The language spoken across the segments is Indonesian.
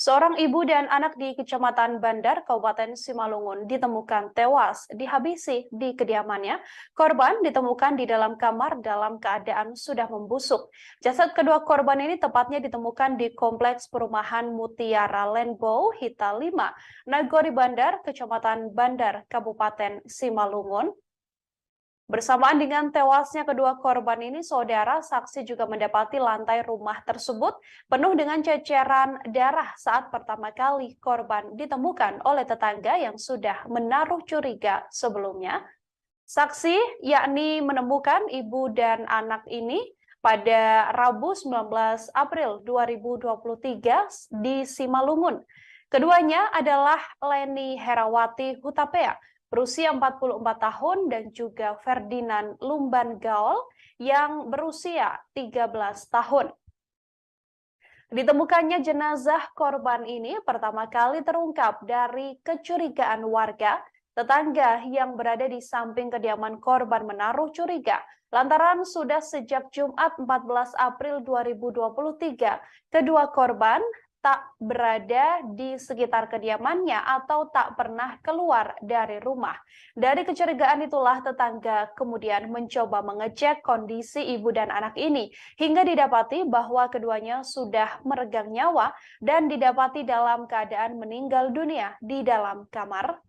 Seorang ibu dan anak di Kecamatan Bandar, Kabupaten Simalungun ditemukan tewas dihabisi di kediamannya. Korban ditemukan di dalam kamar dalam keadaan sudah membusuk. Jasad kedua korban ini tepatnya ditemukan di Kompleks Perumahan Mutiara Rainbow Hita 5, Nagori Bandar, Kecamatan Bandar, Kabupaten Simalungun. Bersamaan dengan tewasnya kedua korban ini, saudara saksi juga mendapati lantai rumah tersebut penuh dengan ceceran darah saat pertama kali korban ditemukan oleh tetangga yang sudah menaruh curiga sebelumnya. Saksi yakni menemukan ibu dan anak ini pada Rabu 19 April 2023 di Simalungun. Keduanya adalah Leni Herawati Hutapea, berusia 44 tahun, dan juga Ferdinand Lumban Gaol yang berusia 13 tahun. Ditemukannya jenazah korban ini pertama kali terungkap dari kecurigaan warga. Tetangga yang berada di samping kediaman korban menaruh curiga lantaran sudah sejak Jumat 14 April 2023 kedua korban tak berada di sekitar kediamannya atau tak pernah keluar dari rumah. Dari kecurigaan itulah tetangga kemudian mencoba mengecek kondisi ibu dan anak ini hingga didapati bahwa keduanya sudah meregang nyawa dan didapati dalam keadaan meninggal dunia di dalam kamar.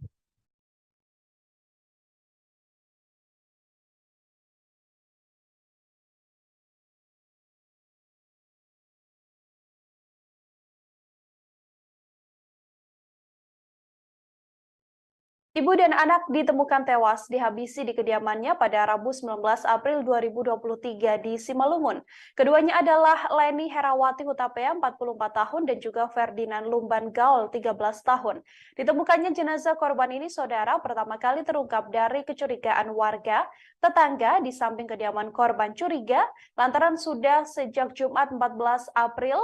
Ibu dan anak ditemukan tewas dihabisi di kediamannya pada Rabu 19 April 2023 di Simalungun. Keduanya adalah Leni Herawati Hutapea 44 tahun dan juga Ferdinand Lumban Gaol 13 tahun. Ditemukannya jenazah korban ini, saudara, pertama kali terungkap dari kecurigaan warga tetangga di samping kediaman korban curiga lantaran sudah sejak Jumat 14 April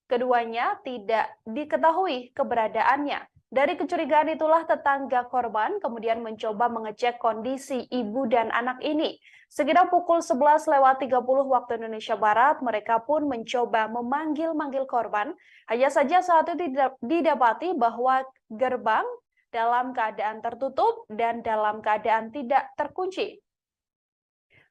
keduanya tidak diketahui keberadaannya. Dari kecurigaan itulah tetangga korban kemudian mencoba mengecek kondisi ibu dan anak ini. Sekitar pukul 11.30 waktu Indonesia Barat, mereka pun mencoba memanggil-manggil korban. Hanya saja saat itu didapati bahwa gerbang dalam keadaan tertutup dan dalam keadaan tidak terkunci.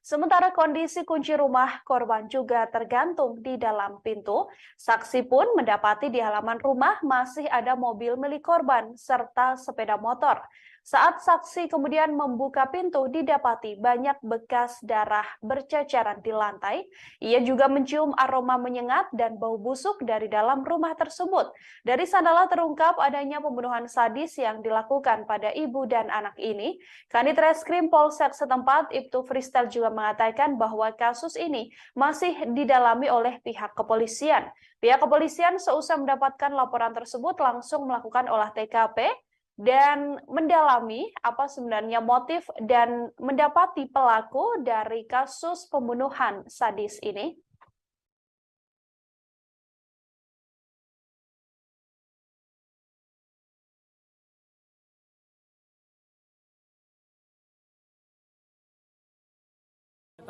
Sementara kondisi kunci rumah korban juga tergantung di dalam pintu. Saksi pun mendapati di halaman rumah masih ada mobil milik korban serta sepeda motor. Saat saksi kemudian membuka pintu, didapati banyak bekas darah berceceran di lantai. Ia juga mencium aroma menyengat dan bau busuk dari dalam rumah tersebut. Dari sanalah terungkap adanya pembunuhan sadis yang dilakukan pada ibu dan anak ini. Kanit Reskrim Polsek setempat, Ibtu Fristel, juga mengatakan bahwa kasus ini masih didalami oleh pihak kepolisian. Pihak kepolisian seusai mendapatkan laporan tersebut langsung melakukan olah TKP dan mendalami apa sebenarnya motif dan mendapati pelaku dari kasus pembunuhan sadis ini.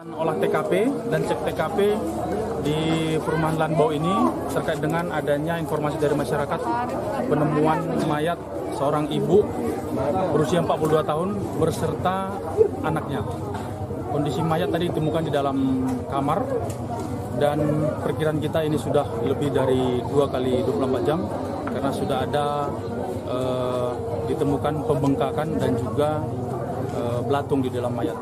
Olah TKP dan cek TKP di perumahan Lanbau ini terkait dengan adanya informasi dari masyarakat penemuan mayat seorang ibu berusia 42 tahun berserta anaknya. Kondisi mayat tadi ditemukan di dalam kamar dan perkiraan kita ini sudah lebih dari 2 kali 24 jam karena sudah ada ditemukan pembengkakan dan juga belatung di dalam mayat.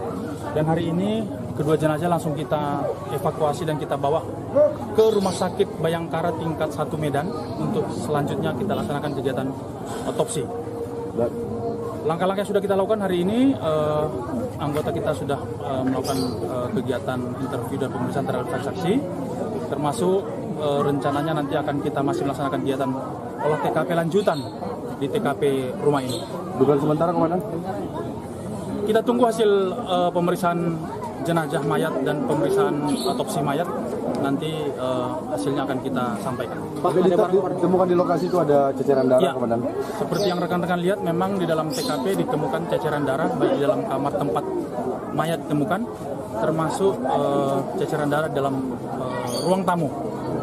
Dan hari ini kedua jenazah langsung kita evakuasi dan kita bawa ke Rumah Sakit Bayangkara tingkat 1 Medan untuk selanjutnya kita laksanakan kegiatan otopsi. Langkah-langkah yang sudah kita lakukan hari ini, anggota kita sudah melakukan kegiatan interview dan pemeriksaan terhadap saksi, termasuk rencananya nanti akan kita masih melaksanakan kegiatan olah TKP lanjutan di TKP rumah ini. Dugaan sementara kemana? Kita tunggu hasil pemeriksaan jenazah mayat dan pemeriksaan otopsi mayat. Nanti hasilnya akan kita sampaikan. Pak, ditemukan di lokasi itu ada ceceran darah, ya, Komandan? Seperti yang rekan-rekan lihat, memang di dalam TKP ditemukan ceceran darah baik di dalam kamar tempat mayat ditemukan termasuk ceceran darah dalam ruang tamu,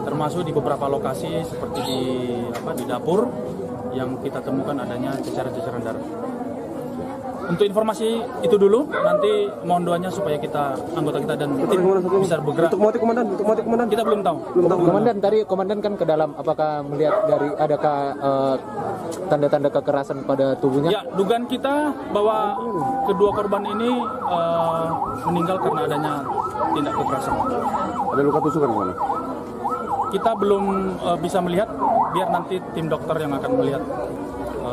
termasuk di beberapa lokasi seperti di dapur yang kita temukan adanya ceceran darah. Untuk informasi itu dulu, nanti mohon doanya supaya anggota kita dan tim bisa bergerak. Untuk motif komandan, Kita belum tahu. Komandan, tadi komandan kan ke dalam, apakah melihat adakah tanda-tanda kekerasan pada tubuhnya? Ya, dugaan kita bahwa kedua korban ini meninggal karena adanya tindak kekerasan. Ada luka tusukan mana? Kita belum bisa melihat, biar nanti tim dokter yang akan melihat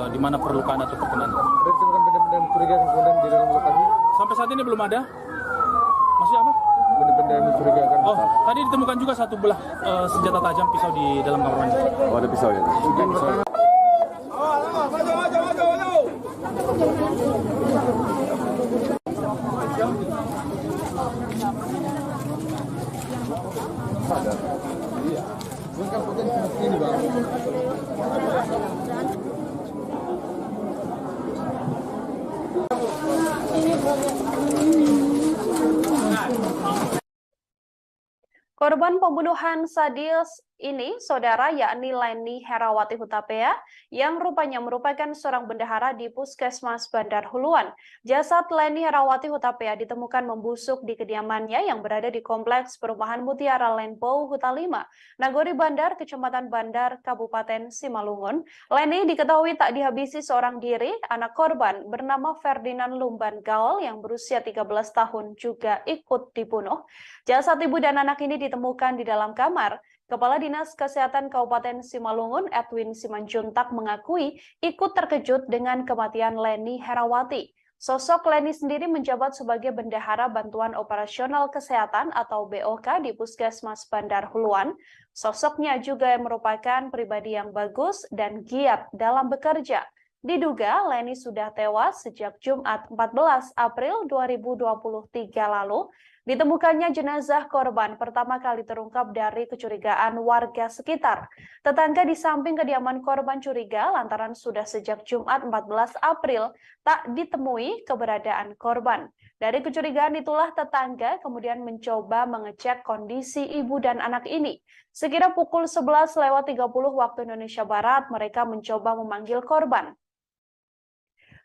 di mana perlukaan atau perkenan. Ada ditemukan benda-benda mencurigakan kemudian di dalam lokasi? Sampai saat ini belum ada. Masih apa? Benda-benda yang mencurigakan. Oh, tadi ditemukan juga satu belah senjata tajam pisau di dalam kamar mandi. Oh, ada pisau ya? Korban pembunuhan sadis ini, saudara, yakni Leni Herawati Hutapea, yang rupanya merupakan seorang bendahara di Puskesmas Bandar Huluan. Jasad Leni Herawati Hutapea ditemukan membusuk di kediamannya yang berada di Kompleks Perumahan Mutiara Lenpo Huta 5, Nagori Bandar, Kecamatan Bandar, Kabupaten Simalungun. Leni diketahui tak dihabisi seorang diri. Anak korban bernama Ferdinand Lumban Gaul yang berusia 13 tahun juga ikut dibunuh. Jasad ibu dan anak ini ditemukan di dalam kamar. Kepala Dinas Kesehatan Kabupaten Simalungun, Edwin Simanjuntak, mengakui ikut terkejut dengan kematian Leni Herawati. Sosok Leni sendiri menjabat sebagai Bendahara Bantuan Operasional Kesehatan atau BOK di Puskesmas Bandar Huluan. Sosoknya juga merupakan pribadi yang bagus dan giat dalam bekerja. Diduga Leni sudah tewas sejak Jumat 14 April 2023 lalu. Ditemukannya jenazah korban pertama kali terungkap dari kecurigaan warga sekitar. Tetangga di samping kediaman korban curiga lantaran sudah sejak Jumat 14 April tak ditemui keberadaan korban. Dari kecurigaan itulah tetangga kemudian mencoba mengecek kondisi ibu dan anak ini. Sekira pukul 11:30 waktu Indonesia Barat, mereka mencoba memanggil korban.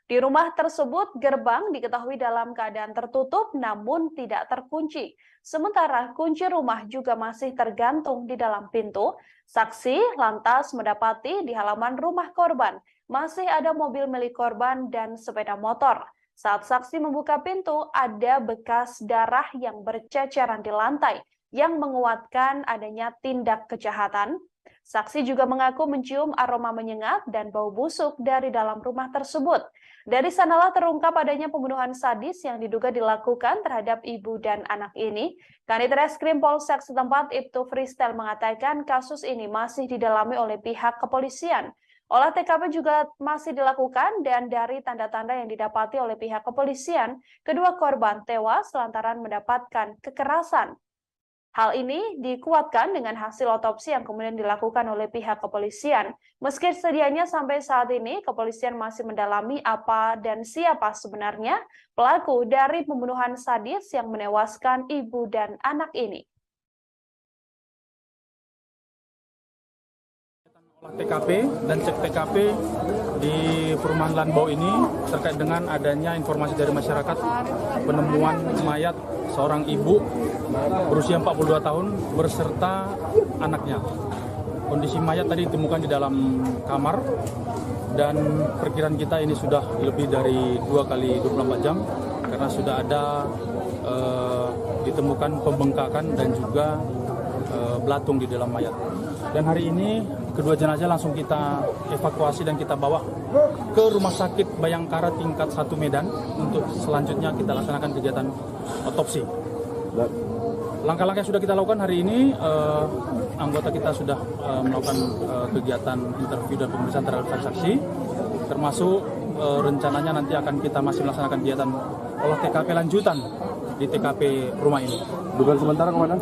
Di rumah tersebut, gerbang diketahui dalam keadaan tertutup namun tidak terkunci. Sementara kunci rumah juga masih tergantung di dalam pintu. Saksi lantas mendapati di halaman rumah korban masih ada mobil milik korban dan sepeda motor. Saat saksi membuka pintu, ada bekas darah yang berceceran di lantai yang menguatkan adanya tindak kejahatan. Saksi juga mengaku mencium aroma menyengat dan bau busuk dari dalam rumah tersebut. Dari sanalah terungkap adanya pembunuhan sadis yang diduga dilakukan terhadap ibu dan anak ini. Kanit Reskrim Polsek setempat Ibtu Freestyle mengatakan kasus ini masih didalami oleh pihak kepolisian. Olah TKP juga masih dilakukan dan dari tanda-tanda yang didapati oleh pihak kepolisian, kedua korban tewas lantaran mendapatkan kekerasan. Hal ini dikuatkan dengan hasil otopsi yang kemudian dilakukan oleh pihak kepolisian. Meski sedianya sampai saat ini, kepolisian masih mendalami apa dan siapa sebenarnya pelaku dari pembunuhan sadis yang menewaskan ibu dan anak ini. TKP dan cek TKP di perumahan Lanbau ini terkait dengan adanya informasi dari masyarakat penemuan mayat seorang ibu berusia 42 tahun berserta anaknya. Kondisi mayat tadi ditemukan di dalam kamar dan perkiraan kita ini sudah lebih dari 2 kali 24 jam karena sudah ada ditemukan pembengkakan dan juga belatung di dalam mayat. Dan hari ini kedua jenazah langsung kita evakuasi dan kita bawa ke Rumah Sakit Bayangkara tingkat 1 Medan untuk selanjutnya kita laksanakan kegiatan otopsi. Langkah-langkah yang sudah kita lakukan hari ini, anggota kita sudah melakukan kegiatan interview dan pemeriksaan terhadap saksi, termasuk rencananya nanti akan kita masih melaksanakan kegiatan olah TKP lanjutan di TKP rumah ini. Dugaan sementara kemana?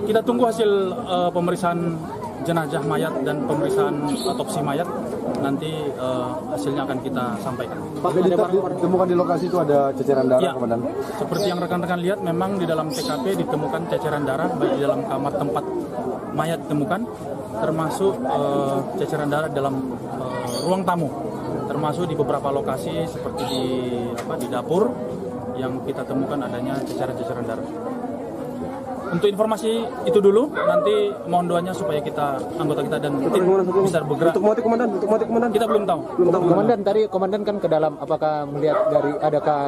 Kita tunggu hasil pemeriksaan jenazah mayat dan pemeriksaan otopsi mayat nanti hasilnya akan kita sampaikan. Pak, ditemukan di lokasi itu ada ceceran darah, Ya, Komandan? seperti yang rekan-rekan lihat, memang di dalam TKP ditemukan ceceran darah baik di dalam kamar tempat mayat ditemukan, termasuk ceceran darah dalam ruang tamu, termasuk di beberapa lokasi seperti di dapur yang kita temukan adanya ceceran-ceceran darah. Untuk informasi itu dulu, nanti mohon doanya supaya anggota kita dan tim bisa bergerak. Untuk motif Komandan? Kita belum tahu. Komandan, tadi Komandan kan ke dalam, apakah melihat dari adakah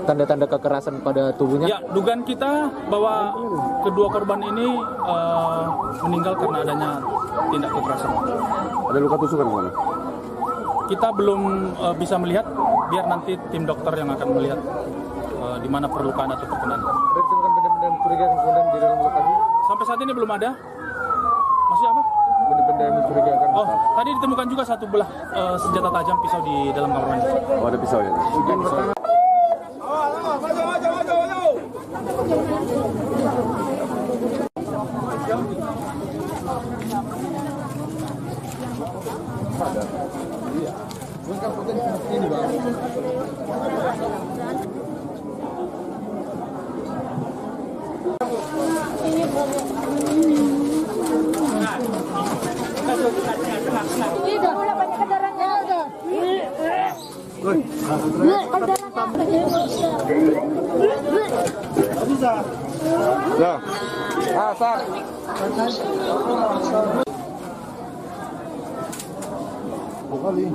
tanda-tanda kekerasan pada tubuhnya? Ya, dugaan kita bahwa kedua korban ini meninggal karena adanya tindak kekerasan. Ada luka tusukan kemana? Kita belum bisa melihat, biar nanti tim dokter yang akan melihat di mana perlukaan atau terkenaan. Ada ditemukan benda-benda mencurigakan kemudian di dalam lokasi? Sampai saat ini belum ada. Masih apa? Benda-benda yang mencurigakan. Oh, tadi ditemukan juga satu belah senjata tajam pisau di dalam kamar mandi. Oh, ada pisau ya? Ya. Asal. Kali.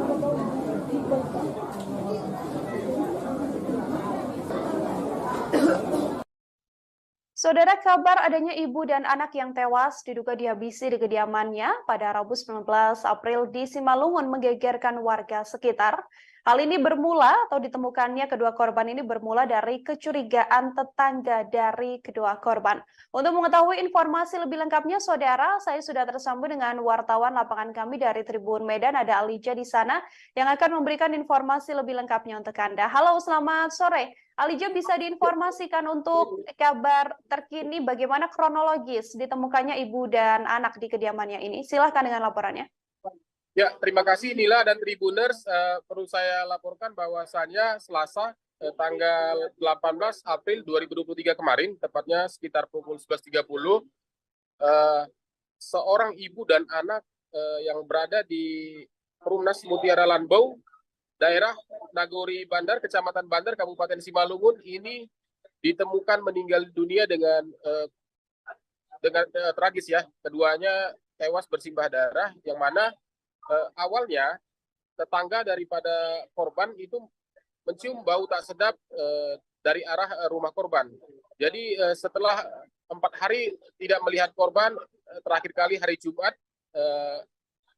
Saudara, kabar adanya ibu dan anak yang tewas diduga dihabisi di kediamannya pada Rabu 19 April di Simalungun menggegerkan warga sekitar. Hal ini bermula atau ditemukannya kedua korban ini bermula dari kecurigaan tetangga dari kedua korban. Untuk mengetahui informasi lebih lengkapnya, saudara, saya sudah tersambung dengan wartawan lapangan kami dari Tribun Medan, ada Alija di sana yang akan memberikan informasi lebih lengkapnya untuk Anda. Halo, selamat sore. Alija, bisa diinformasikan untuk kabar terkini bagaimana kronologis ditemukannya ibu dan anak di kediamannya ini? Silahkan dengan laporannya. Ya, terima kasih Nila dan Tribuners. Perlu saya laporkan bahwasannya Selasa tanggal 18 April 2023 kemarin, tepatnya sekitar pukul 11.30, seorang ibu dan anak yang berada di Perumnas Mutiara Lanbau, daerah Nagori Bandar, Kecamatan Bandar, Kabupaten Simalungun, ini ditemukan meninggal dunia dengan tragis ya. Keduanya tewas bersimbah darah, yang mana awalnya tetangga daripada korban itu mencium bau tak sedap dari arah rumah korban. Jadi setelah 4 hari tidak melihat korban, terakhir kali hari Jumat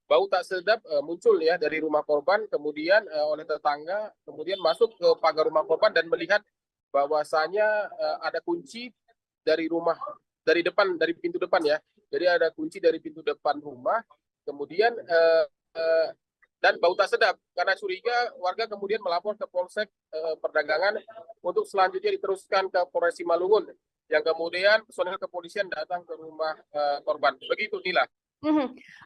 bau tak sedap muncul ya dari rumah korban, kemudian oleh tetangga kemudian masuk ke pagar rumah korban dan melihat bahwasanya ada kunci dari rumah, dari pintu depan ya. Jadi ada kunci dari pintu depan rumah, kemudian dan bau tak sedap. Karena curiga, warga kemudian melapor ke Polsek Perdagangan untuk selanjutnya diteruskan ke Polres Simalungun, yang kemudian personel kepolisian datang ke rumah korban. Begitu, Nila.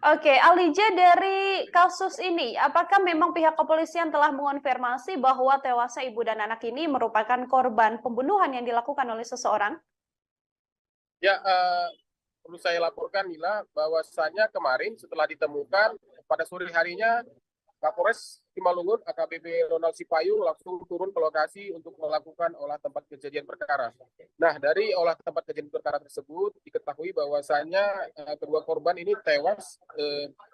Oke, Alija, dari kasus ini, apakah memang pihak kepolisian telah mengonfirmasi bahwa tewasnya ibu dan anak ini merupakan korban pembunuhan yang dilakukan oleh seseorang? Ya, perlu saya laporkan, Nila, bahwasannya kemarin setelah ditemukan, pada sore harinya Kapolres Simalungun AKBP Ronald Sipayung langsung turun ke lokasi untuk melakukan olah tempat kejadian perkara. Nah, dari olah tempat kejadian perkara tersebut diketahui bahwasannya kedua korban ini tewas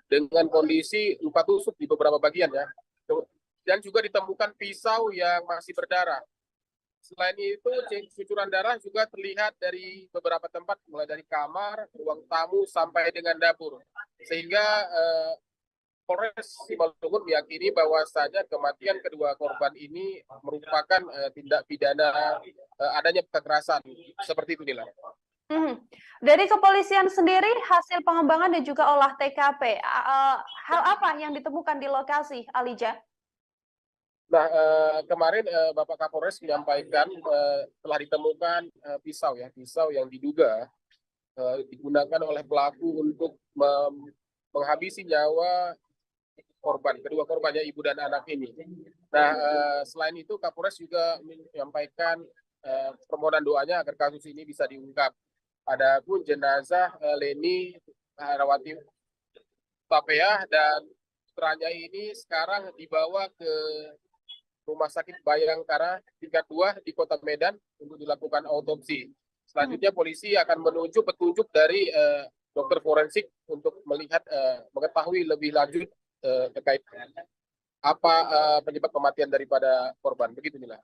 dengan kondisi luka tusuk di beberapa bagian ya. Dan juga ditemukan pisau yang masih berdarah. Selain itu, cucuran darah juga terlihat dari beberapa tempat, mulai dari kamar, ruang tamu, sampai dengan dapur. Sehingga Polres Simalungun meyakini bahwasanya kematian kedua korban ini merupakan tindak pidana adanya kekerasan. Seperti itu, Nila. Dari kepolisian sendiri, hasil pengembangan dan juga olah TKP, hal apa yang ditemukan di lokasi, Alija? Nah, kemarin Bapak Kapolres menyampaikan telah ditemukan pisau yang diduga digunakan oleh pelaku untuk menghabisi nyawa korban, kedua korbannya ibu dan anak ini. Nah, selain itu Kapolres juga menyampaikan permohonan doanya agar kasus ini bisa diungkap. Adapun jenazah Leni Herawati Hutapea dan putranya ini sekarang dibawa ke Rumah Sakit Bayangkara tingkat 2 di Kota Medan untuk dilakukan autopsi. Selanjutnya polisi akan menunjuk petunjuk dari dokter forensik untuk melihat mengetahui lebih lanjut terkait apa penyebab kematian daripada korban. Begitu Nila.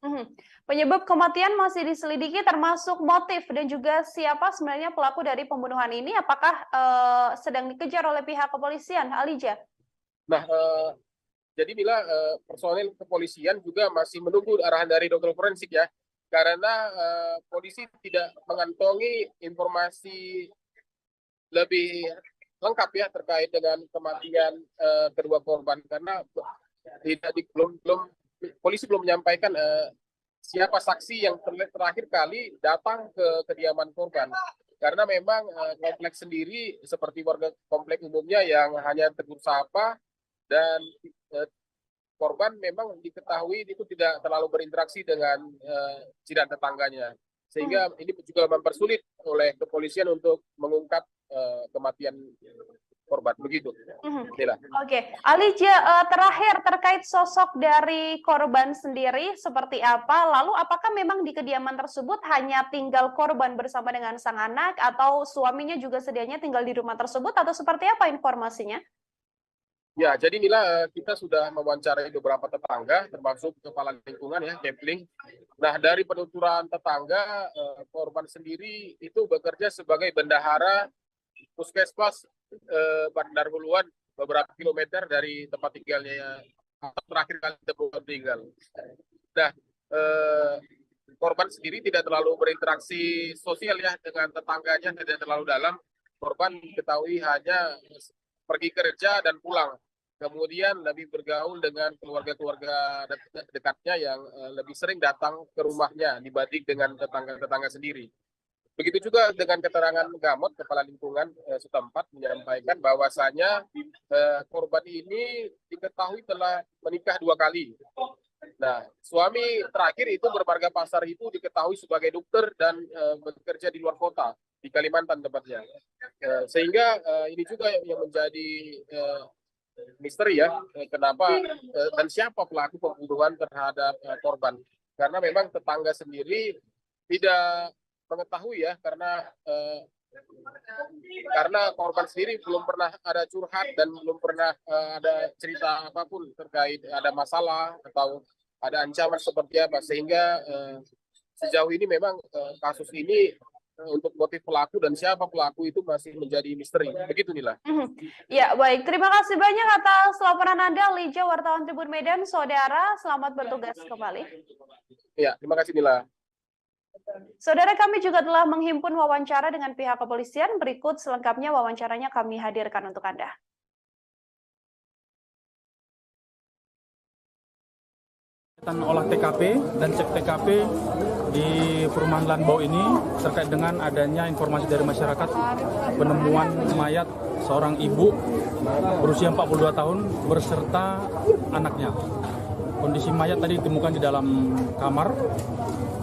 Penyebab kematian masih diselidiki termasuk motif dan juga siapa sebenarnya pelaku dari pembunuhan ini. Apakah sedang dikejar oleh pihak kepolisian, Alija? Nah, jadi Nila, personel kepolisian juga masih menunggu arahan dari dokter forensik ya. Karena polisi tidak mengantongi informasi lebih lengkap ya terkait dengan kematian kedua korban, karena polisi belum menyampaikan siapa saksi yang terakhir kali datang ke kediaman korban, karena memang kompleks sendiri seperti warga kompleks umumnya yang hanya tegur sapa, dan korban memang diketahui itu tidak terlalu berinteraksi dengan jiran tetangganya, sehingga ini juga mempersulit oleh kepolisian untuk mengungkap kematian korban. Begitu. Oke, Alija, terakhir terkait sosok dari korban sendiri seperti apa? Lalu apakah memang di kediaman tersebut hanya tinggal korban bersama dengan sang anak, atau suaminya juga sedianya tinggal di rumah tersebut, atau seperti apa informasinya? Ya, jadi Nila, kita sudah mewawancarai beberapa tetangga, termasuk kepala lingkungan ya, Kepling. Nah, dari penuturan tetangga, korban sendiri itu bekerja sebagai bendahara puskesmas Bandar Huluan, beberapa kilometer dari tempat tinggalnya terakhir kali ditemukan tinggal. Nah, korban sendiri tidak terlalu berinteraksi sosial ya dengan tetangganya, tidak terlalu dalam. Korban diketahui hanya pergi kerja dan pulang. Kemudian lebih bergaul dengan keluarga-keluarga dekatnya yang lebih sering datang ke rumahnya dibanding dengan tetangga-tetangga sendiri. Begitu juga dengan keterangan Gamot, kepala lingkungan setempat menyampaikan bahwasanya korban ini diketahui telah menikah 2 kali. Nah, suami terakhir itu bermarga Pasar itu diketahui sebagai dokter dan bekerja di luar kota, di Kalimantan tepatnya. Sehingga ini juga yang menjadi misteri ya, kenapa dan siapa pelaku pembunuhan terhadap korban. Karena memang tetangga sendiri tidak mengetahui ya, karena korban sendiri belum pernah ada curhat dan belum pernah ada cerita apapun terkait ada masalah atau ada ancaman seperti apa, sehingga sejauh ini memang kasus ini untuk motif pelaku dan siapa pelaku itu masih menjadi misteri. Begitu Nila. Ya, baik. Terima kasih banyak atas laporan Anda, Lija, wartawan Tribun Medan. Saudara, selamat bertugas kembali. Ya, terima kasih Nila. Saudara, kami juga telah menghimpun wawancara dengan pihak kepolisian. Berikut selengkapnya wawancaranya kami hadirkan untuk Anda. Olah TKP dan cek TKP di perumahan Lanbau ini terkait dengan adanya informasi dari masyarakat penemuan mayat seorang ibu berusia 42 tahun berserta anaknya. Kondisi mayat tadi ditemukan di dalam kamar,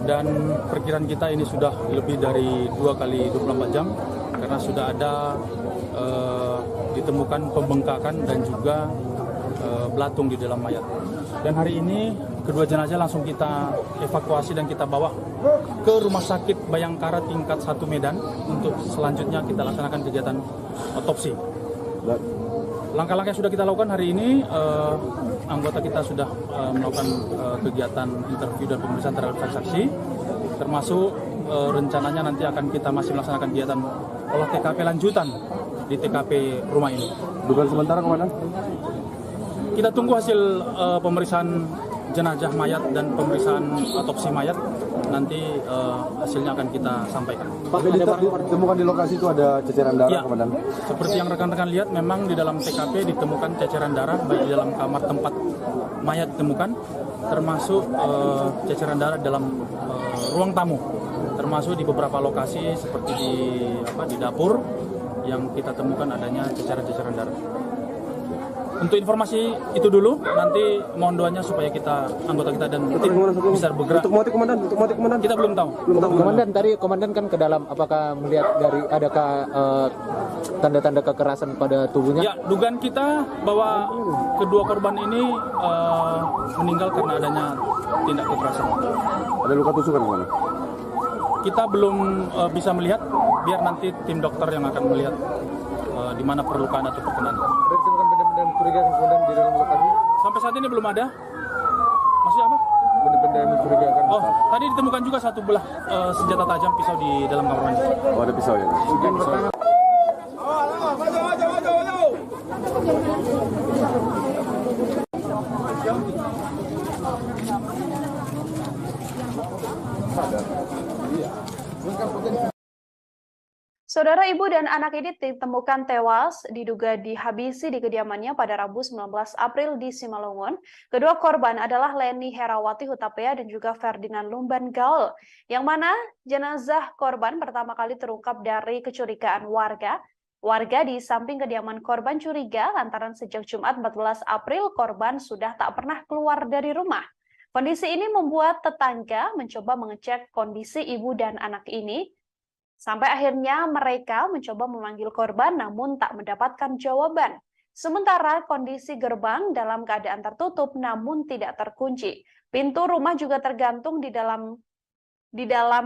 dan perkiraan kita ini sudah lebih dari 2 kali 24 jam karena sudah ada ditemukan pembengkakan dan juga belatung di dalam mayat. Dan hari ini kedua jenazah langsung kita evakuasi dan kita bawa ke Rumah Sakit Bayangkara tingkat 1 Medan untuk selanjutnya kita laksanakan kegiatan otopsi. Langkah-langkah yang sudah kita lakukan hari ini, anggota kita sudah melakukan kegiatan interview dan pemeriksaan terhadap saksi, termasuk rencananya nanti akan kita masih melaksanakan kegiatan olah TKP lanjutan di TKP rumah ini. Dugaan sementara Komandan? Kita tunggu hasil pemeriksaan jenazah mayat dan pemeriksaan otopsi mayat. Nanti hasilnya akan kita sampaikan. Pak, ditemukan di lokasi itu ada ceceran darah, ya, Komandan? Seperti yang rekan-rekan lihat, memang di dalam TKP ditemukan ceceran darah, baik di dalam kamar tempat mayat ditemukan, termasuk ceceran darah dalam ruang tamu, termasuk di beberapa lokasi seperti di dapur yang kita temukan adanya ceceran darah. Untuk informasi itu dulu, nanti mohon doanya supaya anggota kita dan tim bisa bergerak. Untuk motif komandan. Kita belum tahu. Komandan, tadi komandan kan ke dalam, apakah melihat dari adakah tanda-tanda kekerasan pada tubuhnya? Ya, dugaan kita bahwa kedua korban ini meninggal karena adanya tindak kekerasan. Ada luka tusukan kemana? Kita belum bisa melihat, biar nanti tim dokter yang akan melihat di mana perlukaan atau perkenan. Ada ditemukan benda-benda mencurigakan kemudian di dalam lokasi? Sampai saat ini belum ada. Maksudnya apa? Benda-benda yang mencurigakan. Oh, tadi ditemukan juga satu belah senjata tajam pisau di dalam kamar mandi. Oh, ada pisau ya. Saudara, ibu dan anak ini ditemukan tewas diduga dihabisi di kediamannya pada Rabu 19 April di Simalungun. Kedua korban adalah Leni Herawati Hutapea dan juga Ferdinand Lumban Gaul, yang mana jenazah korban pertama kali terungkap dari kecurigaan warga. Warga di samping kediaman korban curiga lantaran sejak Jumat 14 April korban sudah tak pernah keluar dari rumah. Kondisi ini membuat tetangga mencoba mengecek kondisi ibu dan anak ini. Sampai akhirnya mereka mencoba memanggil korban namun tak mendapatkan jawaban. Sementara kondisi gerbang dalam keadaan tertutup namun tidak terkunci. Pintu rumah juga tergantung di dalam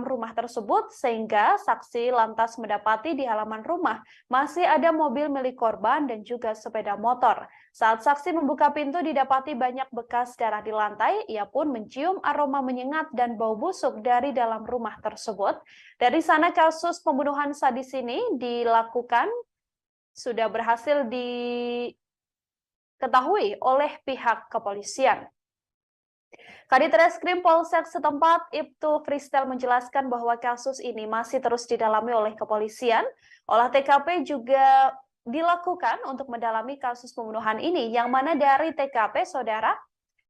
rumah tersebut, sehingga saksi lantas mendapati di halaman rumah masih ada mobil milik korban dan juga sepeda motor. Saat saksi membuka pintu didapati banyak bekas darah di lantai, ia pun mencium aroma menyengat dan bau busuk dari dalam rumah tersebut. Dari sana kasus pembunuhan sadis ini dilakukan sudah berhasil diketahui oleh pihak kepolisian. Kadit Reskrim Polsek setempat, Ibtu Kristel menjelaskan bahwa kasus ini masih terus didalami oleh kepolisian. Olah TKP juga dilakukan untuk mendalami kasus pembunuhan ini, yang mana dari TKP, saudara,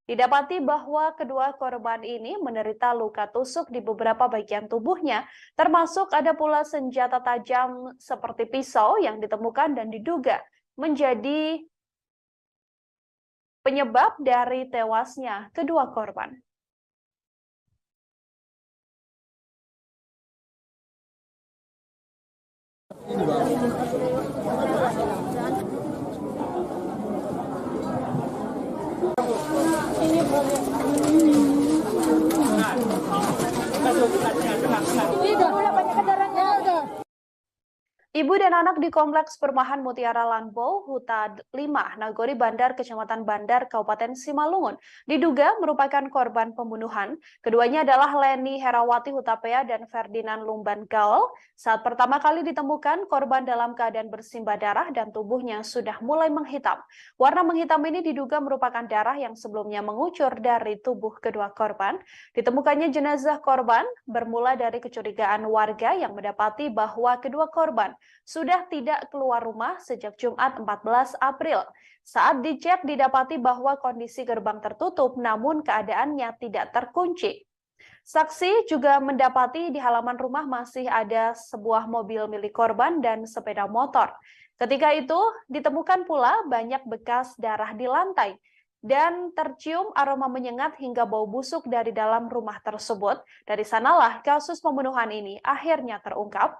didapati bahwa kedua korban ini menderita luka tusuk di beberapa bagian tubuhnya, termasuk ada pula senjata tajam seperti pisau yang ditemukan dan diduga menjadi penyebab dari tewasnya kedua korban. Ibu dan anak di Kompleks Perumahan Mutiara Lanbo, Huta 5, Nagori Bandar, Kecamatan Bandar, Kabupaten Simalungun, diduga merupakan korban pembunuhan. Keduanya adalah Leni Herawati Hutapea dan Ferdinand Lumban Gaul. Saat pertama kali ditemukan, korban dalam keadaan bersimbah darah dan tubuhnya sudah mulai menghitam. Warna menghitam ini diduga merupakan darah yang sebelumnya mengucur dari tubuh kedua korban. Ditemukannya jenazah korban bermula dari kecurigaan warga yang mendapati bahwa kedua korban sudah tidak keluar rumah sejak Jumat 14 April. Saat dicek didapati bahwa kondisi gerbang tertutup namun keadaannya tidak terkunci. Saksi juga mendapati di halaman rumah masih ada sebuah mobil milik korban dan sepeda motor. Ketika itu ditemukan pula banyak bekas darah di lantai dan tercium aroma menyengat hingga bau busuk dari dalam rumah tersebut. Dari sanalah kasus pembunuhan ini akhirnya terungkap.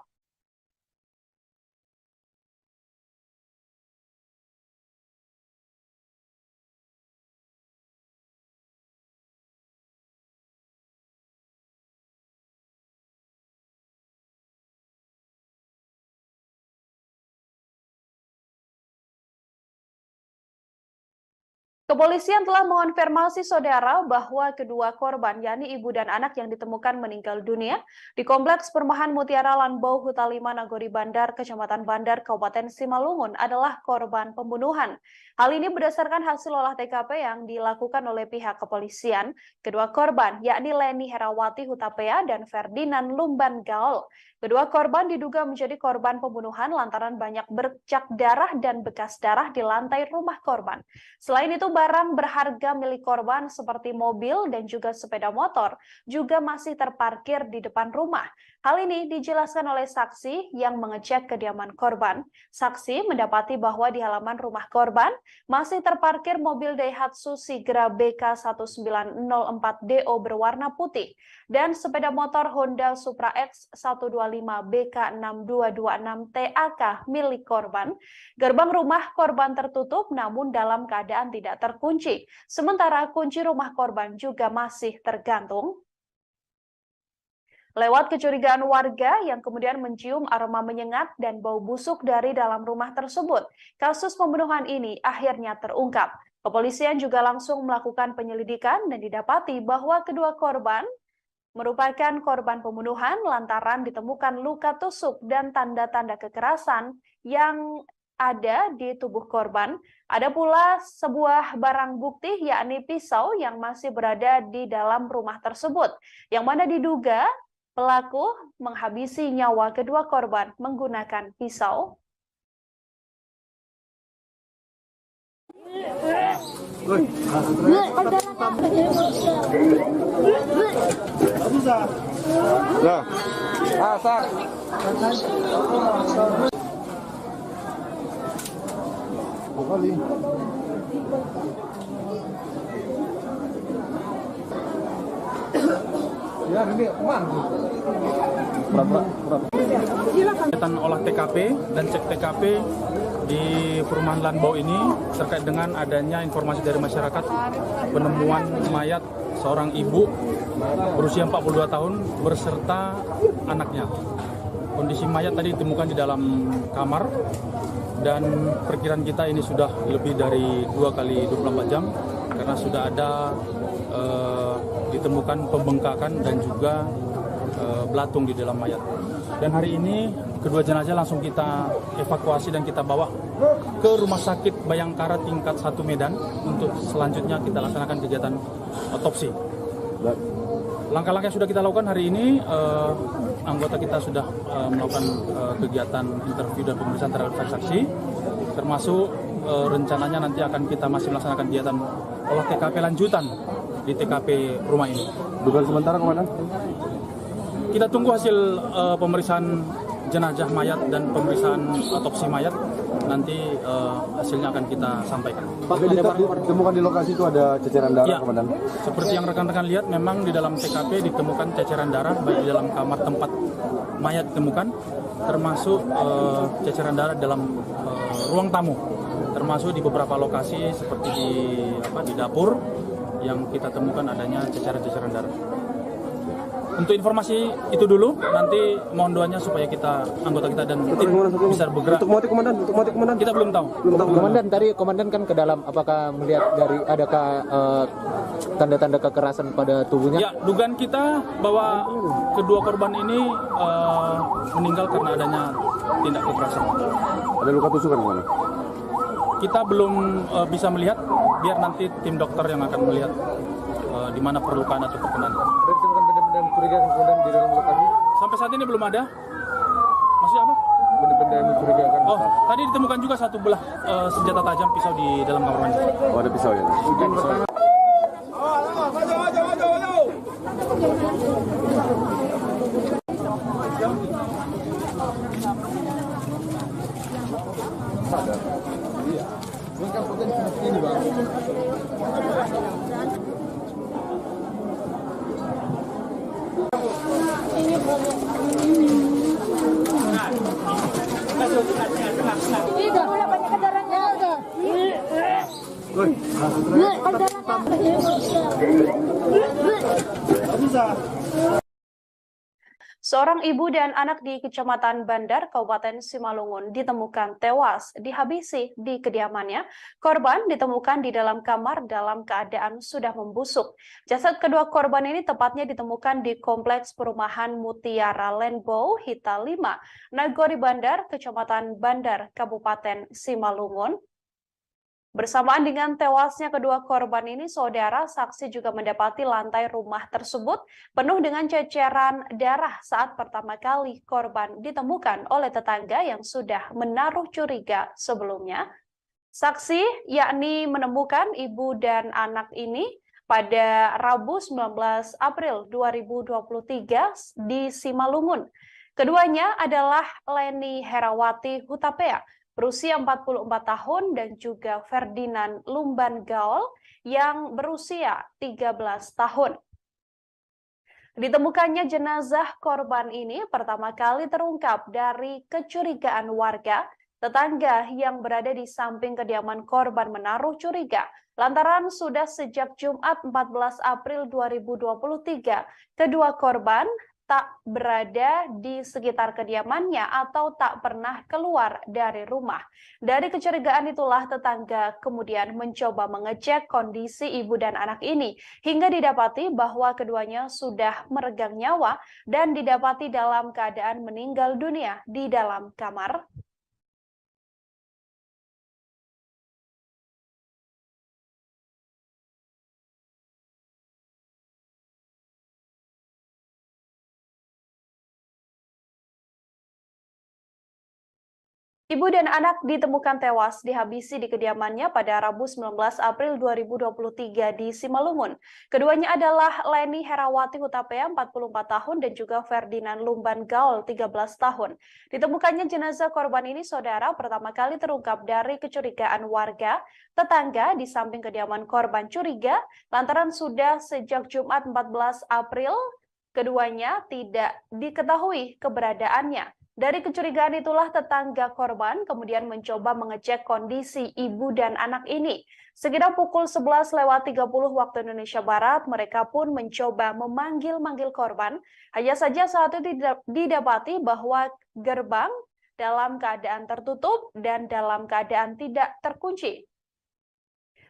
Kepolisian telah mengonfirmasi saudara bahwa kedua korban, yakni ibu dan anak yang ditemukan meninggal dunia di Kompleks Perumahan Mutiara Lanbo, Huta 5, Nagori Bandar, Kecamatan Bandar, Kabupaten Simalungun adalah korban pembunuhan. Hal ini berdasarkan hasil olah TKP yang dilakukan oleh pihak kepolisian. Kedua korban, yakni Leni Herawati Hutapea dan Ferdinand Lumban Gaul. Kedua korban diduga menjadi korban pembunuhan lantaran banyak bercak darah dan bekas darah di lantai rumah korban. Selain itu, barang berharga milik korban seperti mobil dan juga sepeda motor juga masih terparkir di depan rumah. Hal ini dijelaskan oleh saksi yang mengecek kediaman korban. Saksi mendapati bahwa di halaman rumah korban masih terparkir mobil Daihatsu Sigra BK1904DO berwarna putih dan sepeda motor Honda Supra X 125 BK6226 TAK milik korban. Gerbang rumah korban tertutup namun dalam keadaan tidak terkunci. Sementara kunci rumah korban juga masih tergantung. Lewat kecurigaan warga yang kemudian mencium aroma menyengat dan bau busuk dari dalam rumah tersebut, kasus pembunuhan ini akhirnya terungkap. Kepolisian juga langsung melakukan penyelidikan dan didapati bahwa kedua korban merupakan korban pembunuhan lantaran ditemukan luka tusuk dan tanda-tanda kekerasan yang ada di tubuh korban. Ada pula sebuah barang bukti yakni pisau yang masih berada di dalam rumah tersebut, yang mana diduga pelaku menghabisi nyawa kedua korban menggunakan pisau. Kegiatan olah TKP dan cek TKP di perumahan Lanbau ini terkait dengan adanya informasi dari masyarakat penemuan mayat seorang ibu berusia 42 tahun berserta anaknya. Kondisi mayat tadi ditemukan di dalam kamar dan perkiraan kita ini sudah lebih dari 2 kali 24 jam karena sudah ada ditemukan pembengkakan dan juga belatung di dalam mayat. Dan hari ini kedua jenazah langsung kita evakuasi dan kita bawa ke Rumah Sakit Bayangkara tingkat 1 Medan untuk selanjutnya kita laksanakan kegiatan otopsi. Langkah-langkah yang sudah kita lakukan hari ini, anggota kita sudah melakukan kegiatan interview dan pemeriksaan terhadap saksi, termasuk rencananya nanti akan kita masih melaksanakan kegiatan olah TKP lanjutan di TKP rumah ini. Dugaan sementara kemana? Kita tunggu hasil pemeriksaan jenazah mayat dan pemeriksaan otopsi mayat. Nanti hasilnya akan kita sampaikan. Pak, ditemukan di lokasi itu ada ceceran darah, ya, Komandan? Seperti yang rekan-rekan lihat, memang di dalam TKP ditemukan ceceran darah baik di dalam kamar tempat mayat ditemukan, termasuk ceceran darah dalam ruang tamu, termasuk di beberapa lokasi seperti di dapur yang kita temukan adanya ceceran-ceceran darah. Untuk informasi itu dulu, nanti mohon doanya supaya anggota kita dan tim bisa bergerak. Untuk motif komandan, Kita belum tahu. Komandan, tadi komandan kan ke dalam, apakah melihat dari adakah tanda-tanda kekerasan pada tubuhnya? Ya, dugaan kita bahwa kedua korban ini meninggal karena adanya tindak kekerasan. Ada luka tusukan kemana? Kita belum bisa melihat, biar nanti tim dokter yang akan melihat di mana perlukaan atau perkenan. Ditemukan benda-benda mencurigakan kemudian di dalam lokasi? Sampai saat ini belum ada. Maksudnya apa? Benda-benda yang mencurigakan. Oh, tadi ditemukan juga satu belah senjata tajam pisau di dalam kamar mandi. Oh, ada pisau ya? Seorang ibu dan anak di Kecamatan Bandar, Kabupaten Simalungun ditemukan tewas dihabisi di kediamannya. Korban ditemukan di dalam kamar dalam keadaan sudah membusuk. Jasad kedua korban ini tepatnya ditemukan di Kompleks Perumahan Mutiara Lanbau Hita 5, Nagori Bandar, Kecamatan Bandar, Kabupaten Simalungun. Bersamaan dengan tewasnya kedua korban ini, saudara saksi juga mendapati lantai rumah tersebut penuh dengan ceceran darah saat pertama kali korban ditemukan oleh tetangga yang sudah menaruh curiga sebelumnya. Saksi yakni menemukan ibu dan anak ini pada Rabu 19 April 2023 di Simalungun. Keduanya adalah Leni Herawati Hutapea, berusia 44 tahun, dan juga Ferdinand Lumban Gaol yang berusia 13 tahun. Ditemukannya jenazah korban ini pertama kali terungkap dari kecurigaan warga. Tetangga yang berada di samping kediaman korban menaruh curiga lantaran sudah sejak Jumat 14 April 2023 kedua korban tak berada di sekitar kediamannya atau tak pernah keluar dari rumah. Dari kecurigaan itulah tetangga kemudian mencoba mengecek kondisi ibu dan anak ini hingga didapati bahwa keduanya sudah meregang nyawa dan didapati dalam keadaan meninggal dunia di dalam kamar. Ibu dan anak ditemukan tewas dihabisi di kediamannya pada Rabu 19 April 2023 di Simalungun. Keduanya adalah Leni Herawati Hutapea 44 tahun dan juga Ferdinand Lumban Gaol 13 tahun. Ditemukannya jenazah korban ini, saudara, pertama kali terungkap dari kecurigaan warga. Tetangga di samping kediaman korban curiga lantaran sudah sejak Jumat 14 April keduanya tidak diketahui keberadaannya. Dari kecurigaan itulah tetangga korban kemudian mencoba mengecek kondisi ibu dan anak ini. Sekitar pukul 11.30 waktu Indonesia Barat, mereka pun mencoba memanggil-manggil korban. Hanya saja saat itu didapati bahwa gerbang dalam keadaan tertutup dan dalam keadaan tidak terkunci.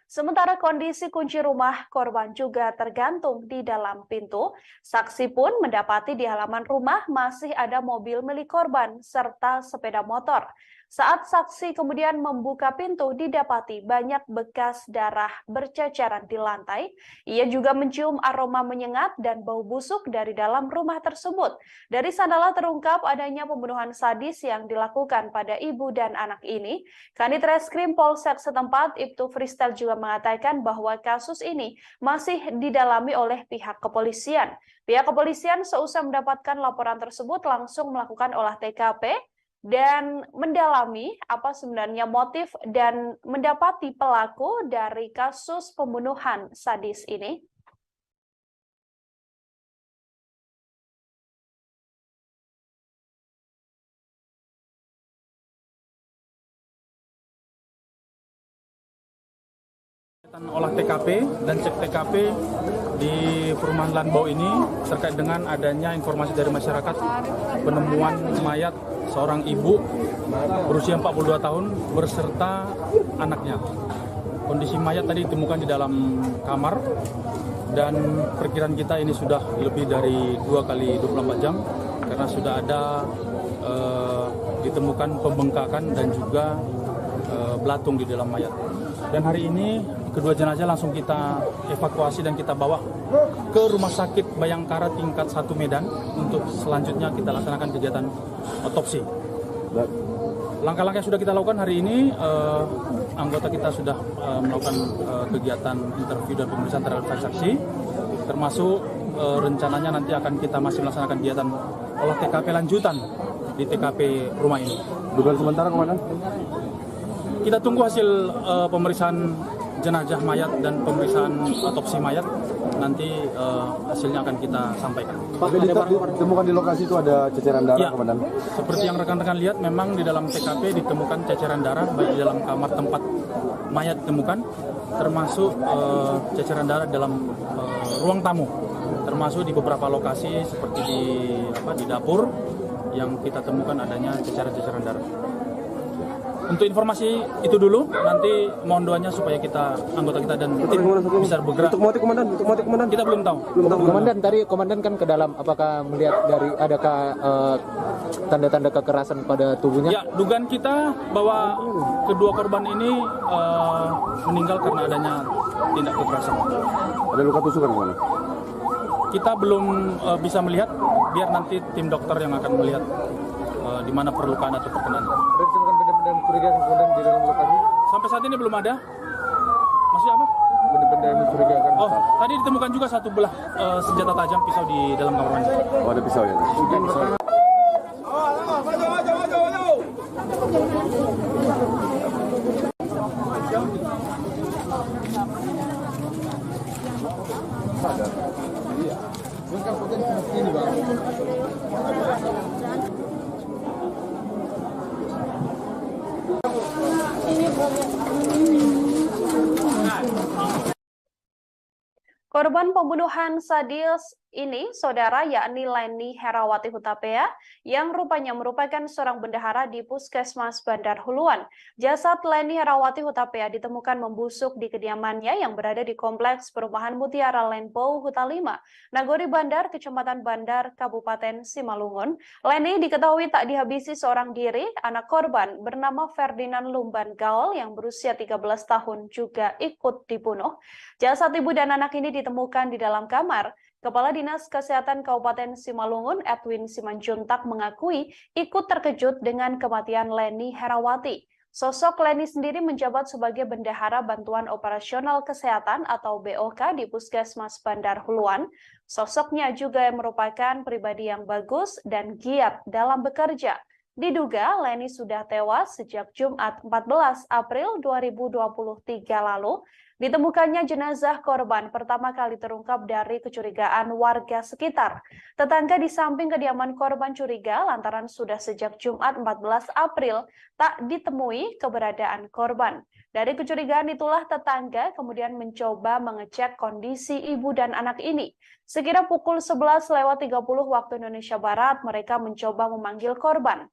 Sementara kondisi kunci rumah korban juga tergantung di dalam pintu. Saksi pun mendapati di halaman rumah masih ada mobil milik korban serta sepeda motor. Saat saksi kemudian membuka pintu, didapati banyak bekas darah berceceran di lantai. Ia juga mencium aroma menyengat dan bau busuk dari dalam rumah tersebut. Dari sanalah terungkap adanya pembunuhan sadis yang dilakukan pada ibu dan anak ini. Kanit Reskrim Polsek setempat, Ibtu Fristel, juga mengatakan bahwa kasus ini masih didalami oleh pihak kepolisian. Pihak kepolisian seusai mendapatkan laporan tersebut langsung melakukan olah TKP dan mendalami apa sebenarnya motif dan mendapati pelaku dari kasus pembunuhan sadis ini. Olah TKP dan cek TKP di perumahan Lanbau ini terkait dengan adanya informasi dari masyarakat penemuan mayat seorang ibu berusia 42 tahun berserta anaknya. Kondisi mayat tadi ditemukan di dalam kamar dan perkiraan kita ini sudah lebih dari 2 kali 24 jam karena sudah ada ditemukan pembengkakan dan juga belatung di dalam mayat. Dan hari ini kedua jenazah langsung kita evakuasi dan kita bawa ke Rumah Sakit Bayangkara tingkat 1 Medan untuk selanjutnya kita laksanakan kegiatan otopsi. Langkah-langkah yang sudah kita lakukan hari ini, anggota kita sudah melakukan kegiatan interview dan pemeriksaan terhadap saksi, termasuk rencananya nanti akan kita masih melaksanakan kegiatan olah TKP lanjutan di TKP rumah ini. Dugaan sementara kemana? Kita tunggu hasil pemeriksaan jenazah mayat dan pemeriksaan otopsi mayat, nanti hasilnya akan kita sampaikan. Pak, ditemukan di lokasi itu ada ceceran darah, ya, Komandan? Seperti yang rekan-rekan lihat, memang di dalam TKP ditemukan ceceran darah baik di dalam kamar tempat mayat ditemukan, termasuk ceceran darah dalam ruang tamu, termasuk di beberapa lokasi seperti di dapur yang kita temukan adanya ceceran-ceceran darah. Untuk informasi itu dulu, nanti mohon doanya supaya anggota kita dan tim bisa bergerak. Untuk motif komandan, Kita belum tahu. Komandan, tadi komandan kan ke dalam, apakah melihat dari adakah tanda-tanda kekerasan pada tubuhnya? Ya, dugaan kita bahwa kedua korban ini meninggal karena adanya tindak kekerasan. Ada luka tusukan kemana? Kita belum bisa melihat, biar nanti tim dokter yang akan melihat di mana perlukaan atau perkenan. Benda-benda curiga kemudian di dalam lokasi? Sampai saat ini belum ada. Maksudnya apa? benda yang mencurigakan? Oh, tadi ditemukan juga satu belah senjata tajam pisau di dalam kamar mandi. Oh, ada pisau ya? Korban pembunuhan sadis ini, saudara, yakni Leni Herawati Hutapea, yang rupanya merupakan seorang bendahara di Puskesmas Bandar Huluan. Jasad Leni Herawati Hutapea ditemukan membusuk di kediamannya yang berada di Kompleks Perumahan Mutiara Lenpo Huta 5, Nagori Bandar, Kecamatan Bandar, Kabupaten Simalungun. Leni diketahui tak dihabisi seorang diri. Anak korban bernama Ferdinand Lumban Gaul yang berusia 13 tahun juga ikut dibunuh. Jasad ibu dan anak ini ditemukan di dalam kamar. Kepala Dinas Kesehatan Kabupaten Simalungun, Edwin Simanjuntak, mengakui ikut terkejut dengan kematian Leni Herawati. Sosok Leni sendiri menjabat sebagai Bendahara Bantuan Operasional Kesehatan atau BOK di Puskesmas Bandar Huluan. Sosoknya juga merupakan pribadi yang bagus dan giat dalam bekerja. Diduga Leni sudah tewas sejak Jumat 14 April 2023 lalu. Ditemukannya jenazah korban pertama kali terungkap dari kecurigaan warga sekitar. Tetangga di samping kediaman korban curiga lantaran sudah sejak Jumat 14 April tak ditemui keberadaan korban. Dari kecurigaan itulah tetangga kemudian mencoba mengecek kondisi ibu dan anak ini. Sekira pukul 11:30 waktu Indonesia Barat, mereka mencoba memanggil korban.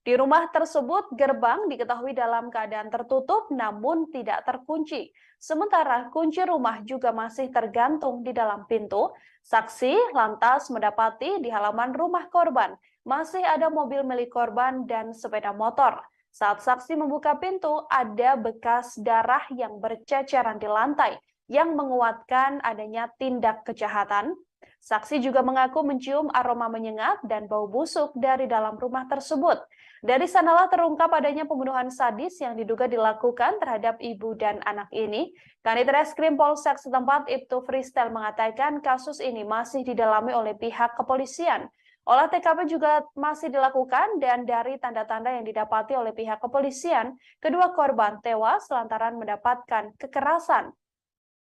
Di rumah tersebut, gerbang diketahui dalam keadaan tertutup namun tidak terkunci. Sementara kunci rumah juga masih tergantung di dalam pintu. Saksi lantas mendapati di halaman rumah korban masih ada mobil milik korban dan sepeda motor. Saat saksi membuka pintu, ada bekas darah yang berceceran di lantai yang menguatkan adanya tindak kejahatan. Saksi juga mengaku mencium aroma menyengat dan bau busuk dari dalam rumah tersebut. Dari sanalah terungkap adanya pembunuhan sadis yang diduga dilakukan terhadap ibu dan anak ini. Kanit Reskrim Polsek setempat Ibtu Freestyle mengatakan kasus ini masih didalami oleh pihak kepolisian. Olah TKP juga masih dilakukan dan dari tanda-tanda yang didapati oleh pihak kepolisian, kedua korban tewas lantaran mendapatkan kekerasan.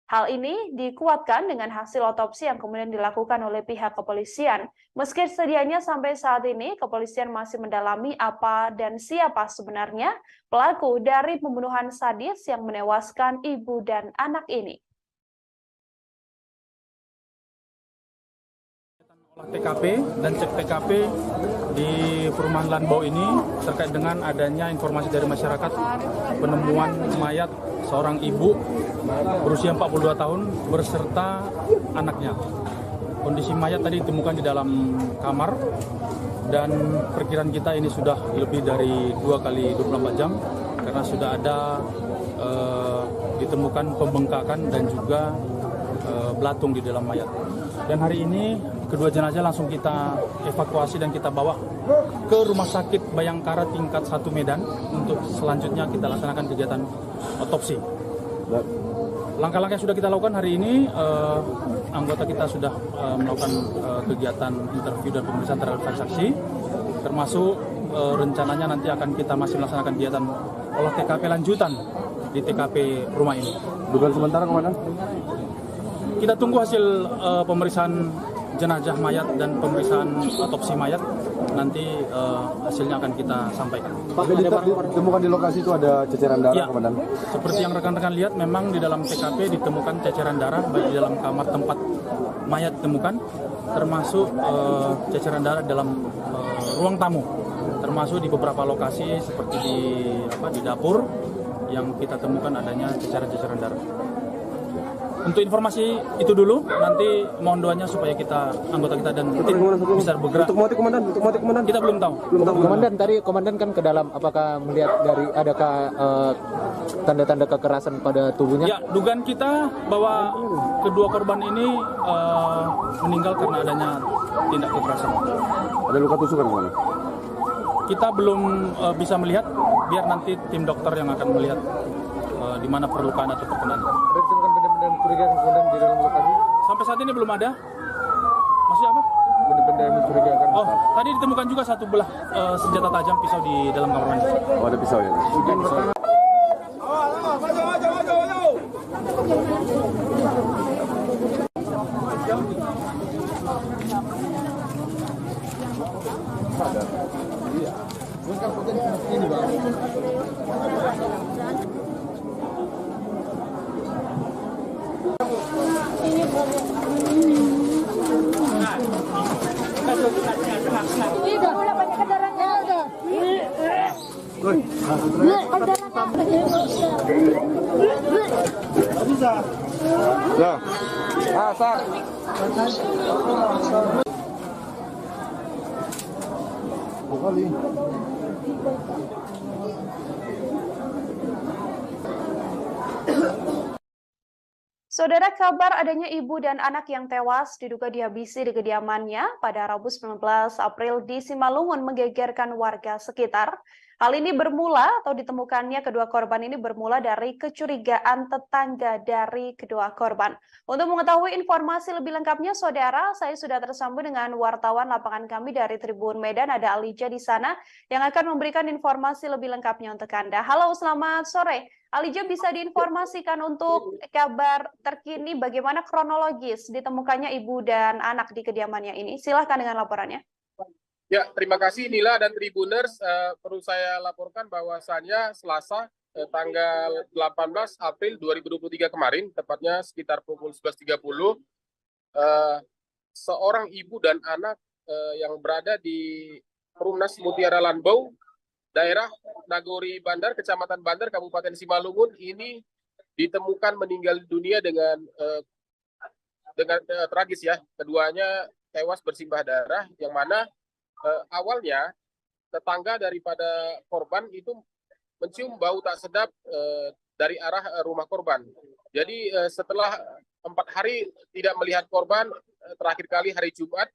Hal ini dikuatkan dengan hasil otopsi yang kemudian dilakukan oleh pihak kepolisian. Meski sedianya sampai saat ini, kepolisian masih mendalami apa dan siapa sebenarnya pelaku dari pembunuhan sadis yang menewaskan ibu dan anak ini. Olah TKP dan cek TKP di perumahan Lanbau ini terkait dengan adanya informasi dari masyarakat penemuan mayat seorang ibu berusia 42 tahun berserta anaknya. Kondisi mayat tadi ditemukan di dalam kamar dan perkiraan kita ini sudah lebih dari 2 kali 24 jam karena sudah ada ditemukan pembengkakan dan juga belatung di dalam mayat. Dan hari ini kedua jenazah langsung kita evakuasi dan kita bawa ke Rumah Sakit Bayangkara tingkat 1 Medan untuk selanjutnya kita laksanakan kegiatan otopsi. Langkah-langkah yang sudah kita lakukan hari ini, anggota kita sudah melakukan kegiatan interview dan pemeriksaan terhadap saksi, termasuk rencananya nanti akan kita masih melaksanakan kegiatan olah TKP lanjutan di TKP rumah ini. Dugaan sementara kemana? Kita tunggu hasil pemeriksaan jenazah mayat dan pemeriksaan otopsi mayat. Nanti hasilnya akan kita sampaikan. Pak, ditemukan di lokasi itu ada ceceran darah, ya, Komandan? Seperti yang rekan-rekan lihat, memang di dalam TKP ditemukan ceceran darah baik di dalam kamar tempat mayat ditemukan, termasuk ceceran darah dalam ruang tamu, termasuk di beberapa lokasi seperti di dapur yang kita temukan adanya ceceran-ceceran darah. Untuk informasi itu dulu, nanti mohon doanya supaya anggota kita dan tim bisa bergerak. Untuk motif komandan? Kita belum tahu. Komandan, tadi komandan kan ke dalam, apakah melihat dari adakah tanda-tanda kekerasan pada tubuhnya? Ya, dugaan kita bahwa kedua korban ini meninggal karena adanya tindak kekerasan. Ada luka tusukan kemana? Kita belum bisa melihat, biar nanti tim dokter yang akan melihat di mana perlukaan atau perkenan. Ada ditemukan benda-benda mencurigakan kemudian di dalam lokasi? Sampai saat ini belum ada. Maksudnya apa? Benda-benda yang mencurigakan. Oh, tadi ditemukan juga satu belah senjata tajam pisau di dalam kamar mandi. Oh, ada pisau ya? Ya. Asal. Kali. Saudara, kabar adanya ibu dan anak yang tewas diduga dihabisi di kediamannya pada Rabu 19 April di Simalungun menggegerkan warga sekitar. Hal ini bermula atau ditemukannya kedua korban ini bermula dari kecurigaan tetangga dari kedua korban. Untuk mengetahui informasi lebih lengkapnya, saudara, saya sudah tersambung dengan wartawan lapangan kami dari Tribun Medan, ada Alija di sana yang akan memberikan informasi lebih lengkapnya untuk Anda. Halo, selamat sore. Alija, bisa diinformasikan untuk kabar terkini bagaimana kronologis ditemukannya ibu dan anak di kediamannya ini? Silahkan dengan laporannya. Ya, terima kasih Nila dan Tribuners. Perlu saya laporkan bahwasannya Selasa tanggal 18 April 2023 kemarin, tepatnya sekitar pukul 11.30, seorang ibu dan anak yang berada di Perumnas Mutiara Lanbau, daerah Nagori Bandar, Kecamatan Bandar, Kabupaten Simalungun, ini ditemukan meninggal dunia dengan tragis ya. Keduanya tewas bersimbah darah, yang mana awalnya tetangga daripada korban itu mencium bau tak sedap dari arah rumah korban. Jadi setelah 4 hari tidak melihat korban, terakhir kali hari Jumat,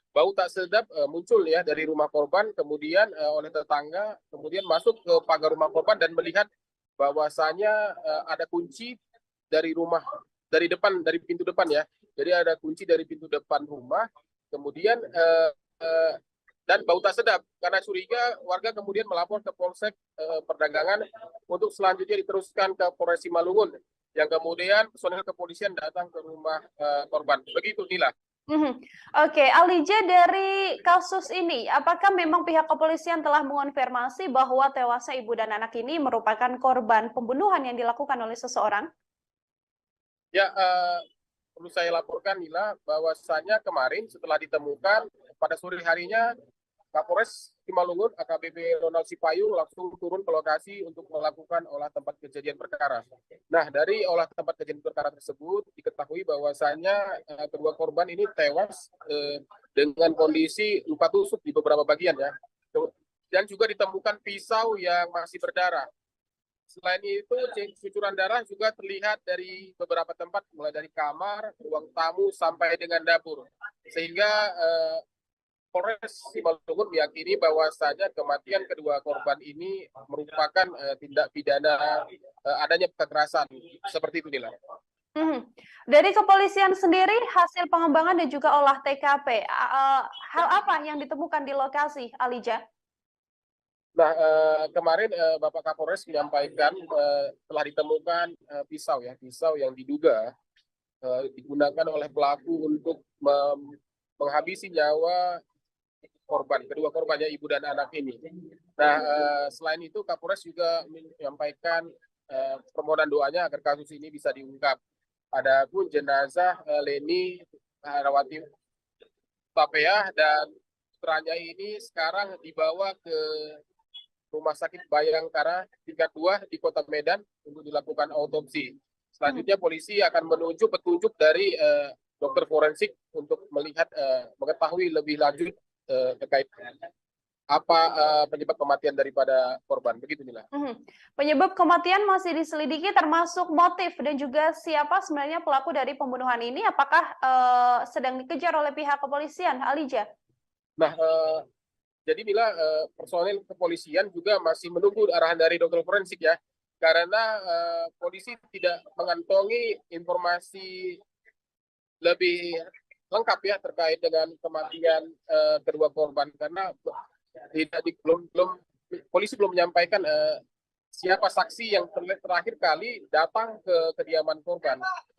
bau tak sedap muncul ya dari rumah korban, kemudian oleh tetangga, kemudian masuk ke pagar rumah korban dan melihat bahwasanya ada kunci dari rumah, dari depan, dari pintu depan ya. Jadi ada kunci dari pintu depan rumah, kemudian dan bau tak sedap. Karena curiga, warga kemudian melapor ke Polsek Perdagangan untuk selanjutnya diteruskan ke Polres Simalungun, yang kemudian personel kepolisian datang ke rumah korban. Begitu, Nila. Oke, Alija, dari kasus ini, apakah memang pihak kepolisian telah mengonfirmasi bahwa tewasnya ibu dan anak ini merupakan korban pembunuhan yang dilakukan oleh seseorang? Ya, perlu saya laporkan, Nila, bahwasannya kemarin setelah ditemukan, pada sore harinya Kapolres Simalungun AKBP Ronald Sipayung langsung turun ke lokasi untuk melakukan olah tempat kejadian perkara. Nah, dari olah tempat kejadian perkara tersebut diketahui bahwasannya kedua korban ini tewas dengan kondisi luka tusuk di beberapa bagian ya. Dan juga ditemukan pisau yang masih berdarah. Selain itu, cucuran darah juga terlihat dari beberapa tempat, mulai dari kamar, ruang tamu, sampai dengan dapur. Sehingga Polres Simalungun meyakini bahwasanya kematian kedua korban ini merupakan tindak pidana adanya kekerasan. Seperti itu, Nila. Dari kepolisian sendiri, hasil pengembangan dan juga olah TKP, hal apa yang ditemukan di lokasi, Alija? Nah, kemarin Bapak Kapolres menyampaikan telah ditemukan pisau yang diduga digunakan oleh pelaku untuk menghabisi nyawa kedua korbannya ibu dan anak ini. Nah, selain itu Kapolres juga menyampaikan permohonan doanya agar kasus ini bisa diungkap. Adapun jenazah Leni Herawati Hutapeah dan putranya ini sekarang dibawa ke Rumah Sakit Bayangkara tingkat 2 di Kota Medan untuk dilakukan autopsi. Selanjutnya polisi akan menunjuk petunjuk dari dokter forensik untuk melihat mengetahui lebih lanjut terkait apa penyebab kematian daripada korban. Begitu, Nila. Penyebab kematian masih diselidiki, termasuk motif dan juga siapa sebenarnya pelaku dari pembunuhan ini. Apakah sedang dikejar oleh pihak kepolisian, Alija? Nah, jadi Nila, personel kepolisian juga masih menunggu arahan dari dokter forensik ya. karena polisi tidak mengantongi informasi lebih lengkap ya terkait dengan kematian kedua korban, karena polisi belum menyampaikan siapa saksi yang terakhir kali datang ke kediaman korban.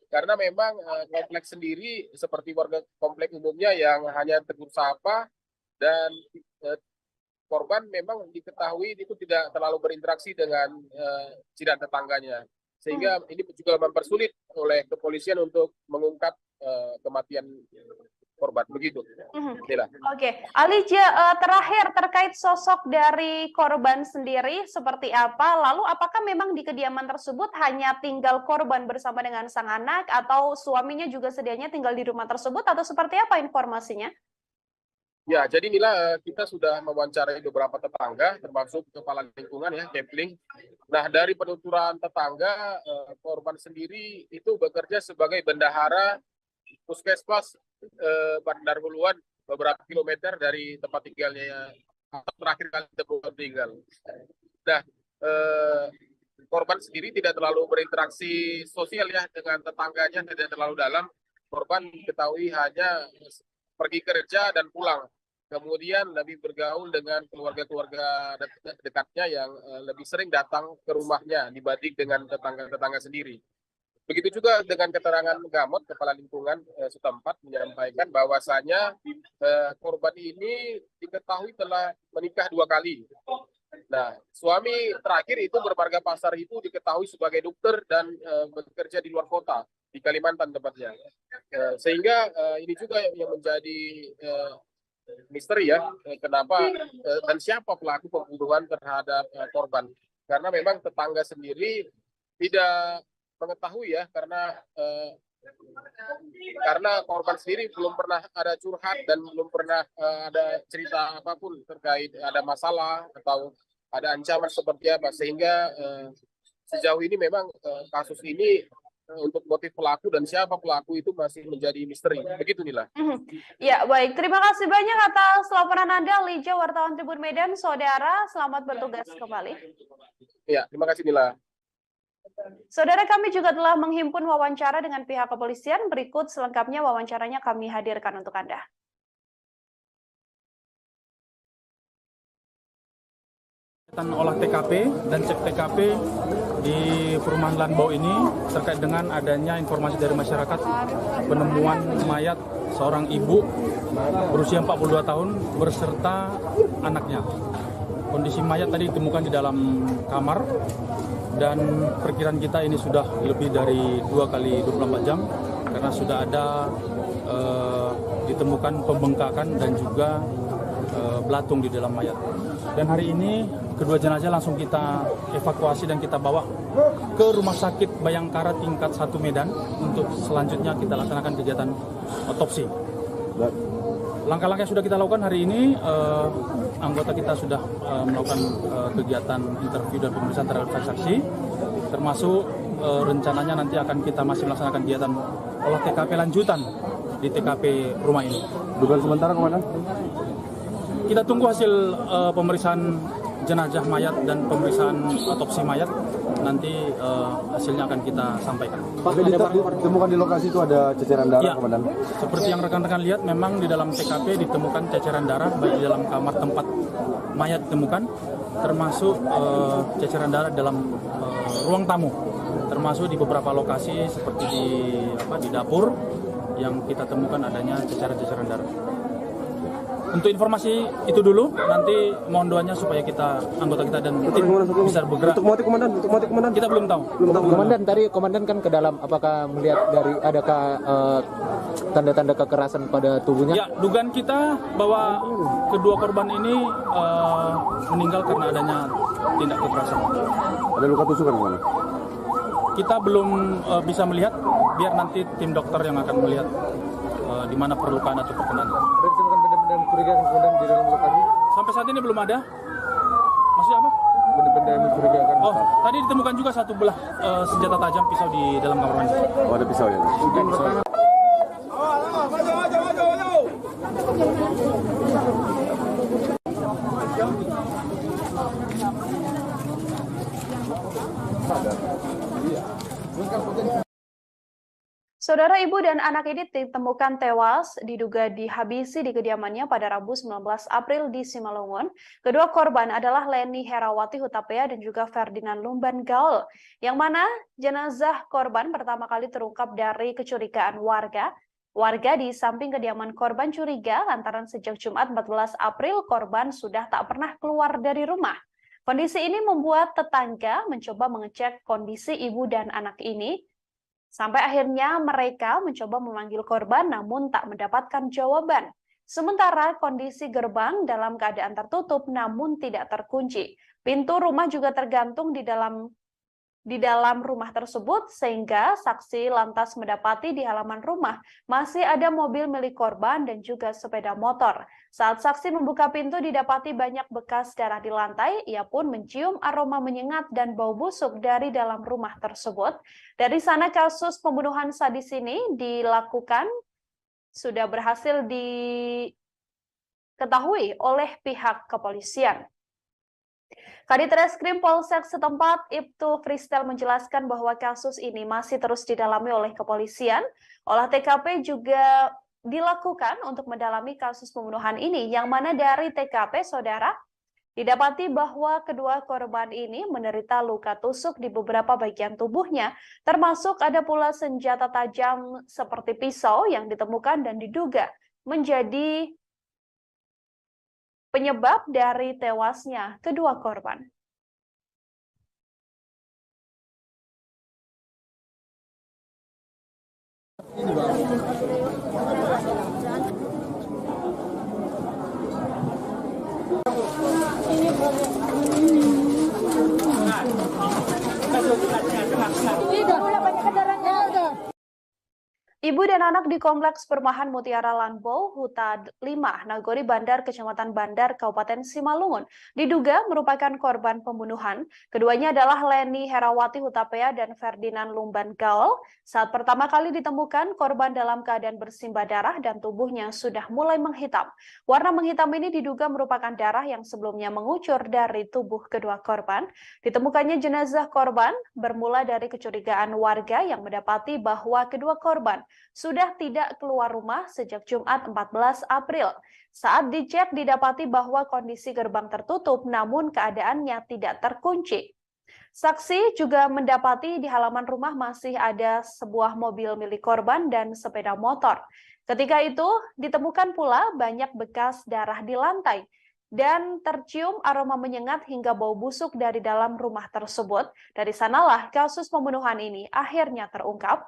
Karena memang kompleks sendiri seperti warga kompleks umumnya yang hanya tegur sapa, dan korban memang diketahui itu tidak terlalu berinteraksi dengan jiran tetangganya. Sehingga ini juga mempersulit oleh kepolisian untuk mengungkap kematian korban. Begitu. Oke, Alicia, terakhir terkait sosok dari korban sendiri seperti apa? Lalu apakah memang di kediaman tersebut hanya tinggal korban bersama dengan sang anak, atau suaminya juga sedianya tinggal di rumah tersebut, atau seperti apa informasinya? Ya, jadi Mila, kita sudah mewawancarai beberapa tetangga, termasuk kepala lingkungan ya, Kepling. Nah, dari penuturan tetangga, korban sendiri itu bekerja sebagai bendahara puskesmas Bandar Huluan, beberapa kilometer dari tempat tinggalnya terakhir kali ditemukan meninggal. Nah, korban sendiri tidak terlalu berinteraksi sosial ya dengan tetangganya, tidak terlalu dalam. Korban diketahui hanya pergi kerja dan pulang. Kemudian lebih bergaul dengan keluarga-keluarga dekatnya yang lebih sering datang ke rumahnya dibanding dengan tetangga-tetangga sendiri. Begitu juga dengan keterangan Gamot, kepala lingkungan setempat menyampaikan bahwasanya korban ini diketahui telah menikah 2 kali. Nah, suami terakhir itu bermarga Pasar itu diketahui sebagai dokter dan bekerja di luar kota, di Kalimantan tempatnya. Sehingga ini juga yang menjadi misteri ya, kenapa dan siapa pelaku pembunuhan terhadap korban. Karena memang tetangga sendiri tidak mengetahui ya, karena korban sendiri belum pernah ada curhat dan belum pernah ada cerita apapun terkait ada masalah atau ada ancaman seperti apa, sehingga sejauh ini memang kasus ini untuk motif pelaku dan siapa pelaku itu masih menjadi misteri. Begitu Nila. Ya, baik. Terima kasih banyak atas laporan Anda, Lijo, wartawan Tribun Medan. Saudara, selamat bertugas kembali. Ya, terima kasih Nila. Saudara, kami juga telah menghimpun wawancara dengan pihak kepolisian. Berikut selengkapnya wawancaranya kami hadirkan untuk Anda. Olah TKP dan cek TKP di perumahan Lanbau ini terkait dengan adanya informasi dari masyarakat penemuan mayat seorang ibu berusia 42 tahun berserta anaknya. Kondisi mayat tadi ditemukan di dalam kamar, dan perkiraan kita ini sudah lebih dari 2 kali 24 jam karena sudah ada ditemukan pembengkakan dan juga belatung di dalam mayat. Dan hari ini kedua jenazah langsung kita evakuasi dan kita bawa ke Rumah Sakit Bayangkara tingkat 1 Medan untuk selanjutnya kita laksanakan kegiatan otopsi. Langkah-langkah yang sudah kita lakukan hari ini, anggota kita sudah melakukan kegiatan interview dan pemeriksaan terhadap saksi, termasuk rencananya nanti akan kita masih melaksanakan kegiatan olah TKP lanjutan di TKP rumah ini. Dugaan sementara kemana? Kita tunggu hasil pemeriksaan jenazah mayat dan pemeriksaan otopsi mayat, nanti hasilnya akan kita sampaikan. Pak, ditemukan di lokasi itu ada ceceran darah, ya, Komandan? Seperti yang rekan-rekan lihat, memang di dalam TKP ditemukan ceceran darah, baik di dalam kamar tempat mayat ditemukan, termasuk ceceran darah dalam ruang tamu, termasuk di beberapa lokasi seperti di dapur yang kita temukan adanya ceceran darah. Untuk informasi itu dulu, nanti mohon doanya supaya anggota kita dan tim bisa bergerak. Untuk motif komandan? Kita belum tahu. Komandan, tadi komandan kan ke dalam, apakah melihat dari adakah tanda-tanda kekerasan pada tubuhnya? Ya, dugaan kita bahwa kedua korban ini meninggal karena adanya tindak kekerasan. Ada luka tusukan kemana? Kita belum bisa melihat, biar nanti tim dokter yang akan melihat di mana perlukaan atau perkenan. Ada ditemukan benda-benda mencurigakan kemudian di dalam lokasi? Sampai saat ini belum ada. Masih apa? Benda-benda yang mencurigakan. Oh, tadi ditemukan juga satu belah senjata tajam, pisau di dalam kamar mandi. Oh, ada pisau ya? Saudara, ibu dan anak ini ditemukan tewas diduga dihabisi di kediamannya pada Rabu 19 April di Simalungun. Kedua korban adalah Leni Herawati Hutapea dan juga Ferdinand Lumban Gaul, yang mana jenazah korban pertama kali terungkap dari kecurigaan warga. Warga di samping kediaman korban curiga lantaran sejak Jumat 14 April korban sudah tak pernah keluar dari rumah. Kondisi ini membuat tetangga mencoba mengecek kondisi ibu dan anak ini. Sampai akhirnya mereka mencoba memanggil korban namun tak mendapatkan jawaban. Sementara kondisi gerbang dalam keadaan tertutup namun tidak terkunci. Pintu rumah juga tergantung di dalam rumah tersebut sehingga saksi lantas mendapati di halaman rumah masih ada mobil milik korban dan juga sepeda motor. Saat saksi membuka pintu didapati banyak bekas darah di lantai, ia pun mencium aroma menyengat dan bau busuk dari dalam rumah tersebut. Dari sana kasus pembunuhan sadis ini dilakukan sudah berhasil diketahui oleh pihak kepolisian. Kadit Reskrim Polsek setempat Ibtu Fristel menjelaskan bahwa kasus ini masih terus didalami oleh kepolisian. Olah TKP juga dilakukan untuk mendalami kasus pembunuhan ini, yang mana dari TKP, saudara, didapati bahwa kedua korban ini menderita luka tusuk di beberapa bagian tubuhnya, termasuk ada pula senjata tajam seperti pisau yang ditemukan dan diduga menjadi penyebab dari tewasnya kedua korban. Ibu dan anak di Kompleks Perumahan Mutiara Lanbau, Huta 5, Nagori Bandar, Kecamatan Bandar, Kabupaten Simalungun, diduga merupakan korban pembunuhan. Keduanya adalah Leni Herawati Hutapea dan Ferdinand Lumban Gaul. Saat pertama kali ditemukan, korban dalam keadaan bersimbah darah dan tubuhnya sudah mulai menghitam. Warna menghitam ini diduga merupakan darah yang sebelumnya mengucur dari tubuh kedua korban. Ditemukannya jenazah korban bermula dari kecurigaan warga yang mendapati bahwa kedua korban sudah tidak keluar rumah sejak Jumat 14 April. Saat dicek didapati bahwa kondisi gerbang tertutup namun keadaannya tidak terkunci. Saksi juga mendapati di halaman rumah masih ada sebuah mobil milik korban dan sepeda motor. Ketika itu ditemukan pula banyak bekas darah di lantai dan tercium aroma menyengat hingga bau busuk dari dalam rumah tersebut. Dari sanalah kasus pembunuhan ini akhirnya terungkap.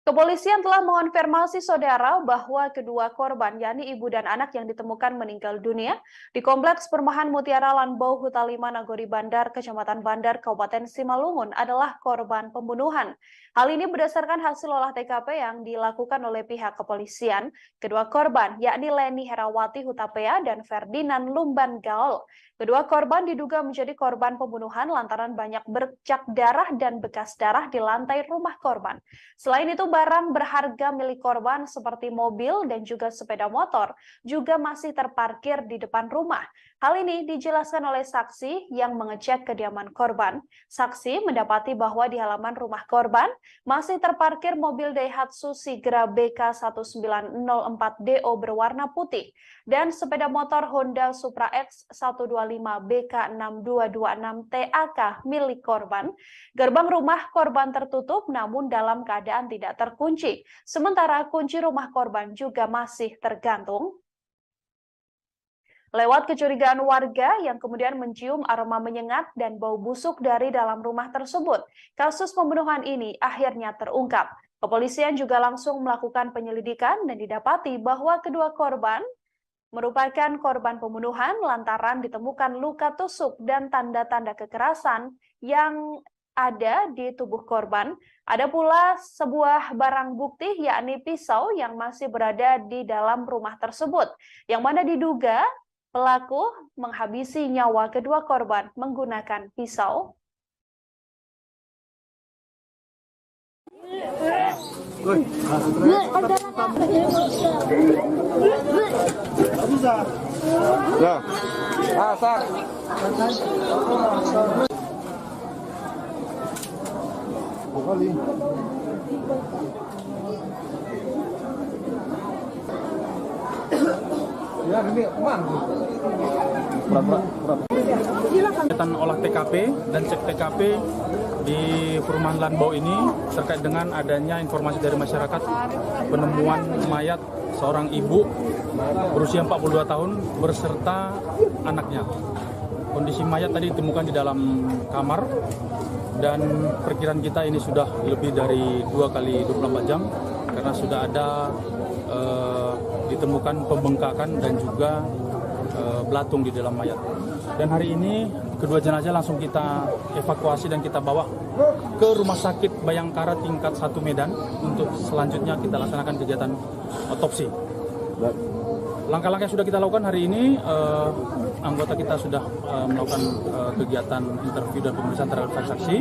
Kepolisian telah mengonfirmasi, saudara, bahwa kedua korban, yakni ibu dan anak yang ditemukan meninggal dunia di Kompleks Perumahan Mutiara Lanbau, Huta 5, Nagori Bandar, Kecamatan Bandar, Kabupaten Simalungun adalah korban pembunuhan. Hal ini berdasarkan hasil olah TKP yang dilakukan oleh pihak kepolisian. Kedua korban, yakni Leni Herawati Hutapea dan Ferdinand Lumban Gaul. Kedua korban diduga menjadi korban pembunuhan lantaran banyak bercak darah dan bekas darah di lantai rumah korban. Selain itu, barang berharga milik korban seperti mobil dan juga sepeda motor juga masih terparkir di depan rumah. Hal ini dijelaskan oleh saksi yang mengecek kediaman korban. Saksi mendapati bahwa di halaman rumah korban masih terparkir mobil Daihatsu Sigra BK1904DO berwarna putih dan sepeda motor Honda Supra X 125 BK6226TAK milik korban. Gerbang rumah korban tertutup namun dalam keadaan tidak terkunci. Sementara kunci rumah korban juga masih tergantung. Lewat kecurigaan warga yang kemudian mencium aroma menyengat dan bau busuk dari dalam rumah tersebut, kasus pembunuhan ini akhirnya terungkap. Kepolisian juga langsung melakukan penyelidikan dan didapati bahwa kedua korban merupakan korban pembunuhan lantaran ditemukan luka tusuk dan tanda-tanda kekerasan yang ada di tubuh korban. Ada pula sebuah barang bukti yakni pisau yang masih berada di dalam rumah tersebut, yang mana diduga Pelaku menghabisi nyawa kedua korban menggunakan pisau. Nah, asar. Kali. Ya, ini kemana? Kegiatan olah TKP dan cek TKP di perumahan Lanbau ini terkait dengan adanya informasi dari masyarakat penemuan mayat seorang ibu berusia 42 tahun berserta anaknya. Kondisi mayat tadi ditemukan di dalam kamar dan perkiraan kita ini sudah lebih dari 2 kali 24 jam karena sudah ada ditemukan pembengkakan dan juga belatung di dalam mayat. Dan hari ini kedua jenazah langsung kita evakuasi dan kita bawa ke Rumah Sakit Bayangkara tingkat 1 Medan untuk selanjutnya kita laksanakan kegiatan otopsi. Langkah-langkah yang sudah kita lakukan hari ini, anggota kita sudah melakukan kegiatan interview dan pemeriksaan terhadap saksi,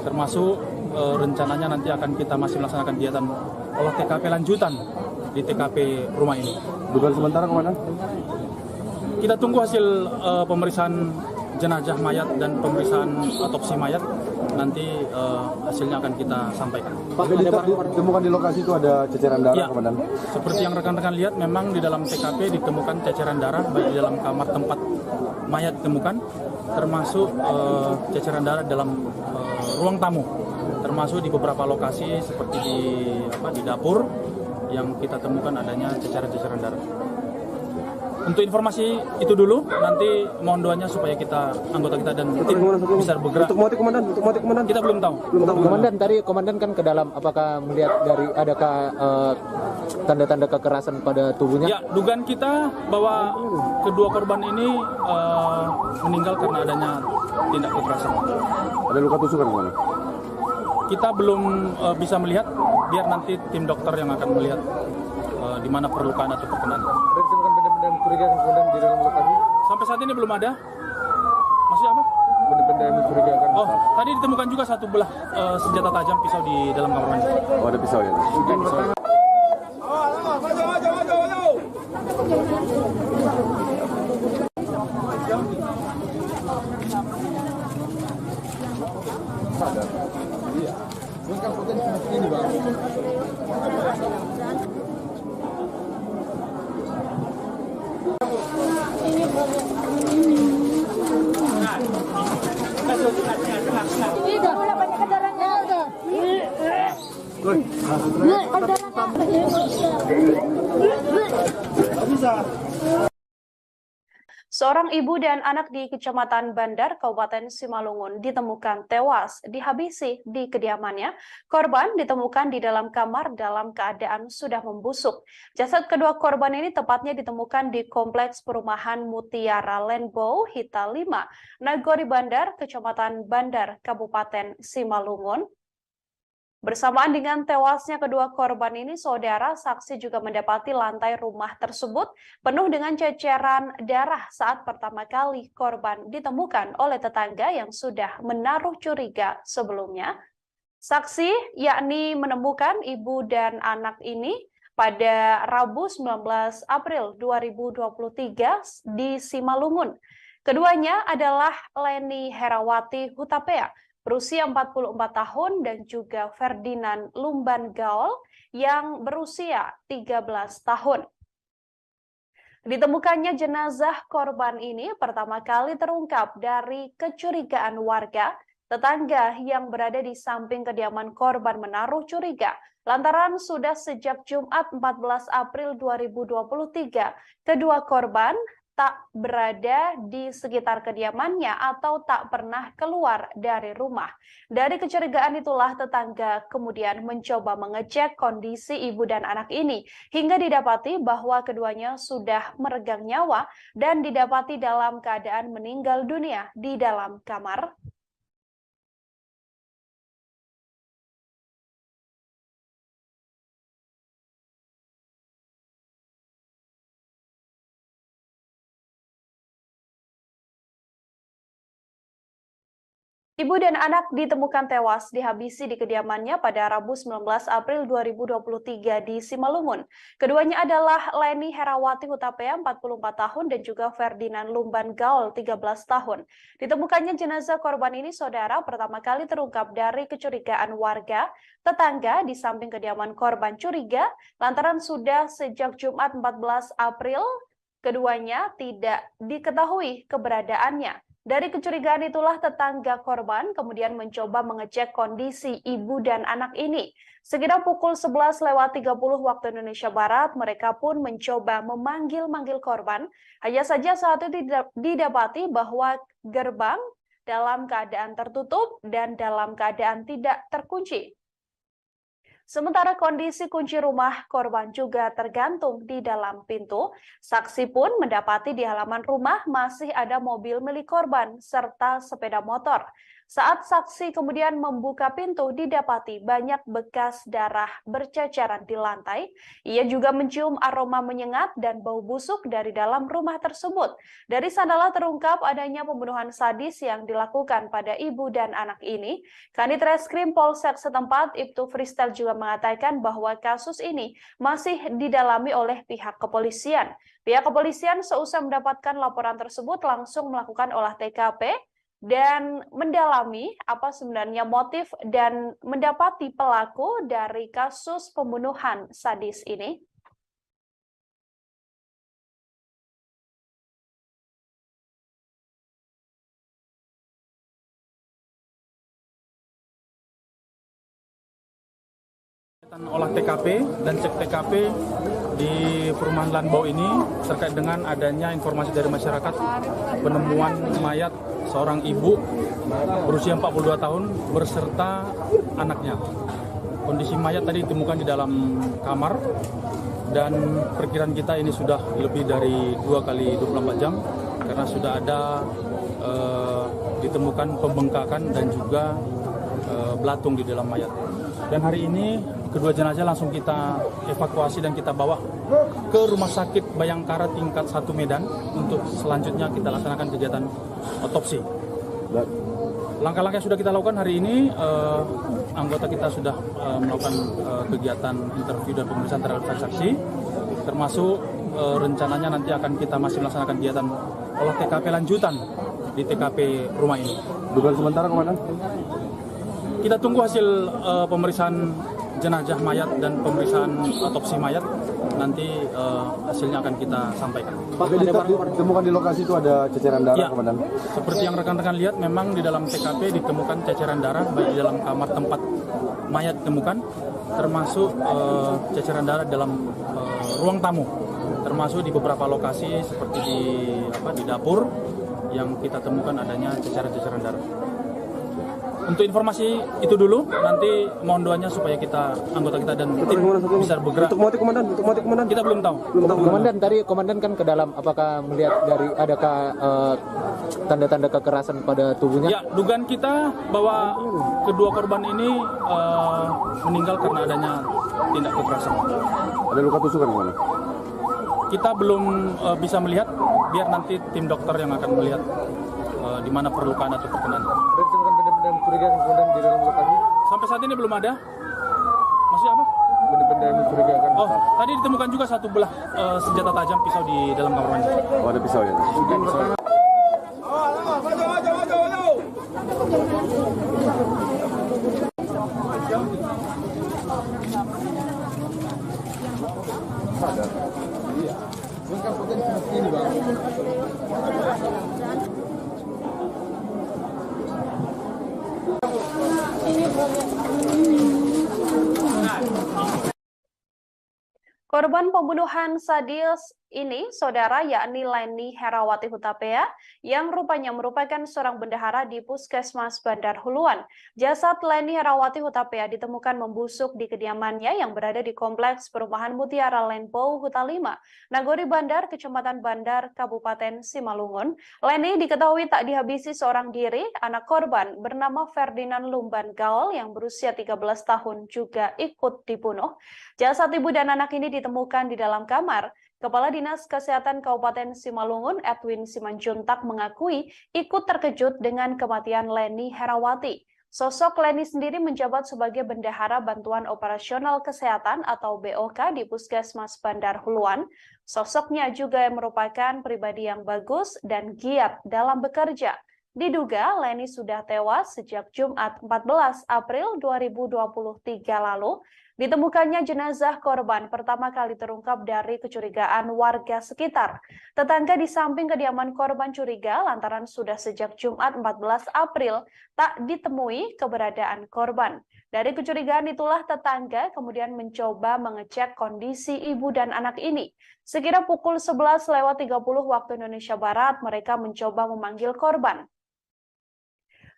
termasuk rencananya nanti akan kita masih melaksanakan kegiatan olah TKP lanjutan di TKP rumah ini. Dugaan sementara, Komandan? Kita tunggu hasil pemeriksaan jenazah mayat dan pemeriksaan otopsi mayat. Nanti hasilnya akan kita sampaikan. Pak, ditemukan di lokasi itu ada ceceran darah, Ya, Komandan? seperti yang rekan-rekan lihat, memang di dalam TKP ditemukan ceceran darah baik di dalam kamar tempat mayat ditemukan, termasuk ceceran darah dalam ruang tamu, termasuk di beberapa lokasi seperti di dapur yang kita temukan adanya ceceran-ceceran darah. Untuk informasi itu dulu, nanti mohon doanya supaya anggota kita dan tim bisa bergerak. Untuk motif, Komandan? Kita belum tahu. Komandan, tadi komandan kan ke dalam, apakah melihat dari adakah tanda-tanda kekerasan pada tubuhnya? Ya, dugaan kita bahwa kedua korban ini meninggal karena adanya tindak kekerasan. Ada luka tusukan, Komandan? Kita belum bisa melihat, biar nanti tim dokter yang akan melihat di mana perlukaan atau perkenan. Ada ditemukan benda-benda mencurigakan kemudian di dalam lokasi? Sampai saat ini belum ada. Masih apa? Benda-benda yang mencurigakan. Oh, tadi ditemukan juga satu belah senjata tajam pisau di dalam kamar mandi. Oh, ada pisau ya? Seorang ibu dan anak di Kecamatan Bandar, Kabupaten Simalungun ditemukan tewas dihabisi di kediamannya. Korban ditemukan di dalam kamar dalam keadaan sudah membusuk. Jasad kedua korban ini tepatnya ditemukan di Kompleks Perumahan Mutiara Lanbau, Hita 5, Nagori Bandar, Kecamatan Bandar, Kabupaten Simalungun. Bersamaan dengan tewasnya kedua korban ini, saudara saksi juga mendapati lantai rumah tersebut penuh dengan ceceran darah saat pertama kali korban ditemukan oleh tetangga yang sudah menaruh curiga sebelumnya. Saksi yakni menemukan ibu dan anak ini pada Rabu 19 April 2023 di Simalungun. Keduanya adalah Leni Herawati Hutapea, berusia 44 tahun, dan juga Ferdinand Lumban Gaul yang berusia 13 tahun. Ditemukannya jenazah korban ini pertama kali terungkap dari kecurigaan warga. Tetangga yang berada di samping kediaman korban menaruh curiga lantaran sudah sejak Jumat 14 April 2023 kedua korban tak berada di sekitar kediamannya atau tak pernah keluar dari rumah. Dari kecurigaan itulah tetangga kemudian mencoba mengecek kondisi ibu dan anak ini hingga didapati bahwa keduanya sudah meregang nyawa dan didapati dalam keadaan meninggal dunia di dalam kamar. Ibu dan anak ditemukan tewas dihabisi di kediamannya pada Rabu 19 April 2023 di Simalungun. Keduanya adalah Leni Herawati Hutapea 44 tahun dan juga Ferdinand Lumban Gaul 13 tahun. Ditemukannya jenazah korban ini saudara pertama kali terungkap dari kecurigaan warga tetangga di samping kediaman korban curiga lantaran sudah sejak Jumat 14 April keduanya tidak diketahui keberadaannya. Dari kecurigaan itulah tetangga korban kemudian mencoba mengecek kondisi ibu dan anak ini. Sekitar pukul 11.30 waktu Indonesia Barat, mereka pun mencoba memanggil-manggil korban. Hanya saja saat itu didapati bahwa gerbang dalam keadaan tertutup dan dalam keadaan tidak terkunci. Sementara kondisi kunci rumah korban juga tergantung di dalam pintu. Saksi pun mendapati di halaman rumah masih ada mobil milik korban serta sepeda motor. Saat saksi kemudian membuka pintu, didapati banyak bekas darah berceceran di lantai. Ia juga mencium aroma menyengat dan bau busuk dari dalam rumah tersebut. Dari sanalah terungkap adanya pembunuhan sadis yang dilakukan pada ibu dan anak ini. Kanit Reskrim Polsek setempat, Ibtu Fristel juga mengatakan bahwa kasus ini masih didalami oleh pihak kepolisian. Pihak kepolisian seusai mendapatkan laporan tersebut langsung melakukan olah TKP dan mendalami apa sebenarnya motif dan mendapati pelaku dari kasus pembunuhan sadis ini. Olah TKP dan cek TKP di perumahan Lanbau ini terkait dengan adanya informasi dari masyarakat penemuan mayat seorang ibu berusia 42 tahun berserta anaknya. Kondisi mayat tadi ditemukan di dalam kamar dan perkiraan kita ini sudah lebih dari 2 kali 24 jam karena sudah ada ditemukan pembengkakan dan juga belatung di dalam mayat. Dan hari ini kedua jenazah langsung kita evakuasi dan kita bawa ke Rumah Sakit Bayangkara tingkat 1 Medan untuk selanjutnya kita laksanakan kegiatan otopsi. Langkah-langkah yang sudah kita lakukan hari ini, anggota kita sudah melakukan kegiatan interview dan pemeriksaan terhadap saksi, termasuk rencananya nanti akan kita masih melaksanakan kegiatan olah TKP lanjutan di TKP rumah ini. Dugaan sementara Komandan? Kita tunggu hasil pemeriksaan jenazah mayat dan pemeriksaan otopsi mayat. Nanti hasilnya akan kita sampaikan. Pak, ditemukan di lokasi itu ada ceceran darah, ya, Komandan? Seperti yang rekan-rekan lihat, memang di dalam TKP ditemukan ceceran darah baik di dalam kamar tempat mayat ditemukan, termasuk ceceran darah dalam ruang tamu, termasuk di beberapa lokasi seperti di dapur yang kita temukan adanya ceceran-ceceran darah. Untuk informasi itu dulu, nanti mohon doanya supaya anggota kita dan tim bisa bergerak. Untuk motif Komandan? Kita belum tahu. Komandan, tadi Komandan kan ke dalam, apakah melihat dari adakah tanda-tanda kekerasan pada tubuhnya? Ya, dugaan kita bahwa kedua korban ini meninggal karena adanya tindak kekerasan. Ada luka tusukan Komandan? Kita belum bisa melihat, biar nanti tim dokter yang akan melihat di mana perlukaan atau perkenan. Benda-benda mencurigakan kemudian di dalam lokasi? Sampai saat ini belum ada. Masih apa? Benda-benda mencurigakan. Oh, tadi ditemukan juga satu belah senjata tajam pisau di dalam kamar mandi. Oh, ada pisau ya? Korban pembunuhan sadis ini, saudara, yakni Leni Herawati Hutapea, yang rupanya merupakan seorang bendahara di Puskesmas Bandar Huluan. Jasad Leni Herawati Hutapea ditemukan membusuk di kediamannya yang berada di Kompleks Perumahan Mutiara Lanbau Huta 5, Nagori Bandar, Kecamatan Bandar, Kabupaten Simalungun. Leni diketahui tak dihabisi seorang diri. Anak korban bernama Ferdinand Lumban Gaul yang berusia 13 tahun juga ikut dibunuh. Jasad ibu dan anak ini ditemukan di dalam kamar. Kepala Dinas Kesehatan Kabupaten Simalungun, Edwin Simanjuntak, mengakui ikut terkejut dengan kematian Leni Herawati. Sosok Leni sendiri menjabat sebagai Bendahara Bantuan Operasional Kesehatan atau BOK di Puskesmas Bandar Huluan. Sosoknya juga merupakan pribadi yang bagus dan giat dalam bekerja. Diduga Leni sudah tewas sejak Jumat 14 April 2023 lalu. Ditemukannya jenazah korban pertama kali terungkap dari kecurigaan warga sekitar. Tetangga di samping kediaman korban curiga lantaran sudah sejak Jumat 14 April tak ditemui keberadaan korban. Dari kecurigaan itulah tetangga kemudian mencoba mengecek kondisi ibu dan anak ini. Sekira pukul 11.30 waktu Indonesia Barat, mereka mencoba memanggil korban.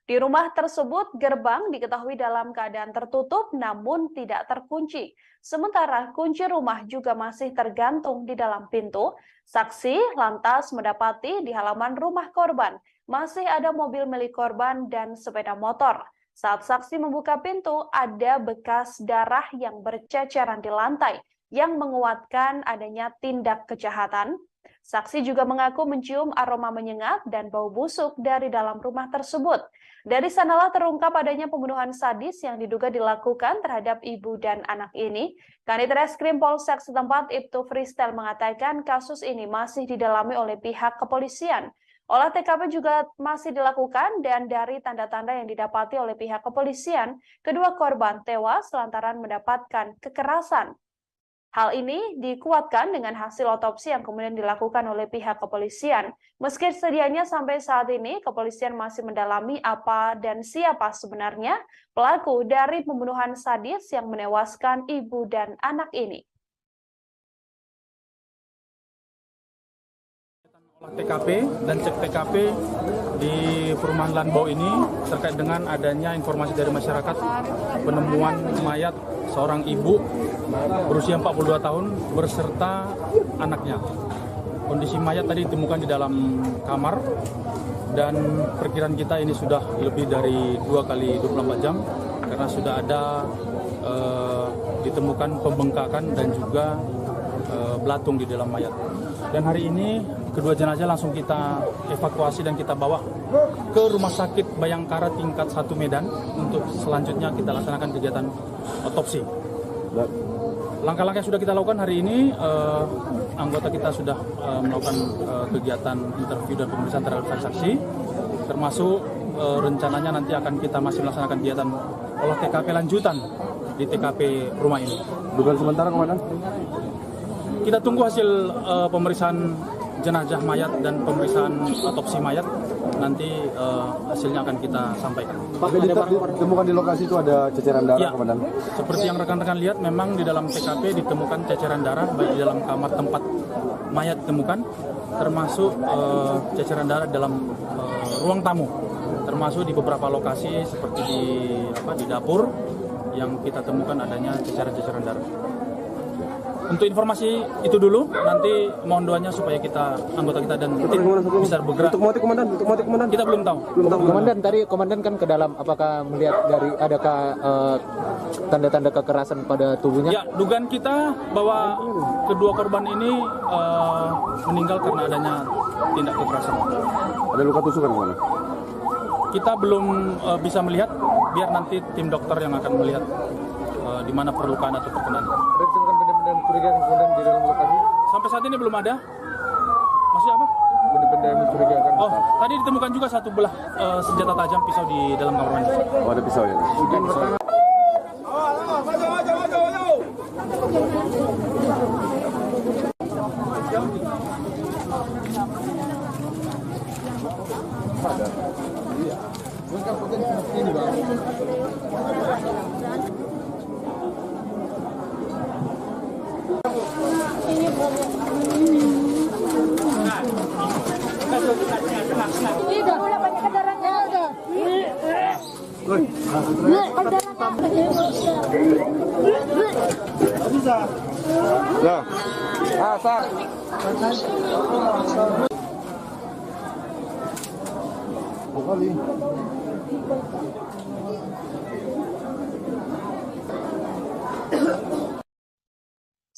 Di rumah tersebut, gerbang diketahui dalam keadaan tertutup namun tidak terkunci. Sementara kunci rumah juga masih tergantung di dalam pintu. Saksi lantas mendapati di halaman rumah korban masih ada mobil milik korban dan sepeda motor. Saat saksi membuka pintu, ada bekas darah yang berceceran di lantai yang menguatkan adanya tindak kejahatan. Saksi juga mengaku mencium aroma menyengat dan bau busuk dari dalam rumah tersebut. Dari sanalah terungkap adanya pembunuhan sadis yang diduga dilakukan terhadap ibu dan anak ini. Kanit Reskrim Polsek setempat Ibtu Freestyle mengatakan kasus ini masih didalami oleh pihak kepolisian. Olah TKP juga masih dilakukan dan dari tanda-tanda yang didapati oleh pihak kepolisian, kedua korban tewas lantaran mendapatkan kekerasan. Hal ini dikuatkan dengan hasil otopsi yang kemudian dilakukan oleh pihak kepolisian. Meski sedianya sampai saat ini, kepolisian masih mendalami apa dan siapa sebenarnya pelaku dari pembunuhan sadis yang menewaskan ibu dan anak ini. TKP dan cek TKP di perumahan Lanbau ini terkait dengan adanya informasi dari masyarakat penemuan mayat seorang ibu berusia 42 tahun berserta anaknya. Kondisi mayat tadi ditemukan di dalam kamar dan perkiraan kita ini sudah lebih dari 2 kali 24 jam karena sudah ada ditemukan pembengkakan dan juga belatung di dalam mayat. Dan hari ini kedua jenazah langsung kita evakuasi dan kita bawa ke Rumah Sakit Bayangkara tingkat 1 Medan untuk selanjutnya kita laksanakan kegiatan otopsi. Langkah-langkah yang sudah kita lakukan hari ini, anggota kita sudah melakukan kegiatan interview dan pemeriksaan terhadap saksi, termasuk rencananya nanti akan kita masih melaksanakan kegiatan olah TKP lanjutan di TKP rumah ini. Dugaan sementara, Komandan? Kita tunggu hasil pemeriksaan jenazah mayat dan pemeriksaan otopsi mayat. Nanti hasilnya akan kita sampaikan. Pak, ditemukan di lokasi itu ada ceceran darah, ya, Komandan? Seperti yang rekan-rekan lihat, memang di dalam TKP ditemukan ceceran darah baik di dalam kamar tempat mayat ditemukan, termasuk ceceran darah dalam ruang tamu, termasuk di beberapa lokasi seperti di dapur yang kita temukan adanya ceceran-ceceran darah. Untuk informasi itu dulu, nanti mohon doanya supaya anggota kita dan tim bisa bergerak. Untuk motif, Komandan? Kita belum tahu. Komandan, tadi Komandan kan ke dalam, apakah melihat dari adakah tanda-tanda kekerasan pada tubuhnya? Ya, dugaan kita bahwa kedua korban ini meninggal karena adanya tindak kekerasan. Ada luka tusukan, Komandan? Kita belum bisa melihat, biar nanti tim dokter yang akan melihat di mana perlukaan atau perkenaan. Ada ditemukan benda-benda mencurigakan kemudian di dalam lokasi? Sampai saat ini belum ada. Maksudnya apa? Benda-benda mencurigakan. Oh, tadi ditemukan juga satu belah senjata tajam pisau di dalam kamar mandi. Oh, ada pisau ya?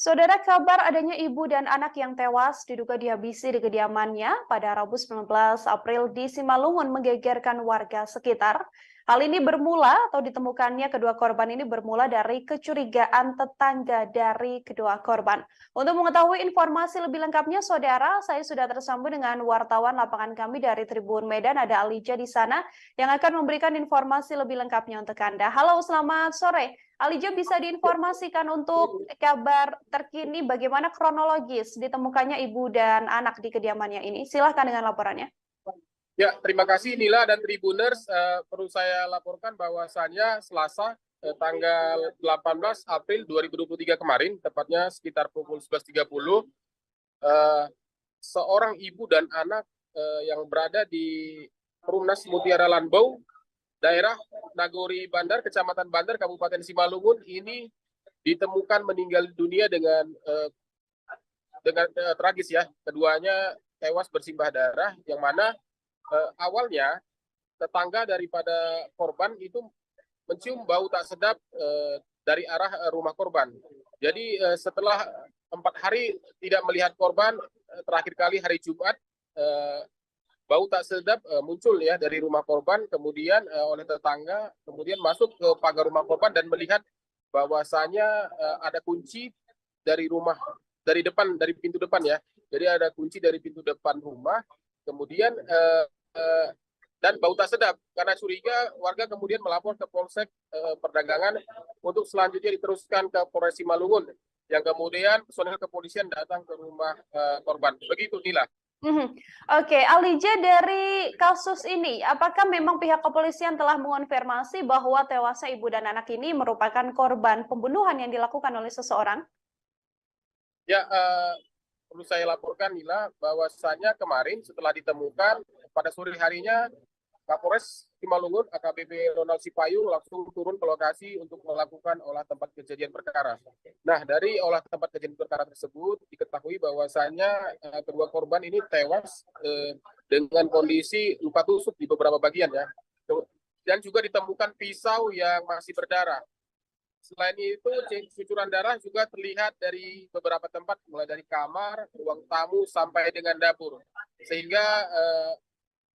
Saudara, kabar adanya ibu dan anak yang tewas diduga dihabisi di kediamannya pada Rabu 19 April di Simalungun menggegerkan warga sekitar. Hal ini bermula atau ditemukannya kedua korban ini bermula dari kecurigaan tetangga dari kedua korban. Untuk mengetahui informasi lebih lengkapnya, saudara, saya sudah tersambung dengan wartawan lapangan kami dari Tribun Medan, ada Alija di sana yang akan memberikan informasi lebih lengkapnya untuk Anda. Halo, selamat sore. Alija, bisa diinformasikan untuk kabar terkini bagaimana kronologis ditemukannya ibu dan anak di kediamannya ini? Silahkan dengan laporannya. Ya, terima kasih Nila dan Tribuners. Perlu saya laporkan bahwasannya Selasa tanggal 18 April 2023 kemarin, tepatnya sekitar pukul 11.30, seorang ibu dan anak yang berada di Perumnas Mutiara Lanbau, daerah Nagori Bandar, Kecamatan Bandar, Kabupaten Simalungun ini ditemukan meninggal dunia dengan tragis ya. Keduanya tewas bersimbah darah, yang mana awalnya tetangga daripada korban itu mencium bau tak sedap dari arah rumah korban. Jadi setelah 4 hari tidak melihat korban, terakhir kali hari Jumat, bau tak sedap muncul ya dari rumah korban, kemudian oleh tetangga, kemudian masuk ke pagar rumah korban dan melihat bahwasanya ada kunci dari rumah, dari depan, dari pintu depan ya. Jadi ada kunci dari pintu depan rumah, kemudian dan bau tak sedap. Karena curiga, warga kemudian melapor ke Polsek Perdagangan untuk selanjutnya diteruskan ke Polres Simalungun, yang kemudian personel kepolisian datang ke rumah korban. Begitu Nila. Oke, Alija, dari kasus ini, apakah memang pihak kepolisian telah mengonfirmasi bahwa tewasnya ibu dan anak ini merupakan korban pembunuhan yang dilakukan oleh seseorang? Ya, perlu saya laporkan Nila, bahwasannya kemarin setelah ditemukan pada sore harinya Kapolres Simalungun AKBP Ronald Sipayung langsung turun ke lokasi untuk melakukan olah tempat kejadian perkara. Nah, dari olah tempat kejadian perkara tersebut diketahui bahwasannya kedua korban ini tewas dengan kondisi luka tusuk di beberapa bagian ya. Dan juga ditemukan pisau yang masih berdarah. Selain itu, cucuran darah juga terlihat dari beberapa tempat, mulai dari kamar, ruang tamu, sampai dengan dapur. Sehingga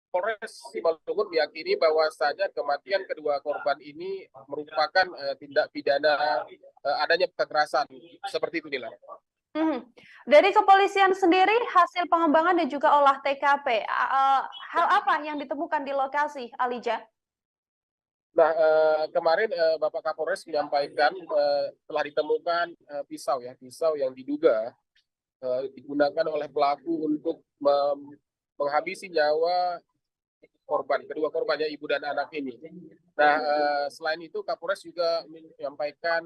Polres Simalungun meyakini bahwasanya kematian kedua korban ini merupakan tindak pidana adanya kekerasan. Seperti itu, Nila. Dari kepolisian sendiri, hasil pengembangan dan juga olah TKP, hal apa yang ditemukan di lokasi, Alija? Nah, kemarin Bapak Kapolres menyampaikan telah ditemukan pisau yang diduga digunakan oleh pelaku untuk menghabisi nyawa kedua korbannya ibu dan anak ini. Nah, selain itu Kapolres juga menyampaikan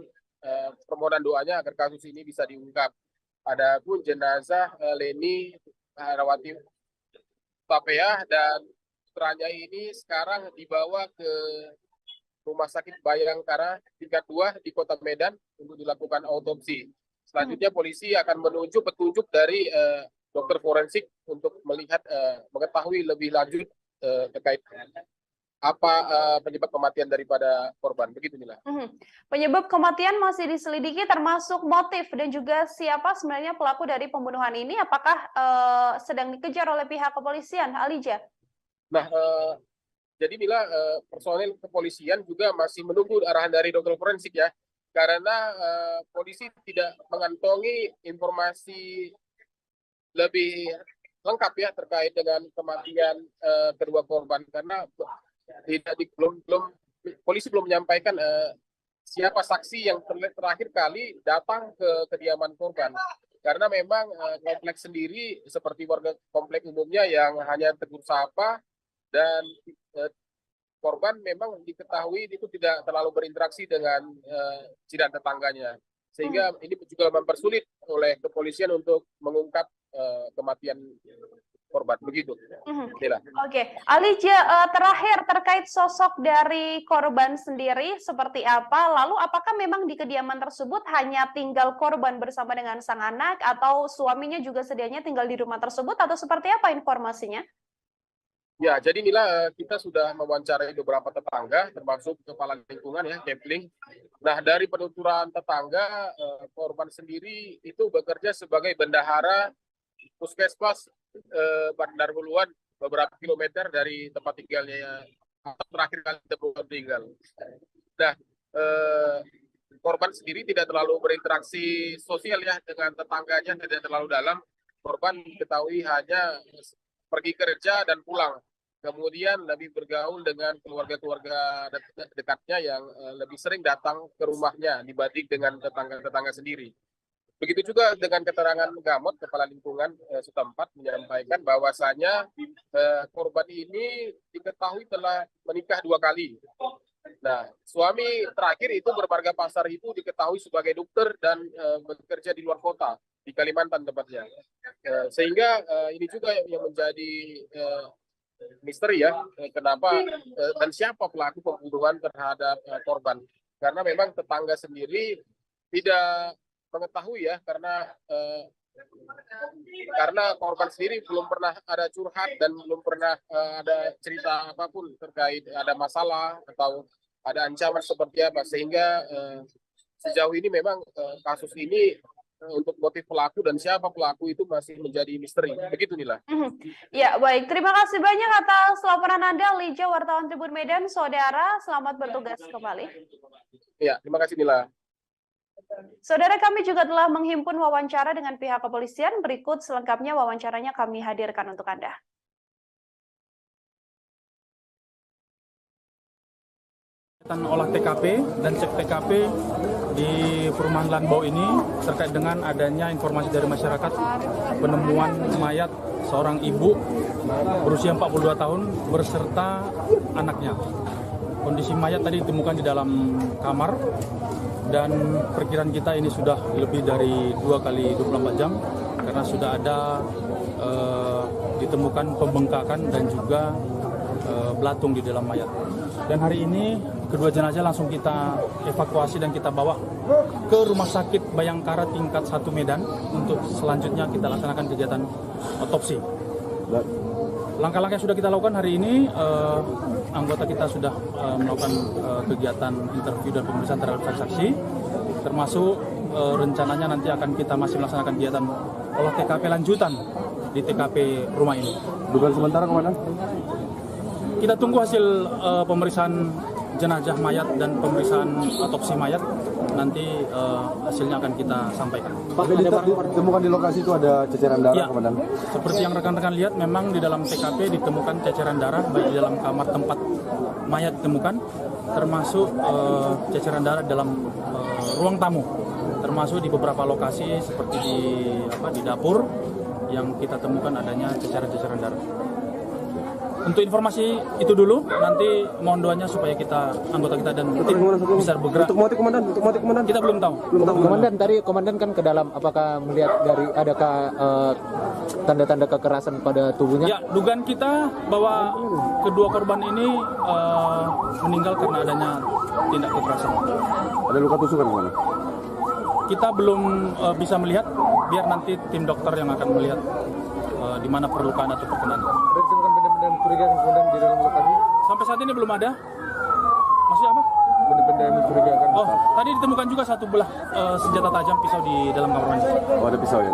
permohonan doanya agar kasus ini bisa diungkap. Adapun jenazah Leni Herawati Tapeah dan putranya ini sekarang dibawa ke Rumah Sakit Bayangkara tingkat 2 di Kota Medan untuk dilakukan autopsi. Selanjutnya polisi akan menunjuk petunjuk dari dokter forensik untuk melihat mengetahui lebih lanjut terkait apa penyebab kematian daripada korban. Begitu Nila. Penyebab kematian masih diselidiki, termasuk motif dan juga siapa sebenarnya pelaku dari pembunuhan ini. Apakah sedang dikejar oleh pihak kepolisian, Alija? Nah, jadi Nila, personel kepolisian juga masih menunggu arahan dari dokter forensik ya, karena polisi tidak mengantongi informasi lebih lengkap ya terkait dengan kematian kedua korban, karena polisi belum menyampaikan siapa saksi yang terakhir kali datang ke kediaman korban, karena memang kompleks sendiri seperti warga kompleks umumnya yang hanya tegur sapa, dan korban memang diketahui itu tidak terlalu berinteraksi dengan jiran tetangganya, sehingga ini juga mempersulit oleh kepolisian untuk mengungkap kematian korban. Begitu. Oke, Alija, terakhir terkait sosok dari korban sendiri seperti apa? Lalu apakah memang di kediaman tersebut hanya tinggal korban bersama dengan sang anak, atau suaminya juga sedianya tinggal di rumah tersebut, atau seperti apa informasinya? Ya, jadi Mila, kita sudah mewawancarai beberapa tetangga, termasuk kepala lingkungan ya, Kepling. Nah, dari penuturan tetangga, korban sendiri itu bekerja sebagai bendahara puskesmas Bandar Huluan, beberapa kilometer dari tempat tinggalnya terakhir kali ditemukan meninggal. Nah, eh, korban sendiri tidak terlalu berinteraksi sosial ya dengan tetangganya, tidak terlalu dalam. Korban diketahui hanya pergi kerja dan pulang. Kemudian lebih bergaul dengan keluarga-keluarga dekatnya yang lebih sering datang ke rumahnya dibanding dengan tetangga-tetangga sendiri. Begitu juga dengan keterangan Gamot, kepala lingkungan setempat menyampaikan bahwasanya korban ini diketahui telah menikah 2 kali. Nah, suami terakhir itu bermarga pasar itu diketahui sebagai dokter dan bekerja di luar kota, di Kalimantan tempatnya. Sehingga ini juga yang menjadi misteri ya, kenapa dan siapa pelaku pembunuhan terhadap korban. Karena memang tetangga sendiri tidak mengetahui ya, karena korban sendiri belum pernah ada curhat dan belum pernah ada cerita apapun terkait ada masalah atau ada ancaman seperti apa, sehingga sejauh ini memang kasus ini untuk motif pelaku dan siapa pelaku itu masih menjadi misteri. Begitu Nila. Ya, baik. Terima kasih banyak atas laporan Anda, Lija, wartawan Tribun Medan. Saudara, selamat bertugas kembali. Ya, terima kasih Nila. Saudara, kami juga telah menghimpun wawancara dengan pihak kepolisian. Berikut selengkapnya wawancaranya kami hadirkan untuk Anda. Olah TKP dan cek TKP di perumahan Lanbau ini terkait dengan adanya informasi dari masyarakat penemuan mayat seorang ibu berusia 42 tahun berserta anaknya. Kondisi mayat tadi ditemukan di dalam kamar dan perkiraan kita ini sudah lebih dari 2 kali 24 jam karena sudah ada ditemukan pembengkakan dan juga belatung di dalam mayat. Dan hari ini kedua jenazah langsung kita evakuasi dan kita bawa ke Rumah Sakit Bayangkara tingkat 1 Medan untuk selanjutnya kita laksanakan kegiatan otopsi. Langkah-langkah yang sudah kita lakukan hari ini, anggota kita sudah melakukan kegiatan interview dan pemeriksaan terhadap saksi, termasuk rencananya nanti akan kita masih melaksanakan kegiatan olah TKP lanjutan di TKP rumah ini. Dugaan sementara Komandan? Kita tunggu hasil pemeriksaan jenazah mayat dan pemeriksaan otopsi mayat. Nanti hasilnya akan kita sampaikan. Pak, ditemukan di lokasi itu ada ceceran darah, Ya, Komandan? seperti yang rekan-rekan lihat, memang di dalam TKP ditemukan ceceran darah baik di dalam kamar tempat mayat ditemukan, termasuk ceceran darah dalam ruang tamu, termasuk di beberapa lokasi seperti di dapur yang kita temukan adanya ceceran-ceceran darah. Untuk informasi itu dulu, nanti mohon doanya supaya anggota kita dan tim bisa bergerak. Untuk motif Komandan? Kita belum tahu. Komandan, tadi Komandan kan ke dalam, apakah melihat dari adakah tanda-tanda kekerasan pada tubuhnya? Ya, dugaan kita bahwa kedua korban ini meninggal karena adanya tindak kekerasan. Ada luka tusukan Komandan? Kita belum bisa melihat, biar nanti tim dokter yang akan melihat di mana perlukaan atau perkenan. Ada ditemukan benda-benda mencurigakan kemudian di dalam lokasi? Sampai saat ini belum ada. Maksudnya apa? Benda-benda yang mencurigakan. Oh, tadi ditemukan juga satu belah senjata tajam pisau di dalam kamar mandi. Oh, ada pisau ya?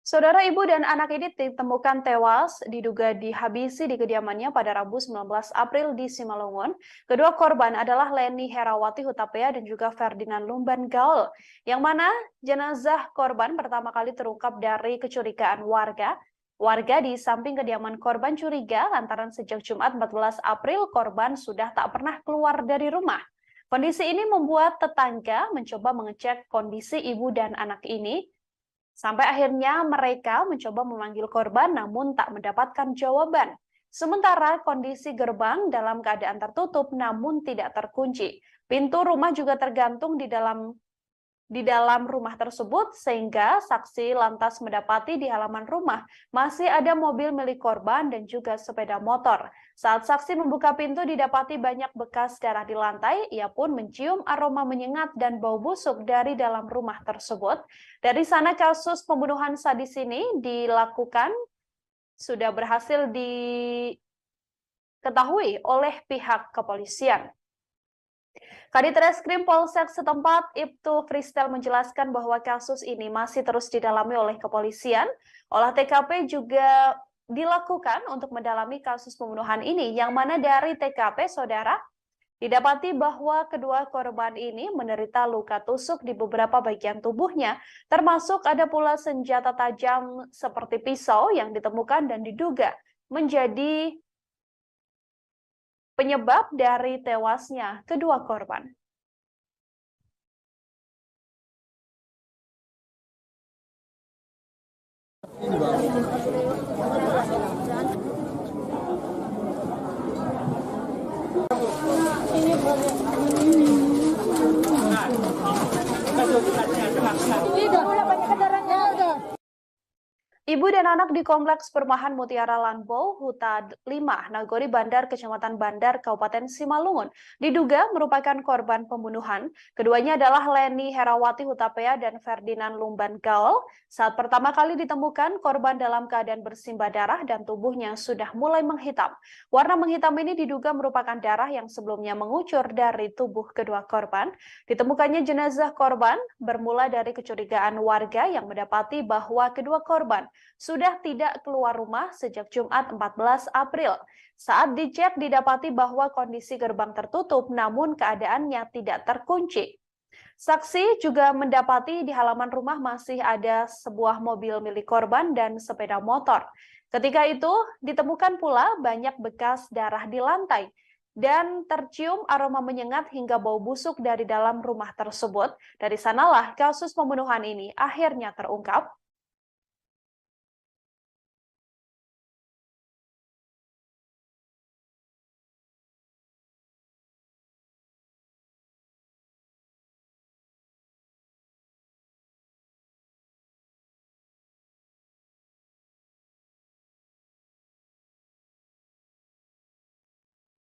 Saudara, ibu dan anak ini ditemukan tewas diduga dihabisi di kediamannya pada Rabu 19 April di Simalungun. Kedua korban adalah Leni Herawati Hutapea dan juga Ferdinand Lumban Gaul, yang mana jenazah korban pertama kali terungkap dari kecurigaan warga. Warga di samping kediaman korban curiga lantaran sejak Jumat 14 April korban sudah tak pernah keluar dari rumah. Kondisi ini membuat tetangga mencoba mengecek kondisi ibu dan anak ini. Sampai akhirnya mereka mencoba memanggil korban namun tak mendapatkan jawaban. Sementara kondisi gerbang dalam keadaan tertutup namun tidak terkunci. Pintu rumah juga tergantung di dalam di dalam rumah tersebut sehingga saksi lantas mendapati di halaman rumah masih ada mobil milik korban dan juga sepeda motor. Saat saksi membuka pintu didapati banyak bekas darah di lantai, ia pun mencium aroma menyengat dan bau busuk dari dalam rumah tersebut. Dari sana kasus pembunuhan sadis ini dilakukan sudah berhasil diketahui oleh pihak kepolisian. Kadit Reskrim Polsek setempat, Ibtu Fristel menjelaskan bahwa kasus ini masih terus didalami oleh kepolisian. Olah TKP juga dilakukan untuk mendalami kasus pembunuhan ini, yang mana dari TKP, saudara, didapati bahwa kedua korban ini menderita luka tusuk di beberapa bagian tubuhnya, termasuk ada pula senjata tajam seperti pisau yang ditemukan dan diduga menjadi penyebab dari tewasnya kedua korban. Ibu dan anak di Kompleks Perumahan Mutiara Lanbo, Huta 5, Nagori Bandar, Kecamatan Bandar, Kabupaten Simalungun, diduga merupakan korban pembunuhan. Keduanya adalah Leni Herawati Hutapea dan Ferdinand Lumban Gaul. Saat pertama kali ditemukan, korban dalam keadaan bersimbah darah dan tubuhnya sudah mulai menghitam. Warna menghitam ini diduga merupakan darah yang sebelumnya mengucur dari tubuh kedua korban. Ditemukannya jenazah korban bermula dari kecurigaan warga yang mendapati bahwa kedua korban sudah tidak keluar rumah sejak Jumat 14 April. Saat dicek didapati bahwa kondisi gerbang tertutup namun keadaannya tidak terkunci. Saksi juga mendapati di halaman rumah masih ada sebuah mobil milik korban dan sepeda motor. Ketika itu ditemukan pula banyak bekas darah di lantai dan tercium aroma menyengat hingga bau busuk dari dalam rumah tersebut. Dari sanalah kasus pembunuhan ini akhirnya terungkap.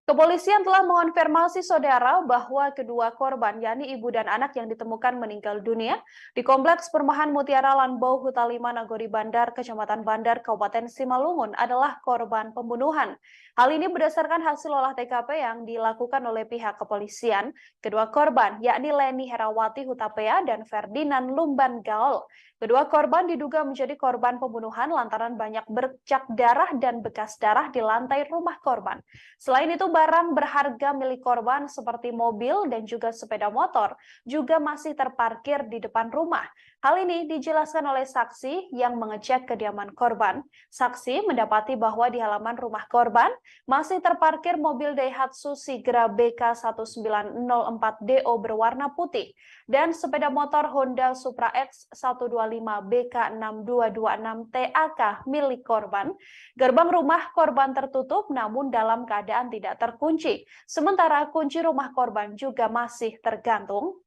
Kepolisian telah mengonfirmasi saudara bahwa kedua korban, yakni ibu dan anak yang ditemukan meninggal dunia di Kompleks Perumahan Mutiara Lanbo, Huta 5, Nagori Bandar, Kecamatan Bandar, Kabupaten Simalungun adalah korban pembunuhan. Hal ini berdasarkan hasil olah TKP yang dilakukan oleh pihak kepolisian. Kedua korban, yakni Leni Herawati Hutapea dan Ferdinand Lumban Gaul. Kedua korban diduga menjadi korban pembunuhan lantaran banyak bercak darah dan bekas darah di lantai rumah korban. Selain itu, barang berharga milik korban seperti mobil dan juga sepeda motor juga masih terparkir di depan rumah. Hal ini dijelaskan oleh saksi yang mengecek kediaman korban. Saksi mendapati bahwa di halaman rumah korban masih terparkir mobil Daihatsu Sigra BK1904DO berwarna putih dan sepeda motor Honda Supra X 125 BK6226 TAK milik korban. Gerbang rumah korban tertutup namun dalam keadaan tidak terkunci. Sementara kunci rumah korban juga masih tergantung.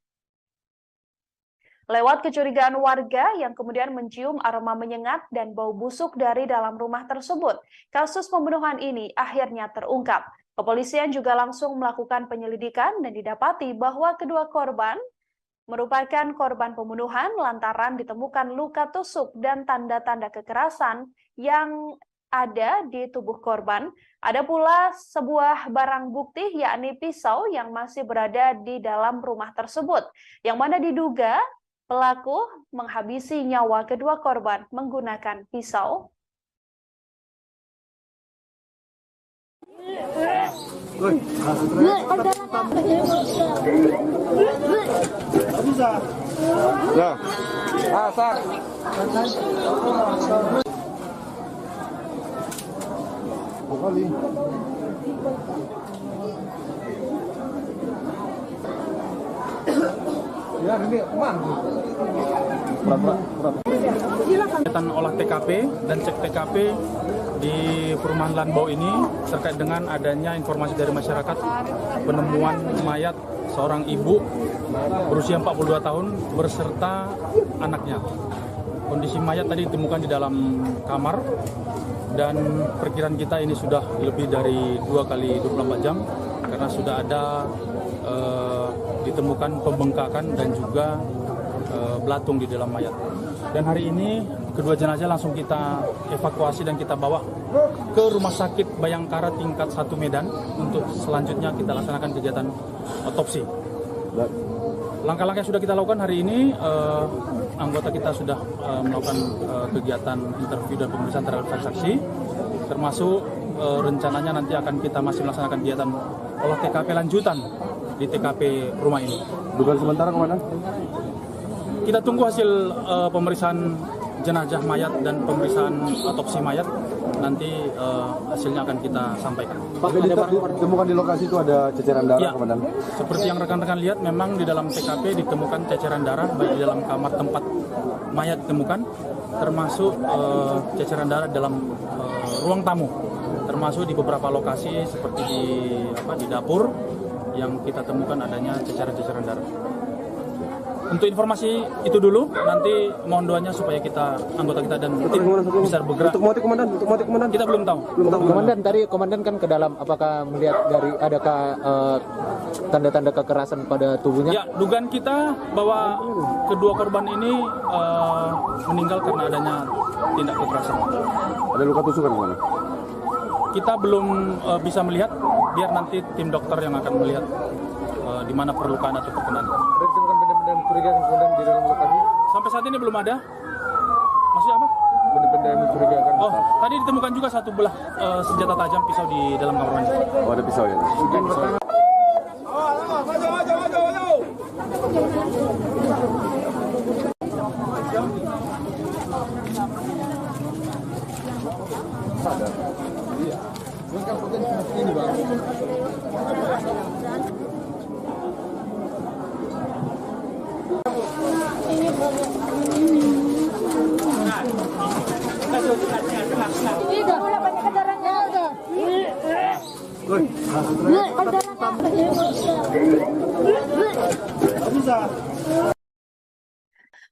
Lewat kecurigaan warga yang kemudian mencium aroma menyengat dan bau busuk dari dalam rumah tersebut, kasus pembunuhan ini akhirnya terungkap. Kepolisian juga langsung melakukan penyelidikan dan didapati bahwa kedua korban merupakan korban pembunuhan lantaran ditemukan luka tusuk dan tanda-tanda kekerasan yang ada di tubuh korban. Ada pula sebuah barang bukti yakni pisau yang masih berada di dalam rumah tersebut, yang mana diduga pelaku menghabisi nyawa kedua korban menggunakan pisau. Kegiatan olah TKP dan cek TKP di Perumahan Lanbo ini terkait dengan adanya informasi dari masyarakat penemuan mayat seorang ibu berusia 42 tahun berserta anaknya. Kondisi mayat tadi ditemukan di dalam kamar dan perkiraan kita ini sudah lebih dari 2 kali 24 jam karena sudah ada ditemukan pembengkakan dan juga belatung di dalam mayat. Dan hari ini kedua jenazah langsung kita evakuasi dan kita bawa ke Rumah Sakit Bayangkara tingkat 1 Medan untuk selanjutnya kita laksanakan kegiatan otopsi. Langkah-langkah yang sudah kita lakukan hari ini, anggota kita sudah melakukan kegiatan interview dan pemeriksaan terhadap saksi-saksi, termasuk rencananya nanti akan kita masih melaksanakan kegiatan olah TKP lanjutan di TKP rumah ini. Dugaan sementara Komandan? Kita tunggu hasil pemeriksaan jenazah mayat dan pemeriksaan otopsi mayat. Nanti hasilnya akan kita sampaikan. Pak, ditemukan di lokasi itu ada ceceran darah, ya, Komandan? Seperti yang rekan-rekan lihat, memang di dalam TKP ditemukan ceceran darah baik di dalam kamar tempat mayat ditemukan, termasuk ceceran darah dalam ruang tamu, termasuk di beberapa lokasi seperti di dapur yang kita temukan adanya ceceran-ceceran darah. Untuk informasi itu dulu, nanti mohon doanya supaya anggota kita dan tim bisa bergerak. Untuk motif Komandan? Kita belum tahu. Komandan, tadi Komandan kan ke dalam, apakah melihat dari adakah tanda-tanda kekerasan pada tubuhnya? Ya, dugaan kita bahwa kedua korban ini meninggal karena adanya tindak kekerasan. Ada luka tusukan Komandan? Kita belum bisa melihat, biar nanti tim dokter yang akan melihat di mana perlukaan atau perkenan. Ada ditemukan benda-benda mencurigakan Komandan di dalam lokasi? Sampai saat ini belum ada. Masih apa? Benda-benda yang mencurigakan. Oh, tadi ditemukan juga satu belah senjata tajam pisau di dalam kamar mandi. Oh, ada pisau ya?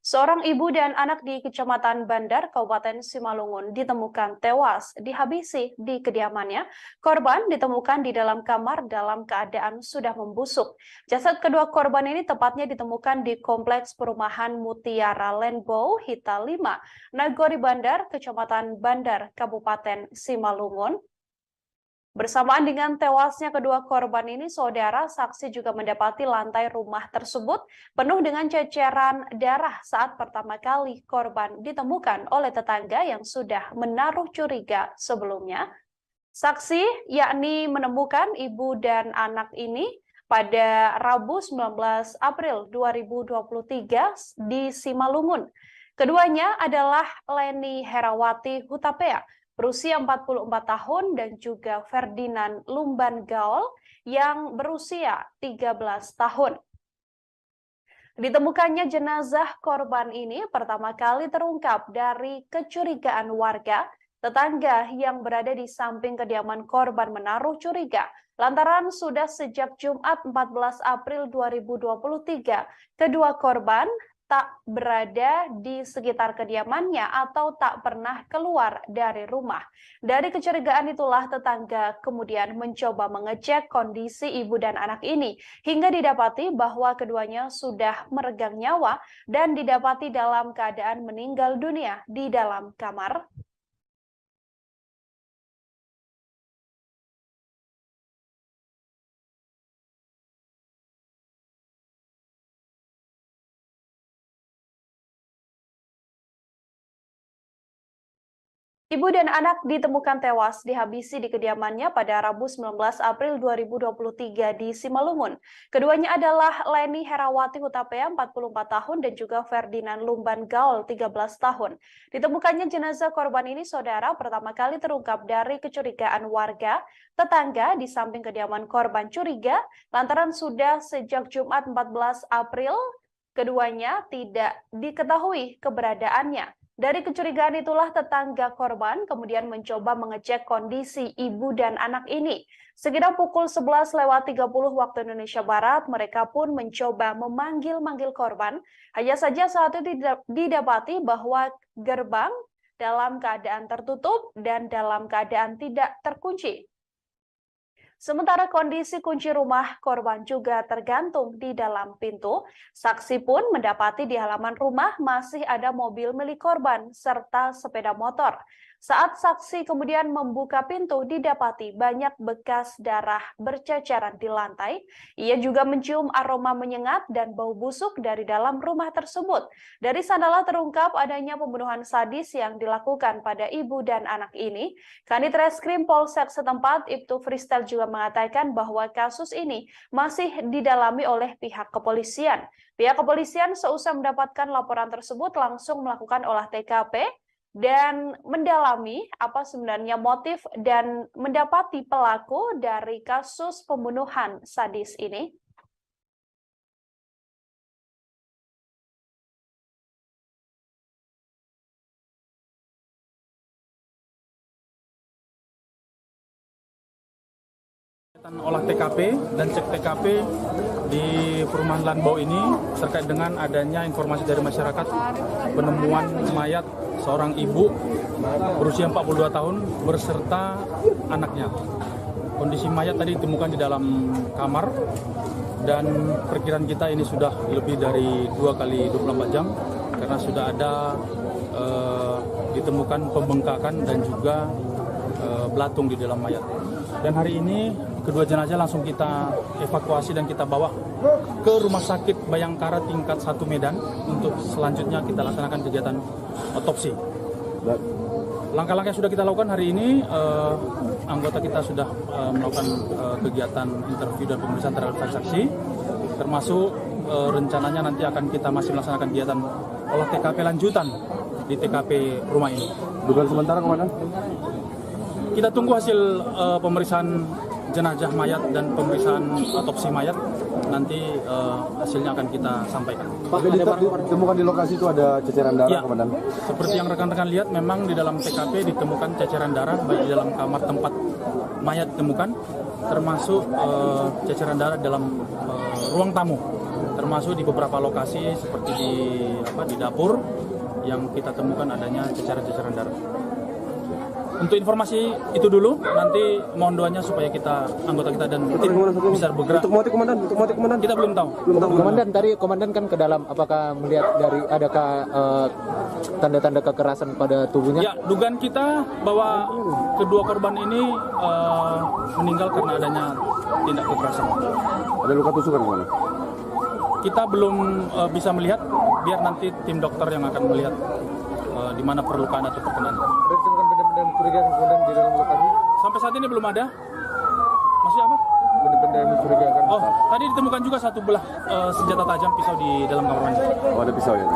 Seorang ibu dan anak di Kecamatan Bandar, Kabupaten Simalungun ditemukan tewas dihabisi di kediamannya. Korban ditemukan di dalam kamar dalam keadaan sudah membusuk. Jasad kedua korban ini tepatnya ditemukan di Kompleks Perumahan Mutiara Rainbow Hita 5, Nagori Bandar, Kecamatan Bandar, Kabupaten Simalungun. Bersamaan dengan tewasnya kedua korban ini, saudara saksi juga mendapati lantai rumah tersebut penuh dengan ceceran darah saat pertama kali korban ditemukan oleh tetangga yang sudah menaruh curiga sebelumnya. Saksi yakni menemukan ibu dan anak ini pada Rabu 19 April 2023 di Simalungun. Keduanya adalah Leni Herawati Hutapea, berusia 44 tahun, dan juga Ferdinand Lumban Gaul yang berusia 13 tahun. Ditemukannya jenazah korban ini pertama kali terungkap dari kecurigaan warga. Tetangga yang berada di samping kediaman korban menaruh curiga lantaran sudah sejak Jumat 14 April 2023 kedua korban tak berada di sekitar kediamannya atau tak pernah keluar dari rumah. Dari kecurigaan itulah tetangga kemudian mencoba mengecek kondisi ibu dan anak ini hingga didapati bahwa keduanya sudah meregang nyawa dan didapati dalam keadaan meninggal dunia di dalam kamar. Ibu dan anak ditemukan tewas dihabisi di kediamannya pada Rabu 19 April 2023 di Simalungun. Keduanya adalah Leni Herawati Hutapea 44 tahun dan juga Ferdinand Lumban Gaul 13 tahun. Ditemukannya jenazah korban ini, saudara, pertama kali terungkap dari kecurigaan warga. Tetangga di samping kediaman korban curiga lantaran sudah sejak Jumat 14 April keduanya tidak diketahui keberadaannya. Dari kecurigaan itulah tetangga korban kemudian mencoba mengecek kondisi ibu dan anak ini. Sekira pukul 11.30 waktu Indonesia Barat, mereka pun mencoba memanggil-manggil korban. Hanya saja saat itu didapati bahwa gerbang dalam keadaan tertutup dan dalam keadaan tidak terkunci. Sementara kondisi kunci rumah korban juga tergantung di dalam pintu. Saksi pun mendapati di halaman rumah masih ada mobil milik korban serta sepeda motor. Saat saksi kemudian membuka pintu, didapati banyak bekas darah berceceran di lantai. Ia juga mencium aroma menyengat dan bau busuk dari dalam rumah tersebut. Dari sanalah terungkap adanya pembunuhan sadis yang dilakukan pada ibu dan anak ini. Kanit Reskrim Polsek setempat, Ibtu Fristel juga mengatakan bahwa kasus ini masih didalami oleh pihak kepolisian. Pihak kepolisian seusai mendapatkan laporan tersebut langsung melakukan olah TKP dan mendalami apa sebenarnya motif dan mendapati pelaku dari kasus pembunuhan sadis ini. Olah TKP dan cek TKP di perumahan Lanbau ini terkait dengan adanya informasi dari masyarakat penemuan mayat seorang ibu berusia 42 tahun berserta anaknya. Kondisi mayat tadi ditemukan di dalam kamar dan perkiraan kita ini sudah lebih dari 2 kali 24 jam karena sudah ada ditemukan pembengkakan dan juga belatung di dalam mayat. Dan hari ini kedua jenazah langsung kita evakuasi dan kita bawa ke Rumah Sakit Bayangkara tingkat 1 Medan untuk selanjutnya kita laksanakan kegiatan otopsi. Langkah-langkah yang sudah kita lakukan hari ini, anggota kita sudah melakukan kegiatan interview dan pemeriksaan terhadap saksi, termasuk rencananya nanti akan kita masih melaksanakan kegiatan olah TKP lanjutan di TKP rumah ini. Dugaan sementara, Komandan? Kita tunggu hasil pemeriksaan jenazah mayat dan pemeriksaan otopsi mayat. Nanti hasilnya akan kita sampaikan. Pak, ditemukan di lokasi itu ada ceceran darah, ya, Komandan? Seperti yang rekan-rekan lihat, memang di dalam TKP ditemukan ceceran darah baik di dalam kamar tempat mayat ditemukan, termasuk ceceran darah dalam ruang tamu, termasuk di beberapa lokasi seperti di dapur yang kita temukan adanya ceceran darah. Untuk informasi itu dulu, nanti mohon doanya supaya anggota kita dan tim bisa bergerak. Untuk motif, Komandan? Kita belum tahu. Komandan, tadi Komandan kan ke dalam, apakah melihat dari adakah tanda-tanda kekerasan pada tubuhnya? Ya, dugaan kita bahwa kedua korban ini meninggal karena adanya tindak kekerasan. Ada luka tusukan, Komandan? Kita belum bisa melihat, biar nanti tim dokter yang akan melihat di mana perlukaan atau perkenaan. Ditemukan benda-benda mencurigakan kemudian di dalam lokasi? Sampai saat ini belum ada. Masih apa? Benda-benda yang mencurigakan. Oh, tadi ditemukan juga satu belah senjata tajam pisau di dalam kamar mandi. Oh, ada pisau ya?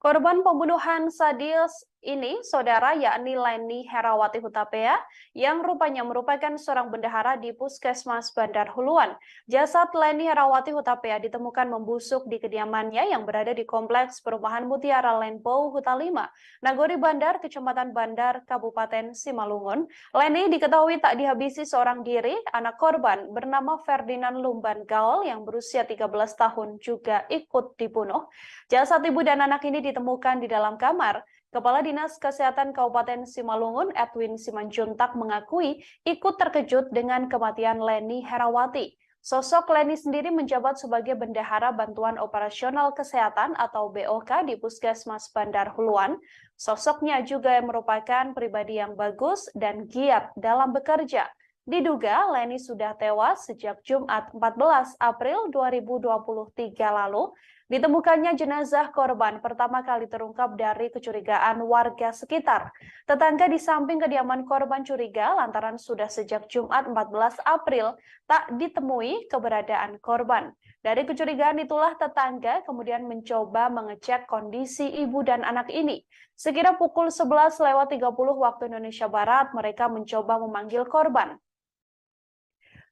Korban pembunuhan sadis ini, saudara, yakni Leni Herawati Hutapea, yang rupanya merupakan seorang bendahara di Puskesmas Bandar Huluan. Jasad Leni Herawati Hutapea ditemukan membusuk di kediamannya yang berada di Kompleks Perumahan Mutiara Lanbau Huta 5, Nagori Bandar, Kecamatan Bandar, Kabupaten Simalungun. Leni diketahui tak dihabisi seorang diri. Anak korban bernama Ferdinand Lumban Gaul yang berusia 13 tahun juga ikut dibunuh. Jasad ibu dan anak ini ditemukan di dalam kamar. Kepala Dinas Kesehatan Kabupaten Simalungun, Edwin Simanjuntak, mengakui ikut terkejut dengan kematian Leni Herawati. Sosok Leni sendiri menjabat sebagai Bendahara Bantuan Operasional Kesehatan atau BOK di Puskesmas Bandar Huluan. Sosoknya juga yang merupakan pribadi yang bagus dan giat dalam bekerja. Diduga Leni sudah tewas sejak Jumat 14 April 2023 lalu. Ditemukannya jenazah korban pertama kali terungkap dari kecurigaan warga sekitar. Tetangga di samping kediaman korban curiga lantaran sudah sejak Jumat 14 April tak ditemui keberadaan korban. Dari kecurigaan itulah tetangga kemudian mencoba mengecek kondisi ibu dan anak ini. Sekira pukul 11:30 waktu Indonesia Barat, mereka mencoba memanggil korban.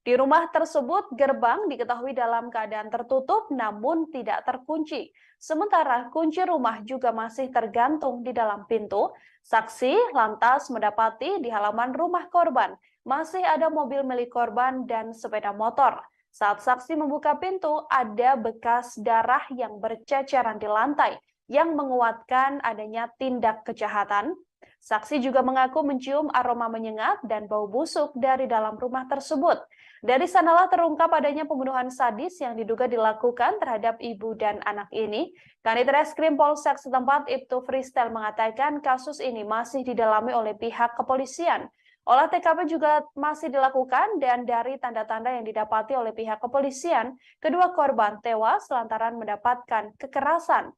Di rumah tersebut, gerbang diketahui dalam keadaan tertutup namun tidak terkunci. Sementara kunci rumah juga masih tergantung di dalam pintu. Saksi lantas mendapati di halaman rumah korban masih ada mobil milik korban dan sepeda motor. Saat saksi membuka pintu, ada bekas darah yang berceceran di lantai yang menguatkan adanya tindak kejahatan. Saksi juga mengaku mencium aroma menyengat dan bau busuk dari dalam rumah tersebut. Dari sanalah terungkap adanya pembunuhan sadis yang diduga dilakukan terhadap ibu dan anak ini. Kanit Reskrim Polsek setempat Ibtu Freestyle mengatakan kasus ini masih didalami oleh pihak kepolisian. Olah TKP juga masih dilakukan dan dari tanda-tanda yang didapati oleh pihak kepolisian, kedua korban tewas lantaran mendapatkan kekerasan.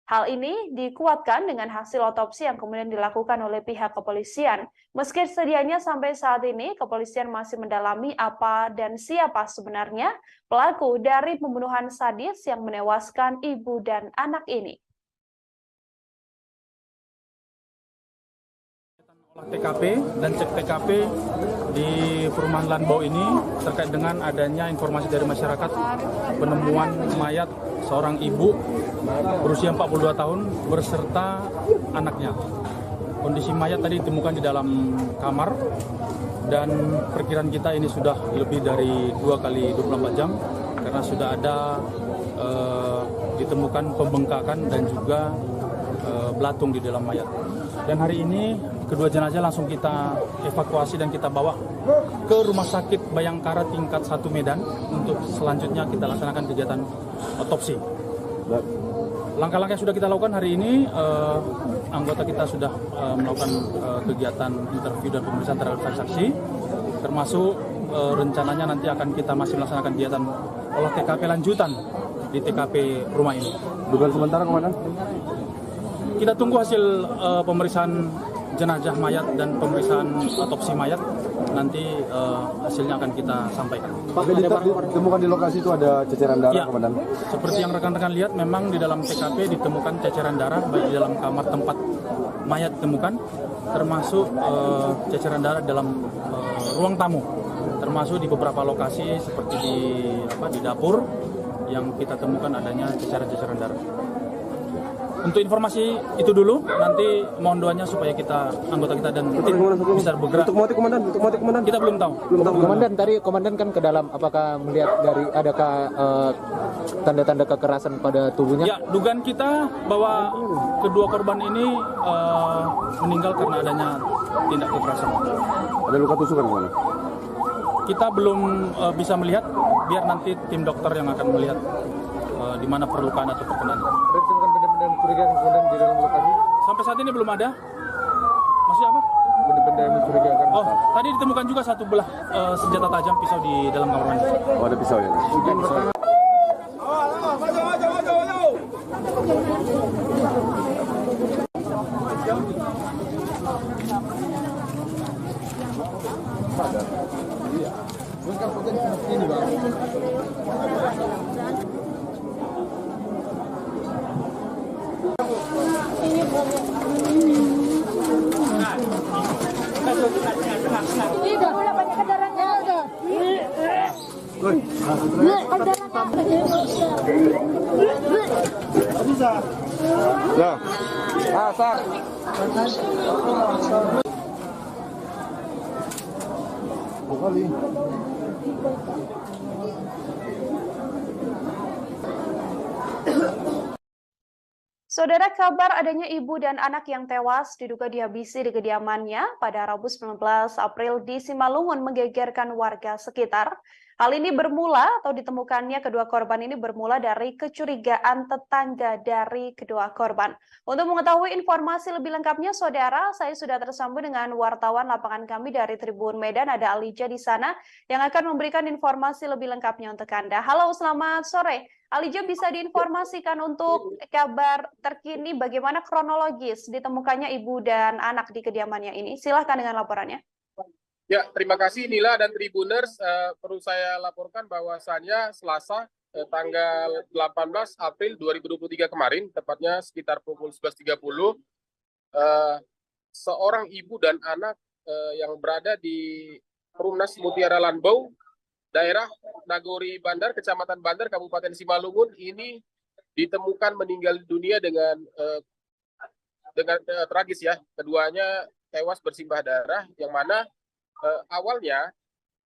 Hal ini dikuatkan dengan hasil otopsi yang kemudian dilakukan oleh pihak kepolisian. Meski sedianya sampai saat ini, kepolisian masih mendalami apa dan siapa sebenarnya pelaku dari pembunuhan sadis yang menewaskan ibu dan anak ini. TKP dan cek TKP di perumahan Lanbau ini terkait dengan adanya informasi dari masyarakat penemuan mayat seorang ibu berusia 42 tahun berserta anaknya. Kondisi mayat tadi ditemukan di dalam kamar dan perkiraan kita ini sudah lebih dari 2 kali 24 jam karena sudah ada ditemukan pembengkakan dan juga belatung di dalam mayat. Dan hari ini kedua jenazah langsung kita evakuasi dan kita bawa ke Rumah Sakit Bayangkara tingkat 1 Medan untuk selanjutnya kita laksanakan kegiatan otopsi. Langkah-langkah yang sudah kita lakukan hari ini, anggota kita sudah melakukan kegiatan interview dan pemeriksaan terhadap saksi, termasuk rencananya nanti akan kita masih melaksanakan kegiatan olah TKP lanjutan di TKP rumah ini. Dugaan sementara, Komandan? Kita tunggu hasil pemeriksaan jenazah mayat dan pemeriksaan otopsi mayat. Nanti hasilnya akan kita sampaikan. Pak, ditemukan di lokasi itu ada ceceran darah, ya, Komandan? Seperti yang rekan-rekan lihat, memang di dalam TKP ditemukan ceceran darah baik di dalam kamar tempat mayat ditemukan, termasuk ceceran darah dalam ruang tamu, termasuk di beberapa lokasi seperti di dapur yang kita temukan adanya ceceran darah. Untuk informasi itu dulu, nanti mohon doanya supaya anggota kita dan tim bisa bergerak. Untuk motif, Komandan? Kita belum tahu. Komandan, tadi Komandan kan ke dalam, apakah melihat dari adakah tanda-tanda kekerasan pada tubuhnya? Ya, dugaan kita bahwa kedua korban ini meninggal karena adanya tindak kekerasan. Ada luka tusukan, Komandan? Kita belum bisa melihat, biar nanti tim dokter yang akan melihat di mana perlukaan atau perkenan. Ditemukan benda-benda mencurigakan kemudian di dalam lokasi? Sampai saat ini belum ada. Masih apa? Benda-benda yang mencurigakan. Oh, tadi ditemukan juga satu belah senjata tajam pisau di dalam kamar mandi. Oh, ada pisau ya? Ya. Asar. Kali. Saudara, kabar adanya ibu dan anak yang tewas diduga dihabisi di kediamannya pada Rabu 19 April di Simalungun menggegerkan warga sekitar. Hal ini bermula atau ditemukannya kedua korban ini bermula dari kecurigaan tetangga dari kedua korban. Untuk mengetahui informasi lebih lengkapnya, saudara, saya sudah tersambung dengan wartawan lapangan kami dari Tribun Medan, ada Alija di sana yang akan memberikan informasi lebih lengkapnya untuk Anda. Halo, selamat sore. Alija, bisa diinformasikan untuk kabar terkini bagaimana kronologis ditemukannya ibu dan anak di kediamannya ini? Silahkan dengan laporannya. Ya, terima kasih Nila dan Tribuners. Perlu saya laporkan bahwasannya Selasa tanggal 18 April 2023 kemarin, tepatnya sekitar pukul 11.30, seorang ibu dan anak yang berada di Perumnas Mutiara Lanbau, daerah Nagori Bandar, Kecamatan Bandar, Kabupaten Simalungun, ini ditemukan meninggal dunia dengan tragis ya. Keduanya tewas bersimbah darah, yang mana awalnya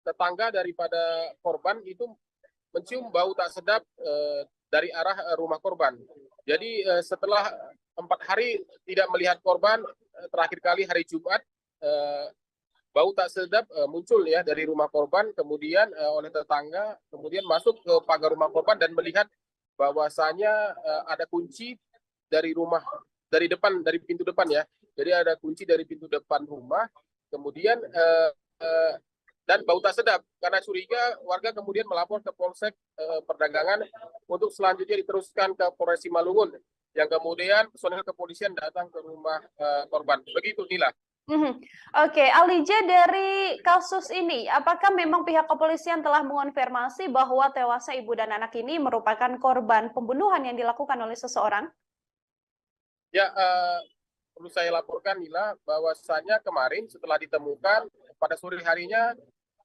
tetangga daripada korban itu mencium bau tak sedap dari arah rumah korban. Jadi setelah 4 hari tidak melihat korban, terakhir kali hari Jumat, bau tak sedap muncul ya dari rumah korban, kemudian oleh tetangga, kemudian masuk ke pagar rumah korban dan melihat bahwasanya ada kunci dari rumah, dari pintu depan ya. Jadi ada kunci dari pintu depan rumah, kemudian dan bau tak sedap. Karena curiga, warga kemudian melapor ke Polsek Perdagangan untuk selanjutnya diteruskan ke Polres Simalungun, yang kemudian personel kepolisian datang ke rumah korban. Begitu Nila. Oke, Alija, dari kasus ini, apakah memang pihak kepolisian telah mengonfirmasi bahwa tewasnya ibu dan anak ini merupakan korban pembunuhan yang dilakukan oleh seseorang? Ya, perlu saya laporkan Nila, bahwasanya kemarin setelah ditemukan pada sore harinya,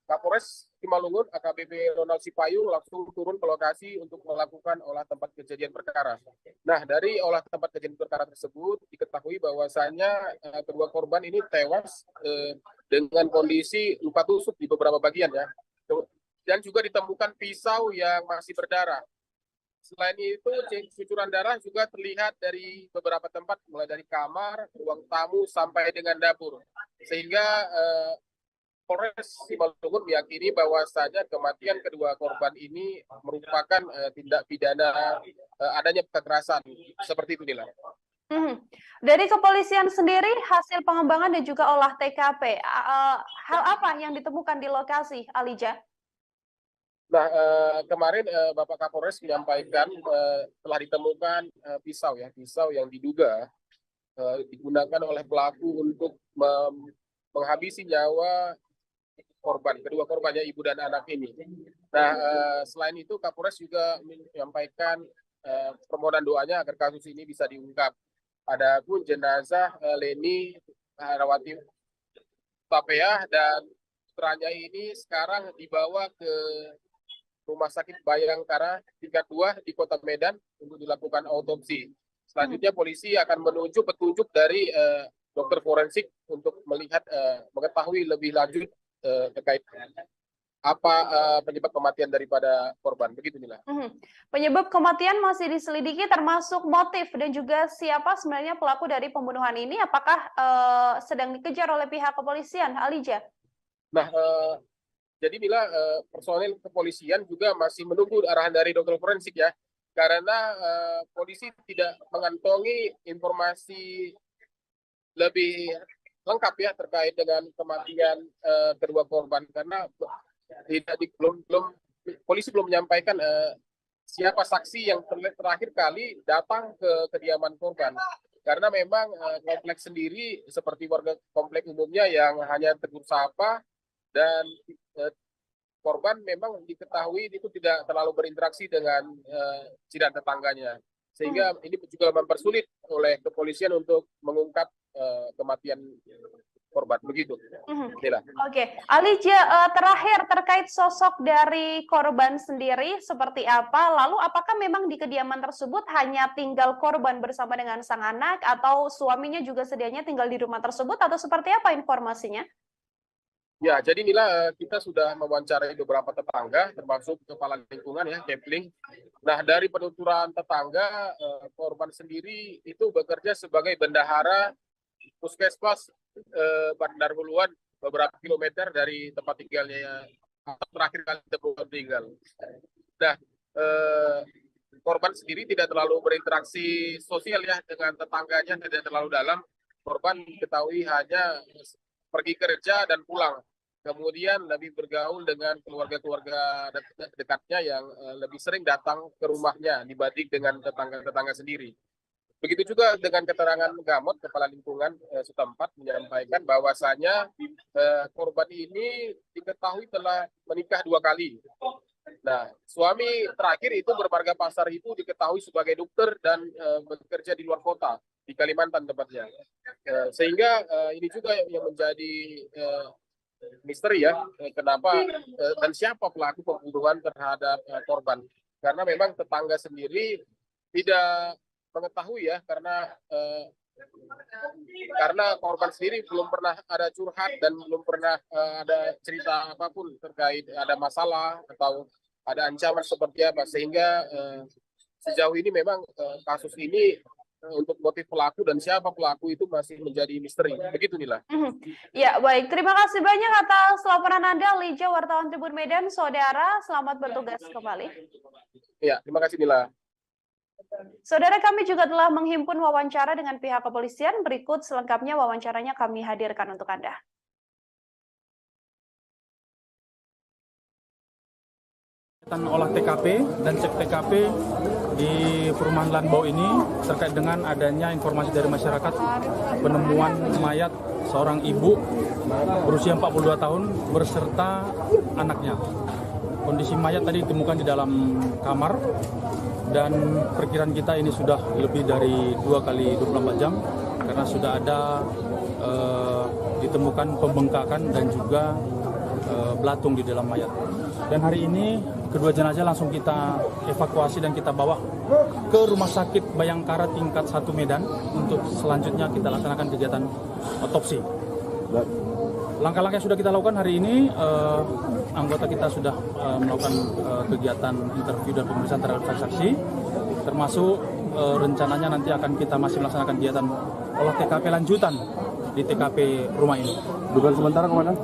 Kapolres Simalungun AKBP Ronald Sipayung langsung turun ke lokasi untuk melakukan olah tempat kejadian perkara. Nah, dari olah tempat kejadian perkara tersebut diketahui bahwasannya kedua korban ini tewas dengan kondisi luka tusuk di beberapa bagian ya. Dan juga ditemukan pisau yang masih berdarah. Selain itu, cucuran darah juga terlihat dari beberapa tempat, mulai dari kamar, ruang tamu, sampai dengan dapur. Sehingga Polres Simalungun meyakini bahwasanya kematian kedua korban ini merupakan tindak pidana adanya kekerasan. Seperti itu, Nila. Dari kepolisian sendiri, hasil pengembangan dan juga olah TKP, hal apa yang ditemukan di lokasi, Alija? Nah, kemarin Bapak Kapolres menyampaikan telah ditemukan pisau yang diduga digunakan oleh pelaku untuk menghabisi nyawa kedua korbannya ibu dan anak ini. Nah, selain itu Kapolres juga menyampaikan permohonan doanya agar kasus ini bisa diungkap. Adapun jenazah Leni Herawati Hutapea dan putranya ini sekarang dibawa ke Rumah Sakit Bayangkara tingkat 2 di Kota Medan untuk dilakukan autopsi. Selanjutnya polisi akan menuju petunjuk dari dokter forensik untuk melihat mengetahui lebih lanjut terkait apa penyebab kematian daripada korban. Begitu Nila. Penyebab kematian masih diselidiki, termasuk motif dan juga siapa sebenarnya pelaku dari pembunuhan ini. Apakah sedang dikejar oleh pihak kepolisian, Alija? Nah, jadi Nila, personel kepolisian juga masih menunggu arahan dari dokter forensik ya, karena polisi tidak mengantongi informasi lebih lengkap ya terkait dengan kematian kedua korban, karena polisi belum menyampaikan siapa saksi yang terakhir kali datang ke kediaman korban, karena memang kompleks sendiri seperti warga kompleks umumnya yang hanya tegur sapa, dan korban memang diketahui itu tidak terlalu berinteraksi dengan jiran tetangganya, sehingga ini juga mempersulit oleh kepolisian untuk mengungkap kematian korban. Begitu. Oke, Alija, terakhir terkait sosok dari korban sendiri seperti apa? Lalu apakah memang di kediaman tersebut hanya tinggal korban bersama dengan sang anak, atau suaminya juga sedianya tinggal di rumah tersebut, atau seperti apa informasinya? Ya, jadi Nila, kita sudah mewawancarai beberapa tetangga, termasuk kepala lingkungan ya, Kepling. Nah, dari penuturan tetangga, korban sendiri itu bekerja sebagai bendahara Puskesmas Bandar Huluan, beberapa kilometer dari tempat tinggalnya terakhir kali tinggal. Nah, korban sendiri tidak terlalu berinteraksi sosial ya dengan tetangganya, tidak terlalu dalam. Korban diketahui hanya pergi kerja dan pulang. kemudian lebih bergaul dengan keluarga-keluarga dekatnya yang lebih sering datang ke rumahnya dibanding dengan tetangga-tetangga sendiri. Begitu juga dengan keterangan Gamot, Kepala Lingkungan setempat menyampaikan bahwasanya korban ini diketahui telah menikah 2 kali. Nah, suami terakhir itu bermarga Pasar itu diketahui sebagai dokter dan bekerja di luar kota, di Kalimantan tempatnya. Sehingga ini juga yang menjadi misteri ya, kenapa dan siapa pelaku pembunuhan terhadap korban. Karena memang tetangga sendiri tidak mengetahui ya, karena korban sendiri belum pernah ada curhat dan belum pernah ada cerita apapun terkait ada masalah atau ada ancaman seperti apa, sehingga sejauh ini memang kasus ini untuk motif pelaku dan siapa pelaku itu masih menjadi misteri. Begitu Nila. Ya, baik. Terima kasih banyak atas laporan Anda, Lija, wartawan Tribun Medan. Saudara, selamat bertugas kembali. Ya, terima kasih Nila. Saudara, kami juga telah menghimpun wawancara dengan pihak kepolisian. Berikut selengkapnya wawancaranya kami hadirkan untuk Anda. Olah TKP dan cek TKP di perumahan Lanbau ini terkait dengan adanya informasi dari masyarakat penemuan mayat seorang ibu berusia 42 tahun berserta anaknya. Kondisi mayat tadi ditemukan di dalam kamar dan perkiraan kita ini sudah lebih dari 2 kali 24 jam karena sudah ada ditemukan pembengkakan dan juga belatung di dalam mayat. Dan hari ini kedua jenazah langsung kita evakuasi dan kita bawa ke Rumah Sakit Bayangkara tingkat 1 Medan untuk selanjutnya kita laksanakan kegiatan otopsi. Langkah-langkah yang sudah kita lakukan hari ini, anggota kita sudah melakukan kegiatan interview dan pemeriksaan terhadap saksi, termasuk rencananya nanti akan kita masih melaksanakan kegiatan olah TKP lanjutan di TKP rumah ini. Dugaan sementara kemana?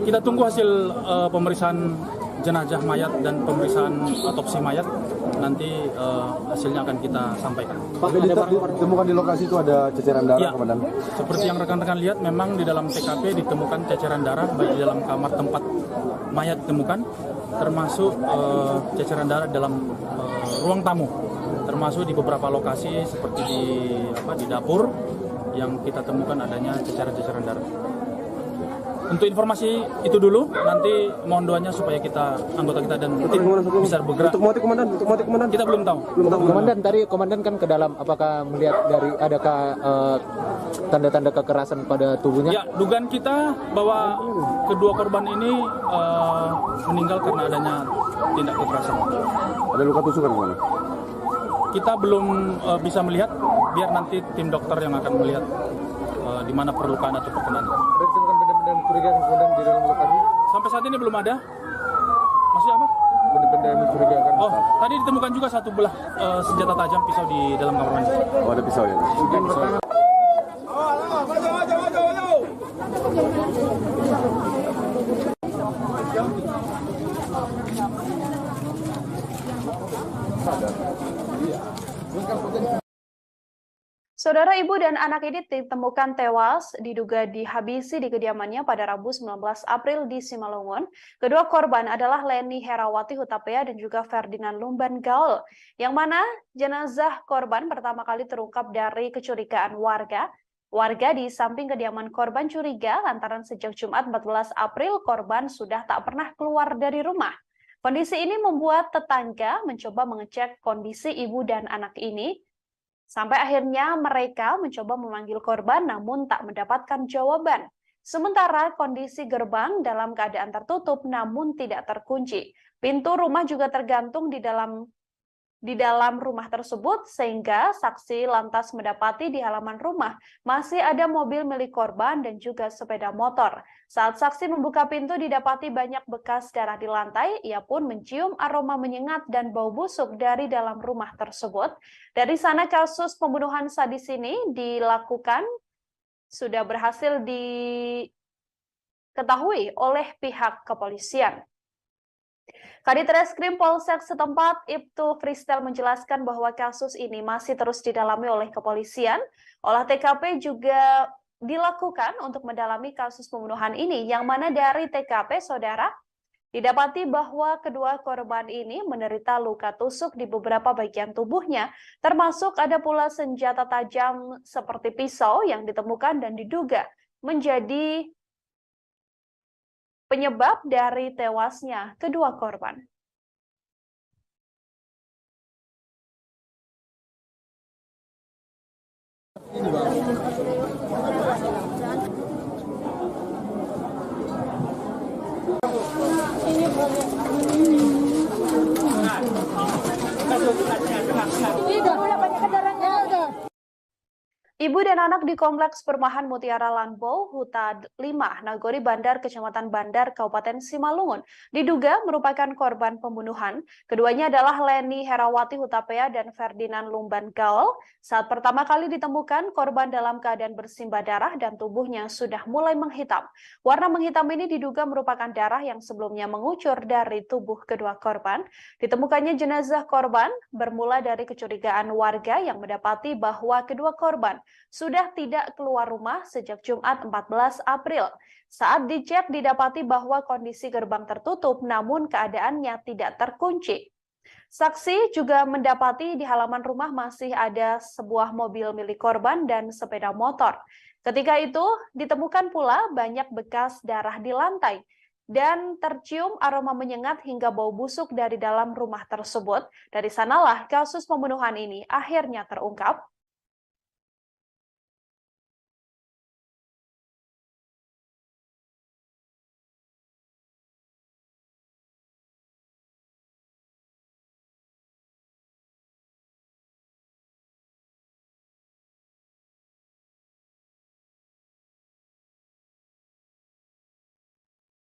Kita tunggu hasil pemeriksaan jenazah mayat dan pemeriksaan otopsi mayat, nanti hasilnya akan kita sampaikan. Pak, ditemukan di lokasi itu ada ceceran darah, Ya, Komandan? seperti yang rekan-rekan lihat, memang di dalam TKP ditemukan ceceran darah baik di dalam kamar tempat mayat ditemukan, termasuk ceceran darah dalam ruang tamu, termasuk di beberapa lokasi seperti di dapur yang kita temukan adanya ceceran-ceceran darah. Untuk informasi itu dulu, nanti mohon doanya supaya anggota kita dan tim bisa bergerak. Untuk motif komandan, Kita belum tahu. Komandan, tadi komandan kan ke dalam, apakah melihat dari adakah tanda-tanda kekerasan pada tubuhnya? Ya, dugaan kita bahwa kedua korban ini meninggal karena adanya tindak kekerasan. Ada luka tusukan kemana? Kita belum bisa melihat, biar nanti tim dokter yang akan melihat di mana perlukaan atau perkenan. Ditemukan benda-benda mencurigakan kemudian di dalam lokasi? Sampai saat ini belum ada. Maksudnya apa? Benda-benda yang mencurigakan. Oh, tadi ditemukan juga satu belah senjata tajam pisau di dalam kamar mandi. Oh, ada pisau ya? Saudara, ibu dan anak ini ditemukan tewas diduga dihabisi di kediamannya pada Rabu 19 April di Simalungun. Kedua korban adalah Leni Herawati Hutapea dan juga Ferdinand Lumban Gaul, yang mana jenazah korban pertama kali terungkap dari kecurigaan warga. Warga di samping kediaman korban curiga lantaran sejak Jumat 14 April korban sudah tak pernah keluar dari rumah. Kondisi ini membuat tetangga mencoba mengecek kondisi ibu dan anak ini. Sampai akhirnya mereka mencoba memanggil korban namun tak mendapatkan jawaban. Sementara kondisi gerbang dalam keadaan tertutup namun tidak terkunci. Pintu rumah juga tergantung di dalam rumah tersebut sehingga saksi lantas mendapati di halaman rumah masih ada mobil milik korban dan juga sepeda motor. Saat saksi membuka pintu didapati banyak bekas darah di lantai, ia pun mencium aroma menyengat dan bau busuk dari dalam rumah tersebut. Dari sana kasus pembunuhan sadis ini dilakukan sudah berhasil diketahui oleh pihak kepolisian. Kadit Reskrim Polsek setempat Ibtu Fristel menjelaskan bahwa kasus ini masih terus didalami oleh kepolisian. Olah TKP juga dilakukan untuk mendalami kasus pembunuhan ini, yang mana dari TKP, saudara, didapati bahwa kedua korban ini menderita luka tusuk di beberapa bagian tubuhnya, termasuk ada pula senjata tajam seperti pisau yang ditemukan dan diduga menjadi penyebab dari tewasnya kedua korban. Ibu dan anak di Kompleks Perumahan Mutiara Lanbo, Huta 5, Nagori Bandar, Kecamatan Bandar, Kabupaten Simalungun, diduga merupakan korban pembunuhan. Keduanya adalah Leni Herawati Hutapea dan Ferdinand Lumban Gaul. Saat pertama kali ditemukan, korban dalam keadaan bersimbah darah dan tubuhnya sudah mulai menghitam. Warna menghitam ini diduga merupakan darah yang sebelumnya mengucur dari tubuh kedua korban. Ditemukannya jenazah korban bermula dari kecurigaan warga yang mendapati bahwa kedua korban sudah tidak keluar rumah sejak Jumat 14 April. Saat dicek didapati bahwa kondisi gerbang tertutup namun keadaannya tidak terkunci. Saksi juga mendapati di halaman rumah masih ada sebuah mobil milik korban dan sepeda motor. Ketika itu ditemukan pula banyak bekas darah di lantai dan tercium aroma menyengat hingga bau busuk dari dalam rumah tersebut. Dari sanalah kasus pembunuhan ini akhirnya terungkap.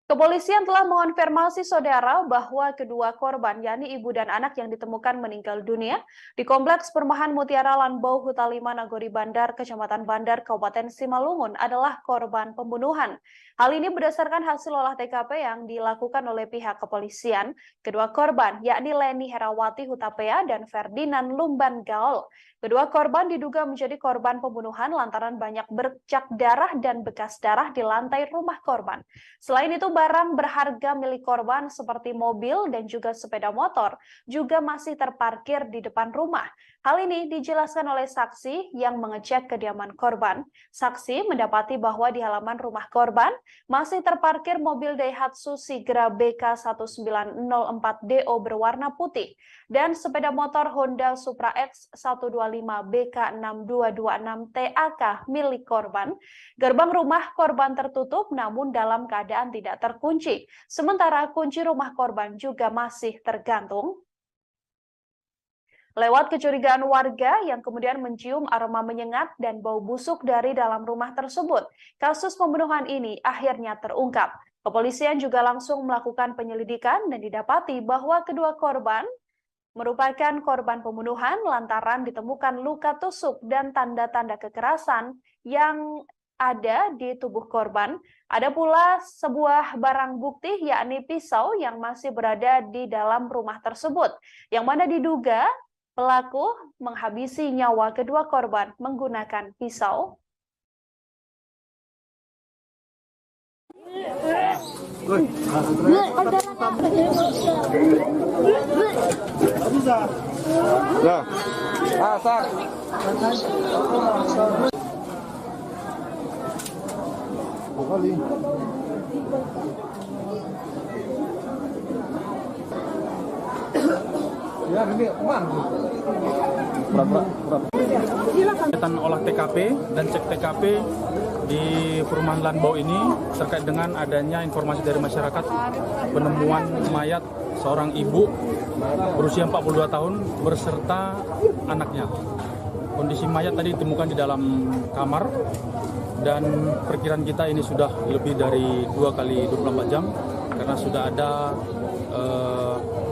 Kepolisian telah mengonfirmasi, saudara, bahwa kedua korban, yakni ibu dan anak yang ditemukan meninggal dunia di Kompleks Perumahan Mutiara Lanbo, Huta 5, Nagori Bandar, Kecamatan Bandar, Kabupaten Simalungun adalah korban pembunuhan. Hal ini berdasarkan hasil olah TKP yang dilakukan oleh pihak kepolisian. Kedua korban, yakni Leni Herawati Hutapea dan Ferdinand Lumban Gaul. Kedua korban diduga menjadi korban pembunuhan lantaran banyak bercak darah dan bekas darah di lantai rumah korban. Selain itu, barang berharga milik korban seperti mobil dan juga sepeda motor juga masih terparkir di depan rumah. Hal ini dijelaskan oleh saksi yang mengecek kediaman korban. Saksi mendapati bahwa di halaman rumah korban masih terparkir mobil Daihatsu Sigra BK1904DO berwarna putih dan sepeda motor Honda Supra X 125 BK6226 TAK milik korban. Gerbang rumah korban tertutup namun dalam keadaan tidak terkunci. Sementara kunci rumah korban juga masih tergantung. Lewat kecurigaan warga yang kemudian mencium aroma menyengat dan bau busuk dari dalam rumah tersebut, kasus pembunuhan ini akhirnya terungkap. Kepolisian juga langsung melakukan penyelidikan dan didapati bahwa kedua korban merupakan korban pembunuhan lantaran ditemukan luka tusuk dan tanda-tanda kekerasan yang ada di tubuh korban. Ada pula sebuah barang bukti yakni pisau yang masih berada di dalam rumah tersebut, yang mana diduga pelaku menghabisi nyawa kedua korban menggunakan pisau. Kegiatan olah TKP dan cek TKP di perumahan Lanbo ini terkait dengan adanya informasi dari masyarakat penemuan mayat seorang ibu berusia 42 tahun berserta anaknya. Kondisi mayat tadi ditemukan di dalam kamar dan perkiraan kita ini sudah lebih dari 2 kali 24 jam karena sudah ada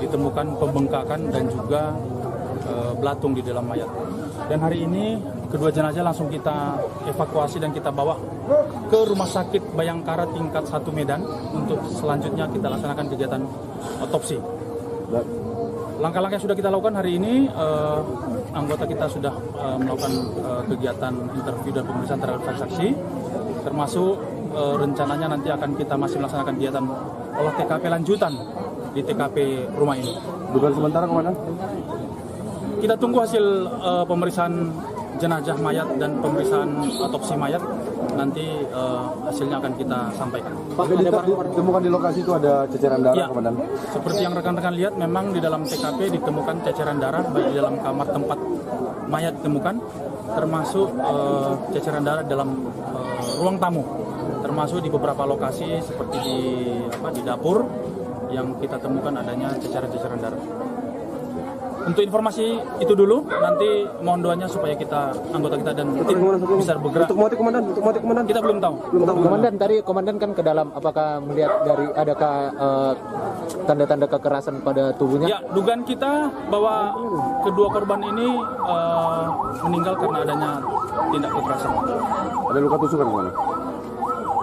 ditemukan pembengkakan dan juga belatung di dalam mayat. Dan hari ini kedua jenazah langsung kita evakuasi dan kita bawa ke Rumah Sakit Bayangkara tingkat 1 Medan untuk selanjutnya kita laksanakan kegiatan otopsi. Langkah-langkah yang sudah kita lakukan hari ini, anggota kita sudah melakukan kegiatan interview dan pemeriksaan terhadap saksi, termasuk rencananya nanti akan kita masih melaksanakan kegiatan olah TKP lanjutan di TKP rumah ini. Dugaan sementara Komandan? Kita tunggu hasil pemeriksaan jenazah mayat dan pemeriksaan otopsi mayat, nanti hasilnya akan kita sampaikan. Pak, ditemukan di lokasi itu ada ceceran darah, Ya, Komandan? seperti yang rekan-rekan lihat, memang di dalam TKP ditemukan ceceran darah baik di dalam kamar tempat mayat ditemukan, termasuk ceceran darah dalam ruang tamu, termasuk di beberapa lokasi seperti di dapur yang kita temukan adanya ceceran-ceceran darah. Untuk informasi itu dulu, nanti mohon doanya supaya anggota kita dan tim bisa bergerak. Untuk motif Komandan? Kita belum tahu. Komandan, tadi Komandan kan ke dalam, apakah melihat dari adakah tanda-tanda kekerasan pada tubuhnya? Ya, dugaan kita bahwa kedua korban ini meninggal karena adanya tindak kekerasan. Ada luka tusukan Komandan?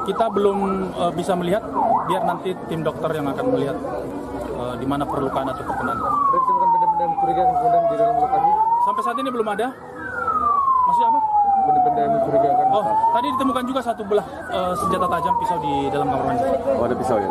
Kita belum bisa melihat, biar nanti tim dokter yang akan melihat di mana perlukaan atau perkenan. Ada ditemukan benda-benda mencurigakan Komandan di dalam lokasi? Sampai saat ini belum ada. Maksudnya apa? Benda-benda yang mencurigakan? Oh, tadi ditemukan juga satu belah senjata tajam pisau di dalam kamar mandi. Oh, ada pisau ya?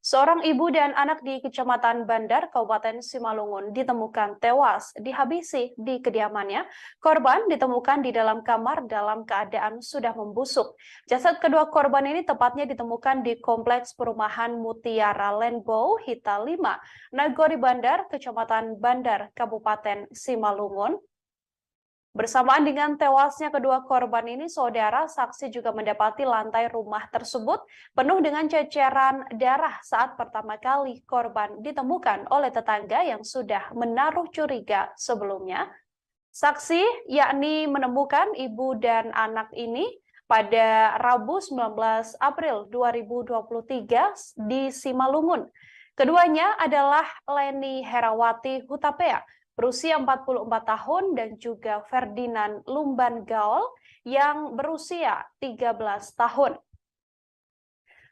Seorang ibu dan anak di Kecamatan Bandar, Kabupaten Simalungun ditemukan tewas dihabisi di kediamannya. Korban ditemukan di dalam kamar dalam keadaan sudah membusuk. Jasad kedua korban ini tepatnya ditemukan di Kompleks Perumahan Mutiara Rainbow Hita 5, Nagori Bandar, Kecamatan Bandar, Kabupaten Simalungun. Bersamaan dengan tewasnya kedua korban ini, saudara saksi juga mendapati lantai rumah tersebut penuh dengan ceceran darah saat pertama kali korban ditemukan oleh tetangga yang sudah menaruh curiga sebelumnya. Saksi yakni menemukan ibu dan anak ini pada Rabu 19 April 2023 di Simalungun. Keduanya adalah Leni Herawati Hutapea, berusia 44 tahun, dan juga Ferdinand Lumban Gaul yang berusia 13 tahun.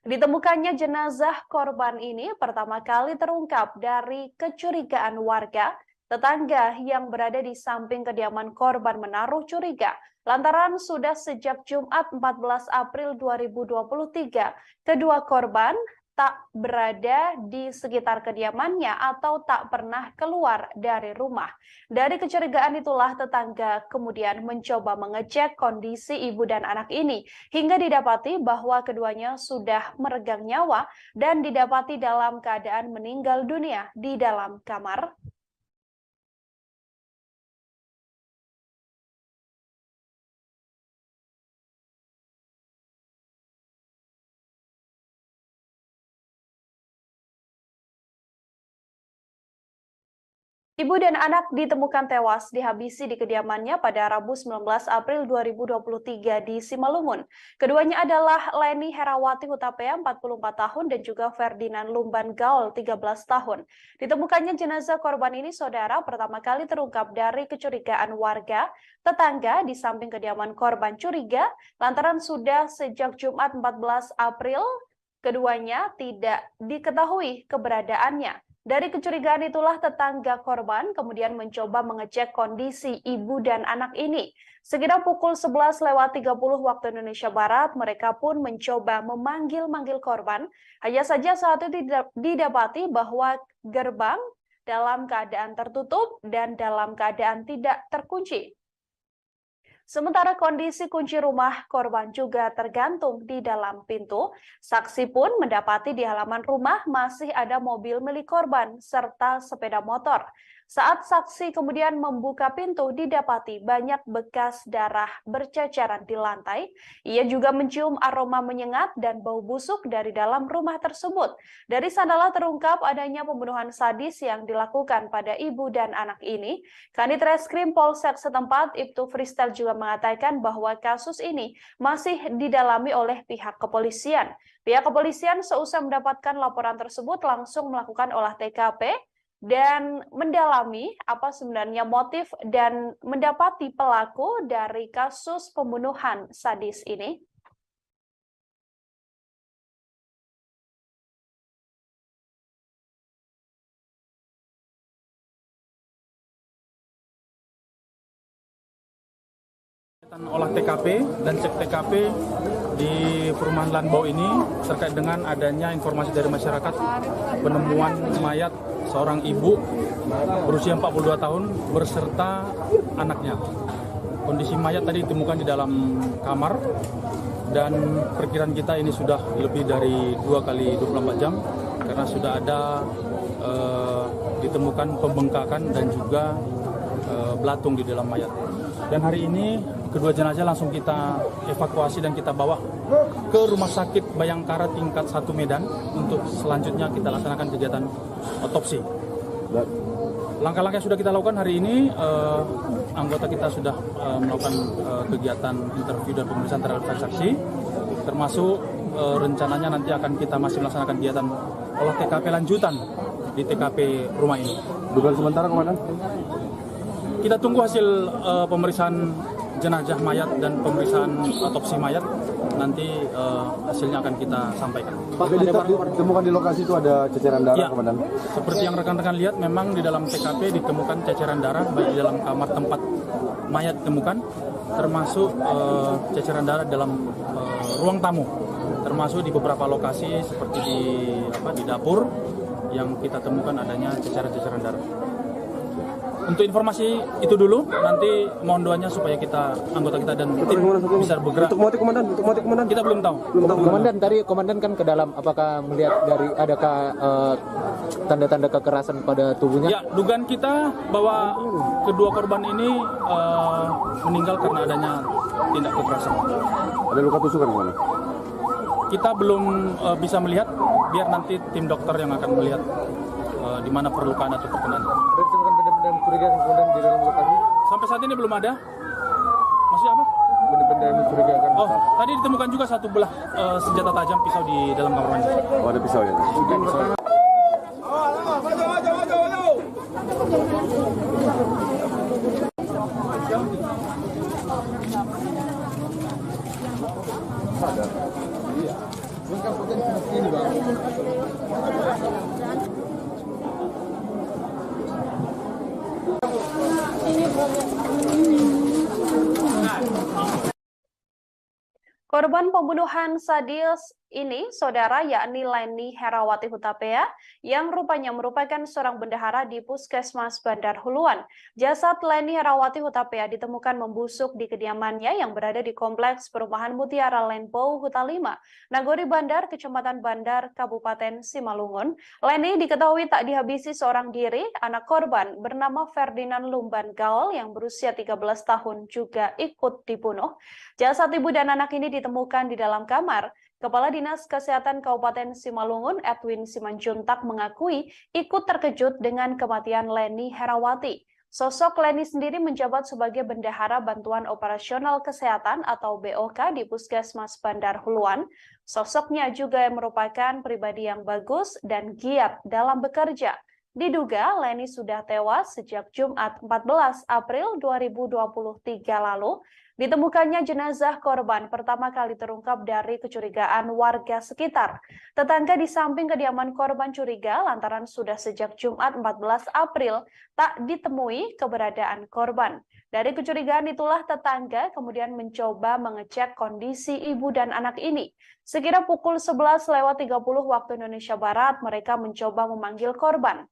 Ditemukannya jenazah korban ini pertama kali terungkap dari kecurigaan warga. Tetangga yang berada di samping kediaman korban menaruh curiga lantaran sudah sejak Jumat 14 April 2023 kedua korban tak berada di sekitar kediamannya atau tak pernah keluar dari rumah. Dari kecurigaan itulah tetangga kemudian mencoba mengecek kondisi ibu dan anak ini hingga didapati bahwa keduanya sudah meregang nyawa dan didapati dalam keadaan meninggal dunia di dalam kamar. Ibu dan anak ditemukan tewas dihabisi di kediamannya pada Rabu 19 April 2023 di Simalungun. Keduanya adalah Leni Herawati Hutapea 44 tahun dan juga Ferdinand Lumban Gaul 13 tahun. Ditemukannya jenazah korban ini, saudara, pertama kali terungkap dari kecurigaan warga. Tetangga di samping kediaman korban curiga lantaran sudah sejak Jumat 14 April keduanya tidak diketahui keberadaannya. Dari kecurigaan itulah tetangga korban kemudian mencoba mengecek kondisi ibu dan anak ini. Sekitar pukul 11.30 waktu Indonesia Barat, mereka pun mencoba memanggil-manggil korban. Hanya saja saat itu didapati bahwa gerbang dalam keadaan tertutup dan dalam keadaan tidak terkunci. Sementara kondisi kunci rumah korban juga tergantung di dalam pintu. Saksi pun mendapati di halaman rumah masih ada mobil milik korban serta sepeda motor. Saat saksi kemudian membuka pintu, didapati banyak bekas darah berceceran di lantai. Ia juga mencium aroma menyengat dan bau busuk dari dalam rumah tersebut. Dari sanalah terungkap adanya pembunuhan sadis yang dilakukan pada ibu dan anak ini. Kanit Reskrim Polsek setempat, Ibtu Fristel juga mengatakan bahwa kasus ini masih didalami oleh pihak kepolisian. Pihak kepolisian seusai mendapatkan laporan tersebut langsung melakukan olah TKP dan mendalami apa sebenarnya motif dan mendapati pelaku dari kasus pembunuhan sadis ini. Olah TKP dan cek TKP di perumahan Lanbau ini terkait dengan adanya informasi dari masyarakat penemuan mayat seorang ibu berusia 42 tahun berserta anaknya. Kondisi mayat tadi ditemukan di dalam kamar dan perkiraan kita ini sudah lebih dari 2 kali 24 jam karena sudah ada ditemukan pembengkakan dan juga belatung di dalam mayat. Dan hari ini kedua jenazah langsung kita evakuasi dan kita bawa ke Rumah Sakit Bayangkara tingkat 1 Medan untuk selanjutnya kita laksanakan kegiatan otopsi. Langkah-langkah yang sudah kita lakukan hari ini, anggota kita sudah melakukan kegiatan interview dan pemeriksaan terhadap saksi, termasuk rencananya nanti akan kita masih melaksanakan kegiatan olah TKP lanjutan di TKP rumah ini. Dugaan sementara Komandan? Kita tunggu hasil pemeriksaan jenazah mayat dan pemeriksaan otopsi mayat. Nanti hasilnya akan kita sampaikan. Pak, ditemukan di lokasi itu ada ceceran darah, ya, Komandan? Seperti yang rekan-rekan lihat, memang di dalam TKP ditemukan ceceran darah baik di dalam kamar tempat mayat ditemukan, termasuk ceceran darah dalam ruang tamu, termasuk di beberapa lokasi seperti di dapur yang kita temukan adanya ceceran-ceceran darah. Untuk informasi itu dulu, nanti mohon doanya supaya anggota kita dan tim bisa bergerak. Untuk motif Komandan? Kita belum tahu. Komandan, tadi Komandan kan ke dalam, apakah melihat dari adakah tanda-tanda kekerasan pada tubuhnya? Ya, dugaan kita bahwa kedua korban ini meninggal karena adanya tindak kekerasan. Ada luka tusukan Komandan? Kita belum bisa melihat, biar nanti tim dokter yang akan melihat di mana perlukaan atau terkenaan. Ada ditemukan benda-benda mencurigakan kemudian di dalam lokasi? Sampai saat ini belum ada. Masih apa? Benda-benda yang mencurigakan. Oh, tadi ditemukan juga satu belah senjata tajam pisau di dalam kamar mandi. Oh, ada pisau ya? Korban pembunuhan sadis ini, saudara, yakni Leni Herawati Hutapea, yang rupanya merupakan seorang bendahara di Puskesmas Bandar Huluan. Jasad Leni Herawati Hutapea ditemukan membusuk di kediamannya yang berada di Kompleks Perumahan Mutiara Lanbau Huta 5, Nagori Bandar, Kecamatan Bandar, Kabupaten Simalungun. Leni diketahui tak dihabisi seorang diri. Anak korban bernama Ferdinand Lumban Gaul yang berusia 13 tahun juga ikut dibunuh. Jasad ibu dan anak ini ditemukan di dalam kamar. Kepala Dinas Kesehatan Kabupaten Simalungun, Edwin Simanjuntak, mengakui ikut terkejut dengan kematian Leni Herawati. Sosok Leni sendiri menjabat sebagai Bendahara Bantuan Operasional Kesehatan atau BOK di Puskesmas Bandar Huluan. Sosoknya juga merupakan pribadi yang bagus dan giat dalam bekerja. Diduga Leni sudah tewas sejak Jumat 14 April 2023 lalu. Ditemukannya jenazah korban pertama kali terungkap dari kecurigaan warga sekitar. Tetangga di samping kediaman korban curiga lantaran sudah sejak Jumat 14 April tak ditemui keberadaan korban. Dari kecurigaan itulah tetangga kemudian mencoba mengecek kondisi ibu dan anak ini. Sekira pukul 11:30 waktu Indonesia Barat, mereka mencoba memanggil korban.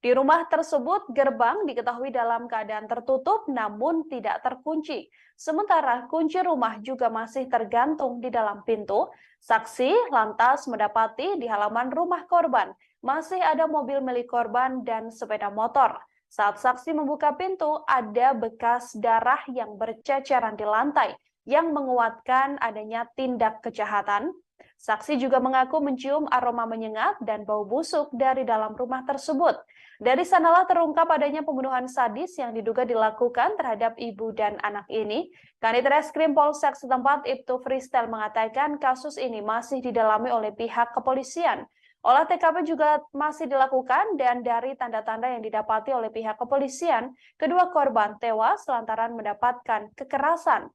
Di rumah tersebut, gerbang diketahui dalam keadaan tertutup namun tidak terkunci. Sementara kunci rumah juga masih tergantung di dalam pintu. Saksi lantas mendapati di halaman rumah korban masih ada mobil milik korban dan sepeda motor. Saat saksi membuka pintu, ada bekas darah yang berceceran di lantai yang menguatkan adanya tindak kejahatan. Saksi juga mengaku mencium aroma menyengat dan bau busuk dari dalam rumah tersebut. Dari sanalah terungkap adanya pembunuhan sadis yang diduga dilakukan terhadap ibu dan anak ini. Kanit Reskrim Polsek setempat Ibtu Freestyle mengatakan kasus ini masih didalami oleh pihak kepolisian. Olah TKP juga masih dilakukan dan dari tanda-tanda yang didapati oleh pihak kepolisian, kedua korban tewas lantaran mendapatkan kekerasan.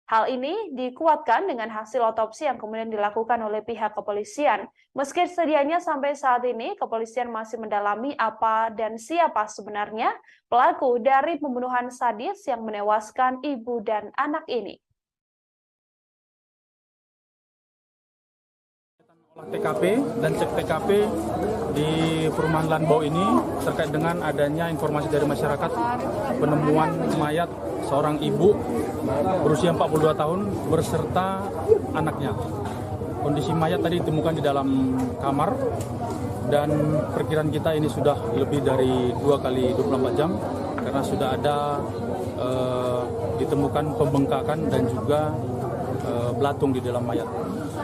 Hal ini dikuatkan dengan hasil otopsi yang kemudian dilakukan oleh pihak kepolisian. Meski sedianya sampai saat ini, kepolisian masih mendalami apa dan siapa sebenarnya pelaku dari pembunuhan sadis yang menewaskan ibu dan anak ini. Olah TKP dan cek TKP di perumahan Lanbau ini terkait dengan adanya informasi dari masyarakat penemuan mayat seorang ibu berusia 42 tahun berserta anaknya. Kondisi mayat tadi ditemukan di dalam kamar dan perkiraan kita ini sudah lebih dari 2 kali 24 jam karena sudah ada ditemukan pembengkakan dan juga belatung di dalam mayat.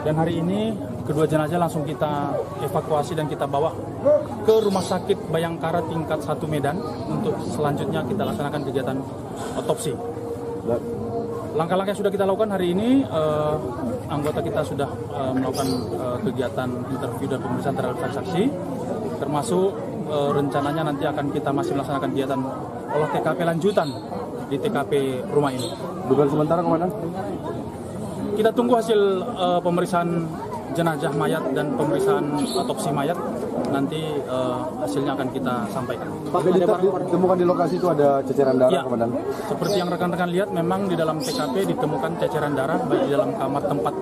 Dan hari ini kedua jenazah langsung kita evakuasi dan kita bawa ke Rumah Sakit Bayangkara tingkat 1 Medan untuk selanjutnya kita laksanakan kegiatan otopsi. Langkah-langkah yang sudah kita lakukan hari ini, anggota kita sudah melakukan kegiatan interview dan pemeriksaan terhadap saksi, termasuk rencananya nanti akan kita masih melaksanakan kegiatan olah TKP lanjutan di TKP rumah ini. Dugaan sementara Komandan? Kita tunggu hasil pemeriksaan jenazah mayat dan pemeriksaan otopsi mayat. Nanti hasilnya akan kita sampaikan. Pak, ditemukan di lokasi itu ada ceceran darah, ya, Komandan? Seperti yang rekan-rekan lihat, memang di dalam TKP ditemukan ceceran darah baik di dalam kamar tempat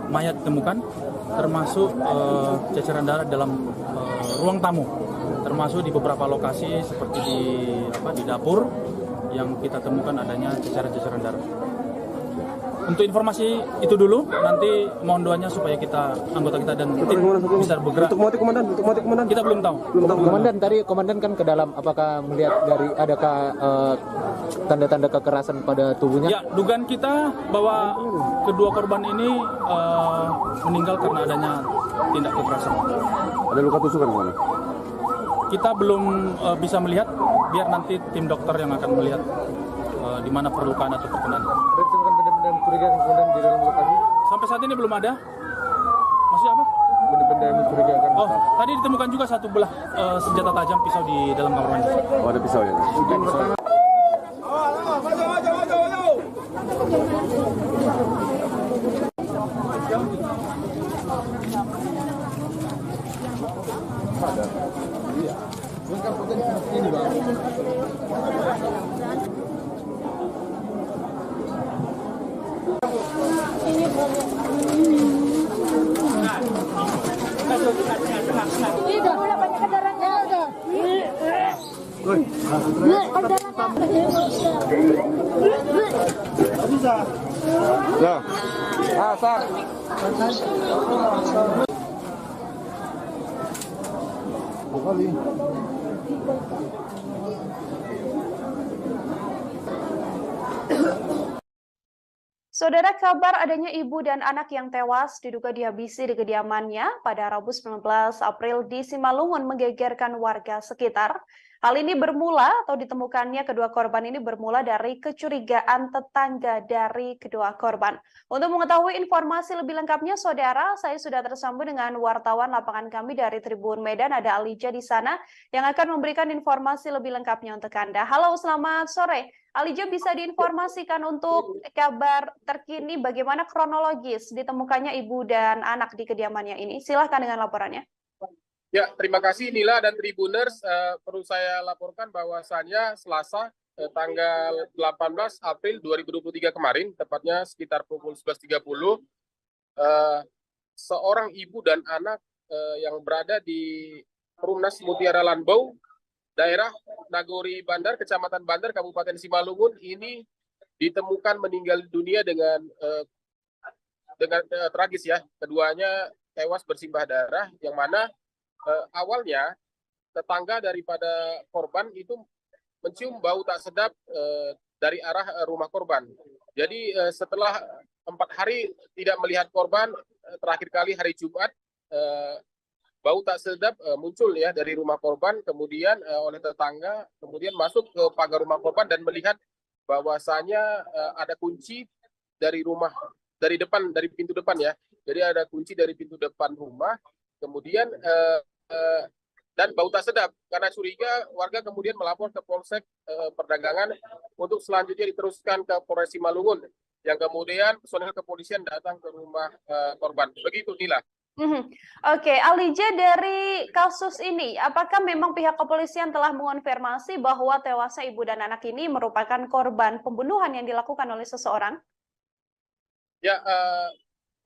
mayat ditemukan, termasuk ceceran darah dalam ruang tamu, termasuk di beberapa lokasi seperti di dapur yang kita temukan adanya ceceran-ceceran darah. Untuk informasi itu dulu, nanti mohon doanya supaya anggota kita dan tim bisa bergerak. Untuk motif Komandan? Kita belum tahu. Komandan, tadi Komandan kan ke dalam, apakah melihat dari adakah tanda-tanda kekerasan pada tubuhnya? Ya, dugaan kita bahwa kedua korban ini meninggal karena adanya tindak kekerasan. Ada luka tusukan Komandan? Kita belum bisa melihat, biar nanti tim dokter yang akan melihat di mana perlukaan atau terkena. Ada ditemukan benda-benda mencurigakan kemudian di dalam lokasi? Sampai saat ini belum ada. Masih apa? Benda-benda yang mencurigakan. Oh, tadi ditemukan juga satu belah senjata tajam pisau di dalam kamar mandi. Oh, ada pisau ya? Saudara, kabar adanya ibu dan anak yang tewas diduga dihabisi di kediamannya pada Rabu 19 April di Simalungun menggegerkan warga sekitar. Hal ini bermula atau ditemukannya kedua korban ini bermula dari kecurigaan tetangga dari kedua korban. Untuk mengetahui informasi lebih lengkapnya, saudara, saya sudah tersambung dengan wartawan lapangan kami dari Tribun Medan, ada Alija di sana yang akan memberikan informasi lebih lengkapnya untuk Anda. Halo, selamat sore. Alija, bisa diinformasikan untuk kabar terkini bagaimana kronologis ditemukannya ibu dan anak di kediamannya ini? Silahkan dengan laporannya. Ya, terima kasih Nila dan Tribuners. Perlu saya laporkan bahwasannya Selasa tanggal 18 April 2023 kemarin, tepatnya sekitar pukul 11.30, seorang ibu dan anak yang berada di Perumnas Mutiara Lanbau, daerah Nagori Bandar, Kecamatan Bandar, Kabupaten Simalungun, ini ditemukan meninggal dunia dengan tragis ya. Keduanya tewas bersimbah darah, yang mana awalnya tetangga daripada korban itu mencium bau tak sedap dari arah rumah korban. Jadi setelah 4 hari tidak melihat korban, terakhir kali hari Jumat bau tak sedap muncul ya dari rumah korban, kemudian oleh tetangga, kemudian masuk ke pagar rumah korban dan melihat bahwasanya ada kunci dari rumah, dari pintu depan ya. Jadi ada kunci dari pintu depan rumah, kemudian dan bau tak sedap. Karena curiga, warga kemudian melapor ke Polsek Perdagangan untuk selanjutnya diteruskan ke Polres Simalungun, yang kemudian personel kepolisian datang ke rumah korban. Begitu, Nila. Oke, Alija, dari kasus ini, apakah memang pihak kepolisian telah mengonfirmasi bahwa tewasnya ibu dan anak ini merupakan korban pembunuhan yang dilakukan oleh seseorang? Ya,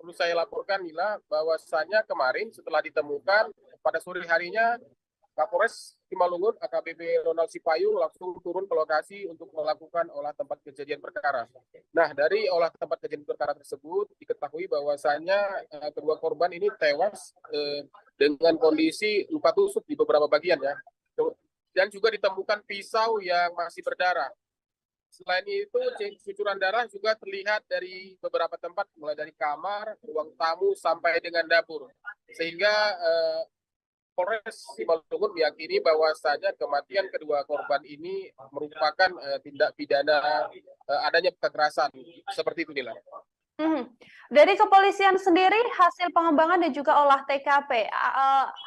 perlu saya laporkan, Nila, bahwasanya kemarin setelah ditemukan, pada sore harinya Kapolres Simalungun AKBP Ronald Sipayung langsung turun ke lokasi untuk melakukan olah tempat kejadian perkara. Nah, dari olah tempat kejadian perkara tersebut diketahui bahwasanya kedua korban ini tewas dengan kondisi luka tusuk di beberapa bagian ya. Dan juga ditemukan pisau yang masih berdarah. Selain itu, cucuran darah juga terlihat dari beberapa tempat, mulai dari kamar, ruang tamu, sampai dengan dapur. Sehingga Polres Simalungun meyakini bahwasanya kematian kedua korban ini merupakan tindak pidana adanya kekerasan. Seperti itu, Nila. Dari kepolisian sendiri, hasil pengembangan dan juga olah TKP,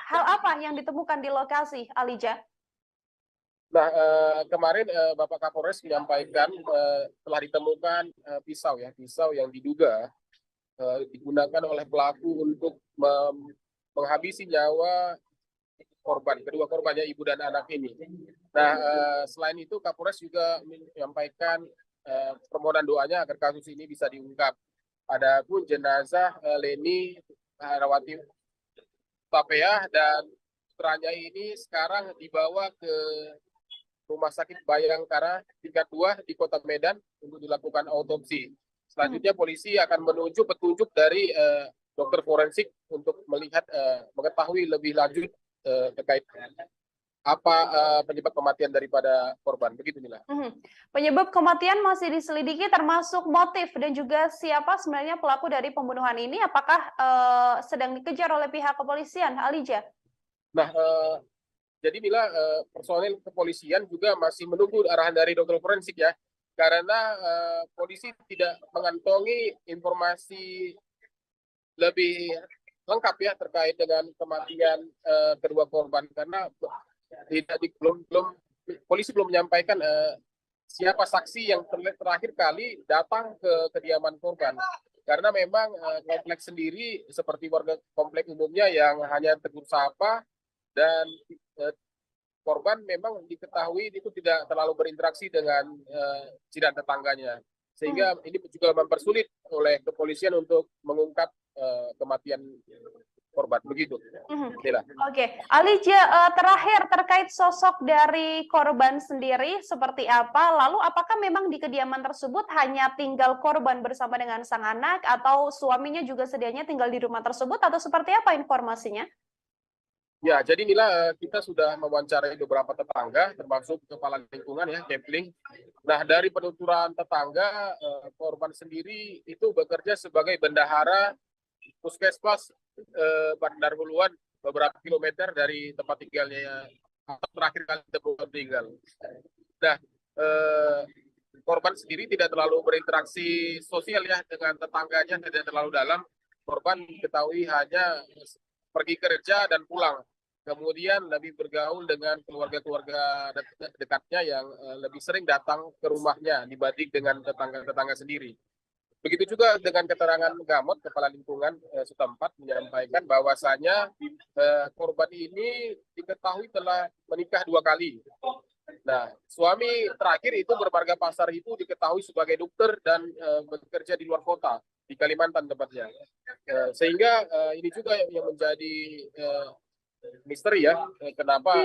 hal apa yang ditemukan di lokasi, Alija? Nah, kemarin Bapak Kapolres menyampaikan telah ditemukan pisau yang diduga digunakan oleh pelaku untuk menghabisi nyawa kedua korbannya, ibu dan anak ini. Nah, selain itu Kapolres juga menyampaikan permohonan doanya agar kasus ini bisa diungkap. Adapun jenazah Leni Herawati Hutapeah dan putranya ini sekarang dibawa ke Rumah Sakit Bayangkara tingkat 2 di Kota Medan untuk dilakukan autopsi. Selanjutnya polisi akan menunjuk petunjuk dari dokter forensik untuk melihat mengetahui lebih lanjut terkait apa penyebab kematian daripada korban. Begitu, Nila. Penyebab kematian masih diselidiki, termasuk motif dan juga siapa sebenarnya pelaku dari pembunuhan ini. Apakah sedang dikejar oleh pihak kepolisian, Alija? Nah, jadi Nila, personel kepolisian juga masih menunggu arahan dari dokter forensik ya, karena polisi tidak mengantongi informasi lebih lengkap ya terkait dengan kematian kedua korban, karena polisi belum menyampaikan siapa saksi yang terakhir kali datang ke kediaman korban, karena memang kompleks sendiri seperti warga kompleks umumnya yang hanya tegur sapa, dan korban memang diketahui itu tidak terlalu berinteraksi dengan jiran tetangganya, sehingga ini juga mempersulit oleh kepolisian untuk mengungkap kematian korban. Begitu. Oke, Alija, terakhir terkait sosok dari korban sendiri seperti apa? Lalu apakah memang di kediaman tersebut hanya tinggal korban bersama dengan sang anak, atau suaminya juga sedianya tinggal di rumah tersebut, atau seperti apa informasinya? Ya, jadi Nila, kita sudah mewawancarai beberapa tetangga, termasuk kepala lingkungan ya, Kepling. Nah, dari penuturan tetangga, korban sendiri itu bekerja sebagai bendahara puskesmas Bandar Huluan, beberapa kilometer dari tempat tinggalnya terakhir kali ditemukan meninggal. Nah, korban sendiri tidak terlalu berinteraksi sosial ya dengan tetangganya, tidak terlalu dalam. Korban diketahui hanya pergi kerja dan pulang. Kemudian lebih bergaul dengan keluarga-keluarga dekatnya yang lebih sering datang ke rumahnya dibanding dengan tetangga-tetangga sendiri. Begitu juga dengan keterangan Gamot, kepala lingkungan setempat menyampaikan bahwasanya korban ini diketahui telah menikah 2 kali. Nah, suami terakhir itu bermarga Pasar itu diketahui sebagai dokter dan bekerja di luar kota, di Kalimantan tepatnya. Sehingga ini juga yang menjadi misteri ya, kenapa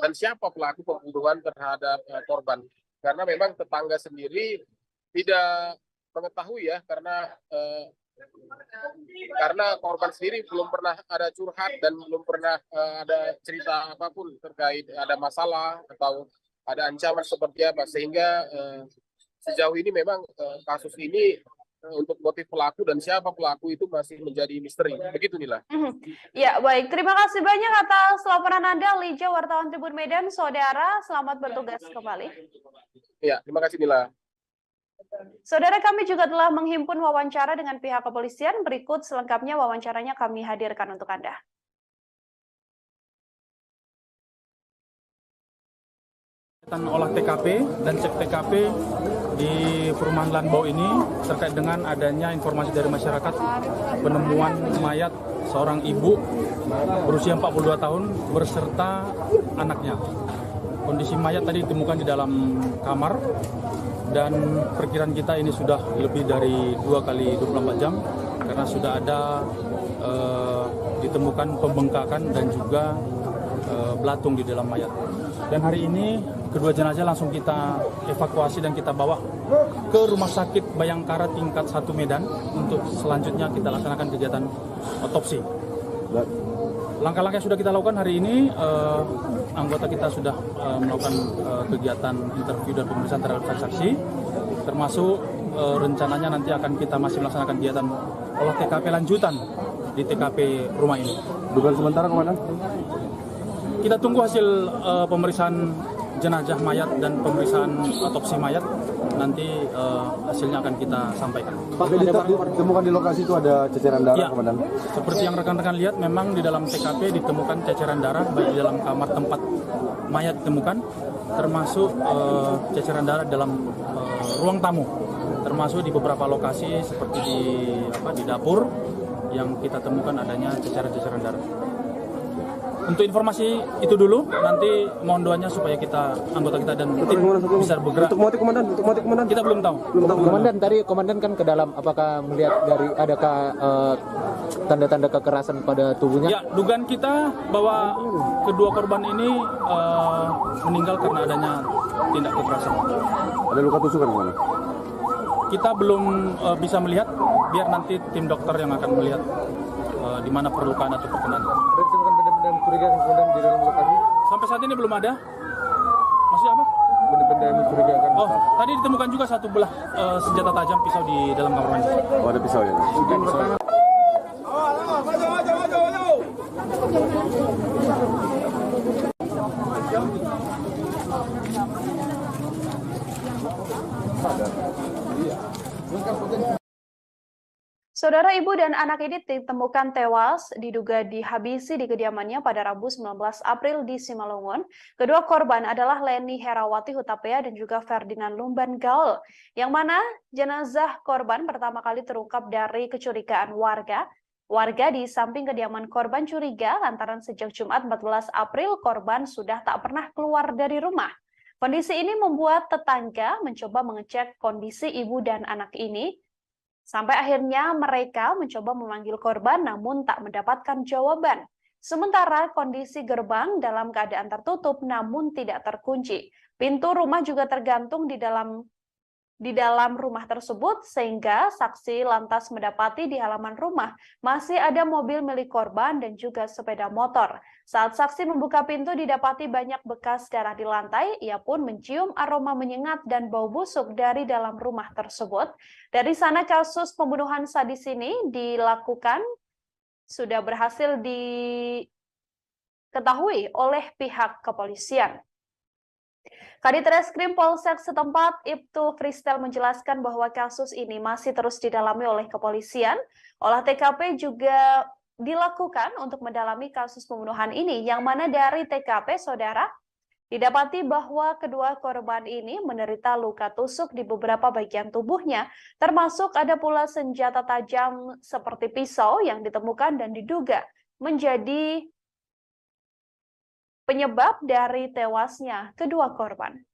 dan siapa pelaku pembunuhan terhadap korban. Karena memang tetangga sendiri tidak mengetahui ya, karena karena korban sendiri belum pernah ada curhat dan belum pernah ada cerita apapun terkait ada masalah atau ada ancaman seperti apa, sehingga sejauh ini memang kasus ini untuk motif pelaku dan siapa pelaku itu masih menjadi misteri. Begitu Nila. Ya, baik. Terima kasih banyak atas laporan Anda, Lija, wartawan Tribun Medan. Saudara, selamat bertugas kembali. Ya, terima kasih Nila. Saudara, kami juga telah menghimpun wawancara dengan pihak kepolisian. Berikut selengkapnya wawancaranya kami hadirkan untuk Anda. Olah TKP dan cek TKP di perumahan Lanbau ini terkait dengan adanya informasi dari masyarakat penemuan mayat seorang ibu berusia 42 tahun berserta anaknya. Kondisi mayat tadi ditemukan di dalam kamar dan perkiraan kita ini sudah lebih dari 2 kali 24 jam karena sudah ada ditemukan pembengkakan dan juga belatung di dalam mayat. Dan hari ini kedua jenazah langsung kita evakuasi dan kita bawa ke Rumah Sakit Bayangkara tingkat 1 Medan untuk selanjutnya kita laksanakan kegiatan otopsi. Langkah-langkah yang sudah kita lakukan hari ini, anggota kita sudah melakukan kegiatan interview dan pemeriksaan terhadap saksi, termasuk rencananya nanti akan kita masih melaksanakan kegiatan olah TKP lanjutan di TKP rumah ini. Dugaan sementara Komandan? Kita tunggu hasil pemeriksaan jenazah mayat dan pemeriksaan otopsi mayat. Nanti hasilnya akan kita sampaikan. Pak, ditemukan di lokasi itu ada ceceran darah, ya, Komandan? Seperti yang rekan-rekan lihat, memang di dalam TKP ditemukan ceceran darah, baik di dalam kamar tempat mayat ditemukan, termasuk ceceran darah dalam ruang tamu, termasuk di beberapa lokasi seperti di dapur yang kita temukan adanya ceceran-ceceran darah. Untuk informasi itu dulu, nanti mohon doanya supaya anggota kita dan tim bisa bergerak. Untuk motif Komandan? Kita belum tahu. Komandan, tadi Komandan kan ke dalam, apakah melihat dari adakah tanda-tanda kekerasan pada tubuhnya? Ya, dugaan kita bahwa kedua korban ini meninggal karena adanya tindak kekerasan. Ada luka tusukan Komandan? Kita belum bisa melihat, biar nanti tim dokter yang akan melihat di mana perlukaan atau perkenaan. Ditemukan benda-benda mencurigakan Komandan di dalam lokasi? Sampai saat ini belum ada. Masih apa? Benda-benda yang mencurigakan. Oh, tadi ditemukan juga satu belah senjata tajam pisau di dalam kamar mandi. Oh, ada pisau ya? Saudara, ibu dan anak ini ditemukan tewas diduga dihabisi di kediamannya pada Rabu 19 April di Simalungun. Kedua korban adalah Leni Herawati Hutapea dan juga Ferdinand Lumban Gaul, yang mana jenazah korban pertama kali terungkap dari kecurigaan warga. Warga di samping kediaman korban curiga lantaran sejak Jumat 14 April korban sudah tak pernah keluar dari rumah. Kondisi ini membuat tetangga mencoba mengecek kondisi ibu dan anak ini. Sampai akhirnya mereka mencoba memanggil korban namun tak mendapatkan jawaban. Sementara kondisi gerbang dalam keadaan tertutup namun tidak terkunci. Pintu rumah juga tergantung di dalam rumah tersebut sehingga saksi lantas mendapati di halaman rumah masih ada mobil milik korban dan juga sepeda motor. Saat saksi membuka pintu didapati banyak bekas darah di lantai, ia pun mencium aroma menyengat dan bau busuk dari dalam rumah tersebut. Dari sana kasus pembunuhan sadis ini dilakukan sudah berhasil diketahui oleh pihak kepolisian. Kadit Reskrim Polsek setempat Ibtu Kristel menjelaskan bahwa kasus ini masih terus didalami oleh kepolisian. Olah TKP juga dilakukan untuk mendalami kasus pembunuhan ini, yang mana dari TKP, saudara, didapati bahwa kedua korban ini menderita luka tusuk di beberapa bagian tubuhnya, termasuk ada pula senjata tajam seperti pisau yang ditemukan dan diduga menjadi penyebab dari tewasnya kedua korban.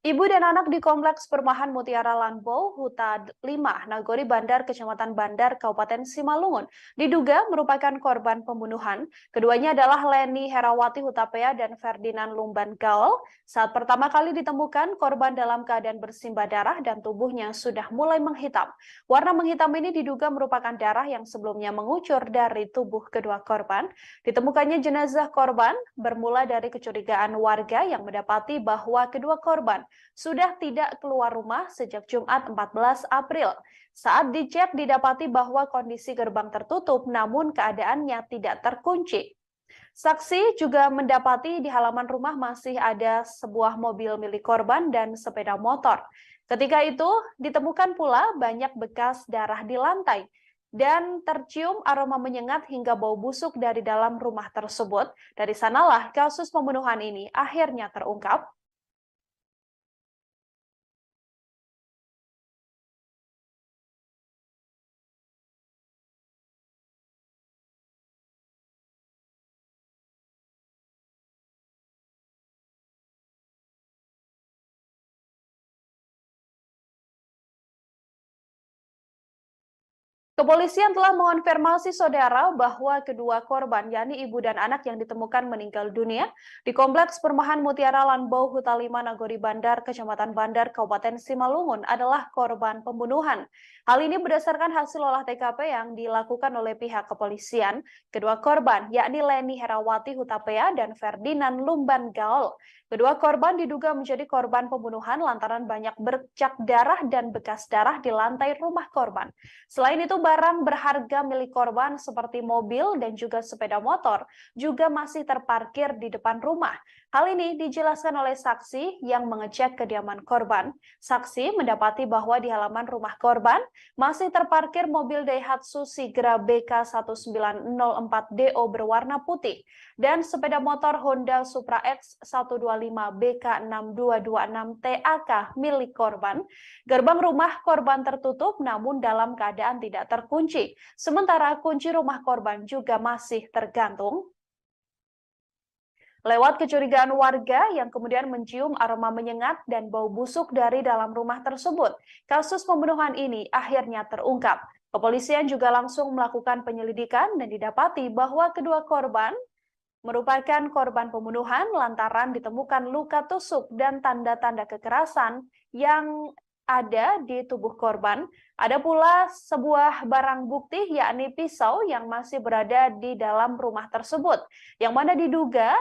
Ibu dan anak di Kompleks Perumahan Mutiara Lanbau, Huta 5, Nagori Bandar, Kecamatan Bandar, Kabupaten Simalungun, diduga merupakan korban pembunuhan. Keduanya adalah Leni Herawati Hutapea dan Ferdinand Lumban Gaul. Saat pertama kali ditemukan, korban dalam keadaan bersimbah darah dan tubuhnya sudah mulai menghitam. Warna menghitam ini diduga merupakan darah yang sebelumnya mengucur dari tubuh kedua korban. Ditemukannya jenazah korban bermula dari kecurigaan warga yang mendapati bahwa kedua korban sudah tidak keluar rumah sejak Jumat 14 April. Saat dicek didapati bahwa kondisi gerbang tertutup namun keadaannya tidak terkunci. Saksi juga mendapati di halaman rumah masih ada sebuah mobil milik korban dan sepeda motor. Ketika itu ditemukan pula banyak bekas darah di lantai dan tercium aroma menyengat hingga bau busuk dari dalam rumah tersebut. Dari sanalah kasus pembunuhan ini akhirnya terungkap. Kepolisian telah mengonfirmasi saudara bahwa kedua korban, yakni ibu dan anak yang ditemukan meninggal dunia di Kompleks Perumahan Mutiara Lanbau, Huta 5, Nagori Bandar, Kecamatan Bandar, Kabupaten Simalungun adalah korban pembunuhan. Hal ini berdasarkan hasil olah TKP yang dilakukan oleh pihak kepolisian. Kedua korban, yakni Leni Herawati Hutapea dan Ferdinand Lumban Gaul. Kedua korban diduga menjadi korban pembunuhan lantaran banyak bercak darah dan bekas darah di lantai rumah korban. Selain itu, barang berharga milik korban seperti mobil dan juga sepeda motor juga masih terparkir di depan rumah. Hal ini dijelaskan oleh saksi yang mengecek kediaman korban. Saksi mendapati bahwa di halaman rumah korban masih terparkir mobil Daihatsu Sigra BK1904DO berwarna putih dan sepeda motor Honda Supra X 125 BK6226 TAK milik korban. Gerbang rumah korban tertutup namun dalam keadaan tidak terkunci. Sementara kunci rumah korban juga masih tergantung. Lewat kecurigaan warga yang kemudian mencium aroma menyengat dan bau busuk dari dalam rumah tersebut, kasus pembunuhan ini akhirnya terungkap. Kepolisian juga langsung melakukan penyelidikan dan didapati bahwa kedua korban merupakan korban pembunuhan lantaran ditemukan luka tusuk dan tanda-tanda kekerasan yang ada di tubuh korban. Ada pula sebuah barang bukti yakni pisau yang masih berada di dalam rumah tersebut, yang mana diduga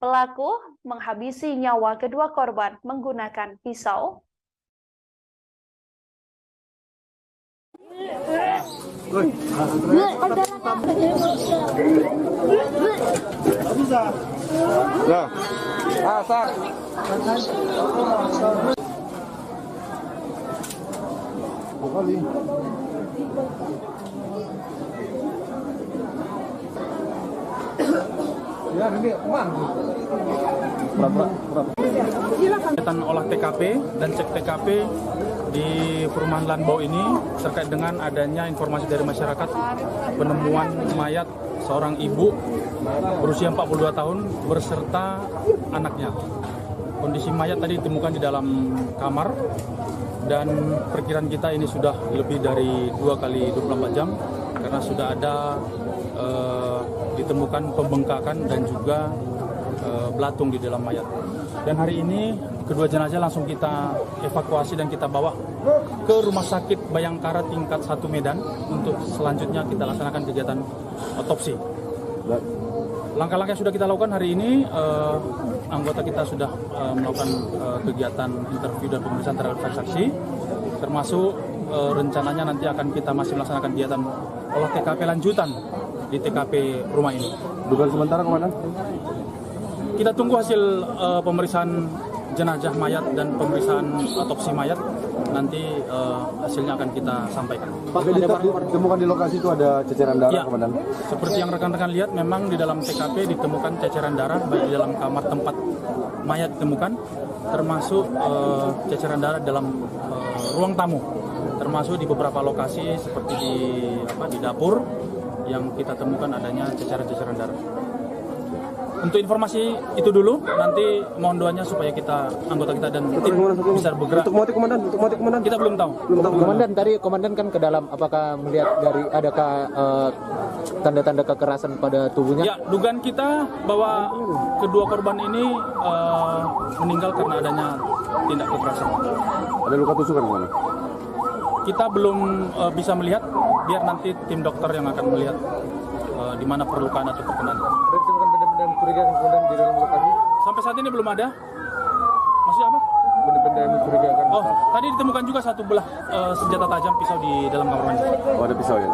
pelaku menghabisi nyawa kedua korban menggunakan pisau. Ya. Asar. Kali. Ya, ini aman. Kegiatan olah TKP dan cek TKP di Perumahan Lanbau ini terkait dengan adanya informasi dari masyarakat penemuan mayat seorang ibu berusia 42 tahun berserta anaknya. Kondisi mayat tadi ditemukan di dalam kamar dan perkiraan kita ini sudah lebih dari 2 kali 24 jam karena sudah ada ditemukan pembengkakan dan juga belatung di dalam mayat. Dan hari ini kedua jenazah langsung kita evakuasi dan kita bawa ke Rumah Sakit Bayangkara tingkat 1 Medan untuk selanjutnya kita laksanakan kegiatan otopsi. Langkah-langkah yang sudah kita lakukan hari ini, anggota kita sudah melakukan kegiatan interview dan pemeriksaan terhadap saksi, termasuk rencananya nanti akan kita masih melaksanakan kegiatan olah TKP lanjutan di TKP rumah ini. Dugaan sementara kemana? Kita tunggu hasil pemeriksaan jenazah mayat dan pemeriksaan otopsi mayat. Nanti hasilnya akan kita sampaikan. Pak, ditemukan di lokasi itu ada ceceran darah, ya, Komandan? Seperti yang rekan-rekan lihat, memang di dalam TKP ditemukan ceceran darah baik di dalam kamar tempat mayat ditemukan, termasuk ceceran darah dalam ruang tamu, termasuk di beberapa lokasi seperti di dapur yang kita temukan adanya ceceran-ceceran darah. Untuk informasi itu dulu, nanti mohon doanya supaya anggota kita dan tim bisa bergerak. Untuk motif komandan, Kita belum tahu. Komandan, tadi komandan kan ke dalam, apakah melihat dari adakah tanda-tanda kekerasan pada tubuhnya? Ya, dugaan kita bahwa kedua korban ini meninggal karena adanya tindak kekerasan. Ada luka tusukan kemana? Kita belum bisa melihat, biar nanti tim dokter yang akan melihat di mana perlukaan atau perkenan. Ada ditemukan benda-benda mencurigakan kemudian di dalam lokasi? Sampai saat ini belum ada. Maksudnya apa? Benda-benda yang mencurigakan. Oh, tadi ditemukan juga satu belah senjata tajam pisau di dalam kamar mandi. Oh, ada pisau ya?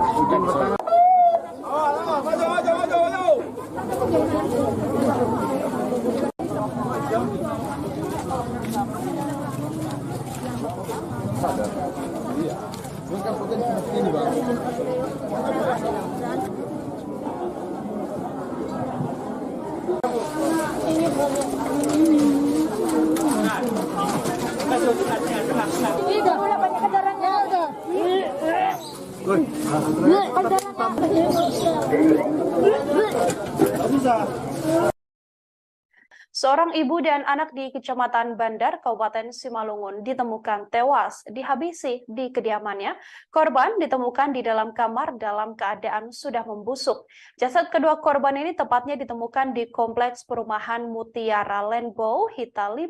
Seorang ibu dan anak di Kecamatan Bandar, Kabupaten Simalungun ditemukan tewas dihabisi di kediamannya. Korban ditemukan di dalam kamar dalam keadaan sudah membusuk. Jasad kedua korban ini tepatnya ditemukan di Kompleks Perumahan Mutiara Rainbow Hita 5,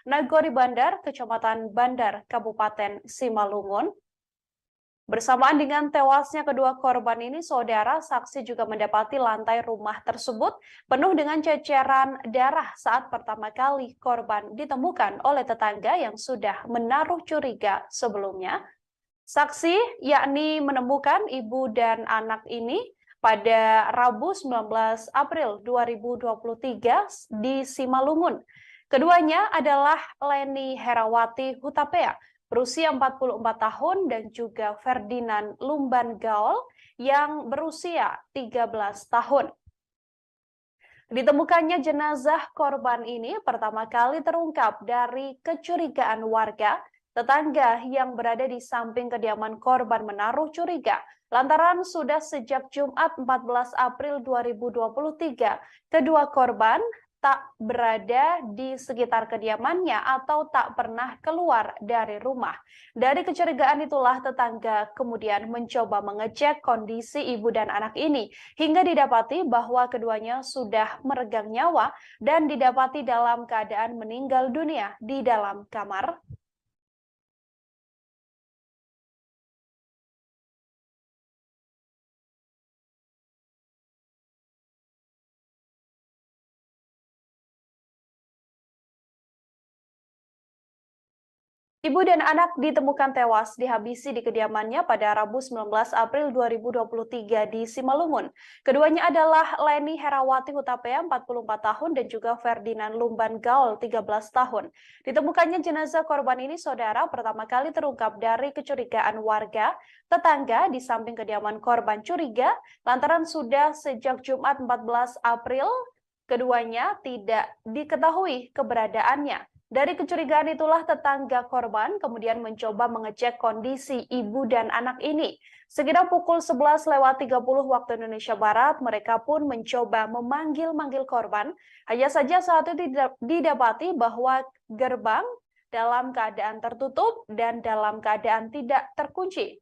Nagori Bandar, Kecamatan Bandar, Kabupaten Simalungun. Bersamaan dengan tewasnya kedua korban ini, saudara saksi juga mendapati lantai rumah tersebut penuh dengan ceceran darah saat pertama kali korban ditemukan oleh tetangga yang sudah menaruh curiga sebelumnya. Saksi yakni menemukan ibu dan anak ini pada Rabu 19 April 2023 di Simalungun. Keduanya adalah Leni Herawati Hutapea, berusia 44 tahun, dan juga Ferdinand Lumban Gaul yang berusia 13 tahun. Ditemukannya jenazah korban ini pertama kali terungkap dari kecurigaan warga. Tetangga yang berada di samping kediaman korban menaruh curiga lantaran sudah sejak Jumat 14 April 2023 kedua korban tak berada di sekitar kediamannya atau tak pernah keluar dari rumah. Dari kecurigaan itulah tetangga kemudian mencoba mengecek kondisi ibu dan anak ini hingga didapati bahwa keduanya sudah meregang nyawa dan didapati dalam keadaan meninggal dunia di dalam kamar. Ibu dan anak ditemukan tewas dihabisi di kediamannya pada Rabu 19 April 2023 di Simalungun. Keduanya adalah Leni Herawati Hutapea 44 tahun dan juga Ferdinand Lumban Gaul 13 tahun. Ditemukannya jenazah korban ini, saudara, pertama kali terungkap dari kecurigaan warga tetangga di samping kediaman korban curiga lantaran sudah sejak Jumat 14 April keduanya tidak diketahui keberadaannya. Dari kecurigaan itulah tetangga korban kemudian mencoba mengecek kondisi ibu dan anak ini. Sekitar pukul 11.30 waktu Indonesia Barat, mereka pun mencoba memanggil-manggil korban. Hanya saja saat itu didapati bahwa gerbang dalam keadaan tertutup dan dalam keadaan tidak terkunci.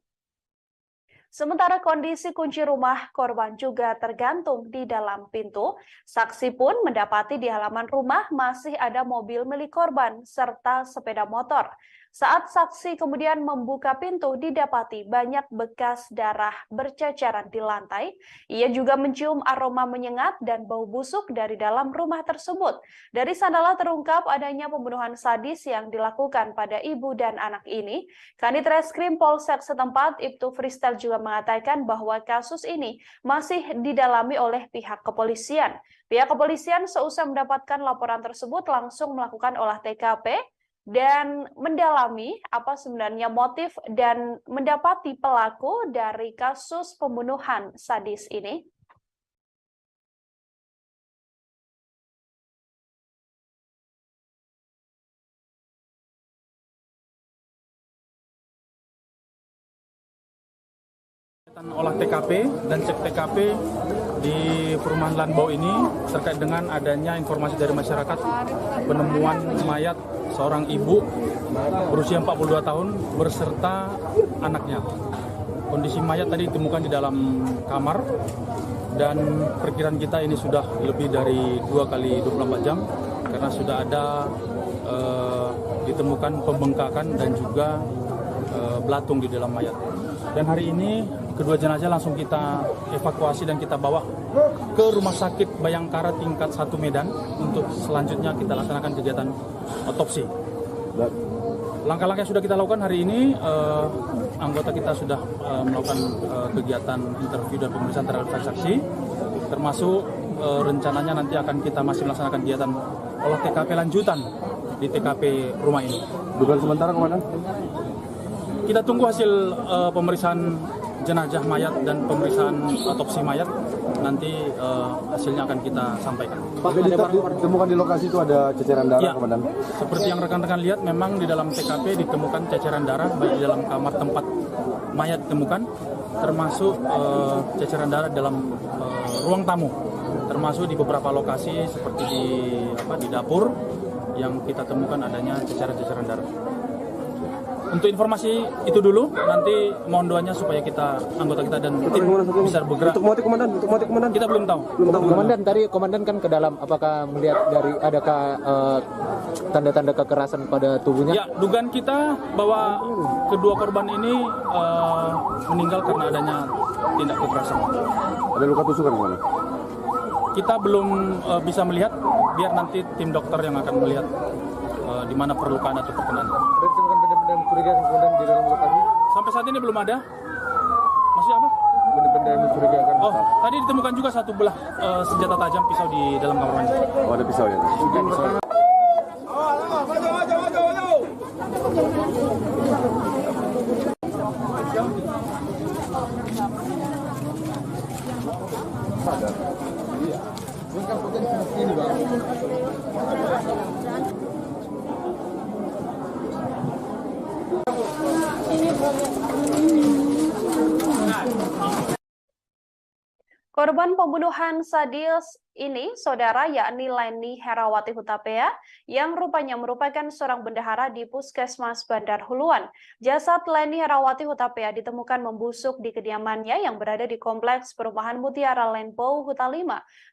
Sementara kondisi kunci rumah korban juga tergantung di dalam pintu. Saksi pun mendapati di halaman rumah masih ada mobil milik korban serta sepeda motor. Saat saksi kemudian membuka pintu, didapati banyak bekas darah berceceran di lantai. Ia juga mencium aroma menyengat dan bau busuk dari dalam rumah tersebut. Dari sanalah terungkap adanya pembunuhan sadis yang dilakukan pada ibu dan anak ini. Kanit Reskrim Polsek setempat, Ibtu Fristel, juga mengatakan bahwa kasus ini masih didalami oleh pihak kepolisian. Pihak kepolisian seusai mendapatkan laporan tersebut langsung melakukan olah TKP dan mendalami apa sebenarnya motif dan mendapati pelaku dari kasus pembunuhan sadis ini. Olah TKP dan cek TKP di perumahan Lanbau ini terkait dengan adanya informasi dari masyarakat penemuan mayat seorang ibu berusia 42 tahun berserta anaknya. Kondisi mayat tadi ditemukan di dalam kamar dan perkiraan kita ini sudah lebih dari 2 kali 24 jam karena sudah ada ditemukan pembengkakan dan juga belatung di dalam mayat. Dan hari ini kedua jenazah langsung kita evakuasi dan kita bawa ke Rumah Sakit Bayangkara tingkat 1 Medan untuk selanjutnya kita laksanakan kegiatan otopsi. Langkah-langkah yang sudah kita lakukan hari ini, anggota kita sudah melakukan kegiatan interview dan pemeriksaan terhadap saksi, termasuk rencananya nanti akan kita masih melaksanakan kegiatan olah TKP lanjutan di TKP rumah ini. Dugaan sementara, Komandan? Kita tunggu hasil pemeriksaan jenazah mayat dan pemeriksaan otopsi mayat. Nanti hasilnya akan kita sampaikan. Pak, ditemukan di lokasi itu ada ceceran darah, Ya, Komandan? seperti yang rekan-rekan lihat, memang di dalam TKP ditemukan ceceran darah baik di dalam kamar tempat mayat ditemukan, termasuk ceceran darah dalam ruang tamu, termasuk di beberapa lokasi seperti di dapur yang kita temukan adanya ceceran-ceceran darah. Untuk informasi itu dulu, nanti mohon doanya supaya anggota kita dan tim bisa bergerak. Untuk motif, Komandan? Kita belum tahu. Komandan, tadi komandan kan ke dalam, apakah melihat dari adakah tanda-tanda kekerasan pada tubuhnya? Ya, dugaan kita bahwa kedua korban ini meninggal karena adanya tindak kekerasan. Ada luka tusukan, Komandan? Kita belum bisa melihat, biar nanti tim dokter yang akan melihat di mana perlukaan atau perkenan. Ada ditemukan benda-benda mencurigakan kemudian di dalam lokasi? Sampai saat ini belum ada. Maksudnya apa? Benda-benda yang mencurigakan. Oh, tadi ditemukan juga satu belah senjata tajam pisau di dalam kamar mandi. Oh, ada pisau ya? Korban pembunuhan sadis ini, saudara, yakni Leni Herawati Hutapea, yang rupanya merupakan seorang bendahara di Puskesmas Bandar Huluan. Jasad Leni Herawati Hutapea ditemukan membusuk di kediamannya yang berada di Kompleks Perumahan Mutiara Lanbau Huta 5,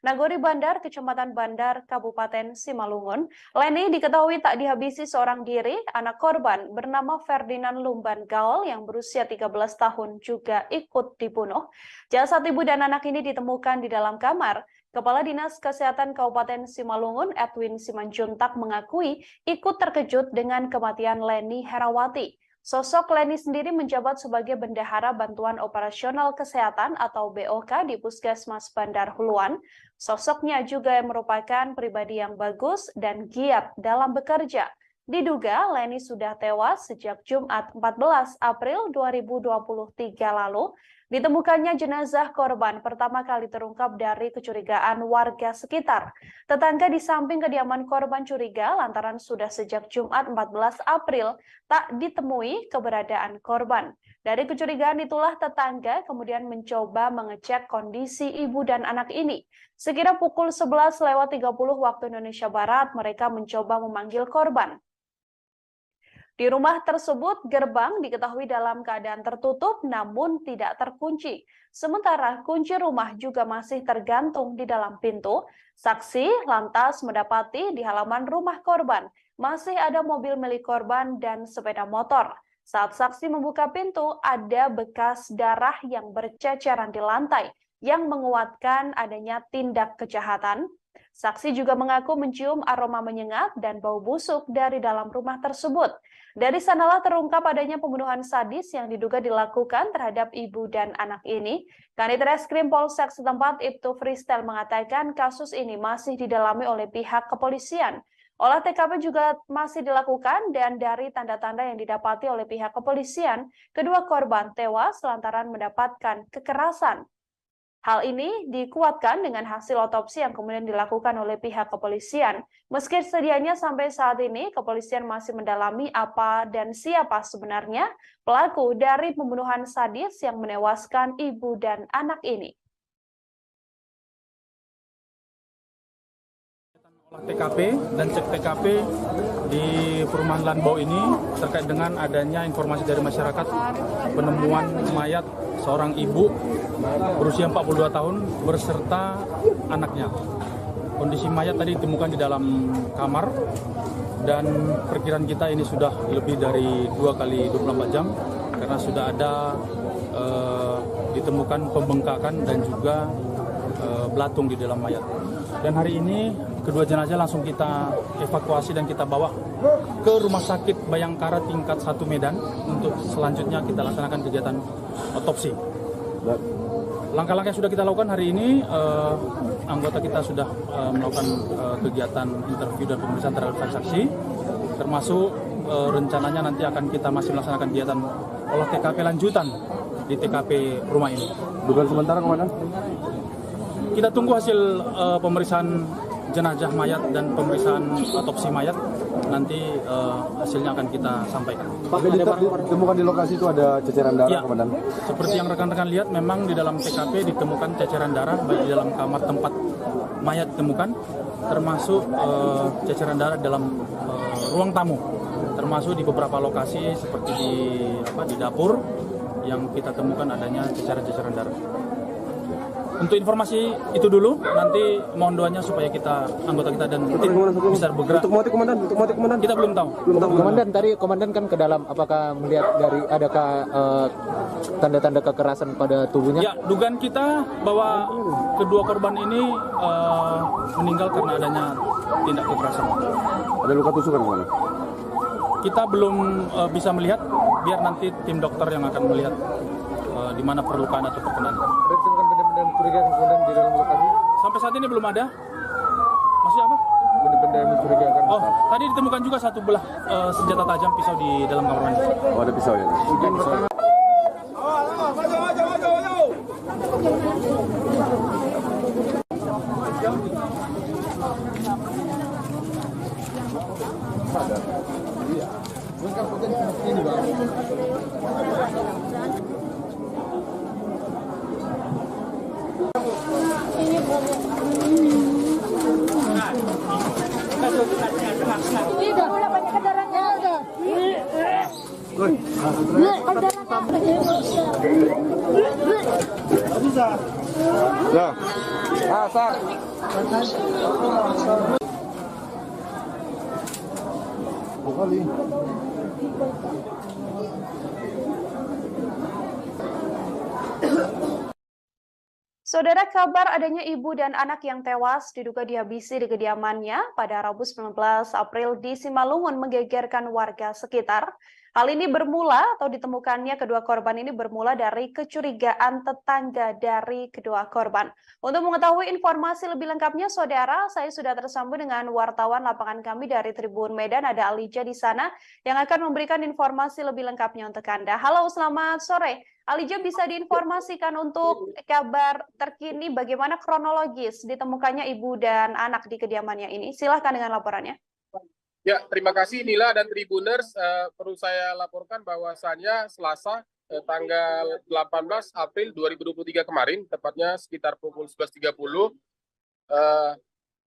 Nagori Bandar, Kecamatan Bandar, Kabupaten Simalungun. Leni diketahui tak dihabisi seorang diri. Anak korban bernama Ferdinand Lumban Gaul yang berusia 13 tahun juga ikut dibunuh. Jasad ibu dan anak ini ditemukan di dalam kamar. Kepala Dinas Kesehatan Kabupaten Simalungun, Edwin Simanjuntak, mengakui ikut terkejut dengan kematian Leni Herawati. Sosok Leni sendiri menjabat sebagai Bendahara Bantuan Operasional Kesehatan atau BOK di Puskesmas Bandar Huluan. Sosoknya juga merupakan pribadi yang bagus dan giat dalam bekerja. Diduga Leni sudah tewas sejak Jumat 14 April 2023 lalu. Ditemukannya jenazah korban pertama kali terungkap dari kecurigaan warga sekitar. Tetangga di samping kediaman korban curiga lantaran sudah sejak Jumat 14 April tak ditemui keberadaan korban. Dari kecurigaan itulah tetangga kemudian mencoba mengecek kondisi ibu dan anak ini. Sekira pukul 11:30 waktu Indonesia Barat, mereka mencoba memanggil korban. Di rumah tersebut, gerbang diketahui dalam keadaan tertutup namun tidak terkunci. Sementara kunci rumah juga masih tergantung di dalam pintu. Saksi lantas mendapati di halaman rumah korban masih ada mobil milik korban dan sepeda motor. Saat saksi membuka pintu, ada bekas darah yang berceceran di lantai yang menguatkan adanya tindak kejahatan. Saksi juga mengaku mencium aroma menyengat dan bau busuk dari dalam rumah tersebut. Dari sanalah terungkap adanya pembunuhan sadis yang diduga dilakukan terhadap ibu dan anak ini. Kanit Reskrim Polsek setempat Ibtu Freestyle mengatakan kasus ini masih didalami oleh pihak kepolisian. Olah TKP juga masih dilakukan dan dari tanda-tanda yang didapati oleh pihak kepolisian, kedua korban tewas lantaran mendapatkan kekerasan. Hal ini dikuatkan dengan hasil otopsi yang kemudian dilakukan oleh pihak kepolisian. Meski sedianya sampai saat ini, kepolisian masih mendalami apa dan siapa sebenarnya pelaku dari pembunuhan sadis yang menewaskan ibu dan anak ini. Olah TKP dan cek TKP di perumahan Lanbau ini terkait dengan adanya informasi dari masyarakat penemuan mayat seorang ibu berusia 42 tahun berserta anaknya. Kondisi mayat tadi ditemukan di dalam kamar dan perkiraan kita ini sudah lebih dari 2 kali 24 jam karena sudah ada ditemukan pembengkakan dan juga belatung di dalam mayat. Dan hari ini kedua jenazah langsung kita evakuasi dan kita bawa ke Rumah Sakit Bayangkara tingkat 1 Medan untuk selanjutnya kita laksanakan kegiatan otopsi. Langkah-langkah yang sudah kita lakukan hari ini, anggota kita sudah melakukan kegiatan interview dan pemeriksaan terhadap saksi, termasuk rencananya nanti akan kita masih melaksanakan kegiatan olah TKP lanjutan di TKP rumah ini. Dugaan sementara Komandan? Kita tunggu hasil pemeriksaan jenazah mayat dan pemeriksaan otopsi mayat, nanti hasilnya akan kita sampaikan. Pak, ditemukan di lokasi itu ada ceceran darah, Ya, Komandan? seperti yang rekan-rekan lihat, memang di dalam TKP ditemukan ceceran darah baik di dalam kamar tempat mayat ditemukan, termasuk ceceran darah dalam ruang tamu, termasuk di beberapa lokasi seperti di dapur yang kita temukan adanya ceceran-ceceran darah. Untuk informasi itu dulu, nanti mohon doanya supaya anggota kita dan tim bisa bergerak. Untuk motif Komandan? Kita belum tahu. Komandan, tadi Komandan kan ke dalam, apakah melihat dari adakah tanda-tanda kekerasan pada tubuhnya? Ya, dugaan kita bahwa kedua korban ini meninggal karena adanya tindak kekerasan. Ada luka tusukan Komandan? Kita belum bisa melihat, biar nanti tim dokter yang akan melihat di mana perlukaan atau perkenan. Ditemukan benda-benda mencurigakan kemudian di dalam lokasi? Sampai saat ini belum ada. Maksudnya apa? Benda-benda yang mencurigakan. Oh, tadi ditemukan juga satu belah senjata tajam pisau di dalam kamar mandi. Oh, ada pisau ya? Ya. Sar. Kali. Saudara, kabar adanya ibu dan anak yang tewas diduga dihabisi di kediamannya pada Rabu 19 April di Simalungun menggegerkan warga sekitar. Hal ini bermula atau ditemukannya kedua korban ini bermula dari kecurigaan tetangga dari kedua korban. Untuk mengetahui informasi lebih lengkapnya, saudara, saya sudah tersambung dengan wartawan lapangan kami dari Tribun Medan, ada Alija di sana yang akan memberikan informasi lebih lengkapnya untuk Anda. Halo, selamat sore. Alija, bisa diinformasikan untuk kabar terkini bagaimana kronologis ditemukannya ibu dan anak di kediamannya ini? Silahkan dengan laporannya. Ya, terima kasih Nila dan Tribuners. Perlu saya laporkan bahwasannya Selasa tanggal 18 April 2023 kemarin, tepatnya sekitar pukul 11.30,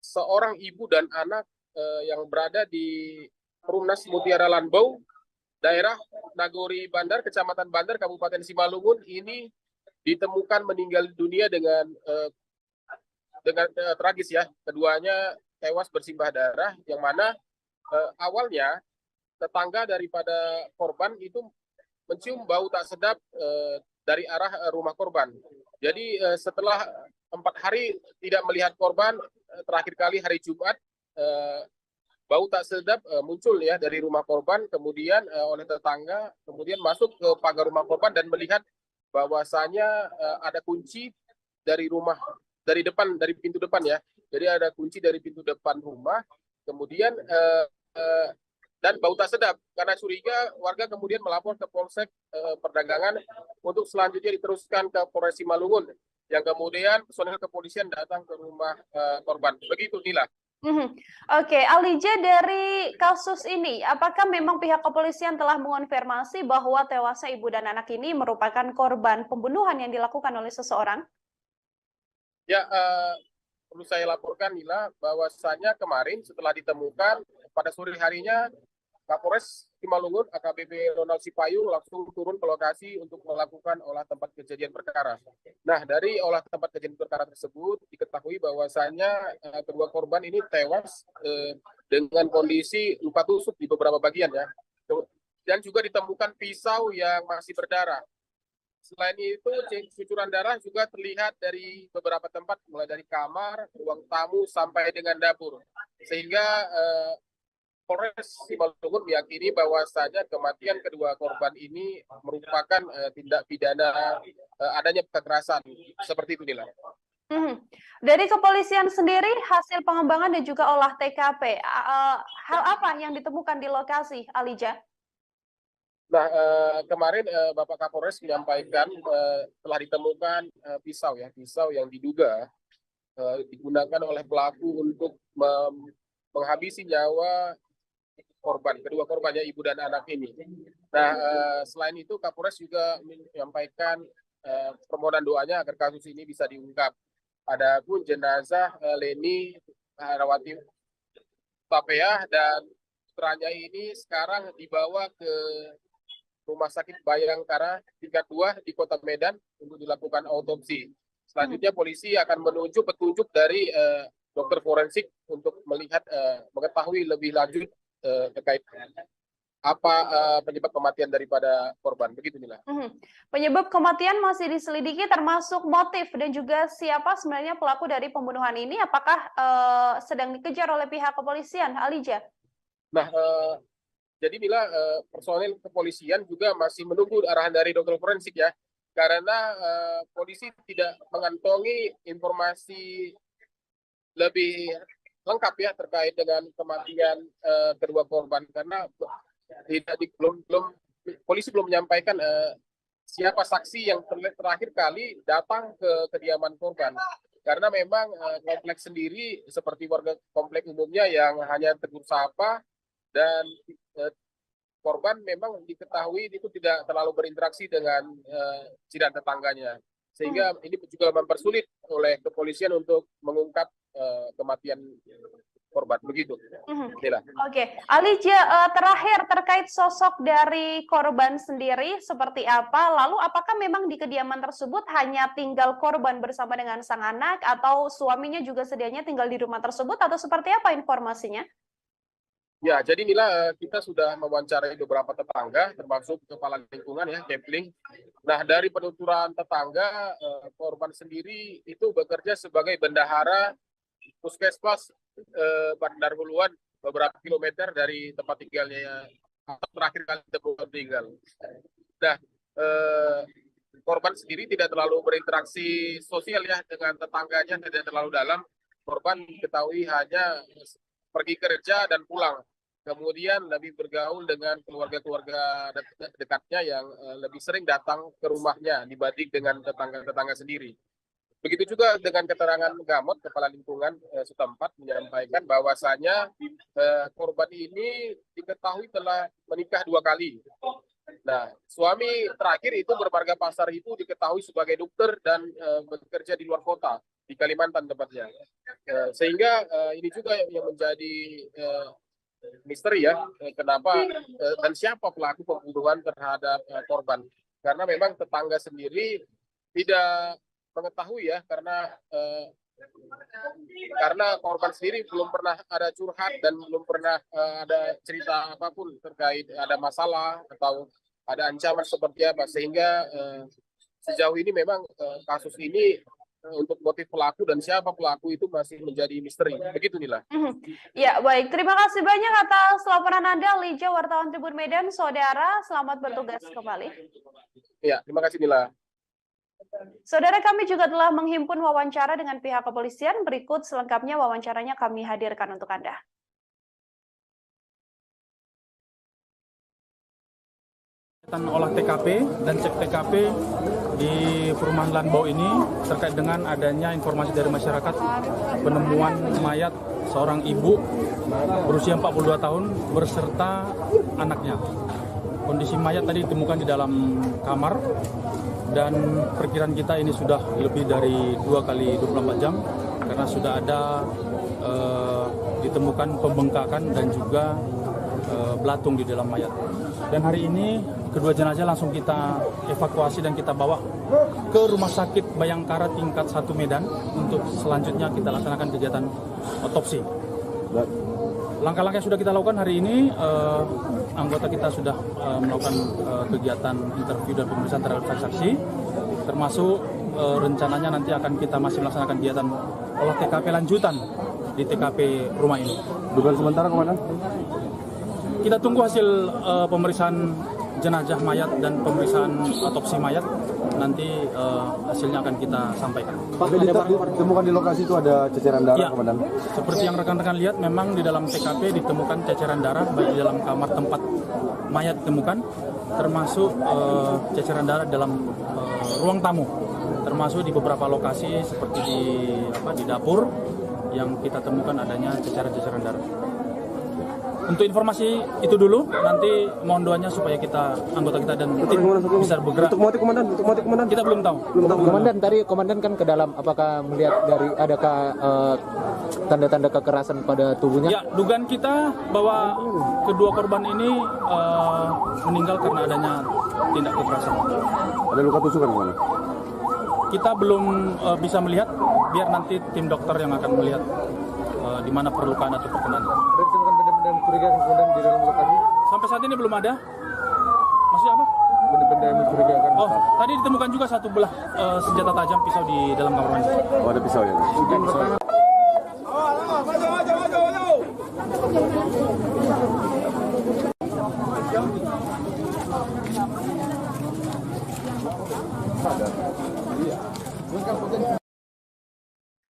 seorang ibu dan anak yang berada di Perumnas Mutiara Lanbau, daerah Nagori Bandar, Kecamatan Bandar, Kabupaten Simalungun, ini ditemukan meninggal dunia dengan tragis ya. Keduanya tewas bersimbah darah, yang mana awalnya tetangga daripada korban itu mencium bau tak sedap dari arah rumah korban. Jadi setelah 4 hari tidak melihat korban, terakhir kali hari Jumat, bau tak sedap muncul ya dari rumah korban, kemudian oleh tetangga, kemudian masuk ke pagar rumah korban dan melihat bahwasanya ada kunci dari rumah, dari pintu depan ya. Jadi ada kunci dari pintu depan rumah, kemudian dan bau tak sedap. Karena curiga, warga kemudian melapor ke Polsek Perdagangan untuk selanjutnya diteruskan ke Polres Simalungun. yang kemudian personel kepolisian datang ke rumah korban. Begitu Nila. Oke, Alija, dari kasus ini, apakah memang pihak kepolisian telah mengonfirmasi bahwa tewasnya ibu dan anak ini merupakan korban pembunuhan yang dilakukan oleh seseorang? Ya, perlu saya laporkan Nila bahwasannya kemarin setelah ditemukan pada sore harinya Kapolres Simalungun AKBP Ronald Sipayung langsung turun ke lokasi untuk melakukan olah tempat kejadian perkara. Nah, dari olah tempat kejadian perkara tersebut diketahui bahwasannya kedua korban ini tewas dengan kondisi luka tusuk di beberapa bagian ya. Dan juga ditemukan pisau yang masih berdarah. Selain itu, cucuran darah juga terlihat dari beberapa tempat, mulai dari kamar, ruang tamu, sampai dengan dapur. Sehingga Polres Simalungun meyakini bahwasanya kematian kedua korban ini merupakan tindak pidana adanya kekerasan. Seperti itu, Nila. Dari kepolisian sendiri, hasil pengembangan dan juga olah TKP, hal apa yang ditemukan di lokasi, Alija? Nah, kemarin Bapak Kapolres menyampaikan telah ditemukan pisau yang diduga digunakan oleh pelaku untuk menghabisi nyawa kedua korbannya ibu dan anak ini. Nah, selain itu Kapolres juga menyampaikan permohonan doanya agar kasus ini bisa diungkap. Adapun jenazah Leni Herawati Hutapeah dan putranya ini sekarang dibawa ke Rumah Sakit Bayangkara tingkat 2 di Kota Medan untuk dilakukan autopsi. Selanjutnya polisi akan menunjuk petunjuk dari dokter forensik untuk melihat mengetahui lebih lanjut terkait apa penyebab kematian daripada korban. Begitu, Mila. Penyebab kematian masih diselidiki termasuk motif dan juga siapa sebenarnya pelaku dari pembunuhan ini. Apakah sedang dikejar oleh pihak kepolisian, Alija? Nah, jadi Mila, personel kepolisian juga masih menunggu arahan dari dokter forensik ya. Karena polisi tidak mengantongi informasi lebih lengkap ya terkait dengan kematian kedua korban, karena polisi belum menyampaikan siapa saksi yang terakhir kali datang ke kediaman korban, karena memang kompleks sendiri seperti warga kompleks umumnya yang hanya tegur sapa, dan korban memang diketahui itu tidak terlalu berinteraksi dengan jiran tetangganya, sehingga ini juga mempersulit oleh kepolisian untuk mengungkap kematian korban. Begitu. Oke, Alija, terakhir terkait sosok dari korban sendiri seperti apa? Lalu apakah memang di kediaman tersebut hanya tinggal korban bersama dengan sang anak, atau suaminya juga sedianya tinggal di rumah tersebut, atau seperti apa informasinya? Ya, jadi Mila, kita sudah mewawancarai beberapa tetangga, termasuk kepala lingkungan ya, Kepling. Nah, dari penuturan tetangga, korban sendiri itu bekerja sebagai bendahara puskesmas Bandar Huluan, beberapa kilometer dari tempat tinggalnya terakhir kali tinggal. Nah, korban sendiri tidak terlalu berinteraksi sosial ya dengan tetangganya, tidak terlalu dalam. Korban diketahui hanya pergi kerja dan pulang. Kemudian lebih bergaul dengan keluarga-keluarga dekatnya yang lebih sering datang ke rumahnya dibanding dengan tetangga-tetangga sendiri. Begitu juga dengan keterangan Gamot, kepala lingkungan setempat menyampaikan bahwasanya korban ini diketahui telah menikah 2 kali. Nah, suami terakhir itu bermarga Pasar itu diketahui sebagai dokter dan bekerja di luar kota, di Kalimantan tempatnya. Sehingga ini juga yang menjadi misteri ya, kenapa dan siapa pelaku pembunuhan terhadap korban. Karena memang tetangga sendiri tidak mengetahui ya, karena korban sendiri belum pernah ada curhat dan belum pernah ada cerita apapun terkait ada masalah atau ada ancaman seperti apa, sehingga sejauh ini memang kasus ini untuk motif pelaku dan siapa pelaku itu masih menjadi misteri. Begitu Nila. Ya, baik. Terima kasih banyak atas laporan Anda, Alija, wartawan Tribun Medan. Saudara, selamat bertugas kembali. Ya, terima kasih Nila. Saudara, kami juga telah menghimpun wawancara dengan pihak kepolisian. Berikut selengkapnya wawancaranya kami hadirkan untuk Anda. Olah TKP dan cek TKP di perumahan Lanbau ini terkait dengan adanya informasi dari masyarakat penemuan mayat seorang ibu berusia 42 tahun berserta anaknya. Kondisi mayat tadi ditemukan di dalam kamar dan perkiraan kita ini sudah lebih dari 2 kali 24 jam karena sudah ada ditemukan pembengkakan dan juga belatung di dalam mayat. Dan hari ini kedua jenazah langsung kita evakuasi dan kita bawa ke Rumah Sakit Bayangkara tingkat 1 Medan untuk selanjutnya kita laksanakan kegiatan otopsi. Langkah-langkah yang sudah kita lakukan hari ini, anggota kita sudah melakukan kegiatan interview dan pemeriksaan terhadap saksi-saksi, termasuk rencananya nanti akan kita masih melaksanakan kegiatan olah TKP lanjutan di TKP rumah ini. Dugaan sementara, Komandan? Kita tunggu hasil pemeriksaan jenazah mayat dan pemeriksaan otopsi mayat. Nanti hasilnya akan kita sampaikan. Pak, ditemukan di lokasi itu ada ceceran darah, ya, Komandan? Seperti yang rekan-rekan lihat, memang di dalam TKP ditemukan ceceran darah baik di dalam kamar tempat mayat ditemukan, termasuk ceceran darah dalam ruang tamu, termasuk di beberapa lokasi seperti di dapur yang kita temukan adanya ceceran darah. Untuk informasi itu dulu, nanti mohon doanya supaya anggota kita dan tim bisa bergerak. Untuk motif, Komandan? Kita belum tahu. Komandan, tadi Komandan kan ke dalam, apakah melihat dari adakah tanda-tanda kekerasan pada tubuhnya? Ya, dugaan kita bahwa kedua korban ini meninggal karena adanya tindak kekerasan. Ada luka tusukan, Komandan? Kita belum bisa melihat, biar nanti tim dokter yang akan melihat di mana perlukaan atau perkenan. Ada ditemukan benda-benda mencurigakan Komandan di dalam lokasi? Sampai saat ini belum ada. Maksudnya apa? Benda-benda yang mencurigakan. Oh, tadi ditemukan juga satu belah senjata tajam pisau di dalam kamar mandi. Oh, ada pisau ya?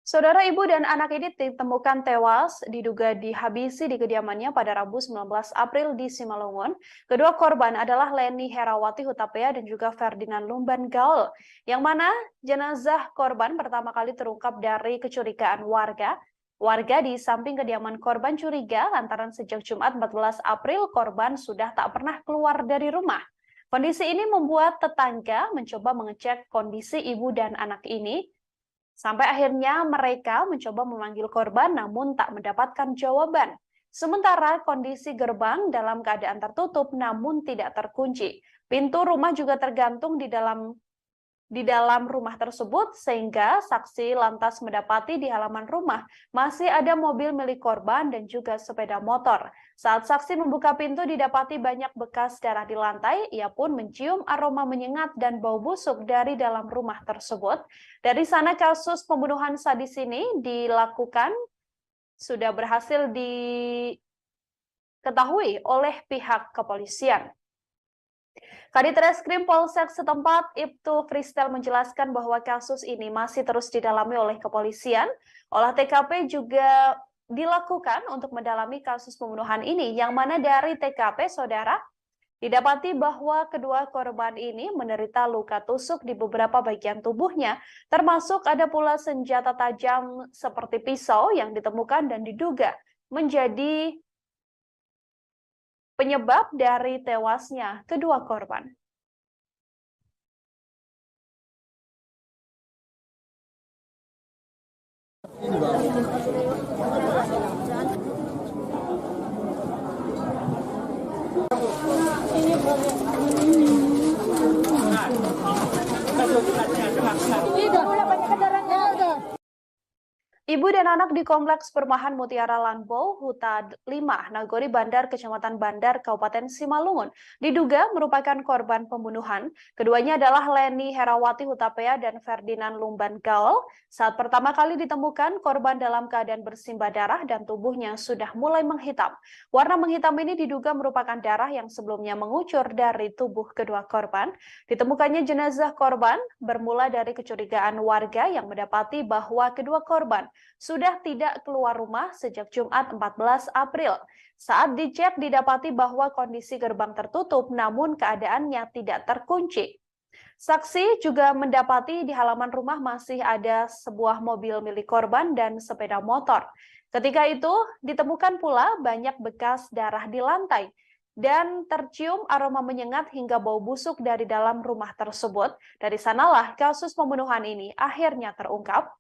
Saudara, ibu dan anak ini ditemukan tewas diduga dihabisi di kediamannya pada Rabu 19 April di Simalungun. Kedua korban adalah Leni Herawati Hutapea dan juga Ferdinand Lumban Gaul, yang mana jenazah korban pertama kali terungkap dari kecurigaan warga. Warga di samping kediaman korban curiga lantaran sejak Jumat 14 April korban sudah tak pernah keluar dari rumah. Kondisi ini membuat tetangga mencoba mengecek kondisi ibu dan anak ini. Sampai akhirnya mereka mencoba memanggil korban namun tak mendapatkan jawaban. Sementara kondisi gerbang dalam keadaan tertutup namun tidak terkunci. Pintu rumah juga tergantung di dalam rumah tersebut sehingga saksi lantas mendapati di halaman rumah masih ada mobil milik korban dan juga sepeda motor. Saat saksi membuka pintu didapati banyak bekas darah di lantai, ia pun mencium aroma menyengat dan bau busuk dari dalam rumah tersebut. Dari sana kasus pembunuhan sadis ini dilakukan sudah berhasil diketahui oleh pihak kepolisian. Kadit Reskrim Polsek setempat, Ibtu Fristel menjelaskan bahwa kasus ini masih terus didalami oleh kepolisian. Olah TKP juga dilakukan untuk mendalami kasus pembunuhan ini, yang mana dari TKP, saudara, didapati bahwa kedua korban ini menderita luka tusuk di beberapa bagian tubuhnya, termasuk ada pula senjata tajam seperti pisau yang ditemukan dan diduga menjadi penyebab dari tewasnya kedua korban. Ibu dan anak di Kompleks Perumahan Mutiara Lanbau, Huta 5, Nagori Bandar, Kecamatan Bandar, Kabupaten Simalungun, diduga merupakan korban pembunuhan. Keduanya adalah Leni Herawati Hutapea dan Ferdinand Lumban Gaul. Saat pertama kali ditemukan, korban dalam keadaan bersimbah darah dan tubuhnya sudah mulai menghitam. Warna menghitam ini diduga merupakan darah yang sebelumnya mengucur dari tubuh kedua korban. Ditemukannya jenazah korban bermula dari kecurigaan warga yang mendapati bahwa kedua korban sudah tidak keluar rumah sejak Jumat 14 April. Saat dicek didapati bahwa kondisi gerbang tertutup namun keadaannya tidak terkunci. Saksi juga mendapati di halaman rumah masih ada sebuah mobil milik korban dan sepeda motor. Ketika itu ditemukan pula banyak bekas darah di lantai dan tercium aroma menyengat hingga bau busuk dari dalam rumah tersebut. Dari sanalah kasus pembunuhan ini akhirnya terungkap.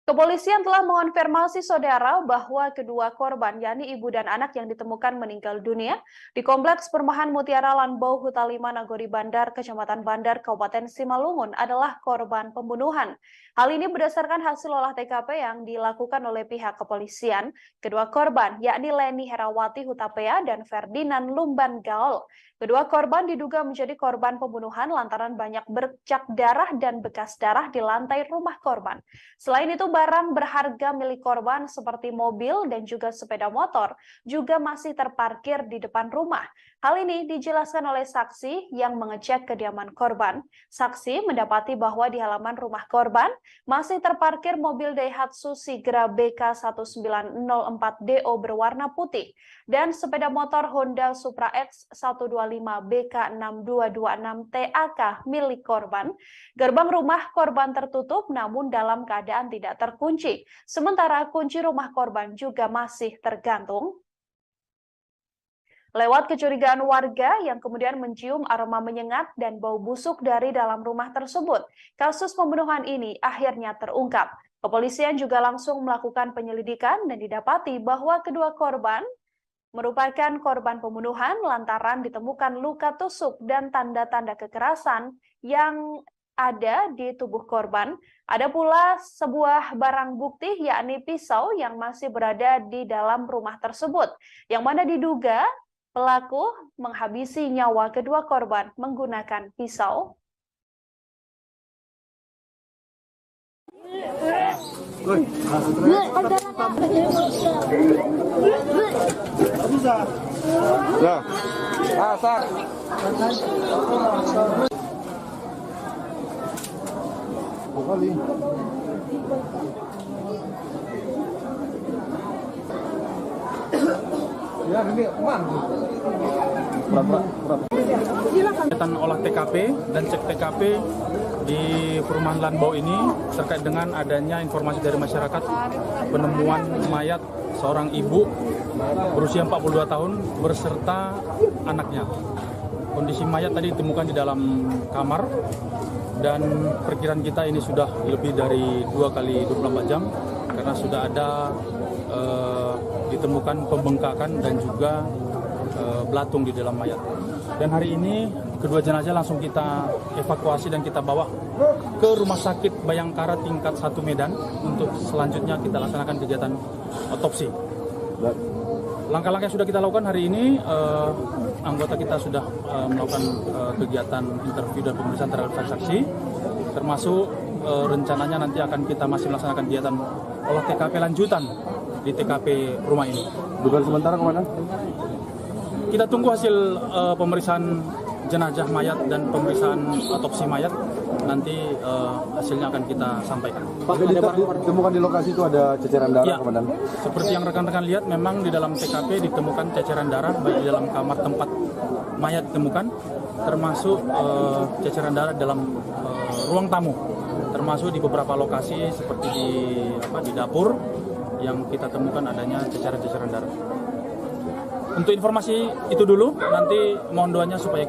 Kepolisian telah mengonfirmasi saudara bahwa kedua korban, yakni ibu dan anak yang ditemukan meninggal dunia di Kompleks Perumahan Mutiara Lanbau Huta 5 Nagori Bandar, Kecamatan Bandar, Kabupaten Simalungun adalah korban pembunuhan. Hal ini berdasarkan hasil olah TKP yang dilakukan oleh pihak kepolisian. Kedua korban, yakni Leni Herawati Hutapea dan Ferdinand Lumban Gaul. Kedua korban diduga menjadi korban pembunuhan lantaran banyak bercak darah dan bekas darah di lantai rumah korban. Selain itu, barang berharga milik korban seperti mobil dan juga sepeda motor juga masih terparkir di depan rumah. Hal ini dijelaskan oleh saksi yang mengecek kediaman korban. Saksi mendapati bahwa di halaman rumah korban masih terparkir mobil Daihatsu Sigra BK1904DO berwarna putih dan sepeda motor Honda Supra X 125 BK6226 TAK milik korban. Gerbang rumah korban tertutup namun dalam keadaan tidak terkunci. Sementara kunci rumah korban juga masih tergantung. Lewat kecurigaan warga yang kemudian mencium aroma menyengat dan bau busuk dari dalam rumah tersebut, kasus pembunuhan ini akhirnya terungkap. Kepolisian juga langsung melakukan penyelidikan dan didapati bahwa kedua korban merupakan korban pembunuhan lantaran ditemukan luka tusuk dan tanda-tanda kekerasan yang ada di tubuh korban. Ada pula sebuah barang bukti yakni pisau yang masih berada di dalam rumah tersebut, yang mana diduga pelaku menghabisi nyawa kedua korban menggunakan pisau. Kegiatan olah TKP dan cek TKP di perumahan Lanbau ini terkait dengan adanya informasi dari masyarakat penemuan mayat seorang ibu berusia 42 tahun beserta anaknya. Kondisi mayat tadi ditemukan di dalam kamar dan perkiraan kita ini sudah lebih dari 2 kali 24 jam karena sudah ada ditemukan pembengkakan dan juga belatung di dalam mayat. Dan hari ini kedua jenazah langsung kita evakuasi dan kita bawa ke Rumah Sakit Bayangkara tingkat 1 Medan untuk selanjutnya kita laksanakan kegiatan otopsi. Langkah-langkah yang sudah kita lakukan hari ini, anggota kita sudah melakukan kegiatan interview dan pemeriksaan terhadap saksi, termasuk rencananya nanti akan kita masih melaksanakan kegiatan olah TKP lanjutan di TKP rumah ini. Dugaan sementara kemana? Kita tunggu hasil pemeriksaan jenazah mayat dan pemeriksaan otopsi mayat. Nanti hasilnya akan kita sampaikan. Pak, ditemukan di lokasi itu ada ceceran darah, ya, Komandan? Seperti yang rekan-rekan lihat, memang di dalam TKP ditemukan ceceran darah baik di dalam kamar tempat mayat ditemukan, termasuk ceceran darah dalam ruang tamu, termasuk di beberapa lokasi seperti di dapur yang kita temukan adanya ceceran-ceceran darah. Untuk informasi itu dulu, nanti mohon doanya supaya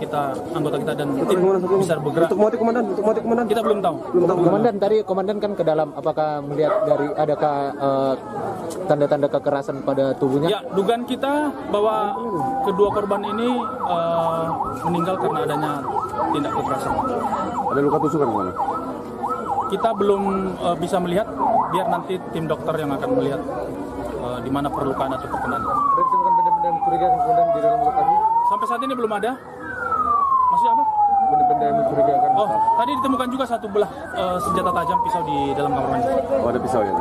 anggota kita dan tim bisa bergerak. Untuk motif komandan? Kita belum tahu. Komandan, tadi komandan kan ke dalam, apakah melihat dari adakah tanda-tanda kekerasan pada tubuhnya? Ya, dugaan kita bahwa kedua korban ini meninggal karena adanya tindak kekerasan. Ada luka tusukan kemana? Kita belum bisa melihat, biar nanti tim dokter yang akan melihat di mana perlukaan atau perkenan. Ada ditemukan benda-benda mencurigakan kemudian di dalam lokasi? Sampai saat ini belum ada. Maksudnya apa? Benda-benda ada yang mencurigakan? Oh, tadi ditemukan juga satu belah senjata tajam pisau di dalam kamar mandi. Oh, ada pisau ya?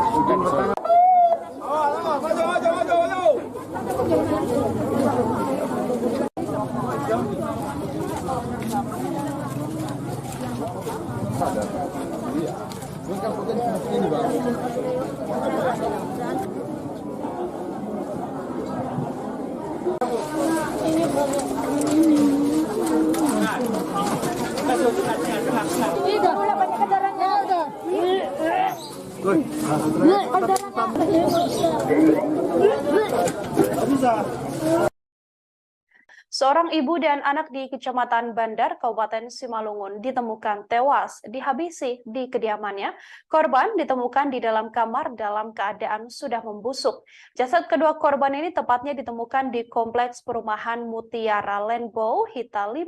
Seorang ibu dan anak di Kecamatan Bandar, Kabupaten Simalungun ditemukan tewas dihabisi di kediamannya. Korban ditemukan di dalam kamar dalam keadaan sudah membusuk. Jasad kedua korban ini tepatnya ditemukan di Kompleks Perumahan Mutiara Rainbow Hita 5,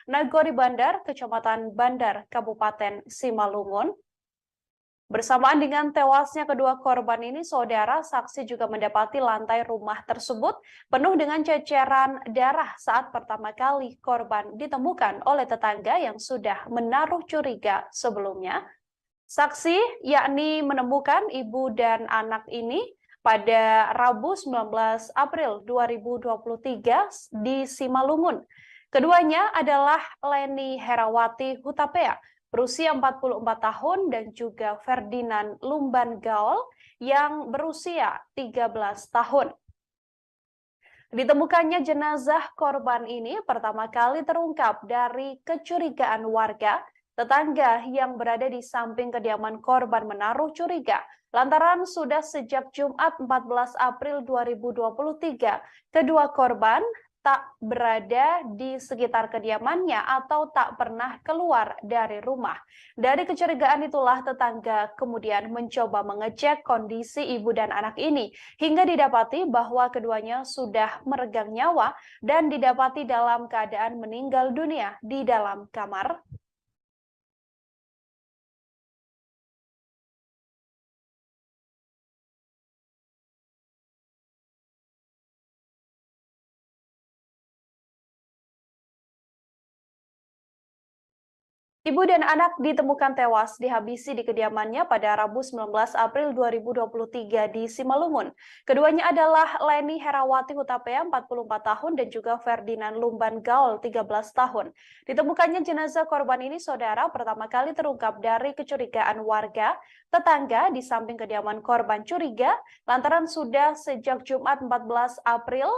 Nagori Bandar, Kecamatan Bandar, Kabupaten Simalungun. Bersamaan dengan tewasnya kedua korban ini, saudara saksi juga mendapati lantai rumah tersebut penuh dengan ceceran darah saat pertama kali korban ditemukan oleh tetangga yang sudah menaruh curiga sebelumnya. Saksi yakni menemukan ibu dan anak ini pada Rabu 19 April 2023 di Simalungun. Keduanya adalah Leni Herawati Hutapea, berusia 44 tahun, dan juga Ferdinand Lumban Gaul yang berusia 13 tahun. Ditemukannya jenazah korban ini pertama kali terungkap dari kecurigaan warga. Tetangga yang berada di samping kediaman korban menaruh curiga lantaran sudah sejak Jumat 14 April 2023 kedua korban tak berada di sekitar kediamannya atau tak pernah keluar dari rumah. Dari kecurigaan itulah tetangga kemudian mencoba mengecek kondisi ibu dan anak ini hingga didapati bahwa keduanya sudah meregang nyawa dan didapati dalam keadaan meninggal dunia di dalam kamar. Ibu dan anak ditemukan tewas dihabisi di kediamannya pada Rabu 19 April 2023 di Simalungun. Keduanya adalah Leni Herawati Hutapea 44 tahun dan juga Ferdinand Lumban Gaul 13 tahun. Ditemukannya jenazah korban ini, saudara, pertama kali terungkap dari kecurigaan warga. Tetangga di samping kediaman korban curiga lantaran sudah sejak Jumat 14 April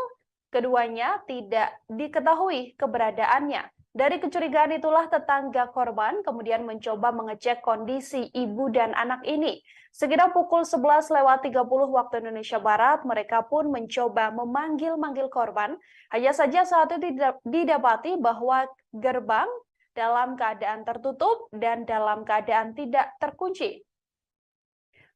keduanya tidak diketahui keberadaannya. Dari kecurigaan itulah tetangga korban kemudian mencoba mengecek kondisi ibu dan anak ini. Sekitar pukul 11.30 waktu Indonesia Barat, mereka pun mencoba memanggil-manggil korban. Hanya saja saat itu didapati bahwa gerbang dalam keadaan tertutup dan dalam keadaan tidak terkunci.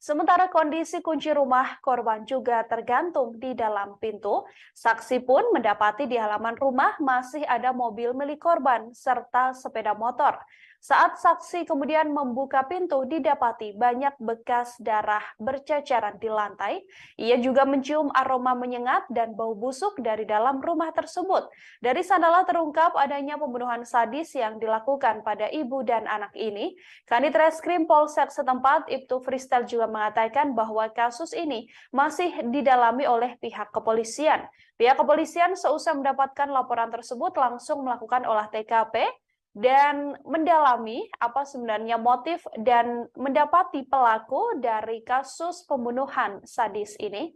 Sementara kondisi kunci rumah korban juga tergantung di dalam pintu. Saksi pun mendapati di halaman rumah masih ada mobil milik korban serta sepeda motor. Saat saksi kemudian membuka pintu, didapati banyak bekas darah berceceran di lantai. Ia juga mencium aroma menyengat dan bau busuk dari dalam rumah tersebut. Dari sanalah terungkap adanya pembunuhan sadis yang dilakukan pada ibu dan anak ini. Kanit Reskrim Polsek setempat, Ibtu Fristel, juga mengatakan bahwa kasus ini masih didalami oleh pihak kepolisian. Pihak kepolisian seusai mendapatkan laporan tersebut langsung melakukan olah TKP dan mendalami apa sebenarnya motif dan mendapati pelaku dari kasus pembunuhan sadis ini.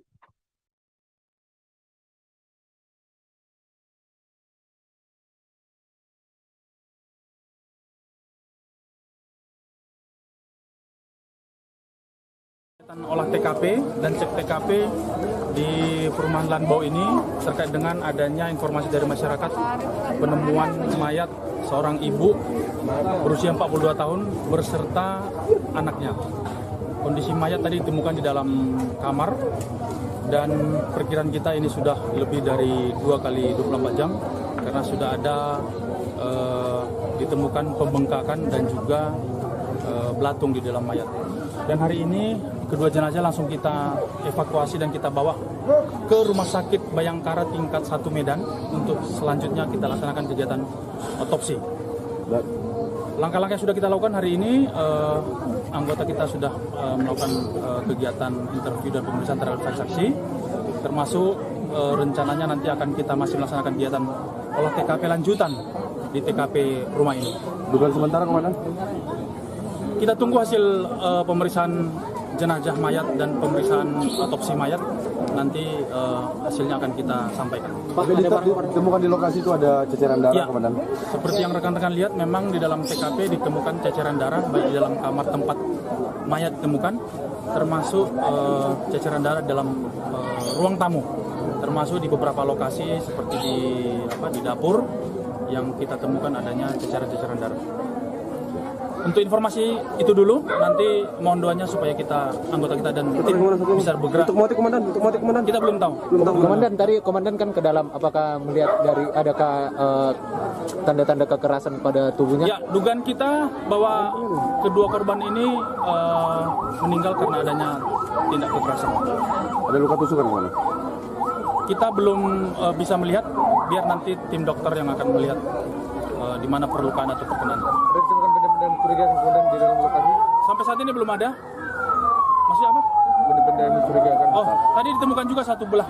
Olah TKP dan cek TKP di perumahan Lanbau ini terkait dengan adanya informasi dari masyarakat penemuan mayat seorang ibu berusia 42 tahun berserta anaknya. Kondisi mayat tadi ditemukan di dalam kamar dan perkiraan kita ini sudah lebih dari 2 kali 24 jam karena sudah ada ditemukan pembengkakan dan juga belatung di dalam mayat. Dan hari ini kedua jenazah langsung kita evakuasi dan kita bawa ke Rumah Sakit Bayangkara tingkat 1 Medan untuk selanjutnya kita laksanakan kegiatan otopsi. Langkah-langkah yang sudah kita lakukan hari ini, anggota kita sudah melakukan kegiatan interview dan pemeriksaan terhadap saksi, termasuk rencananya nanti akan kita masih melaksanakan kegiatan olah TKP lanjutan di TKP rumah ini. Dugaan sementara komandan? Kita tunggu hasil pemeriksaan jenazah mayat dan pemeriksaan otopsi mayat, nanti hasilnya akan kita sampaikan. Pak, ditemukan di lokasi itu ada ceceran darah, Ya, komandan? seperti yang rekan-rekan lihat, memang di dalam TKP ditemukan ceceran darah, baik di dalam kamar tempat mayat ditemukan, termasuk ceceran darah dalam ruang tamu, termasuk di beberapa lokasi seperti di dapur yang kita temukan adanya ceceran-ceceran darah. Untuk informasi itu dulu, nanti mohon doanya supaya anggota kita dan tim bisa bergerak. Untuk motif komandan? Kita belum tahu. Komandan, tadi komandan kan ke dalam, apakah melihat dari adakah tanda-tanda kekerasan pada tubuhnya? Ya, dugaan kita bahwa kedua korban ini meninggal karena adanya tindak kekerasan. Ada luka tusukan komandan? Kita belum bisa melihat, biar nanti tim dokter yang akan melihat di mana perlukaan atau terkenaan. Ditemukan benda-benda mencurigakan kemudian di dalam lokasi? Sampai saat ini belum ada. Maksudnya apa? Benda-benda mencurigakan. Oh, tadi ditemukan juga satu belah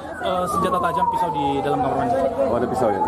senjata tajam, pisau di dalam kamar mandi. Oh, ada pisau ya?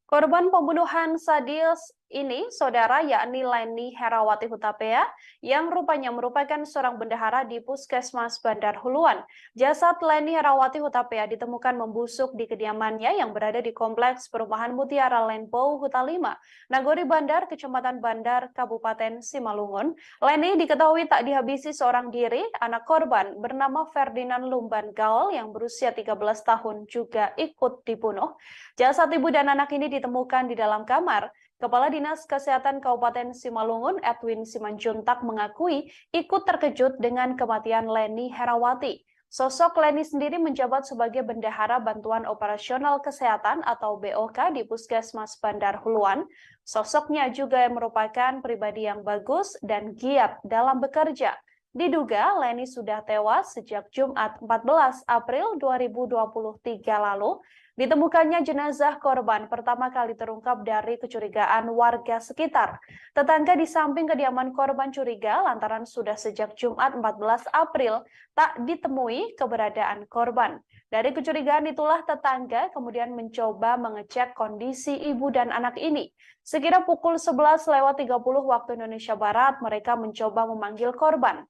Korban pembunuhan sadis ini, saudara, yakni Leni Herawati Hutapea, yang rupanya merupakan seorang bendahara di Puskesmas Bandar Huluan. Jasad Leni Herawati Hutapea ditemukan membusuk di kediamannya yang berada di Kompleks Perumahan Mutiara Lenpo, Huta 5, Nagori Bandar, Kecamatan Bandar, Kabupaten Simalungun. Leni diketahui tak dihabisi seorang diri. Anak korban bernama Ferdinand Lumban Gaul yang berusia 13 tahun juga ikut dibunuh. Jasad ibu dan anak ini ditemukan di dalam kamar. Kepala Dinas Kesehatan Kabupaten Simalungun, Edwin Simanjuntak, mengakui ikut terkejut dengan kematian Leni Herawati. Sosok Leni sendiri menjabat sebagai Bendahara Bantuan Operasional Kesehatan atau BOK di Puskesmas Bandar Huluan. Sosoknya juga merupakan pribadi yang bagus dan giat dalam bekerja. Diduga Leni sudah tewas sejak Jumat 14 April 2023 lalu. Ditemukannya jenazah korban pertama kali terungkap dari kecurigaan warga sekitar. Tetangga di samping kediaman korban curiga lantaran sudah sejak Jumat 14 April tak ditemui keberadaan korban. Dari kecurigaan itulah tetangga kemudian mencoba mengecek kondisi ibu dan anak ini. Sekira pukul 11:30 waktu Indonesia Barat, mereka mencoba memanggil korban.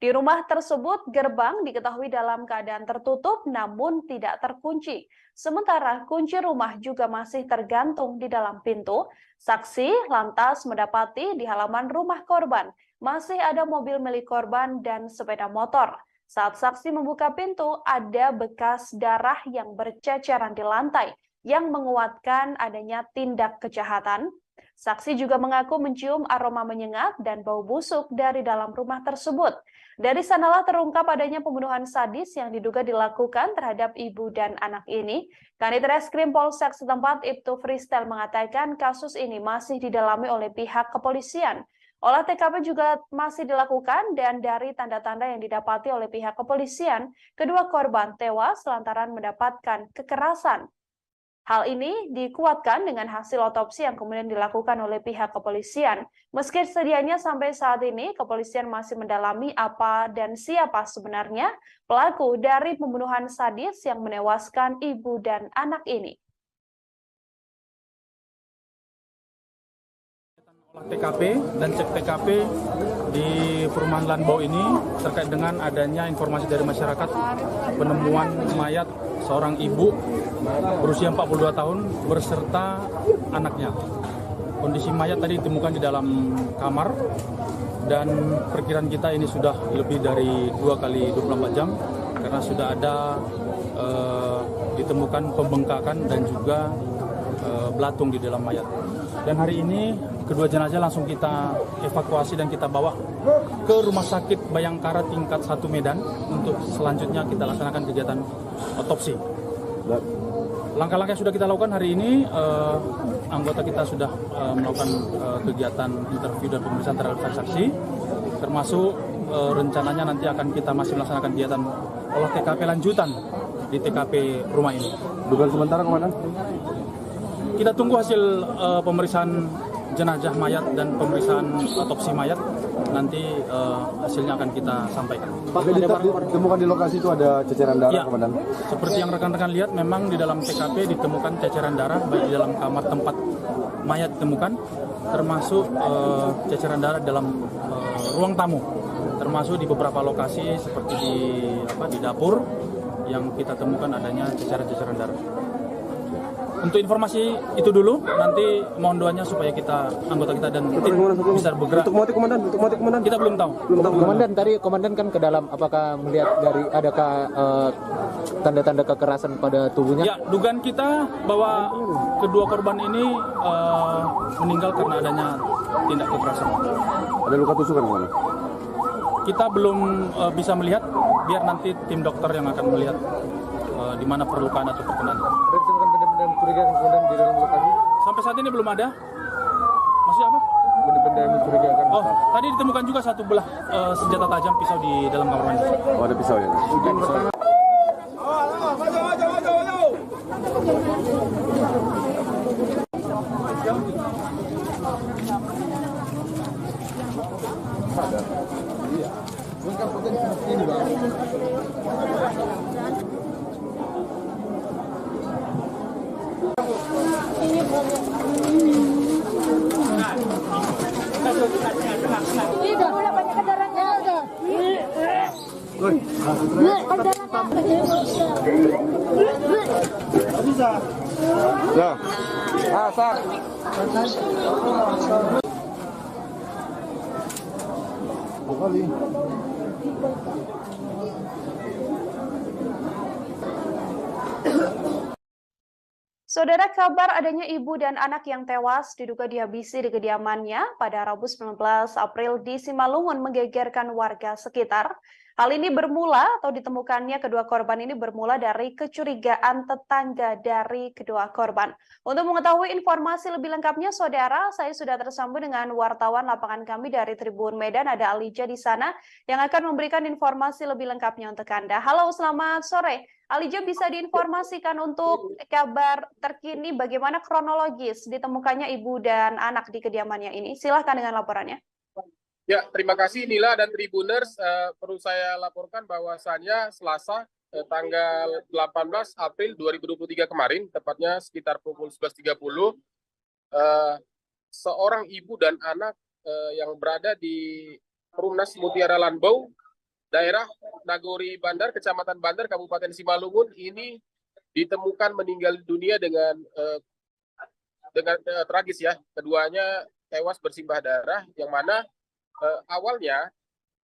Di rumah tersebut, gerbang diketahui dalam keadaan tertutup namun tidak terkunci. Sementara kunci rumah juga masih tergantung di dalam pintu. Saksi lantas mendapati di halaman rumah korban masih ada mobil milik korban dan sepeda motor. Saat saksi membuka pintu, ada bekas darah yang berceceran di lantai yang menguatkan adanya tindak kejahatan. Saksi juga mengaku mencium aroma menyengat dan bau busuk dari dalam rumah tersebut. Dari sanalah terungkap adanya pembunuhan sadis yang diduga dilakukan terhadap ibu dan anak ini. Kanit Reskrim Polsek setempat Ibtu Freestyle mengatakan kasus ini masih didalami oleh pihak kepolisian. Olah TKP juga masih dilakukan dan dari tanda-tanda yang didapati oleh pihak kepolisian, kedua korban tewas lantaran mendapatkan kekerasan. Hal ini dikuatkan dengan hasil otopsi yang kemudian dilakukan oleh pihak kepolisian. Meski sedianya sampai saat ini, kepolisian masih mendalami apa dan siapa sebenarnya pelaku dari pembunuhan sadis yang menewaskan ibu dan anak ini. TKP dan cek TKP di perumahan Lanbau ini terkait dengan adanya informasi dari masyarakat penemuan mayat seorang ibu berusia 42 tahun berserta anaknya. Kondisi mayat tadi ditemukan di dalam kamar dan perkiraan kita ini sudah lebih dari 2 kali 24 jam karena sudah ada ditemukan pembengkakan dan juga belatung di dalam mayat. Dan hari ini kedua jenazah langsung kita evakuasi dan kita bawa ke Rumah Sakit Bayangkara tingkat 1 Medan untuk selanjutnya kita laksanakan kegiatan otopsi. Langkah-langkah yang sudah kita lakukan hari ini, anggota kita sudah melakukan kegiatan interview dan pemeriksaan terhadap saksi, termasuk rencananya nanti akan kita masih melaksanakan kegiatan olah TKP lanjutan di TKP rumah ini. Dugaan sementara Komandan? Kita tunggu hasil pemeriksaan jenazah mayat dan pemeriksaan otopsi mayat. Nanti hasilnya akan kita sampaikan. Pak, ditemukan di lokasi itu ada ceceran darah, Ya, Komandan? seperti yang rekan-rekan lihat, memang di dalam TKP ditemukan ceceran darah baik di dalam kamar tempat mayat ditemukan, termasuk ceceran darah dalam ruang tamu, termasuk di beberapa lokasi seperti di dapur yang kita temukan adanya ceceran-ceceran darah. Untuk informasi itu dulu, nanti mohon doanya supaya anggota kita dan tim bisa bergerak. Untuk motif Komandan? Kita belum tahu. Komandan, tadi Komandan kan ke dalam, apakah melihat dari adakah tanda-tanda kekerasan pada tubuhnya? Ya, dugaan kita bahwa kedua korban ini meninggal karena adanya tindak kekerasan. Ada luka tusukan Komandan? Kita belum bisa melihat, biar nanti tim dokter yang akan melihat di mana perlukaan atau perkenan. Ada ditemukan benda-benda mencurigakan kemudian di dalam lokasi? Sampai saat ini belum ada. Maksudnya apa? Benda-benda yang mencurigakan. Oh, tadi ditemukan juga satu belah senjata tajam pisau di dalam kamar mandi. Oh, ada pisau ya? Ya. Saudara, kabar adanya ibu dan anak yang tewas diduga dihabisi di kediamannya pada Rabu 19 April di Simalungun menggegerkan warga sekitar. Hal ini bermula atau ditemukannya kedua korban ini bermula dari kecurigaan tetangga dari kedua korban. Untuk mengetahui informasi lebih lengkapnya, saudara, saya sudah tersambung dengan wartawan lapangan kami dari Tribun Medan, ada Alija di sana yang akan memberikan informasi lebih lengkapnya untuk Anda. Halo, selamat sore. Alija, bisa diinformasikan untuk kabar terkini bagaimana kronologis ditemukannya ibu dan anak di kediamannya ini? Silahkan dengan laporannya. Ya, terima kasih Nila dan Tribuners. Perlu saya laporkan bahwasannya Selasa tanggal 18 April 2023 kemarin, tepatnya sekitar pukul 11.30, seorang ibu dan anak yang berada di Perumnas Mutiara Lanbau, daerah Nagori Bandar, Kecamatan Bandar, Kabupaten Simalungun, ini ditemukan meninggal dunia dengan tragis ya. Keduanya tewas bersimbah darah, yang mana awalnya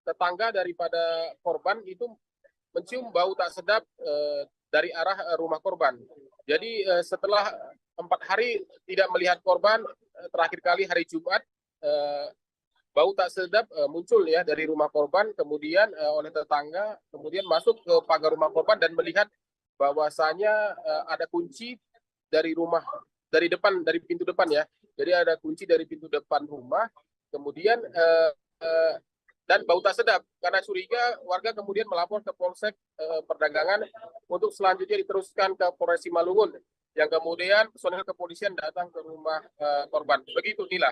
tetangga daripada korban itu mencium bau tak sedap dari arah rumah korban. Jadi setelah 4 hari tidak melihat korban, terakhir kali hari Jumat bau tak sedap muncul ya dari rumah korban, kemudian oleh tetangga kemudian masuk ke pagar rumah korban dan melihat bahwasanya ada kunci dari rumah, dari pintu depan ya. Jadi ada kunci dari pintu depan rumah, kemudian dan bau tak sedap. Karena curiga, warga kemudian melapor ke Polsek Perdagangan untuk selanjutnya diteruskan ke Polres Simalungun, yang kemudian personel kepolisian datang ke rumah korban. Begitu, Nila.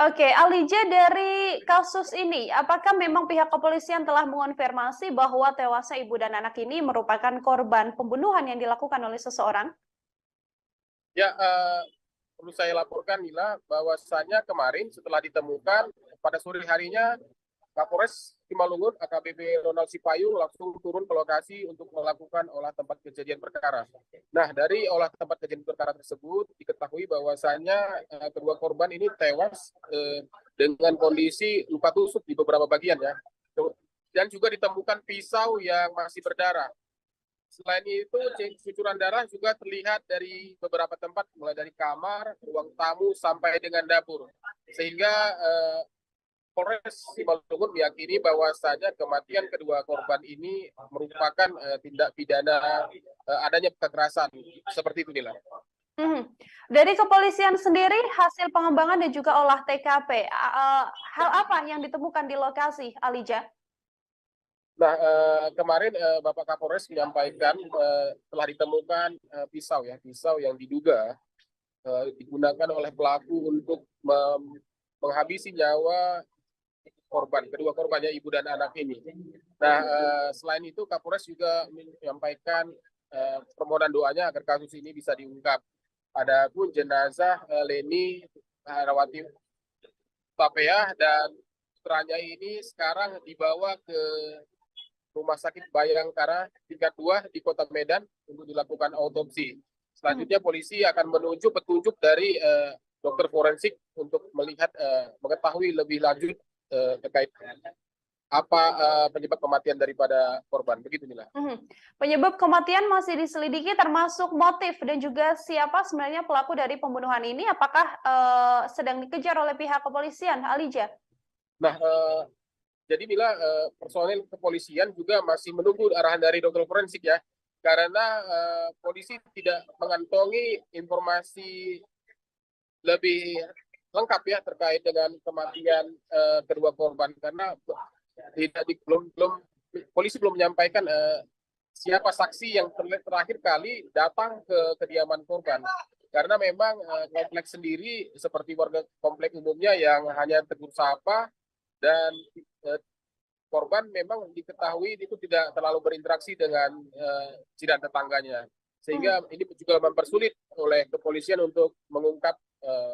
Oke, Alija, dari kasus ini, apakah memang pihak kepolisian telah mengonfirmasi bahwa tewasnya ibu dan anak ini merupakan korban pembunuhan yang dilakukan oleh seseorang? Ya, perlu saya laporkan, Nila, bahwasannya kemarin setelah ditemukan, pada sore harinya Kapolres Simalungun AKBP Ronald Sipayung langsung turun ke lokasi untuk melakukan olah tempat kejadian perkara. Nah, dari olah tempat kejadian perkara tersebut diketahui bahwasannya kedua korban ini tewas dengan kondisi luka tusuk di beberapa bagian ya. Dan juga ditemukan pisau yang masih berdarah. Selain itu, cucuran darah juga terlihat dari beberapa tempat, mulai dari kamar, ruang tamu, sampai dengan dapur. Sehingga Polres Simalungun meyakini bahwasanya kematian kedua korban ini merupakan tindak pidana adanya kekerasan. Seperti itu, Nila. Dari kepolisian sendiri, hasil pengembangan dan juga olah TKP, hal apa yang ditemukan di lokasi, Alija? Nah, kemarin Bapak Kapolres menyampaikan telah ditemukan pisau yang diduga digunakan oleh pelaku untuk menghabisi nyawa kedua korbannya, ibu dan anak ini. Nah, selain itu Kapolres juga menyampaikan permohonan doanya agar kasus ini bisa diungkap. Adapun jenazah Leni Herawati Hutapea dan putranya ini sekarang dibawa ke Rumah Sakit Bayangkara tingkat 2 di Kota Medan untuk dilakukan autopsi. Selanjutnya polisi akan menunjuk petunjuk dari dokter forensik untuk melihat mengetahui lebih lanjut terkait apa penyebab kematian daripada korban. Begitu, Mila. Penyebab kematian masih diselidiki, termasuk motif dan juga siapa sebenarnya pelaku dari pembunuhan ini. Apakah sedang dikejar oleh pihak kepolisian, Alija? Nah, jadi Mila, personel kepolisian juga masih menunggu arahan dari dokter forensik ya, karena polisi tidak mengantongi informasi lebih lengkap ya terkait dengan kematian kedua korban, karena polisi belum menyampaikan siapa saksi yang terakhir kali datang ke kediaman korban, karena memang kompleks sendiri seperti warga kompleks umumnya yang hanya tegur sapa, dan korban memang diketahui itu tidak terlalu berinteraksi dengan jiran tetangganya, sehingga ini juga mempersulit oleh kepolisian untuk mengungkap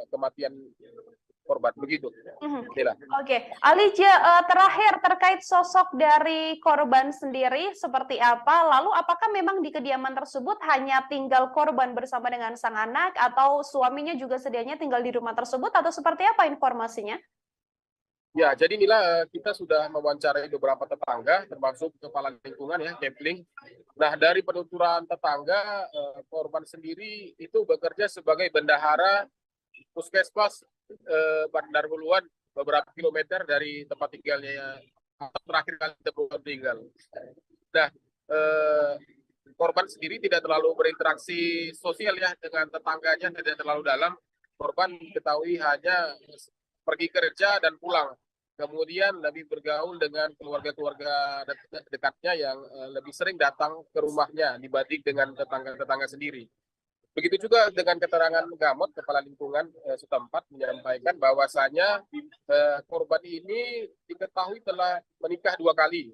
kematian korban. Begitu. Oke, Alija, terakhir terkait sosok dari korban sendiri seperti apa? Lalu apakah memang di kediaman tersebut hanya tinggal korban bersama dengan sang anak, atau suaminya juga sedianya tinggal di rumah tersebut, atau seperti apa informasinya? Ya, jadi Mila, kita sudah mewawancarai beberapa tetangga, termasuk kepala lingkungan ya, Kepling. Nah, dari penuturan tetangga, korban sendiri itu bekerja sebagai bendahara puskesmas Bandar Huluan, beberapa kilometer dari tempat tinggalnya terakhir kali ditemukan meninggal. Nah, korban sendiri tidak terlalu berinteraksi sosial ya dengan tetangganya, tidak terlalu dalam. Korban diketahui hanya pergi kerja dan pulang. Kemudian lebih bergaul dengan keluarga-keluarga dekatnya yang lebih sering datang ke rumahnya dibanding dengan tetangga-tetangga sendiri. Begitu juga dengan keterangan Gamot, kepala lingkungan setempat menyampaikan bahwasanya korban ini diketahui telah menikah 2 kali.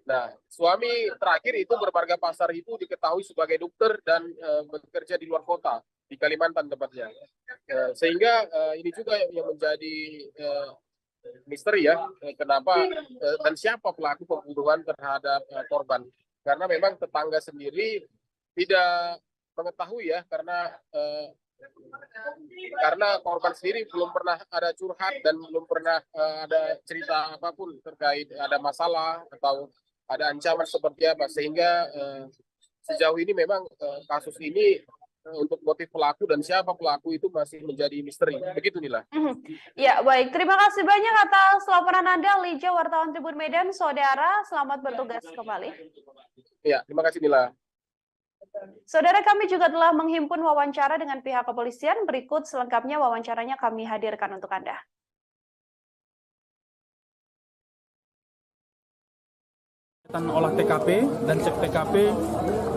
Nah, suami terakhir itu bermarga Pasar itu diketahui sebagai dokter dan bekerja di luar kota, di Kalimantan tepatnya. Sehingga ini juga yang menjadi misteri ya, kenapa dan siapa pelaku pembunuhan terhadap korban. Karena memang tetangga sendiri tidak mengetahui ya, karena korban sendiri belum pernah ada curhat dan belum pernah ada cerita apapun terkait ada masalah atau ada ancaman seperti apa, sehingga sejauh ini memang kasus ini untuk motif pelaku dan siapa pelaku itu masih menjadi misteri. Begitu, Nila. Ya, baik. Terima kasih banyak atas laporan Anda, Alija, wartawan Tribun Medan. Saudara, selamat bertugas kembali. Ya, terima kasih, Nila. Saudara, kami juga telah menghimpun wawancara dengan pihak kepolisian. Berikut selengkapnya wawancaranya kami hadirkan untuk Anda. Olah TKP dan cek TKP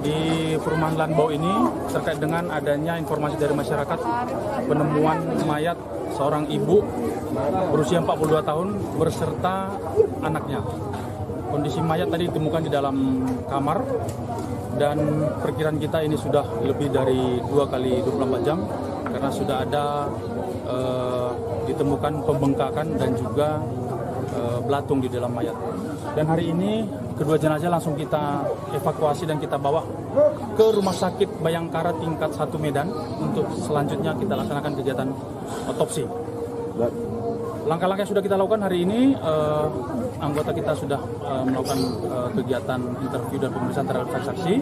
di perumahan Lanbau ini terkait dengan adanya informasi dari masyarakat penemuan mayat seorang ibu berusia 42 tahun berserta anaknya. Kondisi mayat tadi ditemukan di dalam kamar, dan perkiraan kita ini sudah lebih dari 2 kali 24 jam karena sudah ada ditemukan pembengkakan dan juga belatung di dalam mayat. Dan hari ini kedua jenazah langsung kita evakuasi dan kita bawa ke Rumah Sakit Bayangkara tingkat 1 Medan untuk selanjutnya kita laksanakan kegiatan otopsi. Langkah-langkah yang sudah kita lakukan hari ini, anggota kita sudah melakukan kegiatan interview dan pemeriksaan terhadap saksi,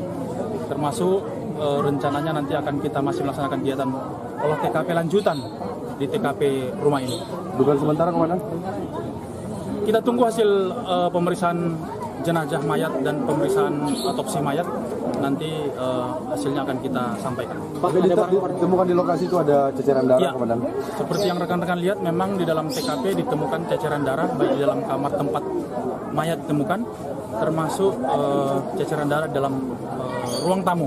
termasuk rencananya nanti akan kita masih melaksanakan kegiatan olah TKP lanjutan di TKP rumah ini. Dugaan sementara Komandan? Kita tunggu hasil pemeriksaan jenazah mayat dan pemeriksaan otopsi mayat. Nanti hasilnya akan kita sampaikan. Pak, ditemukan di lokasi itu ada ceceran darah, Ya, Komandan? seperti yang rekan-rekan lihat, memang di dalam TKP ditemukan ceceran darah, baik di dalam kamar tempat mayat ditemukan, termasuk ceceran darah dalam ruang tamu,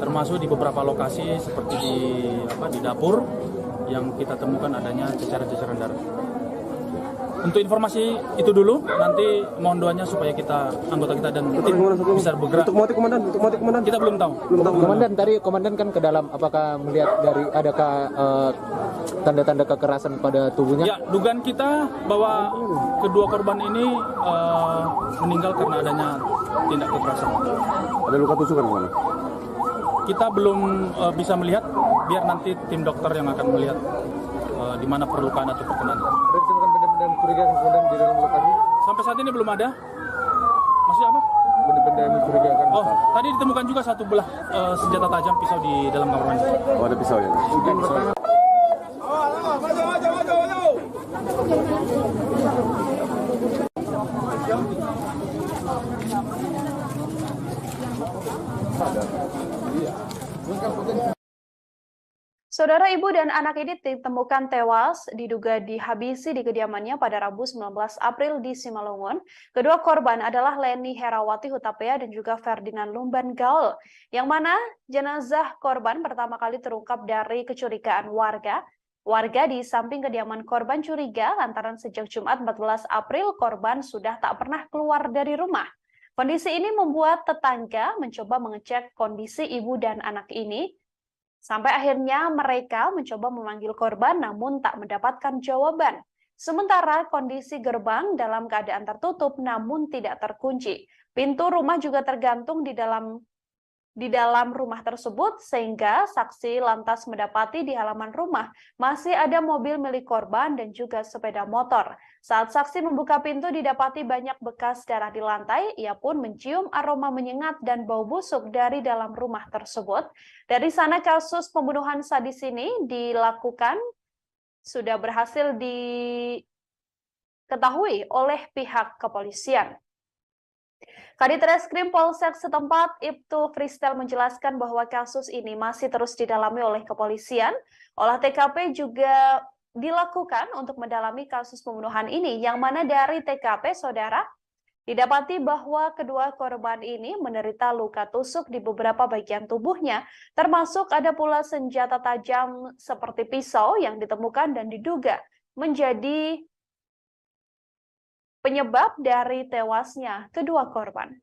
termasuk di beberapa lokasi seperti di dapur yang kita temukan adanya ceceran-ceceran darah. Untuk informasi itu dulu, nanti mohon doanya supaya anggota kita dan tim bisa bergerak. Untuk motif Komandan? Kita belum tahu. Komandan, tadi Komandan kan ke dalam, apakah melihat dari adakah tanda-tanda kekerasan pada tubuhnya? Ya, dugaan kita bahwa kedua korban ini meninggal karena adanya tindak kekerasan. Ada luka tusukan Komandan? Kita belum bisa melihat, biar nanti tim dokter yang akan melihat di mana perlukaan atau perkenan. Ada ditemukan benda-benda mencurigakan kemudian di dalam lokasi? Sampai saat ini belum ada. Masih apa? Benda-benda yang mencurigakan. Oh, tadi ditemukan juga satu belah senjata tajam pisau di dalam kamar mandi. Oh, ada pisau ya? Saudara, ibu dan anak ini ditemukan tewas diduga dihabisi di kediamannya pada Rabu 19 April di Simalungun. Kedua korban adalah Leni Herawati Hutapea dan juga Ferdinand Lumban Gaul, yang mana jenazah korban pertama kali terungkap dari kecurigaan warga. Warga di samping kediaman korban curiga lantaran sejak Jumat 14 April korban sudah tak pernah keluar dari rumah. Kondisi ini membuat tetangga mencoba mengecek kondisi ibu dan anak ini. Sampai akhirnya mereka mencoba memanggil korban namun tak mendapatkan jawaban. Sementara kondisi gerbang dalam keadaan tertutup namun tidak terkunci. Pintu rumah juga tergantung di dalam rumah tersebut sehingga saksi lantas mendapati di halaman rumah masih ada mobil milik korban dan juga sepeda motor. Saat saksi membuka pintu didapati banyak bekas darah di lantai, ia pun mencium aroma menyengat dan bau busuk dari dalam rumah tersebut. Dari sana kasus pembunuhan sadis ini dilakukan sudah berhasil diketahui oleh pihak kepolisian. Kadit Reskrim Polsek setempat Ibtu Fristel menjelaskan bahwa kasus ini masih terus didalami oleh kepolisian. Olah TKP juga dilakukan untuk mendalami kasus pembunuhan ini, yang mana dari TKP, saudara, didapati bahwa kedua korban ini menderita luka tusuk di beberapa bagian tubuhnya, termasuk ada pula senjata tajam seperti pisau yang ditemukan dan diduga menjadi penyebab dari tewasnya kedua korban.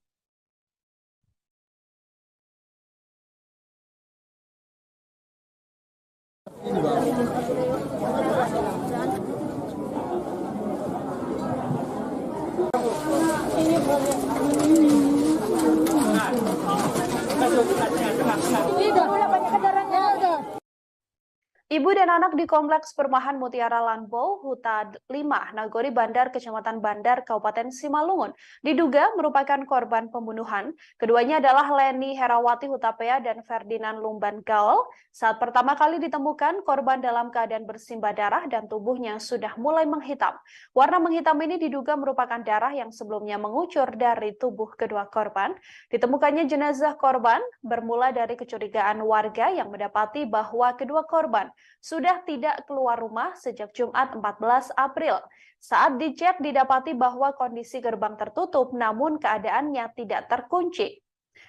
Ibu dan anak di Kompleks Perumahan Mutiara Lanbo, Huta 5, Nagori Bandar, Kecamatan Bandar, Kabupaten Simalungun, diduga merupakan korban pembunuhan. Keduanya adalah Leni Herawati Hutapea dan Ferdinand Lumban Gaul. Saat pertama kali ditemukan, korban dalam keadaan bersimbah darah dan tubuhnya sudah mulai menghitam. Warna menghitam ini diduga merupakan darah yang sebelumnya mengucur dari tubuh kedua korban. Ditemukannya jenazah korban bermula dari kecurigaan warga yang mendapati bahwa kedua korban sudah tidak keluar rumah sejak Jumat 14 April. Saat dicek didapati bahwa kondisi gerbang tertutup namun keadaannya tidak terkunci.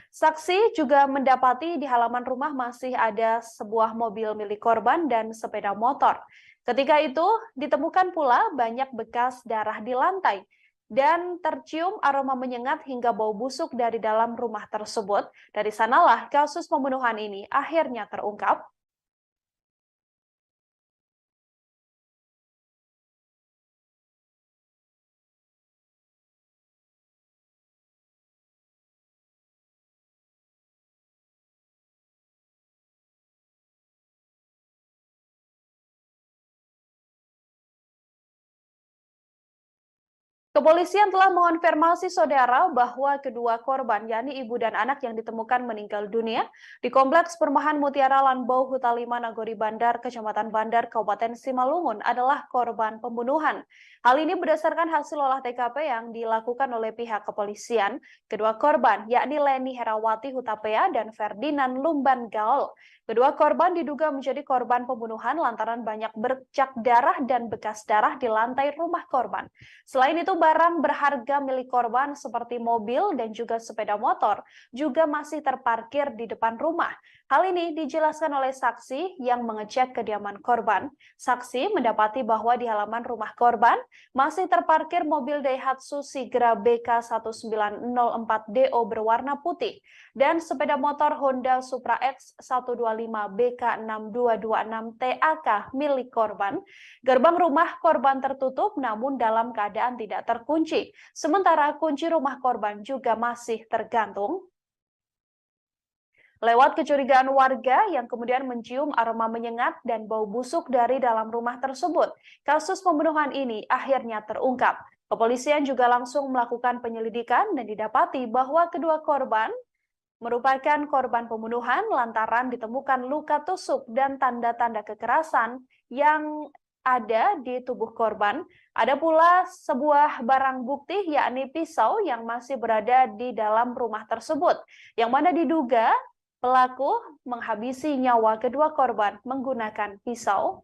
Saksi juga mendapati di halaman rumah masih ada sebuah mobil milik korban dan sepeda motor. Ketika itu ditemukan pula banyak bekas darah di lantai dan tercium aroma menyengat hingga bau busuk dari dalam rumah tersebut. Dari sanalah kasus pembunuhan ini akhirnya terungkap. Kepolisian telah mengonfirmasi saudara bahwa kedua korban, yakni ibu dan anak yang ditemukan meninggal dunia di Kompleks Perumahan Mutiara Lanbau Huta 5 Nagori Bandar, Kecamatan Bandar, Kabupaten Simalungun adalah korban pembunuhan. Hal ini berdasarkan hasil olah TKP yang dilakukan oleh pihak kepolisian. Kedua korban, yakni Leni Herawati Hutapea dan Ferdinand Lumban Gaul. Kedua korban diduga menjadi korban pembunuhan lantaran banyak bercak darah dan bekas darah di lantai rumah korban. Selain itu, barang berharga milik korban seperti mobil dan juga sepeda motor juga masih terparkir di depan rumah. Hal ini dijelaskan oleh saksi yang mengecek kediaman korban. Saksi mendapati bahwa di halaman rumah korban masih terparkir mobil Daihatsu Sigra BK1904DO berwarna putih dan sepeda motor Honda Supra X 125 BK6226 TAK milik korban. Gerbang rumah korban tertutup namun dalam keadaan tidak terkunci. Sementara kunci rumah korban juga masih tergantung. Lewat kecurigaan warga yang kemudian mencium aroma menyengat dan bau busuk dari dalam rumah tersebut, kasus pembunuhan ini akhirnya terungkap. Kepolisian juga langsung melakukan penyelidikan dan didapati bahwa kedua korban merupakan korban pembunuhan lantaran ditemukan luka tusuk dan tanda-tanda kekerasan yang ada di tubuh korban. Ada pula sebuah barang bukti yakni pisau yang masih berada di dalam rumah tersebut, yang mana diduga pelaku menghabisi nyawa kedua korban menggunakan pisau.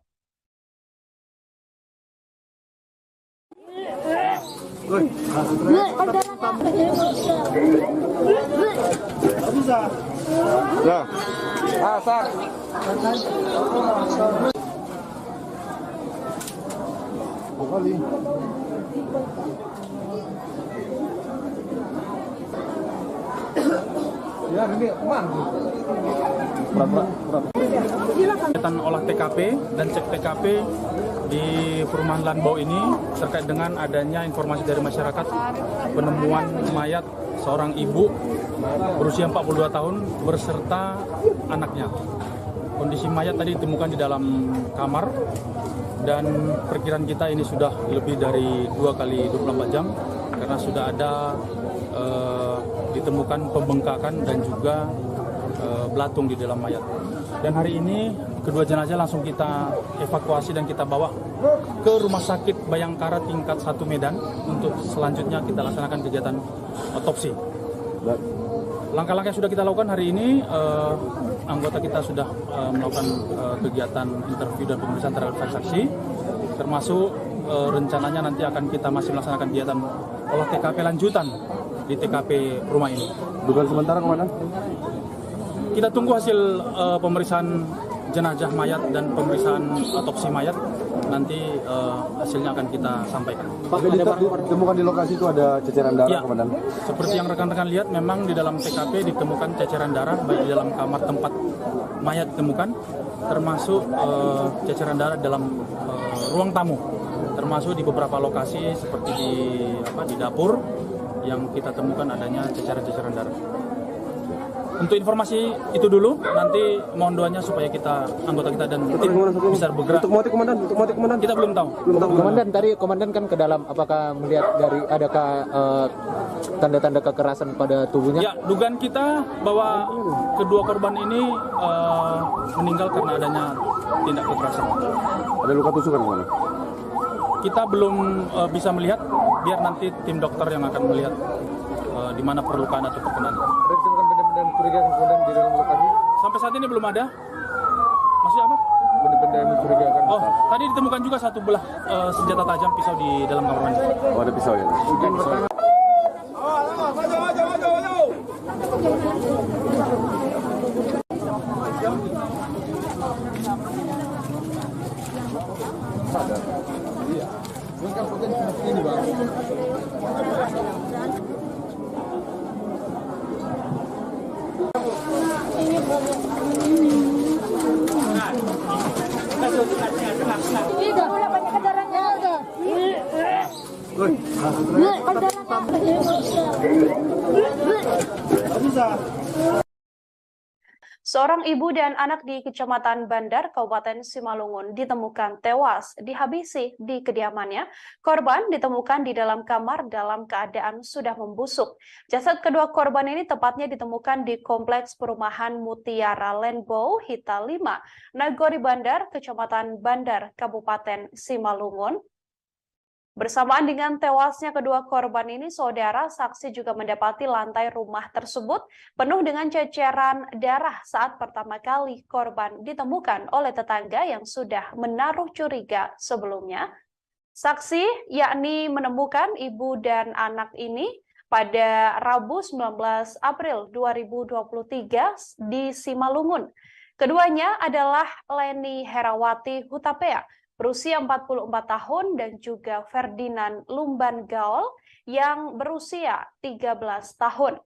Kegiatan olah TKP dan cek TKP di perumahan Lanbau ini terkait dengan adanya informasi dari masyarakat penemuan mayat seorang ibu berusia 42 tahun berserta anaknya. Kondisi mayat tadi ditemukan di dalam kamar dan perkiraan kita ini sudah lebih dari 2 kali 24 jam karena sudah ada ditemukan pembengkakan dan juga belatung di dalam mayat. Dan hari ini kedua jenazah langsung kita evakuasi dan kita bawa ke Rumah Sakit Bayangkara tingkat 1 Medan untuk selanjutnya kita laksanakan kegiatan otopsi. Langkah-langkah yang sudah kita lakukan hari ini, anggota kita sudah melakukan kegiatan interview dan pemeriksaan terhadap saksi, termasuk rencananya nanti akan kita masih melaksanakan kegiatan olah TKP lanjutan di TKP rumah ini. Dugaan sementara komandan? Kita tunggu hasil pemeriksaan jenazah mayat dan pemeriksaan otopsi mayat. Nanti hasilnya akan kita sampaikan. Pak, ditemukan di lokasi itu ada ceceran darah, ya, komandan? Seperti yang rekan-rekan lihat, memang di dalam TKP ditemukan ceceran darah baik di dalam kamar tempat mayat ditemukan, termasuk ceceran darah dalam ruang tamu, termasuk di beberapa lokasi seperti di dapur yang kita temukan adanya ceceran-ceceran darah. Untuk informasi itu dulu, nanti mohon doanya supaya anggota kita dan tim bisa bergerak. Untuk motif komandan? Kita belum tahu. Komandan, tadi komandan kan ke dalam, apakah melihat dari adakah tanda-tanda kekerasan pada tubuhnya? Ya, dugaan kita bahwa kedua korban ini meninggal karena adanya tindak kekerasan. Ada luka tusukan komandan? Kita belum bisa melihat, biar nanti tim dokter yang akan melihat di mana perlukaan atau terkenaan. Ada ditemukan benda-benda mencurigakan kemudian di dalam lokasi? Sampai saat ini belum ada. Masih apa? Benda-benda yang mencurigakan. Oh, tadi ditemukan juga satu belah senjata tajam pisau di dalam kamar mandi. Oh, ada pisau ya? Seorang ibu dan anak di Kecamatan Bandar, Kabupaten Simalungun ditemukan tewas dihabisi di kediamannya. Korban ditemukan di dalam kamar dalam keadaan sudah membusuk. Jasad kedua korban ini tepatnya ditemukan di Kompleks Perumahan Mutiara Rainbow Hita 5, Nagori Bandar, Kecamatan Bandar, Kabupaten Simalungun. Bersamaan dengan tewasnya kedua korban ini, saudara saksi juga mendapati lantai rumah tersebut penuh dengan ceceran darah saat pertama kali korban ditemukan oleh tetangga yang sudah menaruh curiga sebelumnya. Saksi yakni menemukan ibu dan anak ini pada Rabu 19 April 2023 di Simalungun. Keduanya adalah Leni Herawati Hutapea, berusia 44 tahun, dan juga Ferdinand Lumban Gaul yang berusia 13 tahun.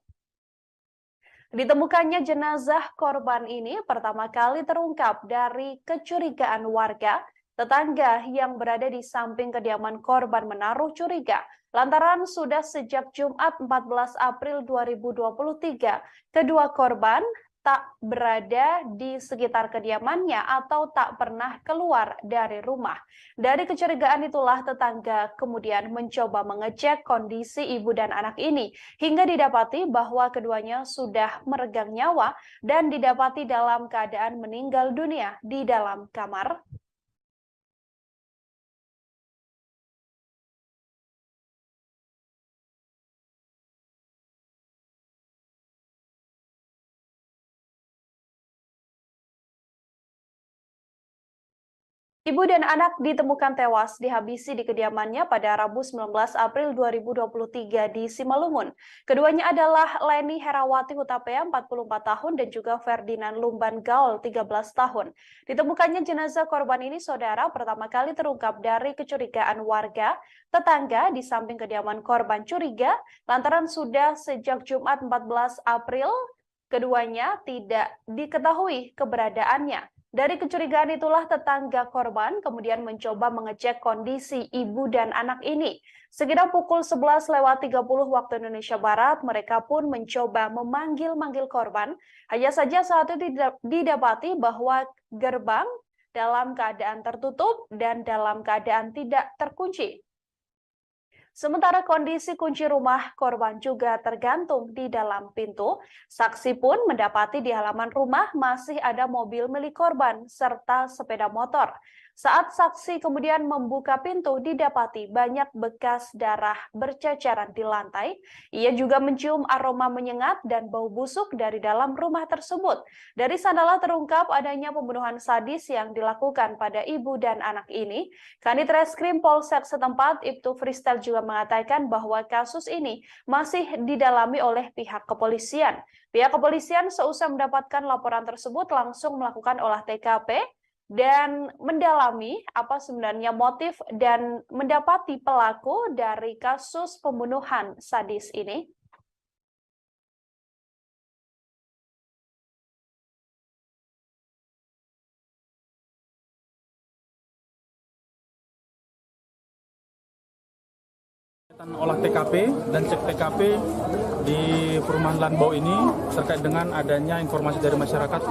Ditemukannya jenazah korban ini pertama kali terungkap dari kecurigaan warga. Tetangga yang berada di samping kediaman korban menaruh curiga lantaran sudah sejak Jumat 14 April 2023 kedua korban tak berada di sekitar kediamannya atau tak pernah keluar dari rumah. Dari kecurigaan itulah tetangga kemudian mencoba mengecek kondisi ibu dan anak ini hingga didapati bahwa keduanya sudah meregang nyawa dan didapati dalam keadaan meninggal dunia di dalam kamar. Ibu dan anak ditemukan tewas dihabisi di kediamannya pada Rabu 19 April 2023 di Simalungun. Keduanya adalah Leni Herawati Hutapea 44 tahun dan juga Ferdinand Lumban Gaul 13 tahun. Ditemukannya jenazah korban ini, saudara, pertama kali terungkap dari kecurigaan warga. Tetangga di samping kediaman korban curiga lantaran sudah sejak Jumat 14 April keduanya tidak diketahui keberadaannya. Dari kecurigaan itulah tetangga korban kemudian mencoba mengecek kondisi ibu dan anak ini. Sekitar pukul 11.30 waktu Indonesia Barat, mereka pun mencoba memanggil-manggil korban. Hanya saja saat itu didapati bahwa gerbang dalam keadaan tertutup dan dalam keadaan tidak terkunci. Sementara kondisi kunci rumah korban juga tergantung di dalam pintu. Saksi pun mendapati di halaman rumah masih ada mobil milik korban serta sepeda motor. Saat saksi kemudian membuka pintu, didapati banyak bekas darah berceceran di lantai. Ia juga mencium aroma menyengat dan bau busuk dari dalam rumah tersebut. Dari sanalah terungkap adanya pembunuhan sadis yang dilakukan pada ibu dan anak ini. Kanit Reskrim Polsek setempat, Ibtu Fristel, juga mengatakan bahwa kasus ini masih didalami oleh pihak kepolisian. Pihak kepolisian seusai mendapatkan laporan tersebut langsung melakukan olah TKP dan mendalami apa sebenarnya motif dan mendapati pelaku dari kasus pembunuhan sadis ini. Olah TKP dan cek TKP di perumahan Lanbau ini terkait dengan adanya informasi dari masyarakat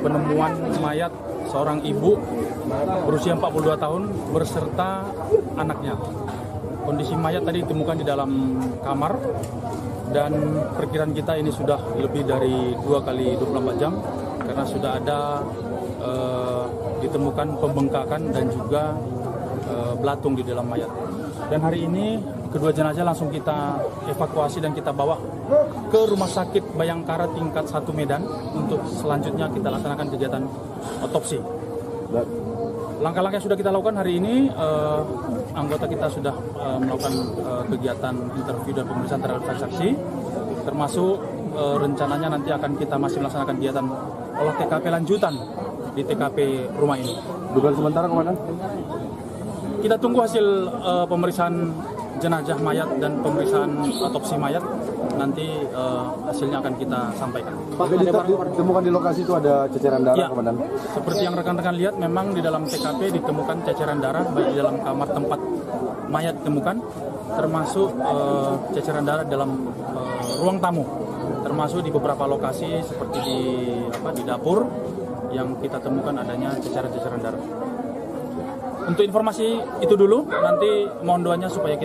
penemuan mayat seorang ibu berusia 42 tahun berserta anaknya. Kondisi mayat tadi ditemukan di dalam kamar dan perkiraan kita ini sudah lebih dari 2 kali 24 jam karena sudah ada ditemukan pembengkakan dan juga belatung di dalam mayat. Dan hari ini kedua jenazah langsung kita evakuasi dan kita bawa ke Rumah Sakit Bayangkara tingkat 1 Medan untuk selanjutnya kita laksanakan kegiatan otopsi. Langkah-langkah yang sudah kita lakukan hari ini, anggota kita sudah melakukan kegiatan interview dan pemeriksaan terhadap saksi, termasuk rencananya nanti akan kita masih melaksanakan kegiatan olah TKP lanjutan di TKP rumah ini. Dugaan sementara, Komandan? Kita tunggu hasil pemeriksaan jenazah mayat dan pemeriksaan otopsi mayat. Nanti hasilnya akan kita sampaikan. Pak, ditemukan di lokasi itu ada ceceran darah, ya, Komandan? Seperti yang rekan-rekan lihat, memang di dalam TKP ditemukan ceceran darah baik di dalam kamar tempat mayat ditemukan, termasuk ceceran darah dalam ruang tamu. termasuk di beberapa lokasi seperti di dapur yang kita temukan adanya ceceran-ceceran darah. Untuk informasi itu dulu, nanti mohon doanya supaya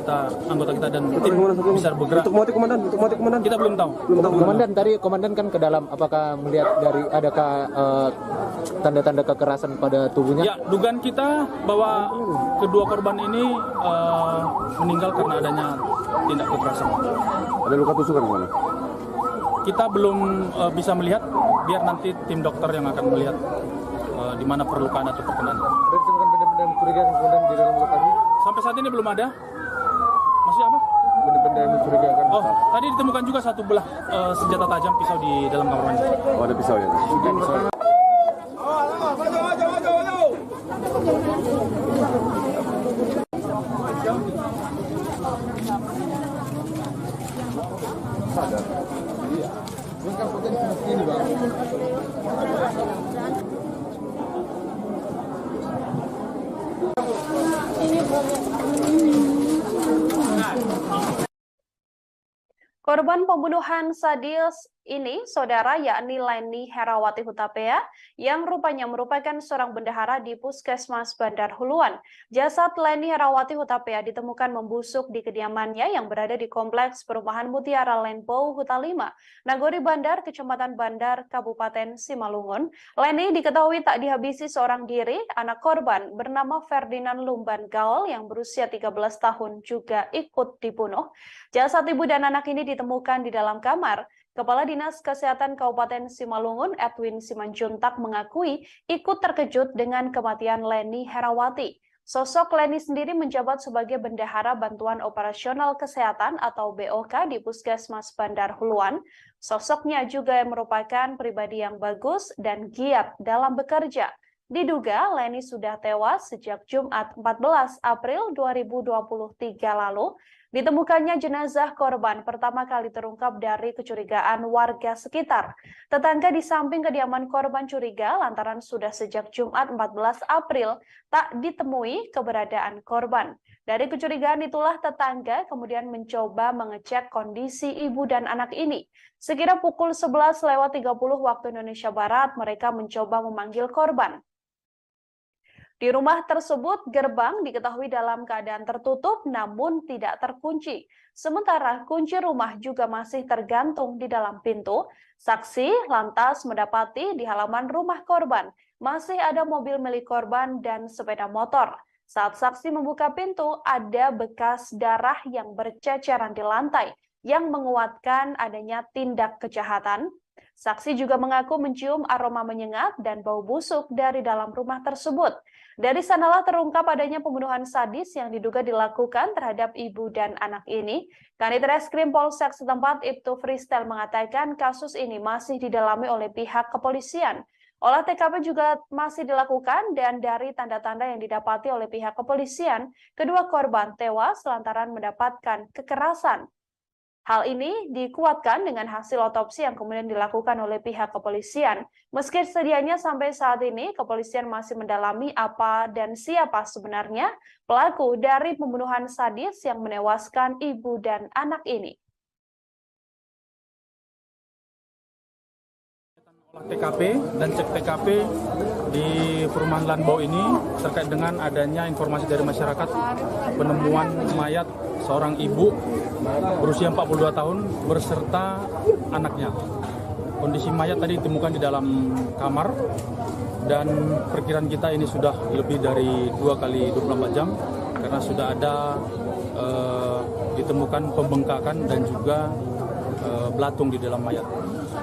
anggota kita dan tim bisa bergerak. Untuk motif komandan, Kita belum tahu. Komandan, tadi komandan kan ke dalam, apakah melihat dari adakah tanda-tanda kekerasan pada tubuhnya? Ya, dugaan kita bahwa kedua korban ini meninggal karena adanya tindak kekerasan. Ada luka tusukan kemana? Kita belum bisa melihat, biar nanti tim dokter yang akan melihat di mana perlukaan atau perkenan. Ada ditemukan benda-benda mencurigakan kemudian di dalam lokasi? Sampai saat ini belum ada. Masih apa? Benda-benda mencurigakan. Oh, tadi ditemukan juga satu belah senjata tajam pisau di dalam kamar mandi. Oh, ada pisau ya? Korban pembunuhan sadis ini, saudara, yakni Leni Herawati Hutapea, yang rupanya merupakan seorang bendahara di Puskesmas Bandar Huluan. Jasad Leni Herawati Hutapea ditemukan membusuk di kediamannya yang berada di Kompleks Perumahan Mutiara Lenpo, Huta 5, Nagori Bandar, Kecamatan Bandar, Kabupaten Simalungun. Leni diketahui tak dihabisi seorang diri. Anak korban bernama Ferdinand Lumban Gaul yang berusia 13 tahun juga ikut dibunuh. Jasad ibu dan anak ini ditemukan di dalam kamar. Kepala Dinas Kesehatan Kabupaten Simalungun, Edwin Simanjuntak, mengakui ikut terkejut dengan kematian Leni Herawati. Sosok Leni sendiri menjabat sebagai Bendahara Bantuan Operasional Kesehatan atau BOK di Puskesmas Bandar Huluan. Sosoknya juga merupakan pribadi yang bagus dan giat dalam bekerja. Diduga Leni sudah tewas sejak Jumat 14 April 2023 lalu. Ditemukannya jenazah korban pertama kali terungkap dari kecurigaan warga sekitar. Tetangga di samping kediaman korban curiga lantaran sudah sejak Jumat 14 April tak ditemui keberadaan korban. Dari kecurigaan itulah tetangga kemudian mencoba mengecek kondisi ibu dan anak ini. Sekira pukul 11.30 waktu Indonesia Barat, mereka mencoba memanggil korban. Di rumah tersebut, gerbang diketahui dalam keadaan tertutup namun tidak terkunci. Sementara kunci rumah juga masih tergantung di dalam pintu. Saksi lantas mendapati di halaman rumah korban masih ada mobil milik korban dan sepeda motor. Saat saksi membuka pintu, ada bekas darah yang berceceran di lantai yang menguatkan adanya tindak kejahatan. Saksi juga mengaku mencium aroma menyengat dan bau busuk dari dalam rumah tersebut. Dari sanalah terungkap adanya pembunuhan sadis yang diduga dilakukan terhadap ibu dan anak ini. Kanit Reskrim Polsek setempat Ibtu Freestyle mengatakan kasus ini masih didalami oleh pihak kepolisian. Olah TKP juga masih dilakukan dan dari tanda-tanda yang didapati oleh pihak kepolisian, kedua korban tewas lantaran mendapatkan kekerasan. Hal ini dikuatkan dengan hasil otopsi yang kemudian dilakukan oleh pihak kepolisian. Meski sedianya sampai saat ini, kepolisian masih mendalami apa dan siapa sebenarnya pelaku dari pembunuhan sadis yang menewaskan ibu dan anak ini. TKP dan cek TKP di perumahan Lanbau ini terkait dengan adanya informasi dari masyarakat penemuan mayat seorang ibu berusia 42 tahun berserta anaknya. Kondisi mayat tadi ditemukan di dalam kamar dan perkiraan kita ini sudah lebih dari 2 kali 24 jam karena sudah ada ditemukan pembengkakan dan juga belatung di dalam mayat.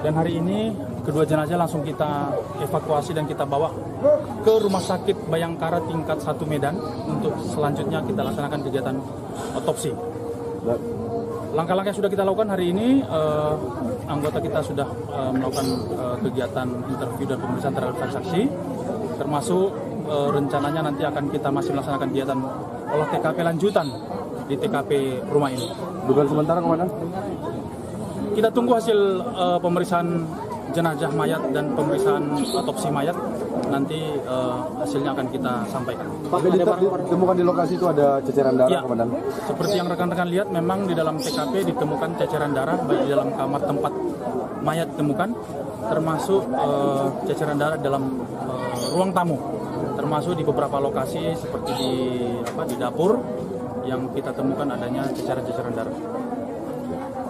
Dan hari ini kedua jenazah langsung kita evakuasi dan kita bawa ke Rumah Sakit Bayangkara tingkat 1 Medan untuk selanjutnya kita laksanakan kegiatan otopsi. Langkah-langkah yang sudah kita lakukan hari ini, anggota kita sudah melakukan kegiatan interview dan pemeriksaan terhadap saksi, termasuk rencananya nanti akan kita masih melaksanakan kegiatan olah TKP lanjutan di TKP rumah ini. Dugaan sementara komandan? Kita tunggu hasil pemeriksaan jenazah mayat dan pemeriksaan otopsi mayat nanti hasilnya akan kita sampaikan. Ditemukan di lokasi itu ada ceceran darah, Ya, Komandan. seperti yang rekan-rekan lihat, memang di dalam TKP ditemukan ceceran darah baik di dalam kamar tempat mayat ditemukan, termasuk ceceran darah dalam ruang tamu, termasuk di beberapa lokasi seperti di dapur yang kita temukan adanya ceceran-ceceran darah.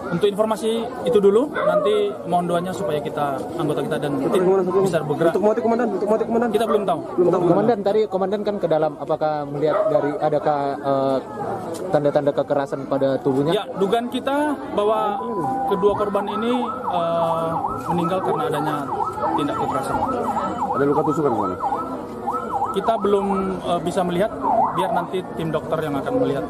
Untuk informasi itu dulu, nanti mohon doanya supaya anggota kita dan tim bisa bergerak. Untuk motif komandan. Kita belum tahu. Komandan, tadi komandan kan ke dalam, apakah melihat dari adakah tanda-tanda kekerasan pada tubuhnya? Ya, dugaan kita bahwa kedua korban ini meninggal karena adanya tindak kekerasan. Ada luka tusukan, Komandan. Kita belum bisa melihat, biar nanti tim dokter yang akan melihat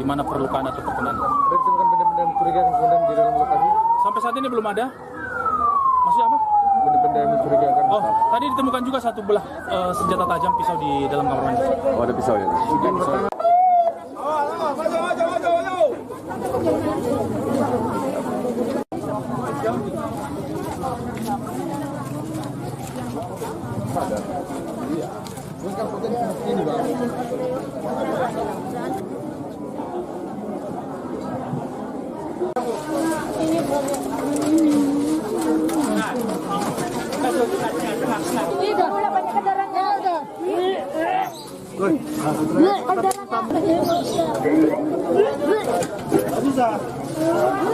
di mana perlukaan atau perkenan. Ada ditemukan benda-benda mencurigakan kemudian di dalam lokasi? Sampai saat ini belum ada. Maksudnya apa? Benda-benda mencurigakan. Oh, tadi ditemukan juga satu belah senjata tajam pisau di dalam kamar mandi. Oh, ada pisau ya.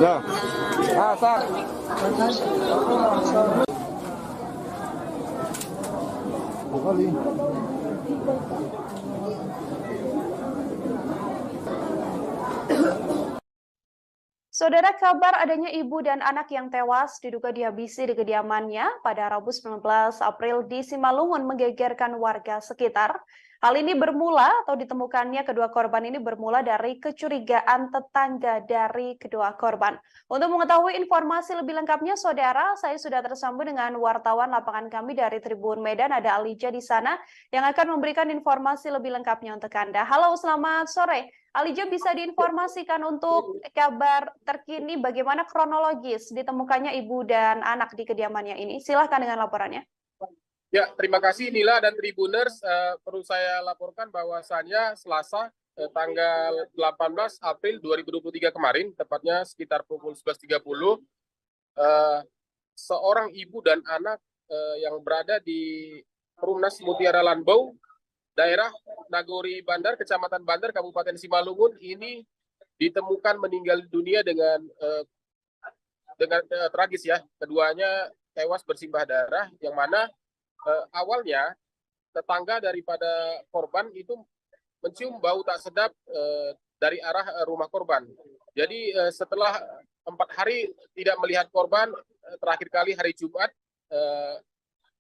Ya. Asar. Saudara, kabar adanya ibu dan anak yang tewas diduga dihabisi di kediamannya pada Rabu 19 April di Simalungun menggegerkan warga sekitar. Hal ini bermula atau ditemukannya kedua korban ini bermula dari kecurigaan tetangga dari kedua korban. Untuk mengetahui informasi lebih lengkapnya, saudara, saya sudah tersambung dengan wartawan lapangan kami dari Tribun Medan, ada Alija di sana yang akan memberikan informasi lebih lengkapnya untuk Anda. Halo, selamat sore. Alija, bisa diinformasikan untuk kabar terkini bagaimana kronologis ditemukannya ibu dan anak di kediamannya ini? Silahkan dengan laporannya. Ya, terima kasih Nila dan Tribuners. Perlu saya laporkan bahwasannya Selasa tanggal 18 April 2023 kemarin, tepatnya sekitar pukul 11.30, seorang ibu dan anak yang berada di Perumnas Mutiara Lanbau, daerah Nagori Bandar, Kecamatan Bandar, Kabupaten Simalungun, ini ditemukan meninggal dunia dengan tragis ya. Keduanya tewas bersimbah darah, yang mana awalnya tetangga daripada korban itu mencium bau tak sedap dari arah rumah korban. Jadi setelah 4 hari tidak melihat korban, terakhir kali hari Jumat,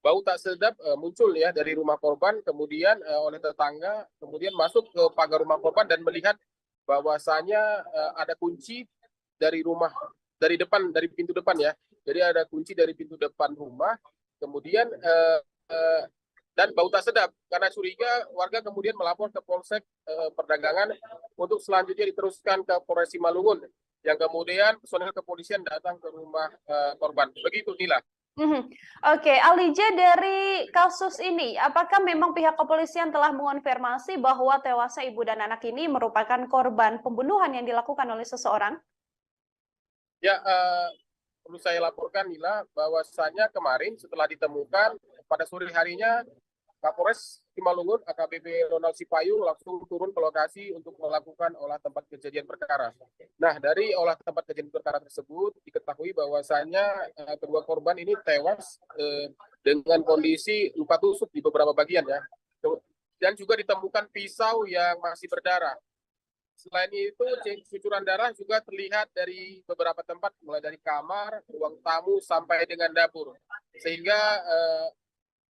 bau tak sedap muncul ya dari rumah korban, kemudian oleh tetangga kemudian masuk ke pagar rumah korban dan melihat bahwasanya ada kunci dari rumah, dari pintu depan ya. Jadi ada kunci dari pintu depan rumah, kemudian dan bau tak sedap. Karena curiga, warga kemudian melapor ke Polsek Perdagangan untuk selanjutnya diteruskan ke Polres Simalungun, yang kemudian personel kepolisian datang ke rumah korban. Begitu, Nila. Oke, Alija, dari kasus ini, apakah memang pihak kepolisian telah mengonfirmasi bahwa tewasnya ibu dan anak ini merupakan korban pembunuhan yang dilakukan oleh seseorang? Ya, perlu saya laporkan, Nila, bahwasanya kemarin setelah ditemukan pada sore harinya, Kapolres Simalungun AKBP Ronald Sipayung langsung turun ke lokasi untuk melakukan olah tempat kejadian perkara. Nah, dari olah tempat kejadian perkara tersebut diketahui bahwasanya kedua korban ini tewas dengan kondisi luka tusuk di beberapa bagian ya. Dan juga ditemukan pisau yang masih berdarah. Selain itu, cucuran darah juga terlihat dari beberapa tempat, mulai dari kamar, ruang tamu, sampai dengan dapur. Sehingga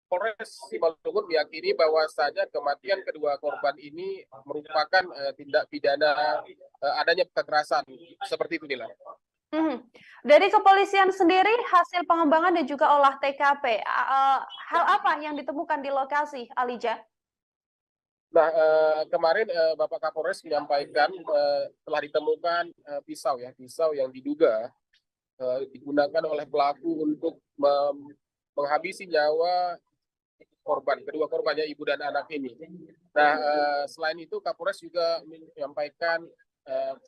Polres Simalungun meyakini bahwasanya kematian kedua korban ini merupakan tindak pidana adanya kekerasan. Seperti itu, Nila. Dari kepolisian sendiri, hasil pengembangan dan juga olah TKP, hal apa yang ditemukan di lokasi, Alija? Nah, kemarin Bapak Kapolres menyampaikan telah ditemukan pisau yang diduga digunakan oleh pelaku untuk menghabisi nyawa korban, kedua korbannya ibu dan anak ini. Nah, selain itu Kapolres juga menyampaikan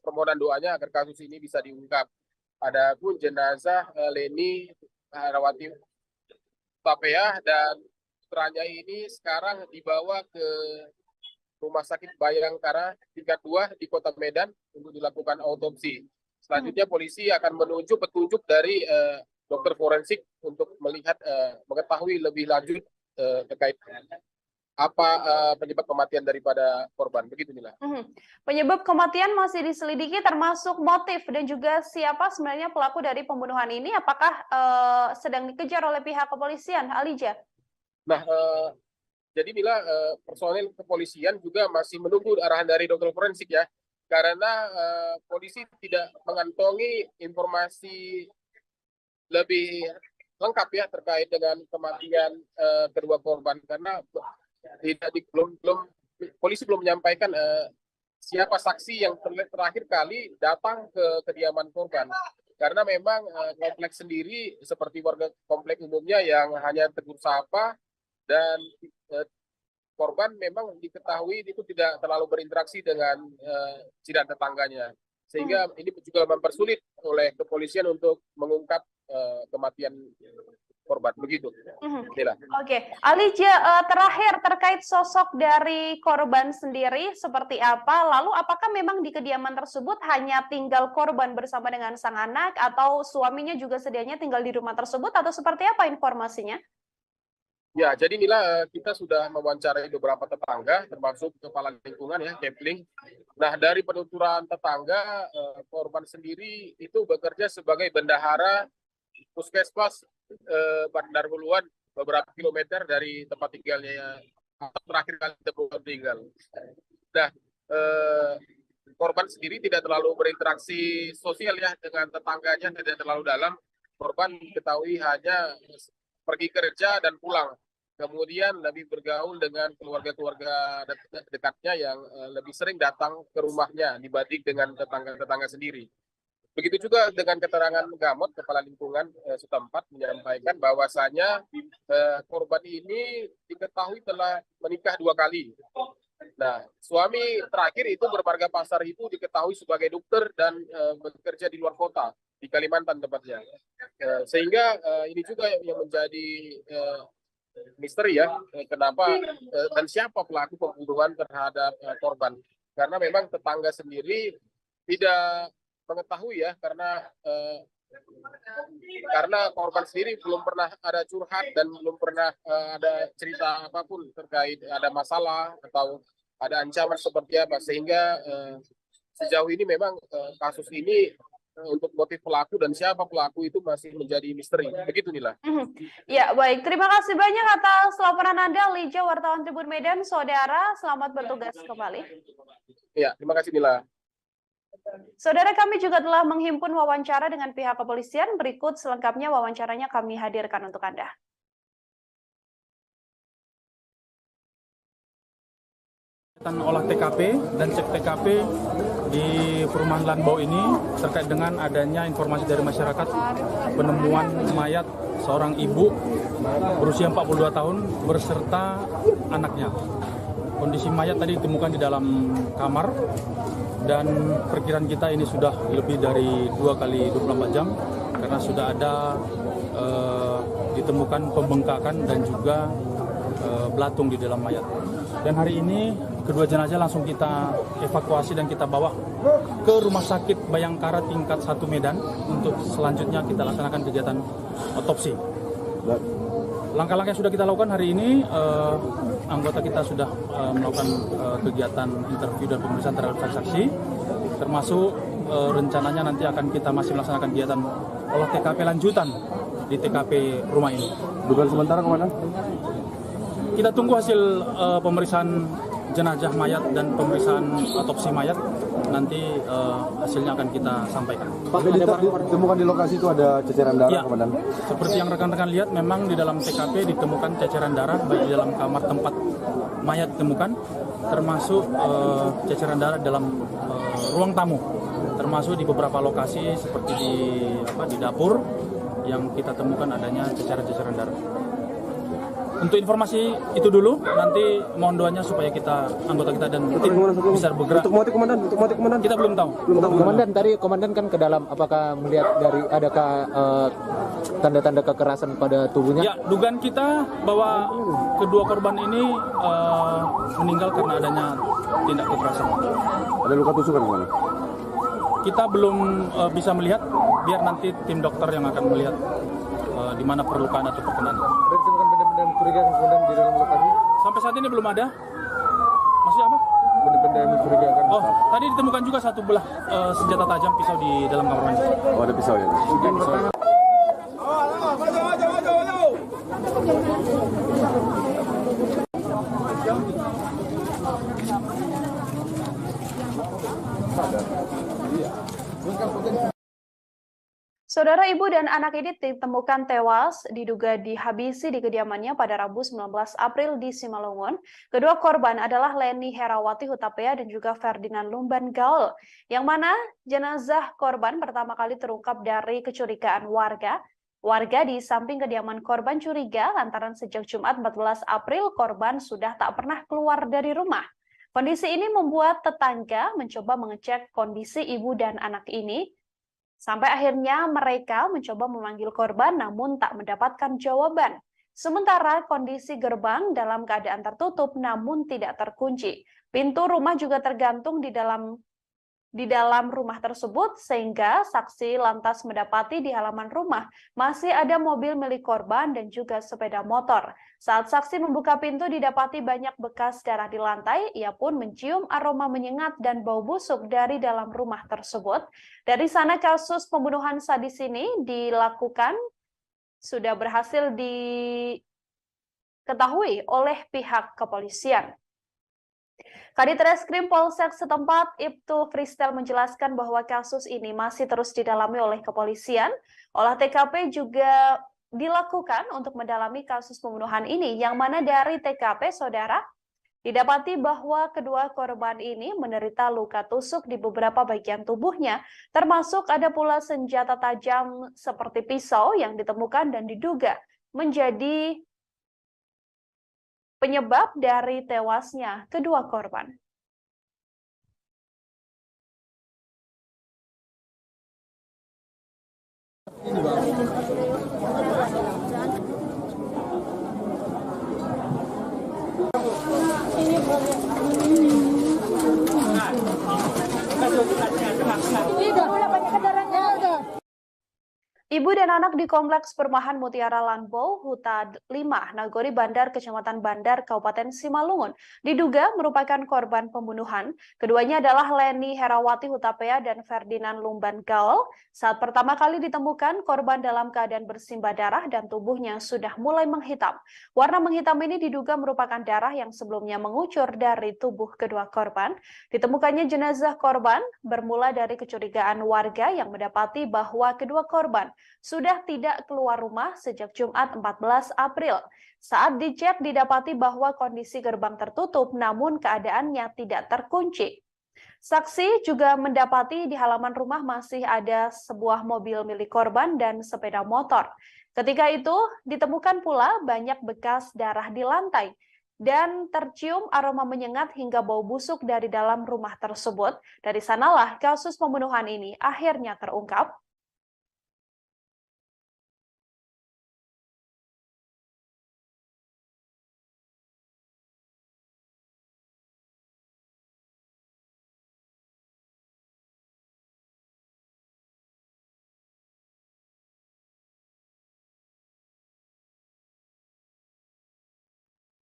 permohonan doanya agar kasus ini bisa diungkap. Adapun jenazah Leni Herawati Hutapea dan putranya ini sekarang dibawa ke Rumah Sakit Bayangkara tingkat 2 di Kota Medan untuk dilakukan autopsi. Selanjutnya polisi akan menunjuk petunjuk dari dokter forensik untuk melihat mengetahui lebih lanjut terkait apa penyebab kematian daripada korban. Begitu Mila. Penyebab kematian masih diselidiki termasuk motif dan juga siapa sebenarnya pelaku dari pembunuhan ini. Apakah sedang dikejar oleh pihak kepolisian, Alija? Nah, jadi Mila, personel kepolisian juga masih menunggu arahan dari dokter forensik ya, karena polisi tidak mengantongi informasi lebih lengkap ya terkait dengan kematian kedua korban, karena polisi belum menyampaikan siapa saksi yang terakhir kali datang ke kediaman korban, karena memang kompleks sendiri seperti warga kompleks umumnya yang hanya tegur sapa dan korban memang diketahui itu tidak terlalu berinteraksi dengan jiran tetangganya, sehingga ini juga mempersulit oleh kepolisian untuk mengungkap kematian korban. Begitu. Oke, Alija, terakhir terkait sosok dari korban sendiri seperti apa? Lalu apakah memang di kediaman tersebut hanya tinggal korban bersama dengan sang anak, atau suaminya juga sedianya tinggal di rumah tersebut, atau seperti apa informasinya? Ya, jadi Mila, kita sudah mewawancarai beberapa tetangga, termasuk kepala lingkungan ya, Kepling. Nah, dari penuturan tetangga, korban sendiri itu bekerja sebagai bendahara puskesmas Bandar Huluan, beberapa kilometer dari tempat tinggalnya terakhir kali tinggal. Nah, korban sendiri tidak terlalu berinteraksi sosial ya dengan tetangganya, tidak terlalu dalam. Korban diketahui hanya pergi kerja dan pulang. Kemudian lebih bergaul dengan keluarga-keluarga dekatnya yang lebih sering datang ke rumahnya dibanding dengan tetangga-tetangga sendiri. Begitu juga dengan keterangan Gamot, kepala lingkungan setempat menyampaikan bahwasanya korban ini diketahui telah menikah 2 kali. Nah, suami terakhir itu bermarga Pasar itu diketahui sebagai dokter dan bekerja di luar kota, di Kalimantan tepatnya. Sehingga ini juga yang menjadi misteri ya, kenapa dan siapa pelaku pembunuhan terhadap korban. Karena memang tetangga sendiri tidak mengetahui ya, karena korban sendiri belum pernah ada curhat dan belum pernah ada cerita apapun terkait ada masalah atau ada ancaman seperti apa, sehingga sejauh ini memang kasus ini untuk motif pelaku dan siapa pelaku itu masih menjadi misteri. Begitu Nila. Ya, baik. Terima kasih banyak atas laporan Anda, Lija, wartawan Tribun Medan. Saudara, selamat bertugas kembali. Ya, terima kasih Nila. Saudara, kami juga telah menghimpun wawancara dengan pihak kepolisian. Berikut selengkapnya wawancaranya kami hadirkan untuk Anda. Olah TKP dan cek TKP di perumahan Lanbau ini terkait dengan adanya informasi dari masyarakat penemuan mayat seorang ibu berusia 42 tahun berserta anaknya. Kondisi mayat tadi ditemukan di dalam kamar dan perkiraan kita ini sudah lebih dari 2 kali 24 jam karena sudah ada ditemukan pembengkakan dan juga belatung di dalam mayat. Dan hari ini kedua jenazah langsung kita evakuasi dan kita bawa ke Rumah Sakit Bayangkara tingkat 1 Medan untuk selanjutnya kita laksanakan kegiatan otopsi. Langkah-langkah yang sudah kita lakukan hari ini, anggota kita sudah melakukan kegiatan interview dan pemeriksaan terhadap saksi, termasuk rencananya nanti akan kita masih melaksanakan kegiatan olah TKP lanjutan di TKP rumah ini. Dugaan sementara kemana? Kita tunggu hasil pemeriksaan jenazah mayat dan pemeriksaan otopsi mayat, nanti hasilnya akan kita sampaikan. Pak, ditemukan di lokasi itu ada ceceran darah, ya, Komandan? Seperti yang rekan-rekan lihat, memang di dalam TKP ditemukan ceceran darah baik di dalam kamar tempat mayat ditemukan, termasuk ceceran darah dalam ruang tamu, termasuk di beberapa lokasi seperti di dapur yang kita temukan adanya ceceran-ceceran darah. Untuk informasi itu dulu, nanti mohon doanya supaya anggota kita dan tim bisa bergerak. Untuk motif komandan, Kita belum tahu. Komandan kan ke dalam, apakah melihat dari adakah tanda-tanda kekerasan pada tubuhnya? Ya, dugaan kita bahwa kedua korban ini meninggal karena adanya tindak kekerasan. Ada luka tusukan kemana? Kita belum bisa melihat, biar nanti tim dokter yang akan melihat di mana perlukaan atau perkenan. Ada ditemukan benda-benda mencurigakan kemudian di dalam lokasi? Sampai saat ini belum ada. Masih apa? Benda-benda yang mencurigakan. Oh, tadi ditemukan juga satu belah senjata tajam pisau di dalam kamar mandi. Oh, ada pisau ya? Saudara, ibu dan anak ini ditemukan tewas diduga dihabisi di kediamannya pada Rabu 19 April di Simalungun. Kedua korban adalah Leni Herawati Hutapea dan juga Ferdinand Lumban Gaul, yang mana jenazah korban pertama kali terungkap dari kecurigaan warga. Warga di samping kediaman korban curiga lantaran sejak Jumat 14 April korban sudah tak pernah keluar dari rumah. Kondisi ini membuat tetangga mencoba mengecek kondisi ibu dan anak ini. Sampai akhirnya mereka mencoba memanggil korban namun tak mendapatkan jawaban. Sementara kondisi gerbang dalam keadaan tertutup namun tidak terkunci. Pintu rumah juga tergantung di dalam rumah tersebut sehingga saksi lantas mendapati di halaman rumah masih ada mobil milik korban dan juga sepeda motor. Saat saksi membuka pintu didapati banyak bekas darah di lantai, ia pun mencium aroma menyengat dan bau busuk dari dalam rumah tersebut. Dari sana kasus pembunuhan sadis ini dilakukan sudah berhasil diketahui oleh pihak kepolisian. Kadit Reskrim Polsek setempat, Ibtu Fristel menjelaskan bahwa kasus ini masih terus didalami oleh kepolisian. Olah TKP juga dilakukan untuk mendalami kasus pembunuhan ini, yang mana dari TKP, saudara, didapati bahwa kedua korban ini menderita luka tusuk di beberapa bagian tubuhnya, termasuk ada pula senjata tajam seperti pisau yang ditemukan dan diduga menjadi penyebab dari tewasnya kedua korban. Ibu dan anak di Kompleks Perumahan Mutiara Lanbo, Huta 5, Nagori Bandar, Kecamatan Bandar, Kabupaten Simalungun, diduga merupakan korban pembunuhan. Keduanya adalah Leni Herawati Hutapea dan Ferdinand Lumban Gaul. Saat pertama kali ditemukan, korban dalam keadaan bersimbah darah dan tubuhnya sudah mulai menghitam. Warna menghitam ini diduga merupakan darah yang sebelumnya mengucur dari tubuh kedua korban. Ditemukannya jenazah korban bermula dari kecurigaan warga yang mendapati bahwa kedua korban sudah tidak keluar rumah sejak Jumat 14 April. Saat dicek didapati bahwa kondisi gerbang tertutup namun keadaannya tidak terkunci. Saksi juga mendapati di halaman rumah masih ada sebuah mobil milik korban dan sepeda motor. Ketika itu ditemukan pula banyak bekas darah di lantai dan tercium aroma menyengat hingga bau busuk dari dalam rumah tersebut. Dari sanalah kasus pembunuhan ini akhirnya terungkap.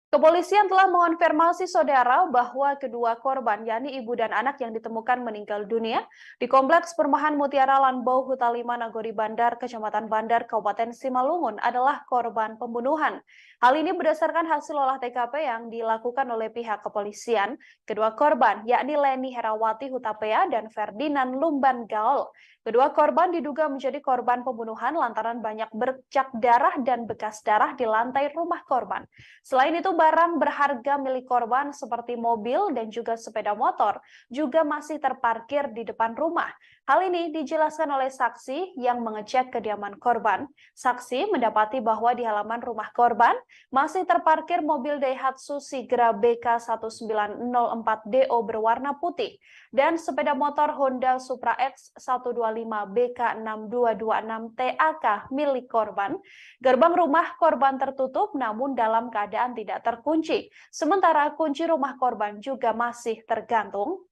Kepolisian telah mengonfirmasi saudara bahwa kedua korban, yakni ibu dan anak yang ditemukan meninggal dunia di Kompleks Perumahan Mutiara Lanbo, Huta 5, Nagori Bandar, Kecamatan Bandar, Kabupaten Simalungun adalah korban pembunuhan. Hal ini berdasarkan hasil olah TKP yang dilakukan oleh pihak kepolisian. Kedua korban, yakni Leni Herawati Hutapea dan Ferdinand Lumban Gaul. Kedua korban diduga menjadi korban pembunuhan lantaran banyak bercak darah dan bekas darah di lantai rumah korban. Selain itu, barang berharga milik korban seperti mobil dan juga sepeda motor juga masih terparkir di depan rumah. Hal ini dijelaskan oleh saksi yang mengecek kediaman korban. Saksi mendapati bahwa di halaman rumah korban masih terparkir mobil Daihatsu Sigra BK1904DO berwarna putih dan sepeda motor Honda Supra X 125 BK6226 TAK milik korban. Gerbang rumah korban tertutup namun dalam keadaan tidak terkunci. Sementara kunci rumah korban juga masih tergantung.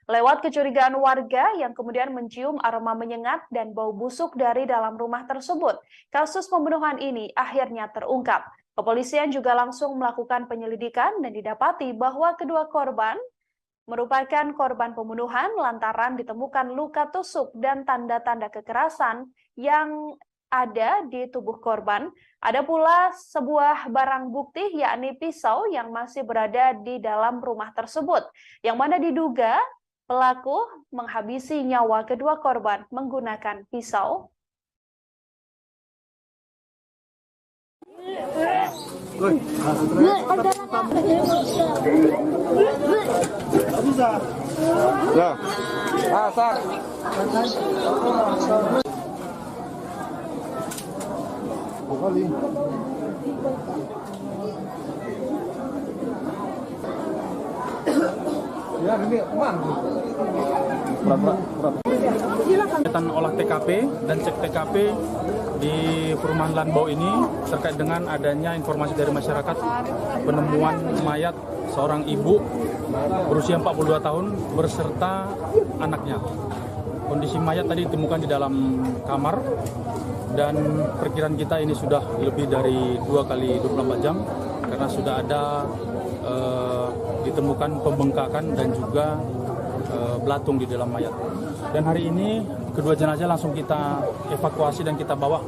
Lewat kecurigaan warga yang kemudian mencium aroma menyengat dan bau busuk dari dalam rumah tersebut, kasus pembunuhan ini akhirnya terungkap. Kepolisian juga langsung melakukan penyelidikan dan didapati bahwa kedua korban merupakan korban pembunuhan lantaran ditemukan luka tusuk dan tanda-tanda kekerasan yang ada di tubuh korban. Ada pula sebuah barang bukti yakni pisau yang masih berada di dalam rumah tersebut, yang mana diduga pelaku menghabisi nyawa kedua korban menggunakan pisau. Ya. Masak. Ya, ini Kegiatan olah TKP dan cek TKP di perumahan Lanbau ini terkait dengan adanya informasi dari masyarakat penemuan mayat seorang ibu berusia 42 tahun berserta anaknya. Kondisi mayat tadi ditemukan di dalam kamar dan perkiraan kita ini sudah lebih dari 2 kali 24 jam karena sudah ada ditemukan pembengkakan dan juga belatung di dalam mayat. Dan hari ini kedua jenazah langsung kita evakuasi dan kita bawa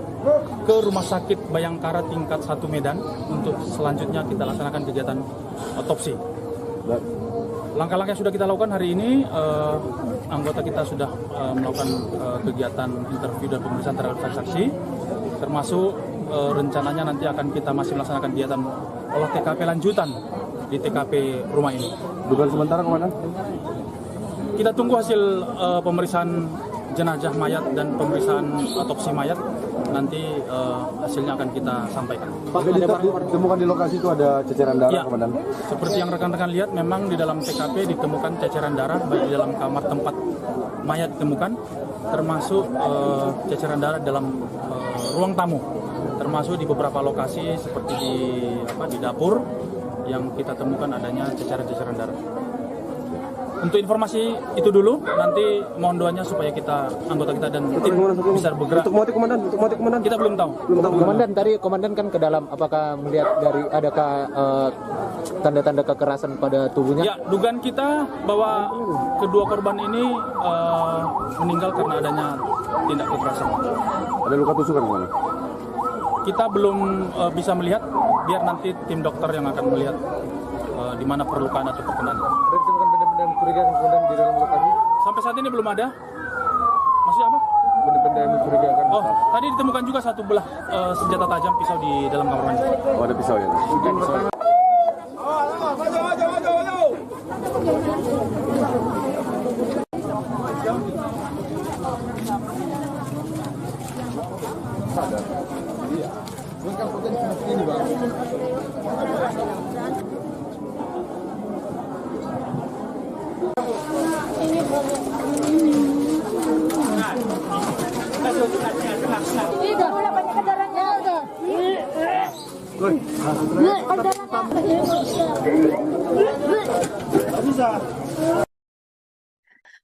ke Rumah Sakit Bayangkara tingkat 1 Medan untuk selanjutnya kita laksanakan kegiatan otopsi. Langkah-langkah yang sudah kita lakukan hari ini, anggota kita sudah melakukan kegiatan interview dan pemeriksaan terhadap saksi, termasuk rencananya nanti akan kita masih melaksanakan kegiatan olah TKP lanjutan di TKP rumah ini. Dugaan sementara kemana? Kita tunggu hasil pemeriksaan jenazah mayat dan pemeriksaan otopsi mayat. Nanti hasilnya akan kita sampaikan. Pak, ditemukan di lokasi itu ada ceceran darah, Ya, Komandan? seperti yang rekan-rekan lihat, memang di dalam TKP ditemukan ceceran darah baik di dalam kamar tempat mayat ditemukan, termasuk ceceran darah dalam ruang tamu, termasuk di beberapa lokasi seperti di dapur yang kita temukan adanya ceceran-ceceran darah. Untuk informasi itu dulu, nanti mohon doanya supaya anggota kita dan tim bisa bergerak. Untuk motif komandan? Kita belum tahu. Komandan, tadi komandan kan ke dalam, apakah melihat dari adakah tanda-tanda kekerasan pada tubuhnya? Ya, dugaan kita bahwa kedua korban ini meninggal karena adanya tindak kekerasan. Ada luka tusukan kemana? Kita belum bisa melihat, biar nanti tim dokter yang akan melihat di mana perlukaan atau terkenaan. Ada ditemukan benda-benda mencurigakan kemudian di dalam lokasi? Sampai saat ini belum ada. Masih apa? Benda-benda yang mencurigakan. Oh, tadi ditemukan juga satu belah senjata tajam pisau di dalam kamar mandi. Oh, ada pisau ya?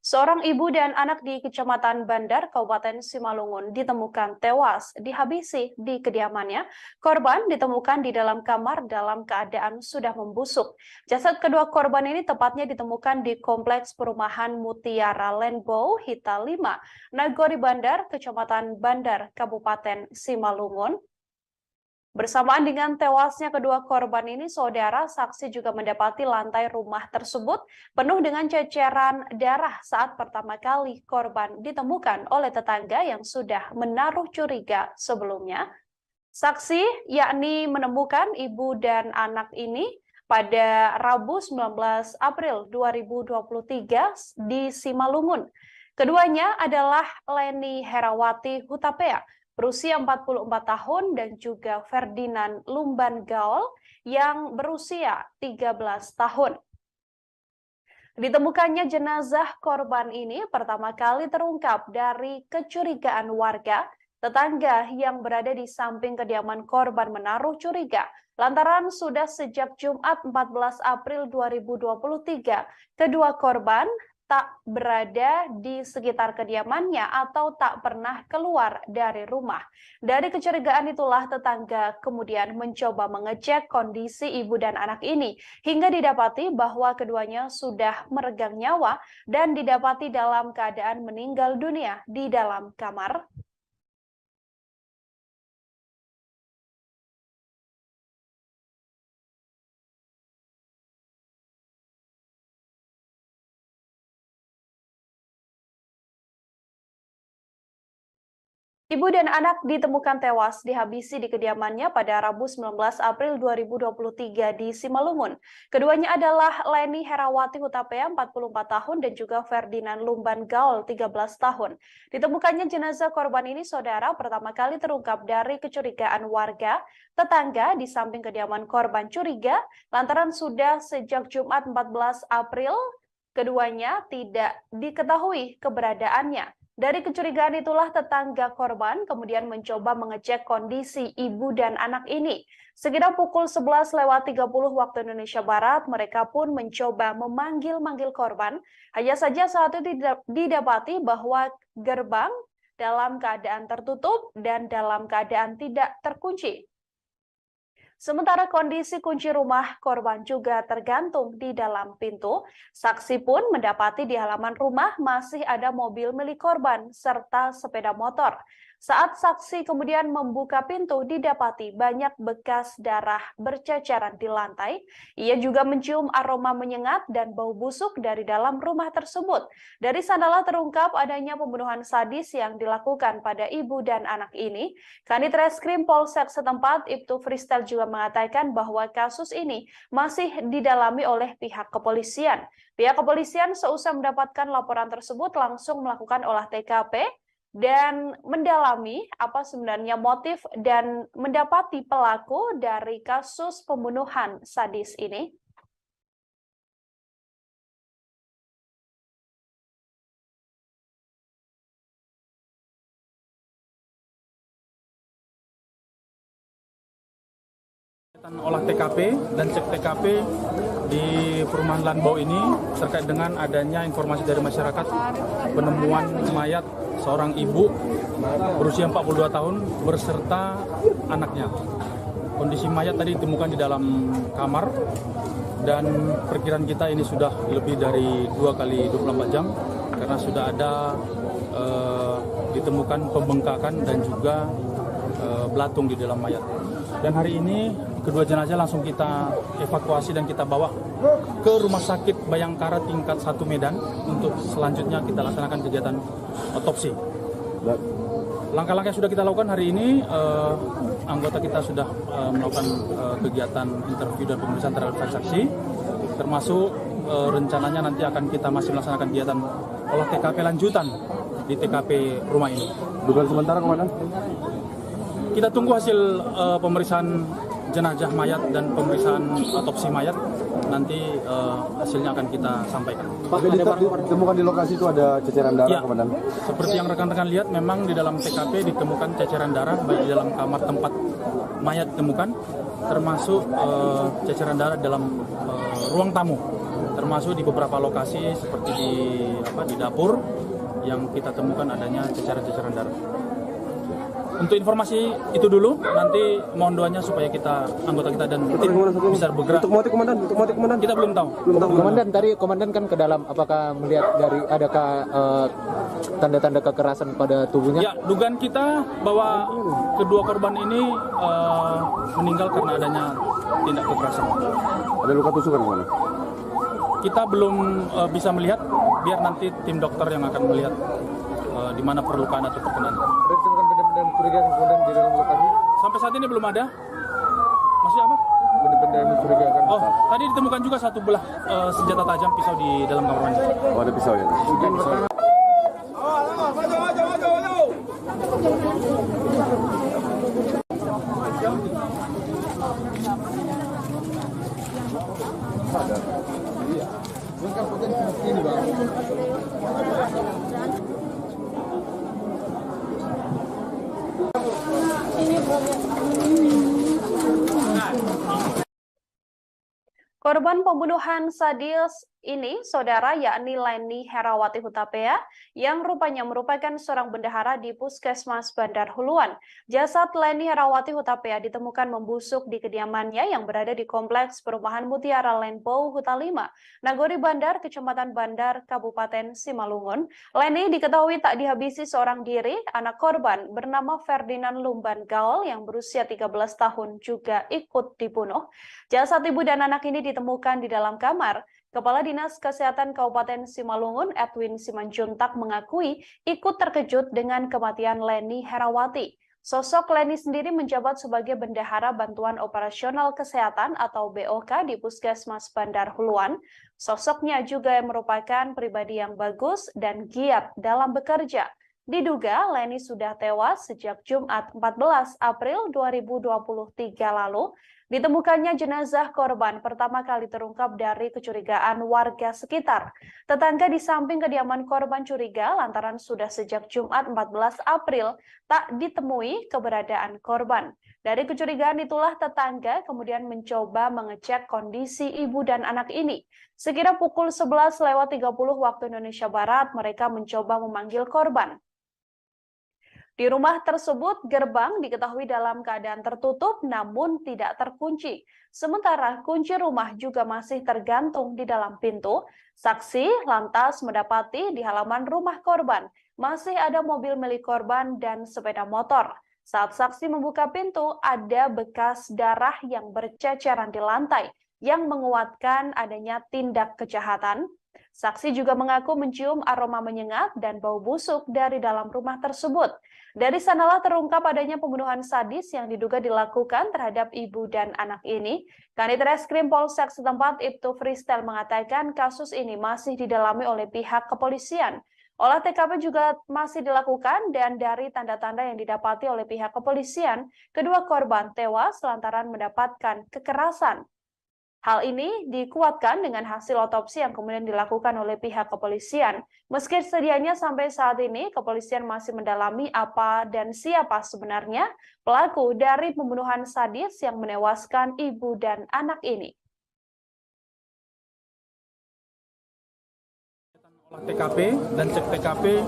Seorang ibu dan anak di Kecamatan Bandar, Kabupaten Simalungun ditemukan tewas dihabisi di kediamannya. Korban ditemukan di dalam kamar dalam keadaan sudah membusuk. Jasad kedua korban ini tepatnya ditemukan di Kompleks Perumahan Mutiara Lanbau, Hita 5, Nagori Bandar, Kecamatan Bandar, Kabupaten Simalungun. Bersamaan dengan tewasnya kedua korban ini, saudara, saksi juga mendapati lantai rumah tersebut penuh dengan ceceran darah saat pertama kali korban ditemukan oleh tetangga yang sudah menaruh curiga sebelumnya. Saksi yakni menemukan ibu dan anak ini pada Rabu 19 April 2023 di Simalungun. Keduanya adalah Leni Herawati Hutapea, berusia 44 tahun, dan juga Ferdinand Lumban Gaol yang berusia 13 tahun. Ditemukannya jenazah korban ini pertama kali terungkap dari kecurigaan warga. Tetangga yang berada di samping kediaman korban menaruh curiga lantaran sudah sejak Jumat 14 April 2023 kedua korban tak berada di sekitar kediamannya atau tak pernah keluar dari rumah. Dari kecurigaan itulah tetangga kemudian mencoba mengecek kondisi ibu dan anak ini hingga didapati bahwa keduanya sudah meregang nyawa dan didapati dalam keadaan meninggal dunia di dalam kamar. Ibu dan anak ditemukan tewas dihabisi di kediamannya pada Rabu 19 April 2023 di Simalungun. Keduanya adalah Leni Herawati Hutapea 44 tahun dan juga Ferdinand Lumban Gaol 13 tahun. Ditemukannya jenazah korban ini, saudara, pertama kali terungkap dari kecurigaan warga. Tetangga di samping kediaman korban curiga lantaran sudah sejak Jumat 14 April keduanya tidak diketahui keberadaannya. Dari kecurigaan itulah tetangga korban kemudian mencoba mengecek kondisi ibu dan anak ini. Sekitar pukul 11.30 waktu Indonesia Barat, mereka pun mencoba memanggil-manggil korban. Hanya saja saat itu didapati bahwa gerbang dalam keadaan tertutup dan dalam keadaan tidak terkunci. Sementara kondisi kunci rumah korban juga tergantung di dalam pintu. Saksi pun mendapati di halaman rumah masih ada mobil milik korban serta sepeda motor. Saat saksi kemudian membuka pintu, didapati banyak bekas darah berceceran di lantai. Ia juga mencium aroma menyengat dan bau busuk dari dalam rumah tersebut. Dari sanalah terungkap adanya pembunuhan sadis yang dilakukan pada ibu dan anak ini. Kanit Reskrim Polsek setempat, Ibtu Fristel, juga mengatakan bahwa kasus ini masih didalami oleh pihak kepolisian. Pihak kepolisian seusai mendapatkan laporan tersebut langsung melakukan olah TKP dan mendalami apa sebenarnya motif dan mendapati pelaku dari kasus pembunuhan sadis ini. Olah TKP dan cek TKP di perumahan Lanbau ini terkait dengan adanya informasi dari masyarakat penemuan mayat seorang ibu berusia 42 tahun berserta anaknya. Kondisi mayat tadi ditemukan di dalam kamar dan perkiraan kita ini sudah lebih dari 2 kali 24 jam karena sudah ada ditemukan pembengkakan dan juga belatung di dalam mayat. Dan hari ini kedua jenazah langsung kita evakuasi dan kita bawa ke Rumah Sakit Bayangkara tingkat 1 Medan untuk selanjutnya kita laksanakan kegiatan otopsi. Langkah-langkah yang sudah kita lakukan hari ini, anggota kita sudah melakukan kegiatan interview dan pemeriksaan terhadap saksi, termasuk rencananya nanti akan kita masih melaksanakan kegiatan olah TKP lanjutan di TKP rumah ini. Dugaan sementara, Komandan? Kita tunggu hasil pemeriksaan jenazah mayat dan pemeriksaan otopsi mayat. Nanti hasilnya akan kita sampaikan. Pak, ditemukan di lokasi itu ada ceceran darah, ya, Komandan? Seperti yang rekan-rekan lihat, memang di dalam TKP ditemukan ceceran darah baik di dalam kamar tempat mayat ditemukan, termasuk ceceran darah dalam ruang tamu, termasuk di beberapa lokasi seperti di dapur yang kita temukan adanya ceceran-ceceran darah. Untuk informasi itu dulu, nanti mohon doanya supaya anggota kita dan tim bisa bergerak. Untuk motif komandan, Kita belum tahu. Komandan, tadi komandan kan ke dalam, apakah melihat dari adakah tanda-tanda kekerasan pada tubuhnya? Ya, dugaan kita bahwa kedua korban ini meninggal karena adanya tindak kekerasan. Ada luka tusukan kemana? Kita belum bisa melihat, biar nanti tim dokter yang akan melihat di mana perlukaan atau perkenan. Ada ditemukan benda-benda mencurigakan kemudian di dalam lokasi? Sampai saat ini belum ada. Masih apa? Benda-benda yang mencurigakan. Oh, tadi ditemukan juga satu belah senjata tajam pisau di dalam kamar mandi. Oh, ada pisau ya? Korban pembunuhan sadis ini, saudara, yakni Leni Herawati Hutapea, yang rupanya merupakan seorang bendahara di Puskesmas Bandar Huluan. Jasad Leni Herawati Hutapea ditemukan membusuk di kediamannya yang berada di Kompleks Perumahan Mutiara Lenpo Huta 5, Nagori Bandar, Kecamatan Bandar, Kabupaten Simalungun. Leni diketahui tak dihabisi seorang diri. Anak korban bernama Ferdinand Lumban Gaul yang berusia 13 tahun juga ikut dibunuh. Jasad ibu dan anak ini ditemukan di dalam kamar. Kepala Dinas Kesehatan Kabupaten Simalungun, Edwin Simanjuntak, mengakui ikut terkejut dengan kematian Leni Herawati. Sosok Leni sendiri menjabat sebagai Bendahara Bantuan Operasional Kesehatan atau BOK di Puskesmas Bandar Huluan. Sosoknya juga merupakan pribadi yang bagus dan giat dalam bekerja. Diduga Leni sudah tewas sejak Jumat 14 April 2023 lalu. Ditemukannya jenazah korban pertama kali terungkap dari kecurigaan warga sekitar. Tetangga di samping kediaman korban curiga lantaran sudah sejak Jumat 14 April tak ditemui keberadaan korban. Dari kecurigaan itulah tetangga kemudian mencoba mengecek kondisi ibu dan anak ini. Sekira pukul 11:30 waktu Indonesia Barat, mereka mencoba memanggil korban. Di rumah tersebut, gerbang diketahui dalam keadaan tertutup namun tidak terkunci. Sementara kunci rumah juga masih tergantung di dalam pintu. Saksi lantas mendapati di halaman rumah korban masih ada mobil milik korban dan sepeda motor. Saat saksi membuka pintu, ada bekas darah yang berceceran di lantai yang menguatkan adanya tindak kejahatan. Saksi juga mengaku mencium aroma menyengat dan bau busuk dari dalam rumah tersebut. Dari sanalah terungkap adanya pembunuhan sadis yang diduga dilakukan terhadap ibu dan anak ini. Kanit Reskrim Polsek setempat Ibtu Freestyle mengatakan kasus ini masih didalami oleh pihak kepolisian. Olah TKP juga masih dilakukan dan dari tanda-tanda yang didapati oleh pihak kepolisian, kedua korban tewas lantaran mendapatkan kekerasan. Hal ini dikuatkan dengan hasil otopsi yang kemudian dilakukan oleh pihak kepolisian. Meski sedianya sampai saat ini, kepolisian masih mendalami apa dan siapa sebenarnya pelaku dari pembunuhan sadis yang menewaskan ibu dan anak ini. TKP dan cek TKP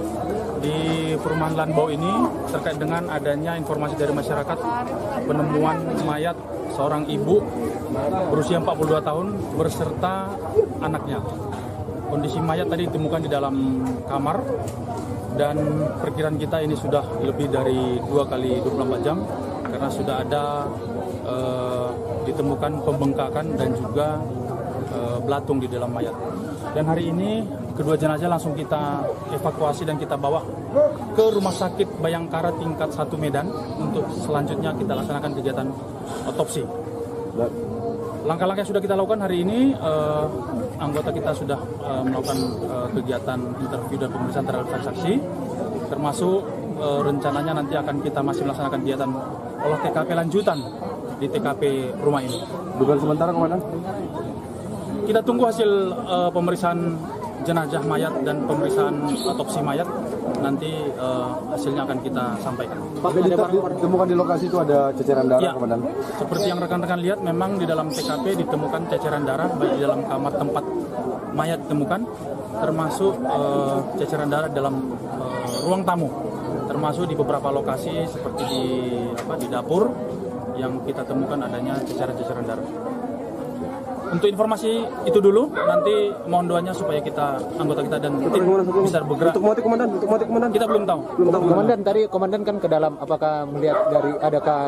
di perumahan Lanbau ini terkait dengan adanya informasi dari masyarakat penemuan mayat seorang ibu berusia 42 tahun berserta anaknya. Kondisi mayat tadi ditemukan di dalam kamar dan perkiraan kita ini sudah lebih dari 2 kali 24 jam karena sudah ada ditemukan pembengkakan dan juga belatung di dalam mayat. Dan hari ini kedua jenazah langsung kita evakuasi dan kita bawa ke Rumah Sakit Bayangkara tingkat 1 Medan untuk selanjutnya kita laksanakan kegiatan otopsi. Langkah-langkah yang sudah kita lakukan hari ini, anggota kita sudah melakukan kegiatan interview dan pemeriksaan terhadap saksi, termasuk rencananya nanti akan kita masih melaksanakan kegiatan olah TKP lanjutan di TKP rumah ini. Dugaan sementara, Komandan? Kita tunggu hasil pemeriksaan jenazah mayat dan pemeriksaan otopsi mayat. Nanti hasilnya akan kita sampaikan. Pak, ditemukan di lokasi itu ada ceceran darah, ya, Komandan? Seperti yang rekan-rekan lihat, memang di dalam TKP ditemukan ceceran darah baik di dalam kamar tempat mayat ditemukan, termasuk ceceran darah dalam ruang tamu, termasuk di beberapa lokasi seperti di dapur yang kita temukan adanya ceceran-ceceran darah. Untuk informasi itu dulu, nanti mohon doanya supaya anggota kita dan tim bisa bergerak. Untuk motif komandan. Kita belum tahu. Komandan, tadi komandan kan ke dalam, apakah melihat dari adakah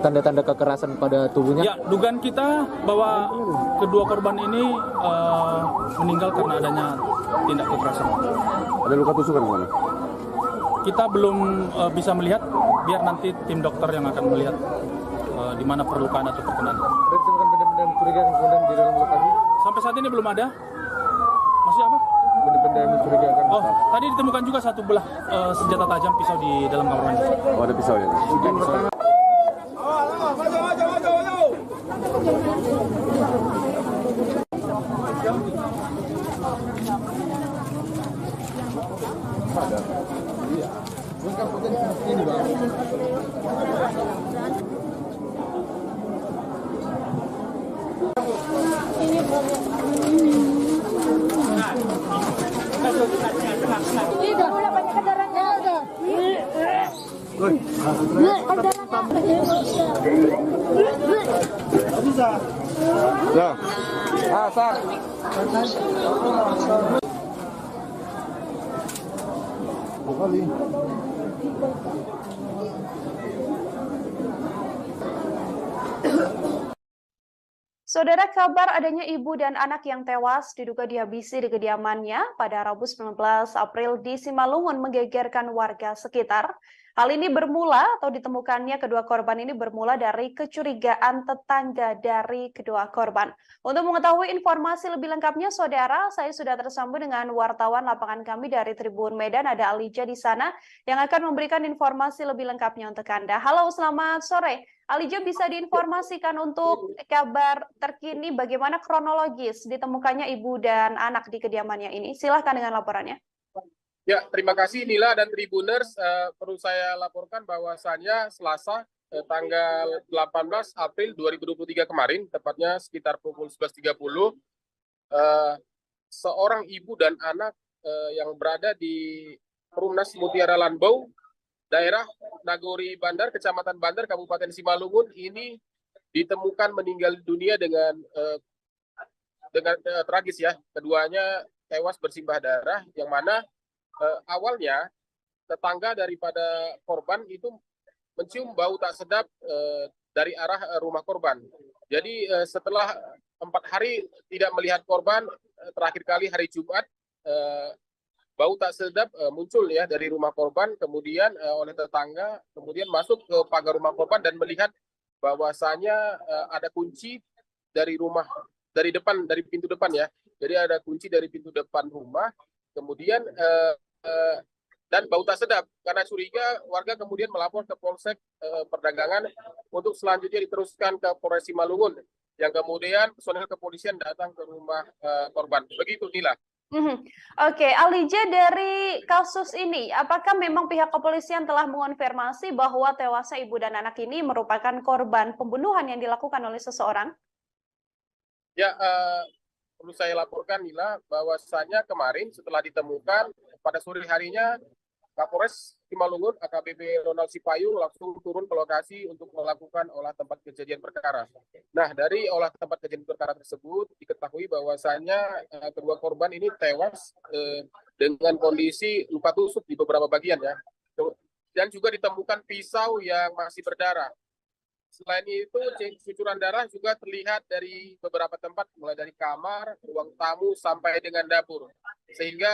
tanda-tanda kekerasan pada tubuhnya? Ya, dugaan kita bahwa kedua korban ini meninggal karena adanya tindak kekerasan. Ada luka tusukan di mana? Kita belum bisa melihat, biar nanti tim dokter yang akan melihat di mana perlukaan atau terkenaan. Ada ditemukan benda-benda mencurigakan kemudian di dalam lokasi? Sampai saat ini belum ada. Masih apa? Benda-benda yang mencurigakan. Oh, tadi ditemukan juga satu belah senjata tajam pisau di dalam kamar mandi. Oh, ada pisau ya? Ya. Saudara, kabar adanya ibu dan anak yang tewas diduga dihabisi di kediamannya pada Rabu 19 April di Simalungun menggegerkan warga sekitar. Hal ini bermula atau ditemukannya kedua korban ini bermula dari kecurigaan tetangga dari kedua korban. Untuk mengetahui informasi lebih lengkapnya, saudara, saya sudah tersambung dengan wartawan lapangan kami dari Tribun Medan, ada Alija di sana yang akan memberikan informasi lebih lengkapnya untuk Anda. Halo, selamat sore. Alija, bisa diinformasikan untuk kabar terkini bagaimana kronologis ditemukannya ibu dan anak di kediamannya ini? Silahkan dengan laporannya. Ya, terima kasih Nila dan Tribuners. Perlu saya laporkan bahwasannya Selasa tanggal 18 April 2023 kemarin, tepatnya sekitar pukul 11.30, seorang ibu dan anak yang berada di Perumnas Mutiara Lanbau, daerah Nagori Bandar, Kecamatan Bandar, Kabupaten Simalungun, ini ditemukan meninggal dunia dengan tragis ya. Keduanya tewas bersimbah darah, yang mana awalnya tetangga daripada korban itu mencium bau tak sedap dari arah rumah korban. Jadi setelah 4 hari tidak melihat korban, terakhir kali hari Jumat bau tak sedap muncul ya dari rumah korban, kemudian oleh tetangga kemudian masuk ke pagar rumah korban dan melihat bahwasanya ada kunci dari rumah, dari pintu depan ya. Jadi ada kunci dari pintu depan rumah, kemudian dan bau tak sedap. Karena curiga, warga kemudian melapor ke Polsek Perdagangan untuk selanjutnya diteruskan ke Polres Simalungun, yang kemudian personel kepolisian datang ke rumah korban. Begitu, Nila. Oke, Alija, dari kasus ini, apakah memang pihak kepolisian telah mengonfirmasi bahwa tewasnya ibu dan anak ini merupakan korban pembunuhan yang dilakukan oleh seseorang? Ya, perlu saya laporkan, Nila, bahwasanya kemarin setelah ditemukan, pada sore harinya Kapolres Simalungun AKBP Ronald Sipayu langsung turun ke lokasi untuk melakukan olah tempat kejadian perkara. Nah, dari olah tempat kejadian perkara tersebut diketahui bahwasanya kedua korban ini tewas dengan kondisi luka tusuk di beberapa bagian ya. Dan juga ditemukan pisau yang masih berdarah. Selain itu, cucuran darah juga terlihat dari beberapa tempat, mulai dari kamar, ruang tamu, sampai dengan dapur. Sehingga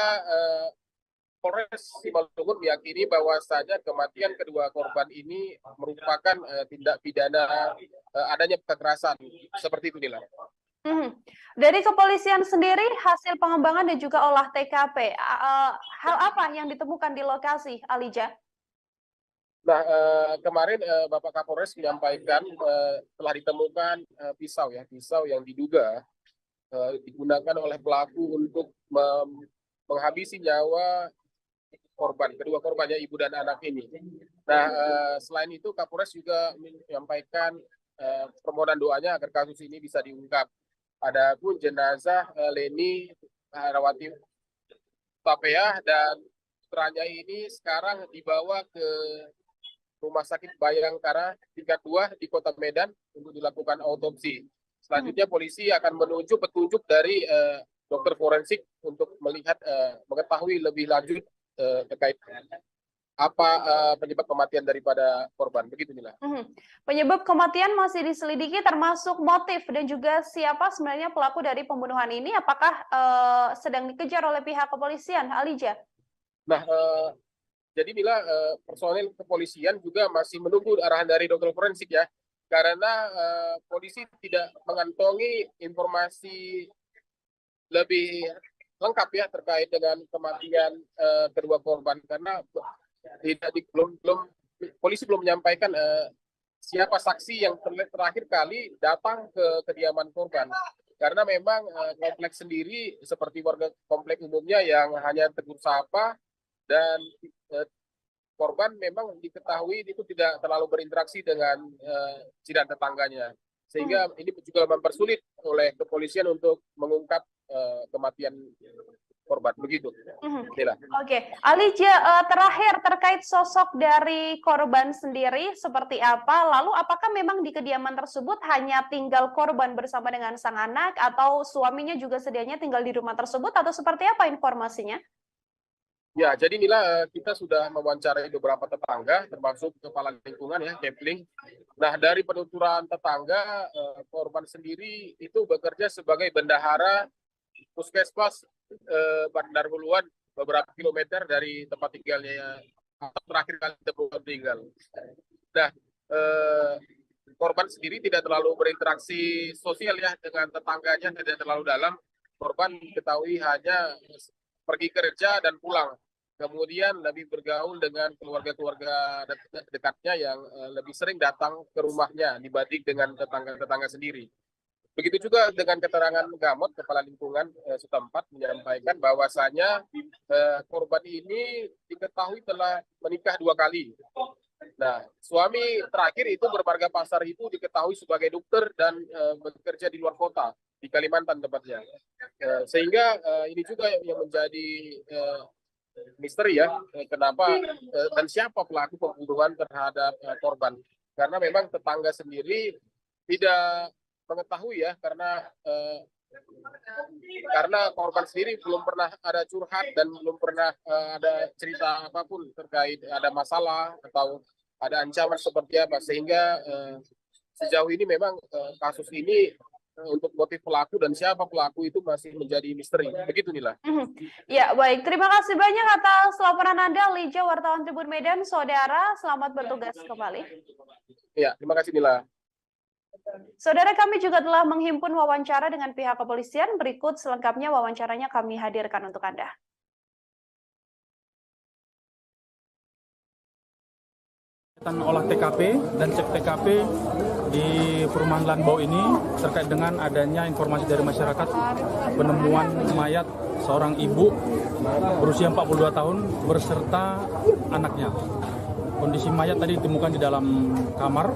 Polres Simalungun meyakini bahwasanya kematian kedua korban ini merupakan tindak pidana adanya kekerasan. Seperti itu, Nila. Dari kepolisian sendiri, hasil pengembangan dan juga olah TKP, hal apa yang ditemukan di lokasi, Alija? Nah, kemarin Bapak Kapolres menyampaikan telah ditemukan pisau yang diduga digunakan oleh pelaku untuk menghabisi nyawa kedua korbannya ibu dan anak ini. Nah, selain itu Kapolres juga menyampaikan permohonan doanya agar kasus ini bisa diungkap. Adapun jenazah Leni Herawati Tapea dan putranya ini sekarang dibawa ke Rumah Sakit Bayangkara tingkat 2 di Kota Medan untuk dilakukan autopsi. Selanjutnya polisi akan menuju petunjuk dari dokter forensik untuk melihat mengetahui lebih lanjut terkait apa penyebab kematian daripada korban. Begitu Nila. Penyebab kematian masih diselidiki termasuk motif dan juga siapa sebenarnya pelaku dari pembunuhan ini. Apakah sedang dikejar oleh pihak kepolisian, Alija? Nah, jadi Mila, personel kepolisian juga masih menunggu arahan dari dokter forensik ya, karena polisi tidak mengantongi informasi lebih lengkap ya terkait dengan kematian kedua korban, karena polisi belum menyampaikan siapa saksi yang terakhir kali datang ke kediaman korban. Karena memang kompleks sendiri seperti warga kompleks umumnya yang hanya tegur sapa, dan korban memang diketahui itu tidak terlalu berinteraksi dengan jiran tetangganya, sehingga ini juga mempersulit oleh kepolisian untuk mengungkap kematian korban. Begitu. Oke, Alija, terakhir terkait sosok dari korban sendiri seperti apa? Lalu apakah memang di kediaman tersebut hanya tinggal korban bersama dengan sang anak, atau suaminya juga sedianya tinggal di rumah tersebut, atau seperti apa informasinya? Ya, jadi Mila, kita sudah mewawancarai beberapa tetangga, termasuk kepala lingkungan ya, Kepling. Nah, dari penuturan tetangga, korban sendiri itu bekerja sebagai bendahara puskesmas Bandar Huluan, beberapa kilometer dari tempat tinggalnya terakhir kali ditemukan tinggal. Nah, korban sendiri tidak terlalu berinteraksi sosial ya dengan tetangganya, tidak terlalu dalam. Korban diketahui hanya pergi kerja dan pulang. Kemudian lebih bergaul dengan keluarga-keluarga dekatnya yang lebih sering datang ke rumahnya dibanding dengan tetangga-tetangga sendiri. Begitu juga dengan keterangan Gamot, kepala lingkungan setempat menyampaikan bahwasanya korban ini diketahui telah menikah 2 kali. Nah, suami terakhir itu bermarga Pasar itu diketahui sebagai dokter dan bekerja di luar kota, di Kalimantan tepatnya. Sehingga ini juga yang menjadi misteri ya, kenapa dan siapa pelaku pembunuhan terhadap korban. Karena memang tetangga sendiri tidak mengetahui ya, karena korban sendiri belum pernah ada curhat dan belum pernah ada cerita apapun terkait ada masalah atau ada ancaman seperti apa, sehingga sejauh ini memang kasus ini untuk motif pelaku dan siapa pelaku itu masih menjadi misteri. Begitu Nila. Ya, baik. Terima kasih banyak atas laporan Anda, Lija, wartawan Tribun Medan. Saudara, selamat bertugas kembali. Ya, terima kasih Nila. Saudara, kami juga telah menghimpun wawancara dengan pihak kepolisian. Berikut selengkapnya wawancaranya kami hadirkan untuk Anda. Olah TKP dan cek TKP di perumahan Lanbau ini terkait dengan adanya informasi dari masyarakat penemuan mayat seorang ibu berusia 42 tahun berserta anaknya. Kondisi mayat tadi ditemukan di dalam kamar,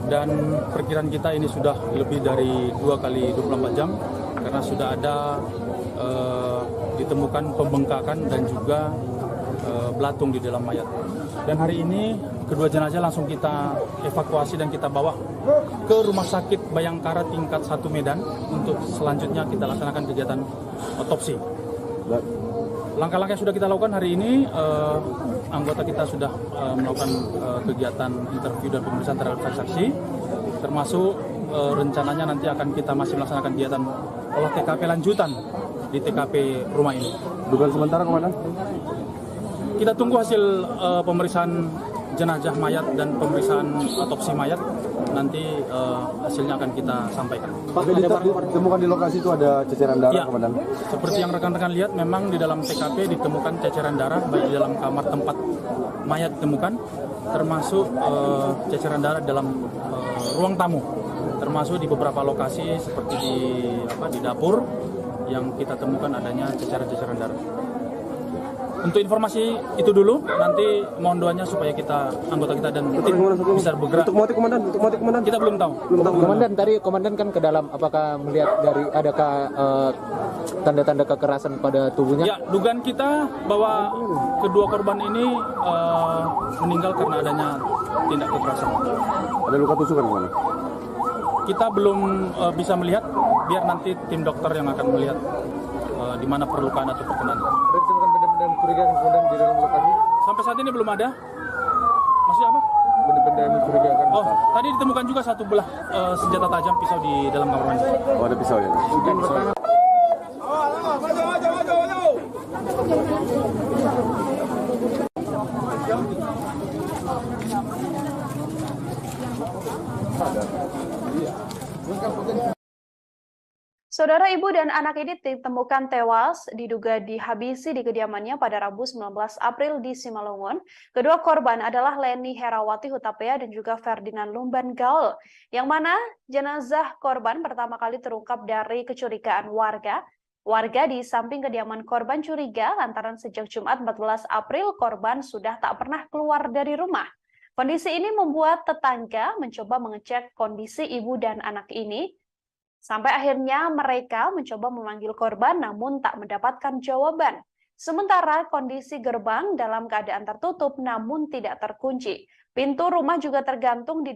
dan perkiraan kita ini sudah lebih dari 2 kali 24 jam karena sudah ada ditemukan pembengkakan dan juga belatung di dalam mayat. Dan hari ini kedua jenazah langsung kita evakuasi dan kita bawa ke Rumah Sakit Bayangkara tingkat 1 Medan untuk selanjutnya kita laksanakan kegiatan otopsi. Langkah-langkah yang sudah kita lakukan hari ini, anggota kita sudah melakukan kegiatan interview dan pemeriksaan terhadap saksi, termasuk rencananya nanti akan kita masih melaksanakan kegiatan olah TKP lanjutan di TKP rumah ini. Dugaan sementara kemana? Kita tunggu hasil pemeriksaan jenazah mayat dan pemeriksaan otopsi mayat, nanti hasilnya akan kita sampaikan. Pak, ditemukan di lokasi itu ada ceceran darah, ya, Komandan? Seperti yang rekan-rekan lihat, memang di dalam TKP ditemukan ceceran darah baik di dalam kamar tempat mayat ditemukan, termasuk ceceran darah dalam ruang tamu, termasuk di beberapa lokasi seperti di dapur yang kita temukan adanya ceceran-ceceran darah. Untuk informasi itu dulu, nanti mohon doanya supaya anggota kita dan tim bisa bergerak. Untuk motif komandan. Kita belum tahu. Komandan, tadi komandan kan ke dalam, apakah melihat dari adakah tanda-tanda kekerasan pada tubuhnya? Ya, dugaan kita bahwa kedua korban ini meninggal karena adanya tindak kekerasan. Ada luka tusukan kemana? Kita belum bisa melihat, biar nanti tim dokter yang akan melihat di mana perlukaan atau perkenan. Ada ditemukan benda-benda mencurigakan kemudian di dalam lokasi? Sampai saat ini belum ada. Maksudnya apa? Benda-benda yang mencurigakan. Oh, tadi ditemukan juga satu belah senjata tajam pisau di dalam kamar mandi. Oh, ada pisau ya? Saudara, ibu dan anak ini ditemukan tewas diduga dihabisi di kediamannya pada Rabu 19 April di Simalungun. Kedua korban adalah Leni Herawati Hutapea dan juga Ferdinand Lumban Gaul, yang mana jenazah korban pertama kali terungkap dari kecurigaan warga. Warga di samping kediaman korban curiga lantaran sejak Jumat 14 April korban sudah tak pernah keluar dari rumah. Kondisi ini membuat tetangga mencoba mengecek kondisi ibu dan anak ini. Sampai akhirnya mereka mencoba memanggil korban namun tak mendapatkan jawaban. Sementara kondisi gerbang dalam keadaan tertutup namun tidak terkunci. Pintu rumah juga tergantung di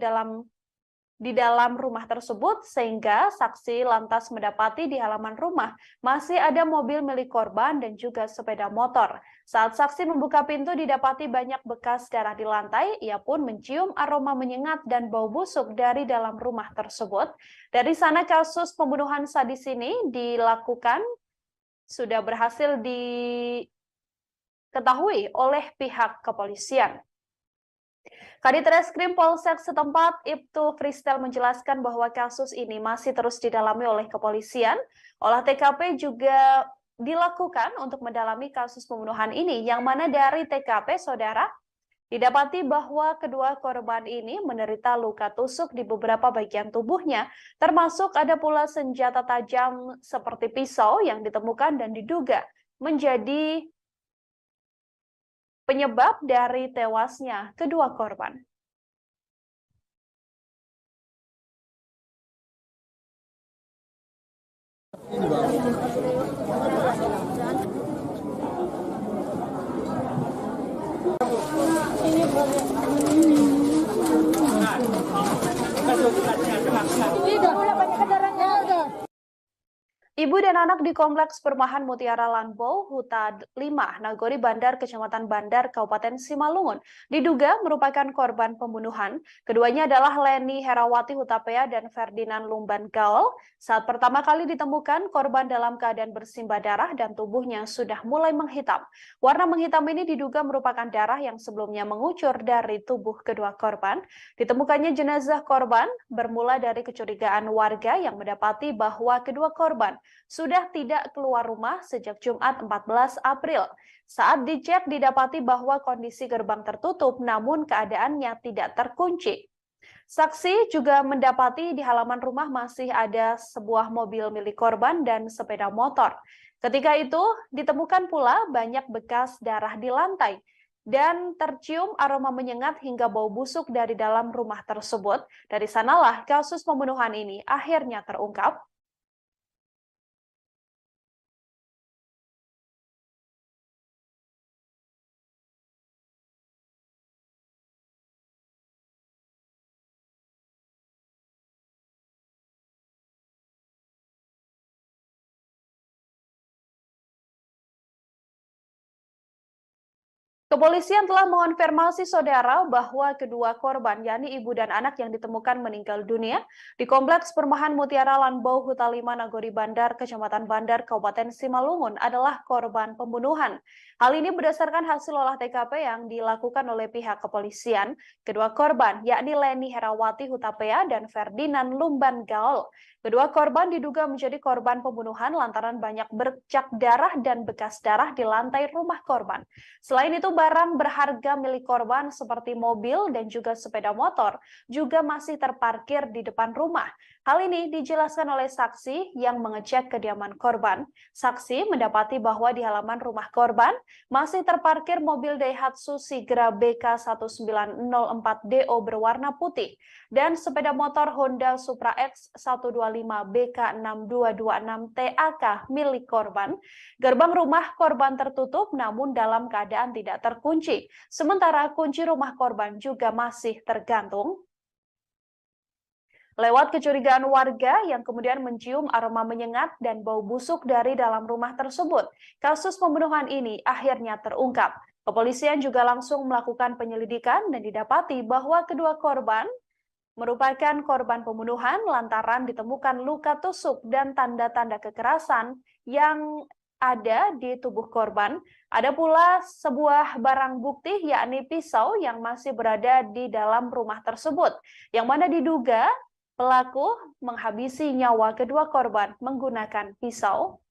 dalam rumah tersebut, sehingga saksi lantas mendapati di halaman rumah masih ada mobil milik korban dan juga sepeda motor. Saat saksi membuka pintu didapati banyak bekas darah di lantai, ia pun mencium aroma menyengat dan bau busuk dari dalam rumah tersebut. Dari sana kasus pembunuhan sadis ini dilakukan sudah berhasil diketahui oleh pihak kepolisian. Kadit Reskrim Polsek setempat, Ibtu Fristel menjelaskan bahwa kasus ini masih terus didalami oleh kepolisian. Olah TKP juga dilakukan untuk mendalami kasus pembunuhan ini, yang mana dari TKP, saudara, didapati bahwa kedua korban ini menderita luka tusuk di beberapa bagian tubuhnya, termasuk ada pula senjata tajam seperti pisau yang ditemukan dan diduga menjadi penyebab dari tewasnya kedua korban. Ibu dan anak di Kompleks Perumahan Mutiara Lanbau, Huta 5, Nagori Bandar, Kecamatan Bandar, Kabupaten Simalungun, diduga merupakan korban pembunuhan. Keduanya adalah Leni Herawati Hutapea dan Ferdinand Lumban Gaul. Saat pertama kali ditemukan, korban dalam keadaan bersimbah darah dan tubuhnya sudah mulai menghitam. Warna menghitam ini diduga merupakan darah yang sebelumnya mengucur dari tubuh kedua korban. Ditemukannya jenazah korban bermula dari kecurigaan warga yang mendapati bahwa kedua korban sudah tidak keluar rumah sejak Jumat 14 April. Saat dicek didapati bahwa kondisi gerbang tertutup namun keadaannya tidak terkunci. Saksi juga mendapati di halaman rumah masih ada sebuah mobil milik korban dan sepeda motor. Ketika itu ditemukan pula banyak bekas darah di lantai dan tercium aroma menyengat hingga bau busuk dari dalam rumah tersebut. Dari sanalah kasus pembunuhan ini akhirnya terungkap. Kepolisian telah mengonfirmasi, saudara, bahwa kedua korban, yakni ibu dan anak yang ditemukan meninggal dunia di Kompleks Perumahan Mutiara Lanbau, Huta 5, Nagori Bandar, Kecamatan Bandar, Kabupaten Simalungun adalah korban pembunuhan. Hal ini berdasarkan hasil olah TKP yang dilakukan oleh pihak kepolisian. Kedua korban, yakni Leni Herawati Hutapea dan Ferdinand Lumban Gaul. Kedua korban diduga menjadi korban pembunuhan lantaran banyak bercak darah dan bekas darah di lantai rumah korban. Selain itu, barang berharga milik korban seperti mobil dan juga sepeda motor juga masih terparkir di depan rumah. Hal ini dijelaskan oleh saksi yang mengecek kediaman korban. Saksi mendapati bahwa di halaman rumah korban masih terparkir mobil Daihatsu Sigra BK1904DO berwarna putih dan sepeda motor Honda Supra X 125 BK6226 TAK milik korban. Gerbang rumah korban tertutup namun dalam keadaan tidak terkunci. Sementara kunci rumah korban juga masih tergantung. Lewat kecurigaan warga yang kemudian mencium aroma menyengat dan bau busuk dari dalam rumah tersebut, kasus pembunuhan ini akhirnya terungkap. Kepolisian juga langsung melakukan penyelidikan dan didapati bahwa kedua korban merupakan korban pembunuhan lantaran ditemukan luka tusuk dan tanda-tanda kekerasan yang ada di tubuh korban. Ada pula sebuah barang bukti yakni pisau yang masih berada di dalam rumah tersebut, yang mana diduga pelaku menghabisi nyawa kedua korban menggunakan pisau.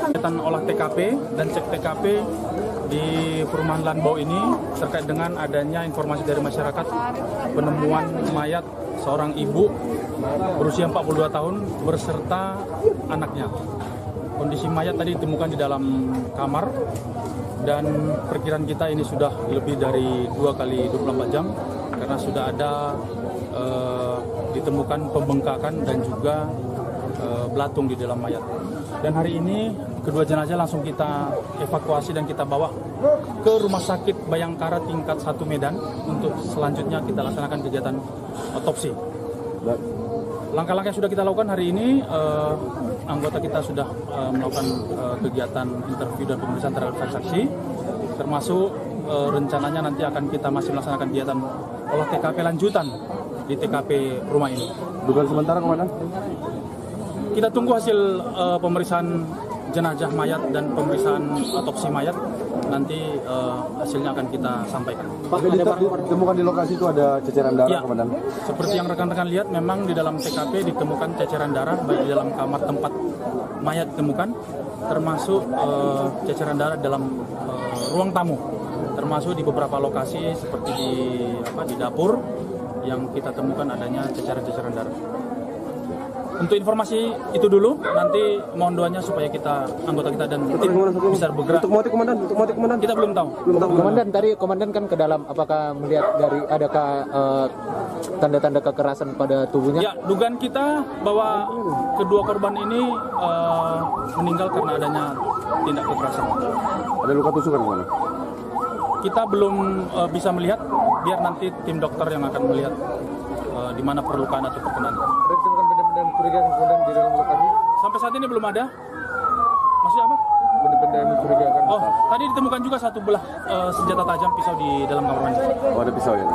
Kegiatan olah TKP dan cek TKP di perumahan Lanbau ini terkait dengan adanya informasi dari masyarakat penemuan mayat seorang ibu berusia 42 tahun berserta anaknya. Kondisi mayat tadi ditemukan di dalam kamar dan perkiraan kita ini sudah lebih dari 2 kali 24 jam karena sudah ada ditemukan pembengkakan dan juga belatung di dalam mayat. Dan hari ini kedua jenazah langsung kita evakuasi dan kita bawa ke Rumah Sakit Bayangkara tingkat 1 Medan untuk selanjutnya kita laksanakan kegiatan otopsi. Langkah-langkah yang sudah kita lakukan hari ini, anggota kita sudah melakukan kegiatan interview dan pemeriksaan terhadap saksi, termasuk rencananya nanti akan kita masih melaksanakan kegiatan olah TKP lanjutan di TKP rumah ini. Dugaan sementara Komandan? Kita tunggu hasil pemeriksaan jenazah mayat dan pemeriksaan otopsi mayat. Nanti hasilnya akan kita sampaikan. Pak, ditemukan di lokasi itu ada ceceran darah, ya, Komandan? Seperti yang rekan-rekan lihat, memang di dalam TKP ditemukan ceceran darah baik di dalam kamar tempat mayat ditemukan, termasuk ceceran darah dalam ruang tamu, termasuk di beberapa lokasi seperti di dapur yang kita temukan adanya ceceran-ceceran darah. Untuk informasi itu dulu, nanti mohon doanya supaya anggota kita dan tim bisa bergerak. Untuk motif Komandan? Kita belum tahu. Komandan, tadi Komandan kan ke dalam, apakah melihat dari adakah tanda-tanda kekerasan pada tubuhnya? Ya, dugaan kita bahwa kedua korban ini meninggal karena adanya tindak kekerasan. Ada luka tusukan Komandan? Kita belum bisa melihat, biar nanti tim dokter yang akan melihat di mana perlukaan atau perkenan. Ditemukan benda-benda mencurigakan kemudian di dalam lokasi? Sampai saat ini belum ada. Maksudnya apa? Benda-benda yang mencurigakan. Oh, tadi ditemukan juga satu belah senjata tajam pisau di dalam kamar mandi. Oh, ada pisau ya?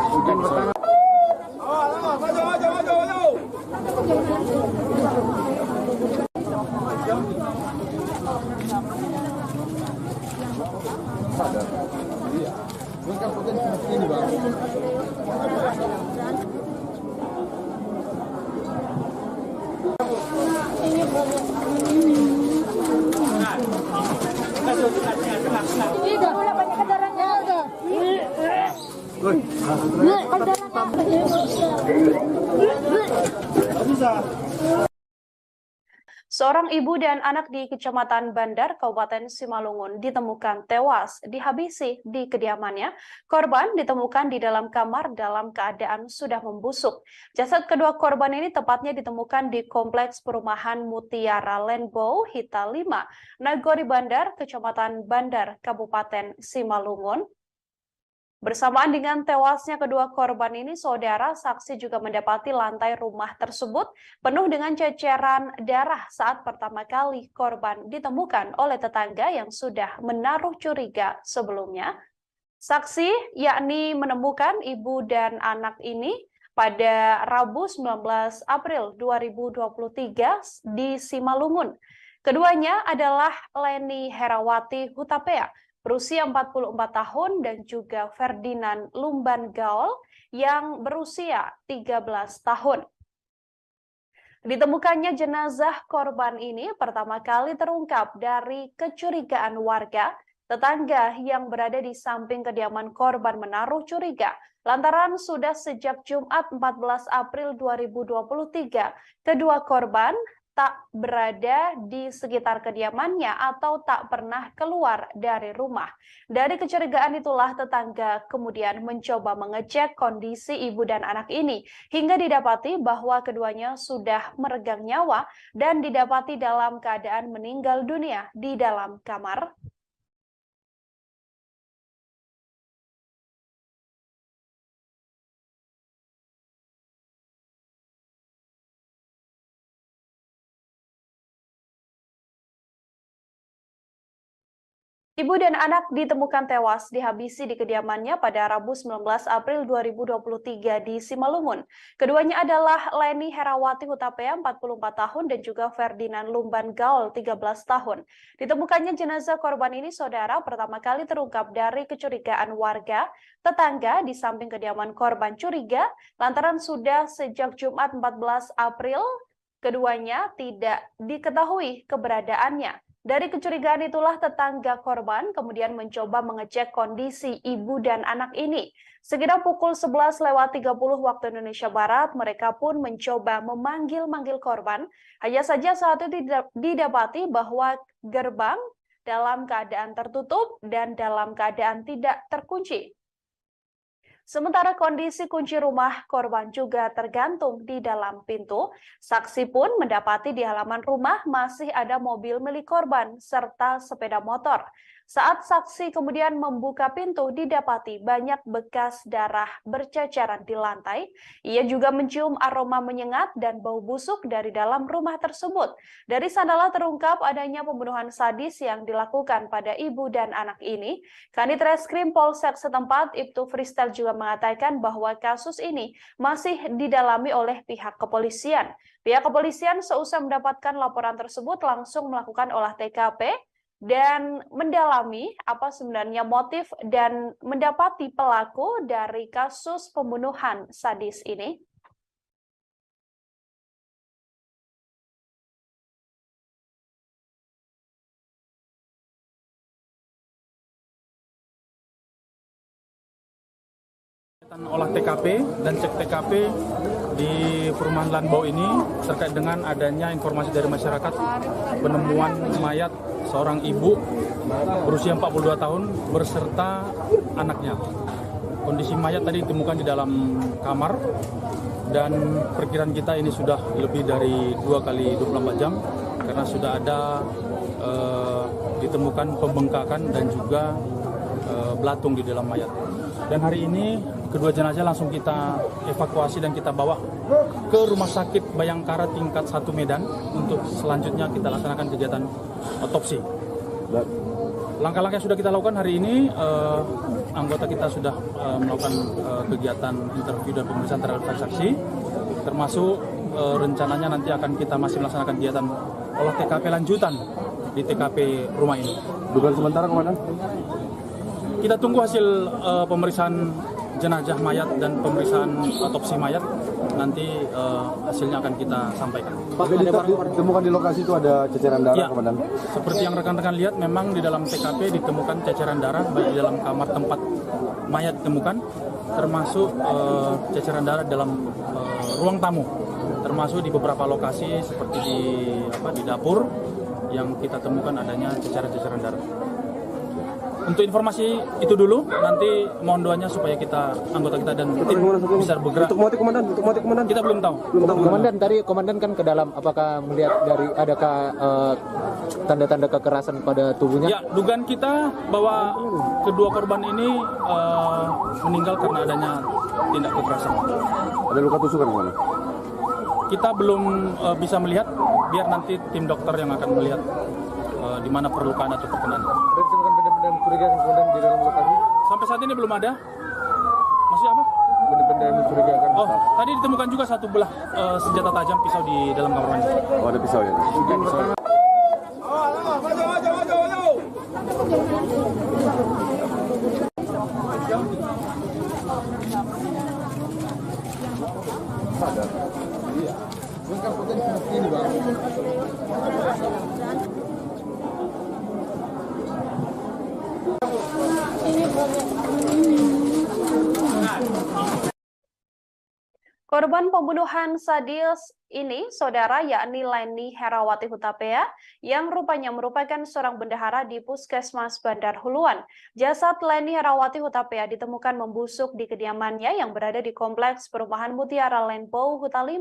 Seorang ibu dan anak di Kecamatan Bandar, Kabupaten Simalungun ditemukan tewas dihabisi di kediamannya. Korban ditemukan di dalam kamar dalam keadaan sudah membusuk. Jasad kedua korban ini tepatnya ditemukan di Kompleks Perumahan Mutiara Lanbau Hita 5, Nagori Bandar, Kecamatan Bandar, Kabupaten Simalungun. Bersamaan dengan tewasnya kedua korban ini, saudara saksi juga mendapati lantai rumah tersebut penuh dengan ceceran darah saat pertama kali korban ditemukan oleh tetangga yang sudah menaruh curiga sebelumnya. Saksi yakni menemukan ibu dan anak ini pada Rabu 19 April 2023 di Simalungun. Keduanya adalah Leni Herawati Hutapea, berusia 44 tahun, dan juga Ferdinand Lumban Gaol yang berusia 13 tahun. Ditemukannya jenazah korban ini pertama kali terungkap dari kecurigaan warga. Tetangga yang berada di samping kediaman korban menaruh curiga lantaran sudah sejak Jumat 14 April 2023 kedua korban tak berada di sekitar kediamannya atau tak pernah keluar dari rumah. Dari kecurigaan itulah tetangga kemudian mencoba mengecek kondisi ibu dan anak ini hingga didapati bahwa keduanya sudah meregang nyawa dan didapati dalam keadaan meninggal dunia di dalam kamar. Ibu dan anak ditemukan tewas dihabisi di kediamannya pada Rabu 19 April 2023 di Simalungun. Keduanya adalah Leni Herawati Hutapea 44 tahun dan juga Ferdinand Lumban Gaol 13 tahun. Ditemukannya jenazah korban ini, saudara, pertama kali terungkap dari kecurigaan warga. Tetangga di samping kediaman korban curiga lantaran sudah sejak Jumat 14 April keduanya tidak diketahui keberadaannya. Dari kecurigaan itulah tetangga korban kemudian mencoba mengecek kondisi ibu dan anak ini. Sekitar pukul 11.30 waktu Indonesia Barat, mereka pun mencoba memanggil-manggil korban. Hanya saja saat itu didapati bahwa gerbang dalam keadaan tertutup dan dalam keadaan tidak terkunci. Sementara kondisi kunci rumah korban juga tergantung di dalam pintu. Saksi pun mendapati di halaman rumah masih ada mobil milik korban serta sepeda motor. Saat saksi kemudian membuka pintu, didapati banyak bekas darah berceceran di lantai. Ia juga mencium aroma menyengat dan bau busuk dari dalam rumah tersebut. Dari sanalah terungkap adanya pembunuhan sadis yang dilakukan pada ibu dan anak ini. Kanit Reskrim Polsek setempat, Ibtu Fristel, juga mengatakan bahwa kasus ini masih didalami oleh pihak kepolisian. Pihak kepolisian seusai mendapatkan laporan tersebut langsung melakukan olah TKP dan mendalami apa sebenarnya motif dan mendapati pelaku dari kasus pembunuhan sadis ini. Olah TKP dan cek TKP di perumahan Lanbau ini terkait dengan adanya informasi dari masyarakat penemuan mayat seorang ibu berusia 42 tahun berserta anaknya. Kondisi mayat tadi ditemukan di dalam kamar dan perkiraan kita ini sudah lebih dari 2 kali 24 jam karena sudah ada ditemukan pembengkakan dan juga belatung di dalam mayat. Dan hari ini kedua jenazah langsung kita evakuasi dan kita bawa ke Rumah Sakit Bayangkara tingkat 1 Medan untuk selanjutnya kita laksanakan kegiatan otopsi. Langkah-langkah yang sudah kita lakukan hari ini, anggota kita sudah melakukan kegiatan interview dan pemeriksaan terhadap saksi, termasuk rencananya nanti akan kita masih melaksanakan kegiatan olah TKP lanjutan di TKP rumah ini. Dugaan sementara, Komandan? Kita tunggu hasil pemeriksaan jenazah mayat dan pemeriksaan otopsi mayat. Nanti hasilnya akan kita sampaikan. Pak, ditemukan di lokasi itu ada ceceran darah, ya, Komandan? Seperti yang rekan-rekan lihat, memang di dalam TKP ditemukan ceceran darah baik di dalam kamar tempat mayat ditemukan, termasuk ceceran darah dalam ruang tamu, termasuk di beberapa lokasi seperti di dapur yang kita temukan adanya ceceran-ceceran darah. Untuk informasi itu dulu, nanti mohon doanya supaya anggota kita dan tim bisa bergerak. Untuk motif, Komandan? Kita belum tahu. Komandan, tadi Komandan kan ke dalam, apakah melihat dari adakah tanda-tanda kekerasan pada tubuhnya? Ya, dugaan kita bahwa kedua korban ini meninggal karena adanya tindak kekerasan. Ada luka tusukan, Komandan? Kita belum bisa melihat, biar nanti tim dokter yang akan melihat di mana perlukaan atau terkenaan. Ditemukan benda-benda mencurigakan kemudian di dalam lokasi? Sampai saat ini belum ada. Masih apa? benda-benda yang mencurigakan? Oh, tadi ditemukan juga satu belah senjata tajam pisau di dalam kamar mandi. Oh, ada pisau ya? Korban pembunuhan sadis ini, saudara, yakni Leni Herawati Hutapea, yang rupanya merupakan seorang bendahara di Puskesmas Bandar Huluan. Jasad Leni Herawati Hutapea ditemukan membusuk di kediamannya yang berada di Kompleks Perumahan Mutiara Lenpo Huta 5,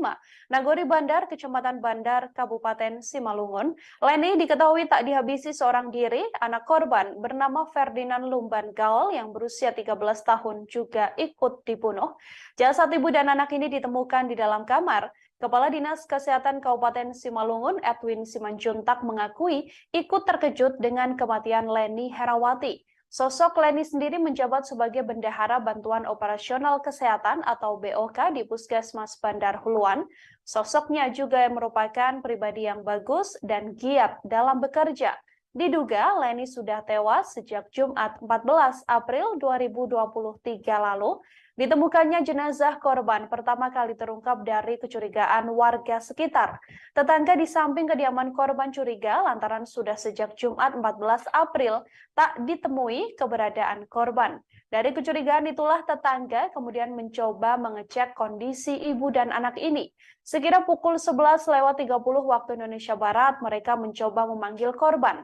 Nagori Bandar, Kecamatan Bandar, Kabupaten Simalungun. Leni diketahui tak dihabisi seorang diri. Anak korban bernama Ferdinand Lumban Gaul yang berusia 13 tahun juga ikut dibunuh. Jasad ibu dan anak ini ditemukan di dalam kamar. Kepala Dinas Kesehatan Kabupaten Simalungun, Edwin Simanjuntak, mengakui ikut terkejut dengan kematian Leni Herawati. Sosok Leni sendiri menjabat sebagai Bendahara Bantuan Operasional Kesehatan atau BOK di Puskesmas Bandar Huluan. Sosoknya juga merupakan pribadi yang bagus dan giat dalam bekerja. Diduga Leni sudah tewas sejak Jumat 14 April 2023 lalu. Ditemukannya jenazah korban pertama kali terungkap dari kecurigaan warga sekitar. Tetangga di samping kediaman korban curiga lantaran sudah sejak Jumat 14 April tak ditemui keberadaan korban. Dari kecurigaan itulah tetangga kemudian mencoba mengecek kondisi ibu dan anak ini. Sekira pukul 11:30 waktu Indonesia Barat, mereka mencoba memanggil korban.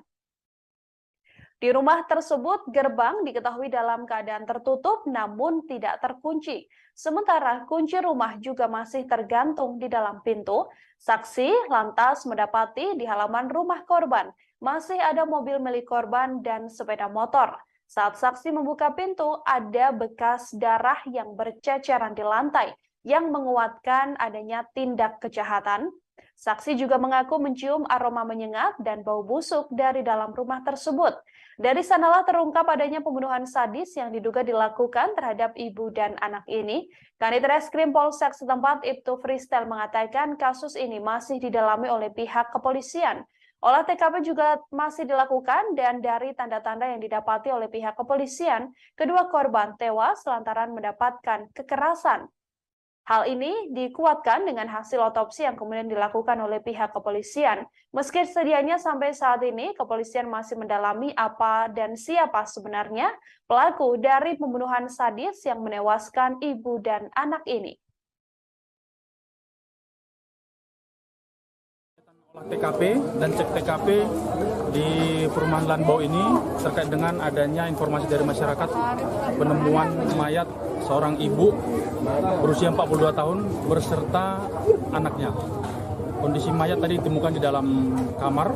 Di rumah tersebut, gerbang diketahui dalam keadaan tertutup namun tidak terkunci. Sementara kunci rumah juga masih tergantung di dalam pintu. Saksi lantas mendapati di halaman rumah korban masih ada mobil milik korban dan sepeda motor. Saat saksi membuka pintu, ada bekas darah yang berceceran di lantai yang menguatkan adanya tindak kejahatan. Saksi juga mengaku mencium aroma menyengat dan bau busuk dari dalam rumah tersebut. Dari sanalah terungkap adanya pembunuhan sadis yang diduga dilakukan terhadap ibu dan anak ini. Kanit Reskrim Polsek setempat Ibtu Freestyle mengatakan kasus ini masih didalami oleh pihak kepolisian. Olah TKP juga masih dilakukan dan dari tanda-tanda yang didapati oleh pihak kepolisian, kedua korban tewas lantaran mendapatkan kekerasan. Hal ini dikuatkan dengan hasil otopsi yang kemudian dilakukan oleh pihak kepolisian. Meski sedianya sampai saat ini, kepolisian masih mendalami apa dan siapa sebenarnya pelaku dari pembunuhan sadis yang menewaskan ibu dan anak ini. Olah TKP dan cek TKP di perumahan Lanbau ini terkait dengan adanya informasi dari masyarakat penemuan mayat seorang ibu berusia 42 tahun berserta anaknya. Kondisi mayat tadi ditemukan di dalam kamar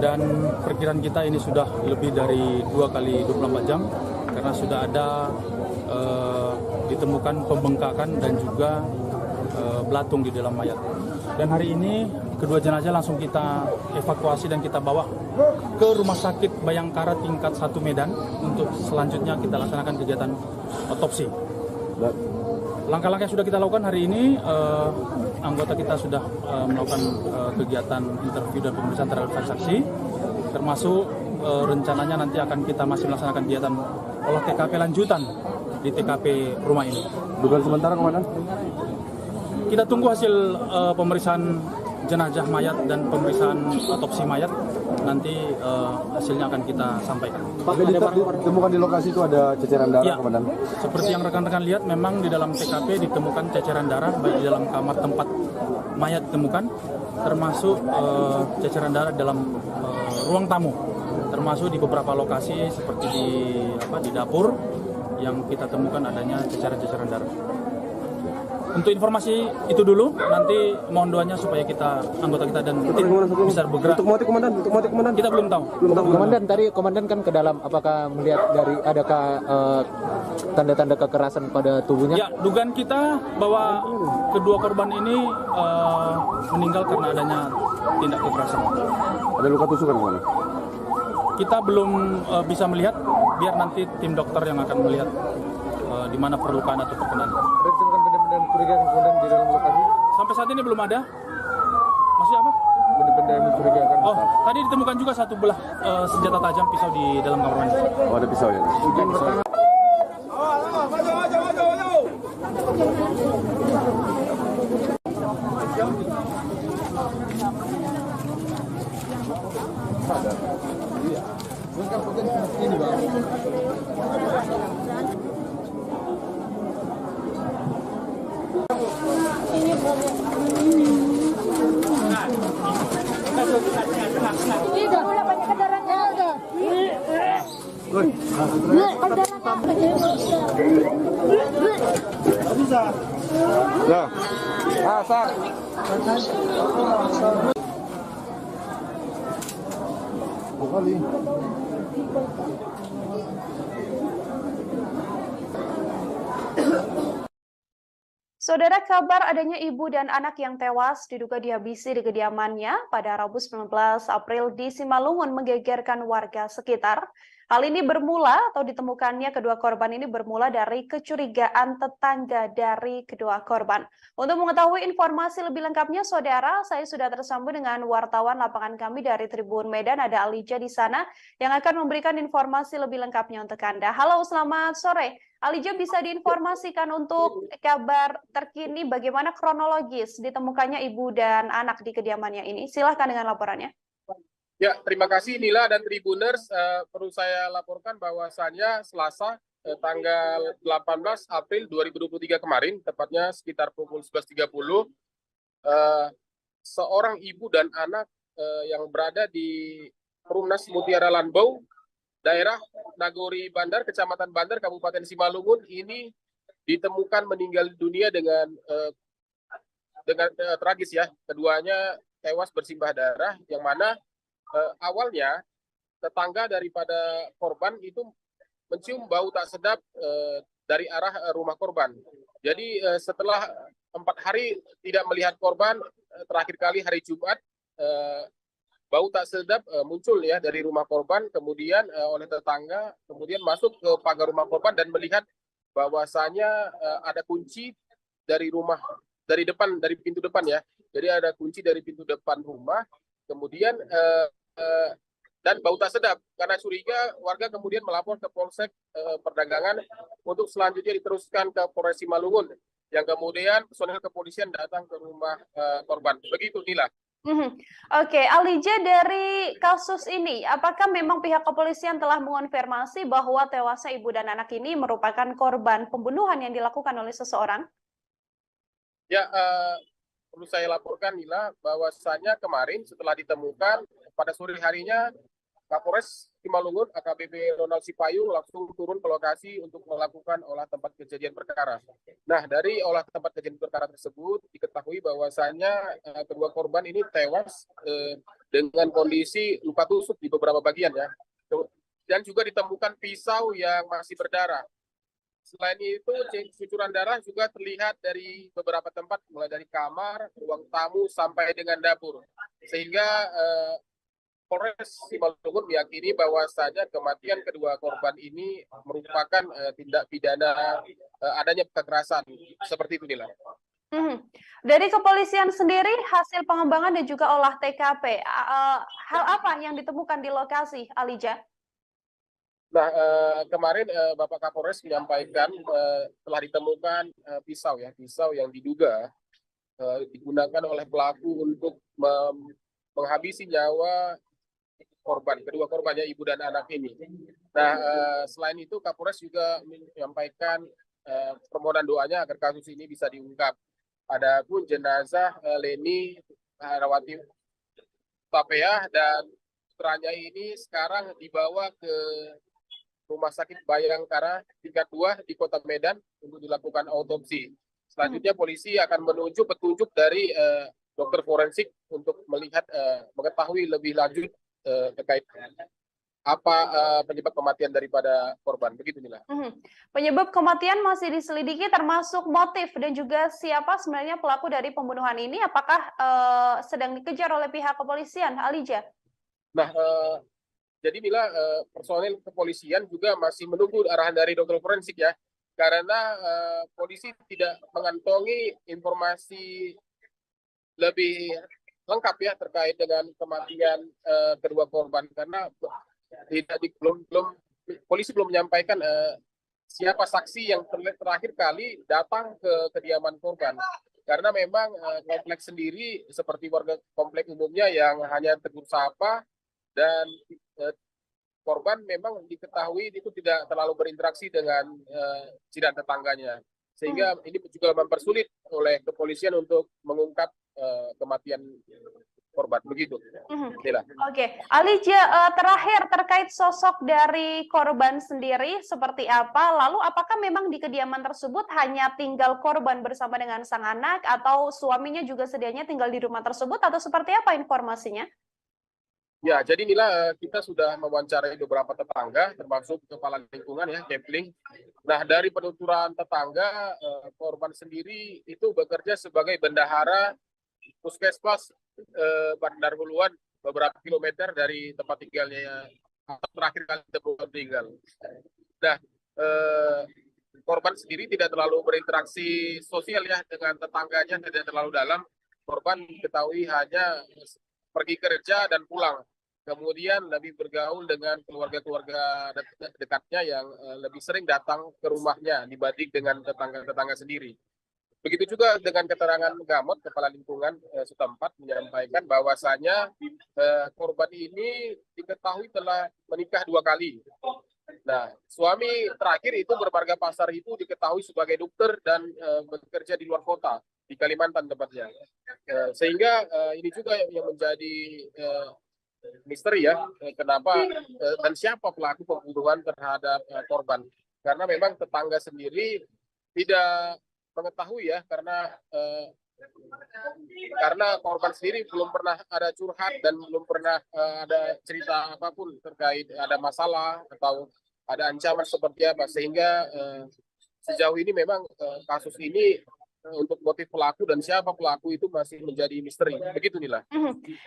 dan perkiraan kita ini sudah lebih dari 2 kali 24 jam karena sudah ada ditemukan pembengkakan dan juga belatung di dalam mayat. Dan hari ini kedua jenazah langsung kita evakuasi dan kita bawa ke Rumah Sakit Bayangkara tingkat 1 Medan untuk selanjutnya kita laksanakan kegiatan otopsi. Langkah-langkah yang sudah kita lakukan hari ini, anggota kita sudah melakukan kegiatan interview dan pemeriksaan terhadap saksi, termasuk rencananya nanti akan kita masih melaksanakan kegiatan olah TKP lanjutan di TKP rumah ini. Dugaan sementara, Komandan? Kita tunggu hasil pemeriksaan jenazah mayat dan pemeriksaan otopsi mayat. Nanti hasilnya akan kita sampaikan. Pak, ditemukan di lokasi itu ada ceceran darah, ya, Komandan? Seperti yang rekan-rekan lihat, memang di dalam TKP ditemukan ceceran darah baik di dalam kamar tempat mayat ditemukan, termasuk ceceran darah dalam ruang tamu, termasuk di beberapa lokasi seperti di dapur yang kita temukan adanya ceceran-ceceran darah. Untuk informasi itu dulu, nanti mohon doanya supaya anggota kita dan tim bisa bergerak. Untuk motif, Komandan? Kita belum tahu. Komandan, tadi Komandan kan ke dalam, apakah melihat dari adakah tanda-tanda kekerasan pada tubuhnya? Ya, dugaan kita bahwa kedua korban ini meninggal karena adanya tindak kekerasan. Ada luka tusukan, Komandan? Kita belum bisa melihat, biar nanti tim dokter yang akan melihat di mana perlu lukaan atau terkena. Ada ditemukan benda-benda mencurigakan kemudian di dalam lokasi? Sampai saat ini belum ada. Masih apa? Benda-benda yang mencurigakan. Oh, tadi ditemukan juga satu belah senjata tajam pisau di dalam kamar mandi. Oh, ada pisau ya? Ya. Asar. Kali. Saudara, kabar adanya ibu dan anak yang tewas diduga dihabisi di kediamannya pada Rabu 19 April di Simalungun menggegerkan warga sekitar. Hal ini bermula atau ditemukannya kedua korban ini bermula dari kecurigaan tetangga dari kedua korban. Untuk mengetahui informasi lebih lengkapnya, saudara, saya sudah tersambung dengan wartawan lapangan kami dari Tribun Medan, ada Alija di sana yang akan memberikan informasi lebih lengkapnya untuk Anda. Halo, selamat sore. Alija, bisa diinformasikan untuk kabar terkini bagaimana kronologis ditemukannya ibu dan anak di kediamannya ini? Silahkan dengan laporannya. Ya, terima kasih Nila dan Tribuners. Perlu saya laporkan bahwasannya Selasa tanggal 18 April 2023 kemarin, tepatnya sekitar pukul 11.30, seorang ibu dan anak yang berada di Perumnas Mutiara Lanbau, daerah Nagori Bandar, Kecamatan Bandar, Kabupaten Simalungun, ini ditemukan meninggal dunia dengan tragis ya. Keduanya tewas bersimbah darah, yang mana awalnya tetangga daripada korban itu mencium bau tak sedap dari arah rumah korban. Jadi setelah 4 hari tidak melihat korban, terakhir kali hari Jumat, bau tak sedap muncul ya dari rumah korban, kemudian oleh tetangga, kemudian masuk ke pagar rumah korban dan melihat bahwasanya ada kunci dari rumah, dari depan, dari pintu depan ya. Jadi ada kunci dari pintu depan rumah, kemudian dan bau tak sedap. Karena curiga, warga kemudian melapor ke Polsek Perdagangan untuk selanjutnya diteruskan ke Polres Simalungun, yang kemudian personel kepolisian datang ke rumah korban. Begitu, Nila. Oke, Alija, dari kasus ini, apakah memang pihak kepolisian telah mengonfirmasi bahwa tewasnya ibu dan anak ini merupakan korban pembunuhan yang dilakukan oleh seseorang? Ya, perlu saya laporkan, Nila, bahwasannya kemarin setelah ditemukan, pada sore harinya Kapolres Simalungun AKBP Ronald Sipayung langsung turun ke lokasi untuk melakukan olah tempat kejadian perkara. Nah, dari olah tempat kejadian perkara tersebut diketahui bahwasannya kedua korban ini tewas dengan kondisi luka tusuk di beberapa bagian ya. Dan juga ditemukan pisau yang masih berdarah. Selain itu, cucuran darah juga terlihat dari beberapa tempat, mulai dari kamar, ruang tamu, sampai dengan dapur. Sehingga Polres Simalungun meyakini bahwasanya kematian kedua korban ini merupakan tindak pidana adanya kekerasan. Seperti itu, Nila. Dari kepolisian sendiri, hasil pengembangan dan juga olah TKP, hal apa yang ditemukan di lokasi, Alija? Nah, kemarin Bapak Kapolres menyampaikan telah ditemukan pisau yang diduga digunakan oleh pelaku untuk menghabisi nyawa kedua korbannya, ibu dan anak ini. Nah, selain itu Kapolres juga menyampaikan permohonan doanya agar kasus ini bisa diungkap. Adapun jenazah Leni Herawati Tapeah dan putranya ini sekarang dibawa ke Rumah Sakit Bayangkara tingkat 2 di Kota Medan untuk dilakukan autopsi. Selanjutnya polisi akan menunjuk petunjuk dari dokter forensik untuk melihat mengetahui lebih lanjut terkait apa penyebab kematian daripada korban. Begitu, Nila. Penyebab kematian masih diselidiki, termasuk motif dan juga siapa sebenarnya pelaku dari pembunuhan ini. Apakah sedang dikejar oleh pihak kepolisian, Alija? Nah, jadi Nila, personel kepolisian juga masih menunggu arahan dari dokter forensik ya. karena polisi tidak mengantongi informasi lebih lengkap ya terkait dengan kematian kedua korban, karena polisi belum menyampaikan siapa saksi yang terakhir kali datang ke kediaman korban. Karena memang kompleks sendiri seperti warga kompleks umumnya yang hanya tegur sapa, dan korban memang diketahui itu tidak terlalu berinteraksi dengan jiran tetangganya. Sehingga ini juga mempersulit oleh kepolisian untuk mengungkap kematian korban. Begitu. Oke, Alicia, terakhir terkait sosok dari korban sendiri seperti apa? Lalu apakah memang di kediaman tersebut hanya tinggal korban bersama dengan sang anak, atau suaminya juga sedianya tinggal di rumah tersebut, atau seperti apa informasinya? Ya, jadi Nila, kita sudah mewawancarai beberapa tetangga, termasuk kepala lingkungan ya, Kepling. Nah, dari penuturan tetangga, korban sendiri itu bekerja sebagai bendahara puskesmas Bandar Huluan, beberapa kilometer dari tempat tinggalnya terakhir kali ditemukan meninggal. Nah, korban sendiri tidak terlalu berinteraksi sosial ya dengan tetangganya, tidak terlalu dalam. Korban diketahui hanya pergi kerja dan pulang. Kemudian lebih bergaul dengan keluarga-keluarga dekatnya yang lebih sering datang ke rumahnya dibanding dengan tetangga-tetangga sendiri. Begitu juga dengan keterangan Gamot, kepala lingkungan setempat menyampaikan bahwasanya korban ini diketahui telah menikah 2 kali. Nah, suami terakhir itu bermarga Pasar itu diketahui sebagai dokter dan bekerja di luar kota, di Kalimantan tepatnya. Sehingga ini juga yang menjadi misteri ya, kenapa dan siapa pelaku pembunuhan terhadap korban. Karena memang tetangga sendiri tidak mengetahui ya, karena korban sendiri belum pernah ada curhat dan belum pernah ada cerita apapun terkait ada masalah atau ada ancaman seperti apa, sehingga sejauh ini memang kasus ini untuk motif pelaku dan siapa pelaku itu masih menjadi misteri. Begitu Nila.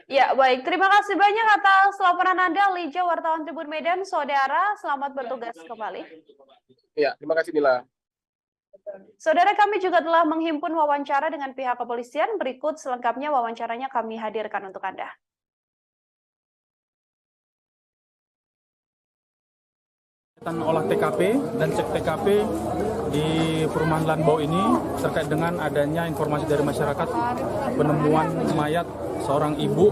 Ya, baik. Terima kasih banyak atas laporan Anda, Lija, wartawan Tribun Medan. Saudara, selamat bertugas kembali. Ya, terima kasih Nila. Saudara, kami juga telah menghimpun wawancara dengan pihak kepolisian. Berikut selengkapnya wawancaranya kami hadirkan untuk Anda. Olah TKP dan cek TKP di perumahan Lanbau ini terkait dengan adanya informasi dari masyarakat penemuan mayat seorang ibu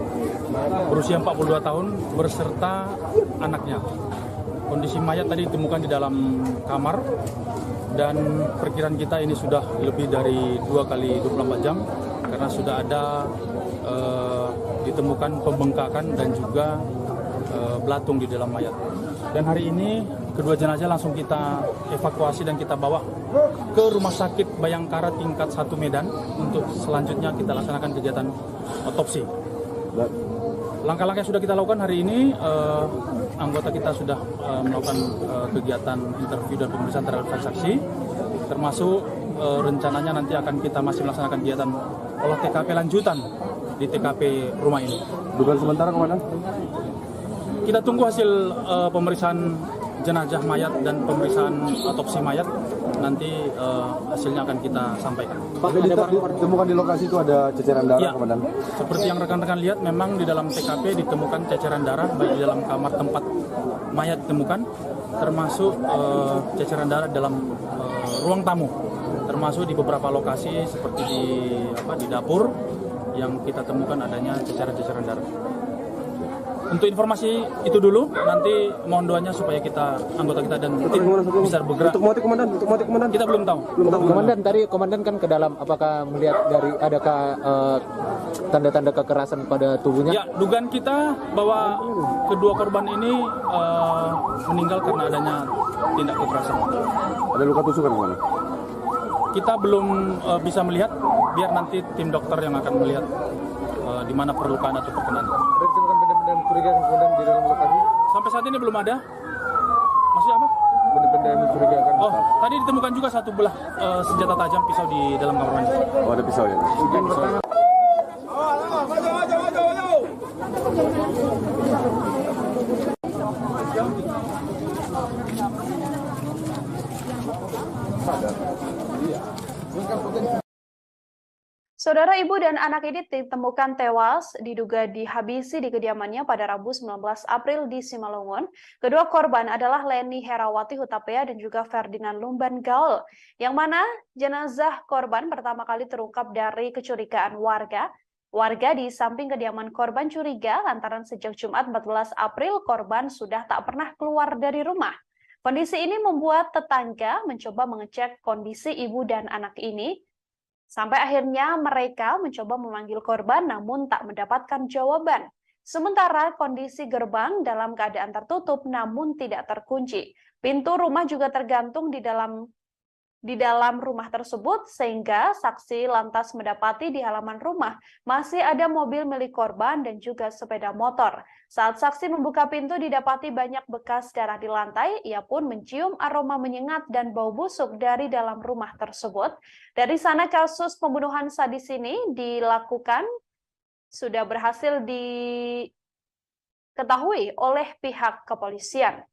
berusia 42 tahun beserta anaknya. Kondisi mayat tadi ditemukan di dalam kamar, dan perkiraan kita ini sudah lebih dari 2 kali 24 jam karena sudah ada ditemukan pembengkakan dan juga belatung di dalam mayat. Dan hari ini kedua jenazah langsung kita evakuasi dan kita bawa ke Rumah Sakit Bayangkara tingkat 1 Medan untuk selanjutnya kita laksanakan kegiatan otopsi. Langkah-langkah yang sudah kita lakukan hari ini, anggota kita sudah melakukan kegiatan interview dan pemeriksaan terhadap saksi, termasuk rencananya nanti akan kita masih melaksanakan kegiatan olah TKP lanjutan di TKP rumah ini. Dugaan sementara, Komandan? Kita tunggu hasil pemeriksaan jenazah mayat dan pemeriksaan otopsi mayat, nanti hasilnya akan kita sampaikan. Pak, ditemukan di lokasi itu ada ceceran darah, ya, Komandan? Seperti yang rekan-rekan lihat, memang di dalam TKP ditemukan ceceran darah, baik di dalam kamar tempat mayat ditemukan, termasuk ceceran darah dalam ruang tamu, termasuk di beberapa lokasi seperti di dapur yang kita temukan adanya ceceran-ceceran darah. Untuk informasi itu dulu, nanti mohon doanya supaya anggota kita dan tim bisa bergerak. Untuk motif, Komandan? Kita belum tahu. Komandan, tadi Komandan kan ke dalam, apakah melihat dari adakah tanda-tanda kekerasan pada tubuhnya? Ya, dugaan kita bahwa kedua korban ini meninggal karena adanya tindak kekerasan. Ada luka tusukan, Komandan? Kita belum bisa melihat, biar nanti tim dokter yang akan melihat di mana perlukaan atau perkenaan. Benda-benda mencurigakan kemudian di dalam lokasi? Sampai saat ini belum ada. Masih apa? Benda-benda yang mencurigakan. Oh, tadi ditemukan juga satu belah senjata tajam, pisau di dalam kamar mandi. Oh, ada pisau ya? Saudara, ibu dan anak ini ditemukan tewas diduga dihabisi di kediamannya pada Rabu 19 April di Simalungun. Kedua korban adalah Leni Herawati Hutapea dan juga Ferdinand Lumban Gaul, yang mana jenazah korban pertama kali terungkap dari kecurigaan warga. Warga di samping kediaman korban curiga lantaran sejak Jumat 14 April korban sudah tak pernah keluar dari rumah. Kondisi ini membuat tetangga mencoba mengecek kondisi ibu dan anak ini. Sampai akhirnya mereka mencoba memanggil korban namun tak mendapatkan jawaban. Sementara kondisi gerbang dalam keadaan tertutup namun tidak terkunci. Pintu rumah juga tergantung di dalam rumah tersebut sehingga saksi lantas mendapati di halaman rumah masih ada mobil milik korban dan juga sepeda motor. Saat saksi membuka pintu didapati banyak bekas darah di lantai, ia pun mencium aroma menyengat dan bau busuk dari dalam rumah tersebut. Dari sana kasus pembunuhan sadis ini dilakukan sudah berhasil diketahui oleh pihak kepolisian.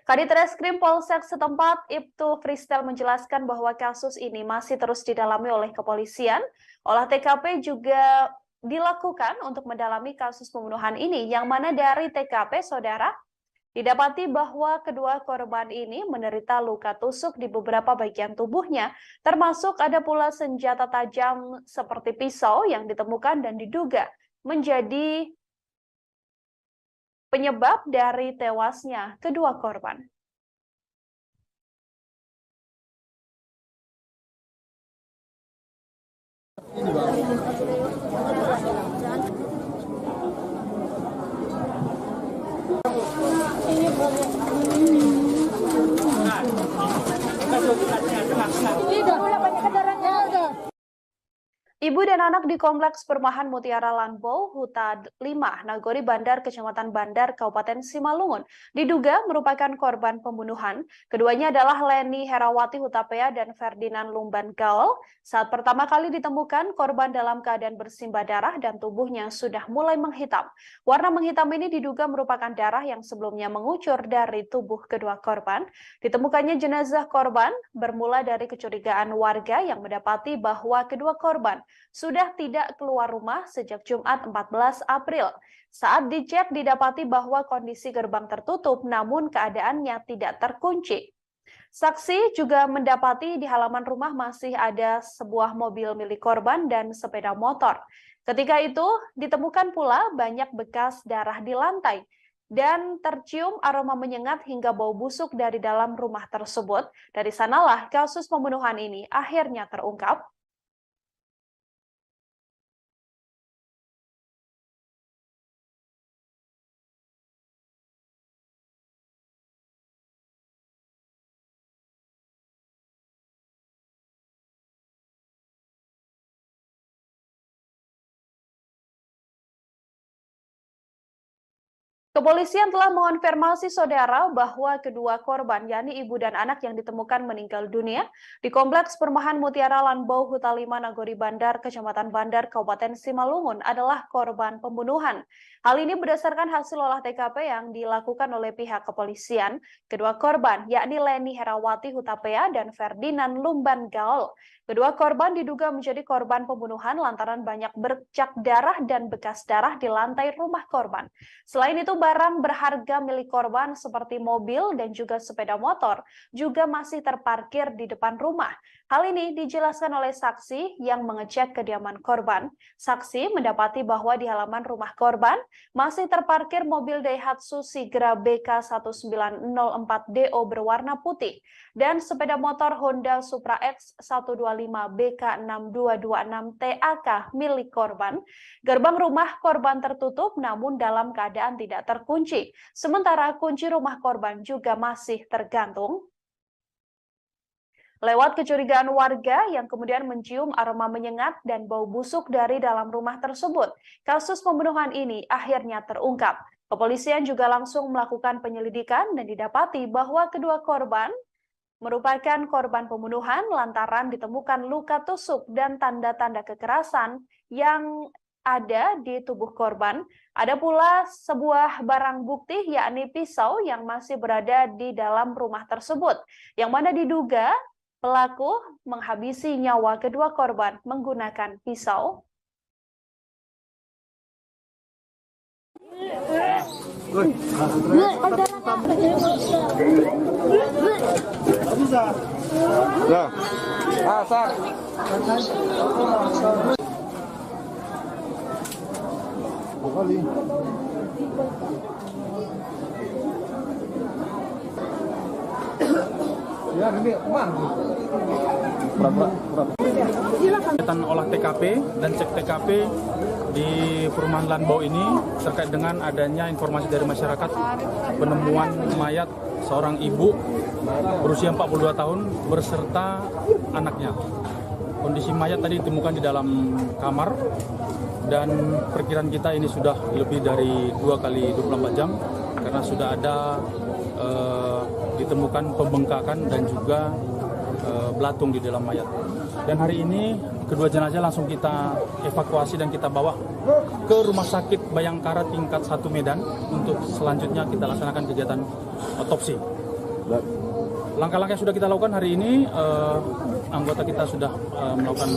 Kadit Reskrim Polsek setempat, Ibtu Kristel menjelaskan bahwa kasus ini masih terus didalami oleh kepolisian. Olah TKP juga dilakukan untuk mendalami kasus pembunuhan ini, yang mana dari TKP, saudara, didapati bahwa kedua korban ini menderita luka tusuk di beberapa bagian tubuhnya, termasuk ada pula senjata tajam seperti pisau yang ditemukan dan diduga menjadi penyebab dari tewasnya kedua korban. Ibu dan anak di Kompleks Perumahan Mutiara Lanbau, Huta 5, Nagori Bandar, Kecamatan Bandar, Kabupaten Simalungun, diduga merupakan korban pembunuhan. Keduanya adalah Leni Herawati Hutapea dan Ferdinand Lumban Gaul. Saat pertama kali ditemukan, korban dalam keadaan bersimbah darah dan tubuhnya sudah mulai menghitam. Warna menghitam ini diduga merupakan darah yang sebelumnya mengucur dari tubuh kedua korban. Ditemukannya jenazah korban bermula dari kecurigaan warga yang mendapati bahwa kedua korban sudah tidak keluar rumah sejak Jumat 14 April. Saat dicek didapati bahwa kondisi gerbang tertutup namun keadaannya tidak terkunci. Saksi juga mendapati di halaman rumah masih ada sebuah mobil milik korban dan sepeda motor. Ketika itu ditemukan pula banyak bekas darah di lantai dan tercium aroma menyengat hingga bau busuk dari dalam rumah tersebut. Dari sanalah kasus pembunuhan ini akhirnya terungkap. Kepolisian telah mengonfirmasi saudara bahwa kedua korban, yakni ibu dan anak yang ditemukan meninggal dunia di Kompleks Perumahan Mutiara Lanbau, Huta 5, Nagori Bandar, Kecamatan Bandar, Kabupaten Simalungun adalah korban pembunuhan. Hal ini berdasarkan hasil olah TKP yang dilakukan oleh pihak kepolisian. Kedua korban, yakni Leni Herawati Hutapea dan Ferdinand Lumban Gaul. Kedua korban diduga menjadi korban pembunuhan lantaran banyak bercak darah dan bekas darah di lantai rumah korban. Selain itu, barang berharga milik korban seperti mobil dan juga sepeda motor juga masih terparkir di depan rumah. Hal ini dijelaskan oleh saksi yang mengecek kediaman korban. Saksi mendapati bahwa di halaman rumah korban masih terparkir mobil Daihatsu Sigra BK1904DO berwarna putih dan sepeda motor Honda Supra X 125 BK6226 TAK milik korban. Gerbang rumah korban tertutup namun dalam keadaan tidak terkunci. Sementara kunci rumah korban juga masih tergantung. Lewat kecurigaan warga yang kemudian mencium aroma menyengat dan bau busuk dari dalam rumah tersebut, kasus pembunuhan ini akhirnya terungkap. Kepolisian juga langsung melakukan penyelidikan dan didapati bahwa kedua korban merupakan korban pembunuhan lantaran ditemukan luka tusuk dan tanda-tanda kekerasan yang ada di tubuh korban. Ada pula sebuah barang bukti yakni pisau yang masih berada di dalam rumah tersebut, yang mana diduga pelaku menghabisi nyawa kedua korban menggunakan pisau. Kegiatan olah TKP dan cek TKP di perumahan Lanbau ini terkait dengan adanya informasi dari masyarakat penemuan mayat seorang ibu berusia 42 tahun berserta anaknya. Kondisi mayat tadi ditemukan di dalam kamar dan perkiraan kita ini sudah lebih dari 2 kali 24 jam karena sudah ada ditemukan pembengkakan dan juga belatung di dalam mayat. Dan hari ini kedua jenazah langsung kita evakuasi dan kita bawa ke Rumah Sakit Bayangkara tingkat 1 Medan untuk selanjutnya kita laksanakan kegiatan otopsi. Langkah-langkah yang sudah kita lakukan hari ini, anggota kita sudah melakukan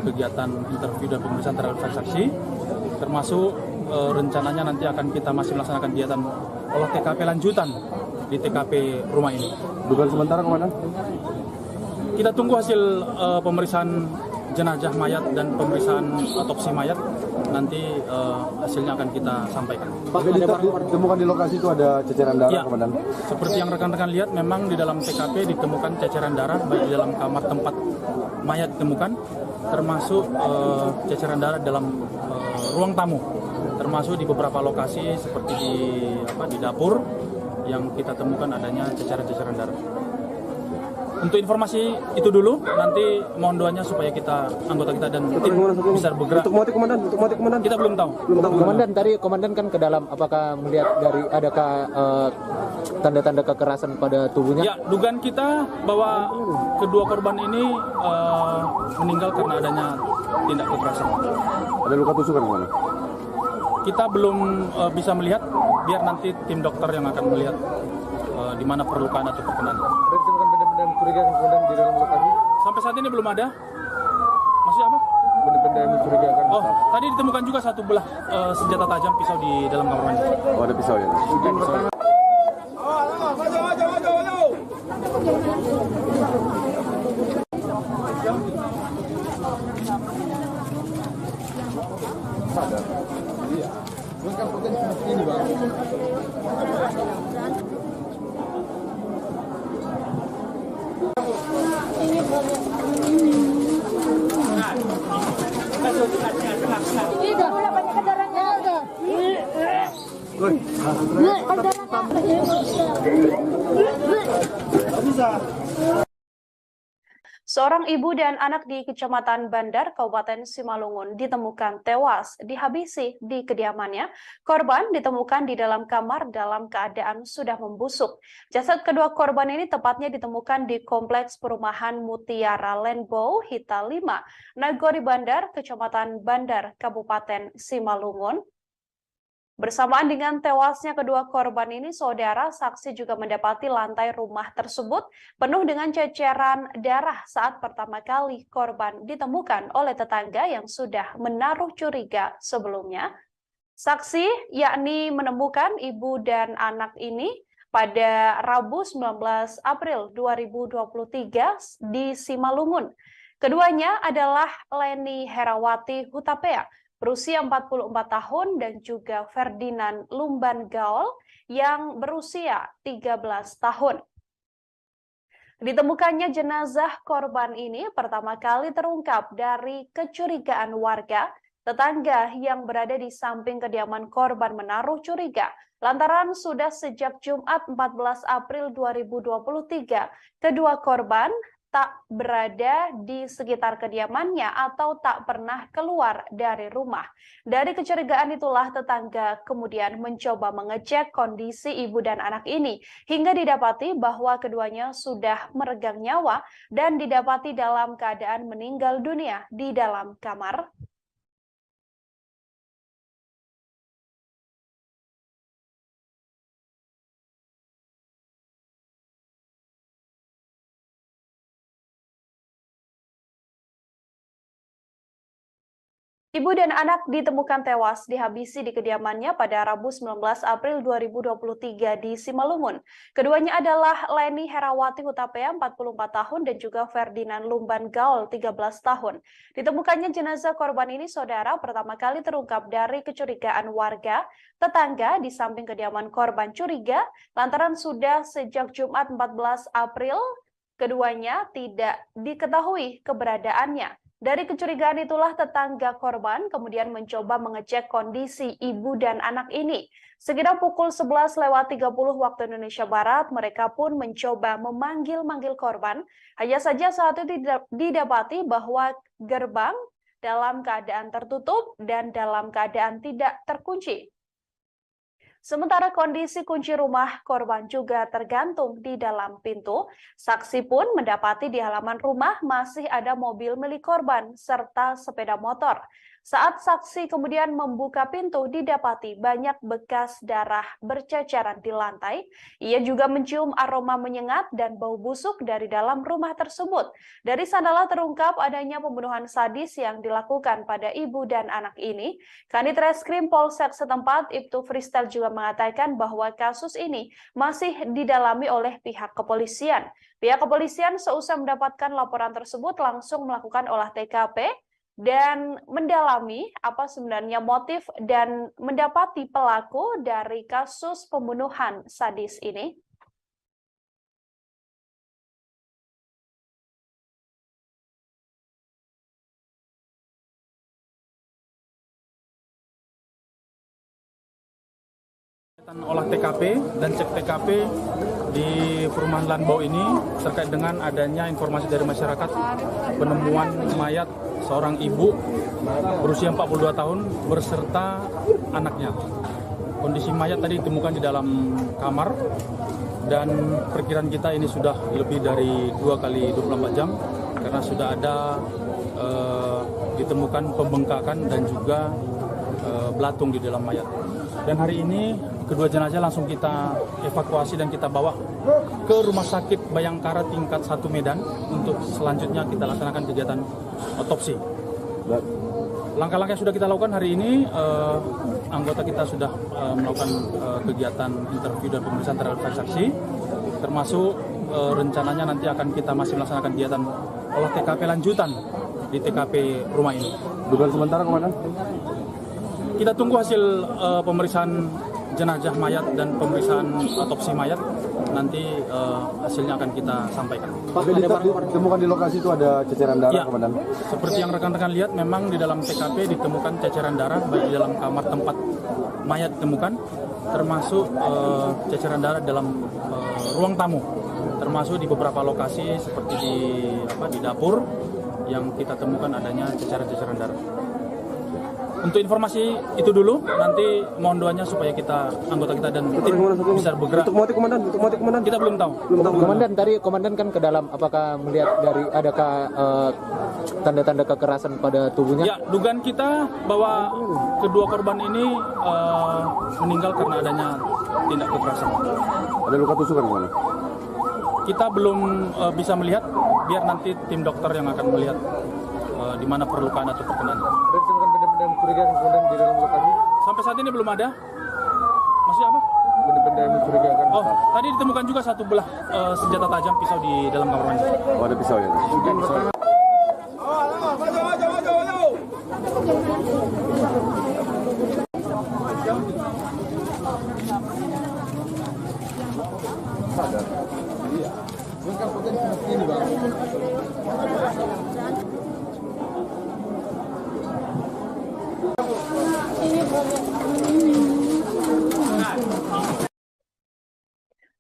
kegiatan interview dan pemeriksaan terhadap saksi, termasuk rencananya nanti akan kita masih melaksanakan kegiatan olah TKP lanjutan di TKP rumah ini. Dugaan sementara, Komandan? Kita tunggu hasil pemeriksaan jenazah mayat dan pemeriksaan otopsi mayat. Nanti hasilnya akan kita sampaikan. Pak, ditemukan di lokasi itu ada ceceran darah, Ya, Komandan? seperti yang rekan-rekan lihat, memang di dalam TKP ditemukan ceceran darah baik di dalam kamar tempat mayat ditemukan, termasuk ceceran darah dalam ruang tamu, termasuk di beberapa lokasi seperti di dapur yang kita temukan adanya ceceran-ceceran darah. Untuk informasi itu dulu, nanti mohon doanya supaya anggota kita dan tim bisa bergerak. Untuk motif, Komandan? Kita belum tahu. Komandan, tadi komandan kan ke dalam, apakah melihat dari adakah tanda-tanda kekerasan pada tubuhnya? Ya, dugaan kita bahwa kedua korban ini meninggal karena adanya tindak kekerasan. Ada luka tusukan, Komandan? Kita belum bisa melihat, biar nanti tim dokter yang akan melihat di mana perlukaan atau perkenaan. Ada ditemukan benda-benda mencurigakan kemudian di dalam lokasi? Sampai saat ini belum ada. Maksudnya apa? Benda-benda yang mencurigakan. Oh, tadi ditemukan juga satu belah senjata tajam pisau di dalam kamar mandi. Oh, ada pisau ya? Seorang ibu dan anak di Kecamatan Bandar, Kabupaten Simalungun ditemukan tewas dihabisi di kediamannya. Korban ditemukan di dalam kamar dalam keadaan sudah membusuk. Jasad kedua korban ini tepatnya ditemukan di Kompleks Perumahan Mutiara Lanbau, Hita 5, Nagori Bandar, Kecamatan Bandar, Kabupaten Simalungun. Bersamaan dengan tewasnya kedua korban ini, saudara saksi juga mendapati lantai rumah tersebut penuh dengan ceceran darah saat pertama kali korban ditemukan oleh tetangga yang sudah menaruh curiga sebelumnya. Saksi yakni menemukan ibu dan anak ini pada Rabu 19 April 2023 di Simalungun. Keduanya adalah Leni Herawati Hutapea, berusia 44 tahun, dan juga Ferdinand Lumban Gaul yang berusia 13 tahun. Ditemukannya jenazah korban ini pertama kali terungkap dari kecurigaan warga. Tetangga yang berada di samping kediaman korban menaruh curiga lantaran sudah sejak Jumat 14 April 2023 kedua korban tak berada di sekitar kediamannya atau tak pernah keluar dari rumah. Dari kecurigaan itulah tetangga kemudian mencoba mengecek kondisi ibu dan anak ini hingga didapati bahwa keduanya sudah meregang nyawa dan didapati dalam keadaan meninggal dunia di dalam kamar. Ibu dan anak ditemukan tewas dihabisi di kediamannya pada Rabu 19 April 2023 di Simalungun. Keduanya adalah Leni Herawati Hutapea 44 tahun dan juga Ferdinand Lumban Gaul 13 tahun. Ditemukannya jenazah korban ini, saudara, pertama kali terungkap dari kecurigaan warga tetangga di samping kediaman korban curiga lantaran sudah sejak Jumat 14 April keduanya tidak diketahui keberadaannya. Dari kecurigaan itulah tetangga korban kemudian mencoba mengecek kondisi ibu dan anak ini. Sekitar pukul 11.30 waktu Indonesia Barat, mereka pun mencoba memanggil-manggil korban. Hanya saja saat itu didapati bahwa gerbang dalam keadaan tertutup dan dalam keadaan tidak terkunci. Sementara kondisi kunci rumah korban juga tergantung di dalam pintu. Saksi pun mendapati di halaman rumah masih ada mobil milik korban serta sepeda motor. Saat saksi kemudian membuka pintu, didapati banyak bekas darah berceceran di lantai. Ia juga mencium aroma menyengat dan bau busuk dari dalam rumah tersebut. Dari sanalah terungkap adanya pembunuhan sadis yang dilakukan pada ibu dan anak ini. Kanit Reskrim Polsek setempat, Ibtu Fristel, juga mengatakan bahwa kasus ini masih didalami oleh pihak kepolisian. Pihak kepolisian seusai mendapatkan laporan tersebut langsung melakukan olah TKP dan mendalami apa sebenarnya motif dan mendapati pelaku dari kasus pembunuhan sadis ini. Olah TKP dan cek TKP di perumahan Lanbau ini terkait dengan adanya informasi dari masyarakat penemuan mayat seorang ibu berusia 42 tahun berserta anaknya. Kondisi mayat tadi ditemukan di dalam kamar dan perkiraan kita ini sudah lebih dari 2 kali 24 jam karena sudah ada ditemukan pembengkakan dan juga belatung di dalam mayat. Dan hari ini kedua jenazah langsung kita evakuasi dan kita bawa ke Rumah Sakit Bayangkara tingkat 1 Medan untuk selanjutnya kita laksanakan kegiatan otopsi. Langkah-langkah yang sudah kita lakukan hari ini, anggota kita sudah melakukan kegiatan interview dan pemeriksaan terhadap saksi, termasuk rencananya nanti akan kita masih melaksanakan kegiatan olah TKP lanjutan di TKP rumah ini. Dugaan sementara, Komandan? Kita tunggu hasil pemeriksaan jenazah mayat dan pemeriksaan otopsi mayat, nanti hasilnya akan kita sampaikan. Ditemukan di lokasi itu ada ceceran darah, Ya, Komandan? seperti yang rekan-rekan lihat, memang di dalam TKP ditemukan ceceran darah baik di dalam kamar tempat mayat ditemukan, termasuk ceceran darah dalam ruang tamu, termasuk di beberapa lokasi seperti di dapur yang kita temukan adanya ceceran-ceceran darah. Untuk informasi itu dulu, nanti mohon doanya supaya anggota kita dan tim bisa bergerak. Untuk motif, Komandan? Kita belum tahu. Komandan, tadi komandan kan ke dalam, apakah melihat dari adakah tanda-tanda kekerasan pada tubuhnya? Ya, dugaan kita bahwa kedua korban ini meninggal karena adanya tindak kekerasan. Ada luka tusukan, Komandan? Kita belum bisa melihat, biar nanti tim dokter yang akan melihat di mana perlukaan atau perkenan. Ditemukan benda-benda mencurigakan kemudian di dalam lokasi? Sampai saat ini belum ada. Maksudnya apa? Benda-benda mencurigakan. Oh, tadi ditemukan juga satu belah senjata tajam, pisau di dalam kamar mandi. Oh, ada pisau ya?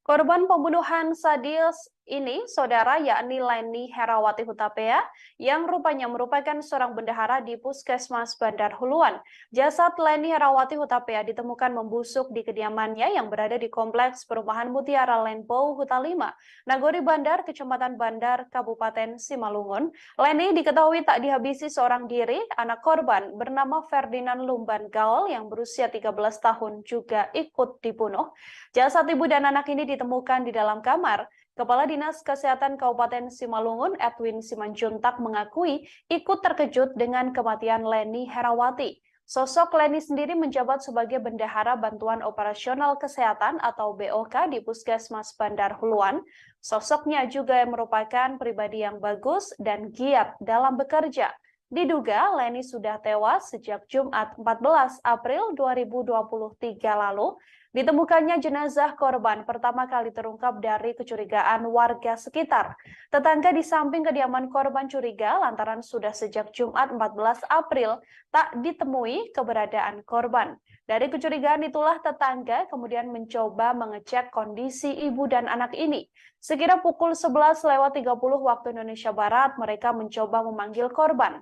Korban pembunuhan sadis ini, saudara, yakni Leni Herawati Hutapea, yang rupanya merupakan seorang bendahara di Puskesmas Bandar Huluan. Jasad Leni Herawati Hutapea ditemukan membusuk di kediamannya yang berada di Kompleks Perumahan Mutiara Lanbau Huta 5, Nagori Bandar, Kecamatan Bandar, Kabupaten Simalungun. Leni diketahui tak dihabisi seorang diri. Anak korban bernama Ferdinand Lumban Gaul yang berusia 13 tahun juga ikut dibunuh. Jasad ibu dan anak ini ditemukan di dalam kamar. Kepala Dinas Kesehatan Kabupaten Simalungun, Edwin Simanjuntak, mengakui ikut terkejut dengan kematian Leni Herawati. Sosok Leni sendiri menjabat sebagai Bendahara Bantuan Operasional Kesehatan atau BOK di Puskesmas Bandar Huluan. Sosoknya juga merupakan pribadi yang bagus dan giat dalam bekerja. Diduga Leni sudah tewas sejak Jumat 14 April 2023 lalu. Ditemukannya jenazah korban pertama kali terungkap dari kecurigaan warga sekitar. Tetangga di samping kediaman korban curiga lantaran sudah sejak Jumat 14 April tak ditemui keberadaan korban. Dari kecurigaan itulah tetangga kemudian mencoba mengecek kondisi ibu dan anak ini. Sekira pukul 11:30 waktu Indonesia Barat, mereka mencoba memanggil korban.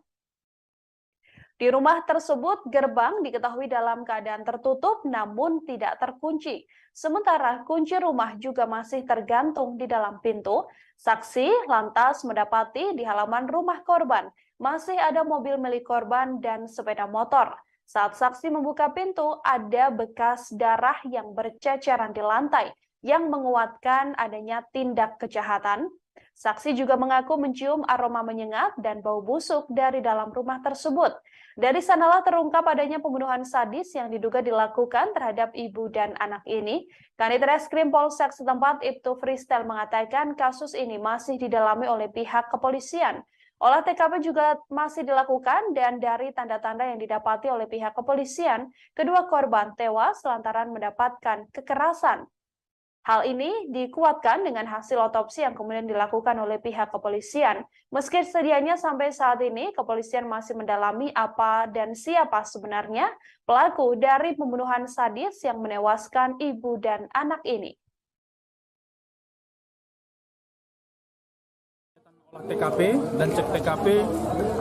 Di rumah tersebut, gerbang diketahui dalam keadaan tertutup namun tidak terkunci. Sementara kunci rumah juga masih tergantung di dalam pintu. Saksi lantas mendapati di halaman rumah korban masih ada mobil milik korban dan sepeda motor. Saat saksi membuka pintu, ada bekas darah yang berceceran di lantai yang menguatkan adanya tindak kejahatan. Saksi juga mengaku mencium aroma menyengat dan bau busuk dari dalam rumah tersebut. Dari sanalah terungkap adanya pembunuhan sadis yang diduga dilakukan terhadap ibu dan anak ini. Kanit Reskrim Polsek setempat Ibtu Freestyle mengatakan kasus ini masih didalami oleh pihak kepolisian. Olah TKP juga masih dilakukan dan dari tanda-tanda yang didapati oleh pihak kepolisian, kedua korban tewas lantaran mendapatkan kekerasan. Hal ini dikuatkan dengan hasil otopsi yang kemudian dilakukan oleh pihak kepolisian. Meski sedianya sampai saat ini, kepolisian masih mendalami apa dan siapa sebenarnya pelaku dari pembunuhan sadis yang menewaskan ibu dan anak ini. Olah TKP dan cek TKP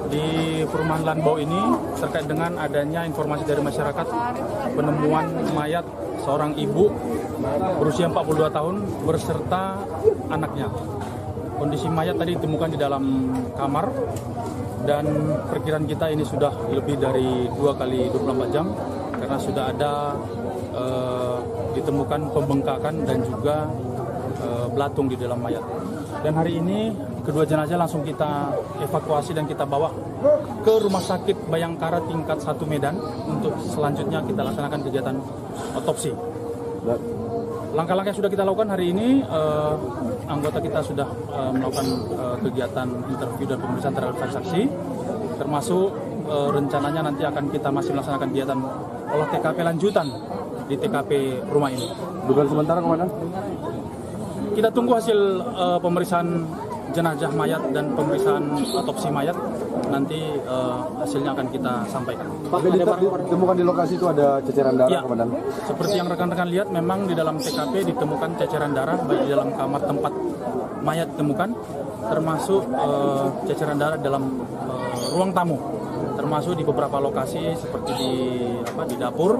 di perumahan Lanbau ini terkait dengan adanya informasi dari masyarakat penemuan mayat seorang ibu berusia 42 tahun berserta anaknya. Kondisi mayat tadi ditemukan di dalam kamar dan perkiraan kita ini sudah lebih dari 2 kali 24 jam karena sudah ada ditemukan pembengkakan dan juga belatung di dalam mayat. Dan hari ini kedua jenazah langsung kita evakuasi dan kita bawa ke Rumah Sakit Bayangkara tingkat 1 Medan untuk selanjutnya kita laksanakan kegiatan otopsi. Langkah-langkah yang sudah kita lakukan hari ini, anggota kita sudah melakukan kegiatan interview dan pemeriksaan terhadap saksi, termasuk rencananya nanti akan kita masih melaksanakan kegiatan olah TKP lanjutan di TKP rumah ini. Dugaan sementara Komandan? Kita tunggu hasil pemeriksaan jenazah mayat dan pemeriksaan otopsi mayat, nanti hasilnya akan kita sampaikan. Pak, ditemukan di lokasi itu ada ceceran darah, ya, Komandan? Seperti yang rekan-rekan lihat, memang di dalam TKP ditemukan ceceran darah baik di dalam kamar tempat mayat ditemukan, termasuk ceceran darah dalam ruang tamu, termasuk di beberapa lokasi seperti di dapur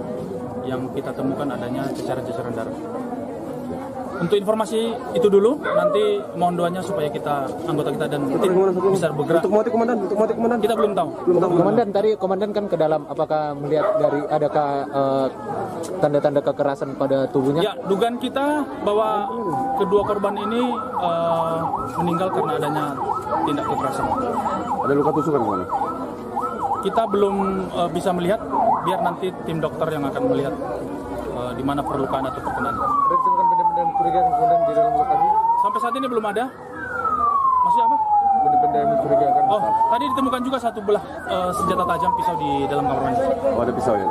yang kita temukan adanya ceceran-ceceran darah. Untuk informasi itu dulu, nanti mohon doanya supaya anggota kita dan tim bisa bergerak. Untuk motif Komandan? Kita belum tahu. Komandan, tadi Komandan kan ke dalam, apakah melihat dari adakah tanda-tanda kekerasan pada tubuhnya? Ya, dugaan kita bahwa kedua korban ini meninggal karena adanya tindak kekerasan. Ada luka tusukan, Komandan? Kita belum bisa melihat, biar nanti tim dokter yang akan melihat di mana perlukaan atau perkenan. Ditemukan benda-benda mencurigakan kemudian di dalam lokasi? Sampai saat ini belum ada. Maksudnya apa? Benda-benda yang mencurigakan. Oh, tadi ditemukan juga satu belah senjata tajam pisau di dalam kamar mandi. Oh, ada pisau ya?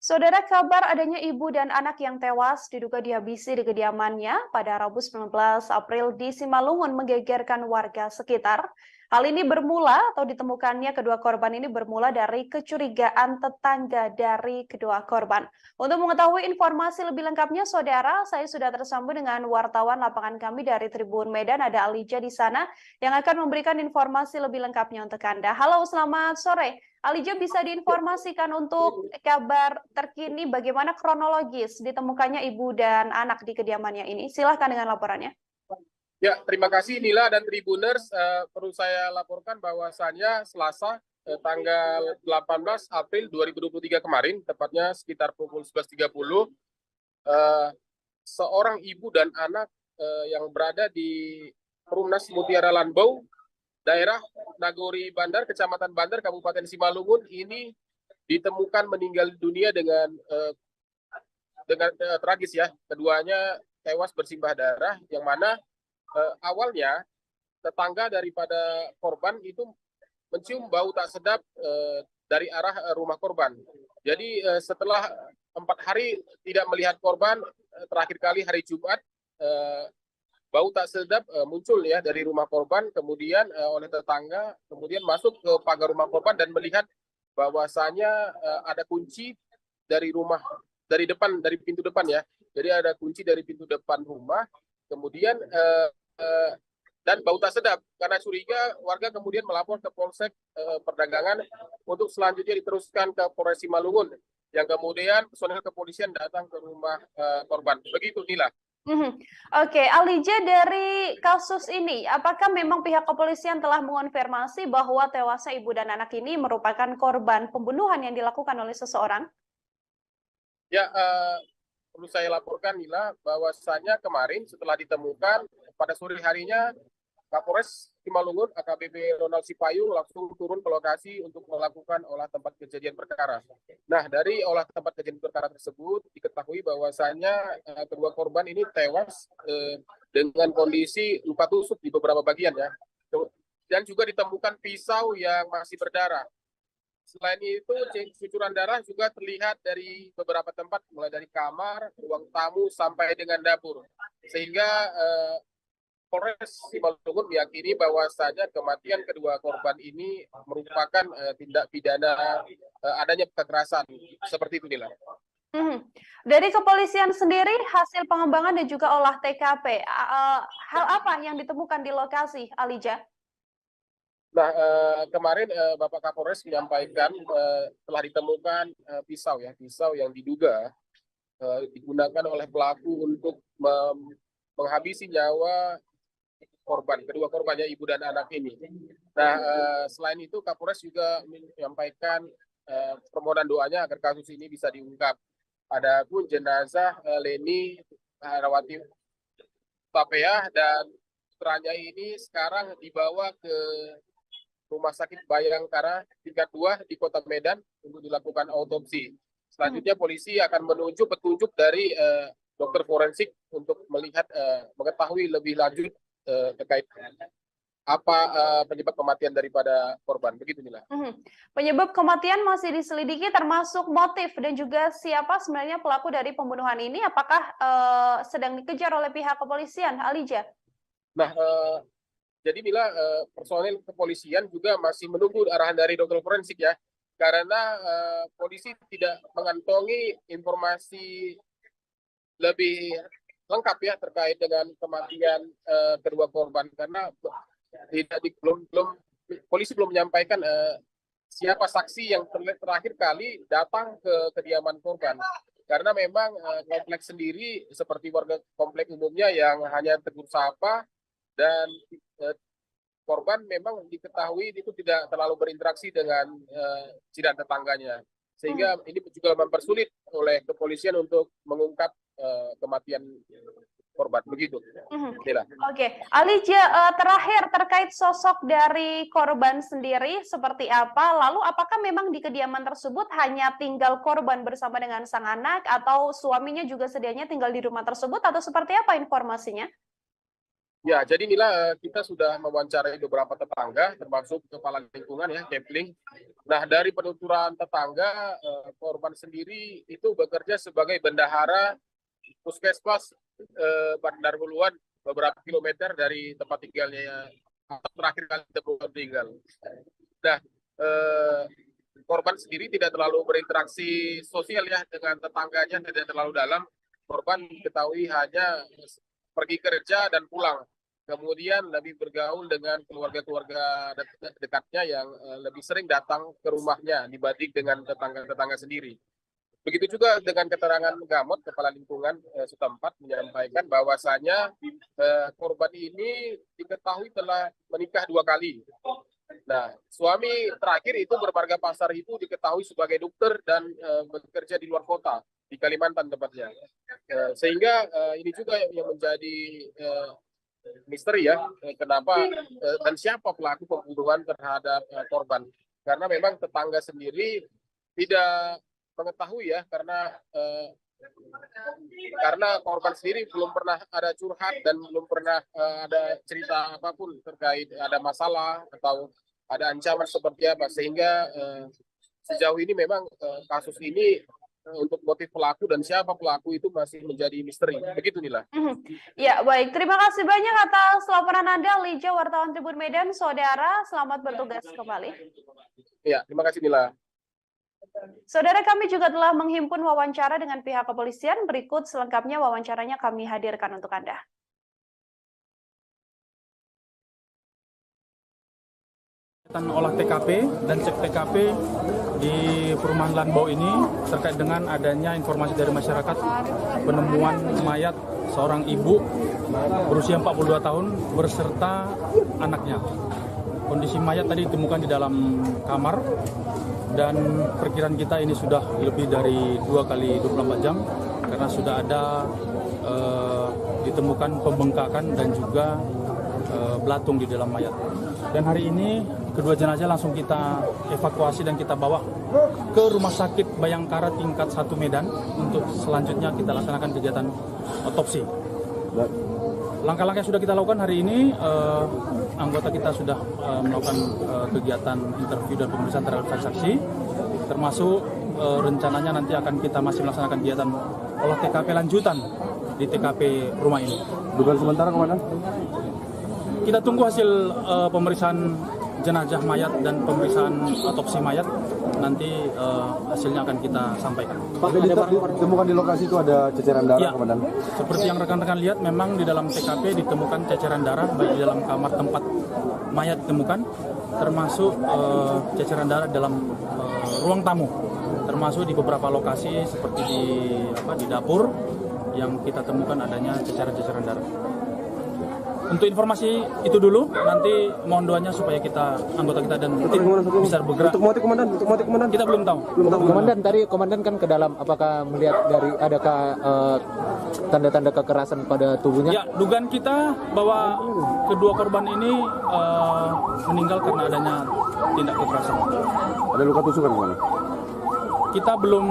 Saudara, kabar adanya ibu dan anak yang tewas diduga dihabisi di kediamannya pada Rabu 19 April di Simalungun menggegerkan warga sekitar. Hal ini bermula atau ditemukannya kedua korban ini bermula dari kecurigaan tetangga dari kedua korban. Untuk mengetahui informasi lebih lengkapnya, saudara, saya sudah tersambung dengan wartawan lapangan kami dari Tribun Medan, ada Alija di sana yang akan memberikan informasi lebih lengkapnya untuk Anda. Halo, selamat sore. Alija, bisa diinformasikan untuk kabar terkini bagaimana kronologis ditemukannya ibu dan anak di kediamannya ini? Silahkan dengan laporannya. Ya, terima kasih Nila dan Tribuners. Perlu saya laporkan bahwasannya Selasa tanggal 18 April 2023 kemarin, tepatnya sekitar pukul 11.30, seorang ibu dan anak yang berada di Perumnas Mutiara Lanbau, daerah Nagori Bandar, Kecamatan Bandar, Kabupaten Simalungun ini ditemukan meninggal dunia dengan tragis ya. Keduanya tewas bersimbah darah, yang mana awalnya tetangga daripada korban itu mencium bau tak sedap dari arah rumah korban. Jadi setelah 4 hari tidak melihat korban, terakhir kali hari Jumat, bau tak sedap muncul ya dari rumah korban, kemudian oleh tetangga, kemudian masuk ke pagar rumah korban dan melihat bahwasanya ada kunci dari rumah, dari pintu depan ya. Jadi ada kunci dari pintu depan rumah, kemudian dan bau tak sedap. Karena curiga, warga kemudian melapor ke Polsek Perdagangan untuk selanjutnya diteruskan ke Polres Simalungun, yang kemudian personel kepolisian datang ke rumah korban. Begitu, Nila. Oke, Alija, dari kasus ini, apakah memang pihak kepolisian telah mengonfirmasi bahwa tewasnya ibu dan anak ini merupakan korban pembunuhan yang dilakukan oleh seseorang? Ya, perlu saya laporkan, Nila, bahwasannya kemarin setelah ditemukan, pada sore harinya Kapolres Simalungun AKBP Ronald Sipayung langsung turun ke lokasi untuk melakukan olah tempat kejadian perkara. Nah, dari olah tempat kejadian perkara tersebut diketahui bahwasannya kedua korban ini tewas dengan kondisi luka tusuk di beberapa bagian ya. Dan juga ditemukan pisau yang masih berdarah. Selain itu, cucuran darah juga terlihat dari beberapa tempat, mulai dari kamar, ruang tamu, sampai dengan dapur. Sehingga Polres Simalungun meyakini bahwasanya kematian kedua korban ini merupakan tindak pidana adanya kekerasan. Seperti itu, Nila. Dari kepolisian sendiri, hasil pengembangan dan juga olah TKP, hal apa yang ditemukan di lokasi, Alija? Nah, kemarin Bapak Kapolres menyampaikan telah ditemukan pisau yang diduga digunakan oleh pelaku untuk menghabisi nyawa kedua korbannya ibu dan anak ini. Nah, selain itu Kapolres juga menyampaikan permohonan doanya agar kasus ini bisa diungkap. Adapun jenazah Leni Herawati Hutapeah dan putranya ini sekarang dibawa ke Rumah Sakit Bayangkara tingkat 2 di Kota Medan untuk dilakukan autopsi. Selanjutnya polisi akan menunjuk petunjuk dari dokter forensik untuk melihat mengetahui lebih lanjut terkait apa penyebab kematian daripada korban. Begitu, Mila. Penyebab kematian masih diselidiki, termasuk motif dan juga siapa sebenarnya pelaku dari pembunuhan ini. Apakah sedang dikejar oleh pihak kepolisian, Alija? Nah, jadi Mila, personel kepolisian juga masih menunggu arahan dari dokter forensik ya, karena polisi tidak mengantongi informasi lebih lengkap ya terkait dengan kematian kedua korban, karena polisi belum menyampaikan siapa saksi yang terakhir kali datang ke kediaman korban, karena memang kompleks sendiri seperti warga kompleks umumnya yang hanya tegur sapa, dan korban memang diketahui itu tidak terlalu berinteraksi dengan jiran tetangganya, sehingga ini juga mempersulit oleh kepolisian untuk mengungkap kematian korban. Begitu. Oke, Alija, terakhir terkait sosok dari korban sendiri seperti apa? Lalu apakah memang di kediaman tersebut hanya tinggal korban bersama dengan sang anak, atau suaminya juga sedianya tinggal di rumah tersebut, atau seperti apa informasinya? Ya, jadi Nila, kita sudah mewawancarai beberapa tetangga, termasuk kepala lingkungan ya, Kepling. Nah, dari penuturan tetangga, korban sendiri itu bekerja sebagai bendahara puskesmas Bandar Huluan, beberapa kilometer dari tempat tinggalnya atau terakhir kali ditemukan meninggal. Nah, korban sendiri tidak terlalu berinteraksi sosial ya dengan tetangganya, tidak terlalu dalam. Korban diketahui hanya pergi kerja dan pulang. Kemudian lebih bergaul dengan keluarga-keluarga dekatnya yang lebih sering datang ke rumahnya dibanding dengan tetangga-tetangga sendiri. Begitu juga dengan keterangan Gamot, kepala lingkungan setempat menyampaikan bahwasanya korban ini diketahui telah menikah 2 kali. Nah, suami terakhir itu bermarga Pasar itu diketahui sebagai dokter dan bekerja di luar kota, di Kalimantan tempatnya. Sehingga ini juga yang menjadi misteri ya, kenapa dan siapa pelaku pembunuhan terhadap korban. Karena memang tetangga sendiri tidak mengetahui ya, karena korban sendiri belum pernah ada curhat dan belum pernah ada cerita apapun terkait ada masalah atau ada ancaman seperti apa, sehingga sejauh ini memang kasus ini untuk motif pelaku dan siapa pelaku itu masih menjadi misteri. Begitu Nila. Ya, baik. Terima kasih banyak atas laporan Anda, Lija, wartawan Tribun Medan. Saudara, selamat bertugas kembali. Ya, terima kasih Nila. Saudara, kami juga telah menghimpun wawancara dengan pihak kepolisian. Berikut selengkapnya wawancaranya kami hadirkan untuk Anda. Olah TKP dan cek TKP di perumahan Lanbau ini terkait dengan adanya informasi dari masyarakat penemuan mayat seorang ibu berusia 42 tahun berserta anaknya. Kondisi mayat tadi ditemukan di dalam kamar dan perkiraan kita ini sudah lebih dari 2 kali 24 jam karena sudah ada ditemukan pembengkakan dan juga belatung di dalam mayat. Dan hari ini kedua jenazah langsung kita evakuasi dan kita bawa ke Rumah Sakit Bayangkara tingkat 1 Medan untuk selanjutnya kita laksanakan kegiatan otopsi. Langkah-langkah yang sudah kita lakukan hari ini, anggota kita sudah melakukan kegiatan interview dan pemeriksaan terhadap saksi-saksi, termasuk rencananya nanti akan kita masih melaksanakan kegiatan olah TKP lanjutan di TKP rumah ini. Dugaan sementara Komandan? Kita tunggu hasil pemeriksaan jenazah mayat dan pemeriksaan otopsi mayat, nanti hasilnya akan kita sampaikan. Pak, ditemukan di lokasi itu ada ceceran darah, ya, Komandan? Seperti yang rekan-rekan lihat, memang di dalam TKP ditemukan ceceran darah, baik di dalam kamar tempat mayat ditemukan, termasuk ceceran darah dalam ruang tamu, termasuk di beberapa lokasi seperti di dapur yang kita temukan adanya ceceran-ceceran darah. Untuk informasi itu dulu, nanti mohon doanya supaya anggota kita dan tim bisa bergerak. Untuk motif Komandan? Kita belum tahu. Komandan, tadi Komandan kan ke dalam, apakah melihat dari adakah tanda-tanda kekerasan pada tubuhnya? Ya, dugaan kita bahwa kedua korban ini meninggal karena adanya tindak kekerasan. Ada luka tusukan, Komandan? Kita belum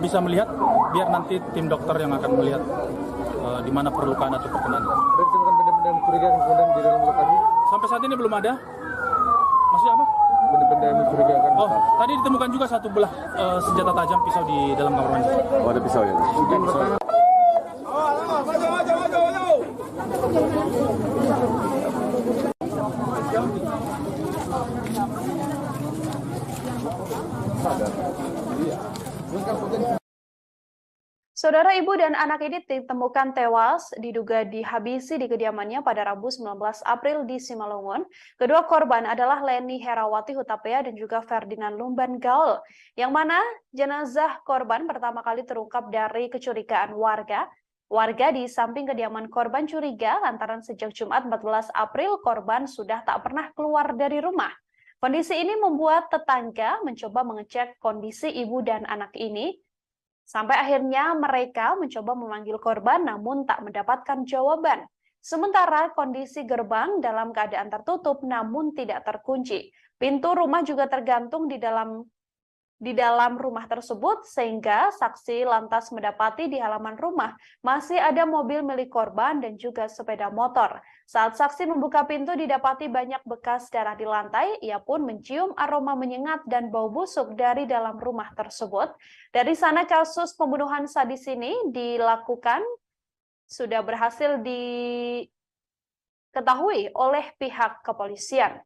bisa melihat, biar nanti tim dokter yang akan melihat di mana perlukaan atau perkenan. Ada ditemukan benda-benda mencurigakan Komandan di dalam lokasi? Sampai saat ini belum ada. Masih apa? Benda-benda yang mencurigakan. Oh, tadi ditemukan juga satu belah senjata tajam pisau di dalam kamar mandi. Oh, ada pisau ya? Saudara, ibu dan anak ini ditemukan tewas diduga dihabisi di kediamannya pada Rabu 19 April di Simalungun. Kedua korban adalah Leni Herawati Hutapea dan juga Ferdinand Lumban Gaul, yang mana jenazah korban pertama kali terungkap dari kecurigaan warga. Warga di samping kediaman korban curiga lantaran sejak Jumat 14 April korban sudah tak pernah keluar dari rumah. Kondisi ini membuat tetangga mencoba mengecek kondisi ibu dan anak ini. Sampai akhirnya mereka mencoba memanggil korban namun tak mendapatkan jawaban. Sementara kondisi gerbang dalam keadaan tertutup namun tidak terkunci. Pintu rumah juga tergantung di dalam di dalam rumah tersebut, sehingga saksi lantas mendapati di halaman rumah masih ada mobil milik korban dan juga sepeda motor. Saat saksi membuka pintu, didapati banyak bekas darah di lantai. Ia pun mencium aroma menyengat dan bau busuk dari dalam rumah tersebut. Dari sana kasus pembunuhan sadis ini dilakukan sudah berhasil diketahui oleh pihak kepolisian.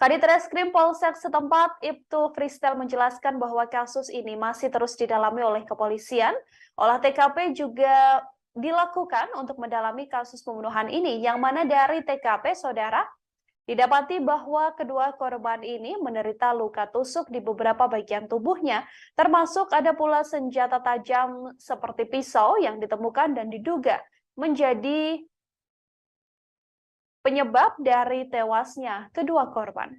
Kadit Reskrim Polsek setempat, Ibtu Fristel, menjelaskan bahwa kasus ini masih terus didalami oleh kepolisian. Olah TKP juga dilakukan untuk mendalami kasus pembunuhan ini, yang mana dari TKP, saudara, didapati bahwa kedua korban ini menderita luka tusuk di beberapa bagian tubuhnya, termasuk ada pula senjata tajam seperti pisau yang ditemukan dan diduga menjadi penyebab dari tewasnya kedua korban.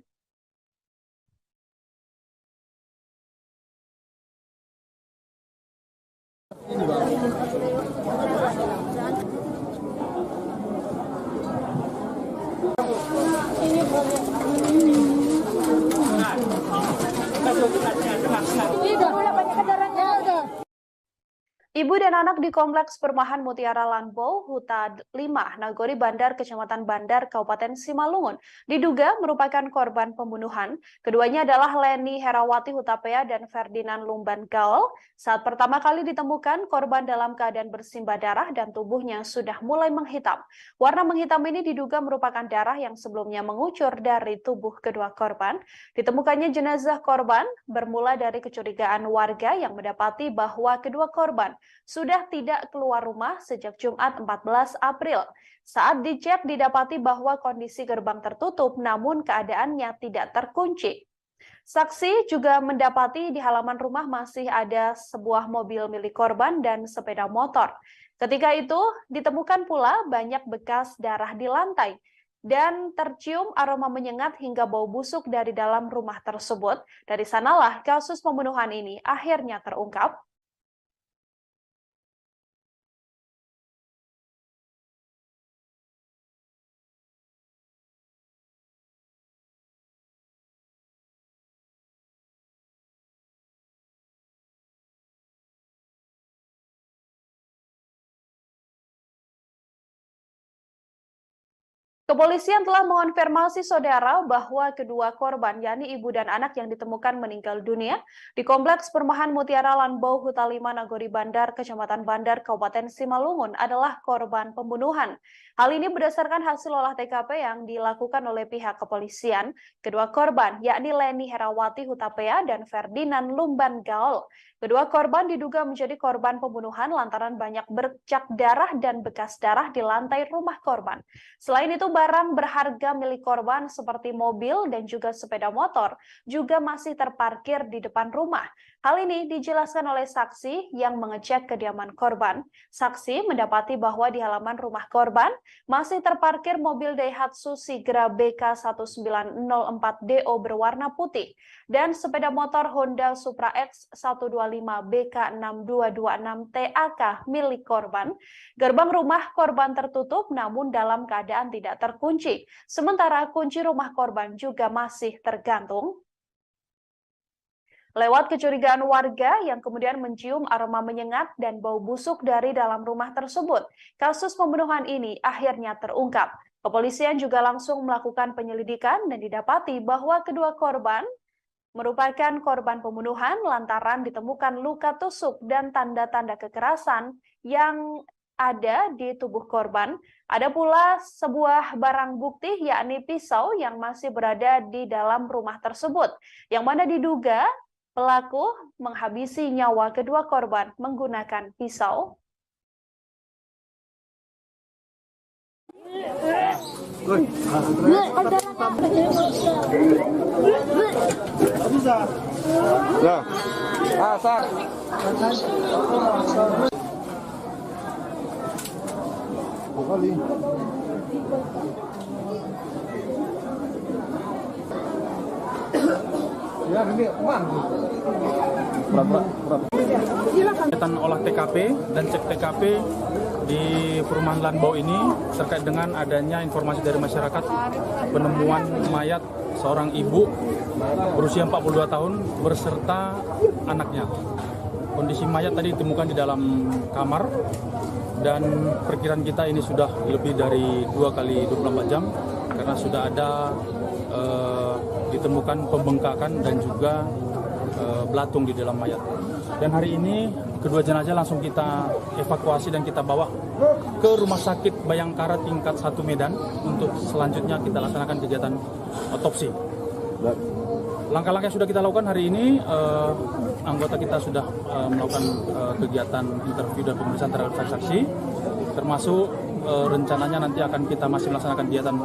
Ibu dan anak di Kompleks Perumahan Mutiara Lanbau, Huta 5, Nagori Bandar, Kecamatan Bandar, Kabupaten Simalungun, diduga merupakan korban pembunuhan. Keduanya adalah Leni Herawati Hutapea dan Ferdinand Lumban Gaul. Saat pertama kali ditemukan, korban dalam keadaan bersimbah darah dan tubuhnya sudah mulai menghitam. Warna menghitam ini diduga merupakan darah yang sebelumnya mengucur dari tubuh kedua korban. Ditemukannya jenazah korban bermula dari kecurigaan warga yang mendapati bahwa kedua korban sudah tidak keluar rumah sejak Jumat 14 April. Saat dicek, didapati bahwa kondisi gerbang tertutup, namun keadaannya tidak terkunci. Saksi juga mendapati di halaman rumah masih ada sebuah mobil milik korban dan sepeda motor. Ketika itu, ditemukan pula banyak bekas darah di lantai dan tercium aroma menyengat hingga bau busuk dari dalam rumah tersebut. Dari sanalah kasus pembunuhan ini akhirnya terungkap. Kepolisian telah mengonfirmasi, saudara, bahwa kedua korban, yakni ibu dan anak yang ditemukan meninggal dunia di Kompleks Perumahan Mutiara Lanbau, Huta 5, Nagori Bandar, Kecamatan Bandar, Kabupaten Simalungun adalah korban pembunuhan. Hal ini berdasarkan hasil olah TKP yang dilakukan oleh pihak kepolisian. Kedua korban, yakni Leni Herawati Hutapea dan Ferdinand Lumban Gaul. Kedua korban diduga menjadi korban pembunuhan lantaran banyak bercak darah dan bekas darah di lantai rumah korban. Selain itu, barang berharga milik korban seperti mobil dan juga sepeda motor juga masih terparkir di depan rumah. Hal ini dijelaskan oleh saksi yang mengecek kediaman korban. Saksi mendapati bahwa di halaman rumah korban masih terparkir mobil Daihatsu Sigra BK1904DO berwarna putih dan sepeda motor Honda Supra X 125 BK6226 TAK milik korban. Gerbang rumah korban tertutup namun dalam keadaan tidak terkunci. Sementara kunci rumah korban juga masih tergantung. Lewat kecurigaan warga yang kemudian mencium aroma menyengat dan bau busuk dari dalam rumah tersebut, kasus pembunuhan ini akhirnya terungkap. Kepolisian juga langsung melakukan penyelidikan dan didapati bahwa kedua korban merupakan korban pembunuhan lantaran ditemukan luka tusuk dan tanda-tanda kekerasan yang ada di tubuh korban. Ada pula sebuah barang bukti yakni pisau yang masih berada di dalam rumah tersebut, yang mana diduga pelaku menghabisi nyawa kedua korban menggunakan pisau. Ya, ini kemana? Berapa? Kegiatan olah TKP dan cek TKP di perumahan Lanbau ini terkait dengan adanya informasi dari masyarakat penemuan mayat seorang ibu berusia 42 tahun berserta anaknya. Kondisi mayat tadi ditemukan di dalam kamar dan perkiraan kita ini sudah lebih dari 2 kali 24 jam karena sudah ada ditemukan pembengkakan dan juga belatung di dalam mayat. Dan hari ini kedua jenazah langsung kita evakuasi dan kita bawa ke Rumah Sakit Bayangkara tingkat 1 Medan untuk selanjutnya kita laksanakan kegiatan otopsi. Langkah-langkah yang sudah kita lakukan hari ini, anggota kita sudah melakukan kegiatan interview dan pemeriksaan terhadap saksi-saksi, termasuk rencananya nanti akan kita masih melaksanakan kegiatan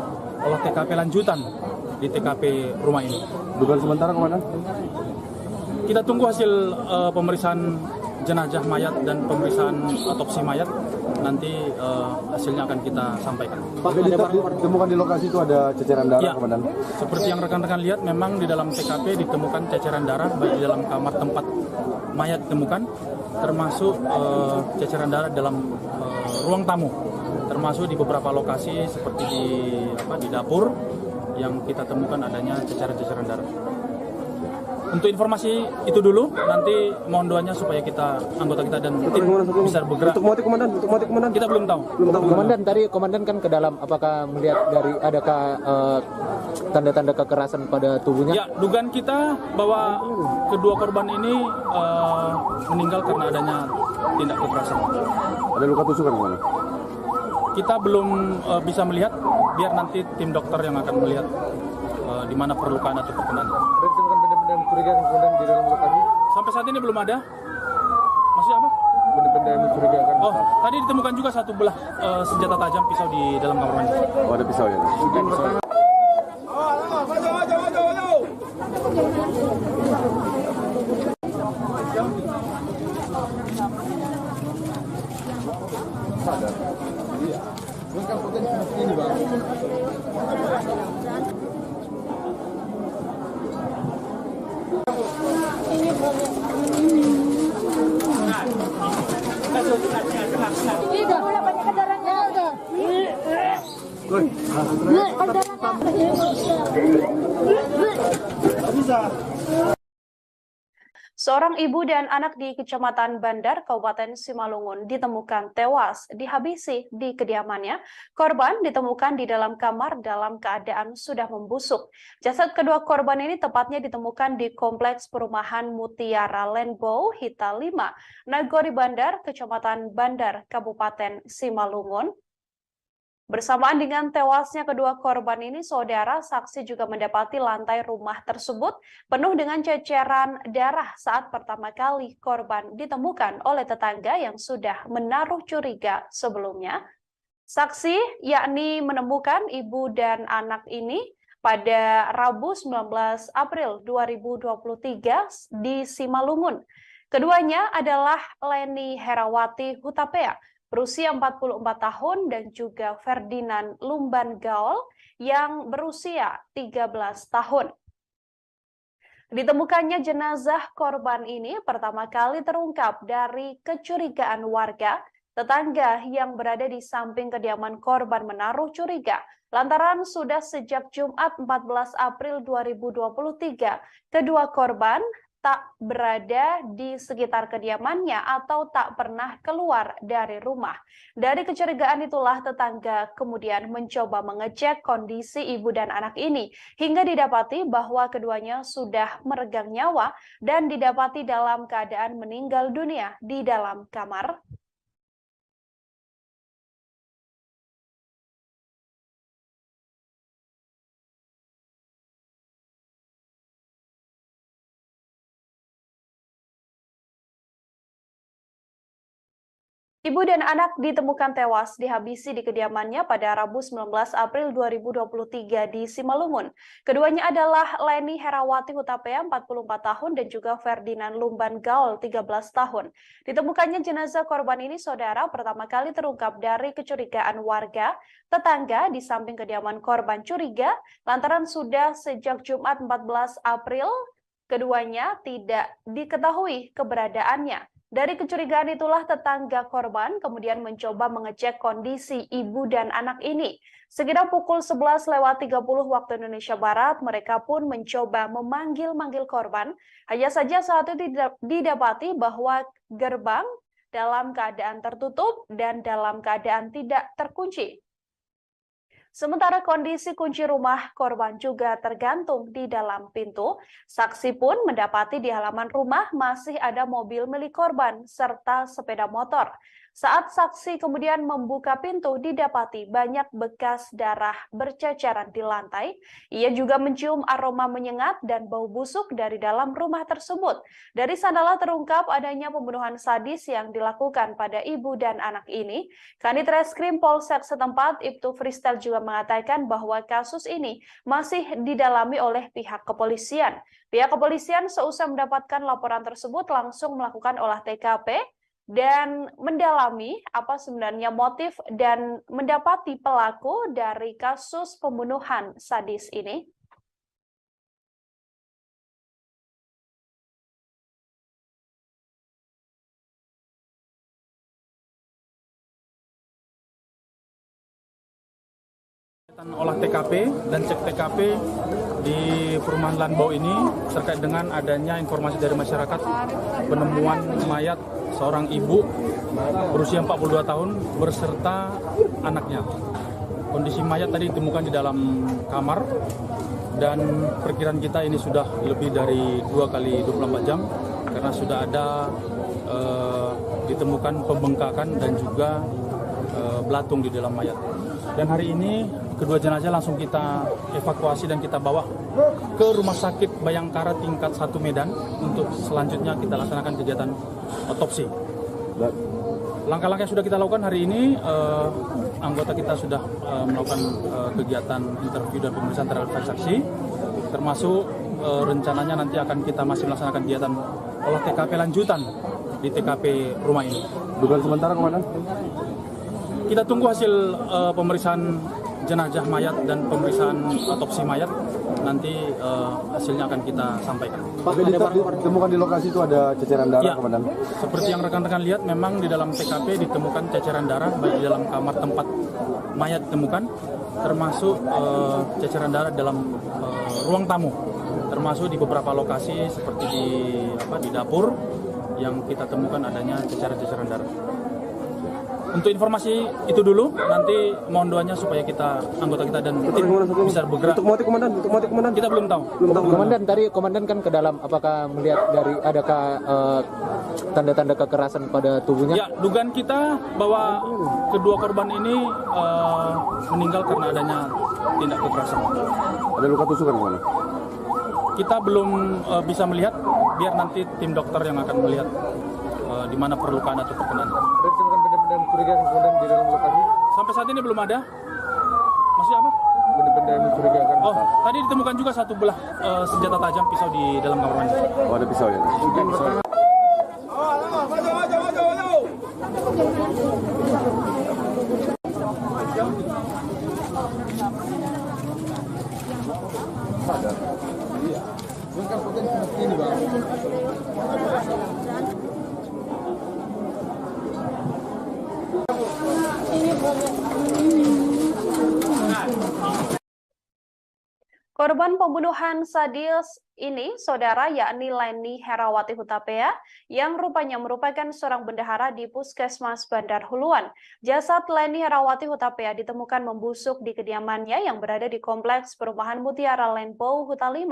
olah TKP lanjutan di TKP rumah ini. Dugaan sementara, Komandan? Kita tunggu hasil pemeriksaan jenazah mayat dan pemeriksaan otopsi mayat. Nanti hasilnya akan kita sampaikan. Pak, ditemukan di lokasi itu ada ceceran darah, ya, Komandan? Seperti yang rekan-rekan lihat, memang di dalam TKP ditemukan ceceran darah baik di dalam kamar tempat mayat ditemukan, termasuk ceceran darah dalam ruang tamu, termasuk di beberapa lokasi seperti di dapur yang kita temukan adanya ceceran-ceceran darah. Untuk informasi itu dulu, nanti mohon doanya supaya anggota kita dan tim bisa bergerak. Untuk motif, Komandan? Kita belum tahu. Komandan, tadi Komandan kan ke dalam, apakah melihat dari adakah tanda-tanda kekerasan pada tubuhnya? Ya, dugaan kita bahwa kedua korban ini meninggal karena adanya tindak kekerasan. Ada luka tusukan, Komandan? Kita belum bisa melihat, biar nanti tim dokter yang akan melihat di mana perlukaan atau perkenan. Ada ditemukan benda-benda mencurigakan kemudian di dalam lokasi? Sampai saat ini belum ada. Masih apa? Benda-benda yang mencurigakan. Oh, tadi ditemukan juga satu belah senjata tajam pisau di dalam kamar mandi. Oh, ada pisau ya? Seorang ibu dan anak di Kecamatan Bandar, Kabupaten Simalungun ditemukan tewas dihabisi di kediamannya. Korban ditemukan di dalam kamar dalam keadaan sudah membusuk. Jasad kedua korban ini tepatnya ditemukan di Kompleks Perumahan Mutiara Lanbau, Hita 5, Nagori Bandar, Kecamatan Bandar, Kabupaten Simalungun. Bersamaan dengan tewasnya kedua korban ini, saudara saksi juga mendapati lantai rumah tersebut penuh dengan ceceran darah saat pertama kali korban ditemukan oleh tetangga yang sudah menaruh curiga sebelumnya. Saksi yakni menemukan ibu dan anak ini pada Rabu 19 April 2023 di Simalungun. Keduanya adalah Leni Herawati Hutapea, berusia 44 tahun, dan juga Ferdinand Lumban Gaul yang berusia 13 tahun. Ditemukannya jenazah korban ini pertama kali terungkap dari kecurigaan warga. Tetangga yang berada di samping kediaman korban menaruh curiga lantaran sudah sejak Jumat 14 April 2023 kedua korban tak berada di sekitar kediamannya atau tak pernah keluar dari rumah. Dari kecurigaan itulah tetangga kemudian mencoba mengecek kondisi ibu dan anak ini hingga didapati bahwa keduanya sudah meregang nyawa dan didapati dalam keadaan meninggal dunia di dalam kamar. Ibu dan anak ditemukan tewas dihabisi di kediamannya pada Rabu 19 April 2023 di Simalungun. Keduanya adalah Leni Herawati Hutapea 44 tahun dan juga Ferdinand Lumban Gaul 13 tahun. Ditemukannya jenazah korban ini, saudara, pertama kali terungkap dari kecurigaan warga. Tetangga di samping kediaman korban curiga lantaran sudah sejak Jumat 14 April keduanya tidak diketahui keberadaannya. Dari kecurigaan itulah tetangga korban kemudian mencoba mengecek kondisi ibu dan anak ini. Sekitar pukul 11.30 waktu Indonesia Barat, mereka pun mencoba memanggil-manggil korban. Hanya saja saat itu didapati bahwa gerbang dalam keadaan tertutup dan dalam keadaan tidak terkunci. Sementara kondisi kunci rumah korban juga tergantung di dalam pintu. Saksi pun mendapati di halaman rumah masih ada mobil milik korban serta sepeda motor. Saat saksi kemudian membuka pintu, didapati banyak bekas darah berceceran di lantai. Ia juga mencium aroma menyengat dan bau busuk dari dalam rumah tersebut. Dari sanalah terungkap adanya pembunuhan sadis yang dilakukan pada ibu dan anak ini. Kanit Reskrim Polsek setempat, Ibtu Fristel juga mengatakan bahwa kasus ini masih didalami oleh pihak kepolisian. Pihak kepolisian seusai mendapatkan laporan tersebut langsung melakukan olah TKP dan mendalami apa sebenarnya motif dan mendapati pelaku dari kasus pembunuhan sadis ini. Olah TKP dan cek TKP di perumahan Lanbau ini terkait dengan adanya informasi dari masyarakat penemuan mayat seorang ibu berusia 42 tahun berserta anaknya. Kondisi mayat tadi ditemukan di dalam kamar dan perkiraan kita ini sudah lebih dari 2 kali 24 jam karena sudah ada ditemukan pembengkakan dan juga belatung di dalam mayat. Dan hari ini kedua jenazah langsung kita evakuasi dan kita bawa ke Rumah Sakit Bayangkara tingkat 1 Medan untuk selanjutnya kita laksanakan kegiatan otopsi. Langkah-langkah yang sudah kita lakukan hari ini, anggota kita sudah melakukan kegiatan interview dan pemeriksaan terhadap saksi, termasuk rencananya nanti akan kita masih melaksanakan kegiatan olah TKP lanjutan di TKP rumah ini. Dugaan sementara, Komandan? Kita tunggu hasil pemeriksaan jenazah mayat dan pemeriksaan otopsi mayat. Nanti hasilnya akan kita sampaikan. Pak, ditemukan di lokasi itu ada ceceran darah, ya, Komandan? Seperti yang rekan-rekan lihat, memang di dalam TKP ditemukan ceceran darah, baik di dalam kamar tempat mayat ditemukan, termasuk ceceran darah dalam ruang tamu, termasuk di beberapa lokasi seperti di dapur yang kita temukan adanya ceceran-ceceran darah. Untuk informasi itu dulu, nanti mohon doanya supaya anggota kita dan tim bisa bergerak. Untuk motif, Komandan? Kita belum tahu. Komandan, tadi komandan kan ke dalam, apakah melihat dari adakah tanda-tanda kekerasan pada tubuhnya? Ya, dugaan kita bahwa kedua korban ini meninggal karena adanya tindak kekerasan. Ada luka tusukan, Komandan? Kita belum bisa melihat, biar nanti tim dokter yang akan melihat di mana perlukaan atau perkenaan. Ada ditemukan benda-benda mencurigakan kemudian di dalam lokasi? Sampai saat ini belum ada. Masih apa? Benda-benda mencurigakan. Oh, tadi ditemukan juga satu belah senjata tajam pisau di dalam kamar mandi. Oh, ada pisau ya? Korban pembunuhan sadis ini, saudara, yakni Leni Herawati Hutapea, yang rupanya merupakan seorang bendahara di Puskesmas Bandar Huluan. Jasad Leni Herawati Hutapea ditemukan membusuk di kediamannya yang berada di Kompleks Perumahan Mutiara Lanbau Huta 5,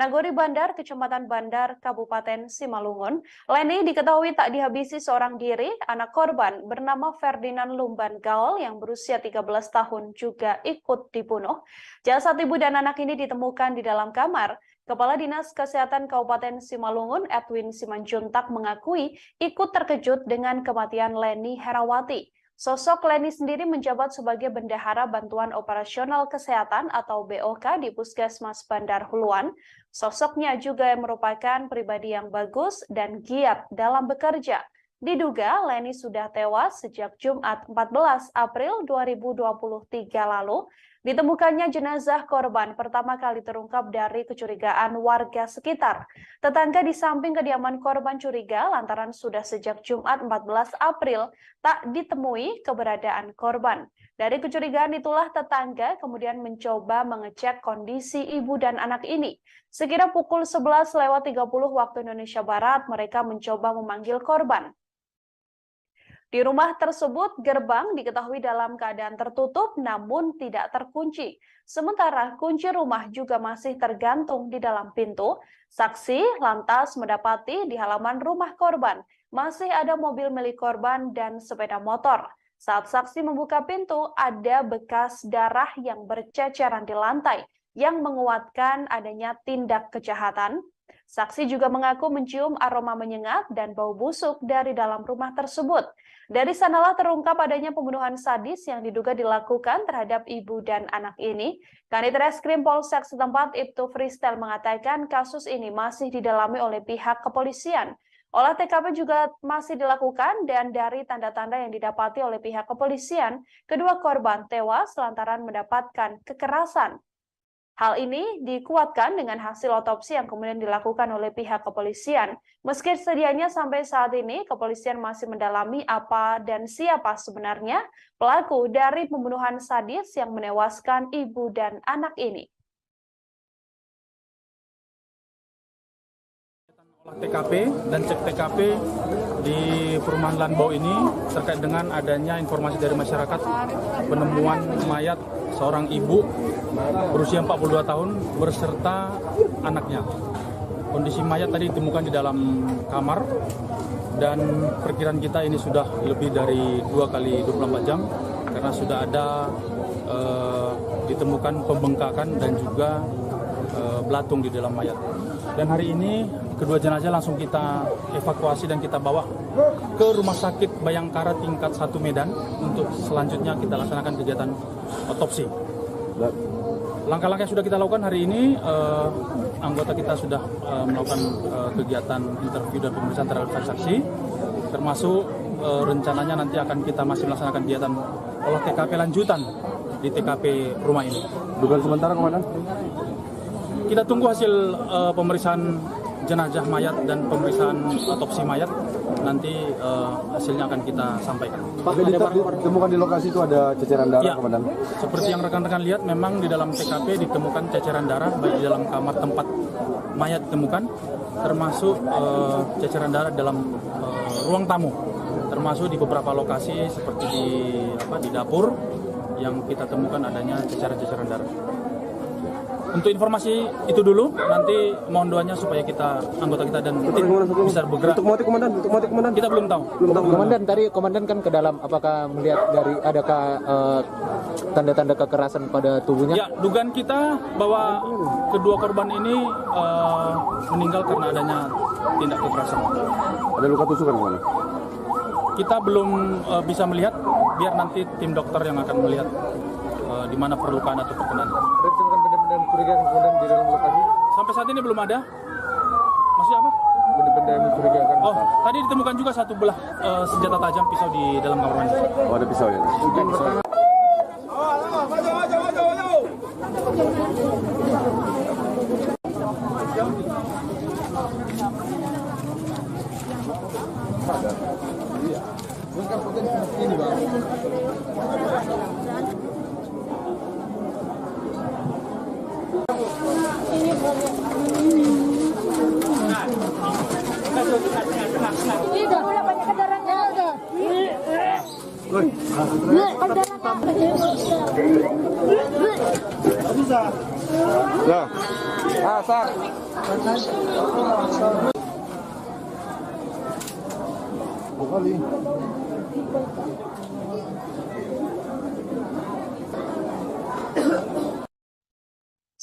Nagori Bandar, Kecamatan Bandar, Kabupaten Simalungun. Leni diketahui tak dihabisi seorang diri. Anak korban bernama Ferdinand Lumban Gaul yang berusia 13 tahun juga ikut dibunuh. Jasad ibu dan anak ini ditemukan di dalam kamar. Kepala Dinas Kesehatan Kabupaten Simalungun, Edwin Simanjuntak, mengakui ikut terkejut dengan kematian Leni Herawati. Sosok Leni sendiri menjabat sebagai Bendahara Bantuan Operasional Kesehatan atau BOK di Puskesmas Bandar Huluan. Sosoknya juga merupakan pribadi yang bagus dan giat dalam bekerja. Diduga Leni sudah tewas sejak Jumat 14 April 2023 lalu. Ditemukannya jenazah korban pertama kali terungkap dari kecurigaan warga sekitar. Tetangga di samping kediaman korban curiga lantaran sudah sejak Jumat 14 April tak ditemui keberadaan korban. Dari kecurigaan itulah tetangga kemudian mencoba mengecek kondisi ibu dan anak ini. Sekira pukul 11:30 waktu Indonesia Barat, mereka mencoba memanggil korban. Di rumah tersebut, gerbang diketahui dalam keadaan tertutup namun tidak terkunci. Sementara kunci rumah juga masih tergantung di dalam pintu. Saksi lantas mendapati di halaman rumah korban masih ada mobil milik korban dan sepeda motor. Saat saksi membuka pintu, ada bekas darah yang berceceran di lantai yang menguatkan adanya tindak kejahatan. Saksi juga mengaku mencium aroma menyengat dan bau busuk dari dalam rumah tersebut. Dari sanalah terungkap adanya pembunuhan sadis yang diduga dilakukan terhadap ibu dan anak ini. Kanit Reskrim Polsek setempat Ibtu Freestyle mengatakan kasus ini masih didalami oleh pihak kepolisian. Olah TKP juga masih dilakukan dan dari tanda-tanda yang didapati oleh pihak kepolisian, kedua korban tewas lantaran mendapatkan kekerasan. Hal ini dikuatkan dengan hasil otopsi yang kemudian dilakukan oleh pihak kepolisian. Meski sedianya sampai saat ini, kepolisian masih mendalami apa dan siapa sebenarnya pelaku dari pembunuhan sadis yang menewaskan ibu dan anak ini. TKP dan cek TKP di perumahan Lanbau ini terkait dengan adanya informasi dari masyarakat penemuan mayat seorang ibu berusia 42 tahun berserta anaknya. Kondisi mayat tadi ditemukan di dalam kamar dan perkiraan kita ini sudah lebih dari 2 kali 24 jam karena sudah ada ditemukan pembengkakan dan juga belatung di dalam mayat. Dan hari ini kedua jenazah langsung kita evakuasi dan kita bawa ke Rumah Sakit Bayangkara tingkat 1 Medan untuk selanjutnya kita laksanakan kegiatan otopsi. Langkah-langkah yang sudah kita lakukan hari ini, anggota kita sudah melakukan kegiatan interview dan pemeriksaan terhadap saksi, termasuk rencananya nanti akan kita masih melaksanakan kegiatan olah TKP lanjutan di TKP rumah ini. Dugaan sementara, Komandan? Kita tunggu hasil pemeriksaan jenazah mayat dan pemeriksaan otopsi mayat. Nanti hasilnya akan kita sampaikan. Pak, ditemukan di lokasi itu ada ceceran darah, ya, Komandan? Seperti yang rekan-rekan lihat, memang di dalam TKP ditemukan ceceran darah, baik di dalam kamar tempat mayat ditemukan, termasuk ceceran darah dalam ruang tamu, termasuk di beberapa lokasi seperti di dapur yang kita temukan adanya ceceran-ceceran darah. Untuk informasi itu dulu, nanti mohon doanya supaya anggota kita dan tim bisa bergerak. Untuk motif, Komandan? Kita belum tahu. Komandan, tadi Komandan kan ke dalam, apakah melihat dari adakah tanda-tanda kekerasan pada tubuhnya? Ya, dugaan kita bahwa kedua korban ini meninggal karena adanya tindak kekerasan. Ada luka tusukan, Komandan? Kita belum bisa melihat, biar nanti tim dokter yang akan melihat di mana perlukaan atau perkenan. Ditemukan benda-benda mencurigakan kemudian di dalam lokasi? Sampai saat ini belum ada. Masih apa? Benda-benda yang mencurigakan. Oh, tadi ditemukan juga satu belah senjata tajam pisau di dalam kamar mandi. Oh, ada pisau ya?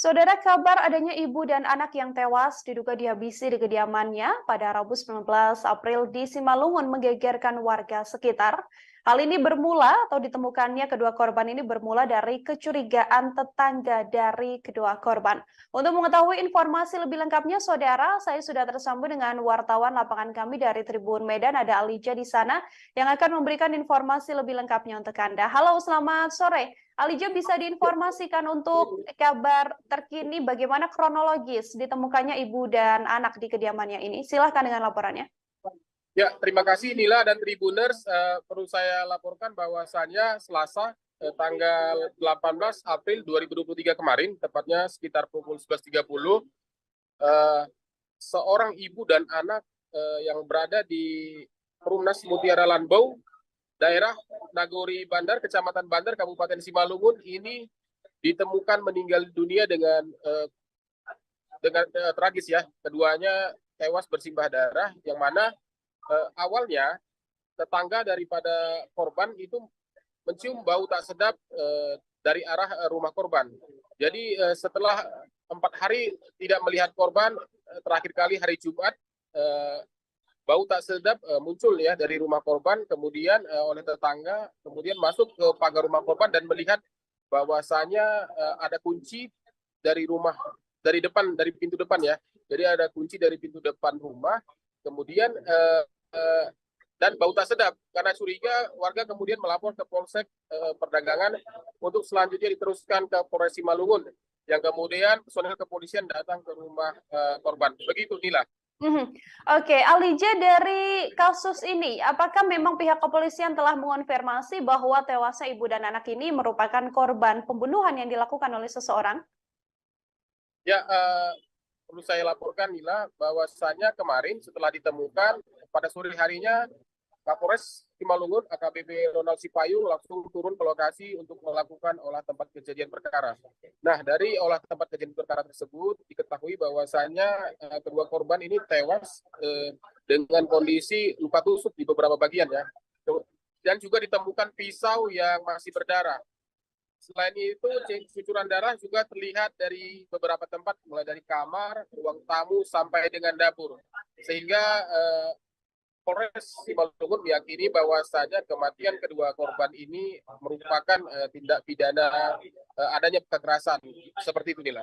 Saudara, kabar adanya ibu dan anak yang tewas diduga dihabisi di kediamannya pada Rabu 19 April di Simalungun menggegerkan warga sekitar. Hal ini bermula atau ditemukannya kedua korban ini bermula dari kecurigaan tetangga dari kedua korban. Untuk mengetahui informasi lebih lengkapnya, Saudara, saya sudah tersambung dengan wartawan lapangan kami dari Tribun Medan, ada Alija di sana yang akan memberikan informasi lebih lengkapnya untuk Anda. Halo, selamat sore. Alija, bisa diinformasikan untuk kabar terkini bagaimana kronologis ditemukannya ibu dan anak di kediamannya ini? Silahkan dengan laporannya. Ya, terima kasih Nila dan Tribuners. Perlu saya laporkan bahwasannya Selasa tanggal 18 April 2023 kemarin, tepatnya sekitar pukul 11.30, seorang ibu dan anak yang berada di Perumnas Mutiara Lanbau, daerah Nagori Bandar, Kecamatan Bandar, Kabupaten Simalungun, ini ditemukan meninggal dunia dengan tragis ya. Keduanya tewas bersimbah darah, yang mana awalnya tetangga daripada korban itu mencium bau tak sedap dari arah rumah korban. Jadi setelah 4 hari tidak melihat korban, terakhir kali hari Jumat bau tak sedap muncul ya dari rumah korban, kemudian oleh tetangga kemudian masuk ke pagar rumah korban dan melihat bahwasanya ada kunci dari rumah, dari pintu depan ya. Jadi ada kunci dari pintu depan rumah. Kemudian dan bau tak sedap. Karena curiga, warga kemudian melapor ke Polsek Perdagangan untuk selanjutnya diteruskan ke Polres Simalungun, yang kemudian personel kepolisian datang ke rumah korban. Begitu, Nila. Oke, Alija, dari kasus ini, apakah memang pihak kepolisian telah mengonfirmasi bahwa tewasnya ibu dan anak ini merupakan korban pembunuhan yang dilakukan oleh seseorang? Ya, perlu saya laporkan Nila bahwasanya kemarin setelah ditemukan pada sore harinya Kapolres Simalungun AKBP Ronald Sipayung langsung turun ke lokasi untuk melakukan olah tempat kejadian perkara. Nah, dari olah tempat kejadian perkara tersebut diketahui bahwasanya kedua korban ini tewas dengan kondisi luka tusuk di beberapa bagian ya. Dan juga ditemukan pisau yang masih berdarah. Selain itu, cucuran darah juga terlihat dari beberapa tempat, mulai dari kamar, ruang tamu, sampai dengan dapur. Sehingga Polres Simalungun meyakini bahwasanya kematian kedua korban ini merupakan tindak pidana adanya kekerasan. Seperti itu, Nila.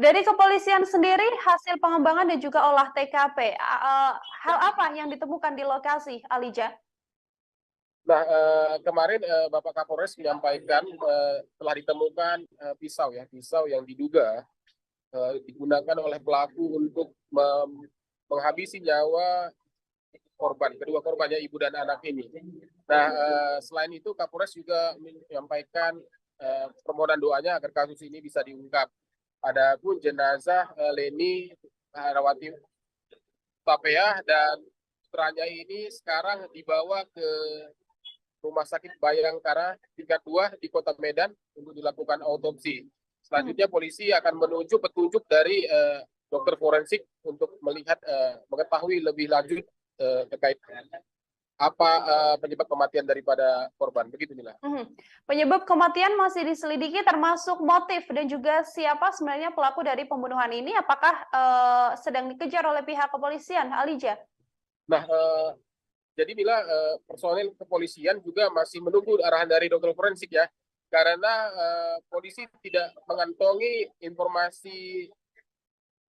Dari kepolisian sendiri, hasil pengembangan dan juga olah TKP, hal apa yang ditemukan di lokasi, Alija? Nah, kemarin Bapak Kapolres menyampaikan telah ditemukan pisau yang diduga digunakan oleh pelaku untuk menghabisi nyawa kedua korbannya ibu dan anak ini. Nah, selain itu Kapolres juga menyampaikan permohonan doanya agar kasus ini bisa diungkap. Adapun jenazah Leni Herawati Hutapeah dan putranya ini sekarang dibawa ke Rumah Sakit Bayangkara tingkat 2 di Kota Medan untuk dilakukan autopsi. Selanjutnya polisi akan menunjuk petunjuk dari dokter forensik untuk melihat mengetahui lebih lanjut terkait apa penyebab kematian daripada korban. Begitu, Nila. Penyebab kematian masih diselidiki, termasuk motif dan juga siapa sebenarnya pelaku dari pembunuhan ini. Apakah sedang dikejar oleh pihak kepolisian, Alija? Nah, jadi Nila, personel kepolisian juga masih menunggu arahan dari dokter forensik ya, karena polisi tidak mengantongi informasi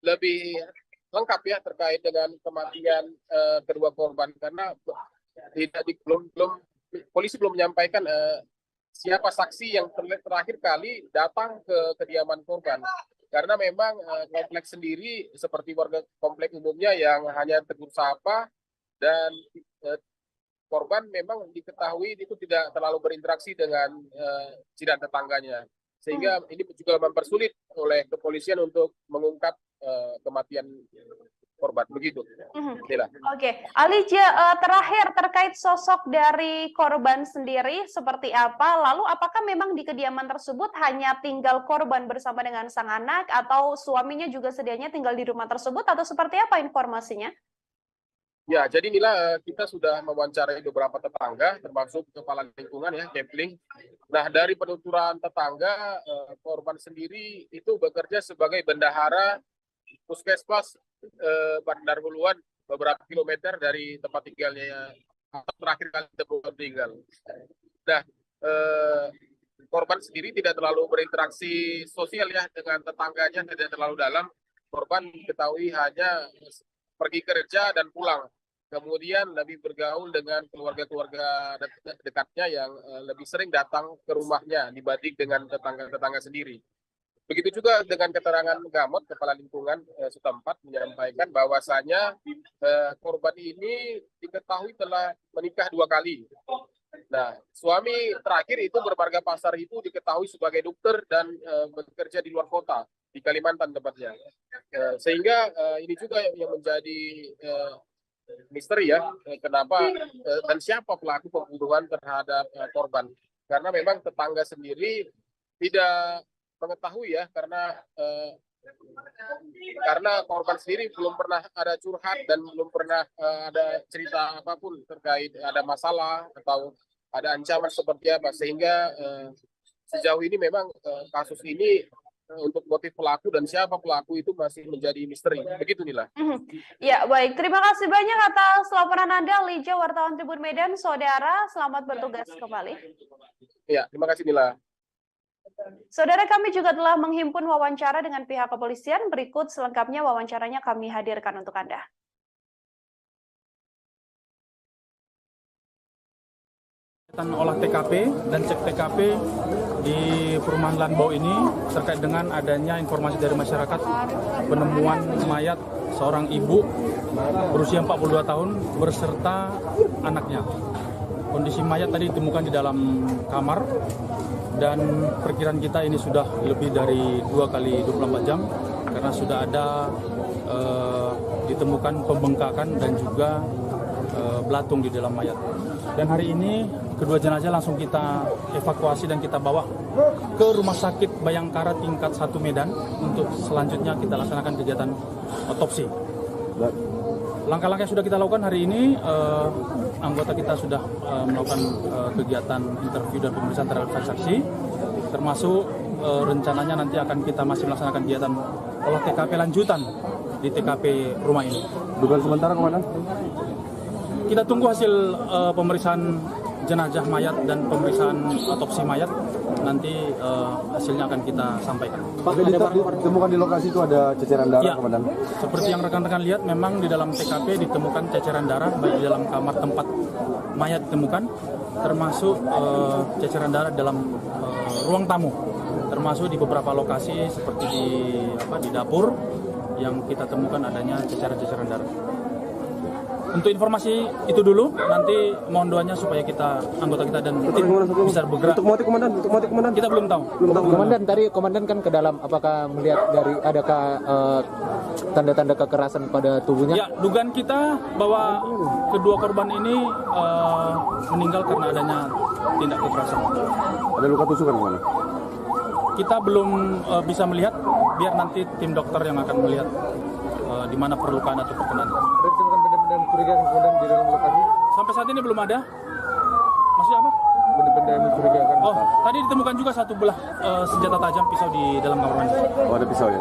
lebih lengkap ya terkait dengan kematian kedua korban, karena polisi belum menyampaikan siapa saksi yang terakhir kali datang ke kediaman korban. Karena memang kompleks sendiri seperti warga kompleks umumnya yang hanya tegur sapa, dan korban memang diketahui itu tidak terlalu berinteraksi dengan jiran tetangganya, sehingga ini juga mempersulit oleh kepolisian untuk mengungkap kematian korban. Begitu. Oke, Alija, terakhir terkait sosok dari korban sendiri seperti apa? Lalu apakah memang di kediaman tersebut hanya tinggal korban bersama dengan sang anak, atau suaminya juga sedianya tinggal di rumah tersebut, atau seperti apa informasinya? Ya, jadi Nila, kita sudah mewawancarai beberapa tetangga, termasuk kepala lingkungan ya, Kepling. Nah, dari penuturan tetangga, korban sendiri itu bekerja sebagai bendahara puskesmas Bandar Huluan, beberapa kilometer dari tempat tinggalnya atau terakhir kali ditemukan meninggal. Nah, korban sendiri tidak terlalu berinteraksi sosial ya dengan tetangganya, tidak terlalu dalam. Korban diketahui hanya pergi kerja dan pulang. Kemudian lebih bergaul dengan keluarga-keluarga dekatnya yang lebih sering datang ke rumahnya dibanding dengan tetangga-tetangga sendiri. Begitu juga dengan keterangan Gamot, Kepala Lingkungan setempat menyampaikan bahwasanya korban ini diketahui telah menikah 2 kali. Nah, suami terakhir itu bermarga Pasar itu diketahui sebagai dokter dan bekerja di luar kota, di Kalimantan tepatnya. Sehingga ini juga yang menjadi misteri ya, kenapa dan siapa pelaku pembunuhan terhadap korban. Karena memang tetangga sendiri tidak mengetahui ya, karena korban sendiri belum pernah ada curhat dan belum pernah ada cerita apapun terkait ada masalah atau ada ancaman seperti apa, sehingga sejauh ini memang kasus ini untuk motif pelaku dan siapa pelaku itu masih menjadi misteri. Begitu Nila. Ya, baik. Terima kasih banyak atas laporan Anda, Lija, wartawan Tribun Medan. Saudara, selamat bertugas kembali. Ya, terima kasih Nila. Saudara, kami juga telah menghimpun wawancara dengan pihak kepolisian. Berikut selengkapnya wawancaranya kami hadirkan untuk Anda. Olah TKP dan cek TKP di perumahan Lanbau ini terkait dengan adanya informasi dari masyarakat penemuan mayat seorang ibu berusia 42 tahun berserta anaknya. Kondisi mayat tadi ditemukan di dalam kamar dan perkiraan kita ini sudah lebih dari 2 kali 24 jam karena sudah ada ditemukan pembengkakan dan juga belatung di dalam mayat. Dan hari ini kedua jenazah langsung kita evakuasi dan kita bawa ke Rumah Sakit Bayangkara tingkat 1 Medan untuk selanjutnya kita laksanakan kegiatan otopsi. Langkah-langkah yang sudah kita lakukan hari ini, anggota kita sudah melakukan kegiatan interview dan pemeriksaan terhadap saksi, termasuk rencananya nanti akan kita masih melaksanakan kegiatan olah TKP lanjutan di TKP rumah ini. Dugaan sementara Komandan? Kita tunggu hasil pemeriksaan jenazah mayat dan pemeriksaan otopsi mayat, nanti hasilnya akan kita sampaikan. Pak, ditemukan di lokasi itu ada ceceran darah, Ya, Komandan? seperti yang rekan-rekan lihat, memang di dalam TKP ditemukan ceceran darah baik di dalam kamar tempat mayat ditemukan, termasuk ceceran darah dalam ruang tamu, termasuk di beberapa lokasi seperti di dapur yang kita temukan adanya ceceran-ceceran darah. Untuk informasi itu dulu, nanti mohon doanya supaya anggota kita dan tim bisa bergerak. Untuk motif Komandan? Kita belum tahu. Komandan, tadi Komandan kan ke dalam, apakah melihat dari adakah tanda-tanda kekerasan pada tubuhnya? Ya, dugaan kita bahwa kedua korban ini meninggal karena adanya tindak kekerasan. Ada luka tusukan, Komandan? Kita belum bisa melihat, biar nanti tim dokter yang akan melihat di mana perlukaan atau perkenan. Ada ditemukan benda-benda mencurigakan Komandan di dalam lokasi? Sampai saat ini belum ada. Maksudnya apa? Benda-benda yang mencurigakan. Oh, tadi ditemukan juga satu belah senjata tajam pisau di dalam kamar mandi. Oh, ada pisau ya?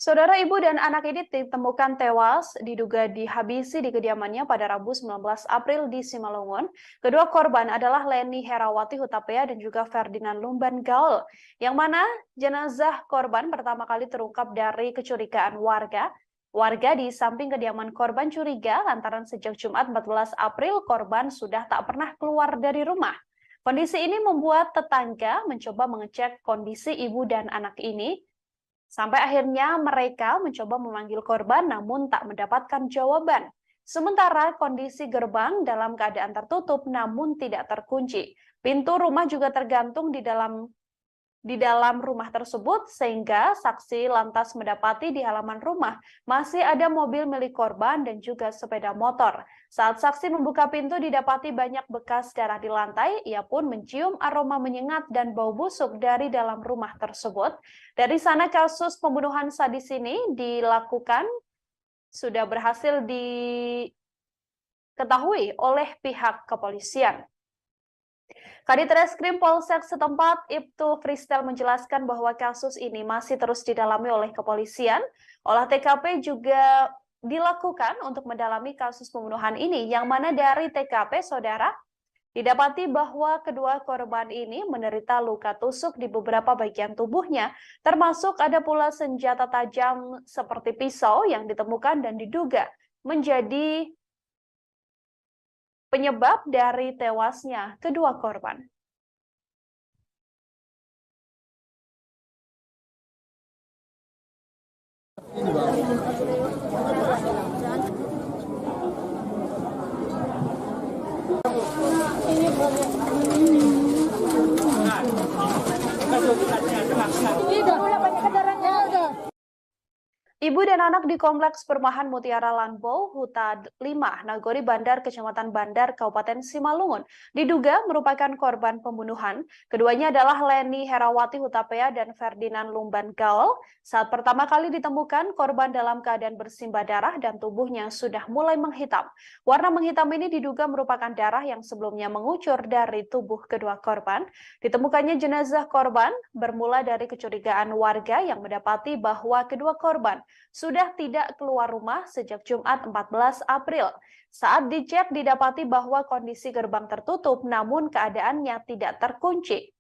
Saudara, ibu dan anak ini ditemukan tewas diduga dihabisi di kediamannya pada Rabu 19 April di Simalungun. Kedua korban adalah Leni Herawati Hutapea dan juga Ferdinand Lumban Gaul, yang mana jenazah korban pertama kali terungkap dari kecurigaan warga. Warga di samping kediaman korban curiga lantaran sejak Jumat 14 April korban sudah tak pernah keluar dari rumah. Kondisi ini membuat tetangga mencoba mengecek kondisi ibu dan anak ini. Sampai akhirnya mereka mencoba memanggil korban namun tak mendapatkan jawaban. Sementara kondisi gerbang dalam keadaan tertutup namun tidak terkunci. Pintu rumah juga tergantung di dalam rumah tersebut sehingga saksi lantas mendapati di halaman rumah masih ada mobil milik korban dan juga sepeda motor. Saat saksi membuka pintu didapati banyak bekas darah di lantai, ia pun mencium aroma menyengat dan bau busuk dari dalam rumah tersebut. Dari sana kasus pembunuhan sadis ini dilakukan sudah berhasil diketahui oleh pihak kepolisian. Kadit Reskrim Polsek setempat, Ibtu Fristel menjelaskan bahwa kasus ini masih terus didalami oleh kepolisian. Olah TKP juga dilakukan untuk mendalami kasus pembunuhan ini, yang mana dari TKP, saudara, didapati bahwa kedua korban ini menderita luka tusuk di beberapa bagian tubuhnya, termasuk ada pula senjata tajam seperti pisau yang ditemukan dan diduga menjadi penyebab dari tewasnya kedua korban. Ibu dan anak di Kompleks Perumahan Mutiara Lanbo, Huta 5, Nagori Bandar, Kecamatan Bandar, Kabupaten Simalungun, diduga merupakan korban pembunuhan. Keduanya adalah Leni Herawati Hutapea dan Ferdinand Lumban Gaul. Saat pertama kali ditemukan, korban dalam keadaan bersimbah darah dan tubuhnya sudah mulai menghitam. Warna menghitam ini diduga merupakan darah yang sebelumnya mengucur dari tubuh kedua korban. Ditemukannya jenazah korban bermula dari kecurigaan warga yang mendapati bahwa kedua korban sudah tidak keluar rumah sejak Jumat 14 April. Saat dicek didapati bahwa kondisi gerbang tertutup namun keadaannya tidak terkunci.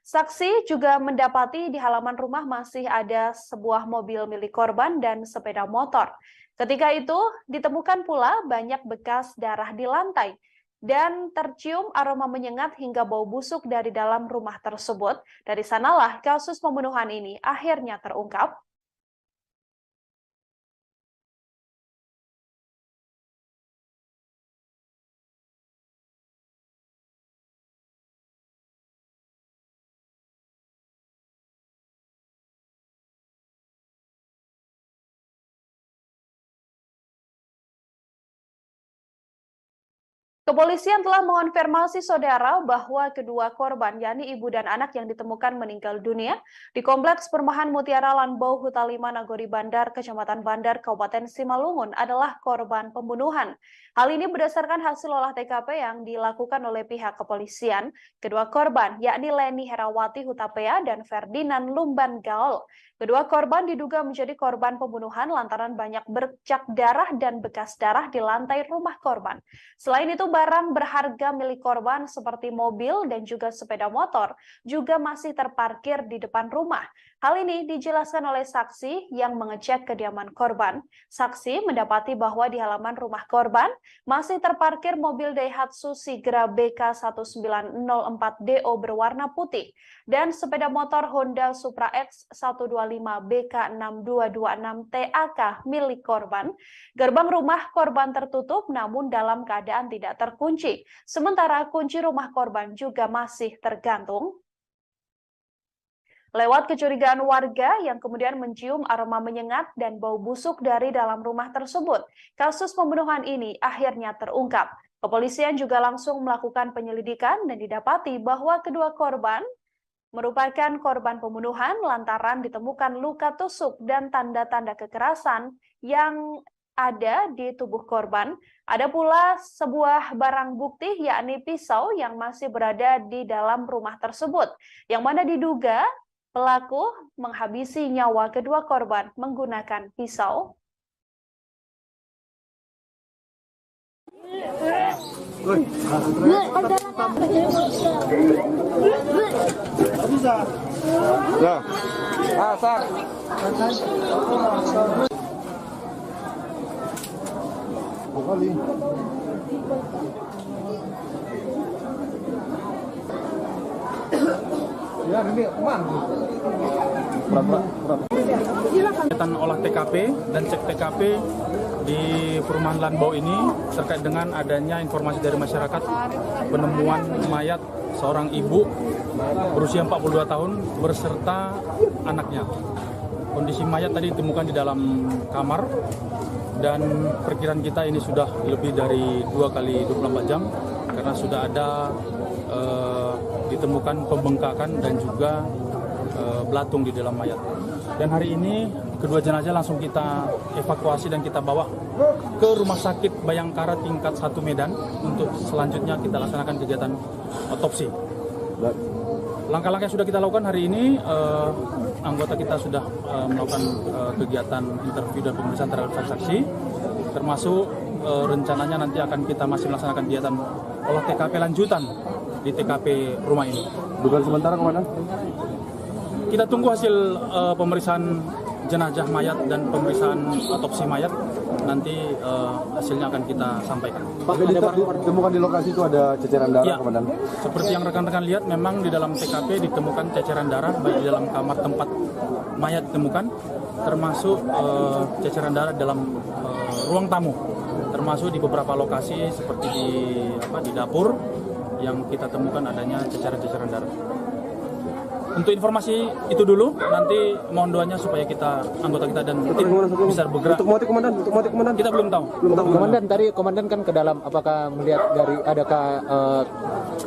Saksi juga mendapati di halaman rumah masih ada sebuah mobil milik korban dan sepeda motor. Ketika itu ditemukan pula banyak bekas darah di lantai dan tercium aroma menyengat hingga bau busuk dari dalam rumah tersebut. Dari sanalah kasus pembunuhan ini akhirnya terungkap. Kepolisian telah mengonfirmasi, saudara, bahwa kedua korban, yakni ibu dan anak yang ditemukan meninggal dunia di Kompleks Perumahan Mutiara Lanbo, Huta 5, Nagori Bandar, Kecamatan Bandar, Kabupaten Simalungun adalah korban pembunuhan. Hal ini berdasarkan hasil olah TKP yang dilakukan oleh pihak kepolisian. Kedua korban, yakni Leni Herawati Hutapea dan Ferdinand Lumban Gaul. Kedua korban diduga menjadi korban pembunuhan lantaran banyak bercak darah dan bekas darah di lantai rumah korban. Selain itu, barang berharga milik korban seperti mobil dan juga sepeda motor juga masih terparkir di depan rumah. Hal ini dijelaskan oleh saksi yang mengecek kediaman korban. Saksi mendapati bahwa di halaman rumah korban masih terparkir mobil Daihatsu Sigra BK1904DO berwarna putih dan sepeda motor Honda Supra X 125 BK6226 TAK milik korban. Gerbang rumah korban tertutup namun dalam keadaan tidak terkunci. Sementara kunci rumah korban juga masih tergantung. Lewat kecurigaan warga yang kemudian mencium aroma menyengat dan bau busuk dari dalam rumah tersebut, kasus pembunuhan ini akhirnya terungkap. Kepolisian juga langsung melakukan penyelidikan dan didapati bahwa kedua korban merupakan korban pembunuhan lantaran ditemukan luka tusuk dan tanda-tanda kekerasan yang ada di tubuh korban. Ada pula sebuah barang bukti yakni pisau yang masih berada di dalam rumah tersebut, yang mana diduga pelaku menghabisi nyawa kedua korban menggunakan pisau. Kegiatan olah TKP dan cek TKP di perumahan Lanbo ini terkait dengan adanya informasi dari masyarakat penemuan mayat seorang ibu berusia 42 tahun berserta anaknya. Kondisi mayat tadi ditemukan di dalam kamar dan perkiraan kita ini sudah lebih dari 2 kali 24 jam karena sudah ada ditemukan pembengkakan dan juga belatung di dalam mayat. Dan hari ini kedua jenazah langsung kita evakuasi dan kita bawa ke Rumah Sakit Bayangkara tingkat 1 Medan untuk selanjutnya kita laksanakan kegiatan otopsi. Langkah-langkah yang sudah kita lakukan hari ini, anggota kita sudah melakukan kegiatan interview dan pemeriksaan terhadap saksi, termasuk rencananya nanti akan kita masih melaksanakan kegiatan olah TKP lanjutan di TKP rumah ini. Dugaan sementara, Komandan? Kita tunggu hasil pemeriksaan jenazah mayat dan pemeriksaan otopsi mayat. Nanti hasilnya akan kita sampaikan. Pak, ditemukan di lokasi itu ada ceceran darah, Ya, Komandan? seperti yang rekan-rekan lihat, memang di dalam TKP ditemukan ceceran darah baik di dalam kamar tempat mayat ditemukan, termasuk ceceran darah dalam ruang tamu, termasuk di beberapa lokasi seperti di dapur yang kita temukan adanya ceceran-ceceran darah. Untuk informasi itu dulu, nanti mohon doanya supaya anggota kita dan tim bisa bergerak. Untuk motif, Komandan? Kita belum tahu. Komandan, tadi komandan kan ke dalam, apakah melihat dari adakah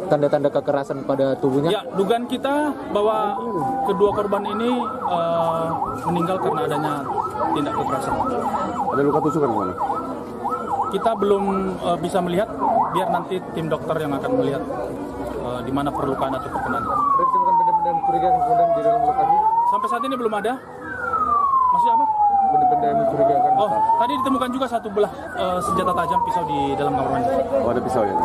tanda-tanda kekerasan pada tubuhnya? Ya, dugaan kita bahwa kedua korban ini meninggal karena adanya tindak kekerasan. Ada luka tusukan, Komandan? Kita belum bisa melihat, biar nanti tim dokter yang akan melihat di mana perlukaan atau perkenan. Ada ditemukan benda-benda mencurigakan kemudian di dalam lokasi? Sampai saat ini belum ada. Masih apa? Benda-benda yang mencurigakan. Oh, tadi ditemukan juga satu belah senjata tajam pisau di dalam kamar mandi. Oh, ada pisau ya?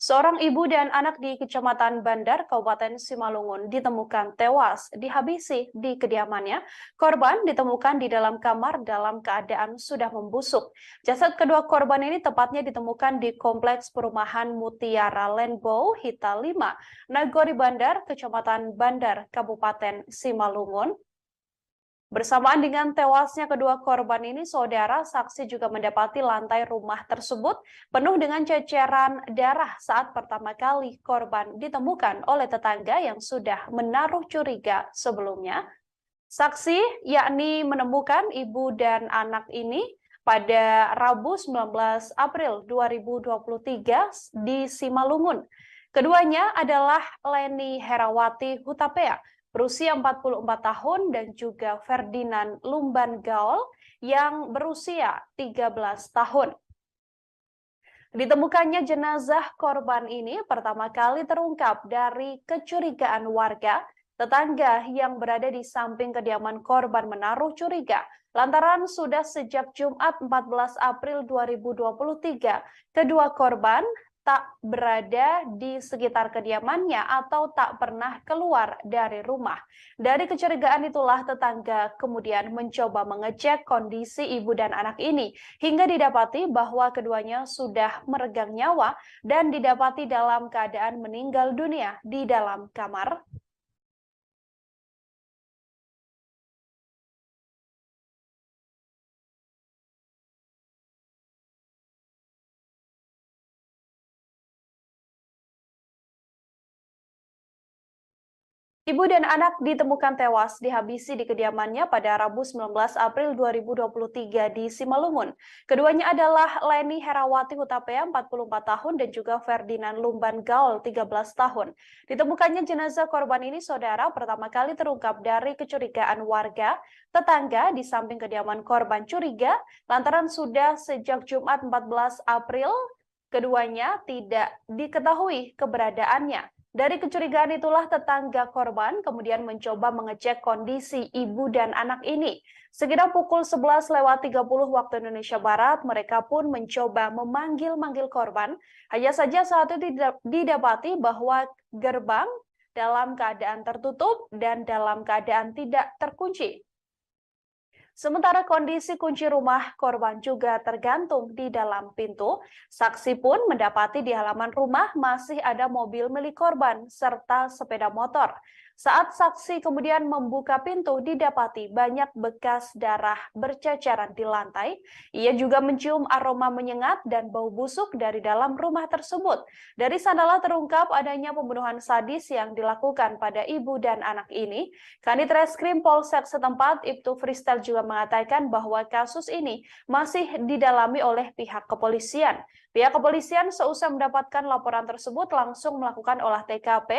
Seorang ibu dan anak di Kecamatan Bandar, Kabupaten Simalungun ditemukan tewas dihabisi di kediamannya. Korban ditemukan di dalam kamar dalam keadaan sudah membusuk. Jasad kedua korban ini tepatnya ditemukan di Kompleks Perumahan Mutiara Rainbow Hita 5, Nagori Bandar, Kecamatan Bandar, Kabupaten Simalungun. Bersamaan dengan tewasnya kedua korban ini, saudara saksi juga mendapati lantai rumah tersebut penuh dengan ceceran darah saat pertama kali korban ditemukan oleh tetangga yang sudah menaruh curiga sebelumnya. Saksi yakni menemukan ibu dan anak ini pada Rabu 19 April 2023 di Simalungun. Keduanya adalah Leni Herawati Hutapea, berusia 44 tahun, dan juga Ferdinand Lumban Gaul yang berusia 13 tahun. Ditemukannya jenazah korban ini pertama kali terungkap dari kecurigaan warga. Tetangga yang berada di samping kediaman korban menaruh curiga lantaran sudah sejak Jumat 14 April 2023 kedua korban tak berada di sekitar kediamannya atau tak pernah keluar dari rumah. Dari kecurigaan itulah tetangga kemudian mencoba mengecek kondisi ibu dan anak ini hingga didapati bahwa keduanya sudah meregang nyawa dan didapati dalam keadaan meninggal dunia di dalam kamar. Ibu dan anak ditemukan tewas dihabisi di kediamannya pada Rabu 19 April 2023 di Simalungun. Keduanya adalah Leni Herawati Hutapea 44 tahun dan juga Ferdinand Lumban Gaul 13 tahun. Ditemukannya jenazah korban ini, saudara, pertama kali terungkap dari kecurigaan warga. Tetangga di samping kediaman korban curiga lantaran sudah sejak Jumat 14 April keduanya tidak diketahui keberadaannya. Dari kecurigaan itulah tetangga korban kemudian mencoba mengecek kondisi ibu dan anak ini. Sekitar pukul 11.30 waktu Indonesia Barat, mereka pun mencoba memanggil-manggil korban. Hanya saja saat itu didapati bahwa gerbang dalam keadaan tertutup dan dalam keadaan tidak terkunci. Sementara kondisi kunci rumah korban juga tergantung di dalam pintu. Saksi pun mendapati di halaman rumah masih ada mobil milik korban serta sepeda motor. Saat saksi kemudian membuka pintu, didapati banyak bekas darah berceceran di lantai. Ia juga mencium aroma menyengat dan bau busuk dari dalam rumah tersebut. Dari sanalah terungkap adanya pembunuhan sadis yang dilakukan pada ibu dan anak ini. Kanit Reskrim Polsek setempat, Ibtu Fristel juga mengatakan bahwa kasus ini masih didalami oleh pihak kepolisian. Pihak kepolisian seusai mendapatkan laporan tersebut langsung melakukan olah TKP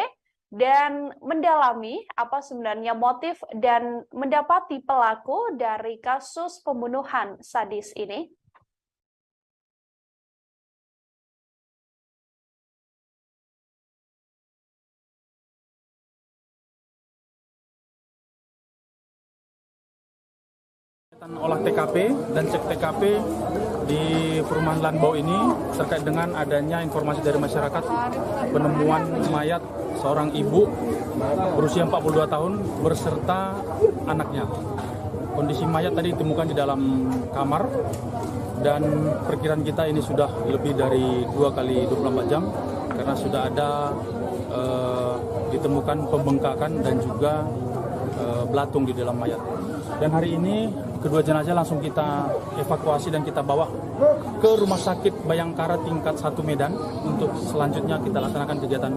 dan mendalami apa sebenarnya motif dan mendapati pelaku dari kasus pembunuhan sadis ini. Olah TKP dan cek TKP di perumahan Lanbau ini terkait dengan adanya informasi dari masyarakat penemuan mayat seorang ibu berusia 42 tahun berserta anaknya. Kondisi mayat tadi ditemukan di dalam kamar dan perkiraan kita ini sudah lebih dari 2 kali 24 jam karena sudah ada ditemukan pembengkakan dan juga belatung di dalam mayat. Dan hari ini kedua jenazah langsung kita evakuasi dan kita bawa ke Rumah Sakit Bayangkara tingkat 1 Medan untuk selanjutnya kita laksanakan kegiatan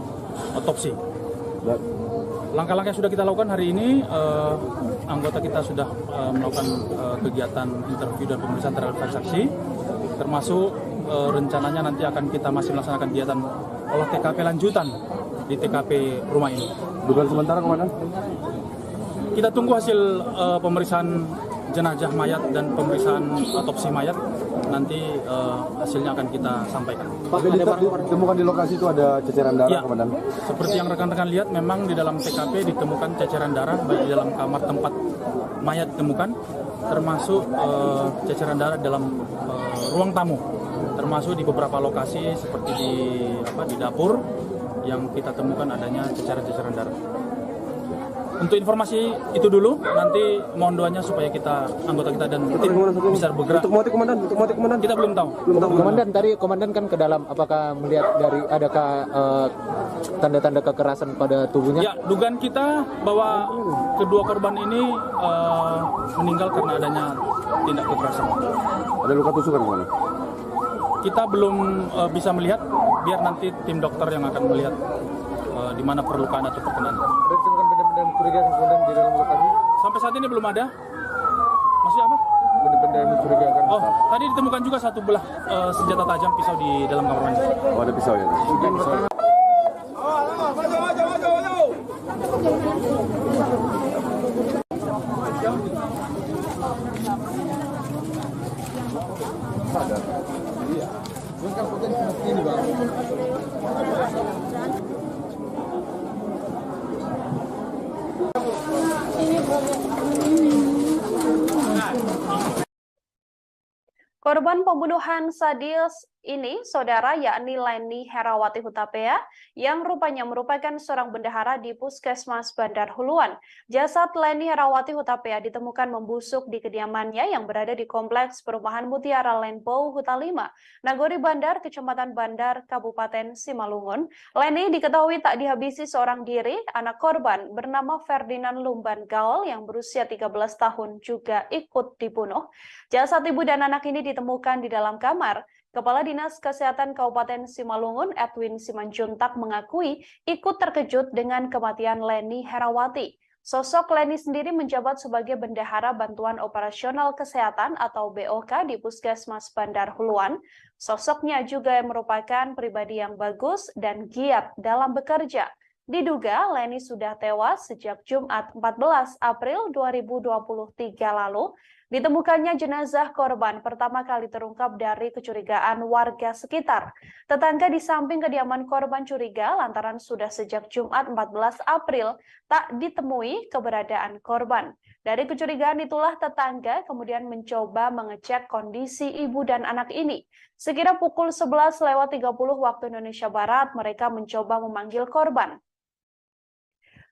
otopsi. Langkah-langkah yang sudah kita lakukan hari ini, anggota kita sudah melakukan kegiatan interview dan pemeriksaan terhadap saksi, termasuk rencananya nanti akan kita masih melaksanakan kegiatan olah TKP lanjutan di TKP rumah ini. Dugaan sementara, Komandan? Kita tunggu hasil pemeriksaan jenazah mayat dan pemeriksaan otopsi mayat. Nanti hasilnya akan kita sampaikan. Pak, ditemukan di lokasi itu ada ceceran darah, ya, Komandan? Seperti yang rekan-rekan lihat, memang di dalam TKP ditemukan ceceran darah baik di dalam kamar tempat mayat ditemukan, termasuk ceceran darah dalam ruang tamu, termasuk di beberapa lokasi seperti di dapur yang kita temukan adanya ceceran darah. Untuk informasi itu dulu, nanti mohon doanya supaya anggota kita dan tim bisa bergerak. Untuk motif, Komandan? Kita belum tahu. Komandan, tadi Komandan kan ke dalam, apakah melihat dari adakah tanda-tanda kekerasan pada tubuhnya? Ya, dugaan kita bahwa kedua korban ini meninggal karena adanya tindak kekerasan. Ada luka tusukan, Komandan? Kita belum bisa melihat, biar nanti tim dokter yang akan melihat di mana perlukaan atau perkenan. Ditemukan benda-benda mencurigakan kemudian di dalam lokasi? Sampai saat ini belum ada. Masih apa? Benda-benda yang mencurigakan. Oh, tadi ditemukan juga satu belah senjata tajam pisau di dalam kamar mandi. Oh, ada pisau ya? Korban pembunuhan sadis ini, saudara, yakni Leni Herawati Hutapea, yang rupanya merupakan seorang bendahara di Puskesmas Bandar Huluan. Jasad Leni Herawati Hutapea ditemukan membusuk di kediamannya yang berada di Kompleks Perumahan Mutiara Lanbau Huta 5, Nagori Bandar, Kecamatan Bandar, Kabupaten Simalungun. Leni diketahui tak dihabisi seorang diri. Anak korban bernama Ferdinand Lumban Gaul yang berusia 13 tahun juga ikut dibunuh. Jasad ibu dan anak ini ditemukan di dalam kamar. Kepala Dinas Kesehatan Kabupaten Simalungun, Edwin Simanjuntak, mengakui ikut terkejut dengan kematian Leni Herawati. Sosok Leni sendiri menjabat sebagai Bendahara Bantuan Operasional Kesehatan atau BOK di Puskesmas Bandar Huluan. Sosoknya juga merupakan pribadi yang bagus dan giat dalam bekerja. Diduga Leni sudah tewas sejak Jumat 14 April 2023 lalu. Ditemukannya jenazah korban pertama kali terungkap dari kecurigaan warga sekitar. Tetangga di samping kediaman korban curiga lantaran sudah sejak Jumat 14 April tak ditemui keberadaan korban. Dari kecurigaan itulah tetangga kemudian mencoba mengecek kondisi ibu dan anak ini. Sekira pukul 11:30 waktu Indonesia Barat, mereka mencoba memanggil korban.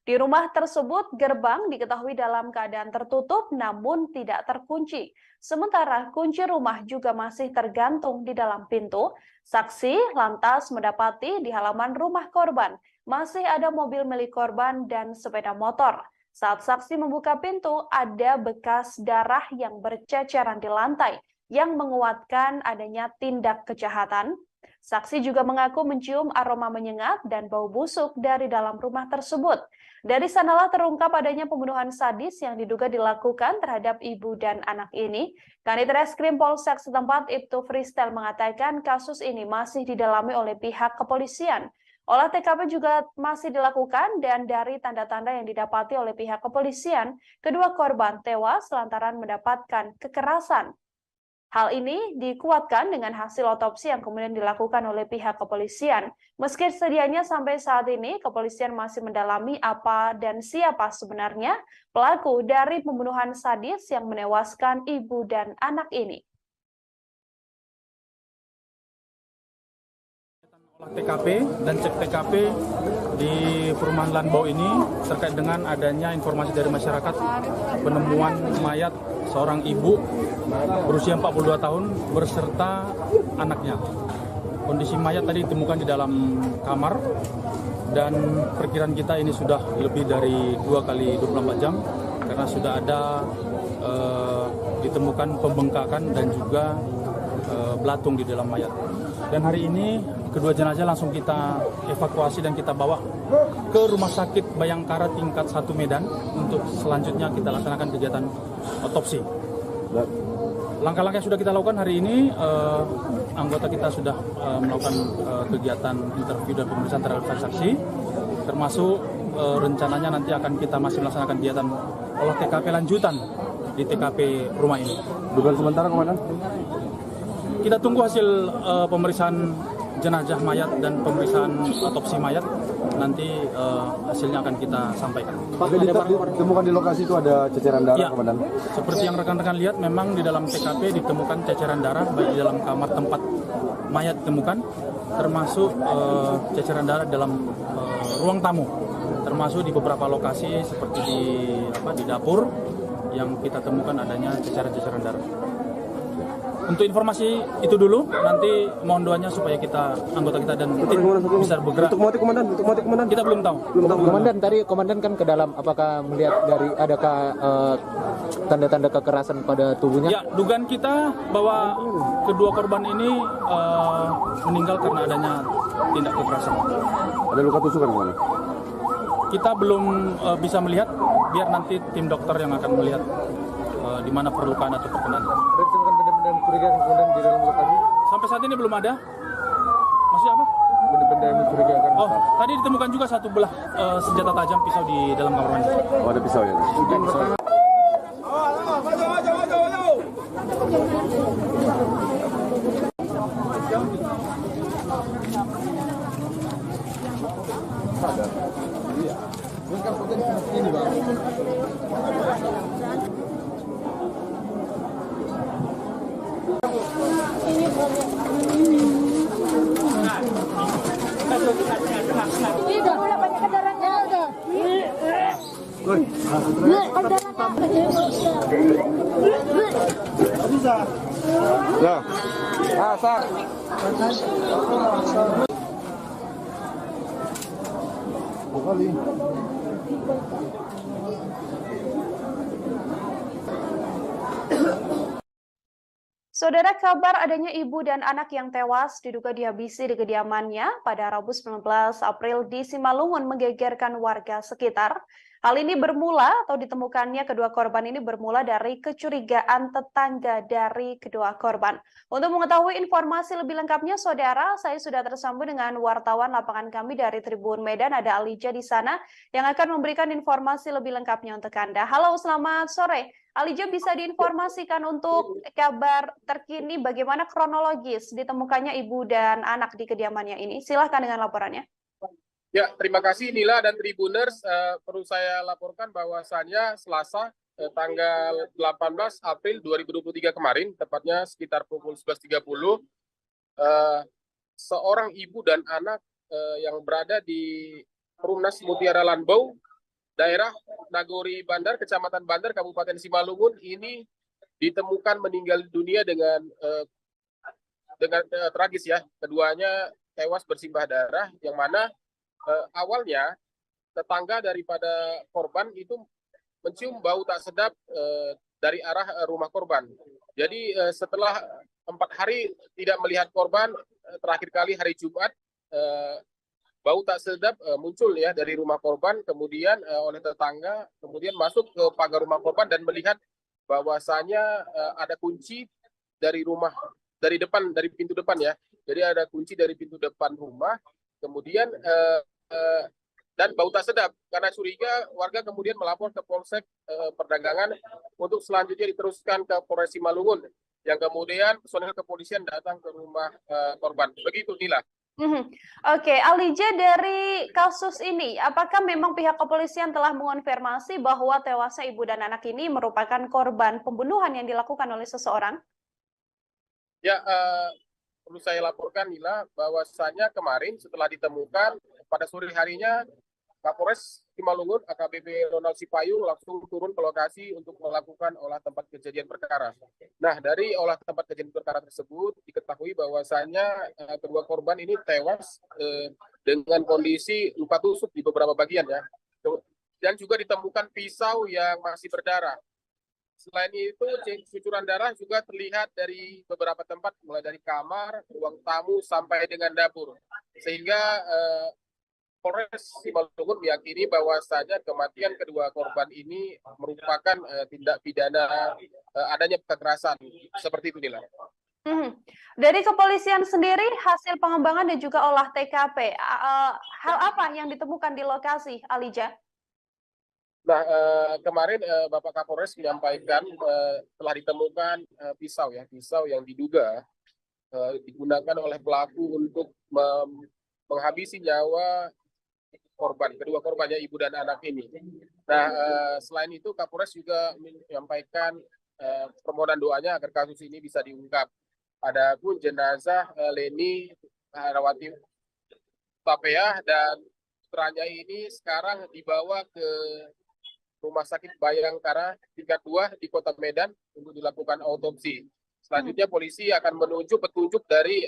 Di rumah tersebut, gerbang diketahui dalam keadaan tertutup namun tidak terkunci. Sementara kunci rumah juga masih tergantung di dalam pintu. Saksi lantas mendapati di halaman rumah korban masih ada mobil milik korban dan sepeda motor. Saat saksi membuka pintu, ada bekas darah yang berceceran di lantai yang menguatkan adanya tindak kejahatan. Saksi juga mengaku mencium aroma menyengat dan bau busuk dari dalam rumah tersebut. Dari sanalah terungkap adanya pembunuhan sadis yang diduga dilakukan terhadap ibu dan anak ini. Kanit Reskrim Polsek setempat Ibtu Freestyle mengatakan kasus ini masih didalami oleh pihak kepolisian. Olah TKP juga masih dilakukan dan dari tanda-tanda yang didapati oleh pihak kepolisian, kedua korban tewas lantaran mendapatkan kekerasan. Hal ini dikuatkan dengan hasil otopsi yang kemudian dilakukan oleh pihak kepolisian. Meski sedianya sampai saat ini, kepolisian masih mendalami apa dan siapa sebenarnya pelaku dari pembunuhan sadis yang menewaskan ibu dan anak ini. Olah TKP dan cek TKP di perumahan Lanbau ini terkait dengan adanya informasi dari masyarakat penemuan mayat seorang ibu berusia 42 tahun berserta anaknya. Kondisi mayat tadi ditemukan di dalam kamar dan perkiraan kita ini sudah lebih dari 2 kali 24 jam karena sudah ada ditemukan pembengkakan dan juga belatung di dalam mayat. Dan hari ini kedua jenazah langsung kita evakuasi dan kita bawa ke Rumah Sakit Bayangkara tingkat 1 Medan untuk selanjutnya kita laksanakan kegiatan otopsi. Langkah-langkah yang sudah kita lakukan hari ini, anggota kita sudah melakukan kegiatan interview dan pemeriksaan terhadap saksi, termasuk rencananya nanti akan kita masih melaksanakan kegiatan olah TKP lanjutan di TKP rumah ini. Dugaan sementara, Komandan? Kita tunggu hasil pemeriksaan jenazah mayat dan pemeriksaan otopsi mayat. Nanti hasilnya akan kita sampaikan. Pak, ditemukan di lokasi itu ada ceceran darah, ya, Komandan? Seperti yang rekan-rekan lihat, memang di dalam TKP ditemukan ceceran darah baik di dalam kamar tempat mayat ditemukan, termasuk ceceran darah dalam ruang tamu, termasuk di beberapa lokasi seperti di dapur yang kita temukan adanya ceceran-ceceran darah. Untuk informasi itu dulu, nanti mohon doanya supaya anggota kita dan tim bisa bergerak. Untuk motif komandan? Kita belum tahu. Komandan, tadi komandan kan ke dalam, apakah melihat dari adakah tanda-tanda kekerasan pada tubuhnya? Ya, dugaan kita bahwa kedua korban ini meninggal karena adanya tindak kekerasan. Ada luka tusukan, Komandan? Kita belum bisa melihat, biar nanti tim dokter yang akan melihat di mana perlukaan atau perkenan. Ada ditemukan benda-benda mencurigakan kemudian di dalam lokasi? Sampai saat ini belum ada. Masih apa? Benda-benda yang mencurigakan. Oh, tadi ditemukan juga satu belah senjata tajam pisau di dalam kamar mandi. Oh, ada pisau ya? Ya. Asal. Kali. Saudara, kabar adanya ibu dan anak yang tewas diduga dihabisi di kediamannya pada Rabu 19 April di Simalungun menggegerkan warga sekitar. Hal ini bermula atau ditemukannya kedua korban ini bermula dari kecurigaan tetangga dari kedua korban. Untuk mengetahui informasi lebih lengkapnya, saudara, saya sudah tersambung dengan wartawan lapangan kami dari Tribun Medan, ada Alija di sana yang akan memberikan informasi lebih lengkapnya untuk Anda. Halo, selamat sore. Alija, bisa diinformasikan untuk kabar terkini bagaimana kronologis ditemukannya ibu dan anak di kediamannya ini? Silahkan dengan laporannya. Ya, terima kasih Nila dan Tribuners. Perlu saya laporkan bahwasannya Selasa tanggal 18 April 2023 kemarin, tepatnya sekitar pukul 11.30, seorang ibu dan anak yang berada di Perumnas Mutiara Lanbau daerah Nagori Bandar, Kecamatan Bandar, Kabupaten Simalungun ini ditemukan meninggal dunia dengan tragis ya. Keduanya tewas bersimbah darah, yang mana awalnya tetangga daripada korban itu mencium bau tak sedap dari arah rumah korban. Jadi setelah 4 hari tidak melihat korban, terakhir kali hari Jumat bau tak sedap muncul ya dari rumah korban, kemudian oleh tetangga, kemudian masuk ke pagar rumah korban dan melihat bahwasanya ada kunci dari rumah, dari depan, dari pintu depan ya. Jadi ada kunci dari pintu depan rumah, kemudian dan bau tak sedap. Karena curiga, warga kemudian melapor ke Polsek Perdagangan untuk selanjutnya diteruskan ke Polres Simalungun, yang kemudian personel kepolisian datang ke rumah korban. Begitu, Nila. Oke, Alija, dari kasus ini, apakah memang pihak kepolisian telah mengonfirmasi bahwa tewasnya ibu dan anak ini merupakan korban pembunuhan yang dilakukan oleh seseorang? Ya, perlu saya laporkan, Nila, bahwasanya kemarin setelah ditemukan pada sore harinya, Kapolres Simalungun AKBP Ronald Sipayu langsung turun ke lokasi untuk melakukan olah tempat kejadian perkara. Nah, dari olah tempat kejadian perkara tersebut diketahui bahwasanya kedua korban ini tewas dengan kondisi luka tusuk di beberapa bagian ya. Dan juga ditemukan pisau yang masih berdarah. Selain itu, cucuran darah juga terlihat dari beberapa tempat, mulai dari kamar, ruang tamu, sampai dengan dapur. Sehingga Polres Simalungun meyakini bahwasanya kematian kedua korban ini merupakan tindak pidana adanya kekerasan. Seperti itu, Nila. Dari kepolisian sendiri, hasil pengembangan dan juga olah TKP, hal apa yang ditemukan di lokasi, Alija? Nah, kemarin Bapak Kapolres menyampaikan telah ditemukan pisau yang diduga digunakan oleh pelaku untuk menghabisi nyawa kedua korbannya, ibu dan anak ini. Nah, selain itu Kapolres juga menyampaikan permohonan doanya agar kasus ini bisa diungkap. Adapun jenazah Leni Herawati Hutapea dan putranya ini sekarang dibawa ke Rumah Sakit Bayangkara tingkat 2 di Kota Medan untuk dilakukan autopsi. Selanjutnya polisi akan menuju petunjuk dari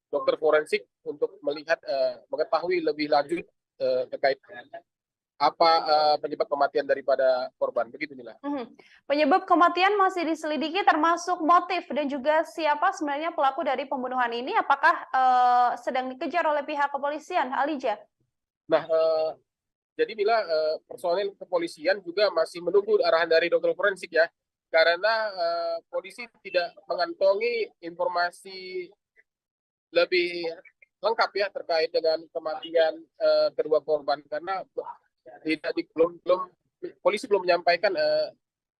dokter forensik untuk melihat mengetahui lebih lanjut terkait apa penyebab kematian daripada korban. Begitu, Nila. Penyebab kematian masih diselidiki, termasuk motif dan juga siapa sebenarnya pelaku dari pembunuhan ini. Apakah sedang dikejar oleh pihak kepolisian, Alija? Nah, jadi Nila, personel kepolisian juga masih menunggu arahan dari dokter forensik ya, karena polisi tidak mengantongi informasi lebih lengkap ya terkait dengan kematian kedua korban, karena polisi belum menyampaikan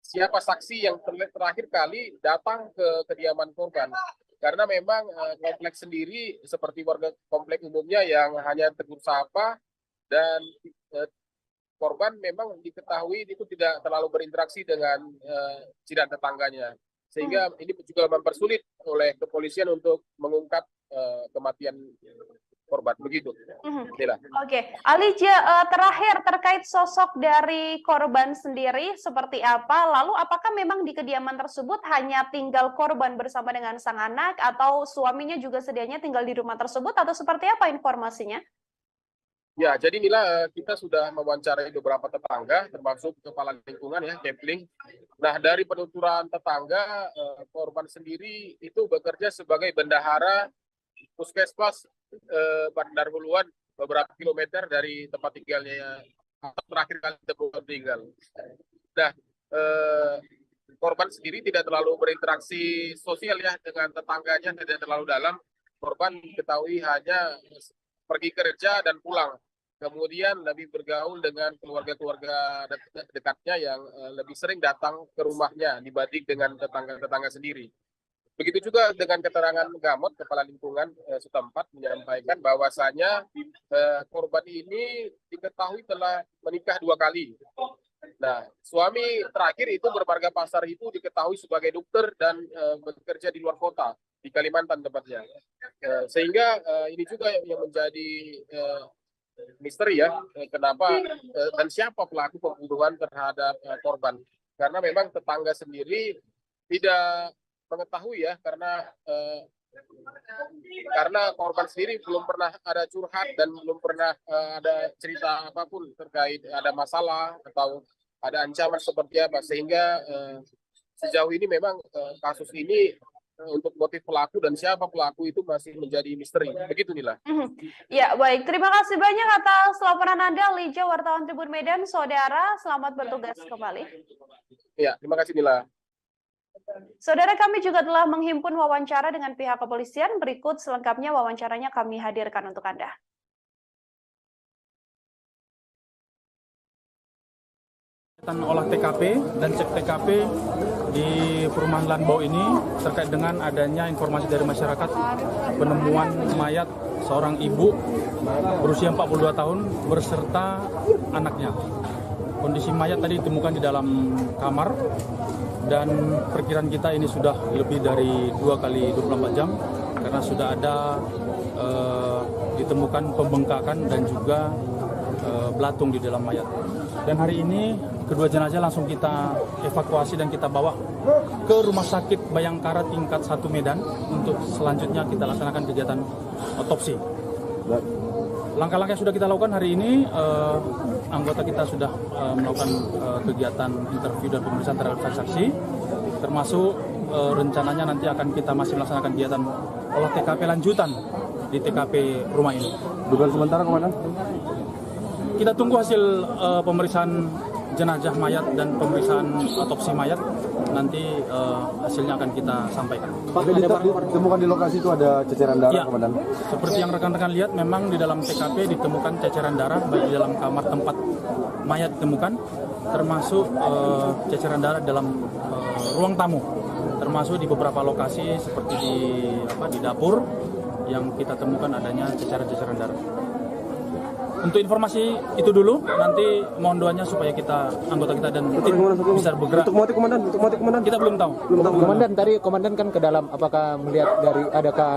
siapa saksi yang terakhir kali datang ke kediaman korban, karena memang kompleks sendiri seperti warga kompleks umumnya yang hanya tegur sapa, dan korban memang diketahui itu tidak terlalu berinteraksi dengan jiran tetangganya, sehingga ini juga mempersulit oleh kepolisian untuk mengungkap kematian korban. Begitu. Oke, Alija, terakhir terkait sosok dari korban sendiri seperti apa? Lalu apakah memang di kediaman tersebut hanya tinggal korban bersama dengan sang anak, atau suaminya juga sedianya tinggal di rumah tersebut, atau seperti apa informasinya? Ya, jadi Nila, kita sudah mewawancarai beberapa tetangga, termasuk kepala lingkungan ya, Kepling. Nah, dari penuturan tetangga, korban sendiri itu bekerja sebagai bendahara Puskesmas Bandar Huluan, beberapa kilometer dari tempat tinggalnya terakhir kali tinggal. Nah, korban sendiri tidak terlalu berinteraksi sosial ya dengan tetangganya, tidak terlalu dalam. Korban diketahui hanya pergi kerja dan pulang. Kemudian lebih bergaul dengan keluarga-keluarga dekatnya yang lebih sering datang ke rumahnya dibanding dengan tetangga-tetangga sendiri. Begitu juga dengan keterangan Gamot, kepala lingkungan setempat menyampaikan bahwasanya korban ini diketahui telah menikah 2 kali. Nah, suami terakhir itu bermarga Pasar itu diketahui sebagai dokter dan bekerja di luar kota, di Kalimantan tepatnya. Sehingga ini juga yang menjadi misteri ya, kenapa dan siapa pelaku pembunuhan terhadap korban. Karena memang tetangga sendiri tidak mengetahui ya, karena korban sendiri belum pernah ada curhat dan belum pernah ada cerita apapun terkait ada masalah atau ada ancaman seperti apa, sehingga sejauh ini memang kasus ini untuk motif pelaku dan siapa pelaku itu masih menjadi misteri. Begitu Nila. Ya, baik. Terima kasih banyak atas laporan Anda, Lija, wartawan Tribun Medan. Saudara, selamat bertugas kembali. Ya, terima kasih Nila. Saudara, kami juga telah menghimpun wawancara dengan pihak kepolisian. Berikut selengkapnya wawancaranya kami hadirkan untuk Anda. Olah TKP dan cek TKP di perumahan Lanbau ini terkait dengan adanya informasi dari masyarakat penemuan mayat seorang ibu berusia 42 tahun berserta anaknya. Kondisi mayat tadi ditemukan di dalam kamar dan perkiraan kita ini sudah lebih dari 2 kali 24 jam karena sudah ada ditemukan pembengkakan dan juga belatung di dalam mayat. Dan hari ini kedua jenazah langsung kita evakuasi dan kita bawa ke Rumah Sakit Bayangkara tingkat 1 Medan untuk selanjutnya kita laksanakan kegiatan otopsi. Langkah-langkah yang sudah kita lakukan hari ini, anggota kita sudah melakukan kegiatan interview dan pemeriksaan terhadap saksi, termasuk rencananya nanti akan kita masih melaksanakan kegiatan olah TKP lanjutan di TKP rumah ini. Dugaan sementara Komandan? Kita tunggu hasil pemeriksaan jenazah mayat dan pemeriksaan otopsi mayat, nanti hasilnya akan kita sampaikan. Pak, ditemukan di lokasi itu ada ceceran darah, Ya, Komandan? seperti yang rekan-rekan lihat, memang di dalam TKP ditemukan ceceran darah baik di dalam kamar tempat mayat ditemukan, termasuk ceceran darah dalam ruang tamu, termasuk di beberapa lokasi seperti di dapur yang kita temukan adanya ceceran-ceceran darah. Untuk informasi itu dulu, nanti mohon doanya supaya anggota kita dan tim bisa bergerak. Untuk motif Komandan? Kita belum tahu. Komandan, tadi Komandan kan ke dalam, apakah melihat dari adakah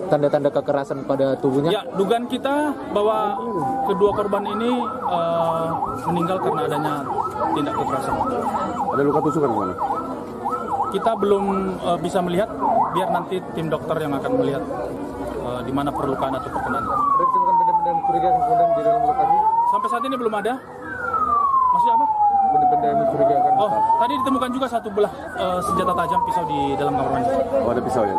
tanda-tanda kekerasan pada tubuhnya? Ya, dugaan kita bahwa kedua korban ini meninggal karena adanya tindak kekerasan. Ada luka tusukan Komandan? Kita belum bisa melihat, biar nanti tim dokter yang akan melihat di mana perlukaan atau perkenaan. Ditemukan benda-benda mencurigakan kemudian di dalam lokasi? Sampai saat ini belum ada. Maksudnya apa? Benda-benda yang mencurigakan. Oh, tadi ditemukan juga satu belah senjata tajam pisau di dalam kamar mandi. Oh, ada pisau ya?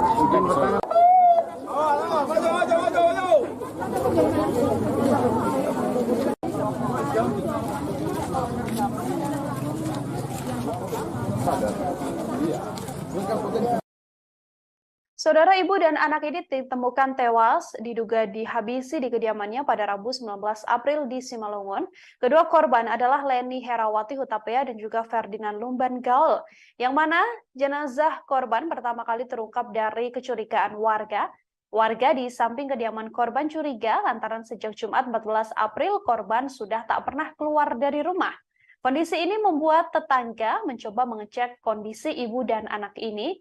Saudara, ibu dan anak ini ditemukan tewas diduga dihabisi di kediamannya pada Rabu 19 April di Simalungun. Kedua korban adalah Leni Herawati Hutapea dan juga Ferdinand Lumban Gaul, yang mana jenazah korban pertama kali terungkap dari kecurigaan warga. Warga di samping kediaman korban curiga lantaran sejak Jumat 14 April korban sudah tak pernah keluar dari rumah. Kondisi ini membuat tetangga mencoba mengecek kondisi ibu dan anak ini.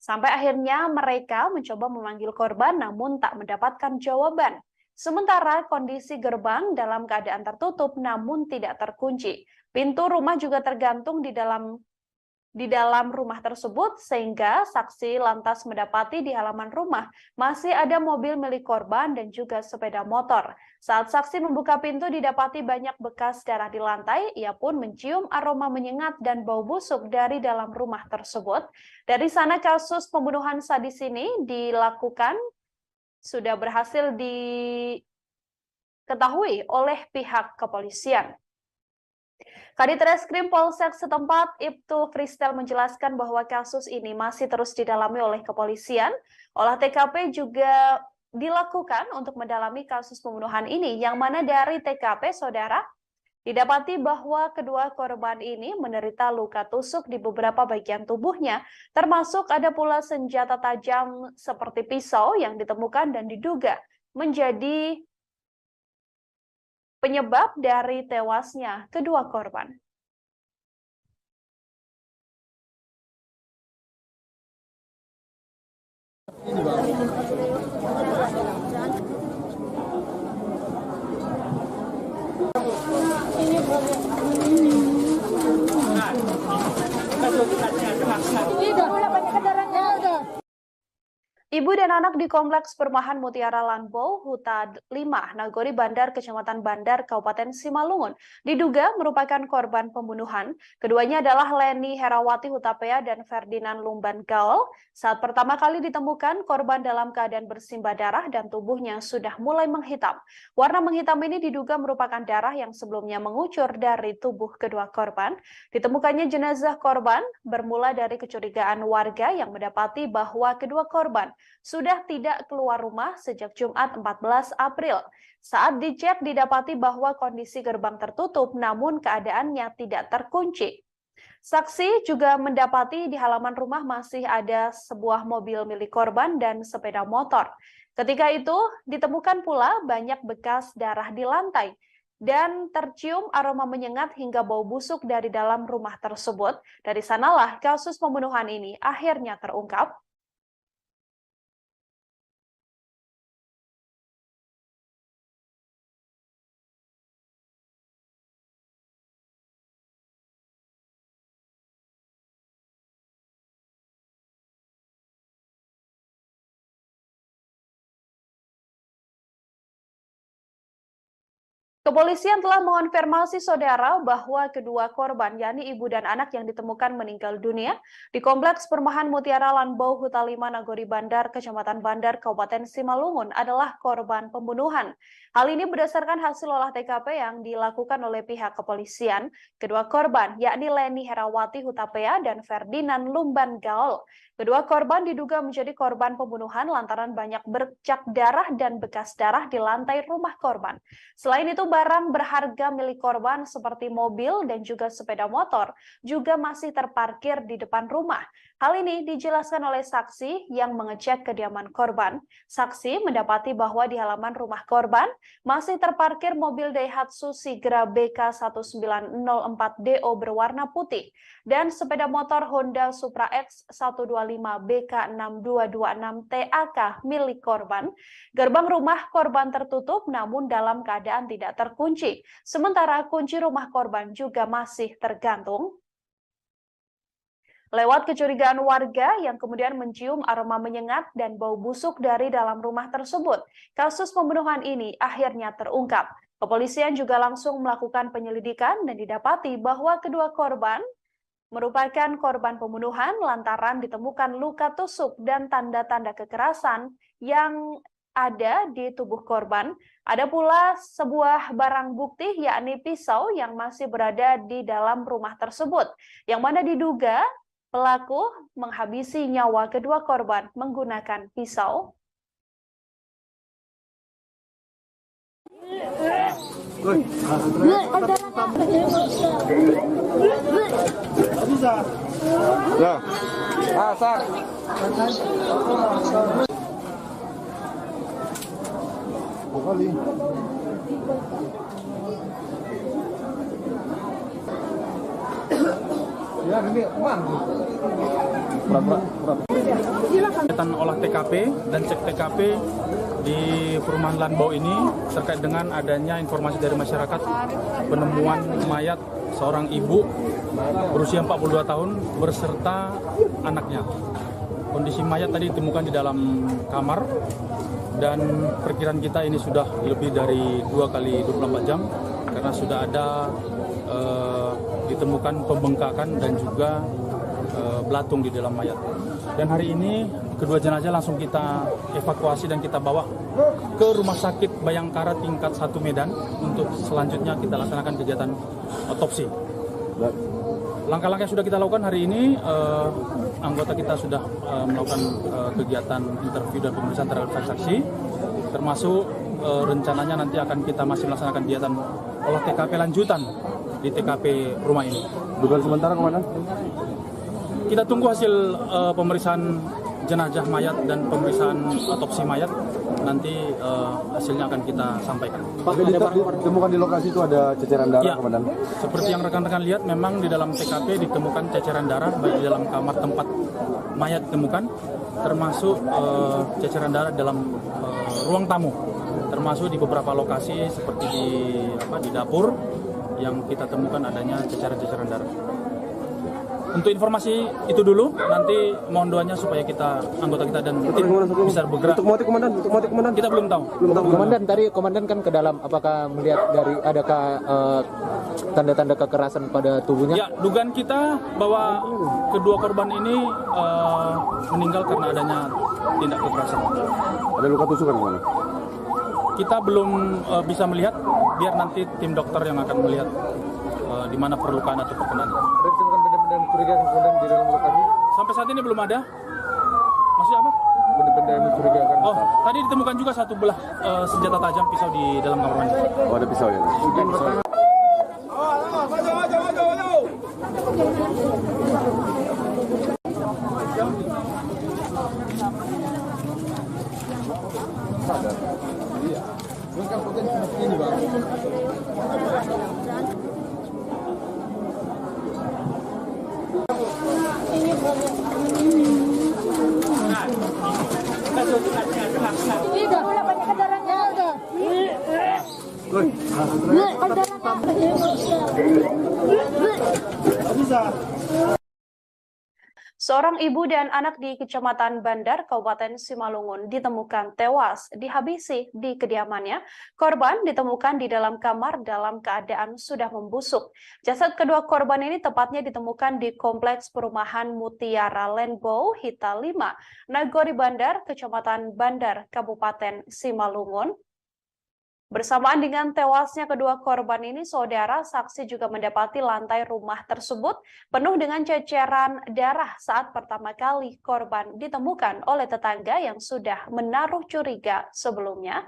Sampai akhirnya mereka mencoba memanggil korban namun tak mendapatkan jawaban. Sementara kondisi gerbang dalam keadaan tertutup namun tidak terkunci. Pintu rumah juga tergantung di dalam rumah tersebut, sehingga saksi lantas mendapati di halaman rumah masih ada mobil milik korban dan juga sepeda motor. Saat saksi membuka pintu didapati banyak bekas darah di lantai, ia pun mencium aroma menyengat dan bau busuk dari dalam rumah tersebut. Dari sana kasus pembunuhan sadis ini dilakukan sudah berhasil diketahui oleh pihak kepolisian. Kadit Reskrim Polsek setempat Ibtu Fristel menjelaskan bahwa kasus ini masih terus didalami oleh kepolisian. Olah TKP juga dilakukan untuk mendalami kasus pembunuhan ini, yang mana dari TKP, saudara, didapati bahwa kedua korban ini menderita luka tusuk di beberapa bagian tubuhnya, termasuk ada pula senjata tajam seperti pisau yang ditemukan dan diduga menjadi penyebab dari tewasnya kedua korban. Ibu dan anak di Kompleks Perumahan Mutiara Lanbau, Huta 5, Nagori Bandar, Kecamatan Bandar, Kabupaten Simalungun, diduga merupakan korban pembunuhan. Keduanya adalah Leni Herawati Hutapea dan Ferdinand Lumban Gaul. Saat pertama kali ditemukan, korban dalam keadaan bersimbah darah dan tubuhnya sudah mulai menghitam. Warna menghitam ini diduga merupakan darah yang sebelumnya mengucur dari tubuh kedua korban. Ditemukannya jenazah korban bermula dari kecurigaan warga yang mendapati bahwa kedua korban sudah tidak keluar rumah sejak Jumat 14 April. Saat dicek didapati bahwa kondisi gerbang tertutup namun keadaannya tidak terkunci. Saksi juga mendapati di halaman rumah masih ada sebuah mobil milik korban dan sepeda motor. Ketika itu ditemukan pula banyak bekas darah di lantai dan tercium aroma menyengat hingga bau busuk dari dalam rumah tersebut. Dari sanalah kasus pembunuhan ini akhirnya terungkap. Kepolisian telah mengonfirmasi saudara bahwa kedua korban, yakni ibu dan anak yang ditemukan meninggal dunia di Kompleks Perumahan Mutiara Lanbau, Huta 5, Nagori Bandar, Kecamatan Bandar, Kabupaten Simalungun adalah korban pembunuhan. Hal ini berdasarkan hasil olah TKP yang dilakukan oleh pihak kepolisian. Kedua korban, yakni Leni Herawati Hutapea dan Ferdinand Lumban Gaul. Kedua korban diduga menjadi korban pembunuhan lantaran banyak bercak darah dan bekas darah di lantai rumah korban. Selain itu, barang berharga milik korban seperti mobil dan juga sepeda motor juga masih terparkir di depan rumah. Hal ini dijelaskan oleh saksi yang mengecek kediaman korban. Saksi mendapati bahwa di halaman rumah korban masih terparkir mobil Daihatsu Sigra BK1904DO berwarna putih dan sepeda motor Honda Supra X 125 BK6226 TAK milik korban. Gerbang rumah korban tertutup namun dalam keadaan tidak terkunci. Sementara kunci rumah korban juga masih tergantung. Lewat kecurigaan warga yang kemudian mencium aroma menyengat dan bau busuk dari dalam rumah tersebut, kasus pembunuhan ini akhirnya terungkap. Kepolisian juga langsung melakukan penyelidikan dan didapati bahwa kedua korban merupakan korban pembunuhan lantaran ditemukan luka tusuk dan tanda-tanda kekerasan yang ada di tubuh korban. Ada pula sebuah barang bukti yakni pisau yang masih berada di dalam rumah tersebut, yang mana diduga pelaku menghabisi nyawa kedua korban menggunakan pisau. Kegiatan olah TKP dan cek TKP di perumahan Lanbau ini terkait dengan adanya informasi dari masyarakat penemuan mayat seorang ibu berusia 42 tahun berserta anaknya. Kondisi mayat tadi ditemukan di dalam kamar dan perkiraan kita ini sudah lebih dari 2 kali 24 jam karena sudah ada ditemukan pembengkakan dan juga belatung di dalam mayat. Dan hari ini kedua jenazah langsung kita evakuasi dan kita bawa ke Rumah Sakit Bayangkara tingkat 1 Medan untuk selanjutnya kita laksanakan kegiatan otopsi. Langkah-langkah yang sudah kita lakukan hari ini, anggota kita sudah melakukan kegiatan interview dan pemeriksaan terhadap saksi, termasuk rencananya nanti akan kita masih melaksanakan kegiatan olah TKP lanjutan di TKP rumah ini. Dugaan sementara kemana? Kita tunggu hasil pemeriksaan jenazah mayat dan pemeriksaan otopsi mayat. Nanti hasilnya akan kita sampaikan. Pak, ditemukan di lokasi itu ada ceceran darah, ya, Komandan? Seperti yang rekan-rekan lihat, memang di dalam TKP ditemukan ceceran darah baik di dalam kamar tempat mayat ditemukan, termasuk ceceran darah dalam ruang tamu, termasuk di beberapa lokasi seperti di dapur yang kita temukan adanya ceceran-ceceran darah. Untuk informasi itu dulu, nanti mohon doanya supaya anggota kita dan tim bisa bergerak. Untuk motif komandan, Kita belum tahu. Komandan kan ke dalam, apakah melihat dari adakah tanda-tanda kekerasan pada tubuhnya? Ya, dugaan kita bahwa kedua korban ini meninggal karena adanya tindak kekerasan. Ada luka tusukan kemana? Kita belum bisa melihat, biar nanti tim dokter yang akan melihat di mana perlukaan atau perkenan. Ada ditemukan benda-benda mencurigakan kemudian di dalam lokasi? Sampai saat ini belum ada. Masih apa? Benda-benda yang mencurigakan. Oh, tadi ditemukan juga satu belah senjata tajam pisau di dalam kamar mandi. Oh, ada pisau ya? Seorang ibu dan anak di Kecamatan Bandar, Kabupaten Simalungun ditemukan tewas dihabisi di kediamannya. Korban ditemukan di dalam kamar dalam keadaan sudah membusuk. Jasad kedua korban ini tepatnya ditemukan di Kompleks Perumahan Mutiara Rainbow Hita 5, Nagori Bandar, Kecamatan Bandar, Kabupaten Simalungun. Bersamaan dengan tewasnya kedua korban ini, saudara saksi juga mendapati lantai rumah tersebut penuh dengan ceceran darah saat pertama kali korban ditemukan oleh tetangga yang sudah menaruh curiga sebelumnya.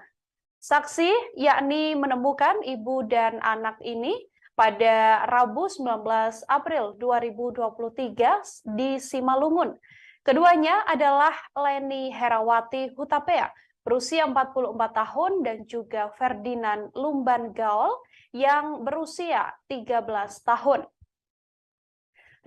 Saksi yakni menemukan ibu dan anak ini pada Rabu 19 April 2023 di Simalungun. Keduanya adalah Leni Herawati Hutapea, berusia 44 tahun, dan juga Ferdinand Lumban Gaol yang berusia 13 tahun.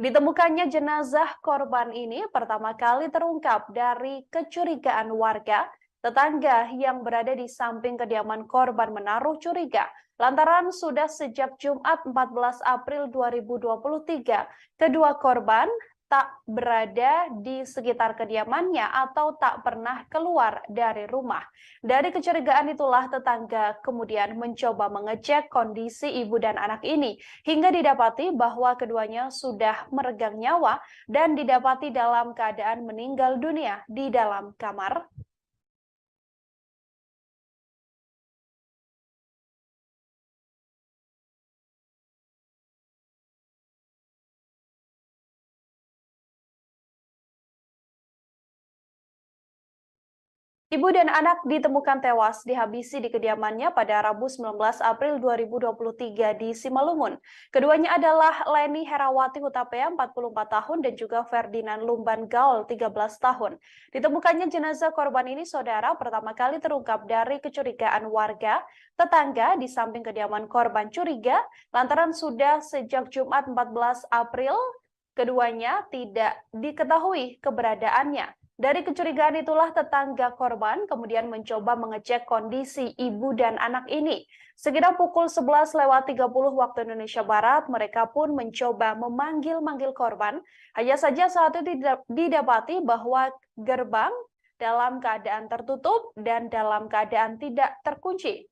Ditemukannya jenazah korban ini pertama kali terungkap dari kecurigaan warga. Tetangga yang berada di samping kediaman korban menaruh curiga lantaran sudah sejak Jumat 14 April 2023 kedua korban tak berada di sekitar kediamannya atau tak pernah keluar dari rumah. Dari kecurigaan itulah tetangga kemudian mencoba mengecek kondisi ibu dan anak ini hingga didapati bahwa keduanya sudah meregang nyawa dan didapati dalam keadaan meninggal dunia di dalam kamar. Ibu dan anak ditemukan tewas dihabisi di kediamannya pada Rabu 19 April 2023 di Simalungun. Keduanya adalah Leni Herawati Hutapea 44 tahun dan juga Ferdinand Lumban Gaol 13 tahun. Ditemukannya jenazah korban ini, saudara, pertama kali terungkap dari kecurigaan warga tetangga di samping kediaman korban curiga lantaran sudah sejak Jumat 14 April keduanya tidak diketahui keberadaannya. Dari kecurigaan itulah tetangga korban kemudian mencoba mengecek kondisi ibu dan anak ini. Sekitar pukul 11.30 waktu Indonesia Barat, mereka pun mencoba memanggil-manggil korban. Hanya saja saat itu didapati bahwa gerbang dalam keadaan tertutup dan dalam keadaan tidak terkunci.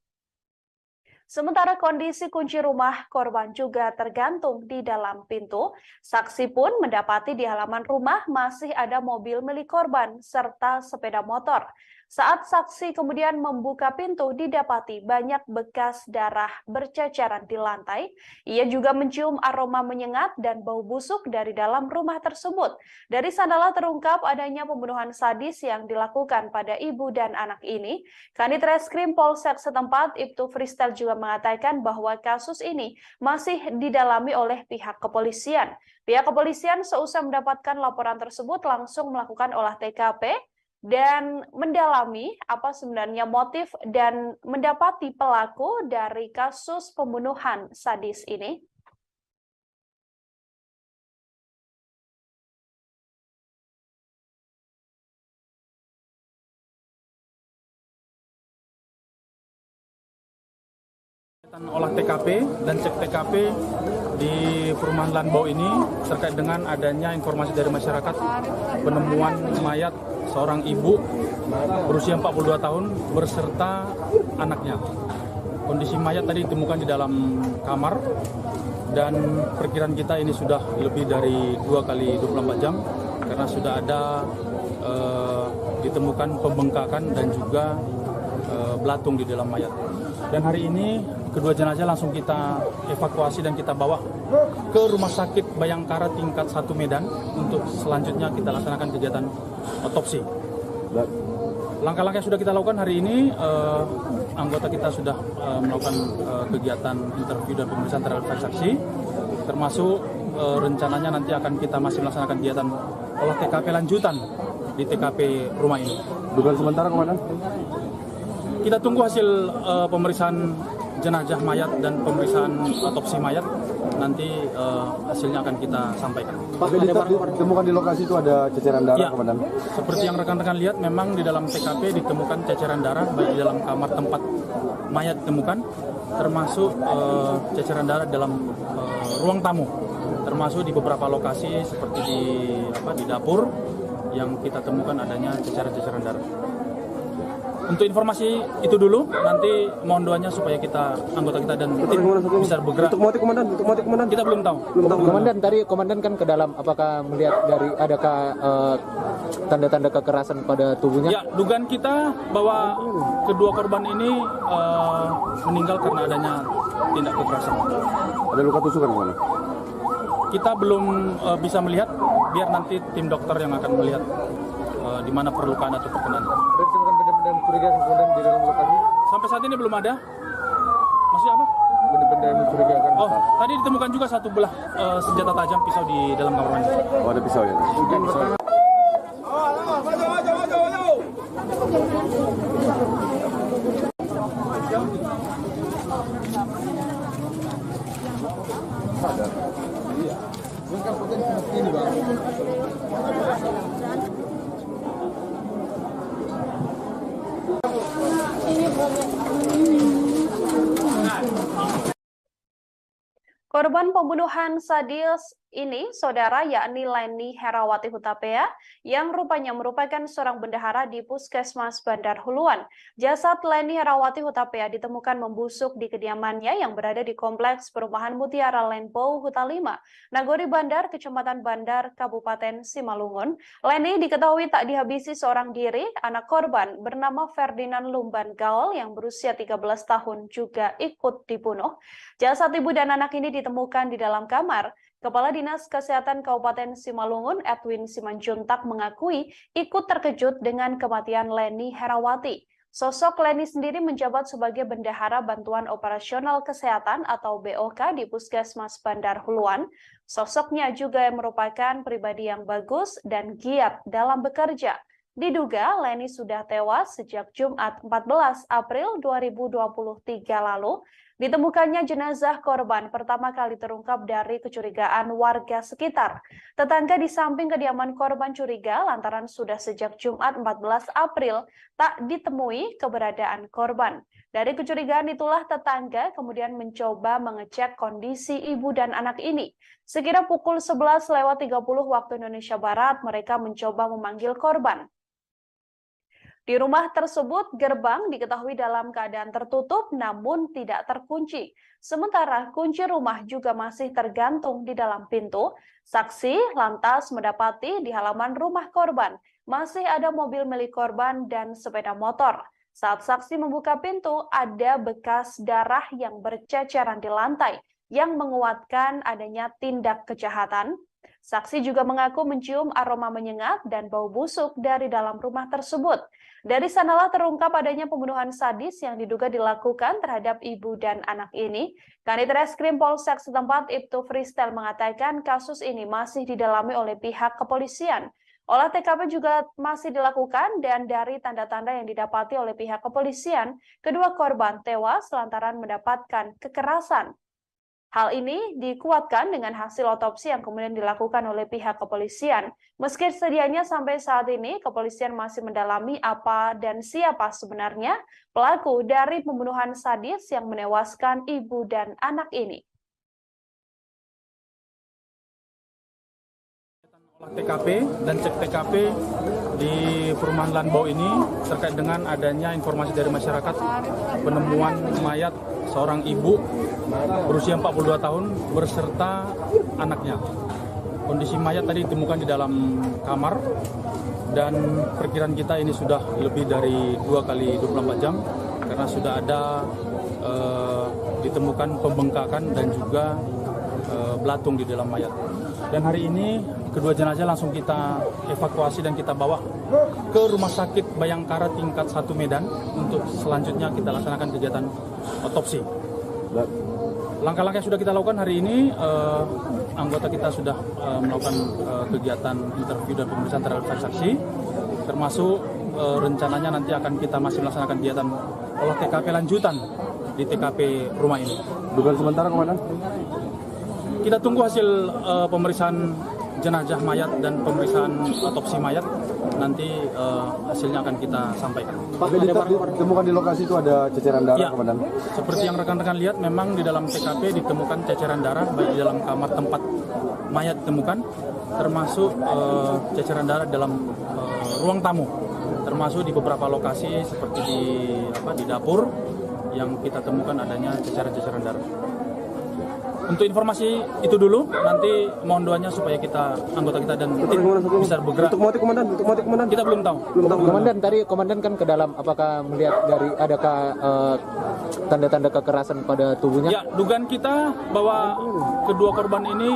Sementara kondisi kunci rumah korban juga tergantung di dalam pintu. Saksi pun mendapati di halaman rumah masih ada mobil milik korban serta sepeda motor. Saat saksi kemudian membuka pintu, didapati banyak bekas darah berceceran di lantai. Ia juga mencium aroma menyengat dan bau busuk dari dalam rumah tersebut. Dari sanalah terungkap adanya pembunuhan sadis yang dilakukan pada ibu dan anak ini. Kanit Reskrim Polsek setempat, Ibtu Fristel, juga mengatakan bahwa kasus ini masih didalami oleh pihak kepolisian. Pihak kepolisian seusai mendapatkan laporan tersebut langsung melakukan olah TKP dan mendalami apa sebenarnya motif dan mendapati pelaku dari kasus pembunuhan sadis ini. Olah TKP dan cek TKP di perumahan Lanbau ini terkait dengan adanya informasi dari masyarakat penemuan mayat seorang ibu berusia 42 tahun berserta anaknya. Kondisi mayat tadi ditemukan di dalam kamar dan perkiraan kita ini sudah lebih dari 2 kali 24 jam karena sudah ada ditemukan pembengkakan dan juga belatung di dalam mayat. Dan hari ini kedua jenazah langsung kita evakuasi dan kita bawa ke Rumah Sakit Bayangkara tingkat 1 Medan untuk selanjutnya kita laksanakan kegiatan otopsi. Langkah-langkah yang sudah kita lakukan hari ini, anggota kita sudah melakukan kegiatan interview dan pemeriksaan terhadap saksi, termasuk rencananya nanti akan kita masih melaksanakan kegiatan olah TKP lanjutan di TKP rumah ini. Dugaan sementara, Komandan? Kita tunggu hasil pemeriksaan jenazah mayat dan pemeriksaan otopsi mayat. Nanti hasilnya akan kita sampaikan. Pak, ditemukan di lokasi itu ada ceceran darah, Ya, Komandan? seperti yang rekan-rekan lihat, memang di dalam TKP ditemukan ceceran darah baik di dalam kamar tempat mayat ditemukan, termasuk ceceran darah dalam ruang tamu, termasuk di beberapa lokasi seperti di dapur yang kita temukan adanya ceceran-ceceran darah. Untuk informasi itu dulu, nanti mohon doanya supaya anggota kita dan tim bisa bergerak. Untuk motif, Komandan? Kita belum tahu. Komandan, tadi komandan kan ke dalam, apakah melihat dari adakah tanda-tanda kekerasan pada tubuhnya? Ya, dugaan kita bahwa kedua korban ini meninggal karena adanya tindak kekerasan. Ada luka tusukan, Komandan? Kita belum bisa melihat, biar nanti tim dokter yang akan melihat di mana perlukaan atau perkenan. Ada ditemukan benda-benda mencurigakan kemudian di dalam lokasi? Sampai saat ini belum ada. Masih apa? Benda-benda yang mencurigakan. Oh, tadi ditemukan juga satu belah senjata tajam pisau di dalam kamar mandi. Oh, ada pisau ya? Korban pembunuhan sadis ini, saudara, yakni Leni Herawati Hutapea, yang rupanya merupakan seorang bendahara di Puskesmas Bandar Huluan. Jasad Leni Herawati Hutapea ditemukan membusuk di kediamannya yang berada di Kompleks Perumahan Mutiara Lanbau Huta 5, Nagori Bandar, Kecamatan Bandar, Kabupaten Simalungun. Leni diketahui tak dihabisi seorang diri. Anak korban bernama Ferdinand Lumban Gaul yang berusia 13 tahun juga ikut dibunuh. Jasad ibu dan anak ini ditemukan di dalam kamar. Kepala Dinas Kesehatan Kabupaten Simalungun, Edwin Simanjuntak, mengakui ikut terkejut dengan kematian Leni Herawati. Sosok Leni sendiri menjabat sebagai Bendahara Bantuan Operasional Kesehatan atau BOK di Puskesmas Bandar Huluan. Sosoknya juga merupakan pribadi yang bagus dan giat dalam bekerja. Diduga Leni sudah tewas sejak Jumat 14 April 2023 lalu. Ditemukannya jenazah korban pertama kali terungkap dari kecurigaan warga sekitar. Tetangga di samping kediaman korban curiga lantaran sudah sejak Jumat 14 April tak ditemui keberadaan korban. Dari kecurigaan itulah tetangga kemudian mencoba mengecek kondisi ibu dan anak ini. Sekira pukul 11:30 waktu Indonesia Barat, mereka mencoba memanggil korban. Di rumah tersebut, gerbang diketahui dalam keadaan tertutup namun tidak terkunci. Sementara kunci rumah juga masih tergantung di dalam pintu. Saksi lantas mendapati di halaman rumah korban masih ada mobil milik korban dan sepeda motor. Saat saksi membuka pintu, ada bekas darah yang berceceran di lantai yang menguatkan adanya tindak kejahatan. Saksi juga mengaku mencium aroma menyengat dan bau busuk dari dalam rumah tersebut. Dari sanalah terungkap adanya pembunuhan sadis yang diduga dilakukan terhadap ibu dan anak ini. Kanit Reskrim Polsek setempat Ibtu Freestyle mengatakan kasus ini masih didalami oleh pihak kepolisian. Olah TKP juga masih dilakukan dan dari tanda-tanda yang didapati oleh pihak kepolisian, kedua korban tewas lantaran mendapatkan kekerasan. Hal ini dikuatkan dengan hasil otopsi yang kemudian dilakukan oleh pihak kepolisian. Meski sedianya sampai saat ini, kepolisian masih mendalami apa dan siapa sebenarnya pelaku dari pembunuhan sadis yang menewaskan ibu dan anak ini. Olah TKP dan cek TKP di perumahan Lanbau ini terkait dengan adanya informasi dari masyarakat penemuan mayat seorang ibu berusia 42 tahun berserta anaknya. Kondisi mayat tadi ditemukan di dalam kamar dan perkiraan kita ini sudah lebih dari 2 kali 24 jam karena sudah ada ditemukan pembengkakan dan juga belatung di dalam mayat. Dan hari ini kedua jenazah langsung kita evakuasi dan kita bawa ke Rumah Sakit Bayangkara tingkat 1 Medan untuk selanjutnya kita laksanakan kegiatan otopsi. Langkah-langkah yang sudah kita lakukan hari ini, anggota kita sudah melakukan kegiatan interview dan pemeriksaan terhadap saksi, termasuk rencananya nanti akan kita masih melaksanakan kegiatan olah TKP lanjutan di TKP rumah ini. Dugaan sementara, Komandan? Kita tunggu hasil pemeriksaan jenazah mayat dan pemeriksaan otopsi mayat, nanti hasilnya akan kita sampaikan. Pak, ditemukan di lokasi itu ada ceceran darah, Ya, Komandan? seperti yang rekan-rekan lihat, memang di dalam TKP ditemukan ceceran darah baik di dalam kamar tempat mayat ditemukan, termasuk ceceran darah dalam ruang tamu, termasuk di beberapa lokasi seperti di dapur yang kita temukan adanya ceceran-ceceran darah. Untuk informasi itu dulu, nanti mohon doanya supaya anggota kita dan tim bisa bergerak. Untuk motif, Komandan? Kita belum tahu. Komandan, tadi komandan kan ke dalam, apakah melihat dari adakah tanda-tanda kekerasan pada tubuhnya? Ya, dugaan kita bahwa kedua korban ini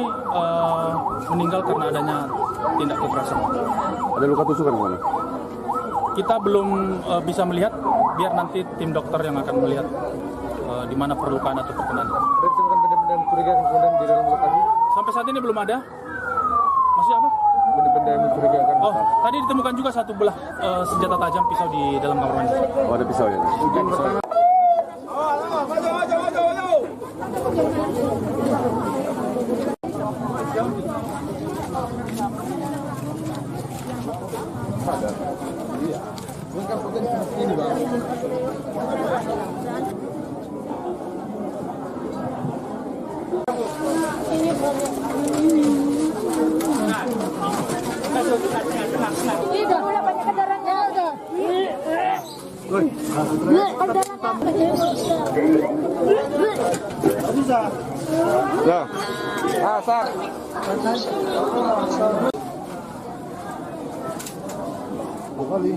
meninggal karena adanya tindak kekerasan. Ada luka tusukan, Komandan? Kita belum bisa melihat, biar nanti tim dokter yang akan melihat di mana perlukaan atau perkenan. Ada ditemukan benda-benda mencurigakan kemudian di dalam lokasi? Sampai saat ini belum ada. Masih apa? Benda-benda yang mencurigakan. Oh, tadi ditemukan juga satu belah senjata tajam pisau di dalam kamar mandi. Oh, ada pisau ya? Ya. Asar. Kali.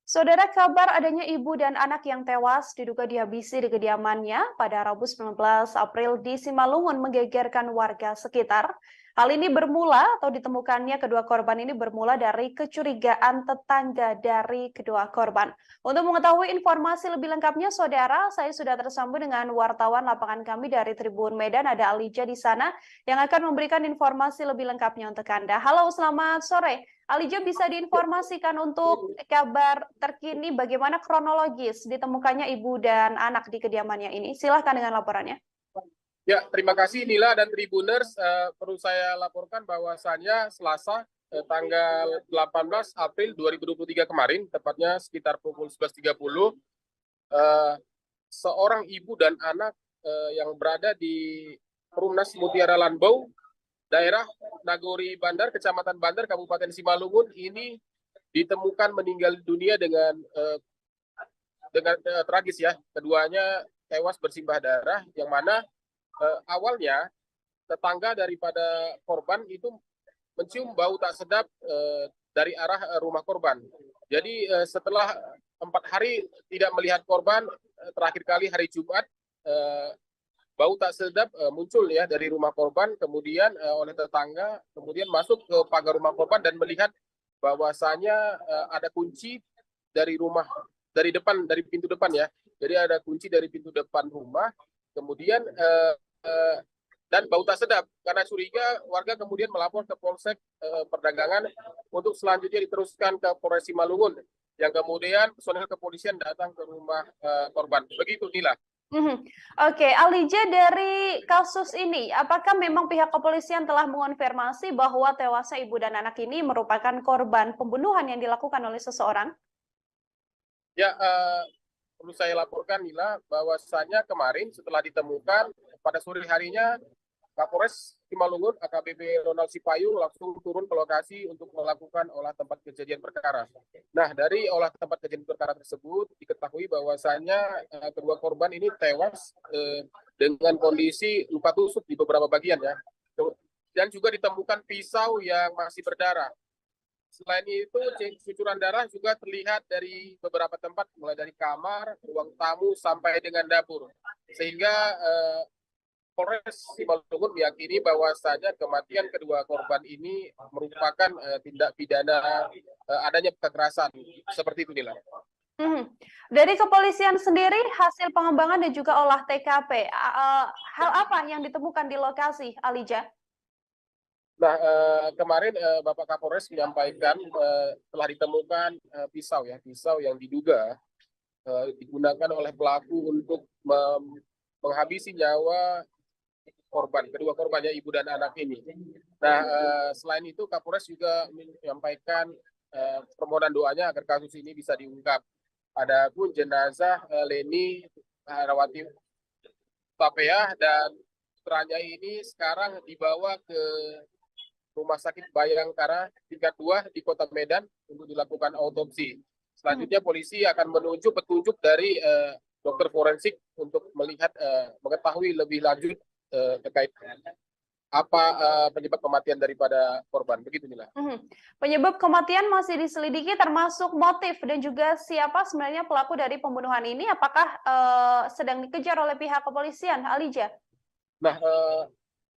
Saudara, kabar adanya ibu dan anak yang tewas diduga dihabisi di kediamannya pada Rabu 19 April di Simalungun menggegerkan warga sekitar. Hal ini bermula atau ditemukannya kedua korban ini bermula dari kecurigaan tetangga dari kedua korban. Untuk mengetahui informasi lebih lengkapnya, saudara, saya sudah tersambung dengan wartawan lapangan kami dari Tribun Medan, ada Alija di sana yang akan memberikan informasi lebih lengkapnya untuk Anda. Halo, selamat sore. Alija, bisa diinformasikan untuk kabar terkini bagaimana kronologis ditemukannya ibu dan anak di kediamannya ini? Silahkan dengan laporannya. Ya, terima kasih Nila dan Tribuners. Perlu saya laporkan bahwasannya Selasa tanggal 18 April 2023 kemarin, tepatnya sekitar pukul 11.30, seorang ibu dan anak yang berada di Perumnas Mutiara Lanbau, daerah Nagori Bandar, Kecamatan Bandar, Kabupaten Simalungun, ini ditemukan meninggal dunia dengan tragis ya. Keduanya tewas bersimbah darah, yang mana awalnya tetangga daripada korban itu mencium bau tak sedap dari arah rumah korban. Jadi setelah 4 hari tidak melihat korban, terakhir kali hari Jumat, bau tak sedap muncul ya dari rumah korban, kemudian oleh tetangga, kemudian masuk ke pagar rumah korban dan melihat bahwasanya ada kunci dari rumah, dari depan, dari pintu depan ya. Jadi ada kunci dari pintu depan rumah, kemudian dan bau tak sedap. Karena curiga, warga kemudian melapor ke Polsek Perdagangan untuk selanjutnya diteruskan ke Polres Simalungun. yang kemudian personel kepolisian datang ke rumah korban. Begitu Nila. Oke, Alija, dari kasus ini, apakah memang pihak kepolisian telah mengonfirmasi bahwa tewasnya ibu dan anak ini merupakan korban pembunuhan yang dilakukan oleh seseorang? Ya, perlu saya laporkan Nila bahwasanya kemarin setelah ditemukan pada sore harinya Kapolres Simalungun AKBP Ronald Sipayung langsung turun ke lokasi untuk melakukan olah tempat kejadian perkara. Nah, dari olah tempat kejadian perkara tersebut diketahui bahwasanya kedua korban ini tewas dengan kondisi luka tusuk di beberapa bagian ya. Dan juga ditemukan pisau yang masih berdarah. Selain itu, cucuran darah juga terlihat dari beberapa tempat, mulai dari kamar, ruang tamu, sampai dengan dapur. Sehingga Polres Simalungun meyakini bahwasanya kematian kedua korban ini merupakan tindak pidana adanya kekerasan. Seperti itu, Nila. Dari kepolisian sendiri, hasil pengembangan dan juga olah TKP, hal apa yang ditemukan di lokasi, Alija? Nah, kemarin Bapak Kapolres menyampaikan telah ditemukan pisau yang diduga digunakan oleh pelaku untuk menghabisi nyawa kedua korbannya ibu dan anak ini. Nah, selain itu Kapolres juga menyampaikan permohonan doanya agar kasus ini bisa diungkap. Adapun jenazah Leni Herawati Hutapeah dan putranya ini sekarang dibawa ke Rumah Sakit Bayangkara tingkat 2 di Kota Medan untuk dilakukan autopsi. Selanjutnya polisi akan menunjuk petunjuk dari dokter forensik untuk melihat mengetahui lebih lanjut terkait apa penyebab kematian daripada korban. Begitu, Mila. Penyebab kematian masih diselidiki termasuk motif dan juga siapa sebenarnya pelaku dari pembunuhan ini. Apakah sedang dikejar oleh pihak kepolisian, Alija? Nah,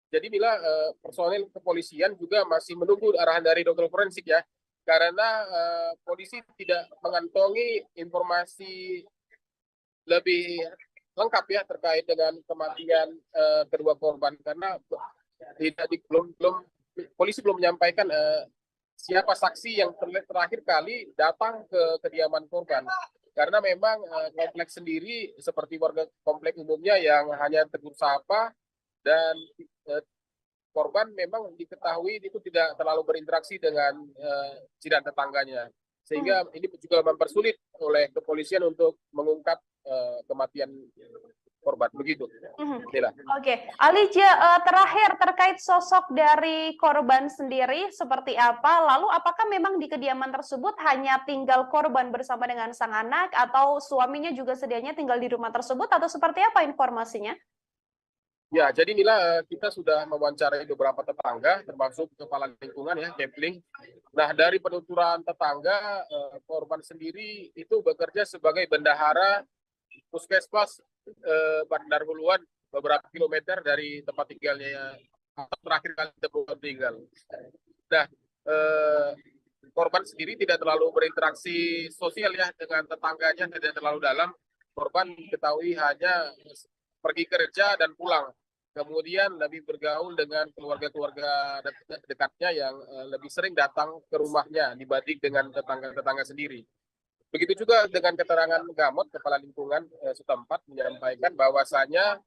jadi Mila, personel kepolisian juga masih menunggu arahan dari dokter forensik ya. Karena polisi tidak mengantongi informasi lebih lengkap ya terkait dengan kematian kedua korban, karena polisi belum menyampaikan siapa saksi yang terakhir kali datang ke kediaman korban, karena memang kompleks sendiri seperti warga kompleks umumnya yang hanya tegur sapa, dan korban memang diketahui itu tidak terlalu berinteraksi dengan jiran tetangganya, sehingga ini juga mempersulit oleh kepolisian untuk mengungkap kematian korban. Begitu. Oke, Alija, terakhir terkait sosok dari korban sendiri seperti apa? Lalu apakah memang di kediaman tersebut hanya tinggal korban bersama dengan sang anak, atau suaminya juga sedianya tinggal di rumah tersebut, atau seperti apa informasinya? Ya, jadi Nila, kita sudah mewawancarai beberapa tetangga, termasuk kepala lingkungan ya, Kepling. Nah, dari penuturan tetangga, korban sendiri itu bekerja sebagai bendahara puskesmas Bandar Huluan, beberapa kilometer dari tempat tinggalnya terakhir kali tinggal. Nah, korban sendiri tidak terlalu berinteraksi sosial ya dengan tetangganya, tidak terlalu dalam. Korban diketahui hanya pergi kerja dan pulang. Kemudian lebih bergaul dengan keluarga-keluarga dekatnya yang lebih sering datang ke rumahnya dibanding dengan tetangga-tetangga sendiri. Begitu juga dengan keterangan Gamot, kepala lingkungan setempat menyampaikan bahwasanya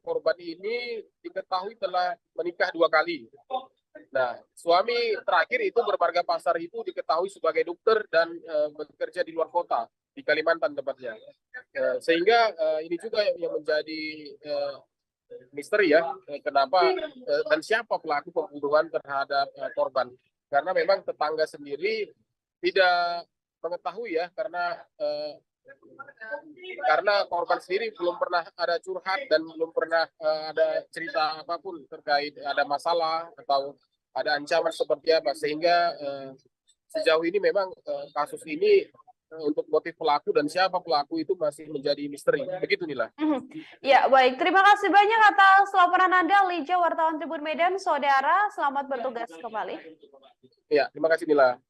korban ini diketahui telah menikah 2 kali. Nah, suami terakhir itu bermarga Pasar itu diketahui sebagai dokter dan bekerja di luar kota, di Kalimantan tepatnya. Sehingga ini juga yang menjadi misteri ya, kenapa dan siapa pelaku pembunuhan terhadap korban. Karena memang tetangga sendiri tidak mengetahui ya, karena korban sendiri belum pernah ada curhat dan belum pernah ada cerita apapun terkait ada masalah atau ada ancaman seperti apa, sehingga sejauh ini memang kasus ini untuk motif pelaku dan siapa pelaku itu masih menjadi misteri. Begitu Nila. Ya, baik. Terima kasih banyak atas laporan Anda, Alija, wartawan Tribun Medan. Saudara, selamat bertugas kembali. Ya, terima kasih Nila.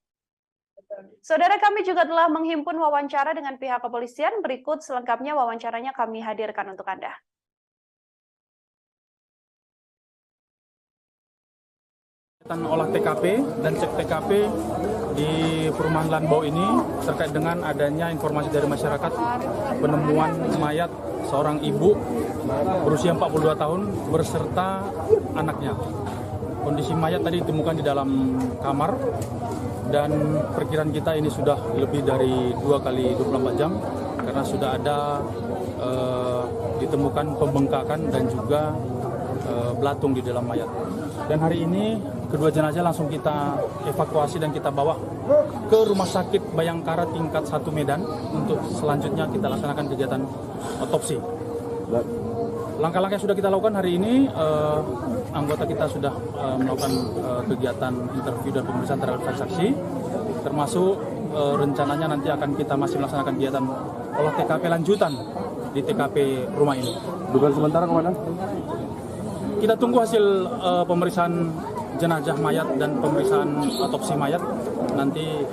Saudara, kami juga telah menghimpun wawancara dengan pihak kepolisian. Berikut selengkapnya wawancaranya kami hadirkan untuk Anda. Olah TKP dan cek TKP di perumahan Lanbau ini terkait dengan adanya informasi dari masyarakat penemuan mayat seorang ibu berusia 42 tahun beserta anaknya. Kondisi mayat tadi ditemukan di dalam kamar dan perkiraan kita ini sudah lebih dari 2 kali 24 jam karena sudah ada ditemukan pembengkakan dan juga belatung di dalam mayat. Dan hari ini kedua jenazah langsung kita evakuasi dan kita bawa ke Rumah Sakit Bayangkara tingkat 1 Medan untuk selanjutnya kita laksanakan kegiatan otopsi. Langkah-langkah yang sudah kita lakukan hari ini, anggota kita sudah melakukan kegiatan interview dan pemeriksaan terhadap saksi, termasuk rencananya nanti akan kita masih melaksanakan kegiatan olah TKP lanjutan di TKP rumah ini. Dugaan sementara, Komandan? Kita tunggu hasil pemeriksaan jenazah mayat dan pemeriksaan otopsi mayat. Nanti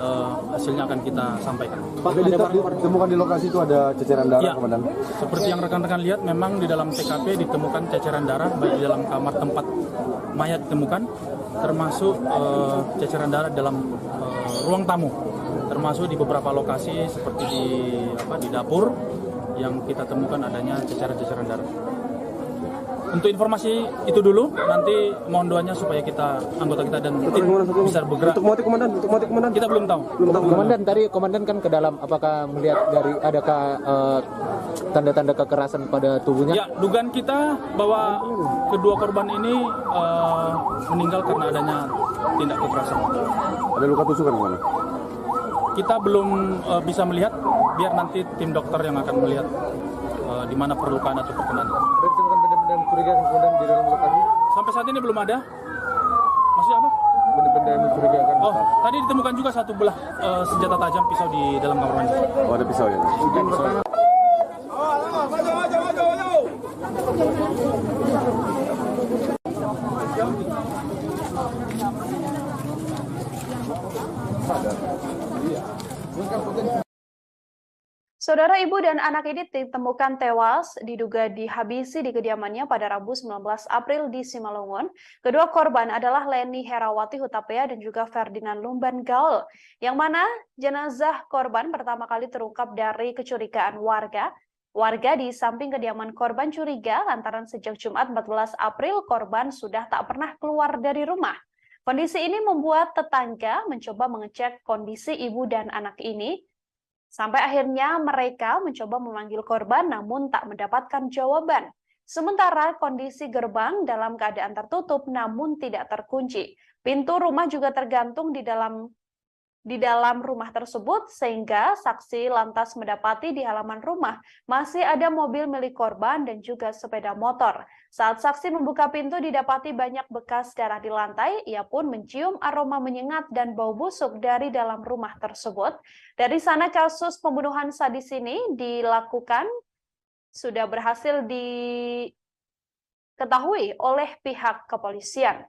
hasilnya akan kita sampaikan. Pak, ditemukan di lokasi itu ada ceceran darah, Ya, Komandan? seperti yang rekan-rekan lihat, memang di dalam TKP ditemukan ceceran darah baik di dalam kamar tempat mayat ditemukan, termasuk ceceran darah dalam ruang tamu, termasuk di beberapa lokasi seperti di dapur yang kita temukan adanya ceceran-ceceran darah. Untuk informasi itu dulu, nanti mohon doanya supaya anggota kita dan tim bisa bergerak. Untuk motif, Komandan? Kita belum tahu. Komandan, tadi komandan kan ke dalam, apakah melihat dari adakah tanda-tanda kekerasan pada tubuhnya? Ya, dugaan kita bahwa kedua korban ini meninggal karena adanya tindak kekerasan. Ada luka tusukan, Komandan? Kita belum bisa melihat, biar nanti tim dokter yang akan melihat di mana perlukaan atau perkenan. Ada ditemukan benda-benda mencurigakan kemudian di dalam lokasi? Sampai saat ini belum ada. Maksudnya apa? Benda-benda yang mencurigakan. Oh, tadi ditemukan juga satu belah senjata tajam pisau di dalam kamar mandi. Oh, ada pisau ya? Saudara, ibu dan anak ini ditemukan tewas diduga dihabisi di kediamannya pada Rabu 19 April di Simalungun. Kedua korban adalah Leni Herawati Hutapea dan juga Ferdinand Lumban Gaul, yang mana jenazah korban pertama kali terungkap dari kecurigaan warga. Warga di samping kediaman korban curiga lantaran sejak Jumat 14 April korban sudah tak pernah keluar dari rumah. Kondisi ini membuat tetangga mencoba mengecek kondisi ibu dan anak ini. Sampai akhirnya mereka mencoba memanggil korban namun tak mendapatkan jawaban. Sementara kondisi gerbang dalam keadaan tertutup namun tidak terkunci. Pintu rumah juga tergantung di dalam rumah tersebut sehingga saksi lantas mendapati di halaman rumah masih ada mobil milik korban dan juga sepeda motor. Saat saksi membuka pintu didapati banyak bekas darah di lantai, ia pun mencium aroma menyengat dan bau busuk dari dalam rumah tersebut. Dari sana kasus pembunuhan sadis ini dilakukan sudah berhasil diketahui oleh pihak kepolisian.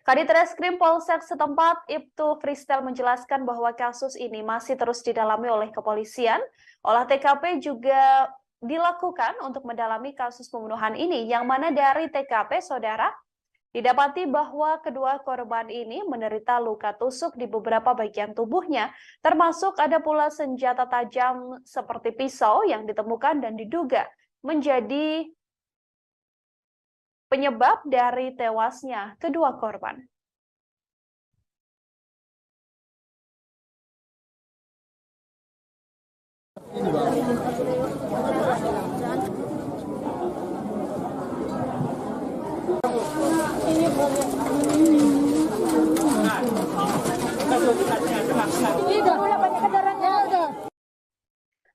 Kadit Reskrim Polsek setempat, Ibtu Fristel menjelaskan bahwa kasus ini masih terus didalami oleh kepolisian. Olah TKP juga dilakukan untuk mendalami kasus pembunuhan ini, yang mana dari TKP, saudara, didapati bahwa kedua korban ini menderita luka tusuk di beberapa bagian tubuhnya, termasuk ada pula senjata tajam seperti pisau yang ditemukan dan diduga menjadi penyebab dari tewasnya kedua korban.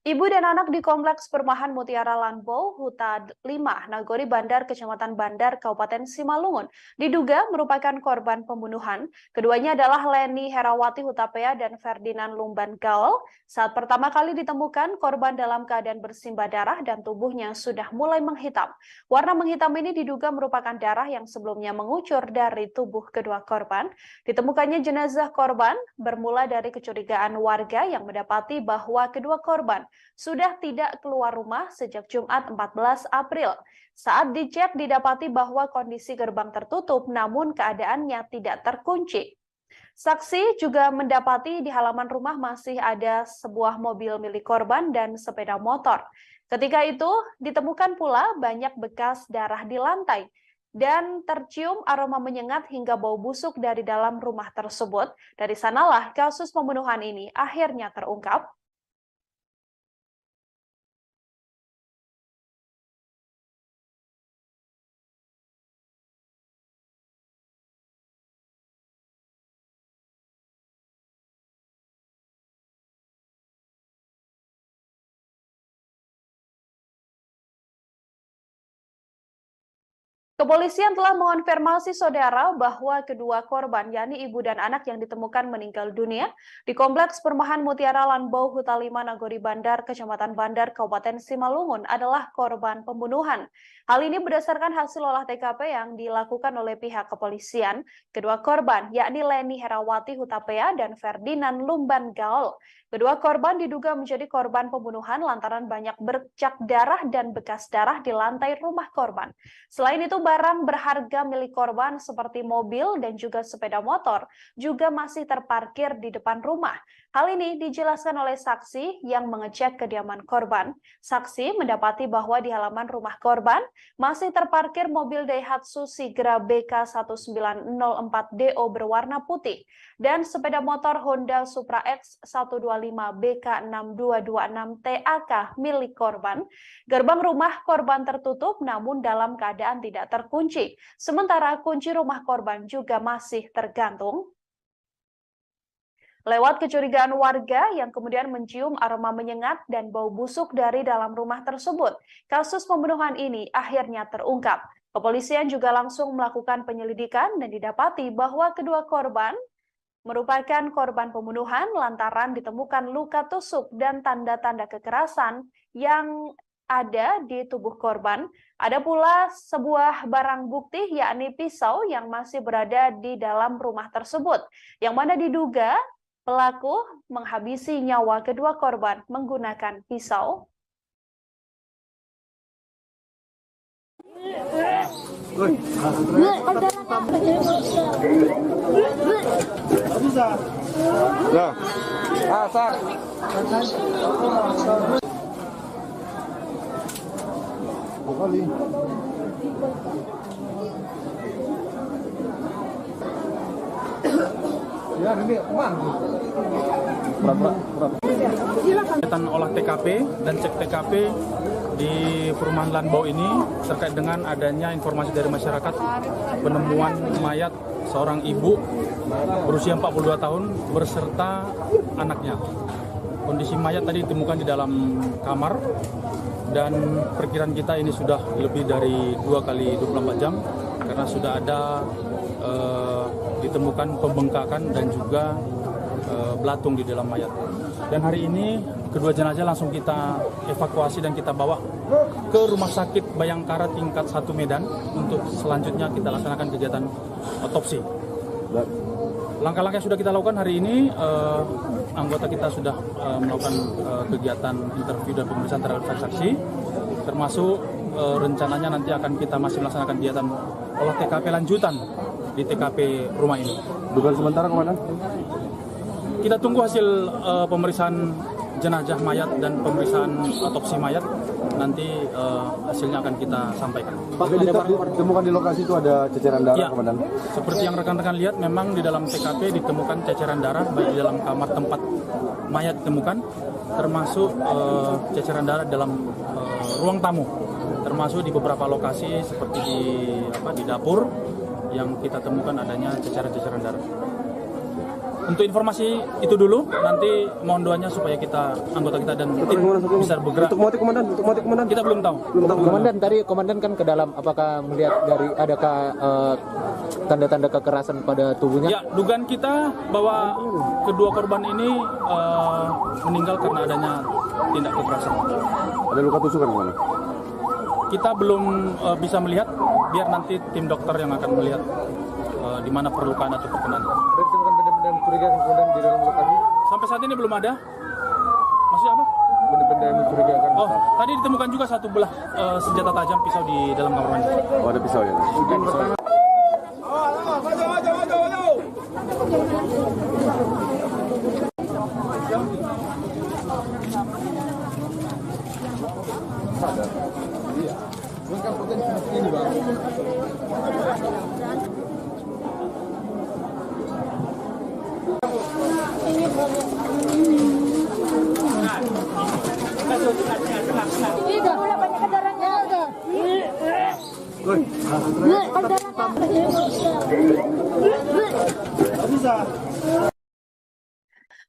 Ibu dan anak di Kompleks Perumahan Mutiara Lanbau, Huta 5, Nagori Bandar, Kecamatan Bandar, Kabupaten Simalungun, diduga merupakan korban pembunuhan. Keduanya adalah Leni Herawati Hutapea dan Ferdinand Lumban Gaul. Saat pertama kali ditemukan, korban dalam keadaan bersimbah darah dan tubuhnya sudah mulai menghitam. Warna menghitam ini diduga merupakan darah yang sebelumnya mengucur dari tubuh kedua korban. Ditemukannya jenazah korban bermula dari kecurigaan warga yang mendapati bahwa kedua korban sudah tidak keluar rumah sejak Jumat 14 April. Saat dicek didapati bahwa kondisi gerbang tertutup namun keadaannya tidak terkunci. Saksi juga mendapati di halaman rumah masih ada sebuah mobil milik korban dan sepeda motor. Ketika itu ditemukan pula banyak bekas darah di lantai dan tercium aroma menyengat hingga bau busuk dari dalam rumah tersebut. Dari sanalah kasus pembunuhan ini akhirnya terungkap. Kepolisian telah mengonfirmasi saudara bahwa kedua korban, yakni ibu dan anak yang ditemukan meninggal dunia di Kompleks Perumahan Mutiara Lanbau Huta 5 Nagori Bandar, Kecamatan Bandar, Kabupaten Simalungun adalah korban pembunuhan. Hal ini berdasarkan hasil olah TKP yang dilakukan oleh pihak kepolisian. Kedua korban, yakni Leni Herawati Hutapea dan Ferdinand Lumban Gaul. Kedua korban diduga menjadi korban pembunuhan lantaran banyak bercak darah dan bekas darah di lantai rumah korban. Selain itu, barang berharga milik korban seperti mobil dan juga sepeda motor juga masih terparkir di depan rumah. Hal ini dijelaskan oleh saksi yang mengecek kediaman korban. Saksi mendapati bahwa di halaman rumah korban masih terparkir mobil Daihatsu Sigra BK1904DO berwarna putih dan sepeda motor Honda Supra X 125 BK6226 TAK milik korban. Gerbang rumah korban tertutup namun dalam keadaan tidak terkunci. Sementara kunci rumah korban juga masih tergantung. Lewat kecurigaan warga yang kemudian mencium aroma menyengat dan bau busuk dari dalam rumah tersebut, kasus pembunuhan ini akhirnya terungkap. Kepolisian juga langsung melakukan penyelidikan dan didapati bahwa kedua korban merupakan korban pembunuhan lantaran ditemukan luka tusuk dan tanda-tanda kekerasan yang ada di tubuh korban. Ada pula sebuah barang bukti yakni pisau yang masih berada di dalam rumah tersebut, yang mana diduga pelaku menghabisi nyawa kedua korban menggunakan pisau. Kegiatan olah TKP dan cek TKP di perumahan Lanbau ini terkait dengan adanya informasi dari masyarakat penemuan mayat seorang ibu berusia 42 tahun berserta anaknya. Kondisi mayat tadi ditemukan di dalam kamar dan perkiraan kita ini sudah lebih dari 2 kali 24 jam karena sudah ada ditemukan pembengkakan dan juga belatung di dalam mayat. Dan hari ini kedua jenazah langsung kita evakuasi dan kita bawa ke Rumah Sakit Bayangkara tingkat 1 Medan untuk selanjutnya kita laksanakan kegiatan otopsi. Langkah-langkah yang sudah kita lakukan hari ini, anggota kita sudah melakukan kegiatan interview dan pemeriksaan terhadap saksi, termasuk rencananya nanti akan kita masih melaksanakan kegiatan olah TKP lanjutan di TKP rumah ini. Dugaan sementara kemana? Kita tunggu hasil pemeriksaan jenazah mayat dan pemeriksaan otopsi mayat. Nanti hasilnya akan kita sampaikan. Pak, ditemukan di lokasi itu ada ceceran darah, ya, Komandan? Seperti yang rekan-rekan lihat, memang di dalam TKP ditemukan ceceran darah baik di dalam kamar tempat mayat ditemukan, termasuk ceceran darah dalam ruang tamu, termasuk di beberapa lokasi seperti di dapur yang kita temukan adanya ceceran-ceceran darah. Untuk informasi itu dulu, nanti mohon doanya supaya anggota kita dan tim bisa bergerak. Untuk motif komandan? Kita belum tahu. Komandan, tadi komandan kan ke dalam, apakah melihat dari adakah tanda-tanda kekerasan pada tubuhnya? Ya, dugaan kita bahwa kedua korban ini meninggal karena adanya tindak kekerasan. Ada luka tusukan kemana? Kita belum bisa melihat, biar nanti tim dokter yang akan melihat di mana perlukaan atau perkenaan. Ada ditemukan benda-benda mencurigakan kemudian di dalam lokasi? Sampai saat ini belum ada. Maksudnya apa? benda-benda yang mencurigakan? Oh, tadi ditemukan juga satu belah senjata tajam pisau di dalam kamar mandi. Oh, ada pisau ya?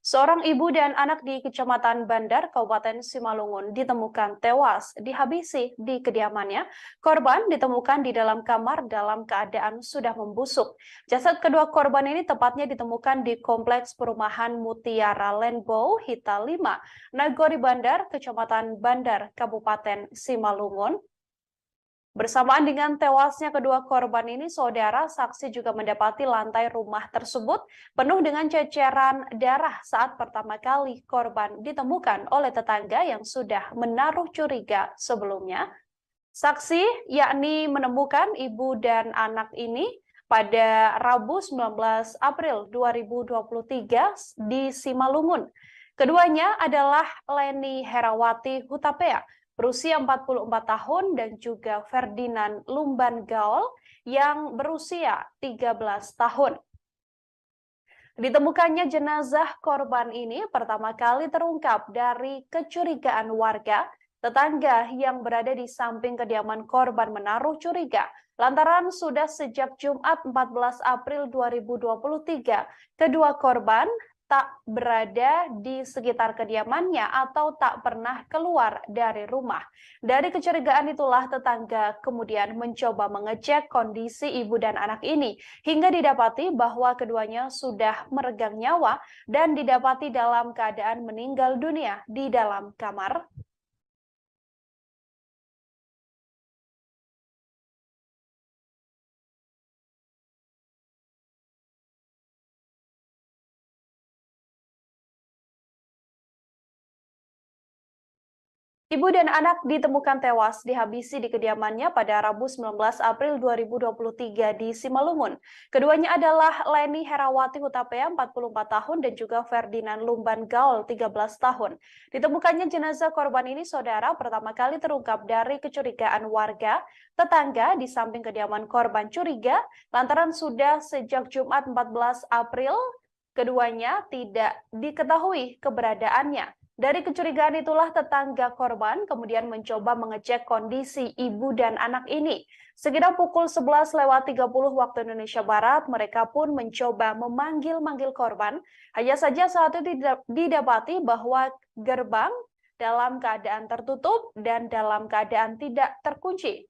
Seorang ibu dan anak di Kecamatan Bandar, Kabupaten Simalungun ditemukan tewas dihabisi di kediamannya. Korban ditemukan di dalam kamar dalam keadaan sudah membusuk. Jasad kedua korban ini tepatnya ditemukan di Kompleks Perumahan Mutiara Rainbow Hita 5, Nagori Bandar, Kecamatan Bandar, Kabupaten Simalungun. Bersamaan dengan tewasnya kedua korban ini, saudara saksi juga mendapati lantai rumah tersebut penuh dengan ceceran darah saat pertama kali korban ditemukan oleh tetangga yang sudah menaruh curiga sebelumnya. Saksi yakni menemukan ibu dan anak ini pada Rabu 19 April 2023 di Simalungun. Keduanya adalah Leni Herawati Hutapea, berusia 44 tahun, dan juga Ferdinand Lumban Gaul yang berusia 13 tahun. Ditemukannya jenazah korban ini pertama kali terungkap dari kecurigaan warga. Tetangga yang berada di samping kediaman korban menaruh curiga lantaran sudah sejak Jumat 14 April 2023 kedua korban tak berada di sekitar kediamannya atau tak pernah keluar dari rumah. Dari kecurigaan itulah tetangga kemudian mencoba mengecek kondisi ibu dan anak ini hingga didapati bahwa keduanya sudah meregang nyawa dan didapati dalam keadaan meninggal dunia di dalam kamar. Ibu dan anak ditemukan tewas dihabisi di kediamannya pada Rabu 19 April 2023 di Simalungun. Keduanya adalah Leni Herawati Hutapea 44 tahun dan juga Ferdinand Lumban Gaul 13 tahun. Ditemukannya jenazah korban ini, saudara, pertama kali terungkap dari kecurigaan warga. Tetangga di samping kediaman korban curiga lantaran sudah sejak Jumat 14 April keduanya tidak diketahui keberadaannya. Dari kecurigaan itulah tetangga korban kemudian mencoba mengecek kondisi ibu dan anak ini. Sekitar pukul 11.30 waktu Indonesia Barat, mereka pun mencoba memanggil-manggil korban. Hanya saja saat itu didapati bahwa gerbang dalam keadaan tertutup dan dalam keadaan tidak terkunci.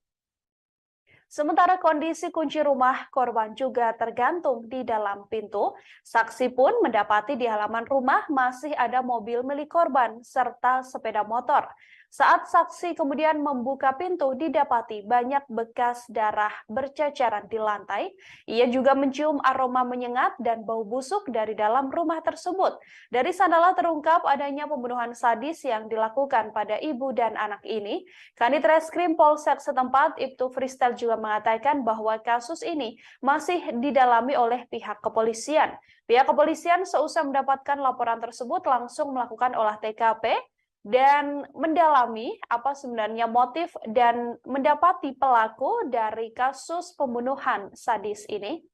Sementara kondisi kunci rumah korban juga tergantung di dalam pintu. Saksi pun mendapati di halaman rumah masih ada mobil milik korban serta sepeda motor. Saat saksi kemudian membuka pintu, didapati banyak bekas darah berceceran di lantai. Ia juga mencium aroma menyengat dan bau busuk dari dalam rumah tersebut. Dari sanalah terungkap adanya pembunuhan sadis yang dilakukan pada ibu dan anak ini. Kanit Reskrim Polsek setempat, Ibtu Fristel, juga mengatakan bahwa kasus ini masih didalami oleh pihak kepolisian. Pihak kepolisian seusai mendapatkan laporan tersebut langsung melakukan olah TKP dan mendalami apa sebenarnya motif dan mendapati pelaku dari kasus pembunuhan sadis ini.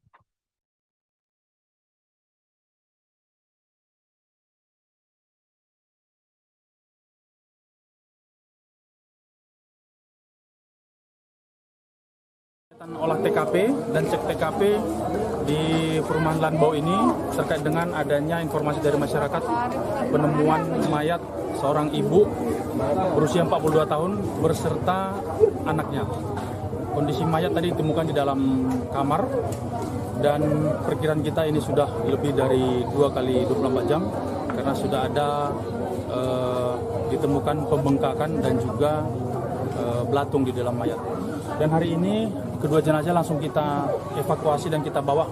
Olah TKP dan cek TKP di perumahan Lanbau ini terkait dengan adanya informasi dari masyarakat penemuan mayat seorang ibu berusia 42 tahun berserta anaknya. Kondisi mayat tadi ditemukan di dalam kamar dan perkiraan kita ini sudah lebih dari 2 kali 24 jam karena sudah ada ditemukan pembengkakan dan juga belatung di dalam mayat. Dan hari ini kedua jenazah langsung kita evakuasi dan kita bawa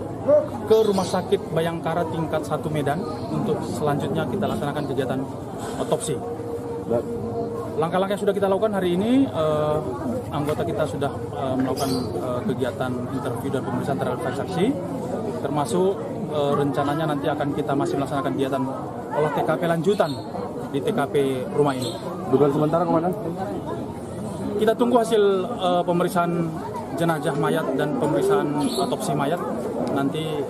ke Rumah Sakit Bayangkara tingkat 1 Medan untuk selanjutnya kita laksanakan kegiatan otopsi. Langkah-langkah yang sudah kita lakukan hari ini, anggota kita sudah melakukan kegiatan interview dan pemeriksaan terhadap saksi, termasuk rencananya nanti akan kita masih melaksanakan kegiatan olah TKP lanjutan di TKP rumah ini. Dugaan sementara, Komandan? Kita tunggu hasil pemeriksaan jenazah mayat dan pemeriksaan otopsi mayat, nanti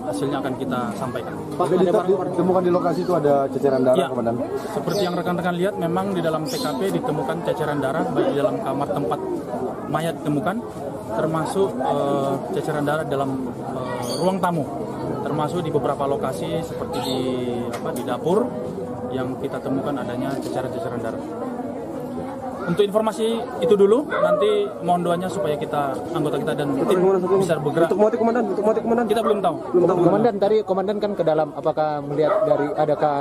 hasilnya akan kita sampaikan. Pak, ditemukan di lokasi itu ada ceceran darah, Ya, Komandan? seperti yang rekan-rekan lihat, memang di dalam TKP ditemukan ceceran darah baik di dalam kamar tempat mayat ditemukan, termasuk ceceran darah dalam ruang tamu, termasuk di beberapa lokasi seperti di dapur yang kita temukan adanya ceceran-ceceran darah. Untuk informasi itu dulu, nanti mohon doanya supaya anggota kita dan tim bisa bergerak. Untuk motif, Komandan? Kita belum tahu. Komandan, tadi komandan kan ke dalam, apakah melihat dari adakah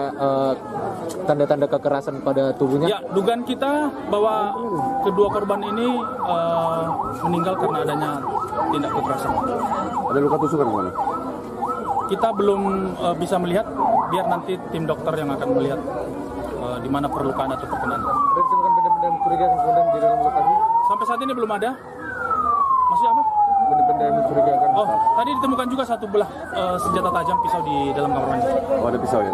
tanda-tanda kekerasan pada tubuhnya? Ya, dugaan kita bahwa kedua korban ini meninggal karena adanya tindak kekerasan. Ada luka tusukan, Komandan? Kita belum bisa melihat, biar nanti tim dokter yang akan melihat di mana perlukaan atau perkenan. Ada ditemukan benda-benda mencurigakan kemudian di dalam lokasi? Sampai saat ini belum ada. Maksudnya apa? Benda-benda yang mencurigakan. Oh, tadi ditemukan juga satu belah senjata tajam pisau di dalam kamar mandi. Oh, ada pisau ya?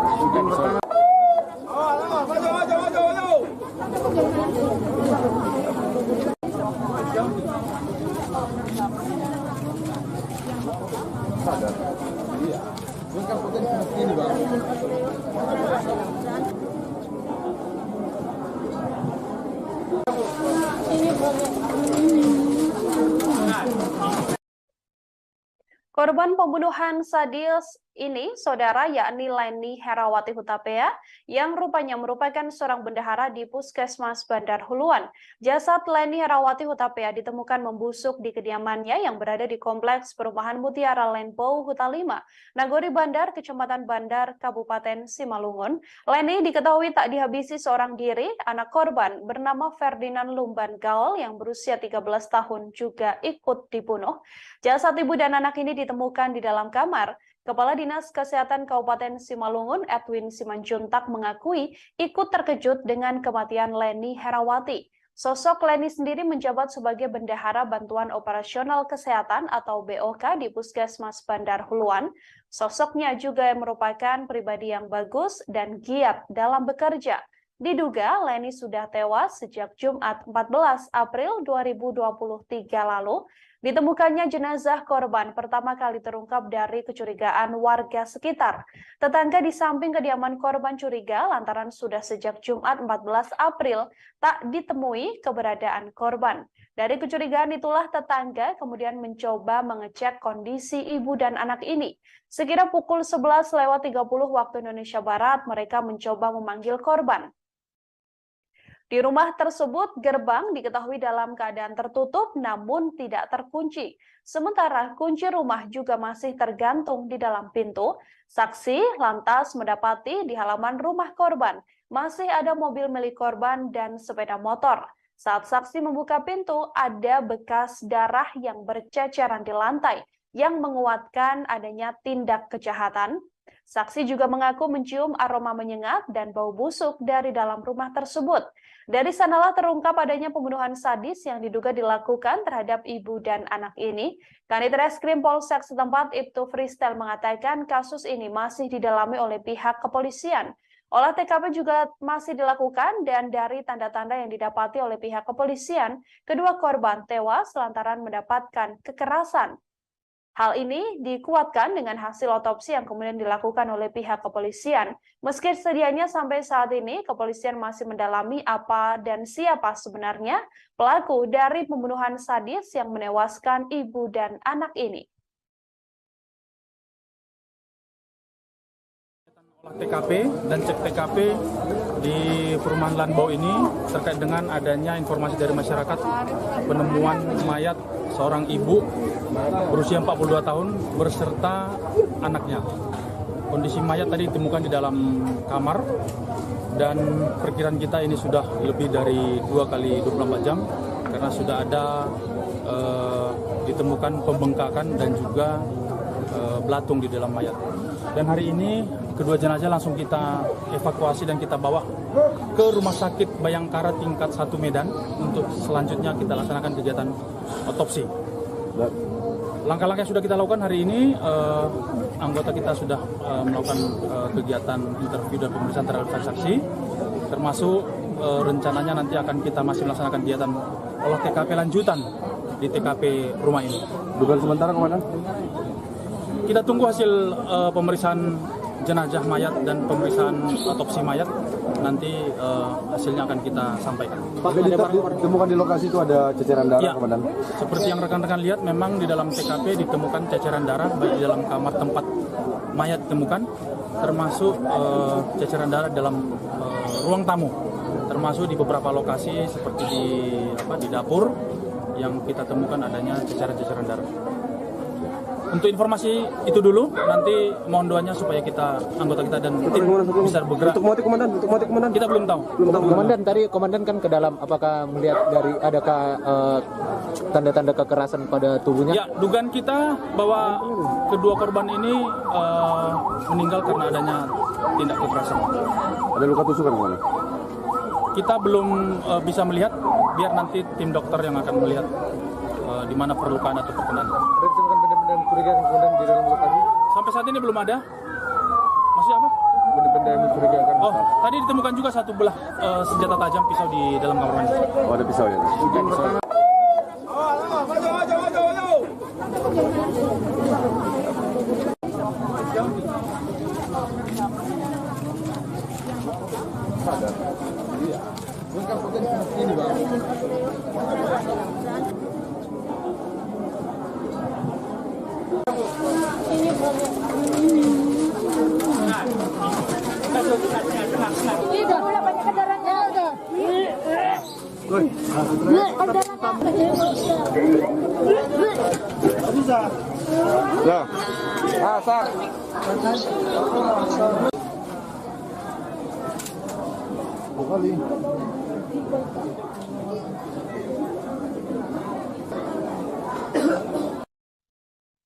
Korban pembunuhan sadis ini, saudara, yakni Leni Herawati Hutapea, yang rupanya merupakan seorang bendahara di Puskesmas Bandar Huluan. Jasad Leni Herawati Hutapea ditemukan membusuk di kediamannya yang berada di Kompleks Perumahan Mutiara Lenpo Huta 5, Nagori Bandar, Kecamatan Bandar, Kabupaten Simalungun. Leni diketahui tak dihabisi seorang diri. Anak korban bernama Ferdinand Lumban Gaul yang berusia 13 tahun juga ikut dibunuh. Jasad ibu dan anak ini ditemukan di dalam kamar. Kepala Dinas Kesehatan Kabupaten Simalungun, Edwin Simanjuntak, mengakui ikut terkejut dengan kematian Leni Herawati. Sosok Leni sendiri menjabat sebagai Bendahara Bantuan Operasional Kesehatan atau BOK di Puskesmas Bandar Huluan. Sosoknya juga merupakan pribadi yang bagus dan giat dalam bekerja. Diduga Leni sudah tewas sejak Jumat 14 April 2023 lalu. Ditemukannya jenazah korban pertama kali terungkap dari kecurigaan warga sekitar. Tetangga di samping kediaman korban curiga lantaran sudah sejak Jumat 14 April tak ditemui keberadaan korban. Dari kecurigaan itulah tetangga kemudian mencoba mengecek kondisi ibu dan anak ini. Sekira pukul 11:30 waktu Indonesia Barat, mereka mencoba memanggil korban. Di rumah tersebut, gerbang diketahui dalam keadaan tertutup namun tidak terkunci. Sementara kunci rumah juga masih tergantung di dalam pintu. Saksi lantas mendapati di halaman rumah korban masih ada mobil milik korban dan sepeda motor. Saat saksi membuka pintu, ada bekas darah yang berceceran di lantai yang menguatkan adanya tindak kejahatan. Saksi juga mengaku mencium aroma menyengat dan bau busuk dari dalam rumah tersebut. Dari sanalah terungkap adanya pembunuhan sadis yang diduga dilakukan terhadap ibu dan anak ini. Kanit Reskrim Polsek setempat Ibtu Freestyle mengatakan kasus ini masih didalami oleh pihak kepolisian. Olah TKP juga masih dilakukan dan dari tanda-tanda yang didapati oleh pihak kepolisian, kedua korban tewas lantaran mendapatkan kekerasan. Hal ini dikuatkan dengan hasil otopsi yang kemudian dilakukan oleh pihak kepolisian. Meski sedianya sampai saat ini, kepolisian masih mendalami apa dan siapa sebenarnya pelaku dari pembunuhan sadis yang menewaskan ibu dan anak ini. TKP dan cek TKP di perumahan Lanbau ini terkait dengan adanya informasi dari masyarakat penemuan mayat seorang ibu berusia 42 tahun berserta anaknya. Kondisi mayat tadi ditemukan di dalam kamar dan perkiraan kita ini sudah lebih dari 2 kali 24 jam karena sudah ada ditemukan pembengkakan dan juga belatung di dalam mayat. Dan hari ini kedua jenazah langsung kita evakuasi dan kita bawa ke Rumah Sakit Bayangkara tingkat 1 Medan untuk selanjutnya kita laksanakan kegiatan otopsi. Langkah-langkah yang sudah kita lakukan hari ini, anggota kita sudah melakukan kegiatan interview dan pemeriksaan terhadap saksi, termasuk rencananya nanti akan kita masih melaksanakan kegiatan olah TKP lanjutan di TKP rumah ini. Dugaan sementara, Komandan? Kita tunggu hasil pemeriksaan jenazah mayat dan pemeriksaan otopsi mayat. Nanti hasilnya akan kita sampaikan. Pak, ditemukan di lokasi itu ada ceceran darah, Ya, Komandan? seperti yang rekan-rekan lihat, memang di dalam TKP ditemukan ceceran darah baik di dalam kamar tempat mayat ditemukan, termasuk ceceran darah dalam ruang tamu, termasuk di beberapa lokasi seperti di dapur yang kita temukan adanya ceceran-ceceran darah. Untuk informasi itu dulu, nanti mohon doanya supaya anggota kita dan tim bisa bergerak. Untuk motif, Komandan? Kita belum tahu. Komandan, tadi Komandan kan ke dalam, apakah melihat dari adakah tanda-tanda kekerasan pada tubuhnya? Ya, dugaan kita bahwa kedua korban ini meninggal karena adanya tindak kekerasan. Ada luka tusukan, Komandan? Kita belum bisa melihat, biar nanti tim dokter yang akan melihat di mana perlukaan atau perkenan. Ditemukan benda-benda mencurigakan kemudian di dalam lokasi? Sampai saat ini belum ada. Masih apa? Benda-benda yang mencurigakan. Oh, tadi ditemukan juga satu belah senjata tajam pisau di dalam kamar mandi. Oh, ada pisau ya? Nah, asal. Kali.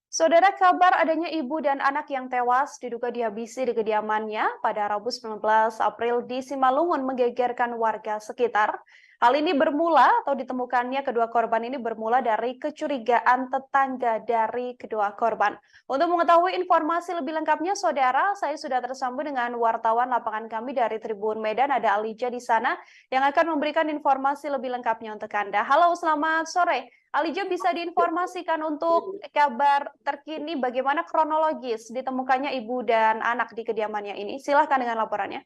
Saudara, kabar adanya ibu dan anak yang tewas diduga dihabisi di kediamannya pada Rabu 19 April di Simalungun menggegerkan warga sekitar. Hal ini bermula atau ditemukannya kedua korban ini bermula dari kecurigaan tetangga dari kedua korban. Untuk mengetahui informasi lebih lengkapnya, saudara, saya sudah tersambung dengan wartawan lapangan kami dari Tribun Medan, ada Alija di sana yang akan memberikan informasi lebih lengkapnya untuk Anda. Halo, selamat sore. Alija, bisa diinformasikan untuk kabar terkini bagaimana kronologis ditemukannya ibu dan anak di kediamannya ini? Silahkan dengan laporannya.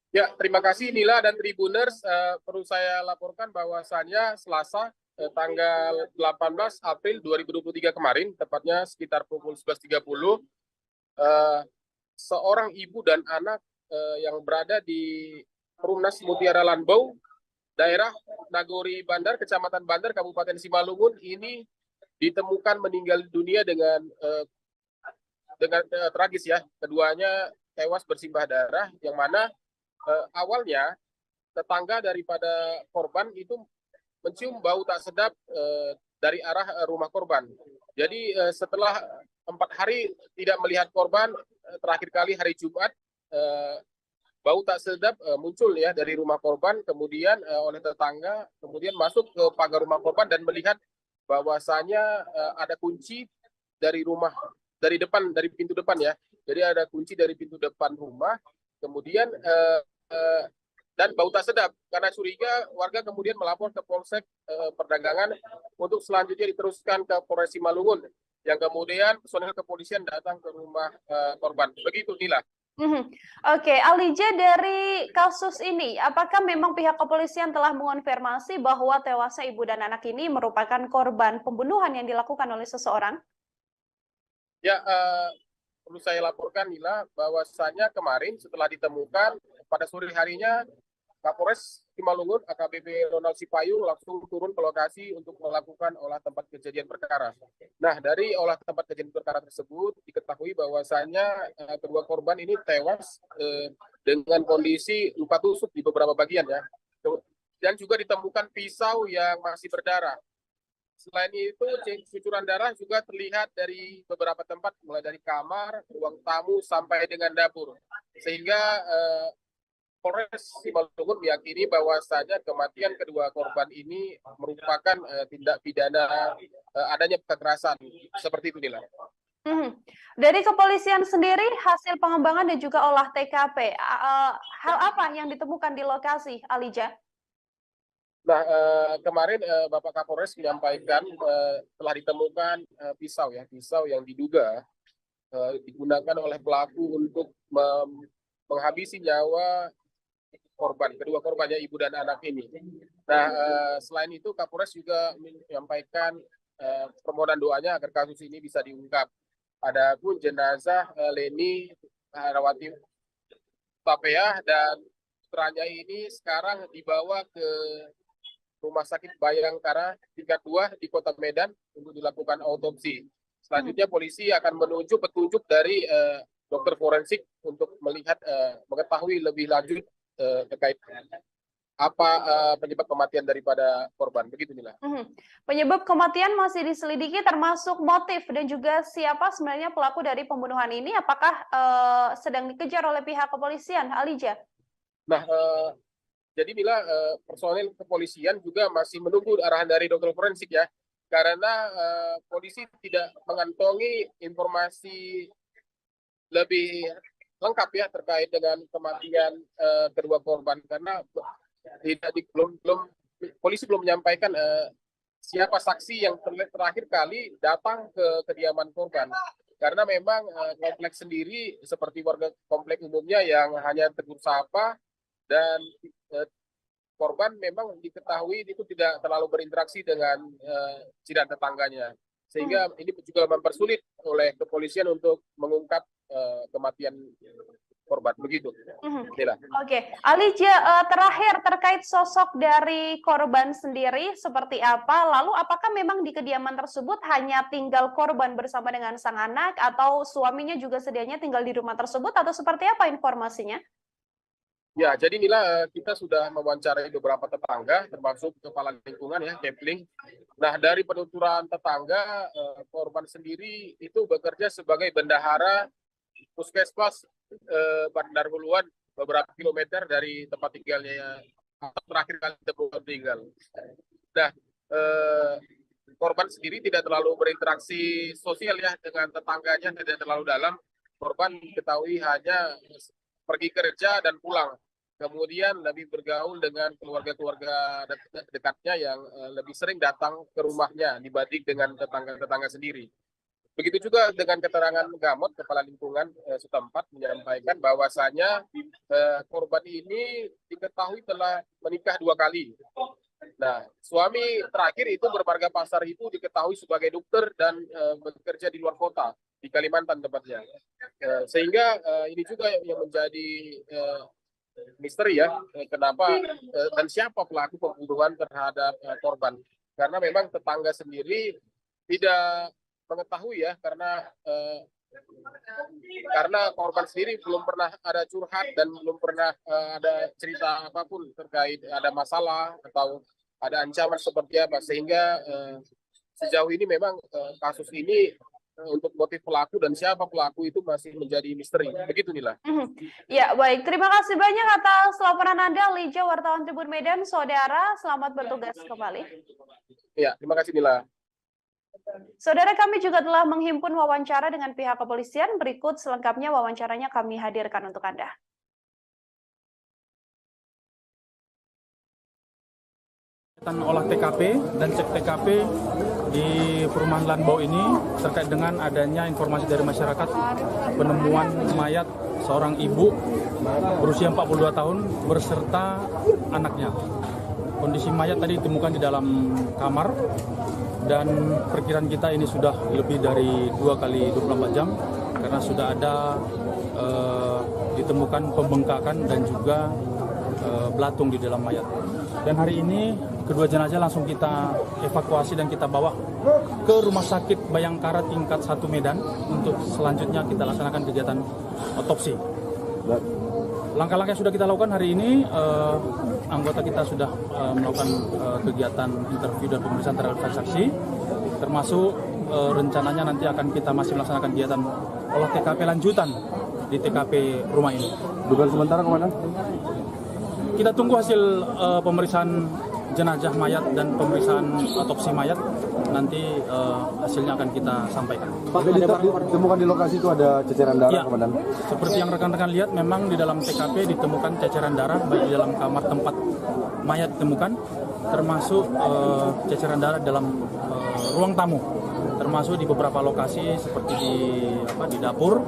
Ya, terima kasih Nila dan Tribuners. Perlu saya laporkan bahwasannya Selasa tanggal 18 April 2023 kemarin, tepatnya sekitar pukul 11.30, seorang ibu dan anak yang berada di Perumnas Mutiara Lanbau, daerah Nagori Bandar, Kecamatan Bandar, Kabupaten Simalungun, ini ditemukan meninggal dunia dengan tragis ya. Keduanya tewas bersimbah darah, yang mana awalnya tetangga daripada korban itu mencium bau tak sedap dari arah rumah korban. Jadi setelah 4 hari tidak melihat korban, terakhir kali hari Jumat, bau tak sedap muncul ya dari rumah korban, kemudian oleh tetangga, kemudian masuk ke pagar rumah korban dan melihat bahwasanya ada kunci dari rumah, dari pintu depan ya. Jadi ada kunci dari pintu depan rumah, kemudian dan bau tak sedap. Karena curiga, warga kemudian melapor ke Polsek Perdagangan untuk selanjutnya diteruskan ke Polres Simalungun, yang kemudian personel kepolisian datang ke rumah korban. Begitu, Nila. Oke, Alija, dari kasus ini, apakah memang pihak kepolisian telah mengonfirmasi bahwa tewasnya ibu dan anak ini merupakan korban pembunuhan yang dilakukan oleh seseorang? Ya, perlu saya laporkan, Nila, bahwasannya kemarin setelah ditemukan, pada sore harinya Kapolres Simalungun AKBP Ronald Sipayung langsung turun ke lokasi untuk melakukan olah tempat kejadian perkara. Nah, dari olah tempat kejadian perkara tersebut diketahui bahwasannya kedua korban ini tewas dengan kondisi luka tusuk di beberapa bagian ya. Dan juga ditemukan pisau yang masih berdarah. Selain itu, cucuran darah juga terlihat dari beberapa tempat, mulai dari kamar, ruang tamu, sampai dengan dapur. Sehingga Polres Simalungun meyakini bahwasanya kematian kedua korban ini merupakan tindak pidana adanya kekerasan. Seperti itu, Nila. Dari kepolisian sendiri, hasil pengembangan dan juga olah TKP, hal apa yang ditemukan di lokasi, Alija? Nah, kemarin Bapak Kapolres menyampaikan telah ditemukan pisau yang diduga digunakan oleh pelaku untuk menghabisi nyawa kedua korbannya, ibu dan anak ini. Nah, selain itu Kapolres juga menyampaikan permohonan doanya agar kasus ini bisa diungkap. Adapun jenazah Leni Herawati Hutapea dan putranya ini sekarang dibawa ke Rumah Sakit Bayangkara tingkat 2 di Kota Medan untuk dilakukan autopsi. Selanjutnya polisi akan menunjuk petunjuk dari dokter forensik untuk melihat mengetahui lebih lanjut terkait apa penyebab kematian daripada korban. Begitu, Mila. Penyebab kematian masih diselidiki, termasuk motif dan juga siapa sebenarnya pelaku dari pembunuhan ini. Apakah sedang dikejar oleh pihak kepolisian, Alija? Nah, jadi Mila, personil kepolisian juga masih menunggu arahan dari dokter forensik ya, karena polisi tidak mengantongi informasi lebih lengkap ya terkait dengan kematian kedua korban, karena polisi belum menyampaikan siapa saksi yang terakhir kali datang ke kediaman korban, karena memang kompleks sendiri seperti warga kompleks umumnya yang hanya tegur sapa, dan korban memang diketahui itu tidak terlalu berinteraksi dengan jiran tetangganya, sehingga ini juga mempersulit oleh kepolisian untuk mengungkap kematian korban. Begitu. Oke, Alija, terakhir terkait sosok dari korban sendiri seperti apa? Lalu apakah memang di kediaman tersebut hanya tinggal korban bersama dengan sang anak, atau suaminya juga sedianya tinggal di rumah tersebut, atau seperti apa informasinya? Ya, jadi Mila, kita sudah mewawancarai beberapa tetangga, termasuk kepala lingkungan ya, Kepling. Nah, dari penuturan tetangga, korban sendiri itu bekerja sebagai bendahara puskesmas Bandar Huluan, beberapa kilometer dari tempat tinggalnya terakhir kali ditemukan tinggal. Nah, korban sendiri tidak terlalu berinteraksi sosial ya dengan tetangganya, tidak terlalu dalam. Korban diketahui hanya pergi kerja dan pulang. Kemudian lebih bergaul dengan keluarga-keluarga dekatnya yang lebih sering datang ke rumahnya dibanding dengan tetangga-tetangga sendiri. Begitu juga dengan keterangan Gamot, kepala lingkungan setempat menyampaikan bahwasanya korban ini diketahui telah menikah 2 kali. Nah, suami terakhir itu bermarga Pasar itu diketahui sebagai dokter dan bekerja di luar kota, di Kalimantan tempatnya. Sehingga ini juga yang menjadi misteri ya, kenapa dan siapa pelaku pembunuhan terhadap korban. Karena memang tetangga sendiri tidak mengetahui ya, karena korban sendiri belum pernah ada curhat dan belum pernah ada cerita apapun terkait ada masalah atau ada ancaman seperti apa, sehingga sejauh ini memang kasus ini untuk motif pelaku dan siapa pelaku itu masih menjadi misteri. Begitu, Nila. Ya, baik. Terima kasih banyak atas laporan Anda, Alija, wartawan Tribun Medan. Saudara, selamat bertugas kembali. Ya, terima kasih, Nila. Saudara, kami juga telah menghimpun wawancara dengan pihak kepolisian. Berikut selengkapnya wawancaranya kami hadirkan untuk Anda. Olah TKP dan cek TKP di perumahan Lanbau ini terkait dengan adanya informasi dari masyarakat penemuan mayat seorang ibu berusia 42 tahun berserta anaknya. Kondisi mayat tadi ditemukan di dalam kamar, dan perkiraan kita ini sudah lebih dari 2 kali 24 jam karena sudah ada ditemukan pembengkakan dan juga belatung di dalam mayat. Dan hari ini kedua jenazah langsung kita evakuasi dan kita bawa ke Rumah Sakit Bayangkara tingkat 1 Medan untuk selanjutnya kita laksanakan kegiatan otopsi. Langkah-langkah yang sudah kita lakukan hari ini, anggota kita sudah melakukan kegiatan interview dan pemeriksaan terhadap saksi, termasuk rencananya nanti akan kita masih melaksanakan kegiatan olah TKP lanjutan di TKP rumah ini. Dugaan sementara, Komandan? Kita tunggu hasil pemeriksaan jenazah mayat dan pemeriksaan otopsi mayat. Nanti hasilnya akan kita sampaikan. Pak, ditemukan di lokasi itu ada ceceran darah, Ya, Komandan? seperti yang rekan-rekan lihat, memang di dalam TKP ditemukan ceceran darah baik di dalam kamar tempat mayat ditemukan, termasuk ceceran darah dalam ruang tamu, termasuk di beberapa lokasi seperti di dapur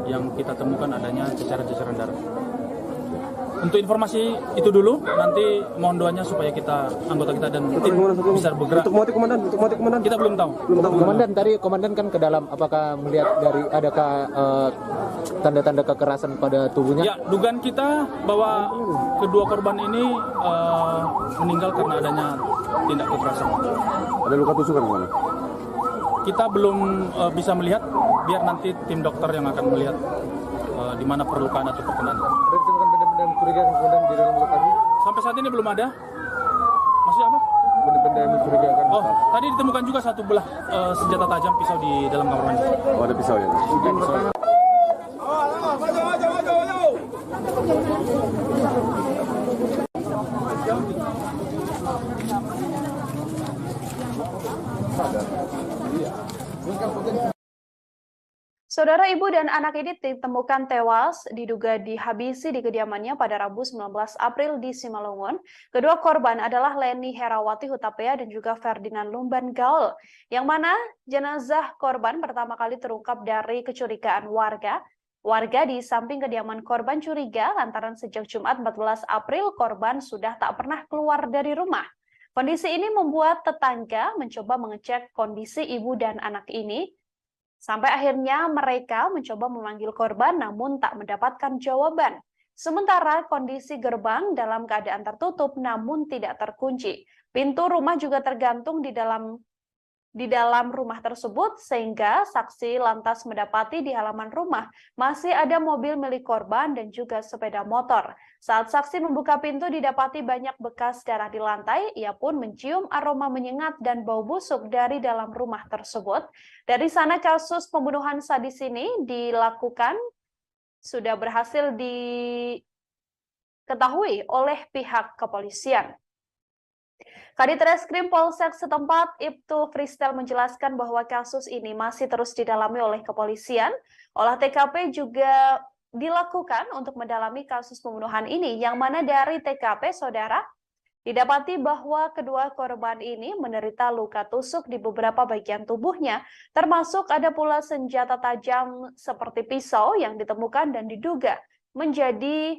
yang kita temukan adanya ceceran darah. Untuk informasi itu dulu, nanti mohon doanya supaya anggota kita dan tim bisa bergerak. Untuk motif, Komandan? Kita belum tahu. Komandan, tadi komandan kan ke dalam, apakah melihat dari adakah tanda-tanda kekerasan pada tubuhnya? Ya, dugaan kita bahwa kedua korban ini meninggal karena adanya tindak kekerasan. Ada luka tusukan, Komandan? Kita belum bisa melihat, biar nanti tim dokter yang akan melihat di mana perlukaan atau perkenan. Ada ditemukan benda-benda mencurigakan kemudian di dalam lokasi? Sampai saat ini belum ada. Masih apa? Benda-benda yang mencurigakan. Oh, tadi ditemukan juga satu belah senjata tajam pisau di dalam kamar mandi. Oh, ada pisau ya? Saudara, ibu dan anak ini ditemukan tewas diduga dihabisi di kediamannya pada Rabu 19 April di Simalungun. Kedua korban adalah Leni Herawati Hutapea dan juga Ferdinand Lumban Gaul, yang mana jenazah korban pertama kali terungkap dari kecurigaan warga. Warga di samping kediaman korban curiga lantaran sejak Jumat 14 April korban sudah tak pernah keluar dari rumah. Kondisi ini membuat tetangga mencoba mengecek kondisi ibu dan anak ini. Sampai akhirnya mereka mencoba memanggil korban namun tak mendapatkan jawaban. Sementara kondisi gerbang dalam keadaan tertutup namun tidak terkunci. Pintu rumah juga tergantung di dalam rumah tersebut sehingga saksi lantas mendapati di halaman rumah masih ada mobil milik korban dan juga sepeda motor. Saat saksi membuka pintu didapati banyak bekas darah di lantai, ia pun mencium aroma menyengat dan bau busuk dari dalam rumah tersebut. Dari sana kasus pembunuhan sadis ini dilakukan sudah berhasil diketahui oleh pihak kepolisian. Kadit Reskrim Polsek setempat, Ibtu Fristel menjelaskan bahwa kasus ini masih terus didalami oleh kepolisian. Olah TKP juga dilakukan untuk mendalami kasus pembunuhan ini, yang mana dari TKP, saudara, didapati bahwa kedua korban ini menderita luka tusuk di beberapa bagian tubuhnya, termasuk ada pula senjata tajam seperti pisau yang ditemukan dan diduga menjadi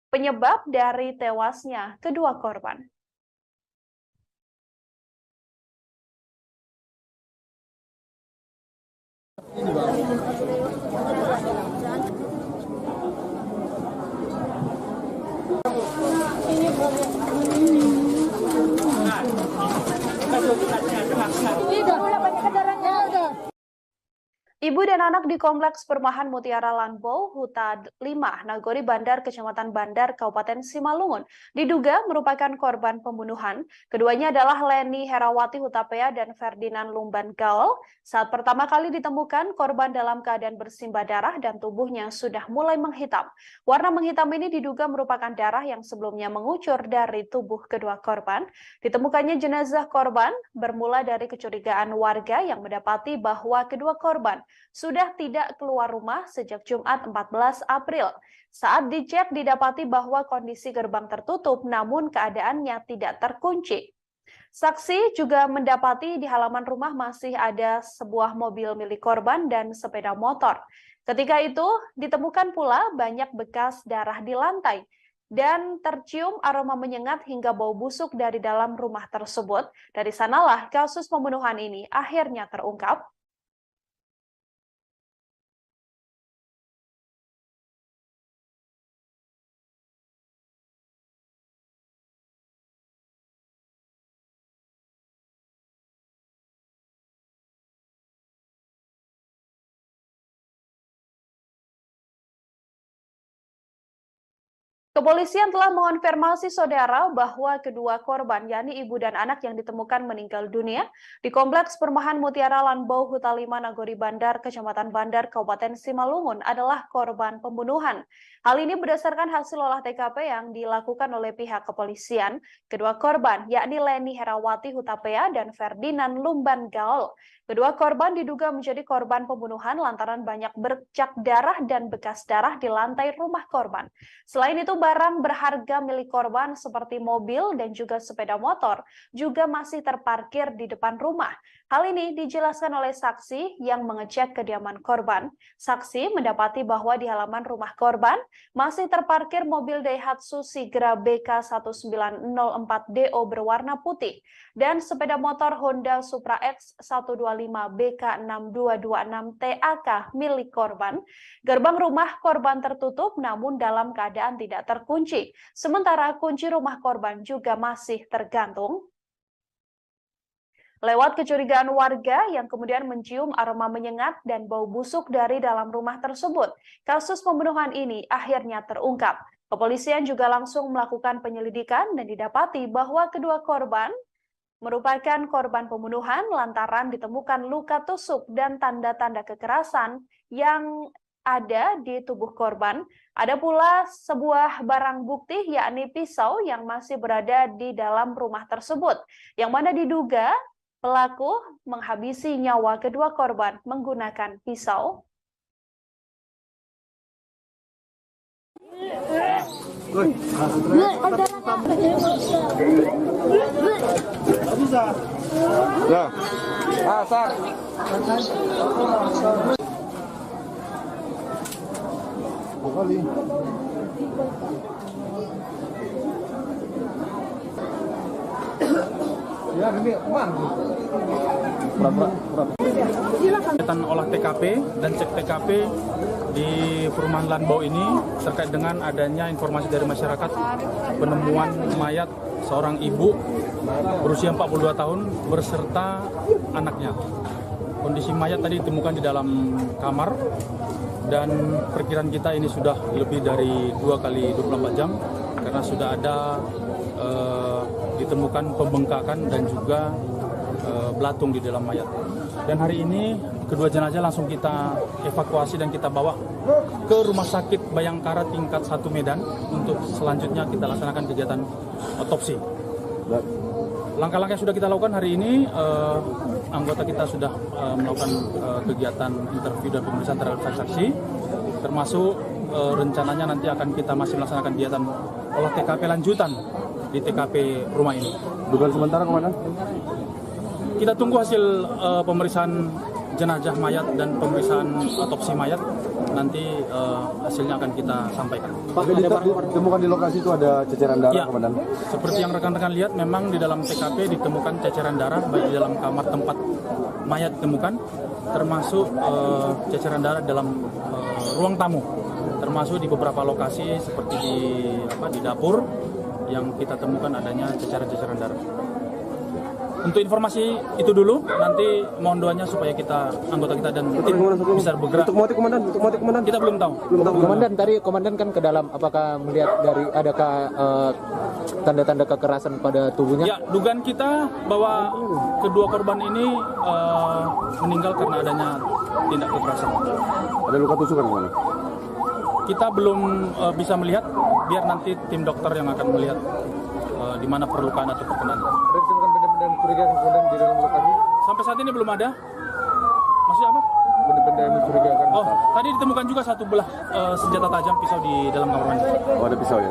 penyebab dari tewasnya kedua korban. Ibu dan anak di Kompleks Perumahan Mutiara Lanbo, Huta 5, Nagori Bandar, Kecamatan Bandar, Kabupaten Simalungun, diduga merupakan korban pembunuhan. Keduanya adalah Leni Herawati Hutapea dan Ferdinand Lumban Gaul. Saat pertama kali ditemukan, korban dalam keadaan bersimbah darah dan tubuhnya sudah mulai menghitam. Warna menghitam ini diduga merupakan darah yang sebelumnya mengucur dari tubuh kedua korban. Ditemukannya jenazah korban bermula dari kecurigaan warga yang mendapati bahwa kedua korban sudah tidak keluar rumah sejak Jumat 14 April. Saat dicek didapati bahwa kondisi gerbang tertutup namun keadaannya tidak terkunci. Saksi juga mendapati di halaman rumah masih ada sebuah mobil milik korban dan sepeda motor. Ketika itu ditemukan pula banyak bekas darah di lantai dan tercium aroma menyengat hingga bau busuk dari dalam rumah tersebut. Dari sanalah kasus pembunuhan ini akhirnya terungkap. Kepolisian telah mengonfirmasi saudara bahwa kedua korban, yakni ibu dan anak yang ditemukan meninggal dunia di Kompleks Perumahan Mutiara Lanbau Huta 5 Nagori Bandar, Kecamatan Bandar, Kabupaten Simalungun adalah korban pembunuhan. Hal ini berdasarkan hasil olah TKP yang dilakukan oleh pihak kepolisian. Kedua korban, yakni Leni Herawati Hutapea dan Ferdinand Lumban Gaul. Kedua korban diduga menjadi korban pembunuhan lantaran banyak bercak darah dan bekas darah di lantai rumah korban. Selain itu, barang berharga milik korban seperti mobil dan juga sepeda motor juga masih terparkir di depan rumah. Hal ini dijelaskan oleh saksi yang mengecek kediaman korban. Saksi mendapati bahwa di halaman rumah korban masih terparkir mobil Daihatsu Sigra BK1904DO berwarna putih dan sepeda motor Honda Supra X 125 BK6226 TAK milik korban. Gerbang rumah korban tertutup namun dalam keadaan tidak terkunci. Sementara kunci rumah korban juga masih tergantung. Lewat kecurigaan warga yang kemudian mencium aroma menyengat dan bau busuk dari dalam rumah tersebut, kasus pembunuhan ini akhirnya terungkap. Kepolisian juga langsung melakukan penyelidikan dan didapati bahwa kedua korban merupakan korban pembunuhan lantaran ditemukan luka tusuk dan tanda-tanda kekerasan yang ada di tubuh korban. Ada pula sebuah barang bukti yakni pisau yang masih berada di dalam rumah tersebut, yang mana diduga pelaku menghabisi nyawa kedua korban menggunakan pisau. Kegiatan olah TKP dan cek TKP di perumahan Lanbau ini terkait dengan adanya informasi dari masyarakat penemuan mayat seorang ibu berusia 42 tahun berserta anaknya. Kondisi mayat tadi ditemukan di dalam kamar dan perkiraan kita ini sudah lebih dari 2 kali 24 jam karena sudah ada ditemukan pembengkakan dan juga belatung di dalam mayat. Dan hari ini kedua jenazah langsung kita evakuasi dan kita bawa ke Rumah Sakit Bayangkara tingkat 1 Medan untuk selanjutnya kita laksanakan kegiatan otopsi. Langkah-langkah yang sudah kita lakukan hari ini, anggota kita sudah melakukan kegiatan interview dan pemeriksaan terhadap saksi-saksi, termasuk rencananya nanti akan kita masih melaksanakan kegiatan olah TKP lanjutan di TKP rumah ini. Dugaan sementara, Komandan? Kita tunggu hasil pemeriksaan jenazah mayat dan pemeriksaan otopsi mayat. Nanti hasilnya akan kita sampaikan. Pak, ditemukan di lokasi itu ada ceceran darah, ya, Komandan? Seperti yang rekan-rekan lihat, memang di dalam TKP ditemukan ceceran darah baik di dalam kamar tempat mayat ditemukan, termasuk ceceran darah dalam ruang tamu, termasuk di beberapa lokasi seperti di dapur yang kita temukan adanya ceceran-ceceran darah. Untuk informasi itu dulu, nanti mohon doanya supaya anggota kita dan tim bisa bergerak. Untuk motif, Komandan? Kita belum tahu. Komandan, tadi Komandan kan ke dalam, apakah melihat dari adakah tanda-tanda kekerasan pada tubuhnya? Ya, dugaan kita bahwa kedua korban ini meninggal karena adanya tindak kekerasan. Ada luka tusukan, Komandan? Kita belum bisa melihat, biar nanti tim dokter yang akan melihat di mana perlukaan atau perkenan. Ada ditemukan benda-benda mencurigakan Komandan di dalam lokasi? Sampai saat ini belum ada. Masih apa? Benda-benda yang mencurigakan. Oh, tadi ditemukan juga satu belah senjata tajam pisau di dalam kamar mandi. Oh, ada pisau ya?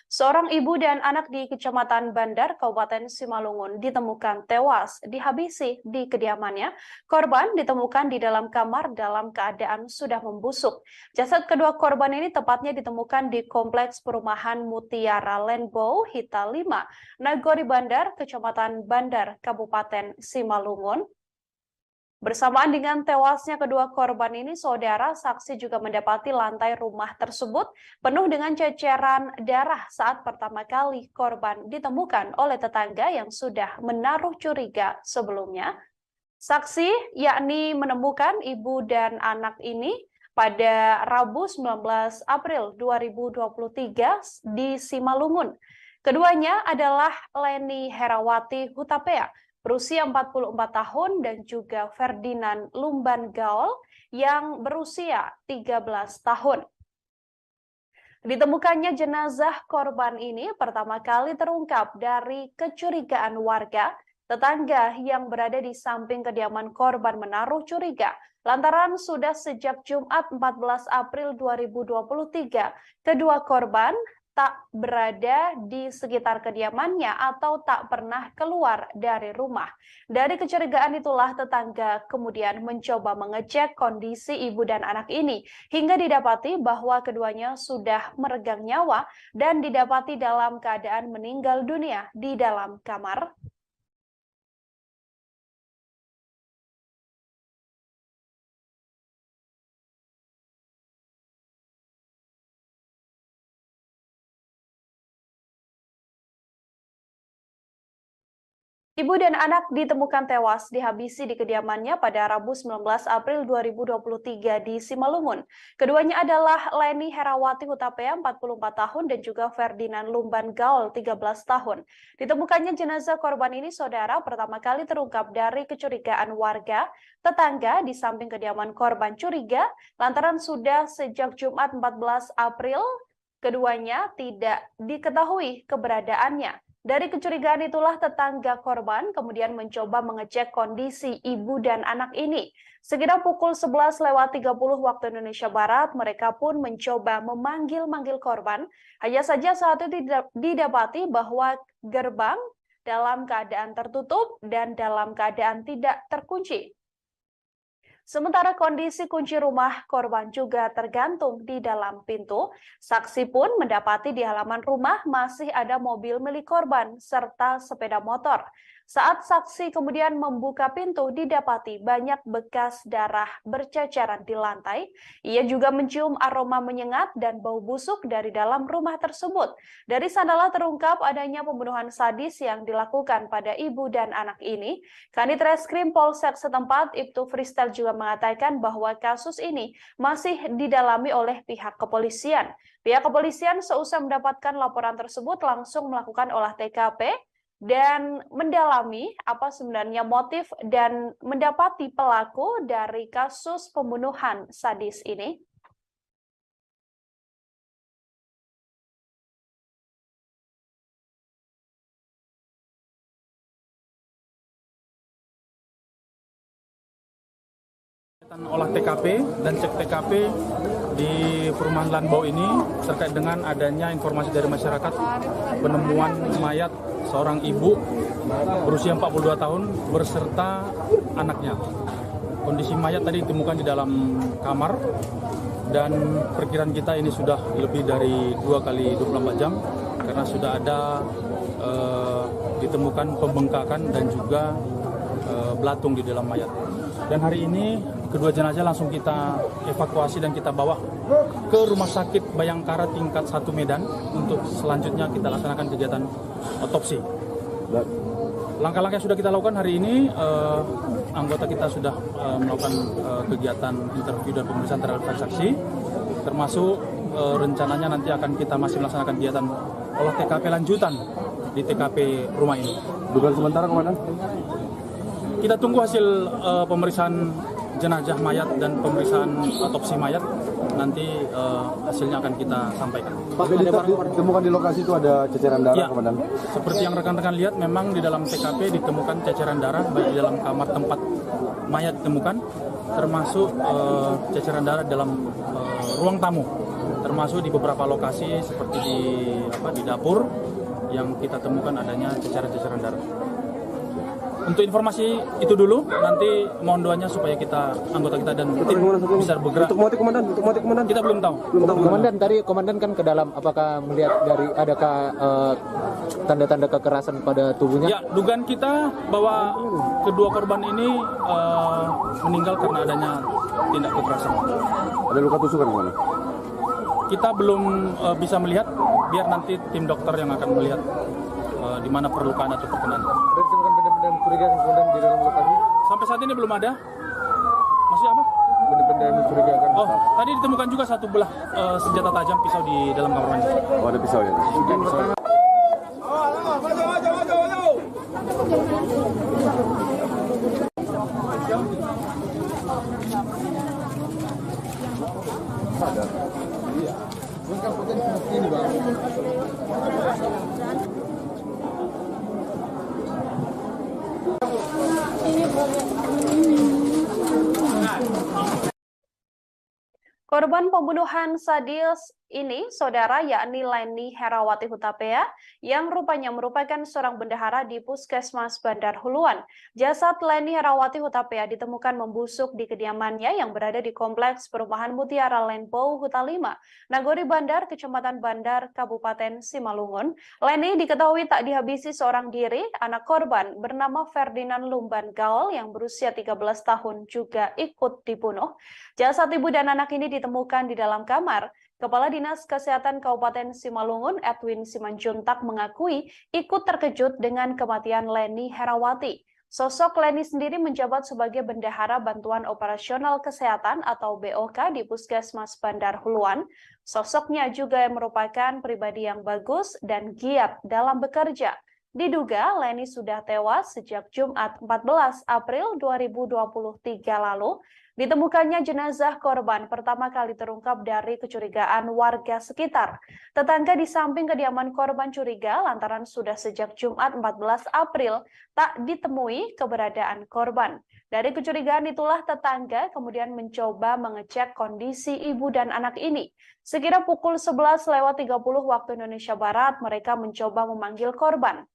Seorang ibu dan anak di Kecamatan Bandar, Kabupaten Simalungun ditemukan tewas dihabisi di kediamannya. Korban ditemukan di dalam kamar dalam keadaan sudah membusuk. Jasad kedua korban ini tepatnya ditemukan di Kompleks Perumahan Mutiara Rainbow Hita 5, Nagori Bandar, Kecamatan Bandar, Kabupaten Simalungun. Bersamaan dengan tewasnya kedua korban ini, saudara saksi juga mendapati lantai rumah tersebut penuh dengan ceceran darah saat pertama kali korban ditemukan oleh tetangga yang sudah menaruh curiga sebelumnya. Saksi yakni menemukan ibu dan anak ini pada Rabu 19 April 2023 di Simalungun. Keduanya adalah Leni Herawati Hutapea, berusia 44 tahun, dan juga Ferdinand Lumban Gaul yang berusia 13 tahun. Ditemukannya jenazah korban ini pertama kali terungkap dari kecurigaan warga. Tetangga yang berada di samping kediaman korban menaruh curiga lantaran sudah sejak Jumat 14 April 2023 kedua korban tak berada di sekitar kediamannya atau tak pernah keluar dari rumah. Dari kecurigaan itulah tetangga kemudian mencoba mengecek kondisi ibu dan anak ini hingga didapati bahwa keduanya sudah meregang nyawa dan didapati dalam keadaan meninggal dunia di dalam kamar. Ibu dan anak ditemukan tewas dihabisi di kediamannya pada Rabu 19 April 2023 di Simalungun. Keduanya adalah Leni Herawati Hutapea 44 tahun dan juga Ferdinand Lumban Gaul 13 tahun. Ditemukannya jenazah korban ini, saudara, pertama kali terungkap dari kecurigaan warga. Tetangga di samping kediaman korban curiga lantaran sudah sejak Jumat 14 April keduanya tidak diketahui keberadaannya. Dari kecurigaan itulah tetangga korban kemudian mencoba mengecek kondisi ibu dan anak ini. Sekitar pukul 11.30 waktu Indonesia Barat, mereka pun mencoba memanggil-manggil korban. Hanya saja saat itu didapati bahwa gerbang dalam keadaan tertutup dan dalam keadaan tidak terkunci. Sementara kondisi kunci rumah korban juga tergantung di dalam pintu. Saksi pun mendapati di halaman rumah masih ada mobil milik korban serta sepeda motor. Saat saksi kemudian membuka pintu, didapati banyak bekas darah berceceran di lantai. Ia juga mencium aroma menyengat dan bau busuk dari dalam rumah tersebut. Dari sanalah terungkap adanya pembunuhan sadis yang dilakukan pada ibu dan anak ini. Kanit Reskrim Polsek setempat, Ibtu Fristel, juga mengatakan bahwa kasus ini masih didalami oleh pihak kepolisian. Pihak kepolisian seusai mendapatkan laporan tersebut langsung melakukan olah TKP dan mendalami apa sebenarnya motif dan mendapati pelaku dari kasus pembunuhan sadis ini. Olah TKP dan cek TKP di perumahan Lanbau ini terkait dengan adanya informasi dari masyarakat penemuan mayat seorang ibu berusia 42 tahun berserta anaknya. Kondisi mayat tadi ditemukan di dalam kamar dan perkiraan kita ini sudah lebih dari 2 kali 24 jam karena sudah ada ditemukan pembengkakan dan juga belatung di dalam mayat. Dan hari ini kedua jenazah langsung kita evakuasi dan kita bawa ke Rumah Sakit Bayangkara tingkat 1 Medan untuk selanjutnya kita laksanakan kegiatan otopsi. Langkah-langkah yang sudah kita lakukan hari ini, anggota kita sudah melakukan kegiatan interview dan pemeriksaan terhadap saksi, termasuk rencananya nanti akan kita masih melaksanakan kegiatan olah TKP lanjutan di TKP rumah ini. Dugaan sementara, Komandan? Kita tunggu hasil pemeriksaan jenazah mayat dan pemeriksaan otopsi mayat. Nanti hasilnya akan kita sampaikan. Pak, ditemukan di lokasi itu ada ceceran darah, ya, Komandan? Seperti yang rekan-rekan lihat, memang di dalam TKP ditemukan ceceran darah, baik di dalam kamar tempat mayat ditemukan, termasuk ceceran darah dalam ruang tamu. termasuk di beberapa lokasi seperti di dapur yang kita temukan adanya ceceran-ceceran darah. Untuk informasi itu dulu, nanti mohon doanya supaya anggota kita dan tim bisa bergerak. Untuk motif komandan, Kita belum tahu. Komandan, tadi komandan kan ke dalam, apakah melihat dari adakah tanda-tanda kekerasan pada tubuhnya? Ya, dugaan kita bahwa kedua korban ini meninggal karena adanya tindak kekerasan. Ada luka tusukan mana? Kita belum bisa melihat, biar nanti tim dokter yang akan melihat di mana perlukaan atau perkenaan. Ditemukan benda-benda mencurigakan kemudian di dalam lokasi? Sampai saat ini belum ada. Maksudnya apa? Benda-benda mencurigakan. Oh, tadi ditemukan juga satu belah senjata tajam pisau di dalam kamar mandi. Oh, ada pisau ya? Korban pembunuhan sadis ini, saudara, yakni Leni Herawati Hutapea, yang rupanya merupakan seorang bendahara di Puskesmas Bandar Huluan. Jasad Leni Herawati Hutapea ditemukan membusuk di kediamannya yang berada di Kompleks Perumahan Mutiara Lenpo, Huta 5, Nagori Bandar, Kecamatan Bandar, Kabupaten Simalungun. Leni diketahui tak dihabisi seorang diri. Anak korban bernama Ferdinand Lumban Gaul yang berusia 13 tahun juga ikut dibunuh. Jasad ibu dan anak ini ditemukan di dalam kamar. Kepala Dinas Kesehatan Kabupaten Simalungun, Edwin Simanjuntak, mengakui ikut terkejut dengan kematian Leni Herawati. Sosok Leni sendiri menjabat sebagai Bendahara Bantuan Operasional Kesehatan atau BOK di Puskesmas Bandar Huluan. Sosoknya juga merupakan pribadi yang bagus dan giat dalam bekerja. Diduga Leni sudah tewas sejak Jumat 14 April 2023 lalu. Ditemukannya jenazah korban pertama kali terungkap dari kecurigaan warga sekitar. Tetangga di samping kediaman korban curiga lantaran sudah sejak Jumat 14 April tak ditemui keberadaan korban. Dari kecurigaan itulah tetangga kemudian mencoba mengecek kondisi ibu dan anak ini. Sekira pukul 11.30 waktu Indonesia Barat, mereka mencoba memanggil korban.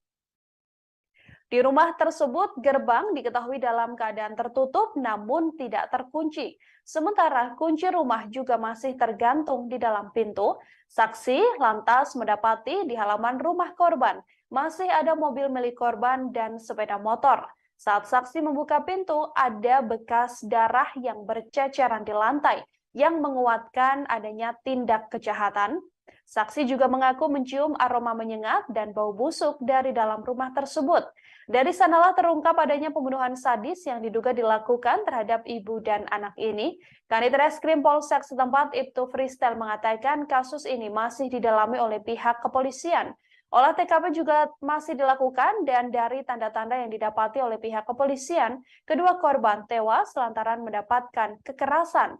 Di rumah tersebut, gerbang diketahui dalam keadaan tertutup namun tidak terkunci. Sementara kunci rumah juga masih tergantung di dalam pintu. Saksi lantas mendapati di halaman rumah korban masih ada mobil milik korban dan sepeda motor. Saat saksi membuka pintu, ada bekas darah yang berceceran di lantai yang menguatkan adanya tindak kejahatan. Saksi juga mengaku mencium aroma menyengat dan bau busuk dari dalam rumah tersebut. Dari sanalah terungkap adanya pembunuhan sadis yang diduga dilakukan terhadap ibu dan anak ini. Kanit Reskrim Polsek setempat Ibtu Freestyle mengatakan kasus ini masih didalami oleh pihak kepolisian. Olah TKP juga masih dilakukan dan dari tanda-tanda yang didapati oleh pihak kepolisian, kedua korban tewas lantaran mendapatkan kekerasan.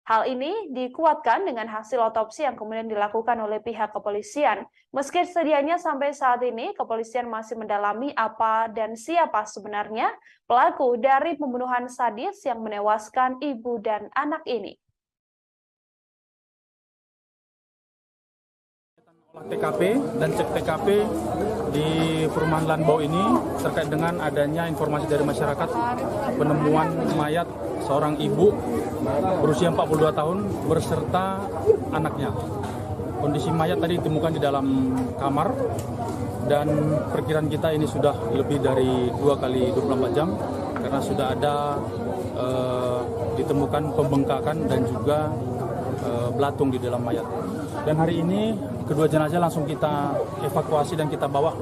Hal ini dikuatkan dengan hasil otopsi yang kemudian dilakukan oleh pihak kepolisian. Meski sedianya sampai saat ini, kepolisian masih mendalami apa dan siapa sebenarnya pelaku dari pembunuhan sadis yang menewaskan ibu dan anak ini. TKP dan cek TKP di perumahan Lanbau ini terkait dengan adanya informasi dari masyarakat penemuan mayat seorang ibu berusia 42 tahun berserta anaknya. Kondisi mayat tadi ditemukan di dalam kamar dan perkiraan kita ini sudah lebih dari 2 kali 24 jam karena sudah ada ditemukan pembengkakan dan juga belatung di dalam mayat. Dan hari ini kedua jenazah langsung kita evakuasi dan kita bawa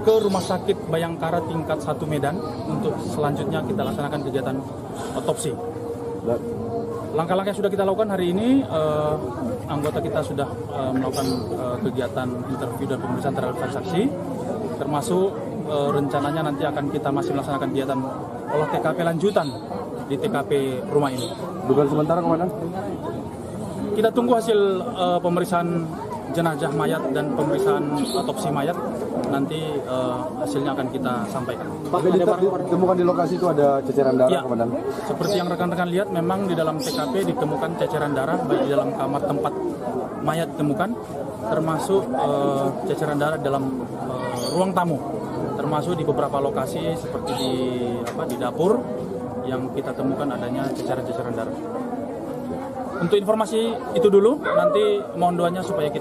ke Rumah Sakit Bayangkara tingkat 1 Medan untuk selanjutnya kita laksanakan kegiatan otopsi. Langkah-langkah yang sudah kita lakukan hari ini, anggota kita sudah melakukan kegiatan interview dan pemeriksaan terhadap saksi, termasuk rencananya nanti akan kita masih melaksanakan kegiatan olah TKP lanjutan di TKP rumah ini. Dugaan sementara, Komandan? Kita tunggu hasil pemeriksaan jenazah mayat dan pemeriksaan otopsi mayat nanti hasilnya akan kita sampaikan. Pak, ditemukan di lokasi itu ada ceceran darah, Ya, Komandan? seperti yang rekan-rekan lihat, memang di dalam TKP ditemukan ceceran darah baik di dalam kamar tempat mayat ditemukan, termasuk ceceran darah dalam ruang tamu, termasuk di beberapa lokasi seperti di dapur yang kita temukan adanya ceceran-ceceran darah. Untuk informasi itu dulu, nanti mohon doanya supaya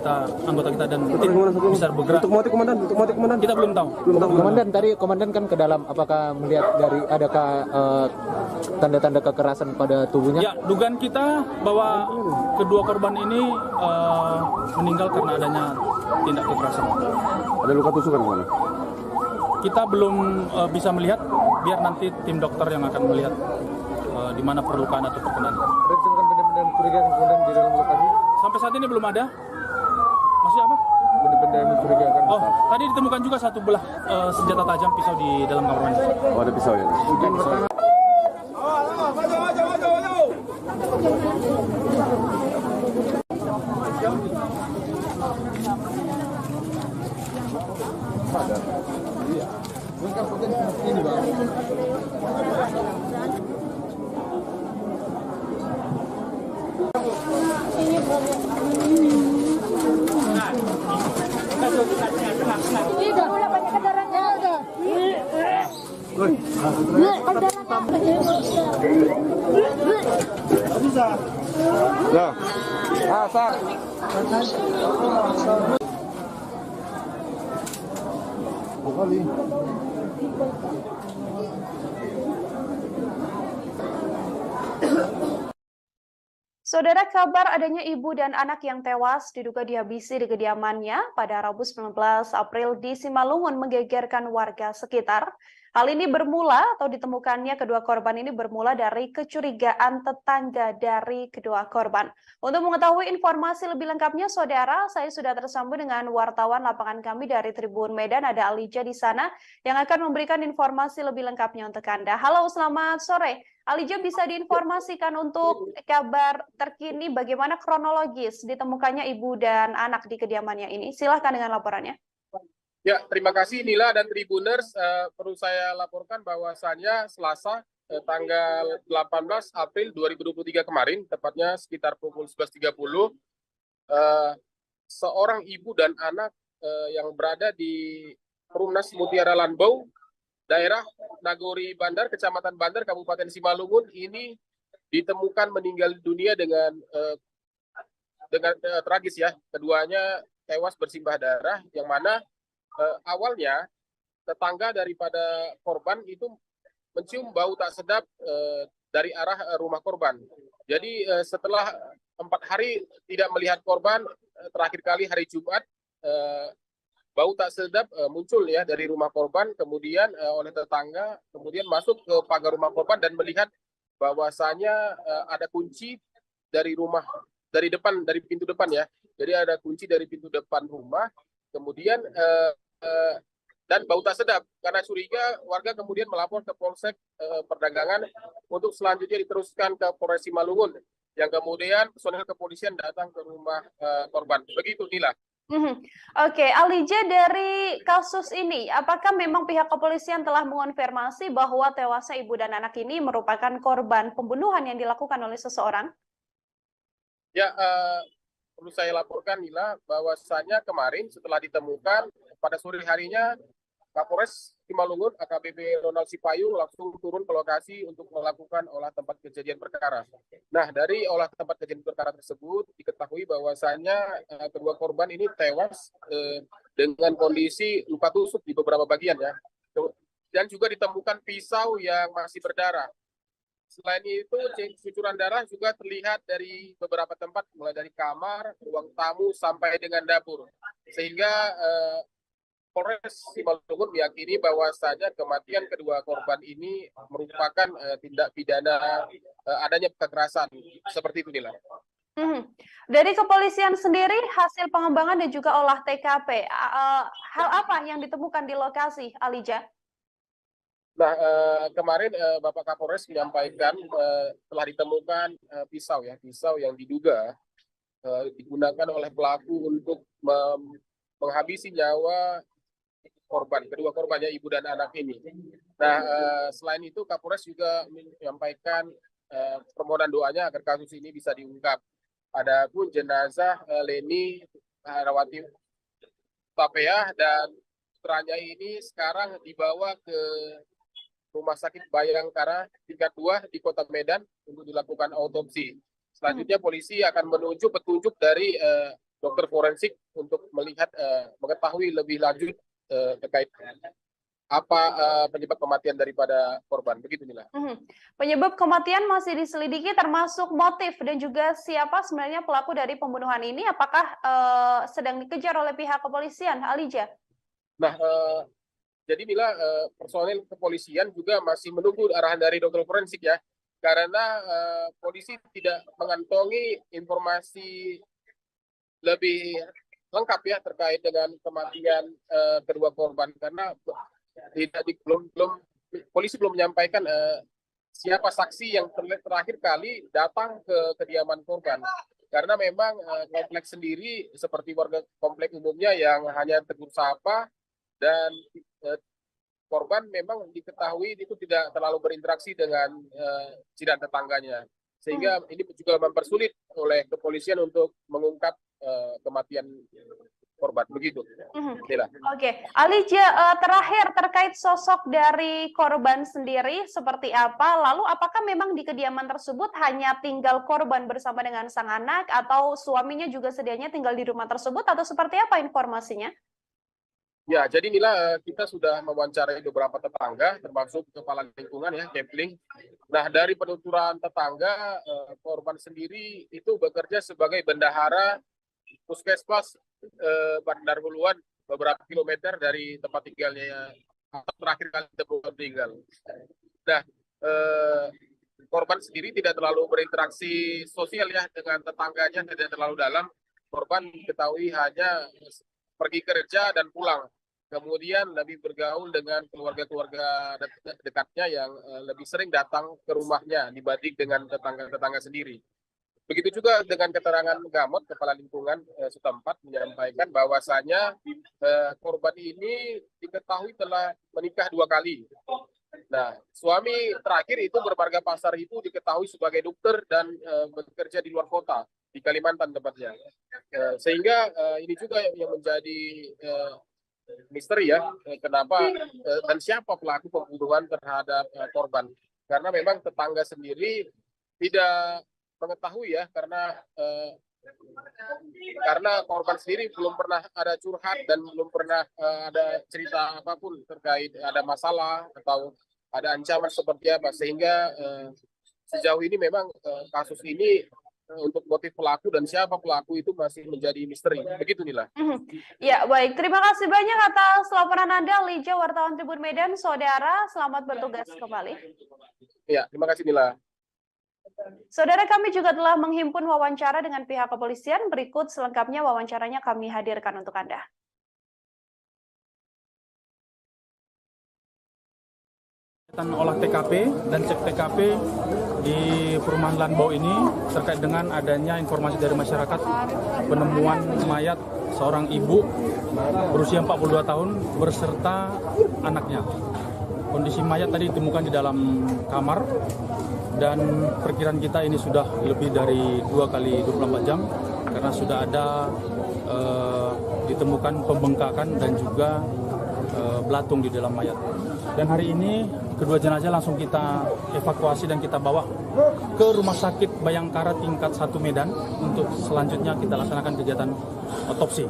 anggota kita dan tim bisa bergerak. Untuk motif, Komandan? Kita belum tahu. Komandan, tadi komandan kan ke dalam, apakah melihat dari adakah tanda-tanda kekerasan pada tubuhnya? Ya, dugaan kita bahwa kedua korban ini meninggal karena adanya tindak kekerasan. Ada luka tusukan, Komandan? Kita belum bisa melihat, biar nanti tim dokter yang akan melihat di mana perlukaan atau perkenan. Ditemukan benda-benda mencurigakan kemudian di dalam lokasi? Sampai saat ini belum ada. Masih apa? Benda-benda yang mencurigakan. Oh, tadi ditemukan juga satu belah senjata tajam pisau di dalam kamar mandi. Oh, ada pisau ya? Ya. Asar. Saudara, kabar adanya ibu dan anak yang tewas diduga dihabisi di kediamannya pada Rabu 19 April di Simalungun menggegerkan warga sekitar. Hal ini bermula atau ditemukannya kedua korban ini bermula dari kecurigaan tetangga dari kedua korban. Untuk mengetahui informasi lebih lengkapnya, saudara, saya sudah tersambung dengan wartawan lapangan kami dari Tribun Medan, ada Alija di sana yang akan memberikan informasi lebih lengkapnya untuk Anda. Halo, selamat sore. Alija, bisa diinformasikan untuk kabar terkini bagaimana kronologis ditemukannya ibu dan anak di kediamannya ini? Silahkan dengan laporannya. Ya, terima kasih Nila dan Tribuners. Perlu saya laporkan bahwasannya Selasa tanggal 18 April 2023 kemarin, tepatnya sekitar pukul 11.30, seorang ibu dan anak yang berada di Perumnas Mutiara Lanbau, daerah Nagori Bandar, Kecamatan Bandar, Kabupaten Simalungun, ini ditemukan meninggal dunia dengan tragis ya. Keduanya tewas bersimbah darah, yang mana awalnya tetangga daripada korban itu mencium bau tak sedap dari arah rumah korban. Jadi setelah 4 hari tidak melihat korban, terakhir kali hari Jumat bau tak sedap muncul ya dari rumah korban, kemudian oleh tetangga kemudian masuk ke pagar rumah korban dan melihat bahwasanya ada kunci dari rumah, dari pintu depan ya. Jadi ada kunci dari pintu depan rumah. Kemudian dan bau tak sedap. Karena curiga, warga kemudian melapor ke Polsek Perdagangan untuk selanjutnya diteruskan ke Polres Simalungun, yang kemudian personel kepolisian datang ke rumah korban. Begitu, Nila. Oke, Alija, dari kasus ini, apakah memang pihak kepolisian telah mengonfirmasi bahwa tewasnya ibu dan anak ini merupakan korban pembunuhan yang dilakukan oleh seseorang? Ya, perlu saya laporkan Nila bahwasanya kemarin setelah ditemukan pada sore harinya Kapolres Simalungun AKBP Ronald Sipayung langsung turun ke lokasi untuk melakukan olah tempat kejadian perkara. Nah, dari olah tempat kejadian perkara tersebut diketahui bahwasanya kedua korban ini tewas dengan kondisi luka tusuk di beberapa bagian ya. Dan juga ditemukan pisau yang masih berdarah. Selain itu, cucuran darah juga terlihat dari beberapa tempat, mulai dari kamar, ruang tamu, sampai dengan dapur. Sehingga Polres Simalungun meyakini bahwasanya kematian kedua korban ini merupakan tindak pidana adanya kekerasan. Seperti itu, Nila. Dari kepolisian sendiri, hasil pengembangan dan juga olah TKP, hal apa yang ditemukan di lokasi, Alija? Nah, kemarin Bapak Kapolres menyampaikan telah ditemukan pisau yang diduga digunakan oleh pelaku untuk menghabisi nyawa korban, kedua korbannya ibu dan anak ini. Nah, selain itu Kapolres juga menyampaikan permohonan doanya agar kasus ini bisa diungkap. Adapun jenazah Leni Herawati Hutapea dan putranya ini sekarang dibawa ke Rumah Sakit Bayangkara tingkat 2 di Kota Medan untuk dilakukan autopsi. Selanjutnya polisi akan menunjuk petunjuk dari dokter forensik untuk melihat mengetahui lebih lanjut terkait apa penyebab kematian daripada korban. Begitu Mila. Penyebab kematian masih diselidiki termasuk motif dan juga siapa sebenarnya pelaku dari pembunuhan ini. Apakah sedang dikejar oleh pihak kepolisian, Alija? Nah, jadi Mila, personel kepolisian juga masih menunggu arahan dari dokter forensik ya, karena polisi tidak mengantongi informasi lebih lengkap ya terkait dengan kematian kedua korban, karena polisi belum menyampaikan siapa saksi yang terakhir kali datang ke kediaman korban, karena memang kompleks sendiri seperti warga kompleks umumnya yang hanya tegur sapa, dan korban memang diketahui itu tidak terlalu berinteraksi dengan jiran tetangganya, sehingga ini juga mempersulit oleh kepolisian untuk mengungkap kematian korban. Begitu. Oke, Alija, terakhir terkait sosok dari korban sendiri seperti apa? Lalu apakah memang di kediaman tersebut hanya tinggal korban bersama dengan sang anak, atau suaminya juga sedianya tinggal di rumah tersebut, atau seperti apa informasinya? Ya, jadi Mila, kita sudah mewawancarai beberapa tetangga, termasuk kepala lingkungan ya, Kepling. Nah, dari penuturan tetangga, korban sendiri itu bekerja sebagai bendahara puskesmas Bandar Huluan, beberapa kilometer dari tempat tinggalnya terakhir kali ditemukan meninggal. Nah, korban sendiri tidak terlalu berinteraksi sosial ya dengan tetangganya, tidak terlalu dalam. Korban diketahui hanya pergi kerja dan pulang, kemudian lebih bergaul dengan keluarga-keluarga dekatnya yang lebih sering datang ke rumahnya dibanding dengan tetangga-tetangga sendiri. Begitu juga dengan keterangan Gamot, kepala lingkungan setempat menyampaikan bahwasanya korban ini diketahui telah menikah 2 kali. Nah, suami terakhir itu bermarga Pasar itu diketahui sebagai dokter dan bekerja di luar kota, di Kalimantan tempatnya. Sehingga ini juga yang menjadi misteri ya, kenapa dan siapa pelaku pembunuhan terhadap korban. Karena memang tetangga sendiri tidak mengetahui ya, karena korban sendiri belum pernah ada curhat dan belum pernah ada cerita apapun terkait ada masalah atau ada ancaman seperti apa, sehingga sejauh ini memang kasus ini untuk motif pelaku dan siapa pelaku itu masih menjadi misteri. Begitu Nila. Ya, baik. Terima kasih banyak atas laporan Anda, Alija, wartawan Tribun Medan. Saudara, selamat bertugas kembali. Ya, terima kasih Nila. Saudara, kami juga telah menghimpun wawancara dengan pihak kepolisian. Berikut selengkapnya wawancaranya kami hadirkan untuk Anda. Olah TKP dan cek TKP di perumahan Lanbau ini terkait dengan adanya informasi dari masyarakat penemuan mayat seorang ibu berusia 42 tahun berserta anaknya. Kondisi mayat tadi ditemukan di dalam kamar dan perkiraan kita ini sudah lebih dari 2 kali 24 jam karena sudah ada ditemukan pembengkakan dan juga belatung di dalam mayat. Dan hari ini kedua jenazah langsung kita evakuasi dan kita bawa ke Rumah Sakit Bayangkara tingkat 1 Medan untuk selanjutnya kita laksanakan kegiatan otopsi.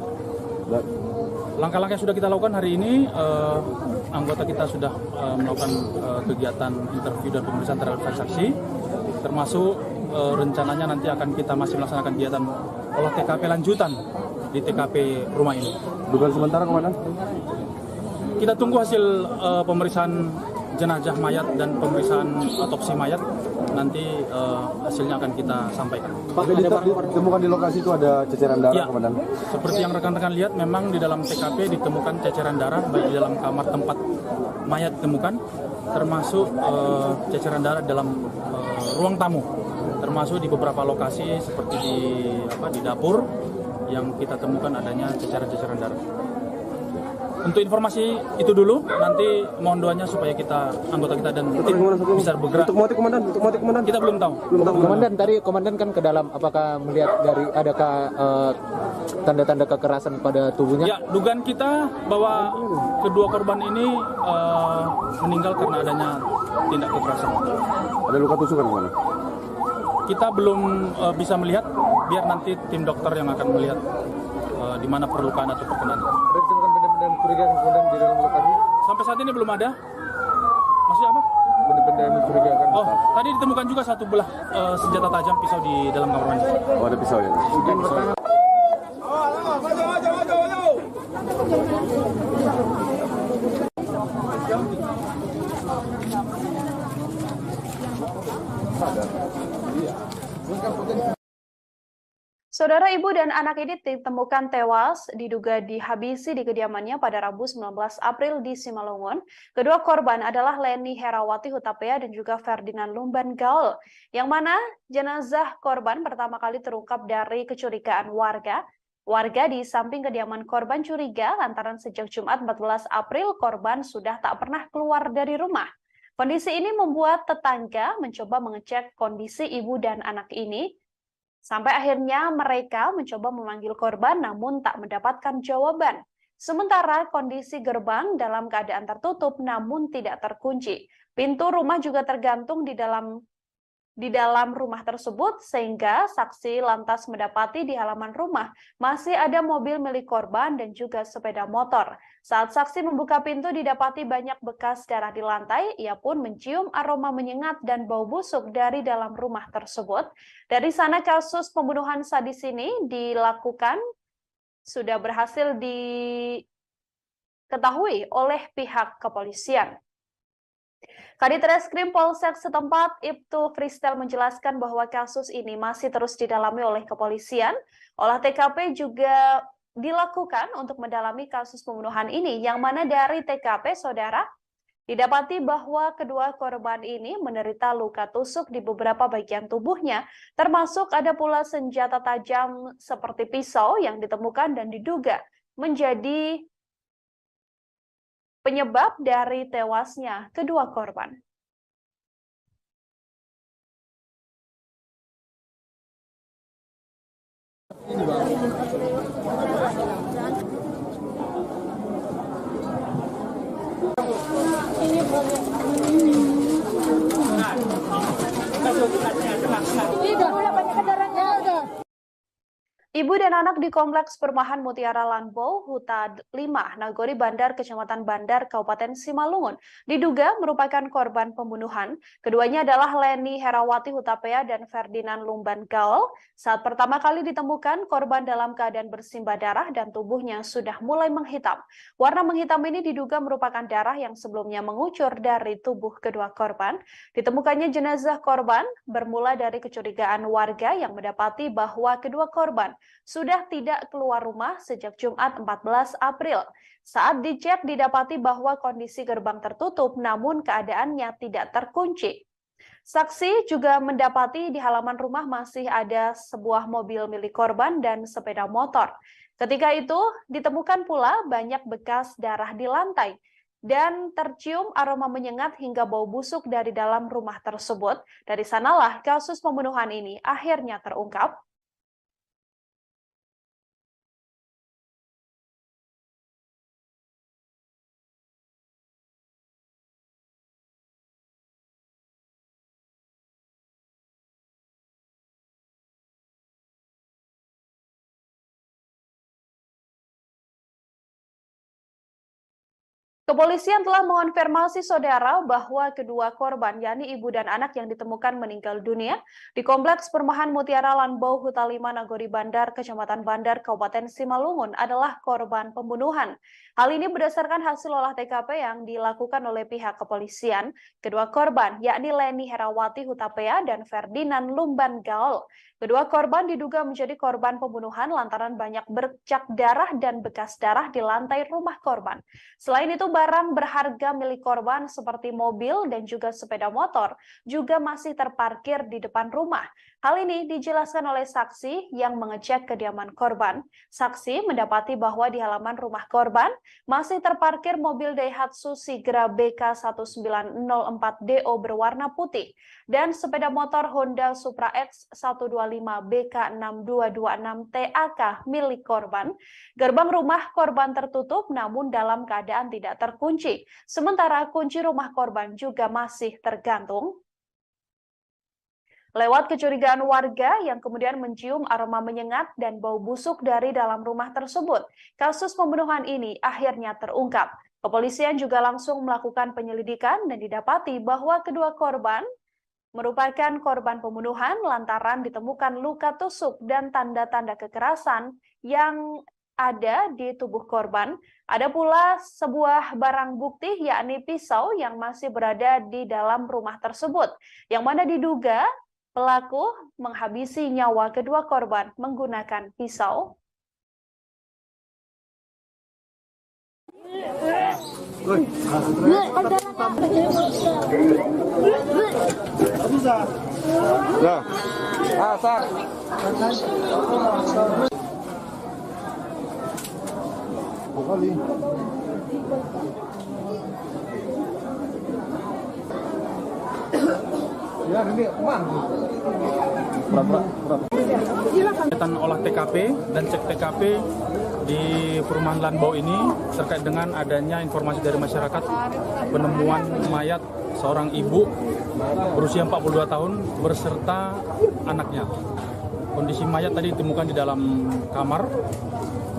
Langkah-langkah yang sudah kita lakukan hari ini, anggota kita sudah melakukan kegiatan interview dan pemeriksaan terhadap saksi, termasuk rencananya nanti akan kita masih melaksanakan kegiatan olah TKP lanjutan di TKP rumah ini. Dugaan sementara Komandan? Kita tunggu hasil pemeriksaan jenazah mayat dan pemeriksaan otopsi mayat, nanti hasilnya akan kita sampaikan. Pak, ditemukan di lokasi itu ada ceceran darah, ya, Komandan? Seperti yang rekan-rekan lihat, memang di dalam TKP ditemukan ceceran darah, baik di dalam kamar tempat mayat ditemukan, termasuk ceceran darah dalam ruang tamu, termasuk di beberapa lokasi seperti di dapur yang kita temukan adanya ceceran-ceceran darah. Untuk informasi itu dulu, nanti mohon doanya supaya anggota kita dan tim bisa bergerak. Untuk motif komandan, Kita belum tahu. Komandan kan ke dalam, apakah melihat dari adakah tanda-tanda kekerasan pada tubuhnya? Ya, dugaan kita bahwa kedua korban ini meninggal karena adanya tindak kekerasan. Ada luka tusukan kemana? Kita belum bisa melihat, biar nanti tim dokter yang akan melihat di mana perlukaan atau perkenan. Ada ditemukan benda-benda mencurigakan kemudian di dalam lokasi? Sampai saat ini belum ada. Maksudnya apa? Benda-benda yang mencurigakan. Oh, tadi ditemukan juga satu belah senjata tajam pisau di dalam kamar mandi. Oh, ada pisau ya. Saudara, ibu dan anak ini ditemukan tewas diduga dihabisi di kediamannya pada Rabu 19 April di Simalungun. Kedua korban adalah Leni Herawati Hutapea dan juga Ferdinand Lumban Gaul, yang mana jenazah korban pertama kali terungkap dari kecurigaan warga. Warga di samping kediaman korban curiga lantaran sejak Jumat 14 April korban sudah tak pernah keluar dari rumah. Kondisi ini membuat tetangga mencoba mengecek kondisi ibu dan anak ini. Sampai akhirnya mereka mencoba memanggil korban namun tak mendapatkan jawaban. Sementara kondisi gerbang dalam keadaan tertutup namun tidak terkunci. Pintu rumah juga tergantung di dalam rumah tersebut sehingga saksi lantas mendapati di halaman rumah masih ada mobil milik korban dan juga sepeda motor. Saat saksi membuka pintu didapati banyak bekas darah di lantai, ia pun mencium aroma menyengat dan bau busuk dari dalam rumah tersebut. Dari sana kasus pembunuhan sadis ini dilakukan sudah berhasil diketahui oleh pihak kepolisian. Kadit Reskrim Polsek setempat, Ibtu Fristel menjelaskan bahwa kasus ini masih terus didalami oleh kepolisian. Olah TKP juga dilakukan untuk mendalami kasus pembunuhan ini, yang mana dari TKP, saudara, didapati bahwa kedua korban ini menderita luka tusuk di beberapa bagian tubuhnya, termasuk ada pula senjata tajam seperti pisau yang ditemukan dan diduga menjadi penyebab dari tewasnya kedua korban. Ibu dan anak di Kompleks Perumahan Mutiara Lanbo, Huta 5, Nagori Bandar, Kecamatan Bandar, Kabupaten Simalungun, diduga merupakan korban pembunuhan. Keduanya adalah Leni Herawati Hutapea dan Ferdinand Lumban Gaul. Saat pertama kali ditemukan, korban dalam keadaan bersimbah darah dan tubuhnya sudah mulai menghitam. Warna menghitam ini diduga merupakan darah yang sebelumnya mengucur dari tubuh kedua korban. Ditemukannya jenazah korban bermula dari kecurigaan warga yang mendapati bahwa kedua korban sudah tidak keluar rumah sejak Jumat 14 April. Saat dicek didapati bahwa kondisi gerbang tertutup namun keadaannya tidak terkunci. Saksi juga mendapati di halaman rumah masih ada sebuah mobil milik korban dan sepeda motor. Ketika itu ditemukan pula banyak bekas darah di lantai dan tercium aroma menyengat hingga bau busuk dari dalam rumah tersebut. Dari sanalah kasus pembunuhan ini akhirnya terungkap. Kepolisian telah mengonfirmasi saudara bahwa kedua korban, yakni ibu dan anak yang ditemukan meninggal dunia di Kompleks Perumahan Mutiara Lanbo, Huta 5, Nagori Bandar, Kecamatan Bandar, Kabupaten Simalungun adalah korban pembunuhan. Hal ini berdasarkan hasil olah TKP yang dilakukan oleh pihak kepolisian. Kedua korban, yakni Leni Herawati Hutapea dan Ferdinand Lumban Gaul. Kedua korban diduga menjadi korban pembunuhan lantaran banyak bercak darah dan bekas darah di lantai rumah korban. Selain itu, barang berharga milik korban seperti mobil dan juga sepeda motor juga masih terparkir di depan rumah. Hal ini dijelaskan oleh saksi yang mengecek kediaman korban. Saksi mendapati bahwa di halaman rumah korban masih terparkir mobil Daihatsu Sigra BK1904DO berwarna putih dan sepeda motor Honda Supra X 125 BK6226 TAK milik korban. Gerbang rumah korban tertutup namun dalam keadaan tidak terkunci. Sementara kunci rumah korban juga masih tergantung. Lewat kecurigaan warga yang kemudian mencium aroma menyengat dan bau busuk dari dalam rumah tersebut, kasus pembunuhan ini akhirnya terungkap. Kepolisian juga langsung melakukan penyelidikan dan didapati bahwa kedua korban merupakan korban pembunuhan lantaran ditemukan luka tusuk dan tanda-tanda kekerasan yang ada di tubuh korban. Ada pula sebuah barang bukti yakni pisau yang masih berada di dalam rumah tersebut, yang mana diduga pelaku menghabisi nyawa kedua korban menggunakan pisau. Kegiatan olah TKP dan cek TKP di perumahan Lanbau ini terkait dengan adanya informasi dari masyarakat penemuan mayat seorang ibu berusia 42 tahun berserta anaknya. Kondisi mayat tadi ditemukan di dalam kamar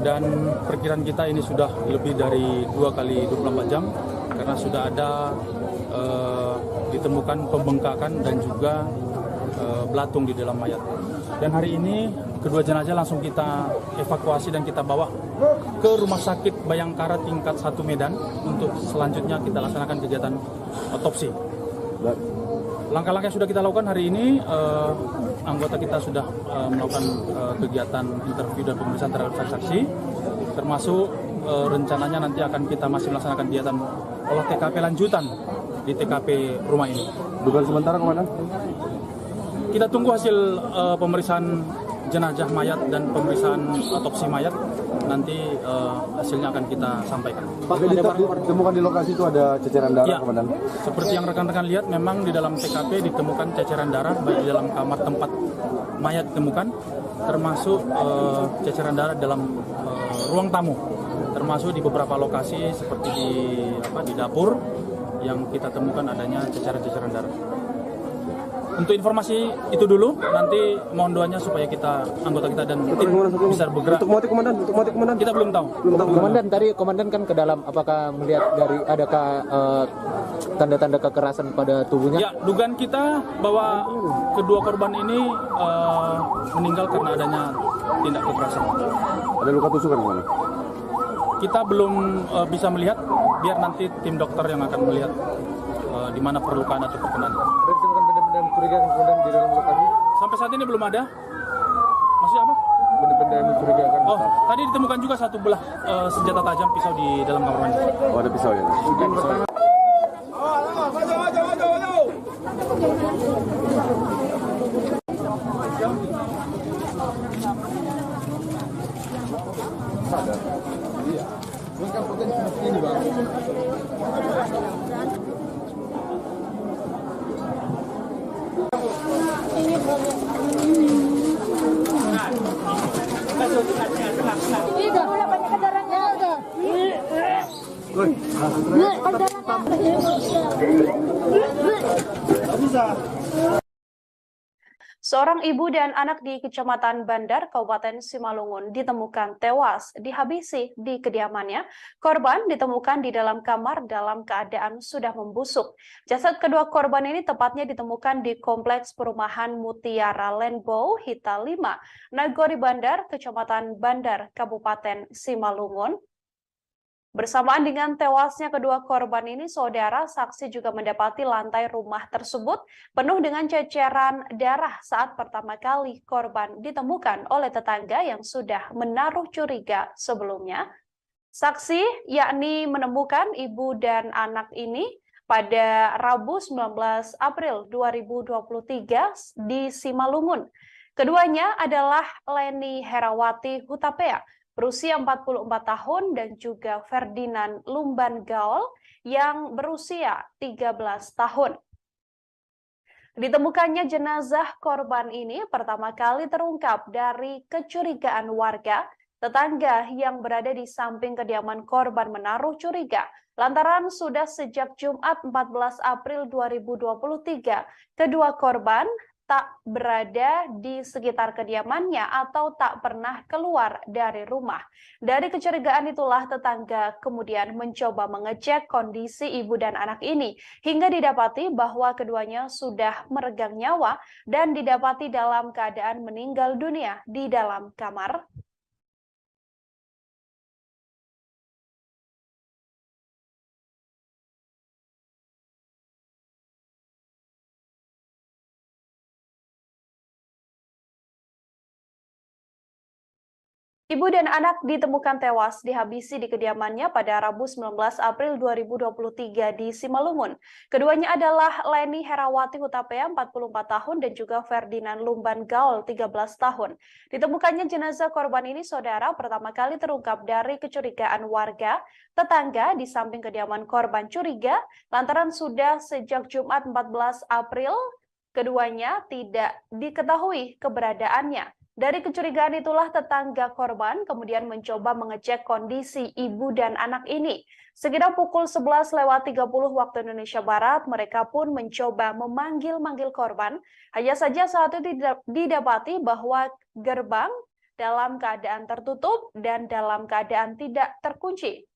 dan perkiraan kita ini sudah lebih dari 2 kali 24 jam karena sudah ada ditemukan pembengkakan dan juga belatung di dalam mayat. Dan hari ini kedua jenazah langsung kita evakuasi dan kita bawa ke Rumah Sakit Bayangkara tingkat 1 Medan untuk selanjutnya kita laksanakan kegiatan otopsi. Langkah-langkah yang sudah kita lakukan hari ini, anggota kita sudah melakukan kegiatan interview dan pemeriksaan terhadap saksi-saksi, termasuk rencananya nanti akan kita masih melaksanakan kegiatan olah TKP lanjutan di TKP rumah ini. Dugaan sementara kemana? Kita tunggu hasil pemeriksaan jenazah mayat dan pemeriksaan otopsi mayat. Nanti hasilnya akan kita sampaikan. Pak, ditemukan di lokasi itu ada ceceran darah, ya, Komandan? Seperti yang rekan-rekan lihat, memang di dalam TKP ditemukan ceceran darah baik di dalam kamar tempat mayat ditemukan, termasuk ceceran darah dalam ruang tamu, termasuk di beberapa lokasi seperti di dapur yang kita temukan adanya ceceran-ceceran darah. Untuk informasi itu dulu, nanti mohon doanya supaya anggota kita dan tim bisa bergerak. Untuk motif komandan? Kita belum tahu. Komandan, tadi komandan kan ke dalam, apakah melihat dari adakah tanda-tanda kekerasan pada tubuhnya? Ya, dugaan kita bahwa kedua korban ini meninggal karena adanya tindak kekerasan. Ada luka tusukan kemana? Kita belum bisa melihat, biar nanti tim dokter yang akan melihat di mana perlukaan atau perkenan. Ada ditemukan benda-benda mencurigakan kemudian di dalam lokasi? Sampai saat ini belum ada. Masih apa? Benda-benda yang mencurigakan. Oh, tadi ditemukan juga satu belah senjata tajam pisau di dalam kamar mandi. Oh, ada pisau ya? Seorang ibu dan anak di Kecamatan Bandar, Kabupaten Simalungun ditemukan tewas dihabisi di kediamannya. Korban ditemukan di dalam kamar dalam keadaan sudah membusuk. Jasad kedua korban ini tepatnya ditemukan di Kompleks Perumahan Mutiara Lanbau, Hita 5, Nagori Bandar, Kecamatan Bandar, Kabupaten Simalungun. Bersamaan dengan tewasnya kedua korban ini, saudara saksi juga mendapati lantai rumah tersebut penuh dengan ceceran darah saat pertama kali korban ditemukan oleh tetangga yang sudah menaruh curiga sebelumnya. Saksi yakni menemukan ibu dan anak ini pada Rabu 19 April 2023 di Simalungun. Keduanya adalah Leni Herawati Hutapea, berusia 44 tahun, dan juga Ferdinand Lumban Gaol yang berusia 13 tahun. Ditemukannya jenazah korban ini pertama kali terungkap dari kecurigaan warga. Tetangga yang berada di samping kediaman korban menaruh curiga lantaran sudah sejak Jumat 14 April 2023 kedua korban tak berada di sekitar kediamannya atau tak pernah keluar dari rumah. Dari kecurigaan itulah tetangga kemudian mencoba mengecek kondisi ibu dan anak ini hingga didapati bahwa keduanya sudah meregang nyawa dan didapati dalam keadaan meninggal dunia di dalam kamar. Ibu dan anak ditemukan tewas dihabisi di kediamannya pada Rabu 19 April 2023 di Simalungun. Keduanya adalah Leni Herawati Hutapea 44 tahun dan juga Ferdinand Lumban Gaol 13 tahun. Ditemukannya jenazah korban ini, saudara, pertama kali terungkap dari kecurigaan warga. Tetangga di samping kediaman korban curiga lantaran sudah sejak Jumat 14 April keduanya tidak diketahui keberadaannya. Dari kecurigaan itulah tetangga korban kemudian mencoba mengecek kondisi ibu dan anak ini. Sekitar pukul 11.30 waktu Indonesia Barat, mereka pun mencoba memanggil-manggil korban. Hanya saja saat itu didapati bahwa gerbang dalam keadaan tertutup dan dalam keadaan tidak terkunci.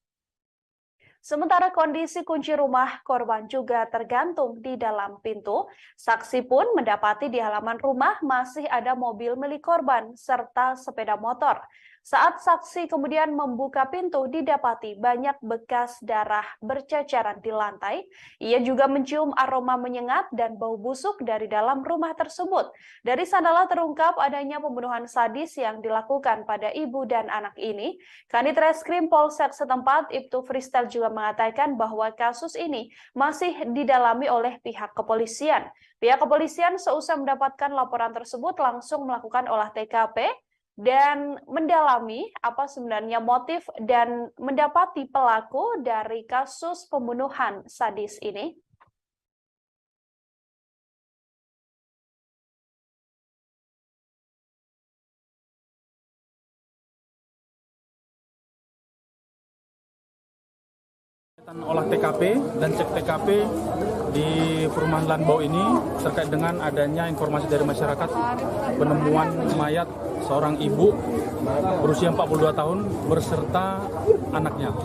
Sementara kondisi kunci rumah korban juga tergantung di dalam pintu. Saksi pun mendapati di halaman rumah masih ada mobil milik korban serta sepeda motor. Saat saksi kemudian membuka pintu, didapati banyak bekas darah berceceran di lantai. Ia juga mencium aroma menyengat dan bau busuk dari dalam rumah tersebut. Dari sanalah terungkap adanya pembunuhan sadis yang dilakukan pada ibu dan anak ini. Kanit Reskrim Polsek setempat, Ibtu Fristel, juga mengatakan bahwa kasus ini masih didalami oleh pihak kepolisian. Pihak kepolisian seusai mendapatkan laporan tersebut langsung melakukan olah TKP dan mendalami apa sebenarnya motif dan mendapati pelaku dari kasus pembunuhan sadis ini. Olah TKP dan cek TKP di perumahan Lanbau ini terkait dengan adanya informasi dari masyarakat penemuan mayat seorang ibu berusia 42 tahun berserta anaknya.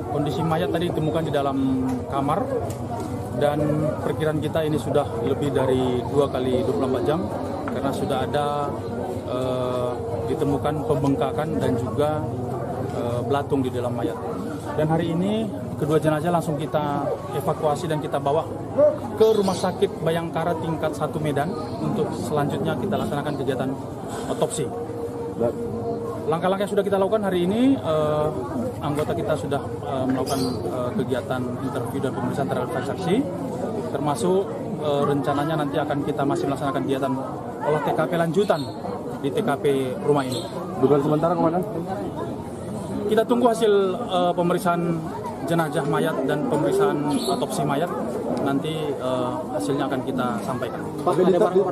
Kondisi mayat tadi ditemukan di dalam kamar dan perkiraan kita ini sudah lebih dari 2 kali 24 jam karena sudah ada ditemukan pembengkakan dan juga belatung di dalam mayat. Dan hari ini kedua jenazah langsung kita evakuasi dan kita bawa ke Rumah Sakit Bayangkara tingkat 1 Medan untuk selanjutnya kita laksanakan kegiatan otopsi. Langkah-langkah yang sudah kita lakukan hari ini, anggota kita sudah melakukan kegiatan interview dan pemeriksaan terhadap saksi, termasuk rencananya nanti akan kita masih melaksanakan kegiatan olah TKP lanjutan di TKP rumah ini. Dugaan sementara, Komandan? Kita tunggu hasil pemeriksaan jenazah mayat dan pemeriksaan otopsi mayat. Nanti hasilnya akan kita sampaikan. Pak,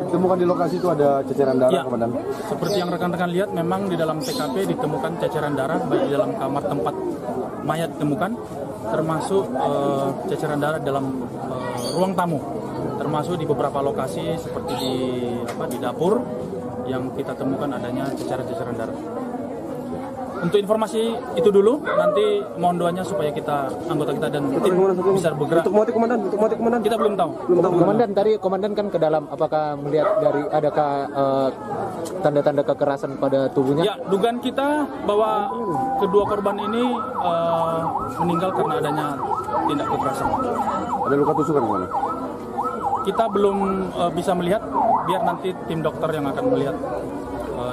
ditemukan di lokasi itu ada ceceran darah, ya, Komandan? Seperti yang rekan-rekan lihat, memang di dalam TKP ditemukan ceceran darah baik di dalam kamar tempat mayat ditemukan, termasuk ceceran darah dalam ruang tamu, termasuk di beberapa lokasi seperti di dapur yang kita temukan adanya ceceran darah. Untuk informasi itu dulu, nanti mohon doanya supaya anggota kita dan tim bisa bergerak. Untuk motif, Komandan? Kita belum tahu. Komandan, tadi Komandan kan ke dalam, apakah melihat dari adakah tanda-tanda kekerasan pada tubuhnya? Ya, dugaan kita bahwa kedua korban ini meninggal karena adanya tindak kekerasan. Ada luka tusukan, Komandan? Kita belum bisa melihat, biar nanti tim dokter yang akan melihat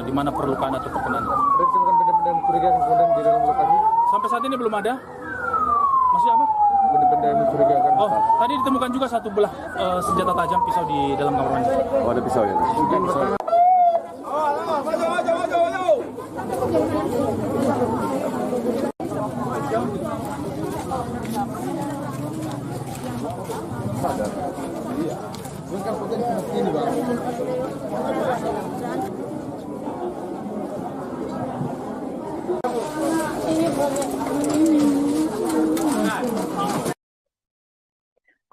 di mana perlukaan atau perkenan. Ada ditemukan benda-benda mencurigakan kemudian di dalam lokasi? Sampai saat ini belum ada. Masih apa? benda-benda yang mencurigakan? Oh, tadi ditemukan juga satu belah senjata tajam pisau di dalam kamar mandi. Oh, ada pisau ya?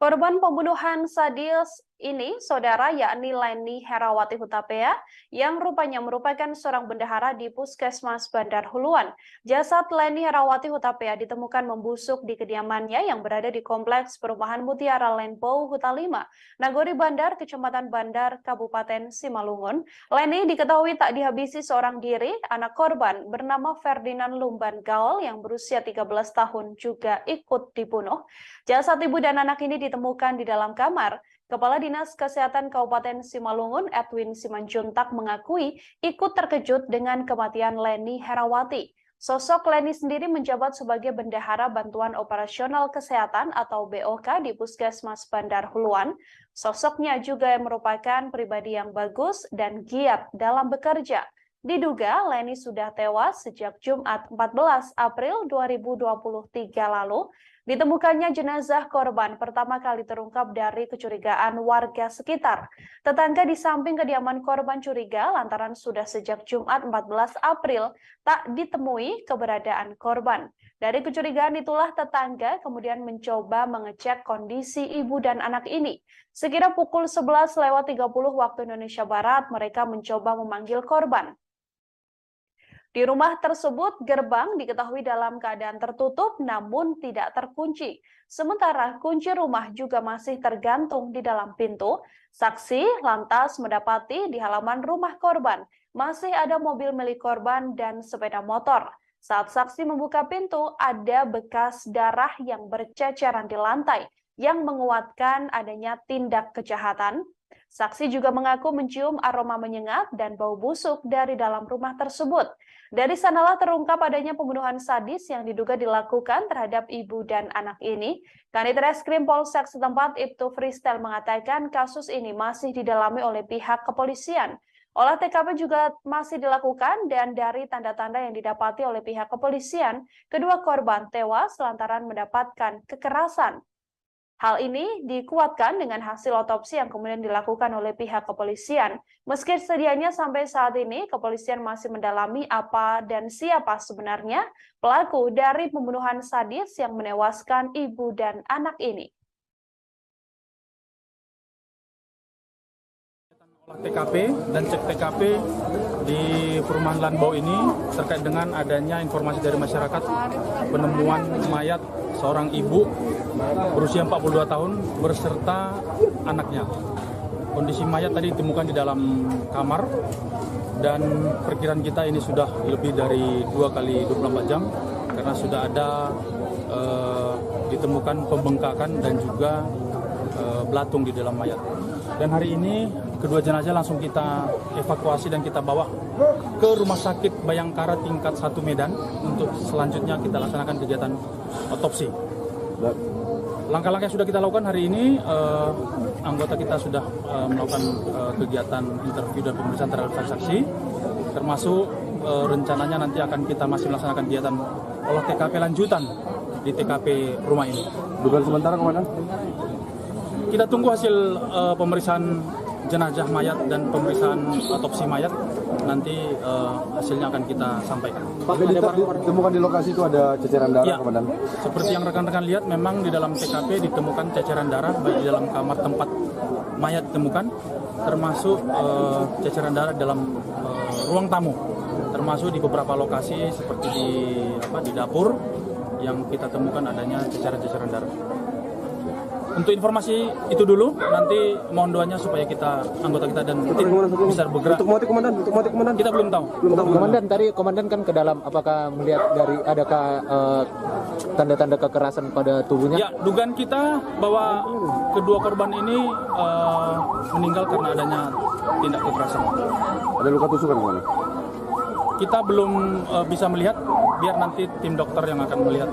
Korban pembunuhan sadis ini, saudara, yakni Leni Herawati Hutapea, yang rupanya merupakan seorang bendahara di Puskesmas Bandar Huluan. Jasad Leni Herawati Hutapea ditemukan membusuk di kediamannya yang berada di Kompleks Perumahan Mutiara Lenpo Huta 5, Nagori Bandar, Kecamatan Bandar, Kabupaten Simalungun. Leni diketahui tak dihabisi seorang diri. Anak korban bernama Ferdinand Lumban Gaul yang berusia 13 tahun juga ikut dibunuh. Jasad ibu dan anak ini ditemukan di dalam kamar. Kepala Dinas Kesehatan Kabupaten Simalungun, Edwin Simanjuntak, mengakui ikut terkejut dengan kematian Leni Herawati. Sosok Leni sendiri menjabat sebagai Bendahara Bantuan Operasional Kesehatan atau BOK di Puskesmas Bandar Huluan. Sosoknya juga merupakan pribadi yang bagus dan giat dalam bekerja. Diduga Leni sudah tewas sejak Jumat 14 April 2023 lalu. Ditemukannya jenazah korban pertama kali terungkap dari kecurigaan warga sekitar. Tetangga di samping kediaman korban curiga lantaran sudah sejak Jumat 14 April tak ditemui keberadaan korban. Dari kecurigaan itulah tetangga kemudian mencoba mengecek kondisi ibu dan anak ini. Sekira pukul 11:30 waktu Indonesia Barat, mereka mencoba memanggil korban. Di rumah tersebut, gerbang diketahui dalam keadaan tertutup namun tidak terkunci. Sementara kunci rumah juga masih tergantung di dalam pintu. Saksi lantas mendapati di halaman rumah korban masih ada mobil milik korban dan sepeda motor. Saat saksi membuka pintu, ada bekas darah yang berceceran di lantai yang menguatkan adanya tindak kejahatan. Saksi juga mengaku mencium aroma menyengat dan bau busuk dari dalam rumah tersebut. Dari sanalah terungkap adanya pembunuhan sadis yang diduga dilakukan terhadap ibu dan anak ini. Kanit Reskrim Polsek setempat Ibtu Freestyle mengatakan kasus ini masih didalami oleh pihak kepolisian. Olah TKP juga masih dilakukan dan dari tanda-tanda yang didapati oleh pihak kepolisian, kedua korban tewas lantaran mendapatkan kekerasan. Hal ini dikuatkan dengan hasil otopsi yang kemudian dilakukan oleh pihak kepolisian. Meski sedianya sampai saat ini, kepolisian masih mendalami apa dan siapa sebenarnya pelaku dari pembunuhan sadis yang menewaskan ibu dan anak ini. TKP dan cek TKP di perumahan Lanbau ini terkait dengan adanya informasi dari masyarakat penemuan mayat seorang ibu berusia 42 tahun berserta anaknya. Kondisi mayat tadi ditemukan di dalam kamar dan perkiraan kita ini sudah lebih dari 2 kali 24 jam karena sudah ada ditemukan pembengkakan dan juga belatung di dalam mayat. Dan hari ini kedua jenazah langsung kita evakuasi dan kita bawa ke Rumah Sakit Bayangkara tingkat 1 Medan untuk selanjutnya kita laksanakan kegiatan otopsi. Langkah-langkah yang sudah kita lakukan hari ini, anggota kita sudah melakukan kegiatan interview dan pemeriksaan terhadap saksi, termasuk rencananya nanti akan kita masih melaksanakan kegiatan olah TKP lanjutan di TKP rumah ini. Dugaan sementara, Komandan? Kita tunggu hasil pemeriksaan jenazah mayat dan pemeriksaan otopsi mayat. Nanti hasilnya akan kita sampaikan. Pak, ditemukan di lokasi itu ada ceceran darah, ya, Komandan? Seperti yang rekan-rekan lihat, memang di dalam TKP ditemukan ceceran darah baik di dalam kamar tempat mayat ditemukan, termasuk ceceran darah dalam ruang tamu, termasuk di beberapa lokasi seperti di dapur yang kita temukan adanya ceceran-ceceran darah. Untuk informasi itu dulu, nanti mohon doanya supaya anggota kita dan tim bisa bergerak. Untuk motif, Komandan? Kita belum tahu. Komandan, tadi Komandan kan ke dalam, apakah melihat dari adakah tanda-tanda kekerasan pada tubuhnya? Ya, dugaan kita bahwa kedua korban ini meninggal karena adanya tindak kekerasan. Ada luka tusukan, Komandan? Kita belum bisa melihat, biar nanti tim dokter yang akan melihat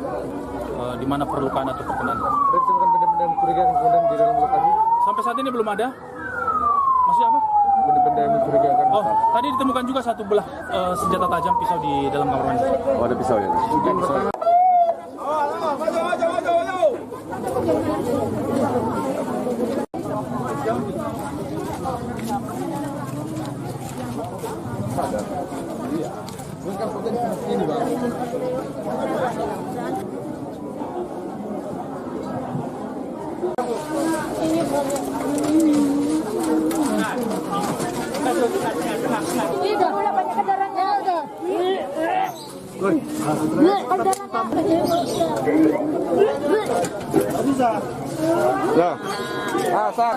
di mana perlu lukaan atau terkena. Ada ditemukan benda-benda mencurigakan kemudian di dalam lokasi? Sampai saat ini belum ada. Masih apa? Benda-benda yang mencurigakan. Oh, tadi ditemukan juga satu belah senjata tajam pisau di dalam kamar mandi. Oh, ada pisau ya? Ya. Asal.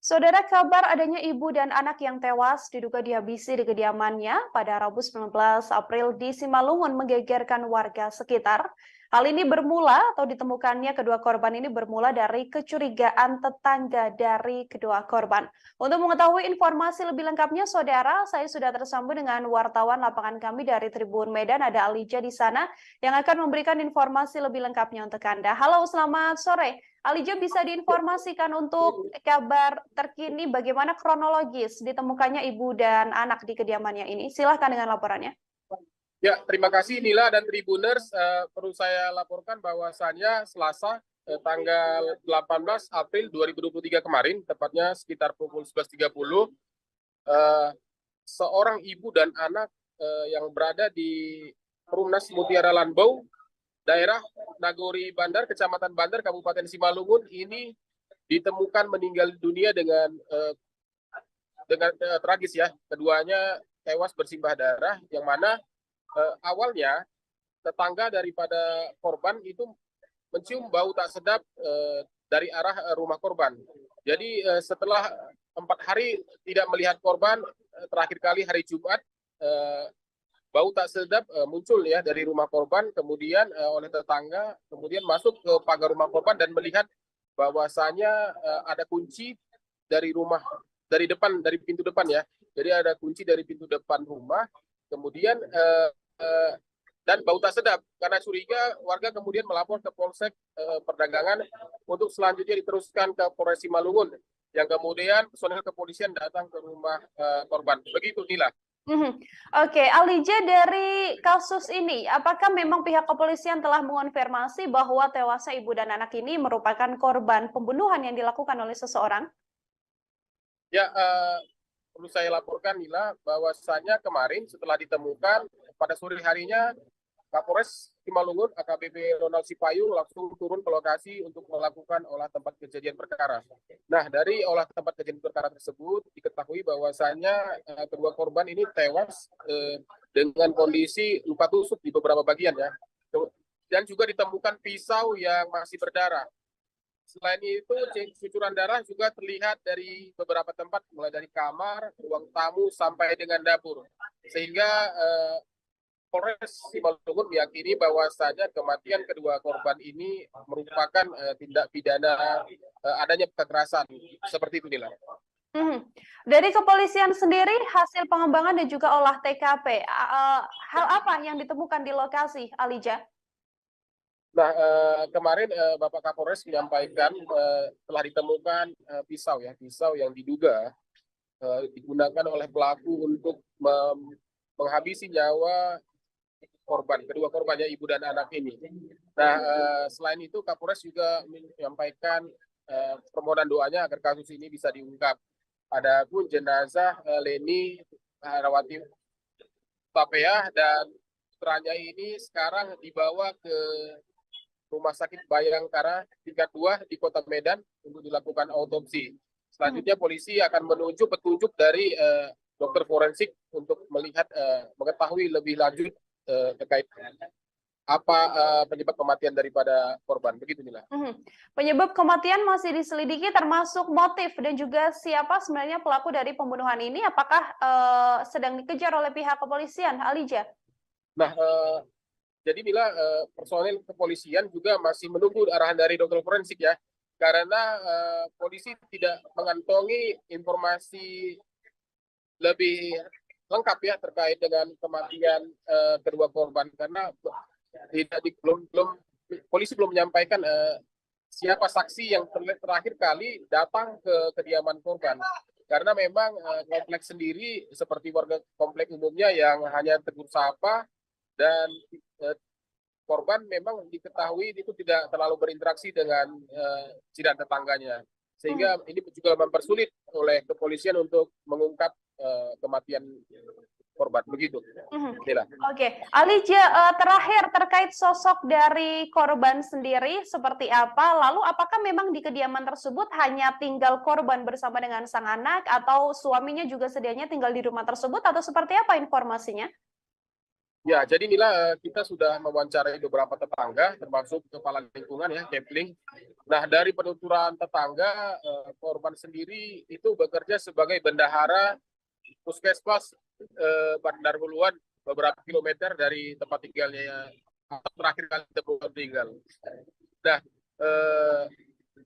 Saudara, kabar adanya ibu dan anak yang tewas diduga dihabisi di kediamannya pada Rabu 19 April di Simalungun menggegerkan warga sekitar. Hal ini bermula atau ditemukannya kedua korban ini bermula dari kecurigaan tetangga dari kedua korban. Untuk mengetahui informasi lebih lengkapnya, saudara, saya sudah tersambung dengan wartawan lapangan kami dari Tribun Medan, ada Alija di sana yang akan memberikan informasi lebih lengkapnya untuk Anda. Halo, selamat sore. Alija, bisa diinformasikan untuk kabar terkini bagaimana kronologis ditemukannya ibu dan anak di kediamannya ini? Silahkan dengan laporannya. Ya, terima kasih Nila dan Tribuners. Perlu saya laporkan bahwasannya Selasa tanggal 18 April 2023 kemarin, tepatnya sekitar pukul 11.30, seorang ibu dan anak yang berada di Perumnas Mutiara Lanbau, daerah Nagori Bandar, Kecamatan Bandar, Kabupaten Simalungun, ini ditemukan meninggal dunia dengan tragis ya. Keduanya tewas bersimbah darah, yang mana awalnya tetangga daripada korban itu mencium bau tak sedap dari arah rumah korban. Jadi setelah 4 hari tidak melihat korban, terakhir kali hari Jumat bau tak sedap muncul ya dari rumah korban, kemudian oleh tetangga kemudian masuk ke pagar rumah korban dan melihat bahwasanya ada kunci dari rumah, dari depan, dari pintu depan ya. Jadi ada kunci dari pintu depan rumah, kemudian dan bau tak sedap. Karena curiga, warga kemudian melapor ke Polsek Perdagangan untuk selanjutnya diteruskan ke Polres Simalungun, yang kemudian personel kepolisian datang ke rumah korban. Begitu, Nila. Oke, Alija, dari kasus ini, apakah memang pihak kepolisian telah mengonfirmasi bahwa tewasnya ibu dan anak ini merupakan korban pembunuhan yang dilakukan oleh seseorang? Ya, perlu saya laporkan, Nila, bahwasanya kemarin setelah ditemukan, pada sore harinya Kapolres Simalungun AKBP Ronald Sipayu langsung turun ke lokasi untuk melakukan olah tempat kejadian perkara. Nah, dari olah tempat kejadian perkara tersebut diketahui bahwasanya kedua korban ini tewas dengan kondisi luka tusuk di beberapa bagian ya. Dan juga ditemukan pisau yang masih berdarah. Selain itu, cucuran darah juga terlihat dari beberapa tempat, mulai dari kamar, ruang tamu, sampai dengan dapur. Sehingga Polres Simalungun meyakini bahwasanya kematian kedua korban ini merupakan tindak pidana adanya kekerasan. Seperti itu, Nila. Dari kepolisian sendiri, hasil pengembangan dan juga olah TKP, hal apa yang ditemukan di lokasi, Alija? Nah, kemarin Bapak Kapolres menyampaikan telah ditemukan pisau yang diduga digunakan oleh pelaku untuk menghabisi nyawa kedua korbannya ibu dan anak ini. Nah, selain itu Kapolres juga menyampaikan permohonan doanya agar kasus ini bisa diungkap. Adapun jenazah Leni Herawati Tapea dan putranya ini sekarang dibawa ke Rumah Sakit Bayangkara tingkat 2 di Kota Medan untuk dilakukan autopsi. Selanjutnya polisi akan menuju petunjuk dari dokter forensik untuk melihat mengetahui lebih lanjut terkait apa penyebab kematian daripada korban. Begitu, Nila. Penyebab kematian masih diselidiki, termasuk motif dan juga siapa sebenarnya pelaku dari pembunuhan ini. Apakah sedang dikejar oleh pihak kepolisian, Alija? Nah, jadi Nila, personel kepolisian juga masih menunggu arahan dari dokter forensik ya. karena polisi tidak mengantongi informasi lebih lengkap ya terkait dengan kematian kedua korban, karena polisi belum menyampaikan siapa saksi yang terakhir kali datang ke kediaman korban. Karena memang kompleks sendiri seperti warga kompleks umumnya yang hanya tegur sapa, dan korban memang diketahui itu tidak terlalu berinteraksi dengan jiran tetangganya. Sehingga ini juga mempersulit oleh kepolisian untuk mengungkap kematian korban. Begitu. Oke, Ali, terakhir terkait sosok dari korban sendiri seperti apa? Lalu apakah memang di kediaman tersebut hanya tinggal korban bersama dengan sang anak, atau suaminya juga sedianya tinggal di rumah tersebut, atau seperti apa informasinya? Ya, jadi Nila, kita sudah mewawancarai beberapa tetangga, termasuk kepala lingkungan ya, Kepling. Nah, dari penuturan tetangga, korban sendiri itu bekerja sebagai bendahara puskesmas Bandar Huluan, beberapa kilometer dari tempat tinggalnya terakhir kali ditemukan tinggal. Nah,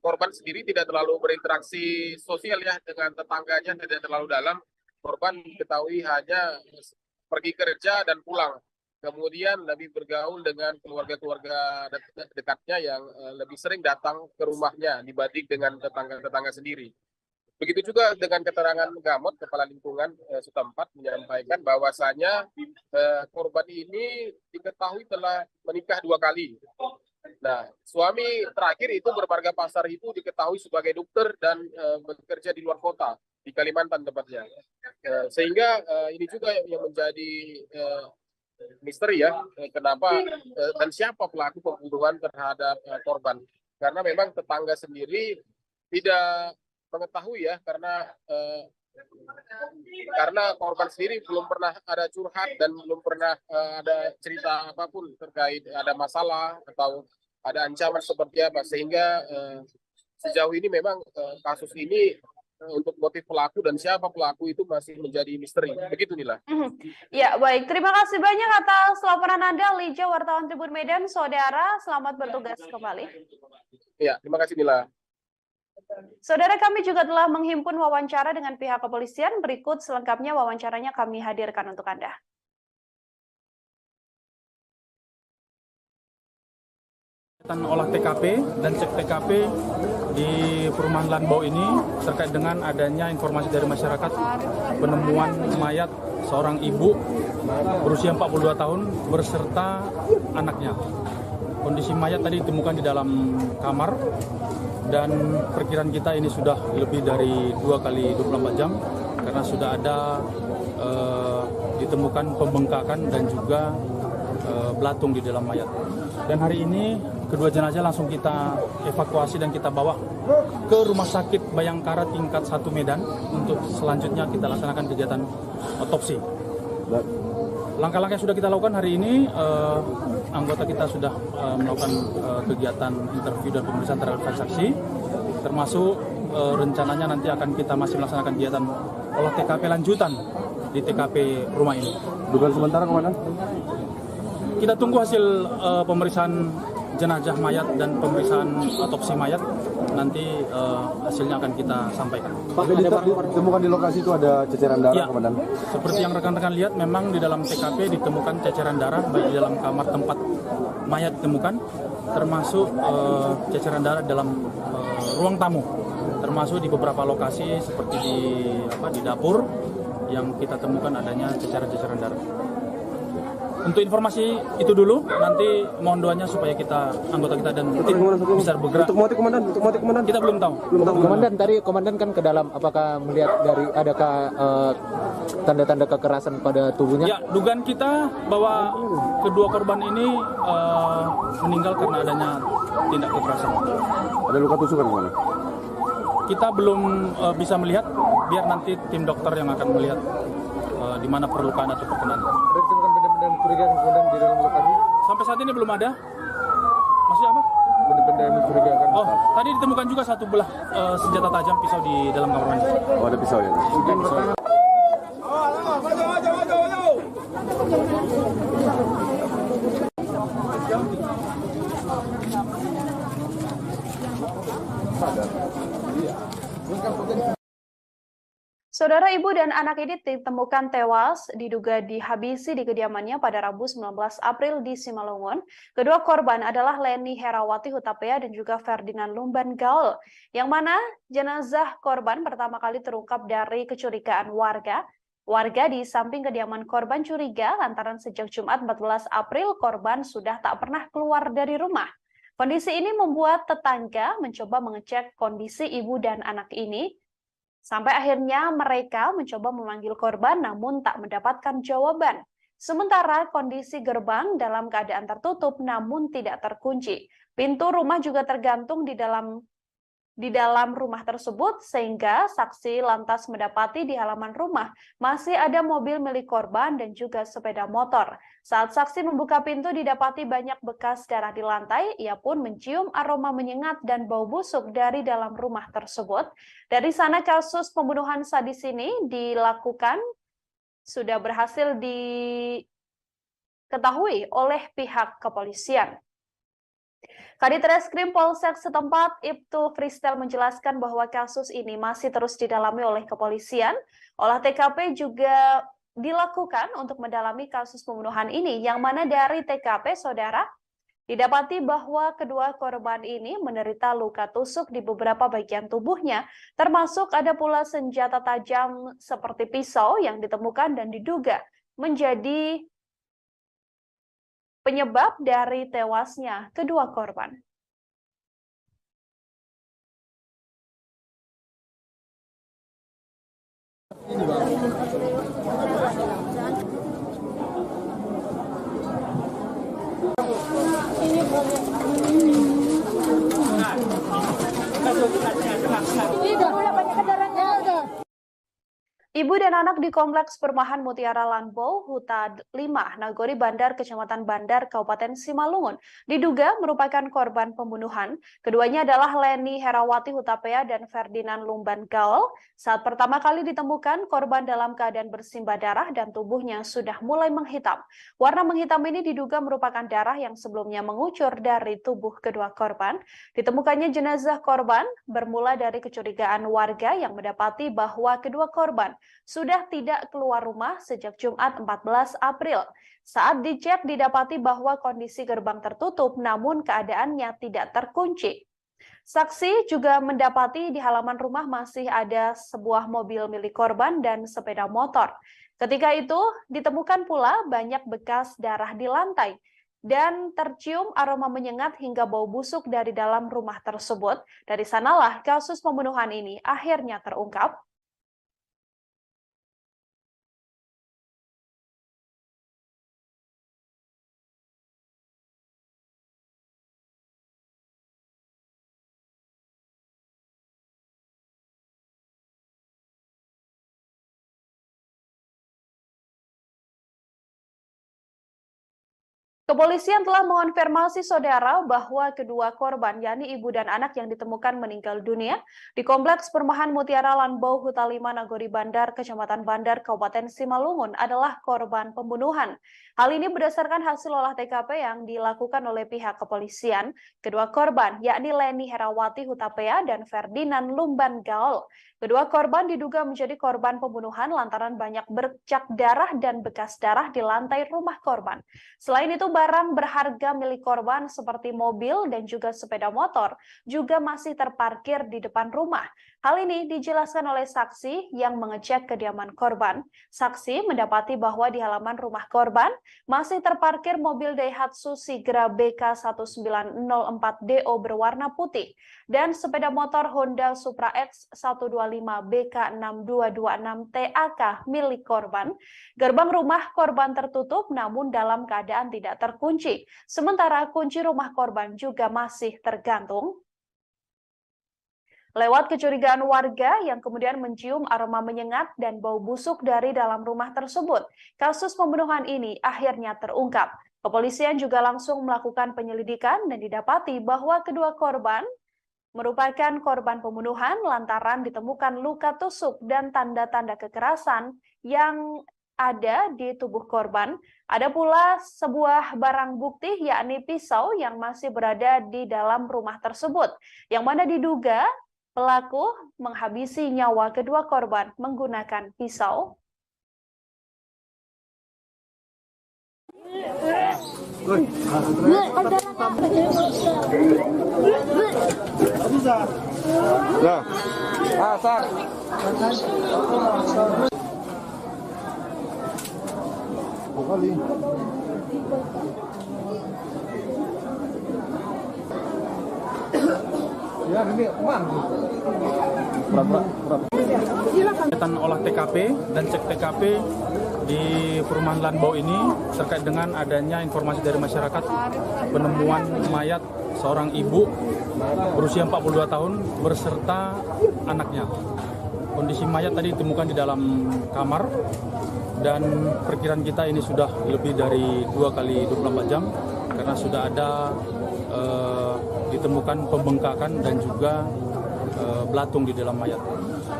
korban sendiri tidak terlalu berinteraksi sosial ya dengan tetangganya, tidak terlalu dalam. Korban diketahui hanya pergi kerja dan pulang. Kemudian lebih bergaul dengan keluarga-keluarga dekatnya yang lebih sering datang ke rumahnya dibanding dengan tetangga-tetangga sendiri. Begitu juga dengan keterangan Gamot, kepala lingkungan setempat menyampaikan bahwasanya korban ini diketahui telah menikah 2 kali. Nah, suami terakhir itu bermarga Pasar itu diketahui sebagai dokter dan bekerja di luar kota, di Kalimantan tepatnya. Sehingga ini juga yang menjadi misteri ya, kenapa dan siapa pelaku pembunuhan terhadap korban. Karena memang tetangga sendiri tidak mengetahui ya, karena korban sendiri belum pernah ada curhat dan belum pernah ada cerita apapun terkait ada masalah atau ada ancaman seperti apa, sehingga sejauh ini memang kasus ini untuk motif pelaku dan siapa pelaku itu masih menjadi misteri. Begitu Nila. Ya, baik. Terima kasih banyak atas laporan Anda, Lija, wartawan Tribun Medan. Saudara, selamat bertugas kembali. Ya, terima kasih Nila. Saudara, kami juga telah menghimpun wawancara dengan pihak kepolisian. Berikut selengkapnya wawancaranya kami hadirkan untuk Anda. Olah TKP dan cek TKP di perumahan Lanbau ini terkait dengan adanya informasi dari masyarakat penemuan mayat seorang ibu berusia 42 tahun berserta anaknya. Kondisi mayat tadi ditemukan di dalam kamar, dan perkiraan kita ini sudah lebih dari 2 kali 24 jam karena sudah ada ditemukan pembengkakan dan juga belatung di dalam mayat. Dan hari ini kedua jenazah langsung kita evakuasi dan kita bawa ke Rumah Sakit Bayangkara tingkat 1 Medan untuk selanjutnya kita laksanakan kegiatan otopsi. Langkah-langkah yang sudah kita lakukan hari ini, anggota kita sudah melakukan kegiatan interview dan pemeriksaan terhadap saksi, termasuk rencananya nanti akan kita masih melaksanakan kegiatan olah TKP lanjutan di TKP rumah ini. Dugaan sementara Komandan? Kita tunggu hasil pemeriksaan jenazah mayat dan pemeriksaan otopsi mayat, nanti hasilnya akan kita sampaikan. Pak, ditemukan di lokasi itu ada ceceran darah, ya, Komandan? Seperti yang rekan-rekan lihat, memang di dalam TKP ditemukan ceceran darah baik di dalam kamar tempat mayat ditemukan, termasuk ceceran darah dalam ruang tamu, termasuk di beberapa lokasi seperti di dapur yang kita temukan adanya ceceran-ceceran darah. Untuk informasi itu dulu, nanti mohon doanya supaya anggota kita dan tim bisa bergerak. Untuk motif Komandan? Kita belum tahu. Komandan, tadi Komandan kan ke dalam, apakah melihat dari adakah tanda-tanda kekerasan pada tubuhnya? Ya, dugaan kita bahwa kedua korban ini meninggal karena adanya tindak kekerasan. Ada luka tusukan Komandan? Kita belum bisa melihat, biar nanti tim dokter yang akan melihat di mana perlukaan atau perkenaan. Ditemukan benda-benda mencurigakan kemudian di dalam lokasi? Sampai saat ini belum ada. Maksudnya apa? Benda-benda yang mencurigakan. Oh, tadi ditemukan juga satu belah senjata tajam, pisau di dalam kamar mandi. Oh, ada pisau ya? Saudara, ibu dan anak ini ditemukan tewas diduga dihabisi di kediamannya pada Rabu 19 April di Simalungun. Kedua korban adalah Leni Herawati Hutapea dan juga Ferdinand Lumban Gaul, yang mana jenazah korban pertama kali terungkap dari kecurigaan warga. Warga di samping kediaman korban curiga lantaran sejak Jumat 14 April korban sudah tak pernah keluar dari rumah. Kondisi ini membuat tetangga mencoba mengecek kondisi ibu dan anak ini. Sampai akhirnya mereka mencoba memanggil korban namun tak mendapatkan jawaban. Sementara kondisi gerbang dalam keadaan tertutup namun tidak terkunci. Pintu rumah juga tergantung di dalam rumah tersebut sehingga saksi lantas mendapati di halaman rumah masih ada mobil milik korban dan juga sepeda motor. Saat saksi membuka pintu didapati banyak bekas darah di lantai, ia pun mencium aroma menyengat dan bau busuk dari dalam rumah tersebut. Dari sana kasus pembunuhan sadis ini dilakukan sudah berhasil diketahui oleh pihak kepolisian. Kadit Reskrim Polsek setempat Ibtu Fristel menjelaskan bahwa kasus ini masih terus didalami oleh kepolisian. Olah TKP juga dilakukan untuk mendalami kasus pembunuhan ini, yang mana dari TKP, saudara, didapati bahwa kedua korban ini menderita luka tusuk di beberapa bagian tubuhnya, termasuk ada pula senjata tajam seperti pisau yang ditemukan dan diduga menjadi penyebab dari tewasnya kedua korban. Ibu dan anak di Kompleks Perumahan Mutiara Lanbau, Huta 5, Nagori Bandar, Kecamatan Bandar, Kabupaten Simalungun, diduga merupakan korban pembunuhan. Keduanya adalah Leni Herawati Hutapea dan Ferdinand Lumban Gaul. Saat pertama kali ditemukan, korban dalam keadaan bersimbah darah dan tubuhnya sudah mulai menghitam. Warna menghitam ini diduga merupakan darah yang sebelumnya mengucur dari tubuh kedua korban. Ditemukannya jenazah korban bermula dari kecurigaan warga yang mendapati bahwa kedua korban sudah tidak keluar rumah sejak Jumat 14 April. Saat dicek didapati bahwa kondisi gerbang tertutup namun keadaannya tidak terkunci. Saksi juga mendapati di halaman rumah masih ada sebuah mobil milik korban dan sepeda motor. Ketika itu ditemukan pula banyak bekas darah di lantai dan tercium aroma menyengat hingga bau busuk dari dalam rumah tersebut. Dari sanalah kasus pembunuhan ini akhirnya terungkap. Kepolisian telah mengonfirmasi, saudara, bahwa kedua korban, yakni ibu dan anak yang ditemukan meninggal dunia di Kompleks Perumahan Mutiara Lanbau, Huta 5, Nagori Bandar, Kecamatan Bandar, Kabupaten Simalungun adalah korban pembunuhan. Hal ini berdasarkan hasil olah TKP yang dilakukan oleh pihak kepolisian. Kedua korban, yakni Leni Herawati Hutapea dan Ferdinand Lumban Gaul. Kedua korban diduga menjadi korban pembunuhan lantaran banyak bercak darah dan bekas darah di lantai rumah korban. Selain itu, barang berharga milik korban seperti mobil dan juga sepeda motor juga masih terparkir di depan rumah. Hal ini dijelaskan oleh saksi yang mengecek kediaman korban. Saksi mendapati bahwa di halaman rumah korban masih terparkir mobil Daihatsu Sigra BK1904DO berwarna putih dan sepeda motor Honda Supra X 125 BK6226 TAK milik korban. Gerbang rumah korban tertutup namun dalam keadaan tidak terkunci. Sementara kunci rumah korban juga masih tergantung. Lewat kecurigaan warga yang kemudian mencium aroma menyengat dan bau busuk dari dalam rumah tersebut, kasus pembunuhan ini akhirnya terungkap. Kepolisian juga langsung melakukan penyelidikan dan didapati bahwa kedua korban merupakan korban pembunuhan lantaran ditemukan luka tusuk dan tanda-tanda kekerasan yang ada di tubuh korban. Ada pula sebuah barang bukti yakni pisau yang masih berada di dalam rumah tersebut, yang mana diduga Pelaku menghabisi nyawa kedua korban menggunakan pisau. Kegiatan olah TKP dan cek TKP di perumahan Lanbau ini terkait dengan adanya informasi dari masyarakat penemuan mayat seorang ibu berusia 42 tahun berserta anaknya. Kondisi mayat tadi ditemukan di dalam kamar dan perkiraan kita ini sudah lebih dari 2 kali 24 jam karena sudah ada ditemukan pembengkakan dan juga belatung di dalam mayat.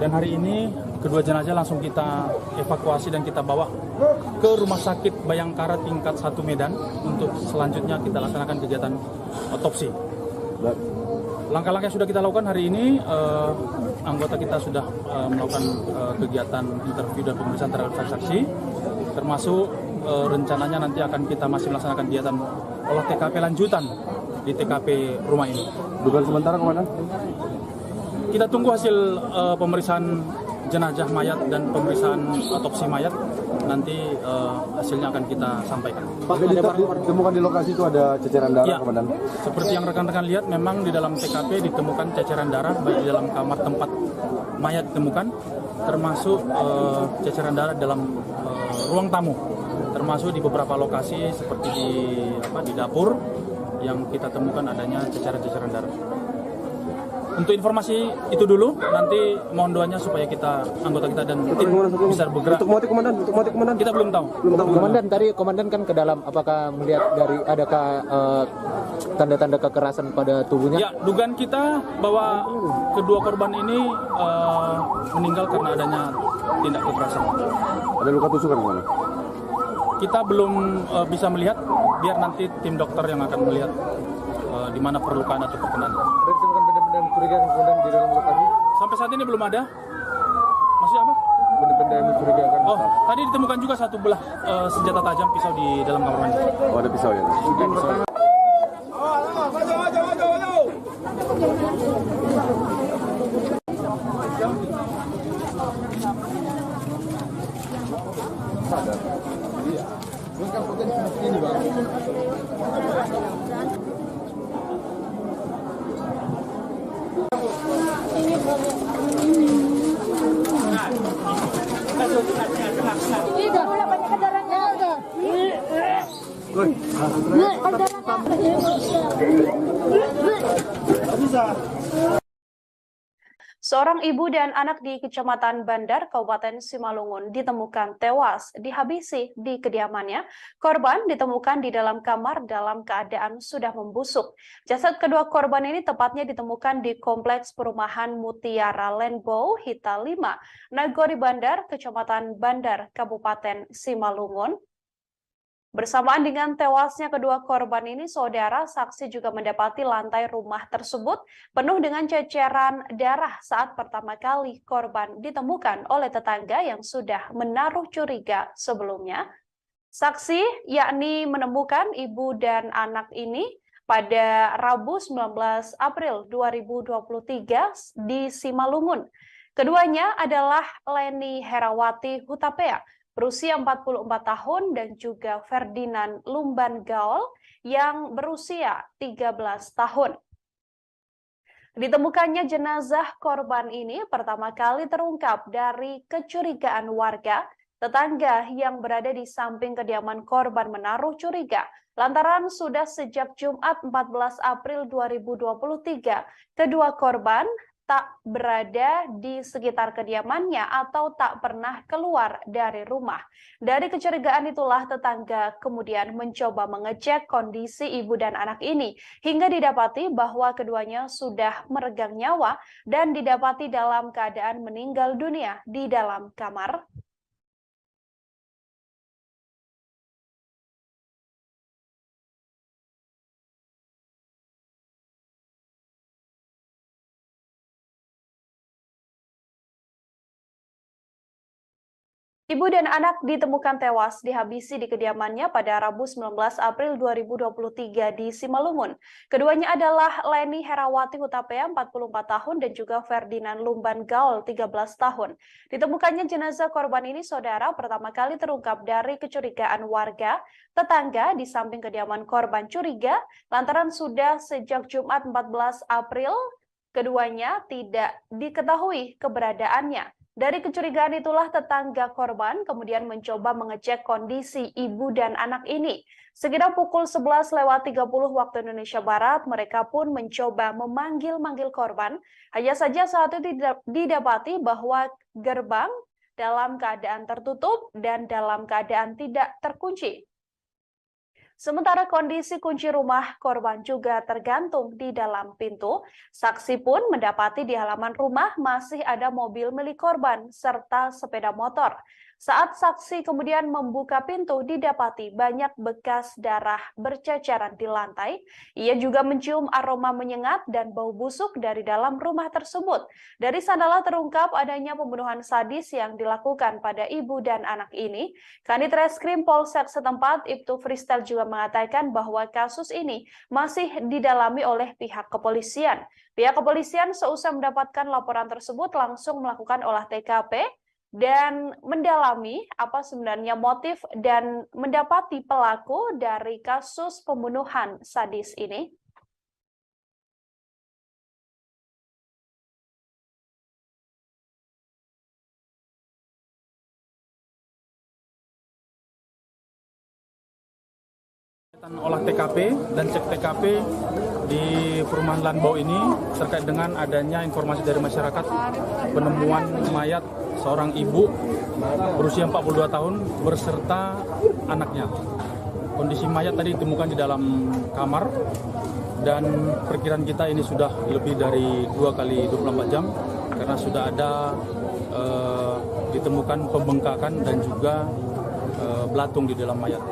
Dan hari ini kedua jenazah langsung kita evakuasi dan kita bawa ke Rumah Sakit Bayangkara tingkat 1 Medan untuk selanjutnya kita laksanakan kegiatan otopsi. Langkah-langkah yang sudah kita lakukan hari ini, anggota kita sudah melakukan kegiatan interview dan pemeriksaan terhadap saksi, termasuk rencananya nanti akan kita masih melaksanakan kegiatan olah TKP lanjutan di TKP rumah ini. Dugaan sementara komandan? Kita tunggu hasil pemeriksaan jenazah mayat dan pemeriksaan otopsi mayat. Nanti hasilnya akan kita sampaikan. Pak, ditemukan di lokasi itu ada ceceran darah, Ya, komandan? seperti yang rekan-rekan lihat, memang di dalam TKP ditemukan ceceran darah baik di dalam kamar tempat mayat ditemukan, termasuk ceceran darah dalam ruang tamu, termasuk di beberapa lokasi seperti di dapur yang kita temukan adanya ceceran-ceceran darah. Untuk informasi itu dulu, nanti mohon doanya supaya anggota kita dan tim bisa bergerak. Untuk motif komandan? Kita belum tahu. Komandan, tadi komandan kan ke dalam, apakah melihat dari adakah tanda-tanda kekerasan pada tubuhnya? Ya, dugaan kita bahwa kedua korban ini meninggal karena adanya tindak kekerasan. Ada luka tusukan, komandan? Kita belum bisa melihat, biar nanti tim dokter yang akan melihat di mana perlukaan atau perkenan. Ada ditemukan benda-benda mencurigakan komandan di dalam lokasi? Sampai saat ini belum ada. Maksudnya apa? Benda-benda yang mencurigakan. Oh, tadi ditemukan juga satu belah senjata tajam pisau di dalam kamar mandi. Oh, ada pisau ya? Seorang ibu dan anak di Kecamatan Bandar, Kabupaten Simalungun ditemukan tewas dihabisi di kediamannya. Korban ditemukan di dalam kamar dalam keadaan sudah membusuk. Jasad kedua korban ini tepatnya ditemukan di Kompleks Perumahan Mutiara Lanbau, Hita 5, Nagori Bandar, Kecamatan Bandar, Kabupaten Simalungun. Bersamaan dengan tewasnya kedua korban ini, saudara saksi juga mendapati lantai rumah tersebut penuh dengan ceceran darah saat pertama kali korban ditemukan oleh tetangga yang sudah menaruh curiga sebelumnya. Saksi yakni menemukan ibu dan anak ini pada Rabu 19 April 2023 di Simalungun. Keduanya adalah Leni Herawati Hutapea, berusia 44 tahun, dan juga Ferdinand Lumban Gaul yang berusia 13 tahun. Ditemukannya jenazah korban ini pertama kali terungkap dari kecurigaan warga. Tetangga yang berada di samping kediaman korban menaruh curiga lantaran sudah sejak Jumat 14 April 2023 kedua korban tak berada di sekitar kediamannya atau tak pernah keluar dari rumah. Dari kecurigaan itulah tetangga kemudian mencoba mengecek kondisi ibu dan anak ini hingga didapati bahwa keduanya sudah meregang nyawa dan didapati dalam keadaan meninggal dunia di dalam kamar. Ibu dan anak ditemukan tewas dihabisi di kediamannya pada Rabu 19 April 2023 di Simalungun. Keduanya adalah Leni Herawati Hutapea 44 tahun dan juga Ferdinand Lumban Gaul 13 tahun. Ditemukannya jenazah korban ini, saudara, pertama kali terungkap dari kecurigaan warga tetangga di samping kediaman korban curiga lantaran sudah sejak Jumat 14 April keduanya tidak diketahui keberadaannya. Dari kecurigaan itulah tetangga korban kemudian mencoba mengecek kondisi ibu dan anak ini. Sekitar pukul 11.30 waktu Indonesia Barat, mereka pun mencoba memanggil-manggil korban. Hanya saja saat itu didapati bahwa gerbang dalam keadaan tertutup dan dalam keadaan tidak terkunci. Sementara kondisi kunci rumah korban juga tergantung di dalam pintu. Saksi pun mendapati di halaman rumah masih ada mobil milik korban serta sepeda motor. Saat saksi kemudian membuka pintu, didapati banyak bekas darah berceceran di lantai. Ia juga mencium aroma menyengat dan bau busuk dari dalam rumah tersebut. Dari sanalah terungkap adanya pembunuhan sadis yang dilakukan pada ibu dan anak ini. Kanit Reskrim Polsek setempat, Ibtu Fristel juga mengatakan bahwa kasus ini masih didalami oleh pihak kepolisian. Pihak kepolisian seusai mendapatkan laporan tersebut langsung melakukan olah TKP dan mendalami apa sebenarnya motif dan mendapati pelaku dari kasus pembunuhan sadis ini. Olah TKP dan cek TKP di perumahan Lanbau ini terkait dengan adanya informasi dari masyarakat penemuan mayat seorang ibu berusia 42 tahun berserta anaknya. Kondisi mayat tadi ditemukan di dalam kamar dan perkiraan kita ini sudah lebih dari 2 kali 24 jam karena sudah ada ditemukan pembengkakan dan juga belatung di dalam mayat.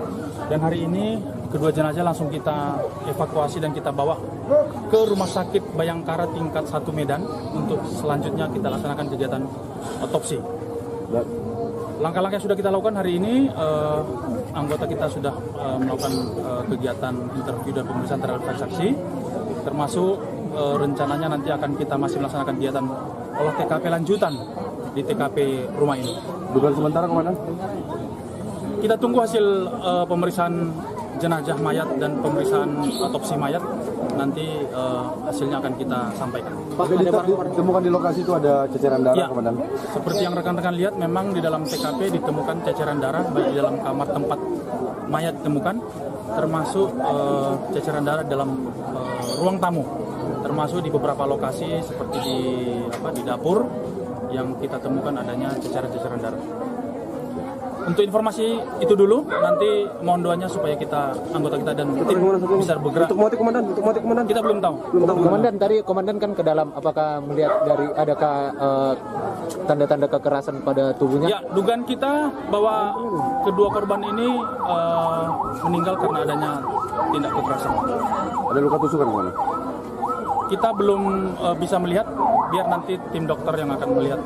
Dan hari ini kedua jenazah langsung kita evakuasi dan kita bawa ke Rumah Sakit Bayangkara tingkat 1 Medan untuk selanjutnya kita laksanakan kegiatan otopsi. Langkah-langkah yang sudah kita lakukan hari ini, anggota kita sudah melakukan kegiatan interview dan pemeriksaan terhadap saksi, termasuk rencananya nanti akan kita masih melaksanakan kegiatan olah TKP lanjutan di TKP rumah ini. Dugaan sementara, Komandan? Kita tunggu hasil pemeriksaan jenazah mayat dan pemeriksaan otopsi mayat. Nanti hasilnya akan kita sampaikan. Pak, ditemukan di lokasi itu ada ceceran darah, ya, Komandan? Seperti yang rekan-rekan lihat, memang di dalam TKP ditemukan ceceran darah baik di dalam kamar tempat mayat ditemukan, termasuk ceceran darah dalam ruang tamu, termasuk di beberapa lokasi seperti di dapur yang kita temukan adanya ceceran-ceceran darah. Untuk informasi itu dulu, nanti mohon doanya supaya anggota kita dan tim bisa bergerak. Untuk motif, Komandan? Kita belum tahu. Komandan, tadi Komandan kan ke dalam, apakah melihat dari adakah tanda-tanda kekerasan pada tubuhnya? Ya, dugaan kita bahwa kedua korban ini meninggal karena adanya tindak kekerasan. Ada luka tusukan, Komandan? Kita belum bisa melihat, biar nanti tim dokter yang akan melihat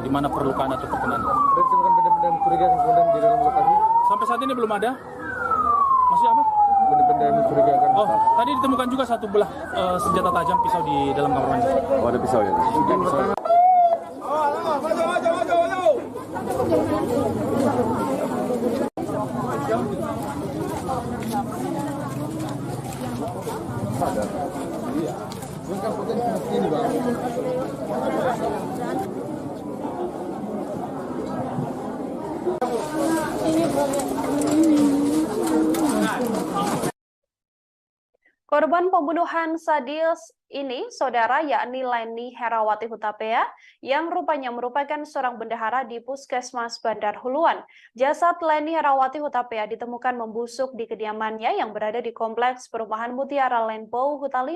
di mana perlukaan atau perkenan. Ditemukan benda-benda mencurigakan kemudian di dalam lokasi? Sampai saat ini belum ada. Masih apa? Benda-benda yang mencurigakan. Oh, tadi ditemukan juga satu belah senjata tajam pisau di dalam kamar mandi. Oh, ada pisau ya? Korban pembunuhan sadis ini, saudara, yakni Leni Herawati Hutapea, yang rupanya merupakan seorang bendahara di Puskesmas Bandar Huluan. Jasad Leni Herawati Hutapea ditemukan membusuk di kediamannya yang berada di Kompleks Perumahan Mutiara Lanbau Huta 5,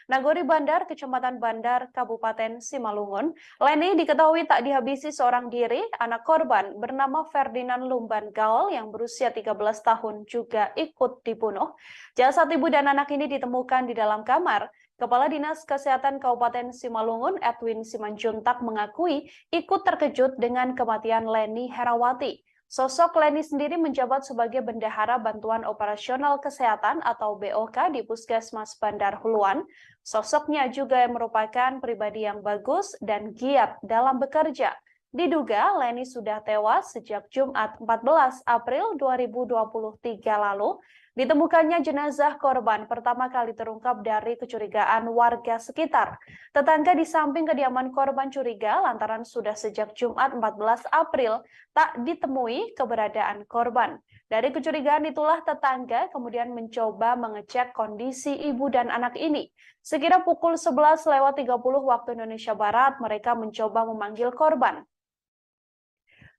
Nagori Bandar, Kecamatan Bandar, Kabupaten Simalungun. Leni diketahui tak dihabisi seorang diri. Anak korban bernama Ferdinand Lumban Gaul yang berusia 13 tahun juga ikut dibunuh. Jasad ibu dan anak ini ditemukan di dalam kamar. Kepala Dinas Kesehatan Kabupaten Simalungun, Edwin Simanjuntak, mengakui ikut terkejut dengan kematian Leni Herawati. Sosok Leni sendiri menjabat sebagai Bendahara Bantuan Operasional Kesehatan atau BOK di Puskesmas Bandar Huluan. Sosoknya juga merupakan pribadi yang bagus dan giat dalam bekerja. Diduga Leni sudah tewas sejak Jumat 14 April 2023 lalu. Ditemukannya jenazah korban pertama kali terungkap dari kecurigaan warga sekitar. Tetangga di samping kediaman korban curiga lantaran sudah sejak Jumat 14 April tak ditemui keberadaan korban. Dari kecurigaan itulah tetangga kemudian mencoba mengecek kondisi ibu dan anak ini. Sekira pukul 11:30 waktu Indonesia Barat, mereka mencoba memanggil korban.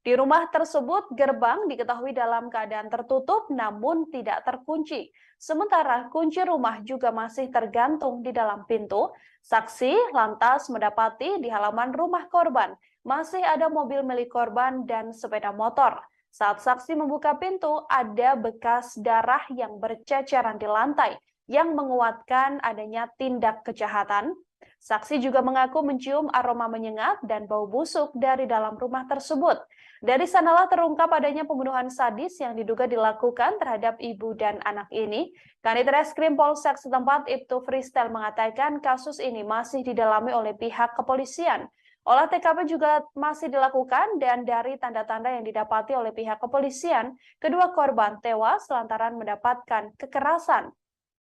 Di rumah tersebut, gerbang diketahui dalam keadaan tertutup namun tidak terkunci. Sementara kunci rumah juga masih tergantung di dalam pintu. Saksi lantas mendapati di halaman rumah korban masih ada mobil milik korban dan sepeda motor. Saat saksi membuka pintu, ada bekas darah yang berceceran di lantai yang menguatkan adanya tindak kejahatan. Saksi juga mengaku mencium aroma menyengat dan bau busuk dari dalam rumah tersebut. Dari sanalah terungkap adanya pembunuhan sadis yang diduga dilakukan terhadap ibu dan anak ini. Kanit Reskrim Polsek setempat Ibtu Freestyle mengatakan kasus ini masih didalami oleh pihak kepolisian. Olah TKP juga masih dilakukan dan dari tanda-tanda yang didapati oleh pihak kepolisian, kedua korban tewas lantaran mendapatkan kekerasan.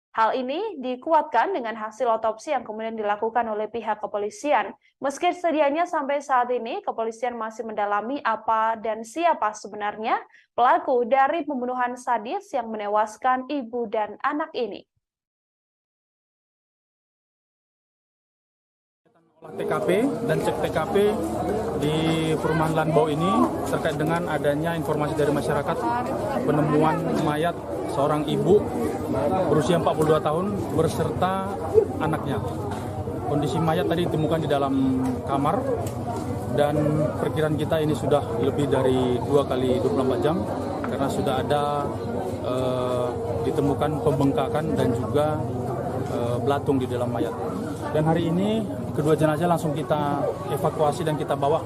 Hal ini dikuatkan dengan hasil otopsi yang kemudian dilakukan oleh pihak kepolisian. Meski sedianya sampai saat ini, kepolisian masih mendalami apa dan siapa sebenarnya pelaku dari pembunuhan sadis yang menewaskan ibu dan anak ini. Olah TKP dan cek TKP di perumahan Lanbau ini terkait dengan adanya informasi dari masyarakat penemuan mayat seorang ibu berusia 42 tahun berserta anaknya. Kondisi mayat tadi ditemukan di dalam kamar dan perkiraan kita ini sudah lebih dari 2 kali 24 jam karena sudah ada ditemukan pembengkakan dan juga belatung di dalam mayat. Dan hari ini kedua jenazah langsung kita evakuasi dan kita bawa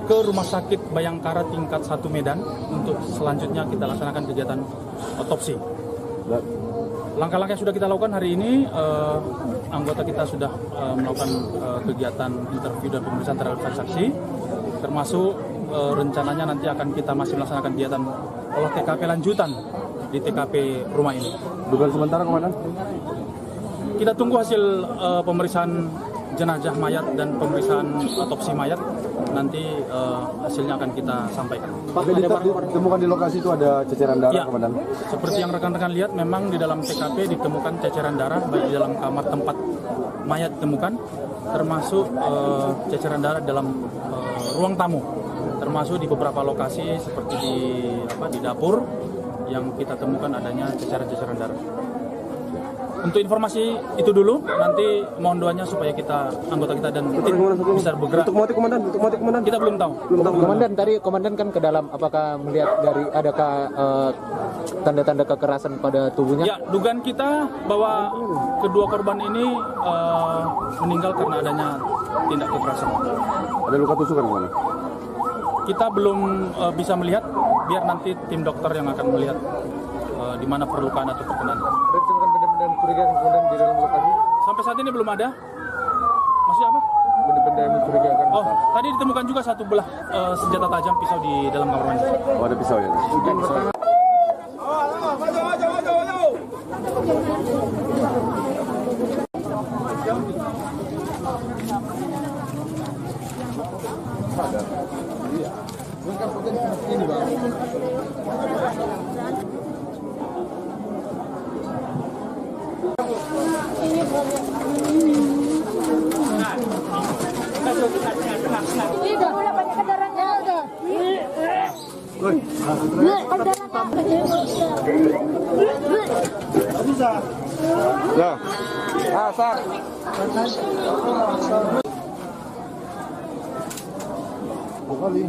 ke Rumah Sakit Bayangkara tingkat 1 Medan untuk selanjutnya kita laksanakan kegiatan otopsi. Langkah-langkah yang sudah kita lakukan hari ini, anggota kita sudah melakukan kegiatan interview dan pemeriksaan terhadap saksi, termasuk rencananya nanti akan kita masih melaksanakan kegiatan olah TKP lanjutan di TKP rumah ini. Dugaan sementara, Komandan? Kita tunggu hasil pemeriksaan jenazah mayat dan pemeriksaan otopsi mayat. Nanti hasilnya akan kita sampaikan. Pak, ditemukan di lokasi itu ada ceceran darah, ya, Komandan? Seperti yang rekan-rekan lihat, memang di dalam TKP ditemukan ceceran darah baik di dalam kamar tempat mayat ditemukan, termasuk ceceran darah dalam ruang tamu, termasuk di beberapa lokasi seperti di dapur yang kita temukan adanya ceceran-ceceran darah. Untuk informasi itu dulu, nanti mohon doanya supaya anggota kita dan tim bisa bergerak. Untuk motif, Komandan? Kita belum tahu. Komandan, tadi Komandan kan ke dalam, apakah melihat dari adakah tanda-tanda kekerasan pada tubuhnya? Ya, dugaan kita bahwa kedua korban ini meninggal karena adanya tindak kekerasan. Ada luka tusukan, Komandan? Kita belum bisa melihat, biar nanti tim dokter yang akan melihat di mana perlukaan atau perkenan. Ada ditemukan benda-benda mencurigakan kemudian di dalam lokasi? Sampai saat ini belum ada. Masih apa? Benda-benda yang mencurigakan. Oh, tadi ditemukan juga satu belah senjata tajam pisau di dalam kamar mandi. Oh, ada pisau ya? Ini Bang. Ya. Asar. Kali.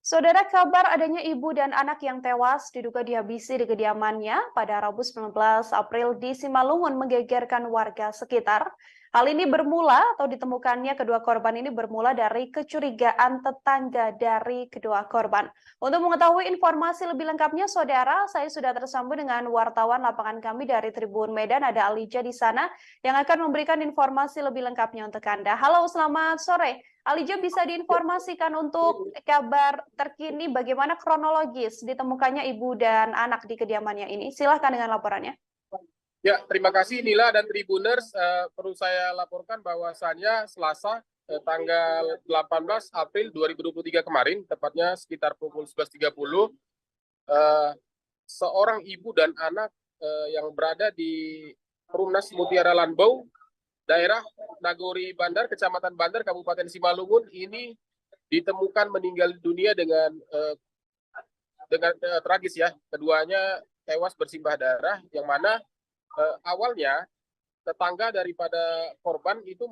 Saudara, kabar adanya ibu dan anak yang tewas diduga dihabisi di kediamannya pada Rabu 19 April di Simalungun menggegerkan warga sekitar. Hal ini bermula atau ditemukannya kedua korban ini bermula dari kecurigaan tetangga dari kedua korban. Untuk mengetahui informasi lebih lengkapnya, saudara, saya sudah tersambung dengan wartawan lapangan kami dari Tribun Medan, ada Alija di sana yang akan memberikan informasi lebih lengkapnya untuk Anda. Halo, selamat sore. Alija, bisa diinformasikan untuk kabar terkini bagaimana kronologis ditemukannya ibu dan anak di kediamannya ini? Silahkan dengan laporannya. Ya, terima kasih Nila dan Tribuners. Perlu saya laporkan bahwasannya Selasa tanggal 18 April 2023 kemarin, tepatnya sekitar pukul 11.30, seorang ibu dan anak yang berada di Perumnas Mutiara Lanbau, daerah Nagori Bandar, Kecamatan Bandar, Kabupaten Simalungun ini ditemukan meninggal dunia dengan tragis ya. Keduanya tewas bersimbah darah, yang mana awalnya tetangga daripada korban itu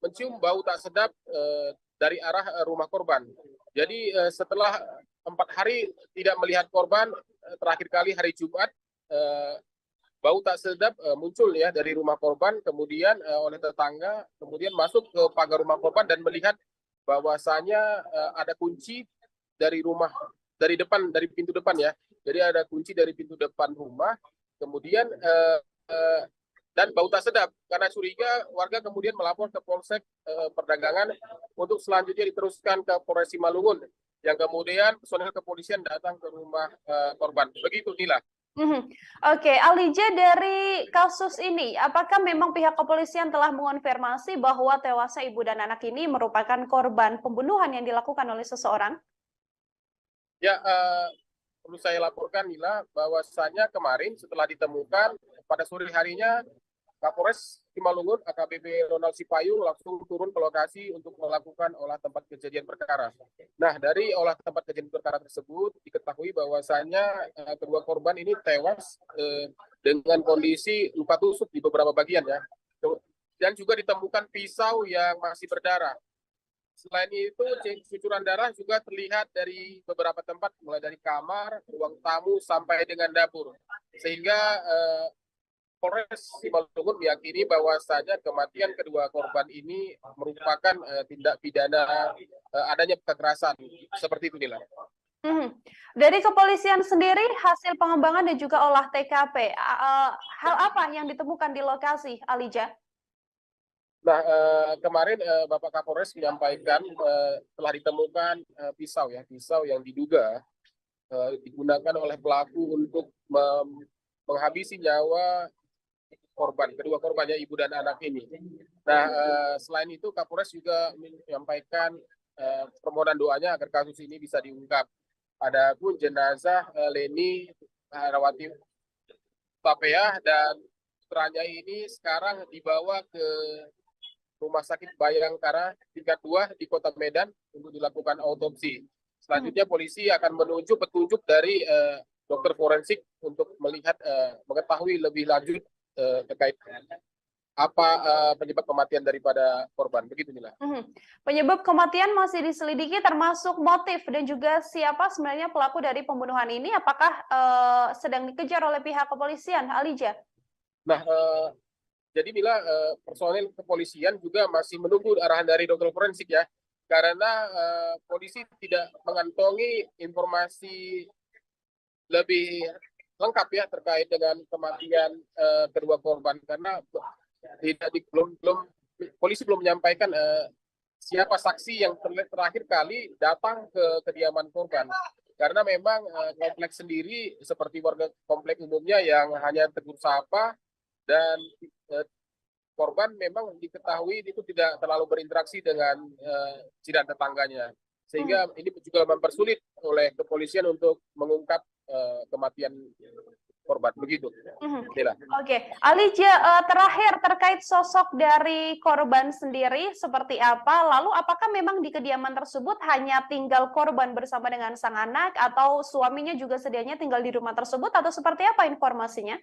mencium bau tak sedap dari arah rumah korban. Jadi setelah 4 hari tidak melihat korban, terakhir kali hari Jumat, bau tak sedap muncul ya dari rumah korban, kemudian oleh tetangga, kemudian masuk ke pagar rumah korban dan melihat bahwasanya ada kunci dari rumah, dari depan, dari pintu depan ya. Jadi ada kunci dari pintu depan rumah, kemudian dan bau tak sedap. Karena curiga, warga kemudian melapor ke Polsek Perdagangan untuk selanjutnya diteruskan ke Polres Simalungun, yang kemudian personel kepolisian datang ke rumah korban. Begitu Nila. Oke, Alija, dari kasus ini, apakah memang pihak kepolisian telah mengonfirmasi bahwa tewasnya ibu dan anak ini merupakan korban pembunuhan yang dilakukan oleh seseorang? Ya, perlu saya laporkan Nila, bahwasanya kemarin setelah ditemukan pada sore harinya Kapolres Simalungun AKBP Ronald Sipayung langsung turun ke lokasi untuk melakukan olah tempat kejadian perkara. Nah, dari olah tempat kejadian perkara tersebut diketahui bahwasanya kedua korban ini tewas dengan kondisi luka tusuk di beberapa bagian ya. Dan juga ditemukan pisau yang masih berdarah. Selain itu, cucuran darah juga terlihat dari beberapa tempat, mulai dari kamar, ruang tamu, sampai dengan dapur. Sehingga Polres Simalungun meyakini bahwasanya kematian kedua korban ini merupakan tindak pidana adanya kekerasan. Seperti itu, Nila. Dari kepolisian sendiri, hasil pengembangan dan juga olah TKP, hal apa yang ditemukan di lokasi, Alija? Nah, kemarin Bapak Kapolres menyampaikan telah ditemukan pisau yang diduga digunakan oleh pelaku untuk menghabisi nyawa kedua korbannya ibu dan anak ini. Nah, selain itu Kapolres juga menyampaikan permohonan doanya agar kasus ini bisa diungkap. Adapun jenazah Leni Herawati Hutapeah dan putranya ini sekarang dibawa ke Rumah Sakit Bayangkara tingkat 2 di Kota Medan untuk dilakukan autopsi. Selanjutnya polisi akan menunjuk petunjuk dari dokter forensik untuk melihat mengetahui lebih lanjut terkait apa penyebab kematian daripada korban. Begitu Nila. Penyebab kematian masih diselidiki, termasuk motif dan juga siapa sebenarnya pelaku dari pembunuhan ini. Apakah sedang dikejar oleh pihak kepolisian, Alija? Nah, jadi Nila, personel kepolisian juga masih menunggu arahan dari dokter forensik ya, karena polisi tidak mengantongi informasi lebih lengkap ya terkait dengan kematian kedua korban, karena polisi belum menyampaikan siapa saksi yang terakhir kali datang ke kediaman korban, karena memang kompleks sendiri seperti warga kompleks umumnya yang hanya tegur sapa, dan korban memang diketahui itu tidak terlalu berinteraksi dengan jiran tetangganya, sehingga ini juga mempersulit oleh kepolisian untuk mengungkap kematian korban. Begitu. Oke, Alija, terakhir terkait sosok dari korban sendiri seperti apa? Lalu apakah memang di kediaman tersebut hanya tinggal korban bersama dengan sang anak, atau suaminya juga sedianya tinggal di rumah tersebut, atau seperti apa informasinya?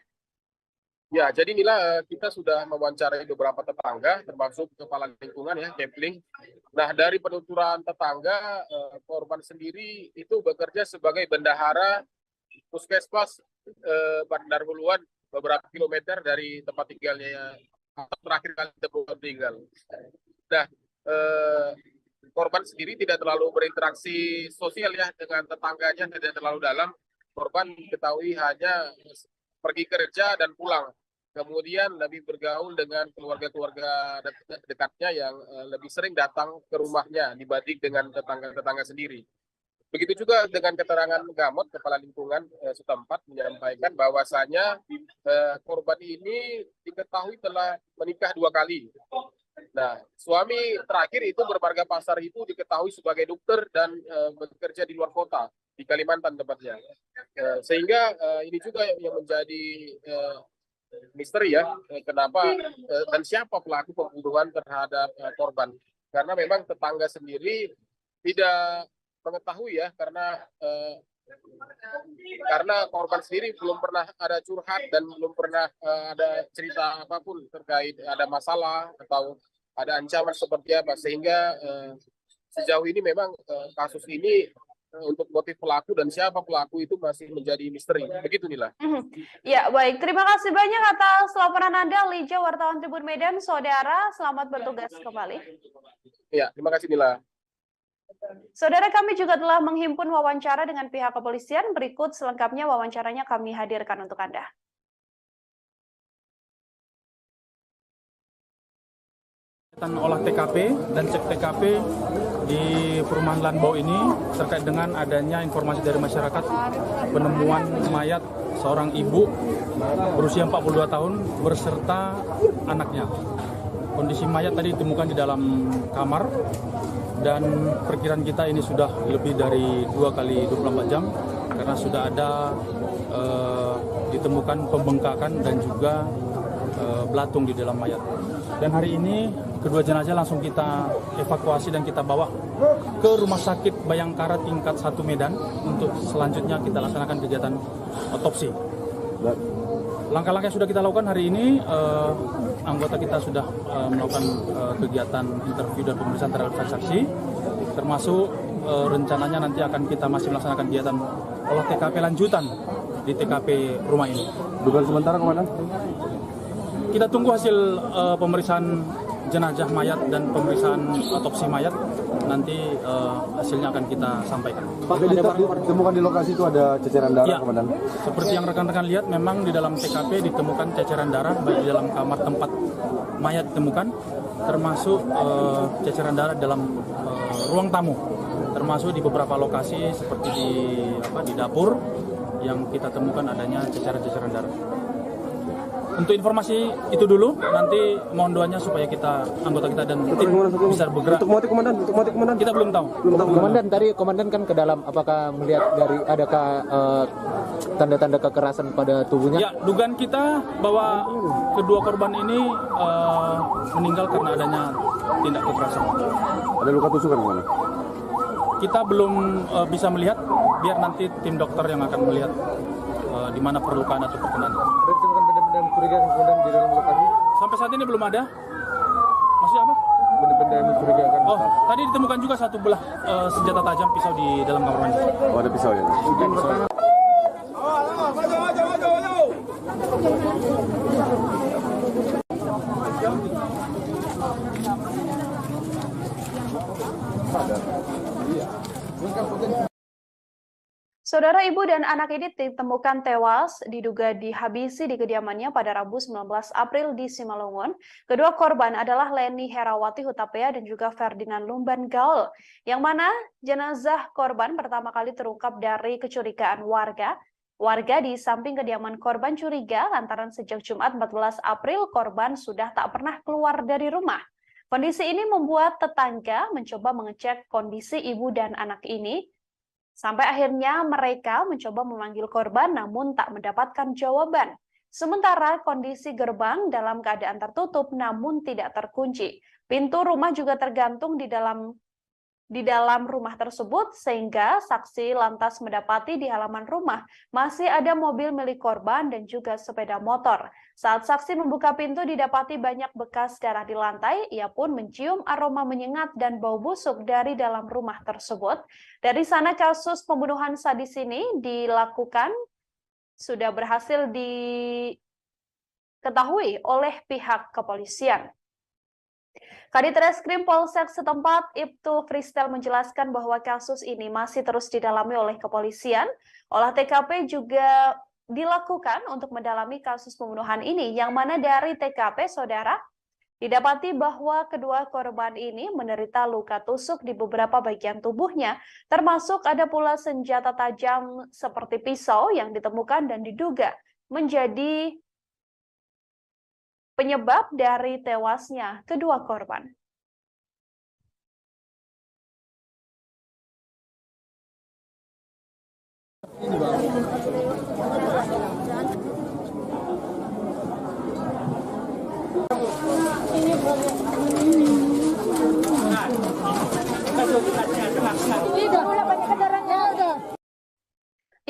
Ya, jadi Nila, kita sudah mewawancarai beberapa tetangga, termasuk kepala lingkungan ya, Kepling. Nah, dari penuturan tetangga, korban sendiri itu bekerja sebagai bendahara puskesmas Bandar Huluan, beberapa kilometer dari tempat tinggalnya terakhir kali ditemukan meninggal. Nah, korban sendiri tidak terlalu berinteraksi sosial ya dengan tetangganya, tidak terlalu dalam. Korban diketahui hanya pergi kerja dan pulang. Kemudian lebih bergaul dengan keluarga-keluarga dekatnya yang lebih sering datang ke rumahnya dibanding dengan tetangga-tetangga sendiri. Begitu juga dengan keterangan Gamot, kepala lingkungan setempat menyampaikan bahwasanya korban ini diketahui telah menikah 2 kali. Nah, suami terakhir itu bermarga Pasar itu diketahui sebagai dokter dan bekerja di luar kota, di Kalimantan tempatnya. Sehingga ini juga yang menjadi misteri ya, kenapa dan siapa pelaku pembunuhan terhadap korban. Karena memang tetangga sendiri tidak mengetahui ya, karena korban sendiri belum pernah ada curhat dan belum pernah ada cerita apapun terkait ada masalah atau ada ancaman seperti apa, sehingga sejauh ini memang kasus ini untuk motif pelaku dan siapa pelaku itu masih menjadi misteri. Begitu Nila. Ya, baik. Terima kasih banyak atas laporan Anda, Lija, wartawan Tribun Medan. Saudara, selamat bertugas kembali. Ya, terima kasih Nila. Saudara, kami juga telah menghimpun wawancara dengan pihak kepolisian. Berikut selengkapnya wawancaranya kami hadirkan untuk Anda. Olah TKP dan cek TKP di perumahan Lanbau ini terkait dengan adanya informasi dari masyarakat penemuan mayat seorang ibu berusia 42 tahun berserta anaknya. Kondisi mayat tadi ditemukan di dalam kamar dan perkiraan kita ini sudah lebih dari 2 kali 24 jam karena sudah ada ditemukan pembengkakan dan juga belatung di dalam mayat. Dan hari ini kedua jenazah langsung kita evakuasi dan kita bawa ke Rumah Sakit Bayangkara tingkat 1 Medan untuk selanjutnya kita laksanakan kegiatan otopsi. Langkah-langkah yang sudah kita lakukan hari ini, anggota kita sudah melakukan kegiatan interview dan pemeriksaan terhadap saksi, termasuk rencananya nanti akan kita masih melaksanakan kegiatan olah TKP lanjutan di TKP rumah ini. Dugaan sementara Komandan? Kita tunggu hasil pemeriksaan jenazah mayat dan pemeriksaan otopsi mayat. Nanti hasilnya akan kita sampaikan. Pak, ditemukan di lokasi itu ada ceceran darah, ya, Komandan? Seperti yang rekan-rekan lihat, memang di dalam TKP ditemukan ceceran darah, baik di dalam kamar tempat mayat ditemukan, termasuk ceceran darah dalam ruang tamu, termasuk di beberapa lokasi seperti di dapur yang kita temukan adanya ceceran-ceceran darah. Untuk informasi itu dulu, nanti mohon doanya supaya anggota kita dan tim bisa bergerak. Untuk motif Komandan? Kita belum tahu. Komandan, tadi Komandan kan ke dalam, apakah melihat dari adakah tanda-tanda kekerasan pada tubuhnya? Ya, dugaan kita bahwa kedua korban ini meninggal karena adanya tindak kekerasan. Ada luka tusukan Komandan? Kita belum bisa melihat, biar nanti tim dokter yang akan melihat di mana perlukaan atau perkenan. Ada ditemukan benda-benda mencurigakan Komandan di dalam lokasi? Sampai saat ini belum ada. Maksudnya apa? Benda-benda yang mencurigakan. Oh, tadi ditemukan juga satu belah senjata tajam pisau di dalam kamar mandi. Oh, ada pisau ya? Saudara, ibu dan anak ini ditemukan tewas diduga dihabisi di kediamannya pada Rabu 19 April di Simalungun. Kedua korban adalah Leni Herawati Hutapea dan juga Ferdinand Lumban Gaul, yang mana jenazah korban pertama kali terungkap dari kecurigaan warga. Warga di samping kediaman korban curiga lantaran sejak Jumat 14 April korban sudah tak pernah keluar dari rumah. Kondisi ini membuat tetangga mencoba mengecek kondisi ibu dan anak ini. Sampai akhirnya mereka mencoba memanggil korban namun tak mendapatkan jawaban. Sementara kondisi gerbang dalam keadaan tertutup namun tidak terkunci. Pintu rumah juga tergantung di dalam di dalam rumah tersebut sehingga saksi lantas mendapati di halaman rumah masih ada mobil milik korban dan juga sepeda motor. Saat saksi membuka pintu didapati banyak bekas darah di lantai, ia pun mencium aroma menyengat dan bau busuk dari dalam rumah tersebut. Dari sana kasus pembunuhan sadis ini dilakukan sudah berhasil diketahui oleh pihak kepolisian. Kadit Reskrim Polsek setempat Ibtu Fristel menjelaskan bahwa kasus ini masih terus didalami oleh kepolisian. Olah TKP juga dilakukan untuk mendalami kasus pembunuhan ini, yang mana dari TKP, saudara, didapati bahwa kedua korban ini menderita luka tusuk di beberapa bagian tubuhnya, termasuk ada pula senjata tajam seperti pisau yang ditemukan dan diduga menjadi penyebab dari tewasnya kedua korban.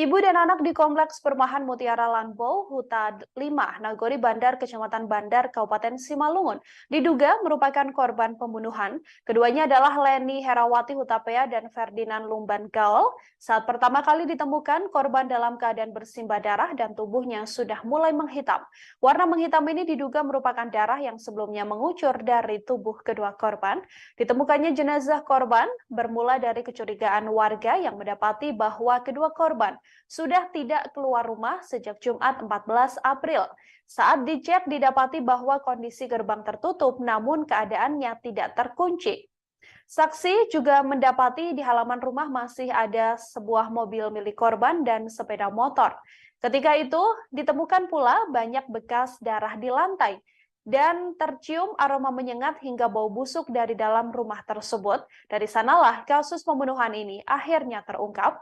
Ibu dan anak di Kompleks Perumahan Mutiara Lanbau, Huta 5, Nagori Bandar, Kecamatan Bandar, Kabupaten Simalungun, diduga merupakan korban pembunuhan. Keduanya adalah Leni Herawati Hutapea dan Ferdinand Lumban Gaul. Saat pertama kali ditemukan, korban dalam keadaan bersimbah darah dan tubuhnya sudah mulai menghitam. Warna menghitam ini diduga merupakan darah yang sebelumnya mengucur dari tubuh kedua korban. Ditemukannya jenazah korban bermula dari kecurigaan warga yang mendapati bahwa kedua korban sudah tidak keluar rumah sejak Jumat 14 April. Saat dicek didapati bahwa kondisi gerbang tertutup namun keadaannya tidak terkunci. Saksi juga mendapati di halaman rumah masih ada sebuah mobil milik korban dan sepeda motor. Ketika itu ditemukan pula banyak bekas darah di lantai dan tercium aroma menyengat hingga bau busuk dari dalam rumah tersebut. Dari sanalah kasus pembunuhan ini akhirnya terungkap.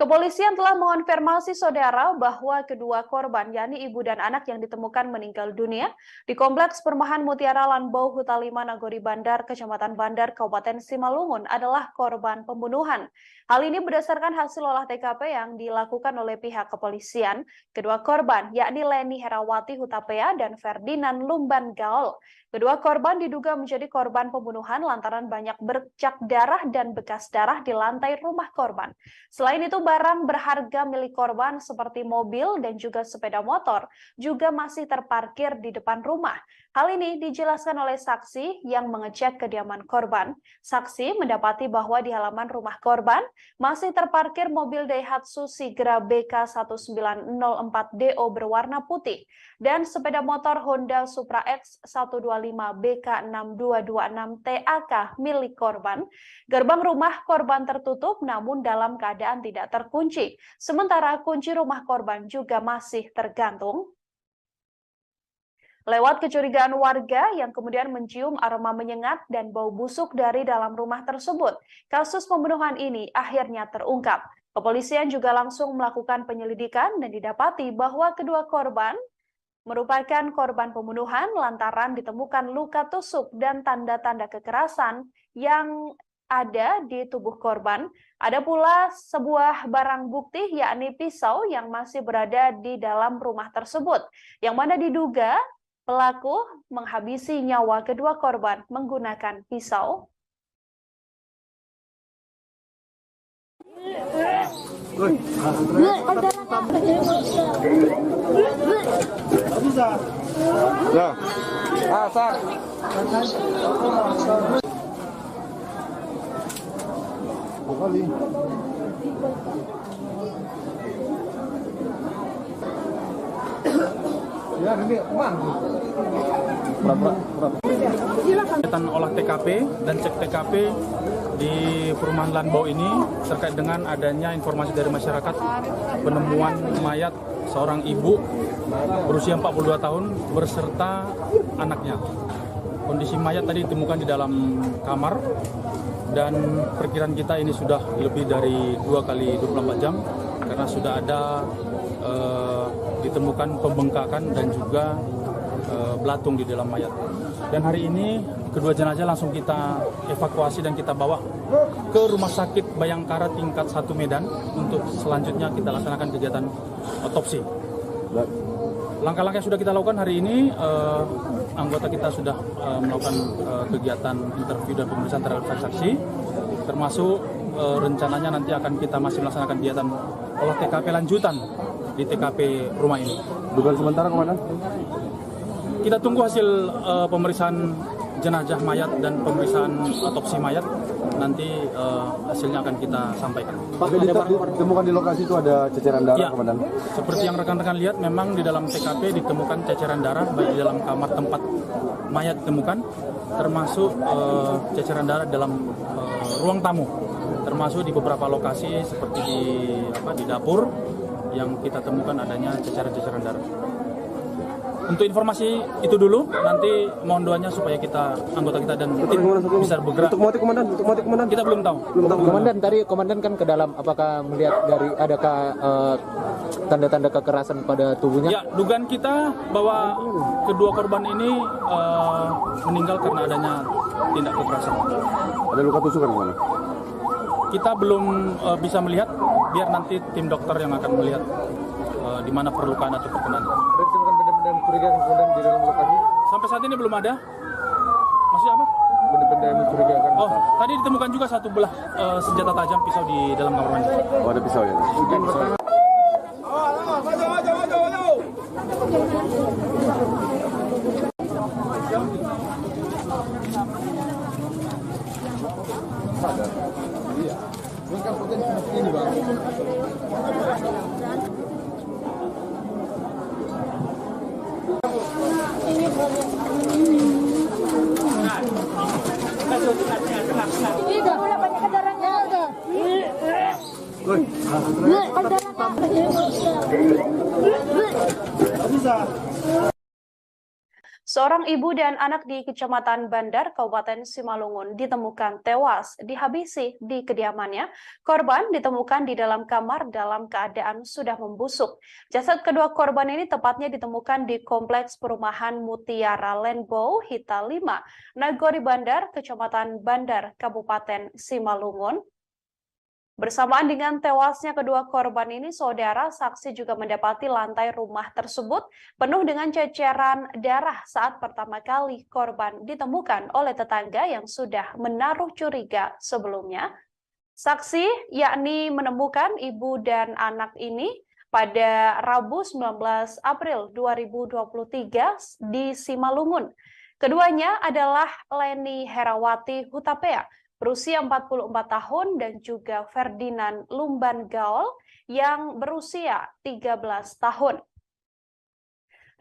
Kepolisian telah mengonfirmasi, saudara, bahwa kedua korban, yakni ibu dan anak yang ditemukan meninggal dunia di Kompleks Perumahan Mutiara Lanbau, Huta 5, Nagori Bandar, Kecamatan Bandar, Kabupaten Simalungun adalah korban pembunuhan. Hal ini berdasarkan hasil olah TKP yang dilakukan oleh pihak kepolisian. Kedua korban, yakni Leni Herawati Hutapea dan Ferdinand Lumban Gaul. Kedua korban diduga menjadi korban pembunuhan lantaran banyak bercak darah dan bekas darah di lantai rumah korban. Selain itu, barang berharga milik korban seperti mobil dan juga sepeda motor juga masih terparkir di depan rumah. Hal ini dijelaskan oleh saksi yang mengecek kediaman korban. Saksi mendapati bahwa di halaman rumah korban masih terparkir mobil Daihatsu Sigra BK1904DO berwarna putih dan sepeda motor Honda Supra X 125 BK6226TAK milik korban. Gerbang rumah korban tertutup namun dalam keadaan tidak terkunci. Sementara kunci rumah korban juga masih tergantung. Lewat kecurigaan warga yang kemudian mencium aroma menyengat dan bau busuk dari dalam rumah tersebut, kasus pembunuhan ini akhirnya terungkap. Kepolisian juga langsung melakukan penyelidikan dan didapati bahwa kedua korban merupakan korban pembunuhan lantaran ditemukan luka tusuk dan tanda-tanda kekerasan yang ada di tubuh korban. Ada pula sebuah barang bukti yakni pisau yang masih berada di dalam rumah tersebut, yang mana diduga pelaku menghabisi nyawa kedua korban menggunakan pisau. Kegiatan olah TKP dan cek TKP di perumahan Lanbau ini terkait dengan adanya informasi dari masyarakat penemuan mayat seorang ibu berusia 42 tahun berserta anaknya. Kondisi mayat tadi ditemukan di dalam kamar dan perkiraan kita ini sudah lebih dari 2 kali 24 jam karena sudah ada ditemukan pembengkakan dan juga belatung di dalam mayat. Dan hari ini kedua jenazah langsung kita evakuasi dan kita bawa ke Rumah Sakit Bayangkara tingkat 1 Medan untuk selanjutnya kita laksanakan kegiatan otopsi. Langkah-langkah yang sudah kita lakukan hari ini, anggota kita sudah melakukan kegiatan interview dan pemeriksaan terhadap saksi, termasuk rencananya nanti akan kita masih melaksanakan kegiatan olah TKP lanjutan di TKP rumah ini. Dugaan sementara, Komandan? Kita tunggu hasil pemeriksaan jenazah mayat dan pemeriksaan otopsi mayat. Nanti hasilnya akan kita sampaikan. Pak, ditemukan di lokasi itu ada ceceran darah, Ya, Komandan? seperti yang rekan-rekan lihat, memang di dalam TKP ditemukan ceceran darah baik di dalam kamar tempat mayat ditemukan, termasuk ceceran darah dalam ruang tamu, termasuk di beberapa lokasi seperti di dapur yang kita temukan adanya ceceran-ceceran darah. Untuk informasi itu dulu, nanti mohon doanya supaya anggota kita dan tim bisa bergerak. Untuk motif, Komandan? Kita belum tahu. Komandan, tadi komandan kan ke dalam, apakah melihat dari adakah tanda-tanda kekerasan pada tubuhnya? Ya, dugaan kita bahwa kedua korban ini meninggal karena adanya tindak kekerasan. Ada luka tusukan, Komandan? Kita belum bisa melihat, biar nanti tim dokter yang akan melihat di mana perlukaan atau perkenaan. Ada ditemukan benda-benda mencurigakan kemudian di dalam lokasi? Sampai saat ini belum ada. Maksudnya apa? Benda-benda yang mencurigakan. Oh, tadi ditemukan juga satu belah senjata tajam pisau di dalam kamar mandi. Oh, ada pisau ya? Seorang ibu dan anak di Kecamatan Bandar, Kabupaten Simalungun ditemukan tewas dihabisi di kediamannya. Korban ditemukan di dalam kamar dalam keadaan sudah membusuk. Jasad kedua korban ini tepatnya ditemukan di Kompleks Perumahan Mutiara Rainbow Hita 5, Nagori Bandar, Kecamatan Bandar, Kabupaten Simalungun. Bersamaan dengan tewasnya kedua korban ini, saudara saksi juga mendapati lantai rumah tersebut penuh dengan ceceran darah saat pertama kali korban ditemukan oleh tetangga yang sudah menaruh curiga sebelumnya. Saksi yakni menemukan ibu dan anak ini pada Rabu 19 April 2023 di Simalungun. Keduanya adalah Leni Herawati Hutapea, berusia 44 tahun, dan juga Ferdinand Lumban Gaul yang berusia 13 tahun.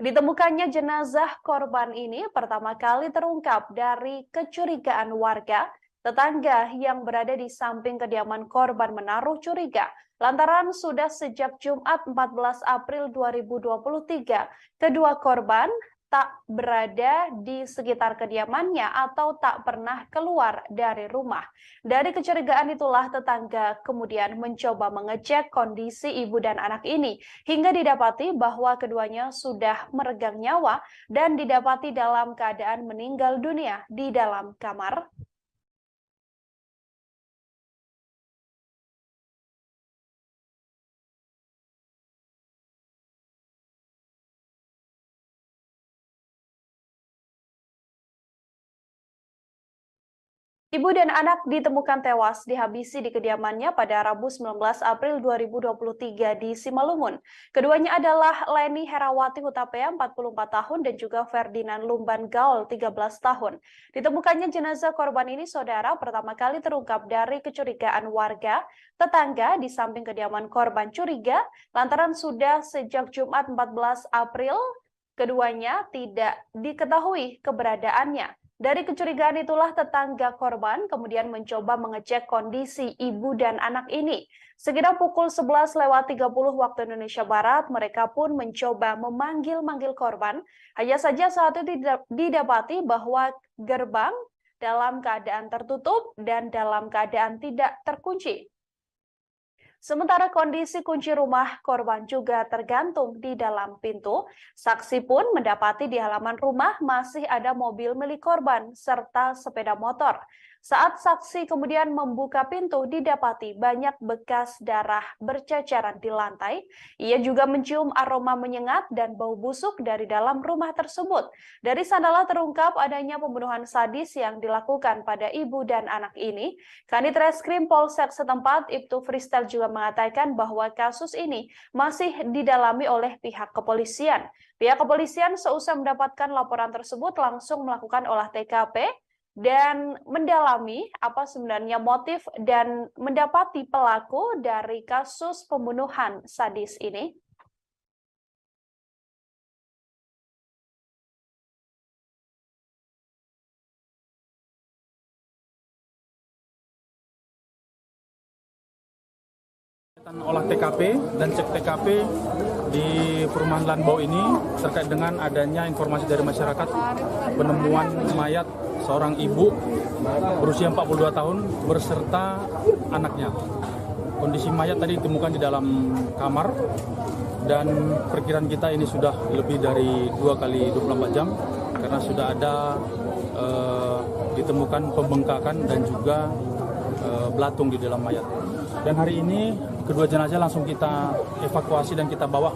Ditemukannya jenazah korban ini pertama kali terungkap dari kecurigaan warga. Tetangga yang berada di samping kediaman korban menaruh curiga lantaran sudah sejak Jumat 14 April 2023 kedua korban tak berada di sekitar kediamannya atau tak pernah keluar dari rumah. Dari kecurigaan itulah tetangga kemudian mencoba mengecek kondisi ibu dan anak ini hingga didapati bahwa keduanya sudah meregang nyawa dan didapati dalam keadaan meninggal dunia di dalam kamar. Ibu dan anak ditemukan tewas dihabisi di kediamannya pada Rabu 19 April 2023 di Simalungun. Keduanya adalah Leni Herawati Hutapea 44 tahun dan juga Ferdinand Lumban Gaul 13 tahun. Ditemukannya jenazah korban ini, saudara, pertama kali terungkap dari kecurigaan warga. Tetangga di samping kediaman korban curiga lantaran sudah sejak Jumat 14 April keduanya tidak diketahui keberadaannya. Dari kecurigaan itulah tetangga korban kemudian mencoba mengecek kondisi ibu dan anak ini. Sekitar pukul 11.30 waktu Indonesia Barat, mereka pun mencoba memanggil-manggil korban. Hanya saja saat itu didapati bahwa gerbang dalam keadaan tertutup dan dalam keadaan tidak terkunci. Sementara kondisi kunci rumah korban juga tergantung di dalam pintu. Saksi pun mendapati di halaman rumah masih ada mobil milik korban serta sepeda motor. Saat saksi kemudian membuka pintu, didapati banyak bekas darah berceceran di lantai. Ia juga mencium aroma menyengat dan bau busuk dari dalam rumah tersebut. Dari sanalah terungkap adanya pembunuhan sadis yang dilakukan pada ibu dan anak ini. Kanit Reskrim Polsek setempat, Ibtu Fristel juga mengatakan bahwa kasus ini masih didalami oleh pihak kepolisian. Pihak kepolisian seusai mendapatkan laporan tersebut langsung melakukan olah TKP dan mendalami apa sebenarnya motif dan mendapati pelaku dari kasus pembunuhan sadis ini. Olah TKP dan cek TKP di perumahan Lanbau ini terkait dengan adanya informasi dari masyarakat penemuan mayat seorang ibu berusia 42 tahun berserta anaknya. Kondisi mayat tadi ditemukan di dalam kamar dan perkiraan kita ini sudah lebih dari 2 kali 24 jam karena sudah ada ditemukan pembengkakan dan juga belatung di dalam mayat. Dan hari ini kedua jenazah langsung kita evakuasi dan kita bawa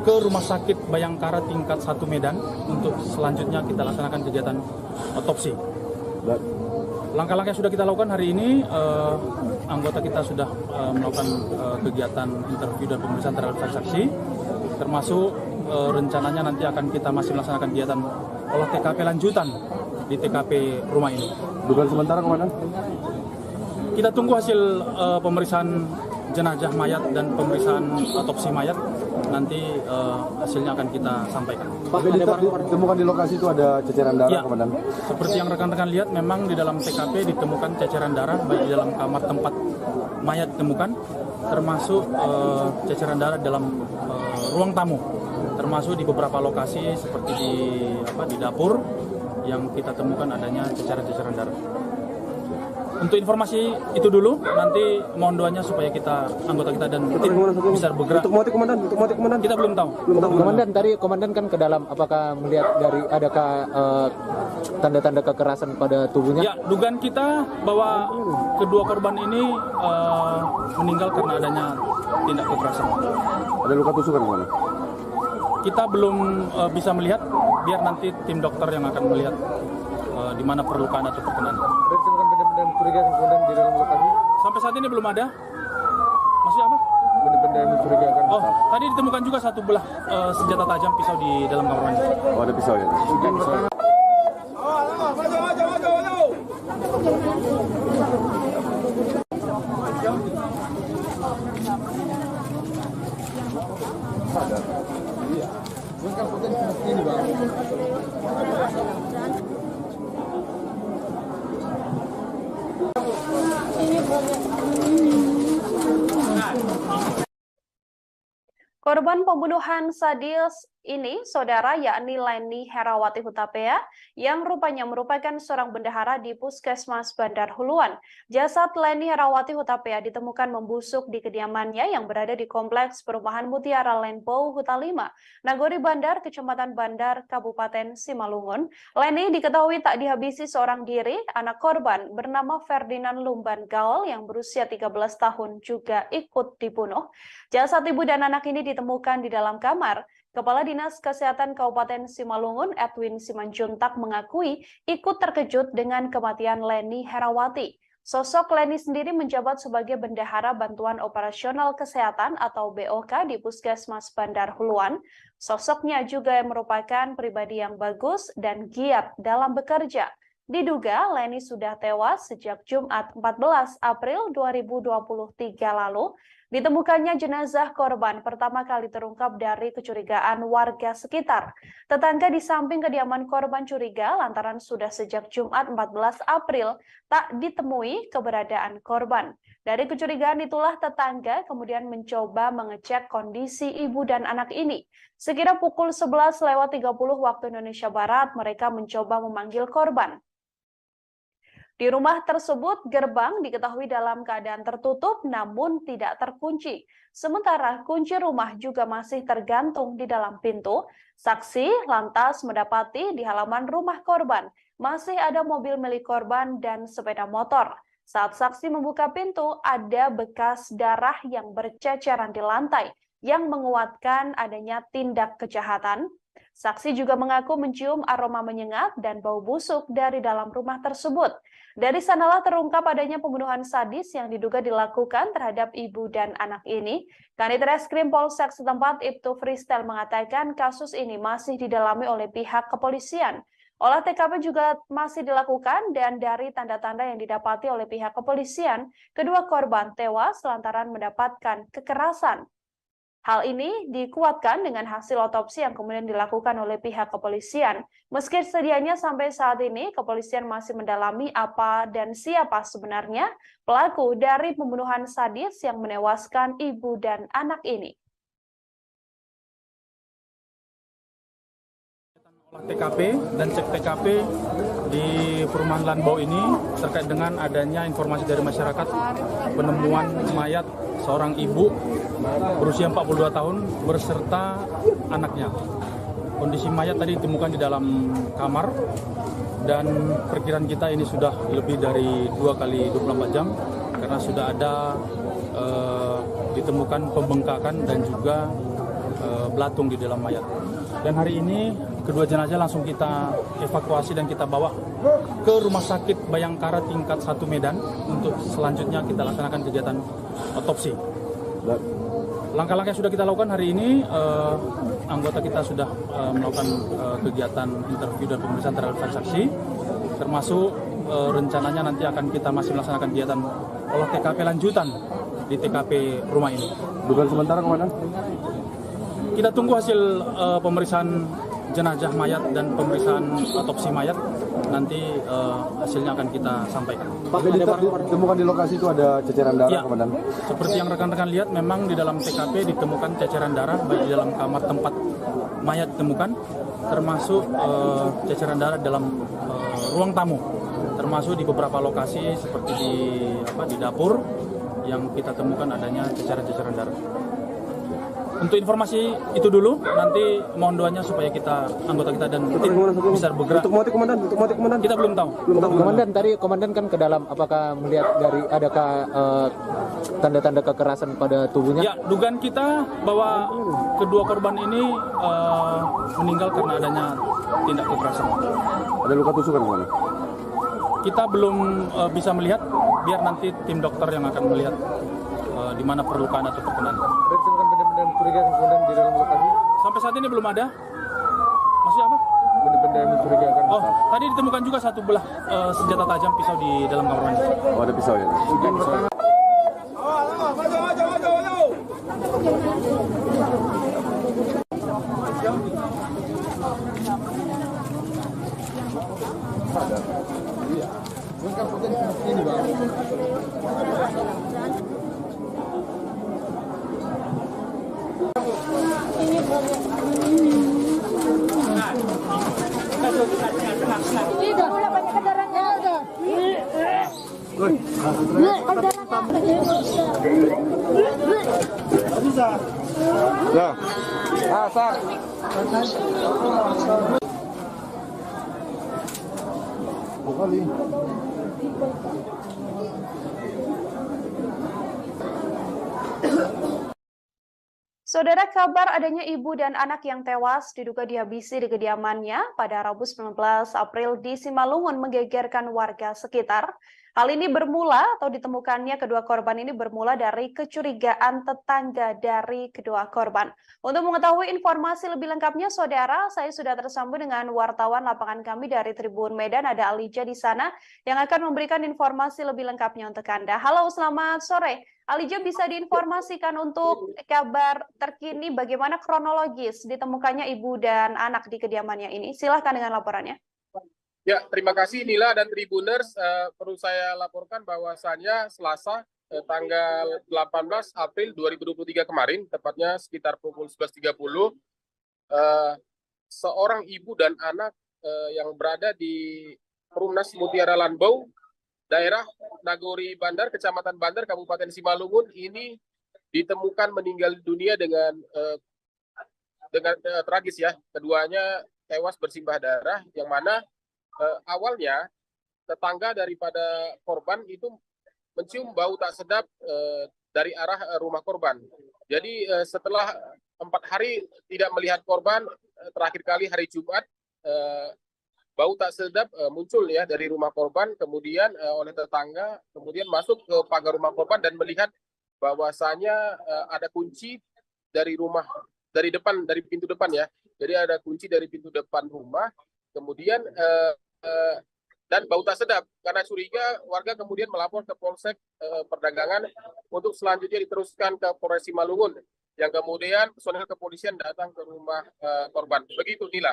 ke Rumah Sakit Bayangkara tingkat 1 Medan untuk selanjutnya kita laksanakan kegiatan otopsi. Langkah-langkah yang sudah kita lakukan hari ini, anggota kita sudah melakukan kegiatan interview dan pemeriksaan terhadap saksi, termasuk rencananya nanti akan kita masih melaksanakan kegiatan olah TKP lanjutan di TKP rumah ini. Dugaan sementara, Komandan? Kita tunggu hasil pemeriksaan jenazah mayat dan pemeriksaan otopsi mayat. Nanti hasilnya akan kita sampaikan. Tapi ditemukan di lokasi itu ada ceceran darah, ya, Komandan? Seperti yang rekan-rekan lihat, memang di dalam TKP ditemukan ceceran darah baik di dalam kamar tempat mayat ditemukan, termasuk ceceran darah dalam ruang tamu, termasuk di beberapa lokasi seperti di dapur yang kita temukan adanya ceceran-ceceran darah. Untuk informasi itu dulu, nanti mohon doanya supaya anggota kita dan tim bisa bergerak. Untuk motif, Komandan? Kita belum tahu. Komandan, tadi Komandan kan ke dalam, apakah melihat dari adakah tanda-tanda kekerasan pada tubuhnya? Ya, dugaan kita bahwa kedua korban ini meninggal karena adanya tindak kekerasan. Ada luka tusukan, Komandan? Kita belum bisa melihat, biar nanti tim dokter yang akan melihat di mana perlukaan atau perkenan. Ada ditemukan benda-benda mencurigakan kemudian di dalam lokasi? Sampai saat ini belum ada. Masih apa? Benda-benda yang mencurigakan. Oh, tadi ditemukan juga satu belah senjata tajam pisau di dalam kamar mandi. Oh, ada pisau ya? Korban pembunuhan sadis ini, saudara, yakni Leni Herawati Hutapea, yang rupanya merupakan seorang bendahara di Puskesmas Bandar Huluan. Jasad Leni Herawati Hutapea ditemukan membusuk di kediamannya yang berada di Kompleks Perumahan Mutiara Lanbau Huta 5, Nagori Bandar, Kecamatan Bandar, Kabupaten Simalungun. Leni diketahui tak dihabisi seorang diri. Anak korban bernama Ferdinand Lumban Gaul yang berusia 13 tahun juga ikut dibunuh. Jasad ibu dan anak ini ditemukan di dalam kamar. Kepala Dinas Kesehatan Kabupaten Simalungun, Edwin Simanjuntak, mengakui ikut terkejut dengan kematian Leni Herawati. Sosok Leni sendiri menjabat sebagai Bendahara Bantuan Operasional Kesehatan atau BOK di Puskesmas Bandar Huluan. Sosoknya juga merupakan pribadi yang bagus dan giat dalam bekerja. Diduga Leni sudah tewas sejak Jumat 14 April 2023 lalu. Ditemukannya jenazah korban pertama kali terungkap dari kecurigaan warga sekitar. Tetangga di samping kediaman korban curiga lantaran sudah sejak Jumat 14 April tak ditemui keberadaan korban. Dari kecurigaan itulah tetangga kemudian mencoba mengecek kondisi ibu dan anak ini. Sekira pukul 11:30 waktu Indonesia Barat, mereka mencoba memanggil korban. Di rumah tersebut, gerbang diketahui dalam keadaan tertutup namun tidak terkunci. Sementara kunci rumah juga masih tergantung di dalam pintu. Saksi lantas mendapati di halaman rumah korban masih ada mobil milik korban dan sepeda motor. Saat saksi membuka pintu, ada bekas darah yang berceceran di lantai yang menguatkan adanya tindak kejahatan. Saksi juga mengaku mencium aroma menyengat dan bau busuk dari dalam rumah tersebut. Dari sanalah terungkap adanya pembunuhan sadis yang diduga dilakukan terhadap ibu dan anak ini. Kanit Reskrim Polsek setempat Ibtu Freestyle mengatakan kasus ini masih didalami oleh pihak kepolisian. Olah TKP juga masih dilakukan dan dari tanda-tanda yang didapati oleh pihak kepolisian, kedua korban tewas lantaran mendapatkan kekerasan. Hal ini dikuatkan dengan hasil otopsi yang kemudian dilakukan oleh pihak kepolisian. Meski sedianya sampai saat ini, kepolisian masih mendalami apa dan siapa sebenarnya pelaku dari pembunuhan sadis yang menewaskan ibu dan anak ini. Olah TKP dan cek TKP di perumahan Lanbau ini terkait dengan adanya informasi dari masyarakat penemuan mayat seorang ibu berusia 42 tahun berserta anaknya. Kondisi mayat tadi ditemukan di dalam kamar dan perkiraan kita ini sudah lebih dari 2 kali 24 jam karena sudah ada ditemukan pembengkakan dan juga belatung di dalam mayat. Dan hari ini kedua jenazah langsung kita evakuasi dan kita bawa ke Rumah Sakit Bayangkara tingkat 1 Medan untuk selanjutnya kita laksanakan kegiatan otopsi. Langkah-langkah yang sudah kita lakukan hari ini, anggota kita sudah melakukan kegiatan interview dan pemeriksaan terhadap saksi, termasuk rencananya nanti akan kita masih melaksanakan kegiatan olah TKP lanjutan di TKP rumah ini. Dugaan sementara, Komandan? Kita tunggu hasil pemeriksaan jenazah mayat dan pemeriksaan otopsi mayat. Nanti hasilnya akan kita sampaikan. Pak, ditemukan di lokasi itu ada ceceran darah, ya, Komandan? Seperti yang rekan-rekan lihat, memang di dalam TKP ditemukan ceceran darah baik di dalam kamar tempat mayat ditemukan, termasuk ceceran darah dalam ruang tamu, termasuk di beberapa lokasi seperti di dapur yang kita temukan adanya ceceran-ceceran darah. Untuk informasi itu dulu, nanti mohon doanya supaya anggota kita dan tim bisa bergerak. Untuk motif, Komandan? Kita belum tahu. Komandan, tadi Komandan kan ke dalam, apakah melihat dari adakah tanda-tanda kekerasan pada tubuhnya? Ya, dugaan kita bahwa kedua korban ini meninggal karena adanya tindak kekerasan. Ada luka tusukan, Komandan? Kita belum bisa melihat, biar nanti tim dokter yang akan melihat di mana perlukaan atau perkenan. Ada ditemukan benda-benda mencurigakan kemudian di dalam lokasi? Sampai saat ini belum ada. Masih apa? Benda-benda yang mencurigakan. Oh, tadi ditemukan juga satu belah senjata tajam pisau di dalam kamar mandi. Oh, ada pisau ya? Ya. Asar. Kali. Saudara, kabar adanya ibu dan anak yang tewas diduga dihabisi di kediamannya pada Rabu 19 April di Simalungun menggegerkan warga sekitar. Hal ini bermula atau ditemukannya kedua korban ini bermula dari kecurigaan tetangga dari kedua korban. Untuk mengetahui informasi lebih lengkapnya, saudara, saya sudah tersambung dengan wartawan lapangan kami dari Tribun Medan, ada Alija di sana yang akan memberikan informasi lebih lengkapnya untuk Anda. Halo, selamat sore. Alija, bisa diinformasikan untuk kabar terkini bagaimana kronologis ditemukannya ibu dan anak di kediamannya ini? Silahkan dengan laporannya. Ya, terima kasih Nila dan Tribuners. Perlu saya laporkan bahwasannya Selasa tanggal 18 April 2023 kemarin, tepatnya sekitar pukul 11.30, seorang ibu dan anak yang berada di Perumnas Mutiara Lanbau, daerah Nagori Bandar, Kecamatan Bandar, Kabupaten Simalungun, ini ditemukan meninggal dunia dengan tragis ya. Keduanya tewas bersimbah darah, yang mana awalnya tetangga daripada korban itu mencium bau tak sedap dari arah rumah korban. Jadi setelah 4 hari tidak melihat korban, terakhir kali hari Jumat, bau tak sedap muncul ya dari rumah korban, kemudian oleh tetangga, kemudian masuk ke pagar rumah korban dan melihat bahwasanya ada kunci dari rumah, dari depan, dari pintu depan ya. Jadi ada kunci dari pintu depan rumah, kemudian dan bau tak sedap. Karena curiga, warga kemudian melapor ke Polsek Perdagangan untuk selanjutnya diteruskan ke Polres Simalungun, yang kemudian personel kepolisian datang ke rumah korban. Begitu, Nila.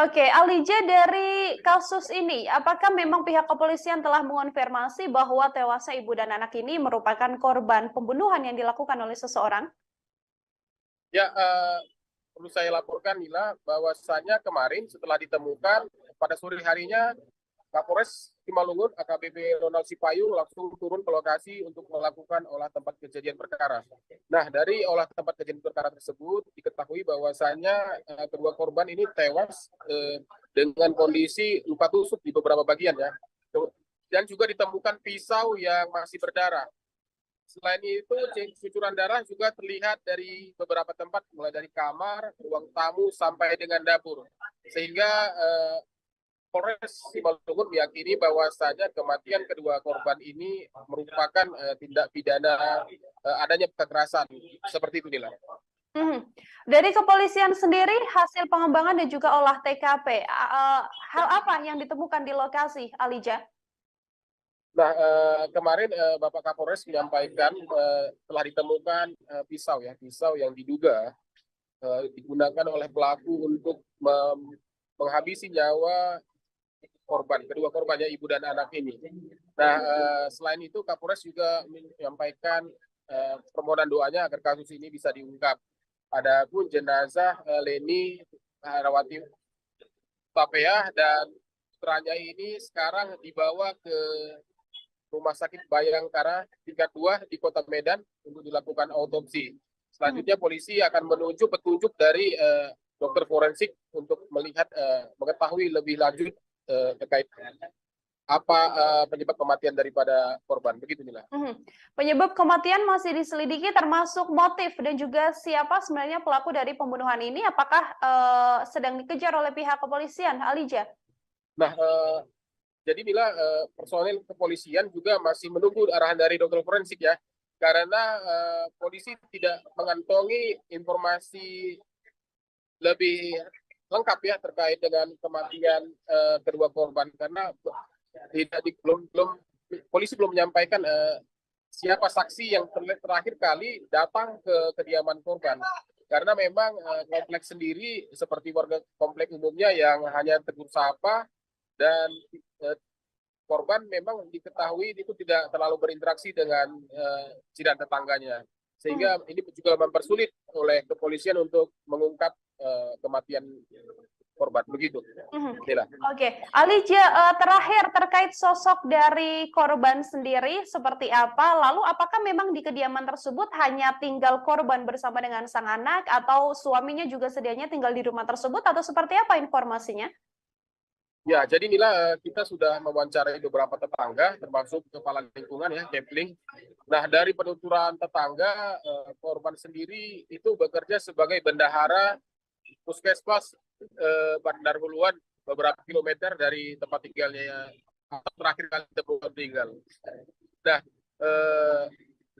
Oke, Alija, dari kasus ini, apakah memang pihak kepolisian telah mengonfirmasi bahwa tewasnya ibu dan anak ini merupakan korban pembunuhan yang dilakukan oleh seseorang? Ya, perlu saya laporkan, Nila, bahwasannya kemarin setelah ditemukan, pada sore harinya Kapolres Simalungun AKBP Ronald Sipayung langsung turun ke lokasi untuk melakukan olah tempat kejadian perkara. Nah, dari olah tempat kejadian perkara tersebut diketahui bahwasannya kedua korban ini tewas dengan kondisi luka tusuk di beberapa bagian ya. Dan juga ditemukan pisau yang masih berdarah. Selain itu, cucuran darah juga terlihat dari beberapa tempat, mulai dari kamar, ruang tamu, sampai dengan dapur. Sehingga Polres Simalungun meyakini bahwasanya kematian kedua korban ini merupakan tindak pidana adanya kekerasan. Seperti itu, Nila. Dari kepolisian sendiri, hasil pengembangan dan juga olah TKP, hal apa yang ditemukan di lokasi, Alija? Nah, kemarin Bapak Kapolres menyampaikan telah ditemukan pisau yang diduga digunakan oleh pelaku untuk menghabisi nyawa kedua korbannya, ibu dan anak ini. Nah, selain itu Kapolres juga menyampaikan permohonan doanya agar kasus ini bisa diungkap. Adapun jenazah Leni Herawati Hutapeah dan putranya ini sekarang dibawa ke Rumah Sakit Bayangkara tingkat 2 di Kota Medan untuk dilakukan autopsi. Selanjutnya polisi akan menunjuk petunjuk dari dokter forensik untuk melihat mengetahui lebih lanjut terkait apa penyebab kematian daripada korban. Begitu, Nila. Penyebab kematian masih diselidiki, termasuk motif dan juga siapa sebenarnya pelaku dari pembunuhan ini. Apakah sedang dikejar oleh pihak kepolisian, Alija? Nah, jadi Nila, personel kepolisian juga masih menunggu arahan dari dokter forensik ya, karena polisi tidak mengantongi informasi lebih lengkap ya terkait dengan kematian kedua korban, karena polisi belum menyampaikan siapa saksi yang terakhir kali datang ke kediaman korban, karena memang kompleks sendiri seperti warga kompleks umumnya yang hanya tegur sapa, dan korban memang diketahui itu tidak terlalu berinteraksi dengan jiran tetangganya, sehingga ini juga mempersulit oleh kepolisian untuk mengungkap kematian korban. Begitu. Oke, Alija, terakhir terkait sosok dari korban sendiri seperti apa? Lalu apakah memang di kediaman tersebut hanya tinggal korban bersama dengan sang anak, atau suaminya juga sedianya tinggal di rumah tersebut, atau seperti apa informasinya? Ya, jadi Nila, kita sudah mewawancarai beberapa tetangga, termasuk kepala lingkungan ya, Kepling. Nah, dari penuturan tetangga, korban sendiri itu bekerja sebagai bendahara puskesmas Bandar Huluan, beberapa kilometer dari tempat tinggalnya terakhir kali tinggal. Nah,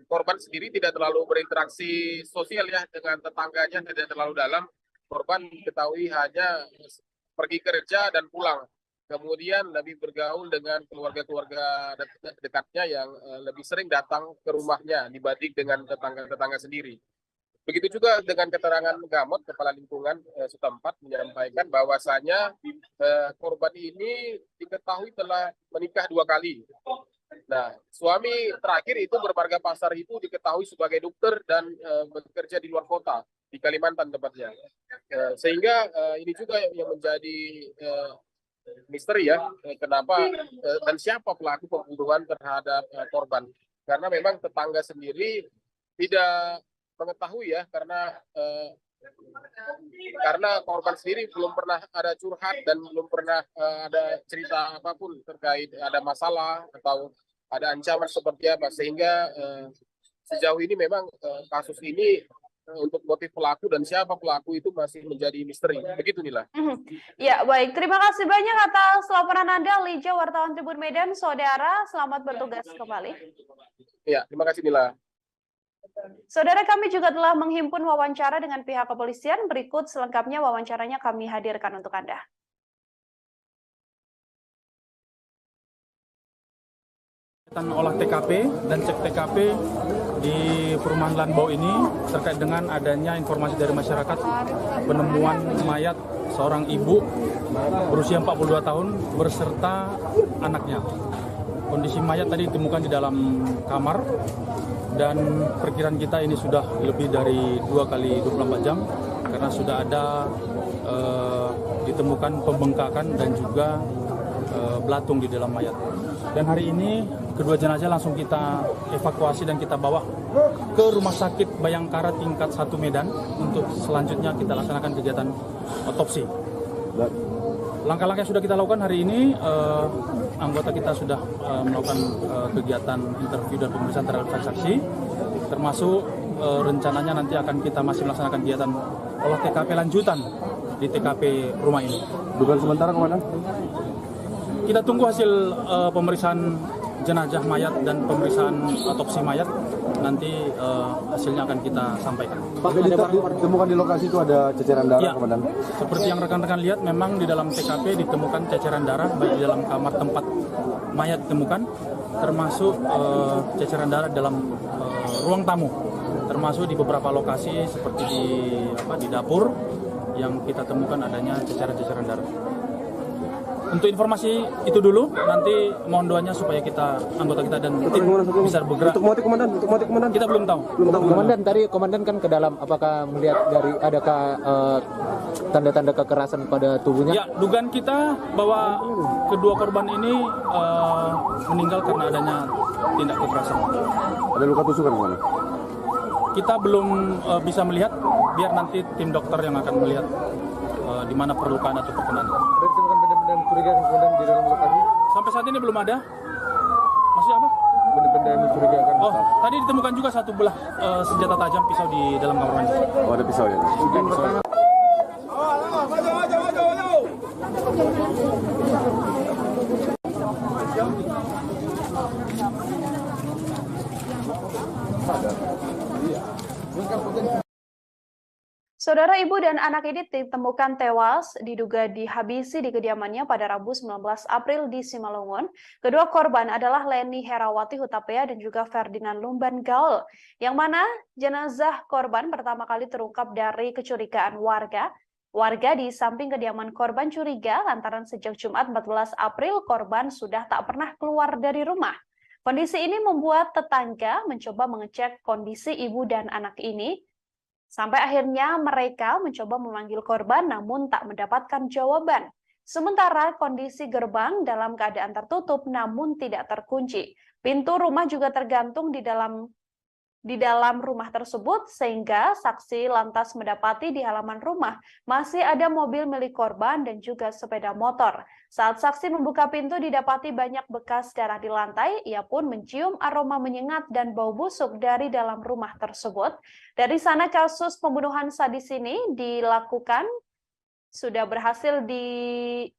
korban sendiri tidak terlalu berinteraksi sosial ya dengan tetangganya, tidak terlalu dalam. Korban diketahui hanya pergi kerja dan pulang. kemudian lebih bergaul dengan keluarga-keluarga dekatnya yang lebih sering datang ke rumahnya dibanding dengan tetangga-tetangga sendiri. Begitu juga dengan keterangan Gamot, Kepala Lingkungan setempat menyampaikan bahwasanya korban ini diketahui telah menikah 2 kali. Nah, suami terakhir itu bermarga Pasar itu diketahui sebagai dokter dan bekerja di luar kota, di Kalimantan tempatnya. Sehingga ini juga yang menjadi misteri ya, kenapa dan siapa pelaku pembunuhan terhadap korban. Karena memang tetangga sendiri tidak mengetahui ya, karena korban sendiri belum pernah ada curhat dan belum pernah ada cerita apapun terkait ada masalah atau ada ancaman seperti apa, sehingga sejauh ini memang kasus ini untuk motif pelaku dan siapa pelaku itu masih menjadi misteri. Begitu Nila. Ya, baik. Terima kasih banyak atas laporan Anda, Lija, wartawan Tribun Medan. Saudara, selamat bertugas kembali. Ya, terima kasih Nila. Saudara, kami juga telah menghimpun wawancara dengan pihak kepolisian. Berikut selengkapnya wawancaranya kami hadirkan untuk Anda. Olah TKP dan cek TKP di perumahan Lanbau ini terkait dengan adanya informasi dari masyarakat penemuan mayat seorang ibu berusia 42 tahun berserta anaknya. Kondisi mayat tadi ditemukan di dalam kamar dan perkiraan kita ini sudah lebih dari 2 kali 24 jam karena sudah ada ditemukan pembengkakan dan juga belatung di dalam mayat. Dan hari ini kedua jenazah langsung kita evakuasi dan kita bawa ke Rumah Sakit Bayangkara tingkat 1 Medan untuk selanjutnya kita laksanakan kegiatan otopsi. Langkah-langkah yang sudah kita lakukan hari ini, anggota kita sudah melakukan kegiatan interview dan pemeriksaan terhadap saksi, termasuk rencananya nanti akan kita masih melaksanakan kegiatan olah TKP lanjutan di TKP rumah ini. Dugaan sementara Komandan? Kita tunggu hasil pemeriksaan jenazah mayat dan pemeriksaan otopsi mayat. Nanti hasilnya akan kita sampaikan. Pak, ditemukan di lokasi itu ada ceceran darah, ya, Komandan? Seperti yang rekan-rekan lihat, memang di dalam TKP ditemukan ceceran darah, baik di dalam kamar tempat mayat ditemukan, termasuk ceceran darah dalam ruang tamu, termasuk di beberapa lokasi seperti di dapur yang kita temukan adanya ceceran-ceceran darah. Untuk informasi itu dulu, nanti mohon doanya supaya anggota kita dan tim bisa bergerak. Untuk motif Komandan? Kita belum tahu. Komandan, tadi Komandan kan ke dalam, apakah melihat dari adakah tanda-tanda kekerasan pada tubuhnya? Ya, dugaan kita bahwa kedua korban ini meninggal karena adanya tindak kekerasan. Ada luka tusukan, Komandan? Kita belum bisa melihat, biar nanti tim dokter yang akan melihat di mana perlukaan atau perkenan. Ada ditemukan benda-benda mencurigakan Komandan di dalam lokasi? Sampai saat ini belum ada. Masih apa? Benda-benda yang mencurigakan. Oh, tadi ditemukan juga satu belah senjata tajam pisau di dalam kamar mandi. Oh, ada pisau ya? Saudara, ibu dan anak ini ditemukan tewas diduga dihabisi di kediamannya pada Rabu 19 April di Simalungun. Kedua korban adalah Leni Herawati Hutapea dan juga Ferdinand Lumban Gaul, yang mana jenazah korban pertama kali terungkap dari kecurigaan warga. Warga di samping kediaman korban curiga lantaran sejak Jumat 14 April korban sudah tak pernah keluar dari rumah. Kondisi ini membuat tetangga mencoba mengecek kondisi ibu dan anak ini. Sampai akhirnya mereka mencoba memanggil korban namun tak mendapatkan jawaban. Sementara kondisi gerbang dalam keadaan tertutup namun tidak terkunci. Pintu rumah juga tergantung di dalam rumah tersebut sehingga saksi lantas mendapati di halaman rumah masih ada mobil milik korban dan juga sepeda motor. Saat saksi membuka pintu didapati banyak bekas darah di lantai, ia pun mencium aroma menyengat dan bau busuk dari dalam rumah tersebut. Dari sana kasus pembunuhan sadis ini dilakukan sudah berhasil diketahui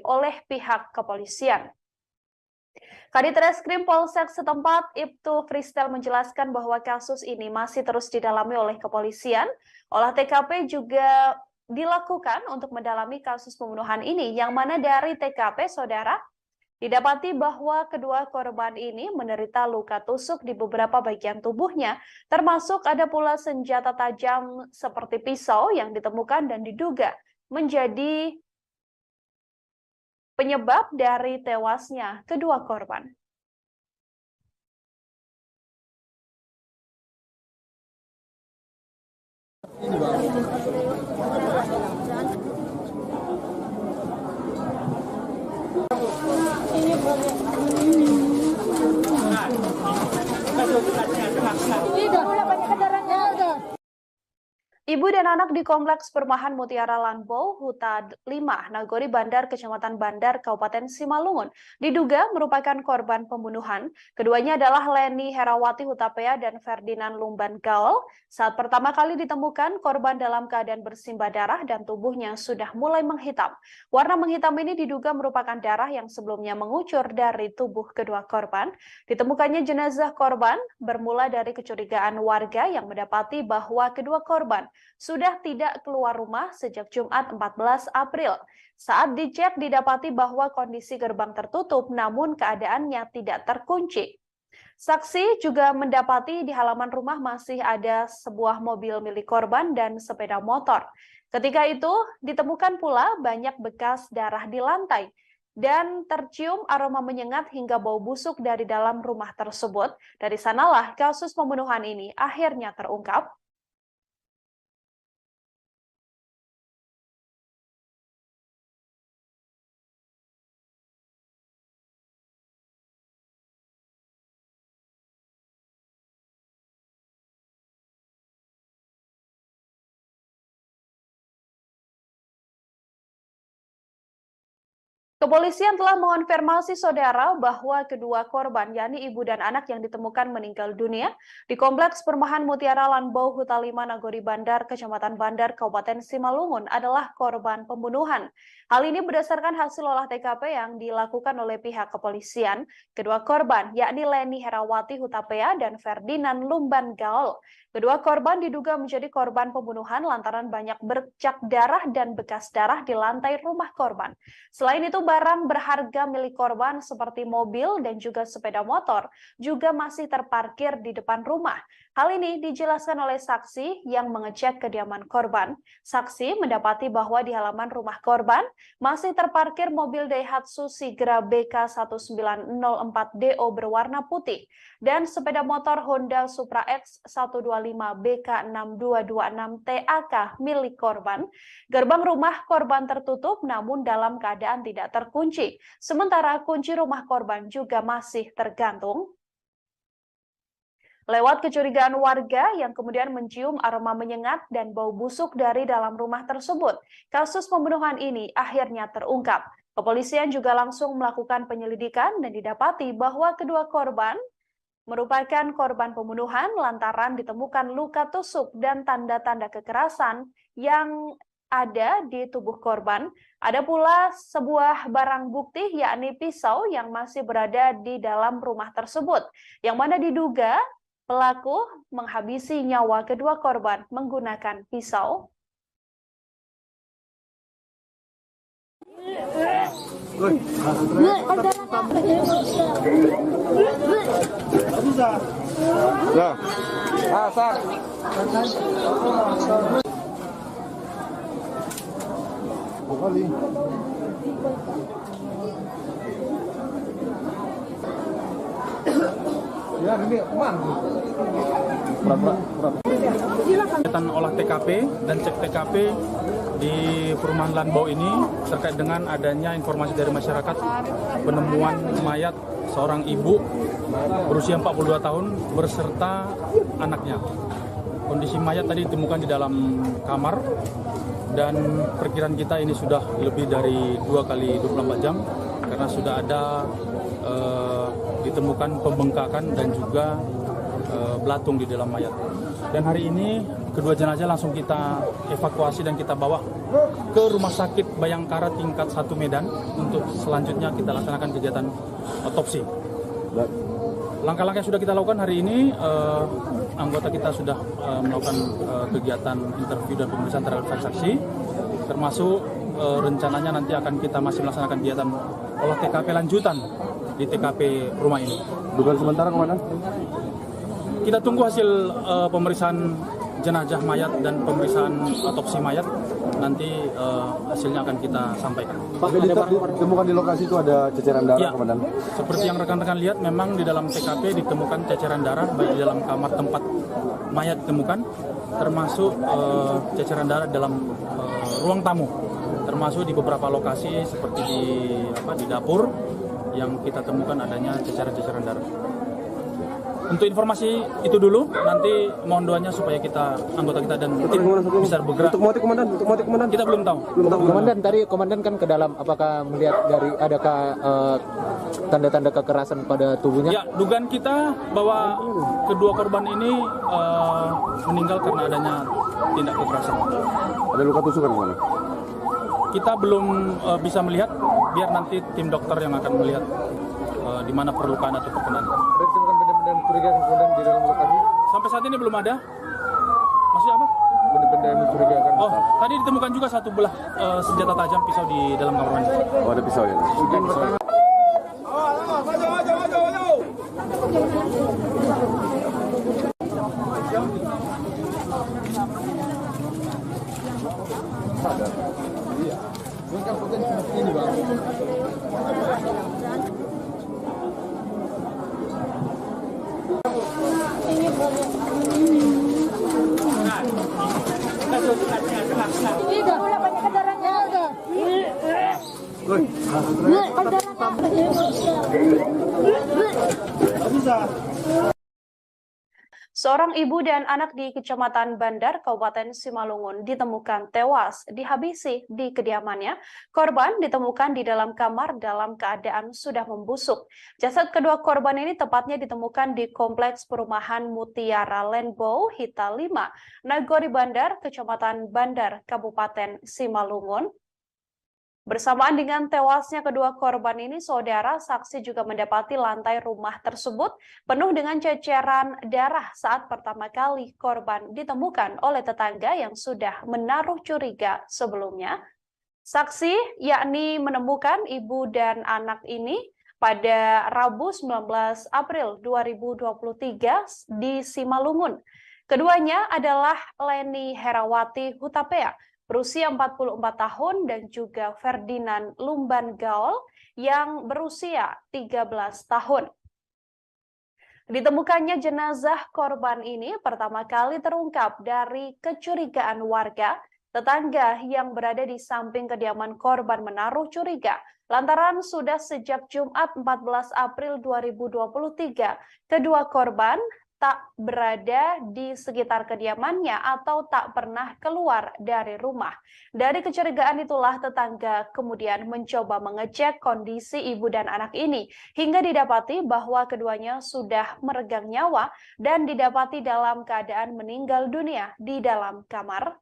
oleh pihak kepolisian. Kadit Reskrim Polsek setempat Ibtu Fristel menjelaskan bahwa kasus ini masih terus didalami oleh kepolisian. Olah TKP juga dilakukan untuk mendalami kasus pembunuhan ini, yang mana dari TKP, saudara, didapati bahwa kedua korban ini menderita luka tusuk di beberapa bagian tubuhnya, termasuk ada pula senjata tajam seperti pisau yang ditemukan dan diduga menjadi penyebab dari tewasnya kedua korban. Ibu dan anak di Kompleks Perumahan Mutiara Lanbau, Huta 5, Nagori Bandar, Kecamatan Bandar, Kabupaten Simalungun, diduga merupakan korban pembunuhan. Keduanya adalah Leni Herawati Hutapea dan Ferdinand Lumban Gaul. Saat pertama kali ditemukan, korban dalam keadaan bersimbah darah dan tubuhnya sudah mulai menghitam. Warna menghitam ini diduga merupakan darah yang sebelumnya mengucur dari tubuh kedua korban. Ditemukannya jenazah korban bermula dari kecurigaan warga yang mendapati bahwa kedua korban sudah tidak keluar rumah sejak Jumat 14 April. Saat dicek didapati bahwa kondisi gerbang tertutup namun keadaannya tidak terkunci. Saksi juga mendapati di halaman rumah masih ada sebuah mobil milik korban dan sepeda motor. Ketika itu ditemukan pula banyak bekas darah di lantai dan tercium aroma menyengat hingga bau busuk dari dalam rumah tersebut. Dari sanalah kasus pembunuhan ini akhirnya terungkap. Kepolisian telah mengonfirmasi, saudara, bahwa kedua korban, yakni ibu dan anak yang ditemukan meninggal dunia di Kompleks Perumahan Mutiara Lanbau, Huta 5, Nagori Bandar, Kecamatan Bandar, Kabupaten Simalungun adalah korban pembunuhan. Hal ini berdasarkan hasil olah TKP yang dilakukan oleh pihak kepolisian. Kedua korban, yakni Leni Herawati Hutapea dan Ferdinand Lumban Gaul. Kedua korban diduga menjadi korban pembunuhan lantaran banyak bercak darah dan bekas darah di lantai rumah korban. Selain itu, barang berharga milik korban seperti mobil dan juga sepeda motor juga masih terparkir di depan rumah. Hal ini dijelaskan oleh saksi yang mengecek kediaman korban. Saksi mendapati bahwa di halaman rumah korban masih terparkir mobil Daihatsu Sigra BK1904DO berwarna putih dan sepeda motor Honda Supra X 125 BK6226TAK milik korban. Gerbang rumah korban tertutup namun dalam keadaan tidak terkunci. Sementara kunci rumah korban juga masih tergantung. Lewat kecurigaan warga yang kemudian mencium aroma menyengat dan bau busuk dari dalam rumah tersebut, kasus pembunuhan ini akhirnya terungkap. Kepolisian juga langsung melakukan penyelidikan dan didapati bahwa kedua korban merupakan korban pembunuhan lantaran ditemukan luka tusuk dan tanda-tanda kekerasan yang ada di tubuh korban. Ada pula sebuah barang bukti yakni pisau yang masih berada di dalam rumah tersebut, yang mana diduga pelaku menghabisi nyawa kedua korban menggunakan pisau. Kegiatan olah TKP dan cek TKP di Perumahan Lanbau ini terkait dengan adanya informasi dari masyarakat penemuan mayat seorang ibu berusia 42 tahun berserta anaknya. Kondisi mayat tadi ditemukan di dalam kamar dan perkiraan kita ini sudah lebih dari 2 kali 24 jam karena sudah ada ditemukan pembengkakan dan juga belatung di dalam mayat. Dan hari ini kedua jenazah langsung kita evakuasi dan kita bawa ke Rumah Sakit Bayangkara tingkat 1 Medan untuk selanjutnya kita laksanakan kegiatan otopsi. Langkah-langkah yang sudah kita lakukan hari ini, anggota kita sudah melakukan kegiatan interview dan pemeriksaan terhadap saksi, termasuk rencananya nanti akan kita masih melaksanakan kegiatan olah TKP lanjutan di TKP rumah ini. Dugaan sementara, Komandan? Kita tunggu hasil pemeriksaan jenazah mayat dan pemeriksaan otopsi mayat, nanti hasilnya akan kita sampaikan. Pak, ditemukan di lokasi itu ada ceceran darah, Ya, Komandan? seperti yang rekan-rekan lihat, memang di dalam TKP ditemukan ceceran darah, baik di dalam kamar tempat mayat ditemukan, termasuk ceceran darah dalam ruang tamu, termasuk di beberapa lokasi seperti di dapur yang kita temukan adanya ceceran-ceceran darah. Untuk informasi itu dulu, nanti mohon doanya supaya anggota kita dan tim bisa bergerak. Untuk motif, Komandan? Kita belum tahu. Komandan, tadi komandan kan ke dalam, apakah melihat dari adakah tanda-tanda kekerasan pada tubuhnya? Ya, dugaan kita bahwa kedua korban ini meninggal karena adanya tindak kekerasan. Ada luka tusukan, Komandan? Kita belum bisa melihat, biar nanti tim dokter yang akan melihat di mana perlukaan atau perkenaan. Ada ditemukan benda-benda mencurigakan kemudian di dalam lokasi? Sampai saat ini belum ada. Maksudnya apa? Benda-benda yang mencurigakan. Oh, tadi ditemukan juga satu belah senjata tajam pisau di dalam kamar mandi. Oh, ada pisau ya? Seorang ibu dan anak di Kecamatan Bandar, Kabupaten Simalungun ditemukan tewas dihabisi di kediamannya. Korban ditemukan di dalam kamar dalam keadaan sudah membusuk. Jasad kedua korban ini tepatnya ditemukan di Kompleks Perumahan Mutiara Rainbow Hita 5, Nagori Bandar, Kecamatan Bandar, Kabupaten Simalungun. Bersamaan dengan tewasnya kedua korban ini, saudara saksi juga mendapati lantai rumah tersebut penuh dengan ceceran darah saat pertama kali korban ditemukan oleh tetangga yang sudah menaruh curiga sebelumnya. Saksi yakni menemukan ibu dan anak ini pada Rabu 19 April 2023 di Simalungun. Keduanya adalah Leni Herawati Hutapea, berusia 44 tahun, dan juga Ferdinand Lumban Gaul yang berusia 13 tahun. Ditemukannya jenazah korban ini pertama kali terungkap dari kecurigaan warga. Tetangga yang berada di samping kediaman korban menaruh curiga lantaran sudah sejak Jumat 14 April 2023 kedua korban tak berada di sekitar kediamannya atau tak pernah keluar dari rumah. Dari kecurigaan itulah tetangga kemudian mencoba mengecek kondisi ibu dan anak ini hingga didapati bahwa keduanya sudah meregang nyawa dan didapati dalam keadaan meninggal dunia di dalam kamar.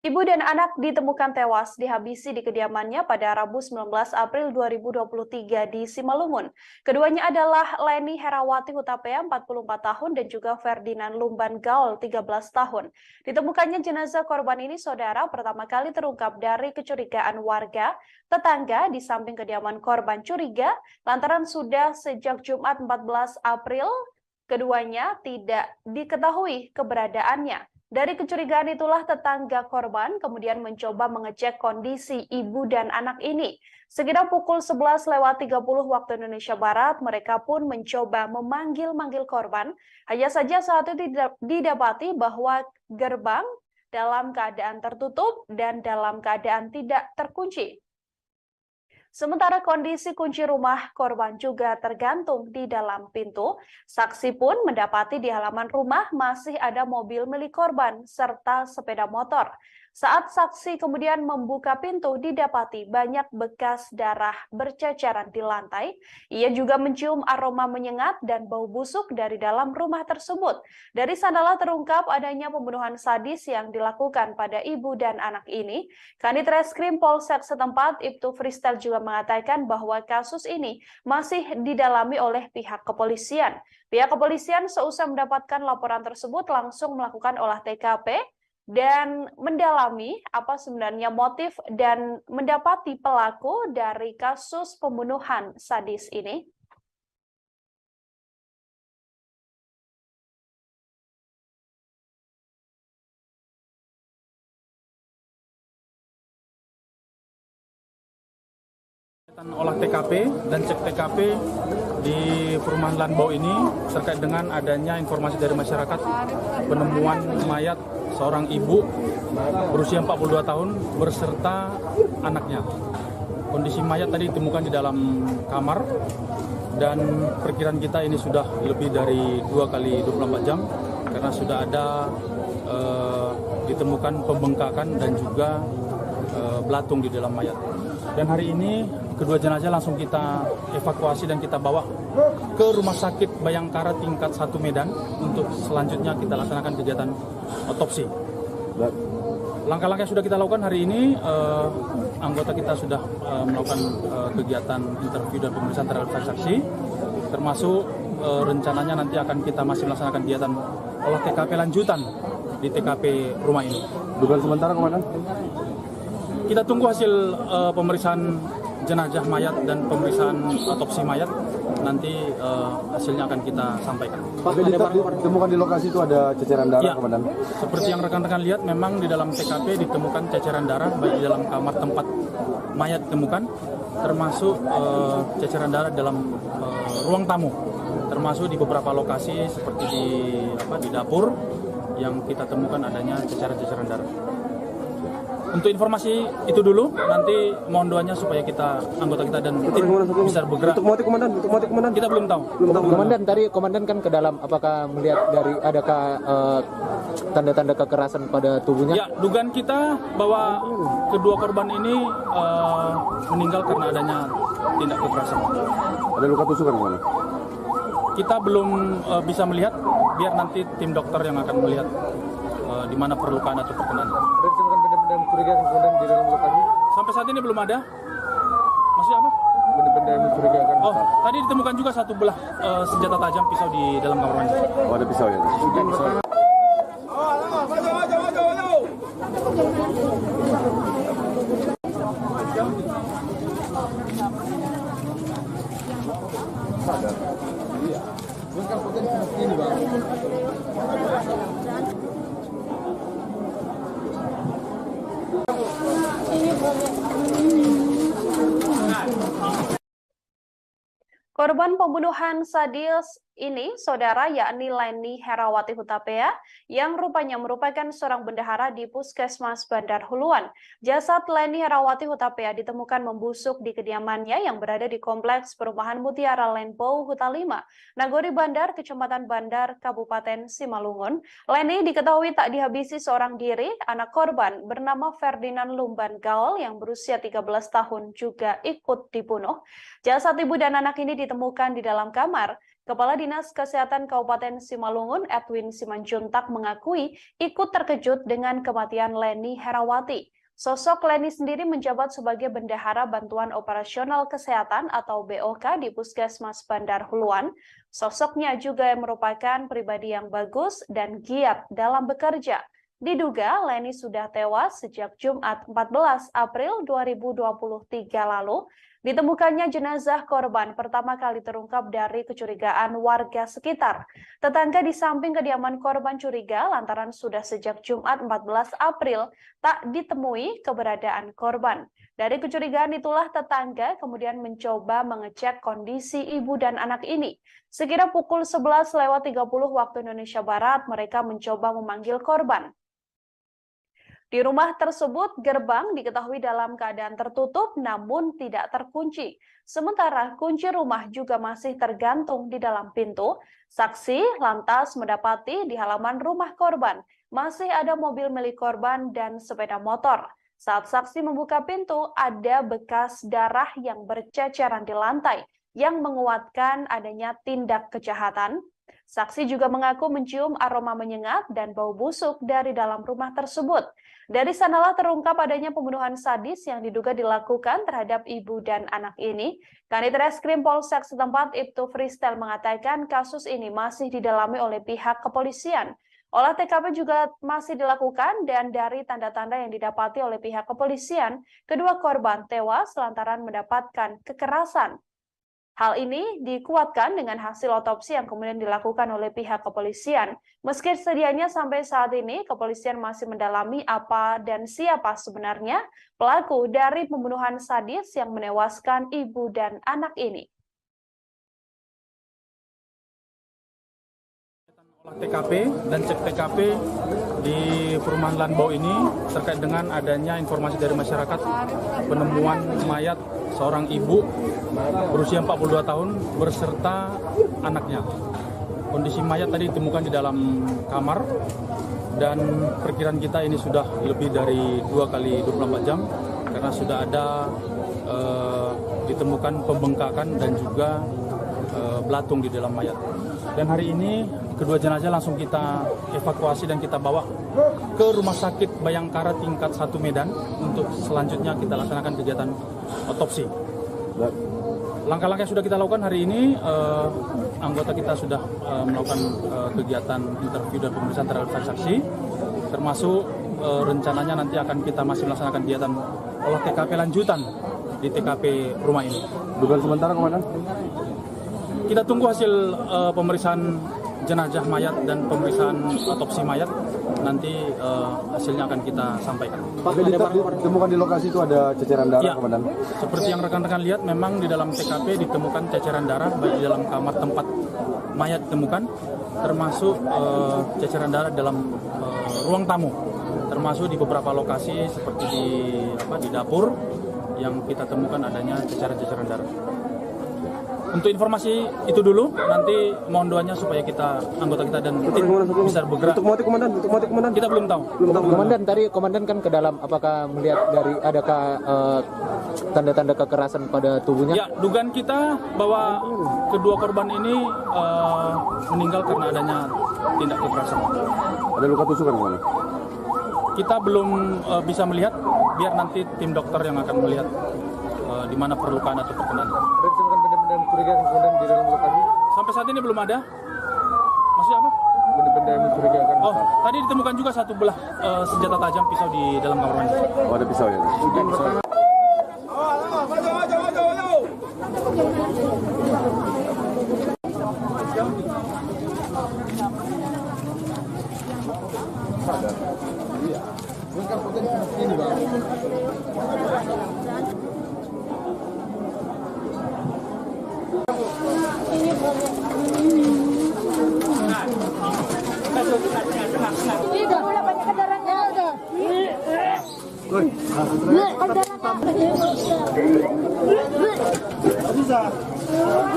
Ibu dan anak ditemukan tewas dihabisi di kediamannya pada Rabu 19 April 2023 di Simalungun. Keduanya adalah Leni Herawati Hutapea 44 tahun dan juga Ferdinand Lumban Gaul 13 tahun. Ditemukannya jenazah korban ini, saudara, pertama kali terungkap dari kecurigaan warga. Tetangga di samping kediaman korban curiga lantaran sudah sejak Jumat 14 April keduanya tidak diketahui keberadaannya. Dari kecurigaan itulah tetangga korban kemudian mencoba mengecek kondisi ibu dan anak ini. Sekitar pukul 11.30 waktu Indonesia Barat, mereka pun mencoba memanggil-manggil korban. Hanya saja saat itu didapati bahwa gerbang dalam keadaan tertutup dan dalam keadaan tidak terkunci. Sementara kondisi kunci rumah korban juga tergantung di dalam pintu. Saksi pun mendapati di halaman rumah masih ada mobil milik korban serta sepeda motor. Saat saksi kemudian membuka pintu, didapati banyak bekas darah berceceran di lantai. Ia juga mencium aroma menyengat dan bau busuk dari dalam rumah tersebut. Dari sanalah terungkap adanya pembunuhan sadis yang dilakukan pada ibu dan anak ini. Kanit Reskrim Polsek setempat, Ibtu Fristel juga mengatakan bahwa kasus ini masih didalami oleh pihak kepolisian. Pihak kepolisian seusai mendapatkan laporan tersebut langsung melakukan olah TKP dan mendalami apa sebenarnya motif dan mendapati pelaku dari kasus pembunuhan sadis ini. Olah TKP dan cek TKP di perumahan Lanbau ini terkait dengan adanya informasi dari masyarakat penemuan mayat seorang ibu berusia 42 tahun berserta anaknya. Kondisi mayat tadi ditemukan di dalam kamar dan perkiraan kita ini sudah lebih dari 2 kali 24 jam karena sudah ada ditemukan pembengkakan dan juga belatung di dalam mayat. Dan hari ini kedua jenazah langsung kita evakuasi dan kita bawa ke Rumah Sakit Bayangkara tingkat 1 Medan untuk selanjutnya kita laksanakan kegiatan otopsi. Langkah-langkah yang sudah kita lakukan hari ini, anggota kita sudah melakukan kegiatan interview dan pemeriksaan terhadap saksi, termasuk rencananya nanti akan kita masih melaksanakan kegiatan olah TKP lanjutan di TKP rumah ini. Dugaan sementara, Komandan? Kita tunggu hasil pemeriksaan jenazah mayat dan pemeriksaan otopsi mayat, nanti hasilnya akan kita sampaikan. Pak, ditemukan di lokasi itu ada ceceran darah, Ya, Komandan? seperti yang rekan-rekan lihat, memang di dalam TKP ditemukan ceceran darah baik di dalam kamar tempat mayat ditemukan, termasuk ceceran darah dalam ruang tamu, termasuk di beberapa lokasi seperti di dapur yang kita temukan adanya ceceran-ceceran darah. Untuk informasi itu dulu, nanti mohon doanya supaya anggota kita dan tim bisa bergerak. Untuk motif, Komandan? Kita belum tahu. Komandan, tadi komandan kan ke dalam, apakah melihat dari adakah tanda-tanda kekerasan pada tubuhnya? Ya, dugaan kita bahwa kedua korban ini meninggal karena adanya tindak kekerasan. Ada luka tusukan, Komandan? Kita belum bisa melihat, biar nanti tim dokter yang akan melihat di mana perlukaan atau perkenan. Ditemukan benda-benda mencurigakan kemudian di dalam lokasi? Sampai saat ini belum ada. Maksudnya apa? Benda-benda mencurigakan. Oh, tadi ditemukan juga satu belah senjata tajam pisau di dalam kamar mandi. Oh, ada pisau ya? Korban pembunuhan sadis ini, saudara, yakni Leni Herawati Hutapea, yang rupanya merupakan seorang bendahara di Puskesmas Bandar Huluan. Jasad Leni Herawati Hutapea ditemukan membusuk di kediamannya yang berada di Kompleks Perumahan Mutiara Lanbau Huta 5, Nagori Bandar, Kecamatan Bandar, Kabupaten Simalungun. Leni diketahui tak dihabisi seorang diri. Anak korban bernama Ferdinand Lumban Gaul yang berusia 13 tahun juga ikut dibunuh. Jasad ibu dan anak ini ditemukan di dalam kamar. Kepala Dinas Kesehatan Kabupaten Simalungun, Edwin Simanjuntak, mengakui ikut terkejut dengan kematian Leni Herawati. Sosok Leni sendiri menjabat sebagai Bendahara Bantuan Operasional Kesehatan atau BOK di Puskesmas Bandar Huluan. Sosoknya juga merupakan pribadi yang bagus dan giat dalam bekerja. Diduga Leni sudah tewas sejak Jumat 14 April 2023 lalu. Ditemukannya jenazah korban pertama kali terungkap dari kecurigaan warga sekitar. Tetangga di samping kediaman korban curiga lantaran sudah sejak Jumat 14 April tak ditemui keberadaan korban. Dari kecurigaan itulah tetangga kemudian mencoba mengecek kondisi ibu dan anak ini. Sekira pukul 11:30 waktu Indonesia Barat, mereka mencoba memanggil korban. Di rumah tersebut, gerbang diketahui dalam keadaan tertutup namun tidak terkunci. Sementara kunci rumah juga masih tergantung di dalam pintu. Saksi lantas mendapati di halaman rumah korban masih ada mobil milik korban dan sepeda motor. Saat saksi membuka pintu, ada bekas darah yang berceceran di lantai yang menguatkan adanya tindak kejahatan. Saksi juga mengaku mencium aroma menyengat dan bau busuk dari dalam rumah tersebut. Dari sanalah terungkap adanya pembunuhan sadis yang diduga dilakukan terhadap ibu dan anak ini. Kanit Reskrim Polsek setempat Ibtu Freestyle mengatakan kasus ini masih didalami oleh pihak kepolisian. Olah TKP juga masih dilakukan dan dari tanda-tanda yang didapati oleh pihak kepolisian, kedua korban tewas lantaran mendapatkan kekerasan. Hal ini dikuatkan dengan hasil otopsi yang kemudian dilakukan oleh pihak kepolisian. Meski sedianya sampai saat ini, kepolisian masih mendalami apa dan siapa sebenarnya pelaku dari pembunuhan sadis yang menewaskan ibu dan anak ini. Olah TKP dan cek TKP di perumahan Lanbau ini terkait dengan adanya informasi dari masyarakat penemuan mayat seorang ibu berusia 42 tahun berserta anaknya. Kondisi mayat tadi ditemukan di dalam kamar dan perkiraan kita ini sudah lebih dari 2 kali 24 jam karena sudah ada ditemukan pembengkakan dan juga belatung di dalam mayat. Dan hari ini kedua jenazah langsung kita evakuasi dan kita bawa ke Rumah Sakit Bayangkara tingkat 1 Medan untuk selanjutnya kita laksanakan kegiatan otopsi. Langkah-langkah yang sudah kita lakukan hari ini, anggota kita sudah melakukan kegiatan interview dan pemeriksaan terhadap saksi, termasuk rencananya nanti akan kita masih melaksanakan kegiatan olah TKP lanjutan di TKP rumah ini. Dugaan sementara, Komandan? Kita tunggu hasil pemeriksaan jenazah mayat dan pemeriksaan otopsi mayat, nanti hasilnya akan kita sampaikan. Pak, ditemukan di lokasi itu ada ceceran darah, Ya, Komandan? seperti yang rekan-rekan lihat, memang di dalam TKP ditemukan ceceran darah baik di dalam kamar tempat mayat ditemukan, termasuk ceceran darah dalam ruang tamu, termasuk di beberapa lokasi seperti di dapur yang kita temukan adanya ceceran-ceceran darah. Untuk informasi itu dulu, nanti mohon doanya supaya anggota kita dan tim bisa bergerak. Untuk motif, Komandan? Kita belum tahu. Komandan, tadi komandan kan ke dalam, apakah melihat dari adakah tanda-tanda kekerasan pada tubuhnya? Ya, dugaan kita bahwa kedua korban ini meninggal karena adanya tindak kekerasan. Ada luka tusukan, Komandan? Kita belum bisa melihat, biar nanti tim dokter yang akan melihat di mana perlukaan atau perkenaan. Ditemukan benda-benda mencurigakan kemudian di dalam lokasi? Sampai saat ini belum ada. Maksudnya apa? Benda-benda yang mencurigakan. Oh, tadi ditemukan juga satu belah senjata tajam pisau di dalam kamar mandi. Oh, ada pisau ya?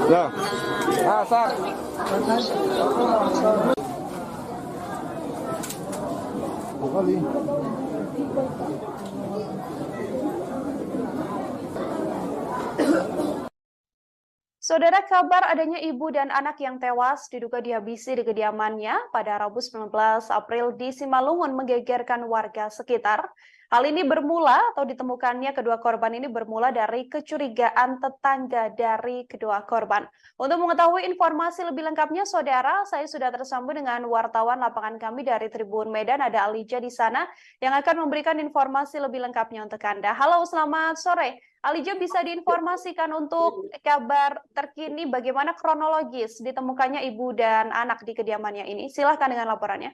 Ya. Asal. Kali. Saudara, kabar adanya ibu dan anak yang tewas diduga dihabisi di kediamannya pada Rabu 19 April di Simalungun menggegerkan warga sekitar. Hal ini bermula atau ditemukannya kedua korban ini bermula dari kecurigaan tetangga dari kedua korban. Untuk mengetahui informasi lebih lengkapnya, saudara, saya sudah tersambung dengan wartawan lapangan kami dari Tribun Medan, ada Alija di sana yang akan memberikan informasi lebih lengkapnya untuk Anda. Halo, selamat sore. Alija, bisa diinformasikan untuk kabar terkini bagaimana kronologis ditemukannya ibu dan anak di kediamannya ini? Silahkan dengan laporannya.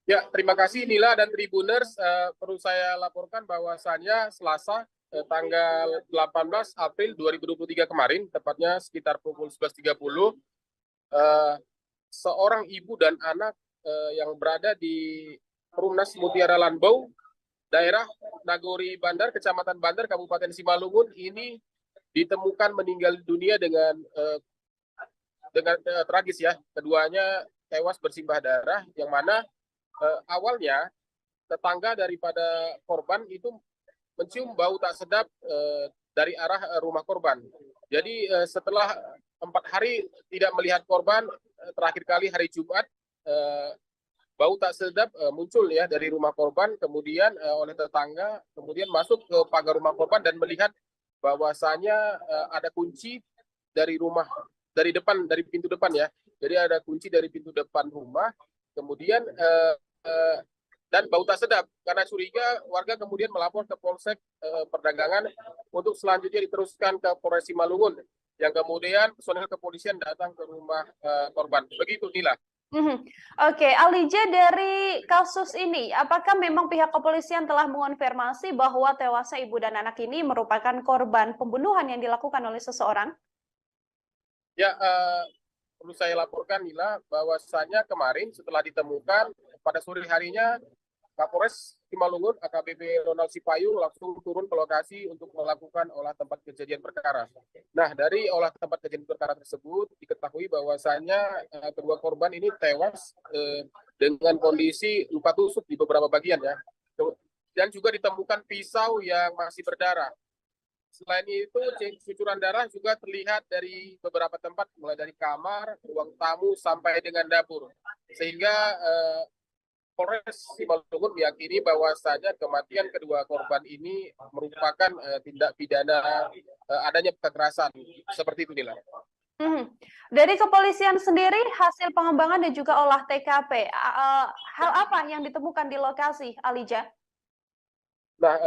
Ya, terima kasih Nila dan Tribuners. Perlu saya laporkan bahwasannya Selasa tanggal 18 April 2023 kemarin, tepatnya sekitar pukul 11.30, seorang ibu dan anak yang berada di Perumnas Mutiara Lanbau, daerah Nagori Bandar, Kecamatan Bandar, Kabupaten Simalungun, ini ditemukan meninggal dunia dengan tragis ya. Keduanya tewas bersimbah darah, yang mana awalnya tetangga daripada korban itu mencium bau tak sedap dari arah rumah korban. Jadi setelah 4 hari tidak melihat korban, terakhir kali hari Jumat, bau tak sedap muncul ya dari rumah korban, kemudian oleh tetangga, kemudian masuk ke pagar rumah korban dan melihat bahwasanya ada kunci dari rumah, dari depan, dari pintu depan ya. Jadi ada kunci dari pintu depan rumah, kemudian dan bau tak sedap. Karena curiga, warga kemudian melapor ke Polsek Perdagangan untuk selanjutnya diteruskan ke Polres Simalungun, yang kemudian personel kepolisian datang ke rumah korban. Begitu, Nila. Oke, Alija, dari kasus ini, apakah memang pihak kepolisian telah mengonfirmasi bahwa tewasnya ibu dan anak ini merupakan korban pembunuhan yang dilakukan oleh seseorang? Ya, perlu saya laporkan, Nila, bahwasannya kemarin setelah ditemukan, pada sore harinya Kapolres Simalungun AKBP Ronald Sipayung langsung turun ke lokasi untuk melakukan olah tempat kejadian perkara. Nah, dari olah tempat kejadian perkara tersebut diketahui bahwasannya kedua korban ini tewas dengan kondisi luka tusuk di beberapa bagian ya. Dan juga ditemukan pisau yang masih berdarah. Selain itu, cucuran darah juga terlihat dari beberapa tempat, mulai dari kamar, ruang tamu, sampai dengan dapur. Sehingga Polres Simalungun meyakini bahwasanya kematian kedua korban ini merupakan tindak pidana adanya kekerasan. Seperti itu, Nila. Dari kepolisian sendiri, hasil pengembangan dan juga olah TKP, hal apa yang ditemukan di lokasi, Alija? Nah,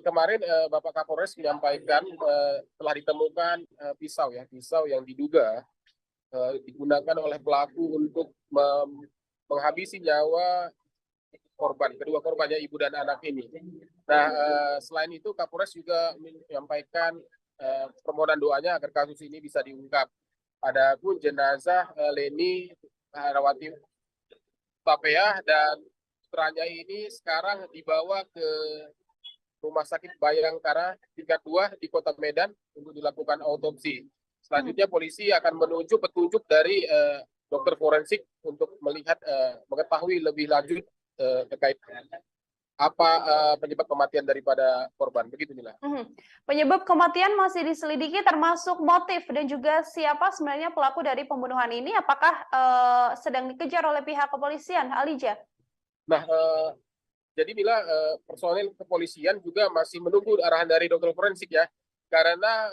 kemarin Bapak Kapolres menyampaikan telah ditemukan pisau yang diduga digunakan oleh pelaku untuk menghabisi nyawa kedua korbannya ibu dan anak ini. Nah, selain itu Kapolres juga menyampaikan permohonan doanya agar kasus ini bisa diungkap. Adapun jenazah Leni Herawati Hutapea dan putranya ini sekarang dibawa ke Rumah Sakit Bayangkara tingkat 2 di Kota Medan untuk dilakukan autopsi. Selanjutnya polisi akan menunjuk petunjuk dari dokter forensik untuk melihat mengetahui lebih lanjut terkait apa penyebab kematian daripada korban. Begitu, Mila. Penyebab kematian masih diselidiki, termasuk motif dan juga siapa sebenarnya pelaku dari pembunuhan ini. Apakah sedang dikejar oleh pihak kepolisian, Alija? Nah, jadi Mila, personel kepolisian juga masih menunggu arahan dari dokter forensik ya, karena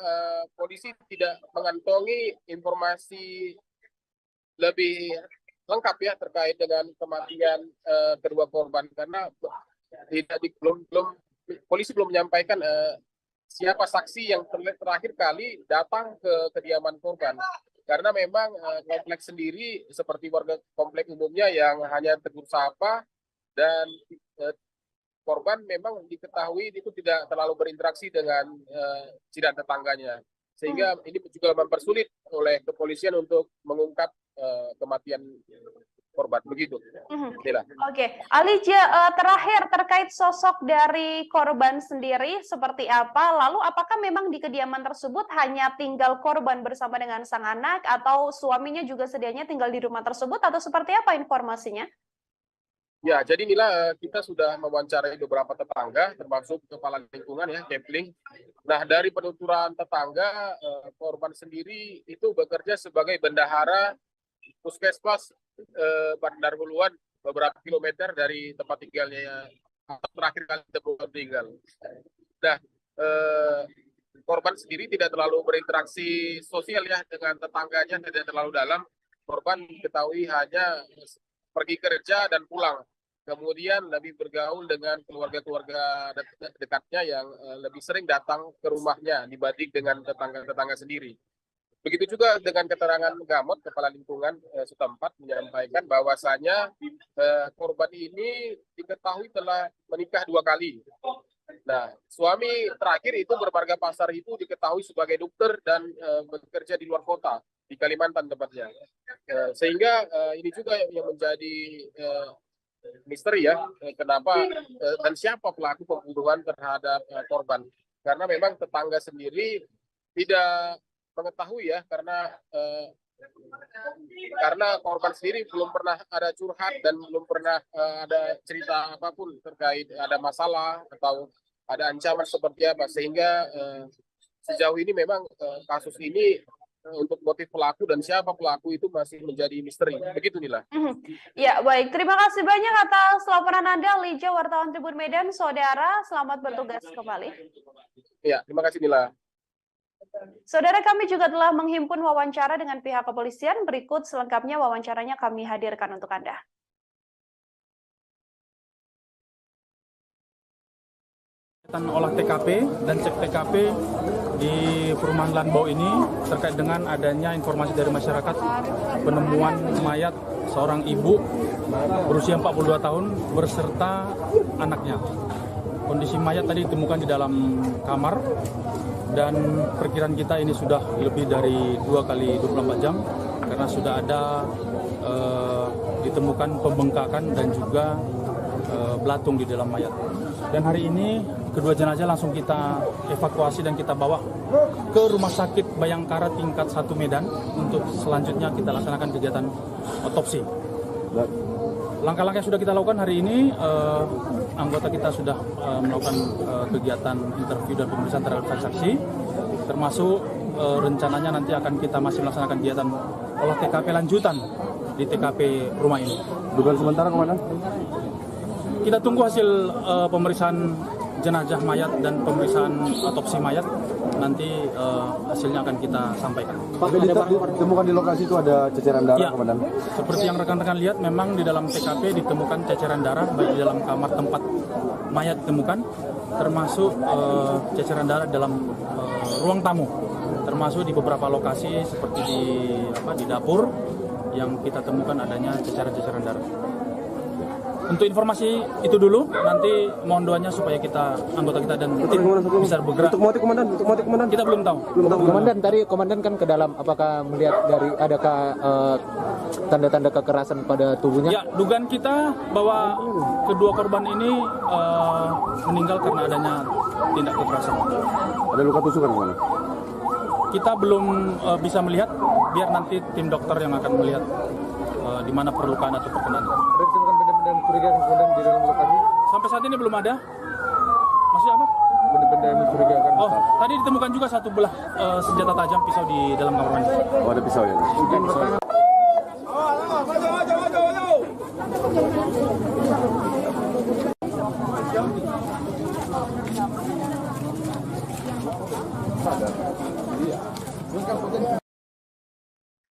polisi tidak mengantongi informasi lebih lengkap ya terkait dengan kematian kedua korban, karena polisi belum menyampaikan siapa saksi yang terakhir kali datang ke kediaman korban, karena memang kompleks sendiri seperti warga kompleks umumnya yang hanya tegur sapa, dan korban memang diketahui itu tidak terlalu berinteraksi dengan jiran tetangganya, sehingga ini juga mempersulit oleh kepolisian untuk mengungkap kematian korban. Begitu. Oke, Alija, terakhir terkait sosok dari korban sendiri seperti apa? Lalu apakah memang di kediaman tersebut hanya tinggal korban bersama dengan sang anak, atau suaminya juga sedianya tinggal di rumah tersebut, atau seperti apa informasinya? Ya, jadi Mila, kita sudah mewawancarai beberapa tetangga, termasuk kepala lingkungan ya, Kepling. Nah, dari penuturan tetangga, korban sendiri itu bekerja sebagai bendahara puskesmas Bandar Huluan, beberapa kilometer dari tempat tinggalnya terakhir kali ditemukan meninggal. Nah, korban sendiri tidak terlalu berinteraksi sosial ya dengan tetangganya, tidak terlalu dalam. Korban diketahui hanya pergi kerja dan pulang. Kemudian lebih bergaul dengan keluarga-keluarga dekatnya yang lebih sering datang ke rumahnya dibanding dengan tetangga-tetangga sendiri. Begitu juga dengan keterangan Gamot, kepala lingkungan setempat menyampaikan bahwasanya korban ini diketahui telah menikah 2 kali. Nah, suami terakhir itu bermarga Pasar itu diketahui sebagai dokter dan bekerja di luar kota, di Kalimantan tempatnya. Sehingga ini juga yang menjadi misteri ya, kenapa dan siapa pelaku pembunuhan terhadap korban. Karena memang tetangga sendiri tidak mengetahui ya, karena karena korban sendiri belum pernah ada curhat dan belum pernah ada cerita apapun terkait ada masalah atau ada ancaman seperti apa, sehingga sejauh ini memang kasus ini untuk motif pelaku dan siapa pelaku itu masih menjadi misteri. Begitu Nila. Ya, baik. Terima kasih banyak atas laporan Anda, Lija, wartawan Tribun Medan. Saudara, selamat bertugas kembali. Ya, terima kasih Nila. Saudara, kami juga telah menghimpun wawancara dengan pihak kepolisian. Berikut selengkapnya wawancaranya kami hadirkan untuk Anda. Olah TKP dan cek TKP di perumahan Lanbau ini terkait dengan adanya informasi dari masyarakat penemuan mayat seorang ibu berusia 42 tahun berserta anaknya. Kondisi mayat tadi ditemukan di dalam kamar dan perkiraan kita ini sudah lebih dari 2 kali 24 jam karena sudah ada ditemukan pembengkakan dan juga belatung di dalam mayat. Dan hari ini kedua jenazah langsung kita evakuasi dan kita bawa ke Rumah Sakit Bayangkara tingkat 1 Medan untuk selanjutnya kita laksanakan kegiatan otopsi. Langkah-langkah yang sudah kita lakukan hari ini, anggota kita sudah melakukan kegiatan interview dan pemeriksaan terhadap saksi-saksi, termasuk rencananya nanti akan kita masih melaksanakan kegiatan olah TKP lanjutan di TKP rumah ini. Dugaan sementara Komandan? Kita tunggu hasil pemeriksaan jenazah mayat dan pemeriksaan otopsi mayat. Nanti hasilnya akan kita sampaikan. Pak, ditemukan di lokasi itu ada ceceran darah, ya, Komandan? Seperti yang rekan-rekan lihat, memang di dalam TKP ditemukan ceceran darah baik di dalam kamar tempat mayat ditemukan, termasuk ceceran darah dalam ruang tamu, termasuk di beberapa lokasi seperti di dapur yang kita temukan adanya ceceran-ceceran darah. Untuk informasi itu dulu, nanti mohon doanya supaya anggota kita dan tim bisa bergerak. Untuk motif Komandan? Kita belum tahu. Komandan, tadi Komandan kan ke dalam, apakah melihat dari adakah tanda-tanda kekerasan pada tubuhnya? Ya, dugaan kita bahwa kedua korban ini meninggal karena adanya tindak kekerasan. Ada luka tusukan Komandan? Kita belum bisa melihat, biar nanti tim dokter yang akan melihat di mana perlukaan atau perkenan. Ada ditemukan benda-benda mencurigakan Komandan di dalam lokasi? Sampai saat ini belum ada. Masih apa? Benda-benda yang mencurigakan. Oh, tadi ditemukan juga satu belah senjata tajam pisau di dalam kamar mandi. Oh, ada pisau ya?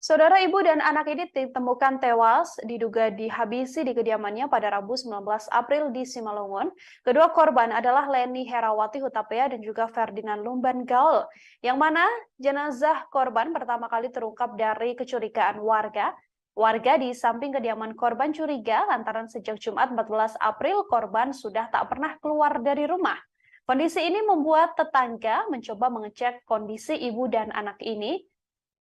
Saudara, ibu dan anak ini ditemukan tewas diduga dihabisi di kediamannya pada Rabu 19 April di Simalungun. Kedua korban adalah Leni Herawati Hutapea dan juga Ferdinand Lumban Gaul, yang mana jenazah korban pertama kali terungkap dari kecurigaan warga. Warga di samping kediaman korban curiga lantaran sejak Jumat 14 April korban sudah tak pernah keluar dari rumah. Kondisi ini membuat tetangga mencoba mengecek kondisi ibu dan anak ini.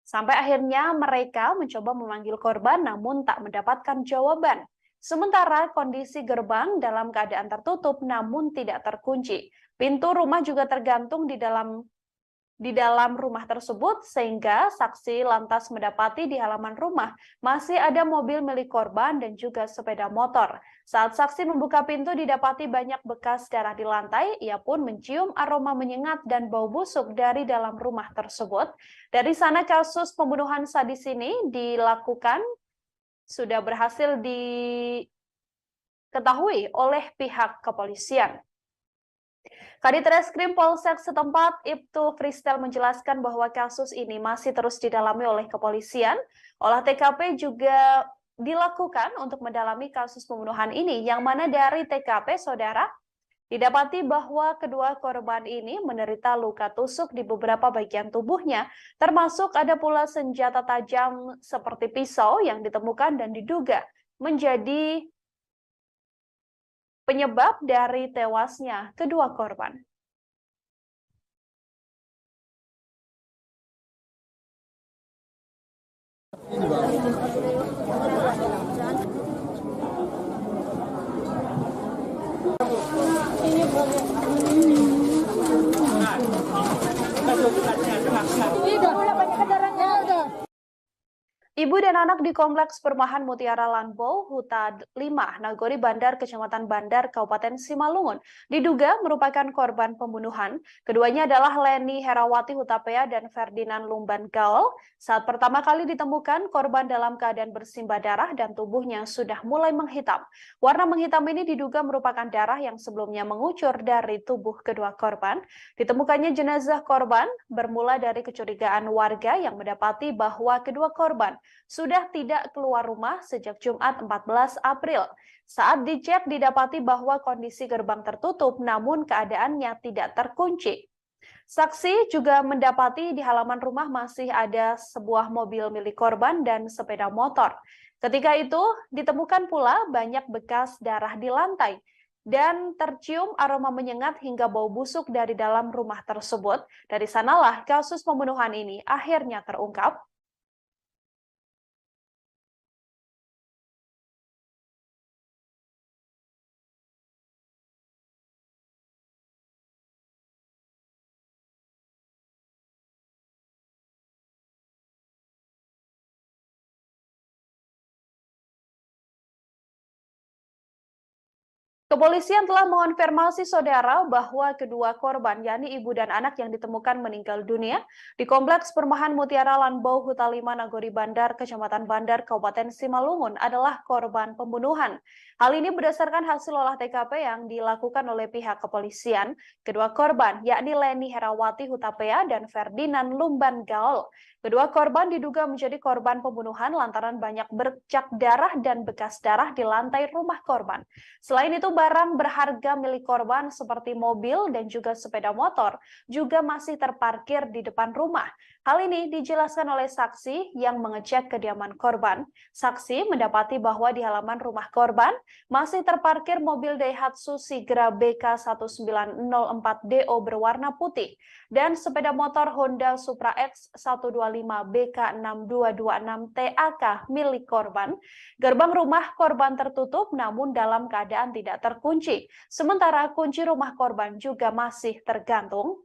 Sampai akhirnya mereka mencoba memanggil korban namun tak mendapatkan jawaban. Sementara kondisi gerbang dalam keadaan tertutup namun tidak terkunci. Pintu rumah juga tergantung di dalam rumah tersebut sehingga saksi lantas mendapati di halaman rumah masih ada mobil milik korban dan juga sepeda motor. Saat saksi membuka pintu didapati banyak bekas darah di lantai, ia pun mencium aroma menyengat dan bau busuk dari dalam rumah tersebut. Dari sana kasus pembunuhan sadis ini dilakukan sudah berhasil diketahui oleh pihak kepolisian. Kadit Reskrim Polsek setempat Ibtu Fristel menjelaskan bahwa kasus ini masih terus didalami oleh kepolisian. Olah TKP juga dilakukan untuk mendalami kasus pembunuhan ini, yang mana dari TKP, saudara, didapati bahwa kedua korban ini menderita luka tusuk di beberapa bagian tubuhnya, termasuk ada pula senjata tajam seperti pisau yang ditemukan dan diduga menjadi penyebab dari tewasnya kedua korban. Ibu dan anak di Kompleks Perumahan Mutiara Lanbau, Huta 5, Nagori Bandar, Kecamatan Bandar, Kabupaten Simalungun, diduga merupakan korban pembunuhan. Keduanya adalah Leni Herawati Hutapea dan Ferdinand Lumban Gaul. Saat pertama kali ditemukan, korban dalam keadaan bersimbah darah dan tubuhnya sudah mulai menghitam. Warna menghitam ini diduga merupakan darah yang sebelumnya mengucur dari tubuh kedua korban. Ditemukannya jenazah korban bermula dari kecurigaan warga yang mendapati bahwa kedua korban sudah tidak keluar rumah sejak Jumat 14 April. Saat dicek didapati bahwa kondisi gerbang tertutup namun keadaannya tidak terkunci. Saksi juga mendapati di halaman rumah masih ada sebuah mobil milik korban dan sepeda motor. Ketika itu ditemukan pula banyak bekas darah di lantai dan tercium aroma menyengat hingga bau busuk dari dalam rumah tersebut. Dari sanalah kasus pembunuhan ini akhirnya terungkap. Kepolisian telah mengonfirmasi saudara bahwa kedua korban, yakni ibu dan anak yang ditemukan meninggal dunia di Kompleks Perumahan Mutiara Lanbau, Huta 5, Nagori Bandar, Kecamatan Bandar, Kabupaten Simalungun adalah korban pembunuhan. Hal ini berdasarkan hasil olah TKP yang dilakukan oleh pihak kepolisian. Kedua korban, yakni Leni Herawati Hutapea dan Ferdinand Lumban Gaul. Kedua korban diduga menjadi korban pembunuhan lantaran banyak bercak darah dan bekas darah di lantai rumah korban. Selain itu, barang berharga milik korban seperti mobil dan juga sepeda motor juga masih terparkir di depan rumah. Hal ini dijelaskan oleh saksi yang mengecek kediaman korban. Saksi mendapati bahwa di halaman rumah korban masih terparkir mobil Daihatsu Sigra BK1904DO berwarna putih dan sepeda motor Honda Supra X 125 BK6226 TAK milik korban. Gerbang rumah korban tertutup namun dalam keadaan tidak terkunci. Sementara kunci rumah korban juga masih tergantung.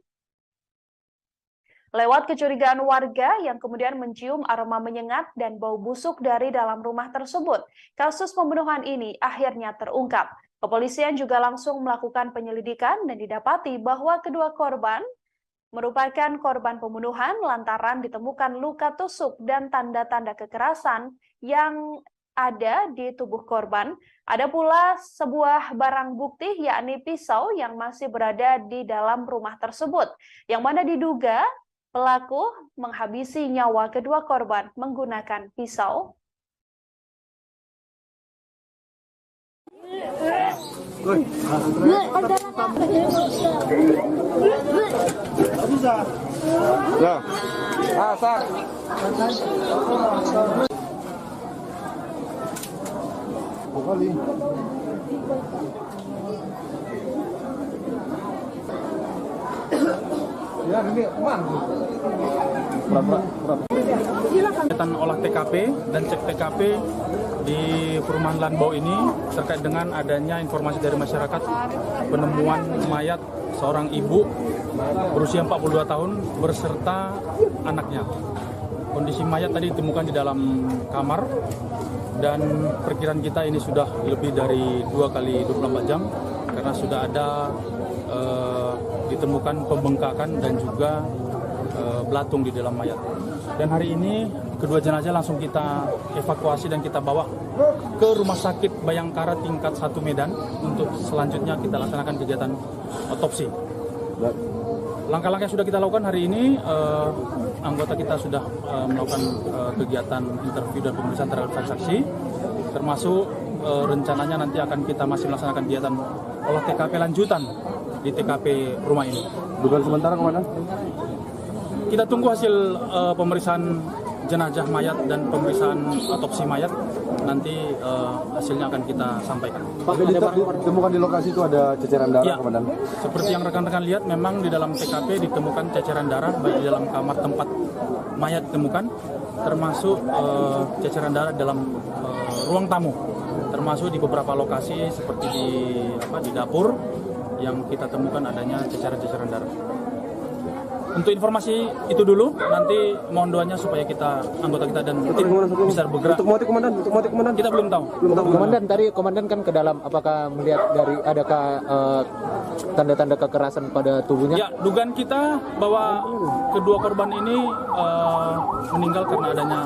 Lewat kecurigaan warga yang kemudian mencium aroma menyengat dan bau busuk dari dalam rumah tersebut, kasus pembunuhan ini akhirnya terungkap. Kepolisian juga langsung melakukan penyelidikan dan didapati bahwa kedua korban merupakan korban pembunuhan lantaran ditemukan luka tusuk dan tanda-tanda kekerasan yang ada di tubuh korban. Ada pula sebuah barang bukti yakni pisau yang masih berada di dalam rumah tersebut, yang mana diduga pelaku menghabisi nyawa kedua korban menggunakan pisau. Kegiatan olah TKP dan cek TKP di Perumahan Lanbau ini terkait dengan adanya informasi dari masyarakat penemuan mayat seorang ibu berusia 42 tahun berserta anaknya. Kondisi mayat tadi ditemukan di dalam kamar dan perkiraan kita ini sudah lebih dari 2 kali 24 jam karena sudah ada ditemukan pembengkakan dan juga belatung di dalam mayat. Dan hari ini kedua jenazah langsung kita evakuasi dan kita bawa ke Rumah Sakit Bayangkara tingkat 1 Medan untuk selanjutnya kita laksanakan kegiatan otopsi. Langkah-langkah yang sudah kita lakukan hari ini, anggota kita sudah melakukan kegiatan interview dan pemeriksaan terhadap saksi, termasuk rencananya nanti akan kita masih melaksanakan kegiatan olah TKP lanjutan di TKP rumah ini. Dugaan sementara kemana? Kita tunggu hasil pemeriksaan jenazah mayat dan pemeriksaan otopsi mayat. Nanti hasilnya akan kita sampaikan. Pak, ditemukan di lokasi itu ada ceceran darah, ya, Komandan? Seperti yang rekan-rekan lihat, memang di dalam TKP ditemukan ceceran darah baik di dalam kamar tempat mayat ditemukan, termasuk ceceran darah dalam ruang tamu, termasuk di beberapa lokasi seperti di dapur yang kita temukan adanya ceceran darah. Untuk informasi itu dulu, nanti mohon doanya supaya anggota kita dan tim bisa bergerak. Untuk motif komandan, Kita belum tahu. Komandan, tadi komandan kan ke dalam, apakah melihat dari adakah tanda-tanda kekerasan pada tubuhnya? Ya, dugaan kita bahwa kedua korban ini meninggal karena adanya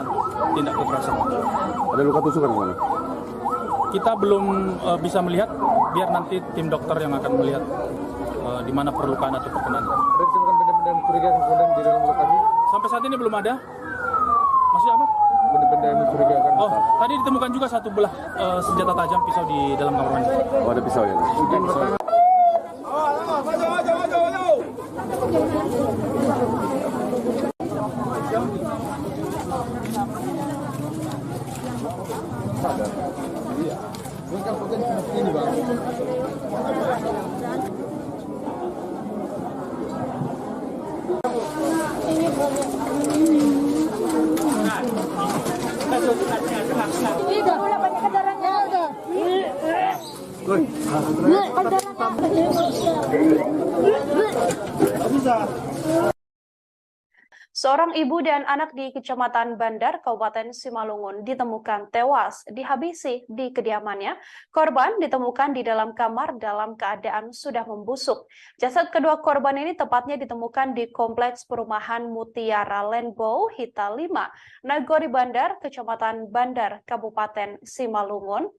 tindak kekerasan. Ada luka tusukan kemana? Kita belum bisa melihat, biar nanti tim dokter yang akan melihat di mana perlukaan atau perkenan. Ada ditemukan benda-benda mencurigakan kemudian di dalam lokasi? Sampai saat ini belum ada. Masih apa? Benda-benda yang mencurigakan. Oh, tadi ditemukan juga satu belah senjata tajam pisau di dalam kamar mandi. Oh, ada pisau ya? Seorang ibu dan anak di Kecamatan Bandar, Kabupaten Simalungun ditemukan tewas dihabisi di kediamannya. Korban ditemukan di dalam kamar dalam keadaan sudah membusuk. Jasad kedua korban ini tepatnya ditemukan di Kompleks Perumahan Mutiara Rainbow Hita 5, Nagori Bandar, Kecamatan Bandar, Kabupaten Simalungun.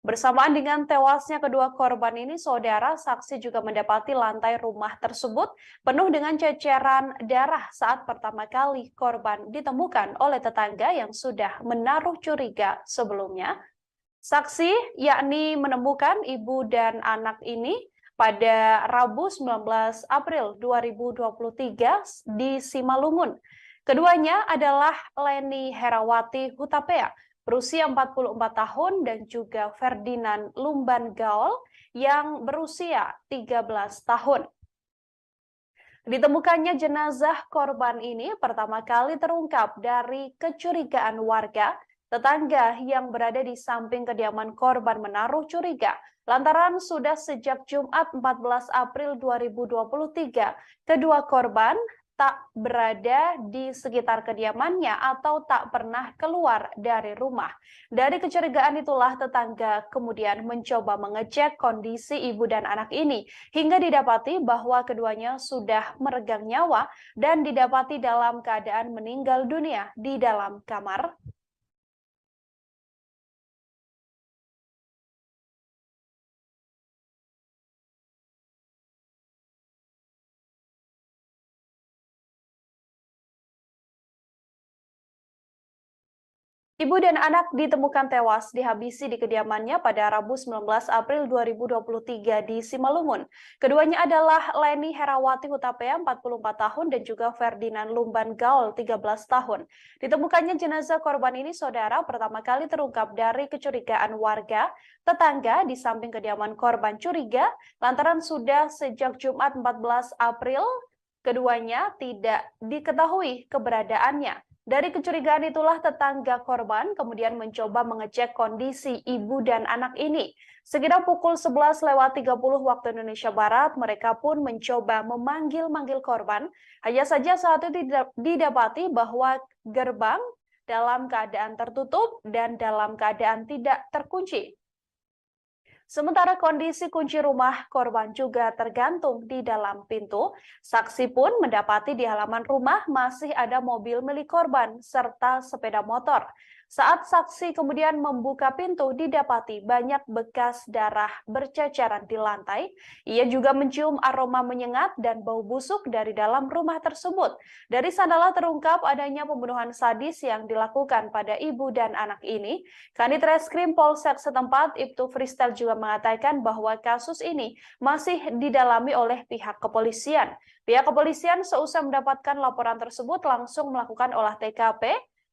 Bersamaan dengan tewasnya kedua korban ini, saudara saksi juga mendapati lantai rumah tersebut penuh dengan ceceran darah saat pertama kali korban ditemukan oleh tetangga yang sudah menaruh curiga sebelumnya. Saksi yakni menemukan ibu dan anak ini pada Rabu 19 April 2023 di Simalungun. Keduanya adalah Leni Herawati Hutapea, berusia 44 tahun, dan juga Ferdinand Lumban Gaul yang berusia 13 tahun. Ditemukannya jenazah korban ini pertama kali terungkap dari kecurigaan warga. Tetangga yang berada di samping kediaman korban menaruh curiga lantaran sudah sejak Jumat 14 April 2023 kedua korban tak berada di sekitar kediamannya atau tak pernah keluar dari rumah. Dari kecurigaan itulah tetangga kemudian mencoba mengecek kondisi ibu dan anak ini hingga didapati bahwa keduanya sudah meregang nyawa dan didapati dalam keadaan meninggal dunia di dalam kamar. Ibu dan anak ditemukan tewas dihabisi di kediamannya pada Rabu 19 April 2023 di Simalungun. Keduanya adalah Leni Herawati Hutapea 44 tahun dan juga Ferdinand Lumban Gaul 13 tahun. Ditemukannya jenazah korban ini, saudara, pertama kali terungkap dari kecurigaan warga tetangga di samping kediaman korban curiga lantaran sudah sejak Jumat 14 April keduanya tidak diketahui keberadaannya. Dari kecurigaan itulah tetangga korban kemudian mencoba mengecek kondisi ibu dan anak ini. Sekitar pukul 11.30 waktu Indonesia Barat, mereka pun mencoba memanggil-manggil korban. Hanya saja saat itu didapati bahwa gerbang dalam keadaan tertutup dan dalam keadaan tidak terkunci. Sementara kondisi kunci rumah korban juga tergantung di dalam pintu. Saksi pun mendapati di halaman rumah masih ada mobil milik korban serta sepeda motor. Saat saksi kemudian membuka pintu, didapati banyak bekas darah berceceran di lantai. Ia juga mencium aroma menyengat dan bau busuk dari dalam rumah tersebut. Dari sanalah terungkap adanya pembunuhan sadis yang dilakukan pada ibu dan anak ini. Kanit Reskrim Polsek setempat, Ibtu Fristel, juga mengatakan bahwa kasus ini masih didalami oleh pihak kepolisian. Pihak kepolisian seusai mendapatkan laporan tersebut langsung melakukan olah TKP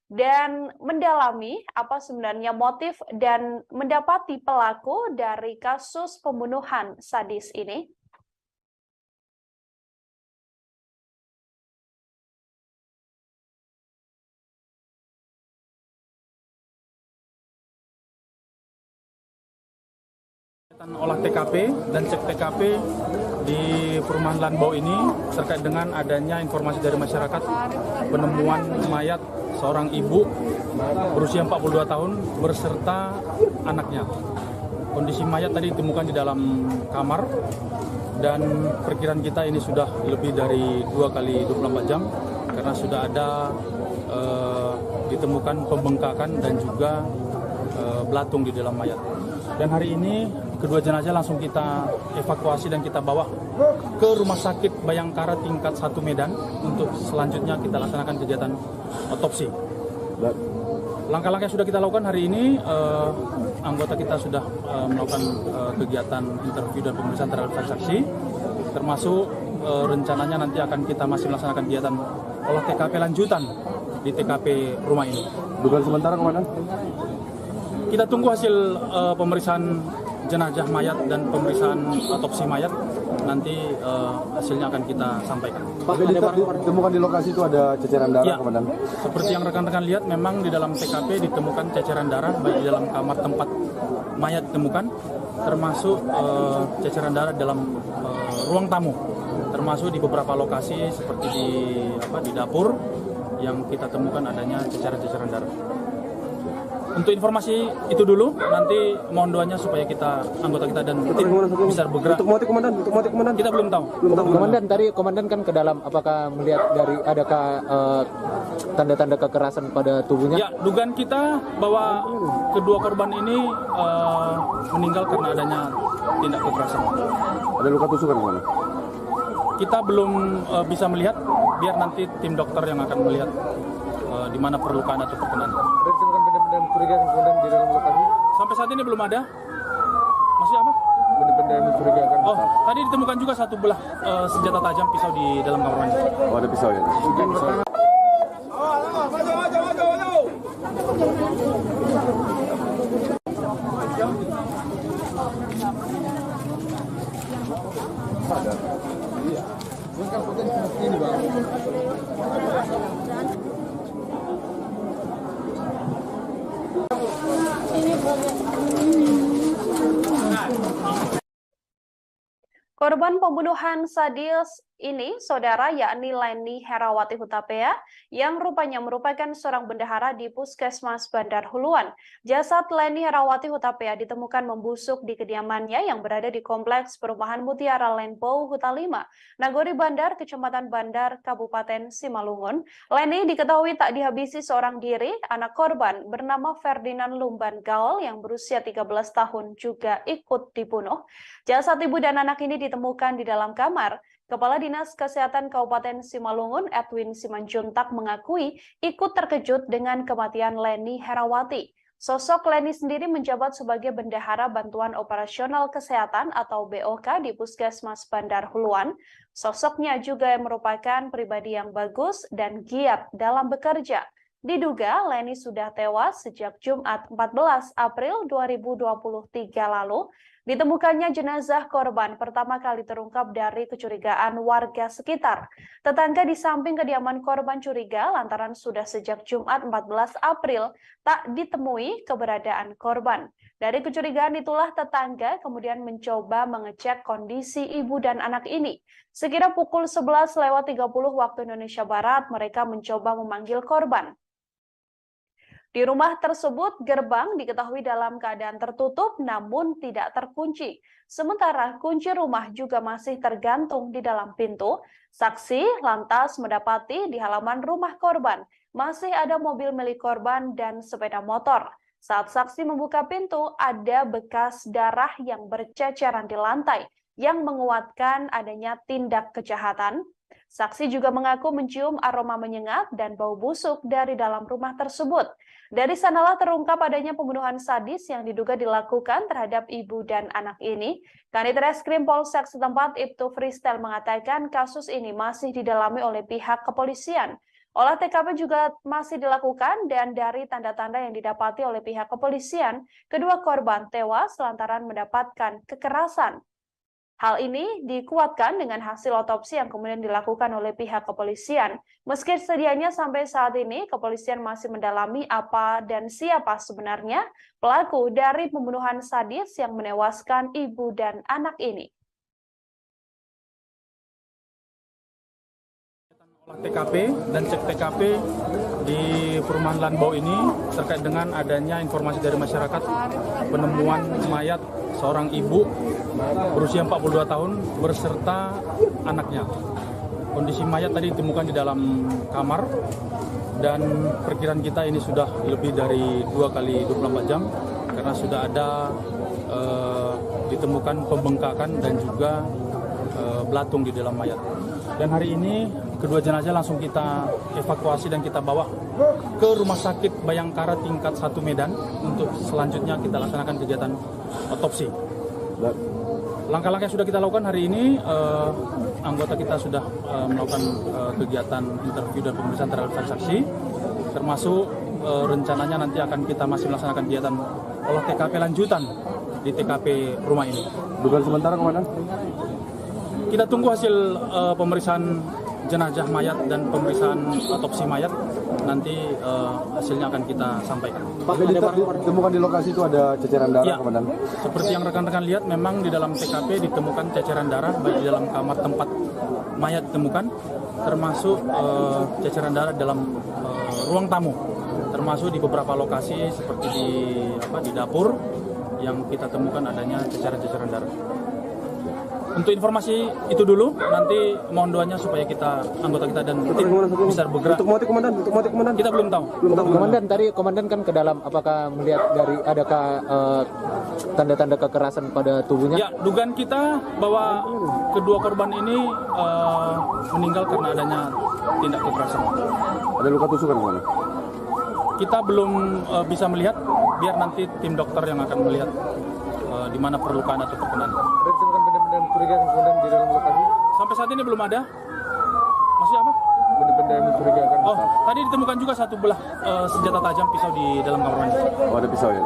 dan mendalami apa sebenarnya motif dan mendapati pelaku dari kasus pembunuhan sadis ini. Olah TKP dan cek TKP di perumahan Lanbau ini terkait dengan adanya informasi dari masyarakat penemuan mayat seorang ibu berusia 42 tahun beserta anaknya. Kondisi mayat tadi ditemukan di dalam kamar dan perkiraan kita ini sudah lebih dari 2 kali 24 jam karena sudah ada ditemukan pembengkakan dan juga belatung di dalam mayat. Dan hari ini kedua jenazah langsung kita evakuasi dan kita bawa ke Rumah Sakit Bayangkara tingkat 1 Medan untuk selanjutnya kita laksanakan kegiatan otopsi. Langkah-langkah yang sudah kita lakukan hari ini, anggota kita sudah melakukan kegiatan interview dan pemeriksaan terhadap saksi, termasuk rencananya nanti akan kita masih melaksanakan kegiatan olah TKP lanjutan di TKP rumah ini. Dugaan sementara, Komandan? Kita tunggu hasil pemeriksaan jenazah mayat dan pemeriksaan otopsi mayat. Nanti hasilnya akan kita sampaikan. Pak, ditemukan di lokasi itu ada ceceran darah, Ya, Komandan? seperti yang rekan-rekan lihat, memang di dalam TKP ditemukan ceceran darah baik di dalam kamar tempat mayat ditemukan, termasuk ceceran darah dalam ruang tamu, termasuk di beberapa lokasi seperti di dapur yang kita temukan adanya ceceran-ceceran darah. Untuk informasi itu dulu, nanti mohon doanya supaya anggota kita dan tim bisa bergerak. Untuk motif, Komandan? Kita belum tahu. Komandan, tadi komandan kan ke dalam, apakah melihat dari adakah tanda-tanda kekerasan pada tubuhnya? Ya, dugaan kita bahwa kedua korban ini meninggal karena adanya tindak kekerasan. Ada luka tusukan, Komandan? Kita belum bisa melihat, biar nanti tim dokter yang akan melihat di mana perlukaan atau perkenaan. Ada ditemukan benda-benda mencurigakan kemudian di dalam lokasi? Sampai saat ini belum ada. Masih apa? Benda-benda mencurigakan. Oh, tadi ditemukan juga satu belah senjata tajam pisau di dalam kamar mandi. Oh, ada pisau ya? Korban pembunuhan sadis ini, saudara, yakni Leni Herawati Hutapea, yang rupanya merupakan seorang bendahara di Puskesmas Bandar Huluan. Jasad Leni Herawati Hutapea ditemukan membusuk di kediamannya yang berada di Kompleks Perumahan Mutiara Lanbau Huta 5, Nagori Bandar, Kecamatan Bandar, Kabupaten Simalungun. Leni diketahui tak dihabisi seorang diri. Anak korban bernama Ferdinand Lumban Gaul yang berusia 13 tahun juga ikut dibunuh. Jasad ibu dan anak ini ditemukan di dalam kamar. Kepala Dinas Kesehatan Kabupaten Simalungun, Edwin Simanjuntak, mengakui ikut terkejut dengan kematian Leni Herawati. Sosok Leni sendiri menjabat sebagai Bendahara Bantuan Operasional Kesehatan atau BOK di Puskesmas Bandar Huluan. Sosoknya juga merupakan pribadi yang bagus dan giat dalam bekerja. Diduga Leni sudah tewas sejak Jumat 14 April 2023 lalu. Ditemukannya jenazah korban pertama kali terungkap dari kecurigaan warga sekitar. Tetangga di samping kediaman korban curiga lantaran sudah sejak Jumat 14 April tak ditemui keberadaan korban. Dari kecurigaan itulah tetangga kemudian mencoba mengecek kondisi ibu dan anak ini. Sekira pukul 11.30 waktu Indonesia Barat, mereka mencoba memanggil korban. Di rumah tersebut, gerbang diketahui dalam keadaan tertutup namun tidak terkunci. Sementara kunci rumah juga masih tergantung di dalam pintu. Saksi lantas mendapati di halaman rumah korban masih ada mobil milik korban dan sepeda motor. Saat saksi membuka pintu, ada bekas darah yang berceceran di lantai yang menguatkan adanya tindak kejahatan. Saksi juga mengaku mencium aroma menyengat dan bau busuk dari dalam rumah tersebut. Dari sanalah terungkap adanya pembunuhan sadis yang diduga dilakukan terhadap ibu dan anak ini. Kanit Reskrim Polsek setempat Ibtu Freestyle mengatakan kasus ini masih didalami oleh pihak kepolisian. Olah TKP juga masih dilakukan dan dari tanda-tanda yang didapati oleh pihak kepolisian, kedua korban tewas lantaran mendapatkan kekerasan. Hal ini dikuatkan dengan hasil otopsi yang kemudian dilakukan oleh pihak kepolisian. Meski sedianya sampai saat ini, kepolisian masih mendalami apa dan siapa sebenarnya pelaku dari pembunuhan sadis yang menewaskan ibu dan anak ini. TKP dan cek TKP di perumahan Lanbau ini terkait dengan adanya informasi dari masyarakat penemuan mayat seorang ibu berusia 42 tahun berserta anaknya. Kondisi mayat tadi ditemukan di dalam kamar dan perkiraan kita ini sudah lebih dari 2 kali 24 jam karena sudah ada ditemukan pembengkakan dan juga belatung di dalam mayat. Dan hari ini kedua jenazah langsung kita evakuasi dan kita bawa ke Rumah Sakit Bayangkara tingkat 1 Medan untuk selanjutnya kita laksanakan kegiatan otopsi. Langkah-langkah yang sudah kita lakukan hari ini, anggota kita sudah melakukan kegiatan interview dan pemeriksaan terhadap saksi, termasuk rencananya nanti akan kita masih melaksanakan kegiatan olah TKP lanjutan di TKP rumah ini. Dugaan sementara, Komandan? Kita tunggu hasil pemeriksaan jenazah mayat dan pemeriksaan otopsi mayat. Nanti hasilnya akan kita sampaikan. Pak, ditemukan di lokasi itu ada ceceran darah, ya, Komandan? Seperti yang rekan-rekan lihat, memang di dalam TKP ditemukan ceceran darah, baik di dalam kamar tempat mayat ditemukan, termasuk ceceran darah dalam ruang tamu, termasuk di beberapa lokasi seperti di dapur yang kita temukan adanya ceceran-ceceran darah. Untuk informasi itu dulu, nanti mohon doanya supaya anggota kita dan tim bisa bergerak. Untuk motif, Komandan? Kita belum tahu. Komandan, tadi komandan kan ke dalam, apakah melihat dari adakah tanda-tanda kekerasan pada tubuhnya? Ya, dugaan kita bahwa kedua korban ini meninggal karena adanya tindak kekerasan. Ada luka tusukan, Komandan? Kita belum bisa melihat, biar nanti tim dokter yang akan melihat di mana perlukaan atau perkenaan. Ditemukan benda-benda mencurigakan kemudian di dalam lokasi? Sampai saat ini belum ada. Maksudnya apa? Benda-benda yang mencurigakan. Oh, tadi ditemukan juga satu belah senjata tajam pisau di dalam kamar mandi. Oh, ada pisau ya?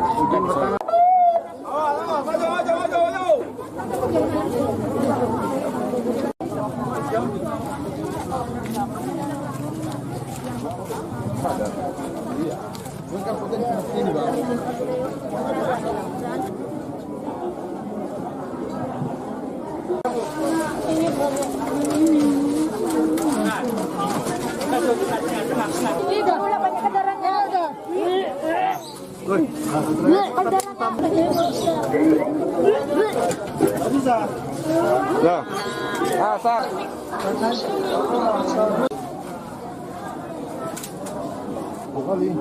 Ya. Asar. Kali.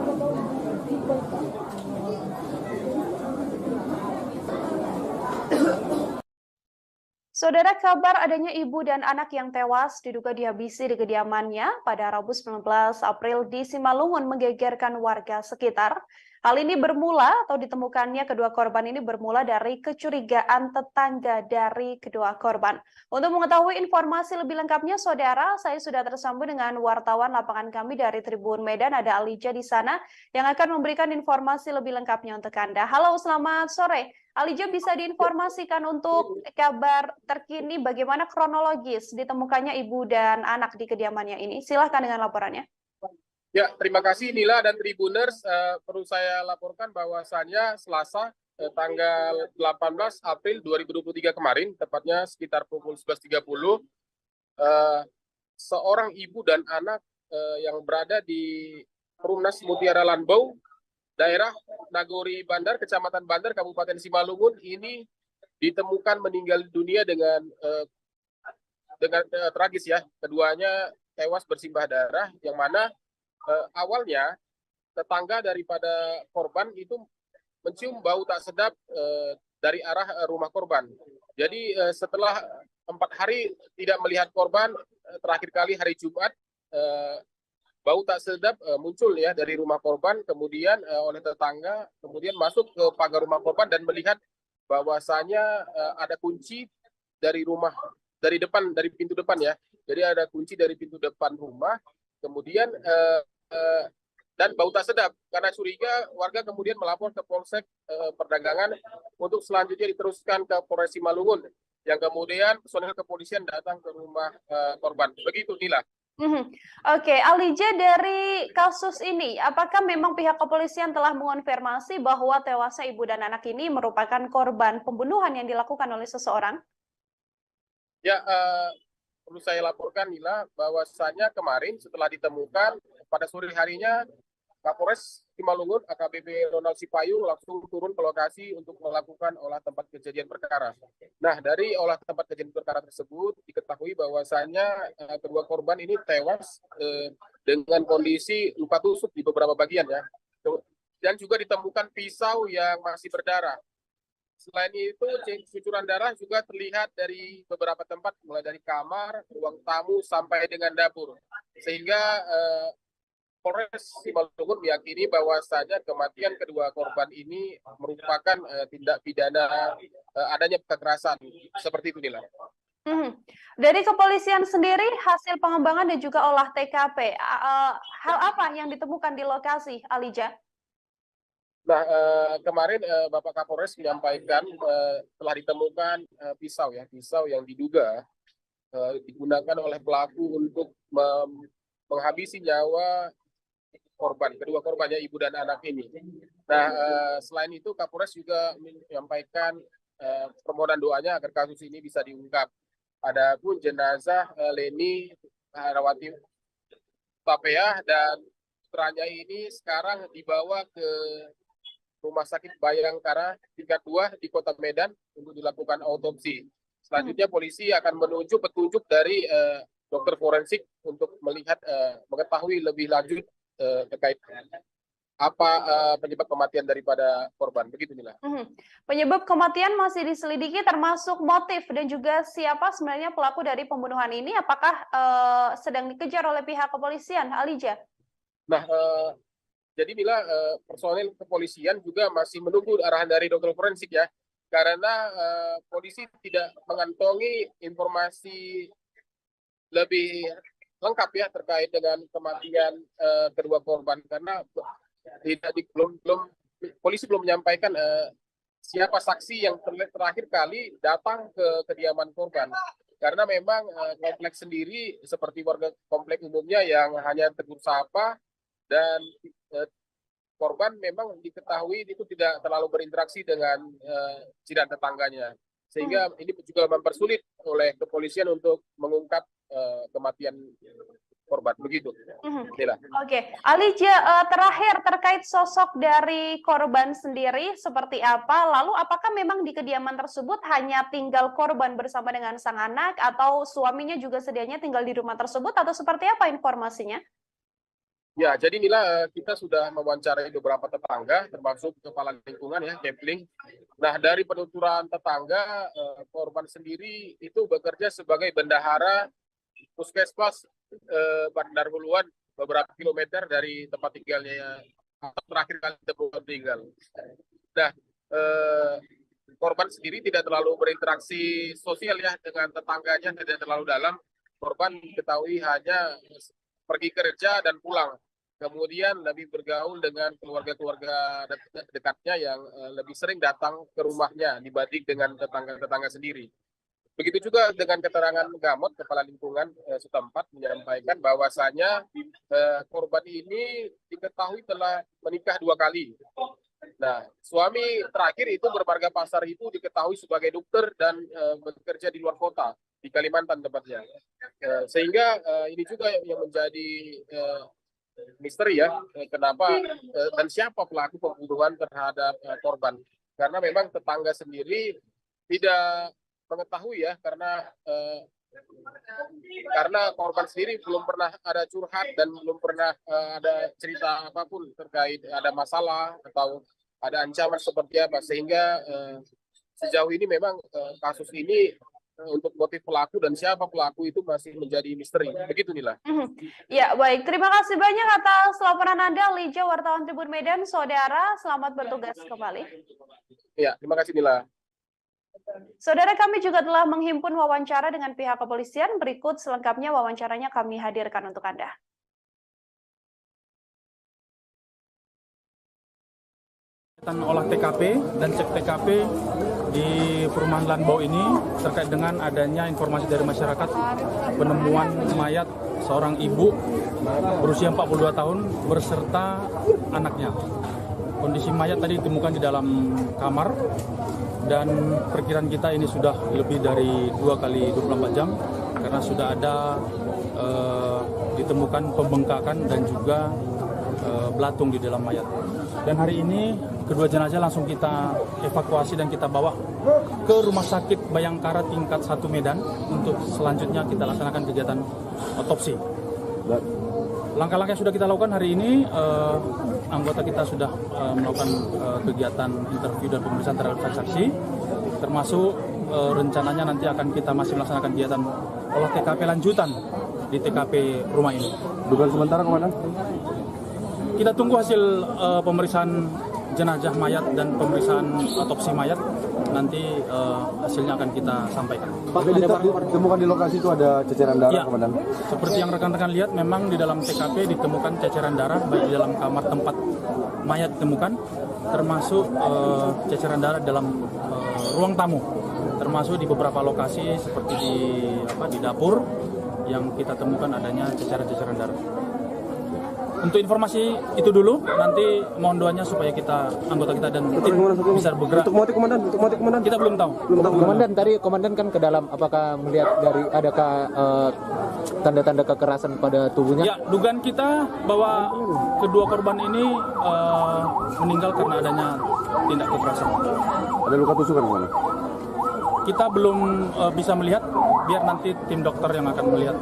Saudara, kabar adanya ibu dan anak yang tewas diduga dihabisi di kediamannya pada Rabu 19 April di Simalungun menggegerkan warga sekitar. Hal ini bermula atau ditemukannya kedua korban ini bermula dari kecurigaan tetangga dari kedua korban. Untuk mengetahui informasi lebih lengkapnya, saudara, saya sudah tersambung dengan wartawan lapangan kami dari Tribun Medan, ada Alija di sana yang akan memberikan informasi lebih lengkapnya untuk Anda. Halo, selamat sore. Alija, bisa diinformasikan untuk kabar terkini bagaimana kronologis ditemukannya ibu dan anak di kediamannya ini? Silahkan dengan laporannya. Ya, terima kasih Nila dan Tribuners. Perlu saya laporkan bahwasannya Selasa tanggal 18 April 2023 kemarin, tepatnya sekitar pukul 11.30, seorang ibu dan anak yang berada di Perumnas Mutiara Lanbau, daerah Nagori Bandar, Kecamatan Bandar, Kabupaten Simalungun, ini ditemukan meninggal dunia dengan tragis ya. Keduanya tewas bersimbah darah, yang mana awalnya tetangga daripada korban itu mencium bau tak sedap dari arah rumah korban. Jadi setelah 4 hari tidak melihat korban, terakhir kali hari Jumat bau tak sedap muncul ya dari rumah korban, kemudian oleh tetangga kemudian masuk ke pagar rumah korban dan melihat bahwasanya ada kunci dari rumah, dari pintu depan ya. Jadi ada kunci dari pintu depan rumah. Kemudian dan bau tak sedap. Karena curiga, warga kemudian melapor ke Polsek Perdagangan untuk selanjutnya diteruskan ke Polres Simalungun. yang kemudian personel kepolisian datang ke rumah korban. Begitu Nila. Oke, Alija, dari kasus ini, apakah memang pihak kepolisian telah mengonfirmasi bahwa tewasnya ibu dan anak ini merupakan korban pembunuhan yang dilakukan oleh seseorang? Ya, perlu saya laporkan Nila bahwasanya kemarin setelah ditemukan pada sore harinya Kapolres Simalungun AKBP Ronald Sipayung langsung turun ke lokasi untuk melakukan olah tempat kejadian perkara. Nah, dari olah tempat kejadian perkara tersebut diketahui bahwasannya kedua korban ini tewas dengan kondisi luka tusuk di beberapa bagian ya. Dan juga ditemukan pisau yang masih berdarah. Selain itu, cucuran darah juga terlihat dari beberapa tempat, mulai dari kamar, ruang tamu, sampai dengan dapur. Sehingga Polres Simalungun meyakini bahwasanya kematian kedua korban ini merupakan tindak pidana adanya kekerasan. Seperti itu, Nila. Dari kepolisian sendiri, hasil pengembangan dan juga olah TKP, hal apa yang ditemukan di lokasi, Alija? Nah, kemarin Bapak Kapolres menyampaikan telah ditemukan pisau yang diduga digunakan oleh pelaku untuk menghabisi nyawa kedua korbannya ibu dan anak ini. Nah, selain itu Kapolres juga menyampaikan permohonan doanya agar kasus ini bisa diungkap. Adapun jenazah Leni Herawati Hutapea dan putranya ini sekarang dibawa ke Rumah Sakit Bayangkara tingkat 2 di Kota Medan untuk dilakukan autopsi. Selanjutnya polisi akan menunjuk petunjuk dari dokter forensik untuk melihat mengetahui lebih lanjut terkait apa penyebab kematian daripada korban. Begitu Nila. Penyebab kematian masih diselidiki termasuk motif dan juga siapa sebenarnya pelaku dari pembunuhan ini. Apakah sedang dikejar oleh pihak kepolisian, Alija? Nah, jadi Nila, personel kepolisian juga masih menunggu arahan dari dokter forensik ya. Karena polisi tidak mengantongi informasi lebih lengkap ya terkait dengan kematian kedua korban, karena polisi belum menyampaikan siapa saksi yang terakhir kali datang ke kediaman korban, karena memang kompleks sendiri seperti warga kompleks umumnya yang hanya tegur sapa, dan korban memang diketahui itu tidak terlalu berinteraksi dengan jiran tetangganya, sehingga ini juga mempersulit oleh kepolisian untuk mengungkap kematian korban. Begitu. Oke, Alija, terakhir terkait sosok dari korban sendiri seperti apa? Lalu apakah memang di kediaman tersebut hanya tinggal korban bersama dengan sang anak, atau suaminya juga sedianya tinggal di rumah tersebut, atau seperti apa informasinya? Ya, jadi Nila, kita sudah mewawancarai beberapa tetangga, termasuk kepala lingkungan ya, Kepling. Nah, dari penuturan tetangga, korban sendiri itu bekerja sebagai bendahara puskesmas Bandar Huluan, beberapa kilometer dari tempat tinggalnya terakhir kali ditemukan tinggal. Nah, korban sendiri tidak terlalu berinteraksi sosial ya dengan tetangganya, tidak terlalu dalam. Korban diketahui hanya pergi kerja dan pulang. Kemudian lebih bergaul dengan keluarga-keluarga dekatnya yang lebih sering datang ke rumahnya dibanding dengan tetangga-tetangga sendiri. Begitu juga dengan keterangan Gamot, kepala lingkungan setempat menyampaikan bahwasanya korban ini diketahui telah menikah 2 kali. Nah, suami terakhir itu bermarga Pasar itu diketahui sebagai dokter dan bekerja di luar kota, di Kalimantan tempatnya. Sehingga ini juga yang menjadi misteri ya, kenapa dan siapa pelaku pembunuhan terhadap korban. Karena memang tetangga sendiri tidak mengetahui ya, karena korban sendiri belum pernah ada curhat dan belum pernah ada cerita apapun terkait ada masalah atau ada ancaman seperti apa, sehingga sejauh ini memang kasus ini untuk motif pelaku dan siapa pelaku itu masih menjadi misteri. Begitu Nila. Ya, baik. Terima kasih banyak atas laporan Anda, Alija, wartawan Tribun Medan. Saudara, selamat bertugas kembali. Ya, terima kasih Nila. Saudara, kami juga telah menghimpun wawancara dengan pihak kepolisian. Berikut selengkapnya wawancaranya kami hadirkan untuk Anda. Olah TKP dan cek TKP di perumahan Lanbau ini terkait dengan adanya informasi dari masyarakat penemuan mayat seorang ibu berusia 42 tahun berserta anaknya. Kondisi mayat tadi ditemukan di dalam kamar dan perkiraan kita ini sudah lebih dari 2 kali 24 jam karena sudah ada ditemukan pembengkakan dan juga belatung di dalam mayat. Dan hari ini kedua jenazah langsung kita evakuasi dan kita bawa ke Rumah Sakit Bayangkara tingkat 1 Medan untuk selanjutnya kita laksanakan kegiatan otopsi. Langkah-langkah yang sudah kita lakukan hari ini, anggota kita sudah melakukan kegiatan interview dan pemeriksaan terhadap saksi, termasuk rencananya nanti akan kita masih melaksanakan kegiatan olah TKP lanjutan di TKP rumah ini. Dugaan sementara, Komandan? Kita tunggu hasil pemeriksaan jenazah mayat dan pemeriksaan otopsi mayat. Nanti hasilnya akan kita sampaikan. Pak, ditemukan di lokasi itu ada ceceran darah, Ya, Komandan? seperti yang rekan-rekan lihat, memang di dalam TKP ditemukan ceceran darah baik di dalam kamar tempat mayat ditemukan, termasuk ceceran darah dalam ruang tamu, termasuk di beberapa lokasi seperti di dapur yang kita temukan adanya ceceran-ceceran darah. Untuk informasi itu dulu, nanti mohon doanya supaya anggota kita dan tim bisa bergerak. Untuk motif, Komandan? Kita belum tahu. Komandan, tadi komandan kan ke dalam, apakah melihat dari adakah tanda-tanda kekerasan pada tubuhnya? Ya, dugaan kita bahwa kedua korban ini meninggal karena adanya tindak kekerasan. Ada luka tusukan, Komandan? Kita belum bisa melihat, biar nanti tim dokter yang akan melihat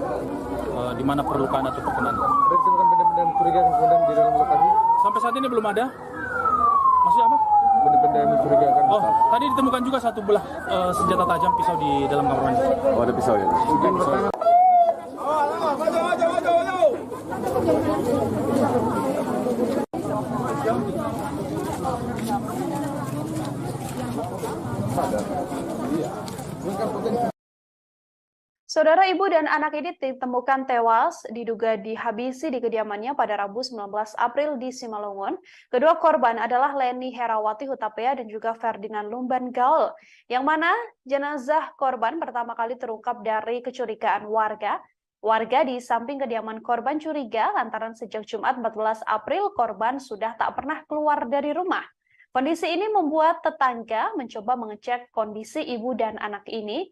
di mana perlukaan atau perkenan. Ada ditemukan benda-benda mencurigakan kemudian di dalam lokasi? Sampai saat ini belum ada. Maksudnya apa? Benda-benda yang mencurigakan. Oh, tadi ditemukan juga satu belah senjata tajam pisau di dalam kamar mandi. Oh, ada pisau ya? Saudara, ibu dan anak ini ditemukan tewas diduga dihabisi di kediamannya pada Rabu 19 April di Simalungun. Kedua korban adalah Leni Herawati Hutapea dan juga Ferdinand Lumban Gaul, yang mana jenazah korban pertama kali terungkap dari kecurigaan warga. Warga di samping kediaman korban curiga lantaran sejak Jumat 14 April korban sudah tak pernah keluar dari rumah. Kondisi ini membuat tetangga mencoba mengecek kondisi ibu dan anak ini.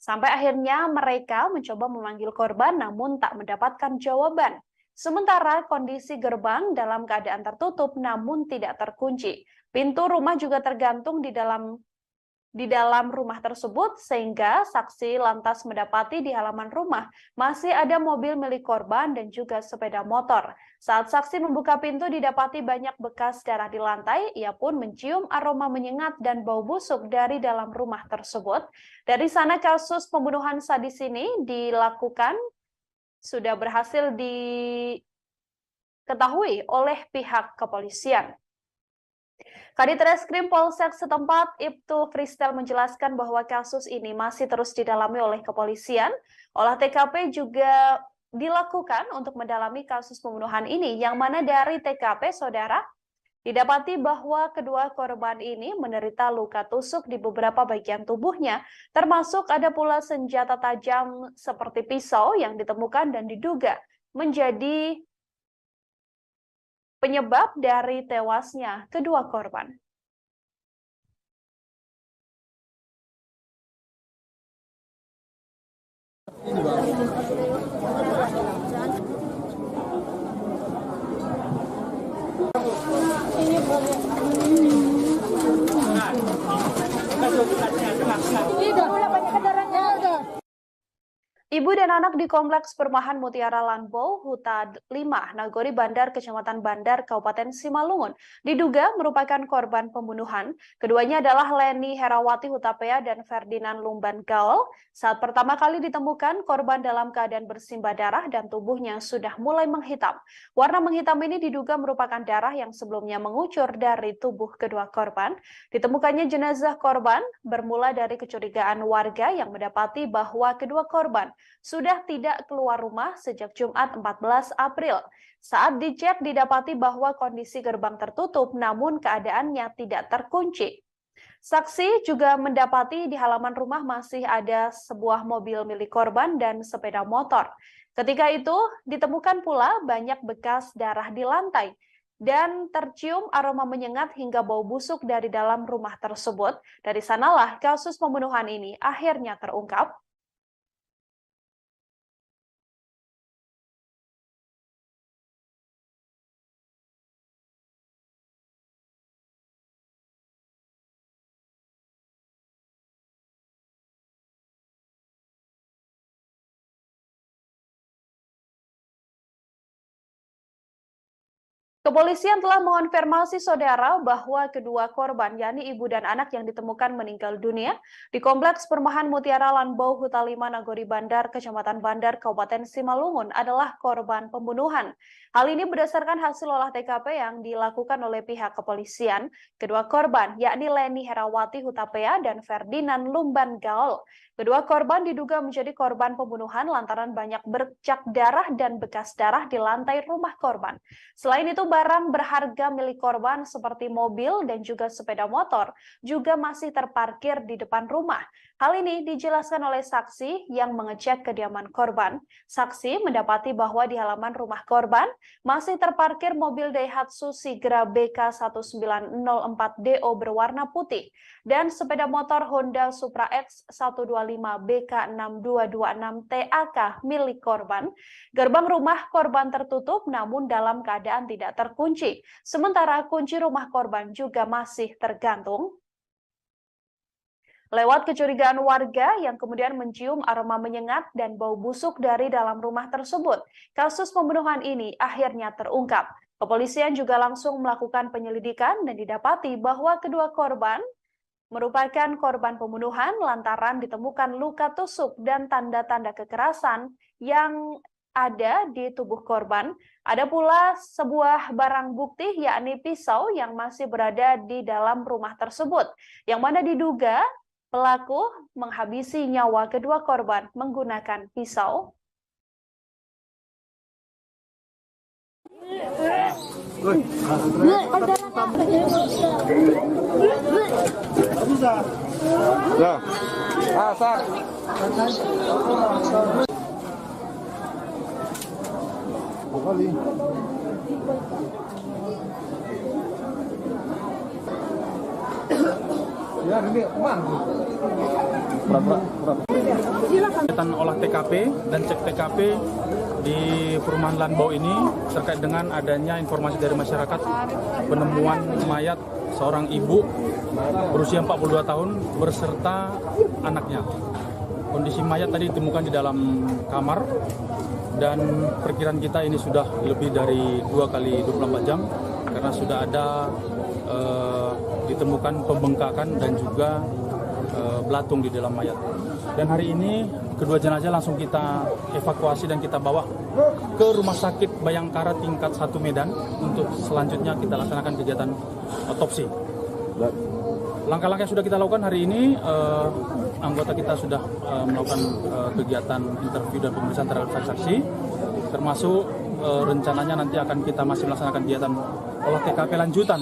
Sampai akhirnya mereka mencoba memanggil korban namun tak mendapatkan jawaban. Sementara kondisi gerbang dalam keadaan tertutup namun tidak terkunci. Pintu rumah juga tergantung di dalam rumah tersebut sehingga saksi lantas mendapati di halaman rumah masih ada mobil milik korban dan juga sepeda motor. Saat saksi membuka pintu didapati banyak bekas darah di lantai, ia pun mencium aroma menyengat dan bau busuk dari dalam rumah tersebut. Dari sana kasus pembunuhan sadis ini dilakukan sudah berhasil diketahui oleh pihak kepolisian. Kadit Reskrim Polsek setempat, Ibtu Fristel menjelaskan bahwa kasus ini masih terus didalami oleh kepolisian. Olah TKP juga dilakukan untuk mendalami kasus pembunuhan ini, yang mana dari TKP, saudara, didapati bahwa kedua korban ini menderita luka tusuk di beberapa bagian tubuhnya, termasuk ada pula senjata tajam seperti pisau yang ditemukan dan diduga menjadi penyebab dari tewasnya kedua korban. Ibu dan anak di Kompleks Perumahan Mutiara Lanbau, Huta 5, Nagori Bandar, Kecamatan Bandar, Kabupaten Simalungun, diduga merupakan korban pembunuhan. Keduanya adalah Leni Herawati Hutapea dan Ferdinand Lumban Gaul. Saat pertama kali ditemukan, korban dalam keadaan bersimbah darah dan tubuhnya sudah mulai menghitam. Warna menghitam ini diduga merupakan darah yang sebelumnya mengucur dari tubuh kedua korban. Ditemukannya jenazah korban bermula dari kecurigaan warga yang mendapati bahwa kedua korban sudah tidak keluar rumah sejak Jumat 14 April. Saat dicek didapati bahwa kondisi gerbang tertutup namun keadaannya tidak terkunci. Saksi juga mendapati di halaman rumah masih ada sebuah mobil milik korban dan sepeda motor. Ketika itu ditemukan pula banyak bekas darah di lantai dan tercium aroma menyengat hingga bau busuk dari dalam rumah tersebut. Dari sanalah kasus pembunuhan ini akhirnya terungkap. Kepolisian telah mengonfirmasi saudara bahwa kedua korban, yakni ibu dan anak yang ditemukan meninggal dunia di Kompleks Perumahan Mutiara Lanbau Huta 5 Nagori Bandar, Kecamatan Bandar, Kabupaten Simalungun adalah korban pembunuhan. Hal ini berdasarkan hasil olah TKP yang dilakukan oleh pihak kepolisian. Kedua korban, yakni Leni Herawati Hutapea dan Ferdinand Lumban Gaul. Kedua korban diduga menjadi korban pembunuhan lantaran banyak bercak darah dan bekas darah di lantai rumah korban. Selain itu, barang berharga milik korban seperti mobil dan juga sepeda motor juga masih terparkir di depan rumah. Hal ini dijelaskan oleh saksi yang mengecek kediaman korban. Saksi mendapati bahwa di halaman rumah korban masih terparkir mobil Daihatsu Sigra BK1904DO berwarna putih dan sepeda motor Honda Supra X 125 BK6226 TAK milik korban. Gerbang rumah korban tertutup namun dalam keadaan tidak terkunci. Sementara kunci rumah korban juga masih tergantung. Lewat kecurigaan warga yang kemudian mencium aroma menyengat dan bau busuk dari dalam rumah tersebut, kasus pembunuhan ini akhirnya terungkap. Kepolisian juga langsung melakukan penyelidikan dan didapati bahwa kedua korban merupakan korban pembunuhan lantaran ditemukan luka tusuk dan tanda-tanda kekerasan yang ada di tubuh korban. Ada pula sebuah barang bukti yakni pisau yang masih berada di dalam rumah tersebut, yang mana diduga pelaku menghabisi nyawa kedua korban menggunakan pisau. Kegiatan olah TKP dan cek TKP di perumahan Lanbau ini terkait dengan adanya informasi dari masyarakat penemuan mayat seorang ibu berusia 42 tahun berserta anaknya. Kondisi mayat tadi ditemukan di dalam kamar dan perkiraan kita ini sudah lebih dari 2 kali 24 jam karena sudah ada ditemukan pembengkakan dan juga belatung di dalam mayat. Dan hari ini kedua jenazah langsung kita evakuasi dan kita bawa ke Rumah Sakit Bayangkara tingkat 1 Medan untuk selanjutnya kita laksanakan kegiatan otopsi. Langkah-langkah yang sudah kita lakukan hari ini, anggota kita sudah melakukan kegiatan interview dan pemeriksaan terhadap saksi-saksi, termasuk rencananya nanti akan kita masih melaksanakan kegiatan olah TKP lanjutan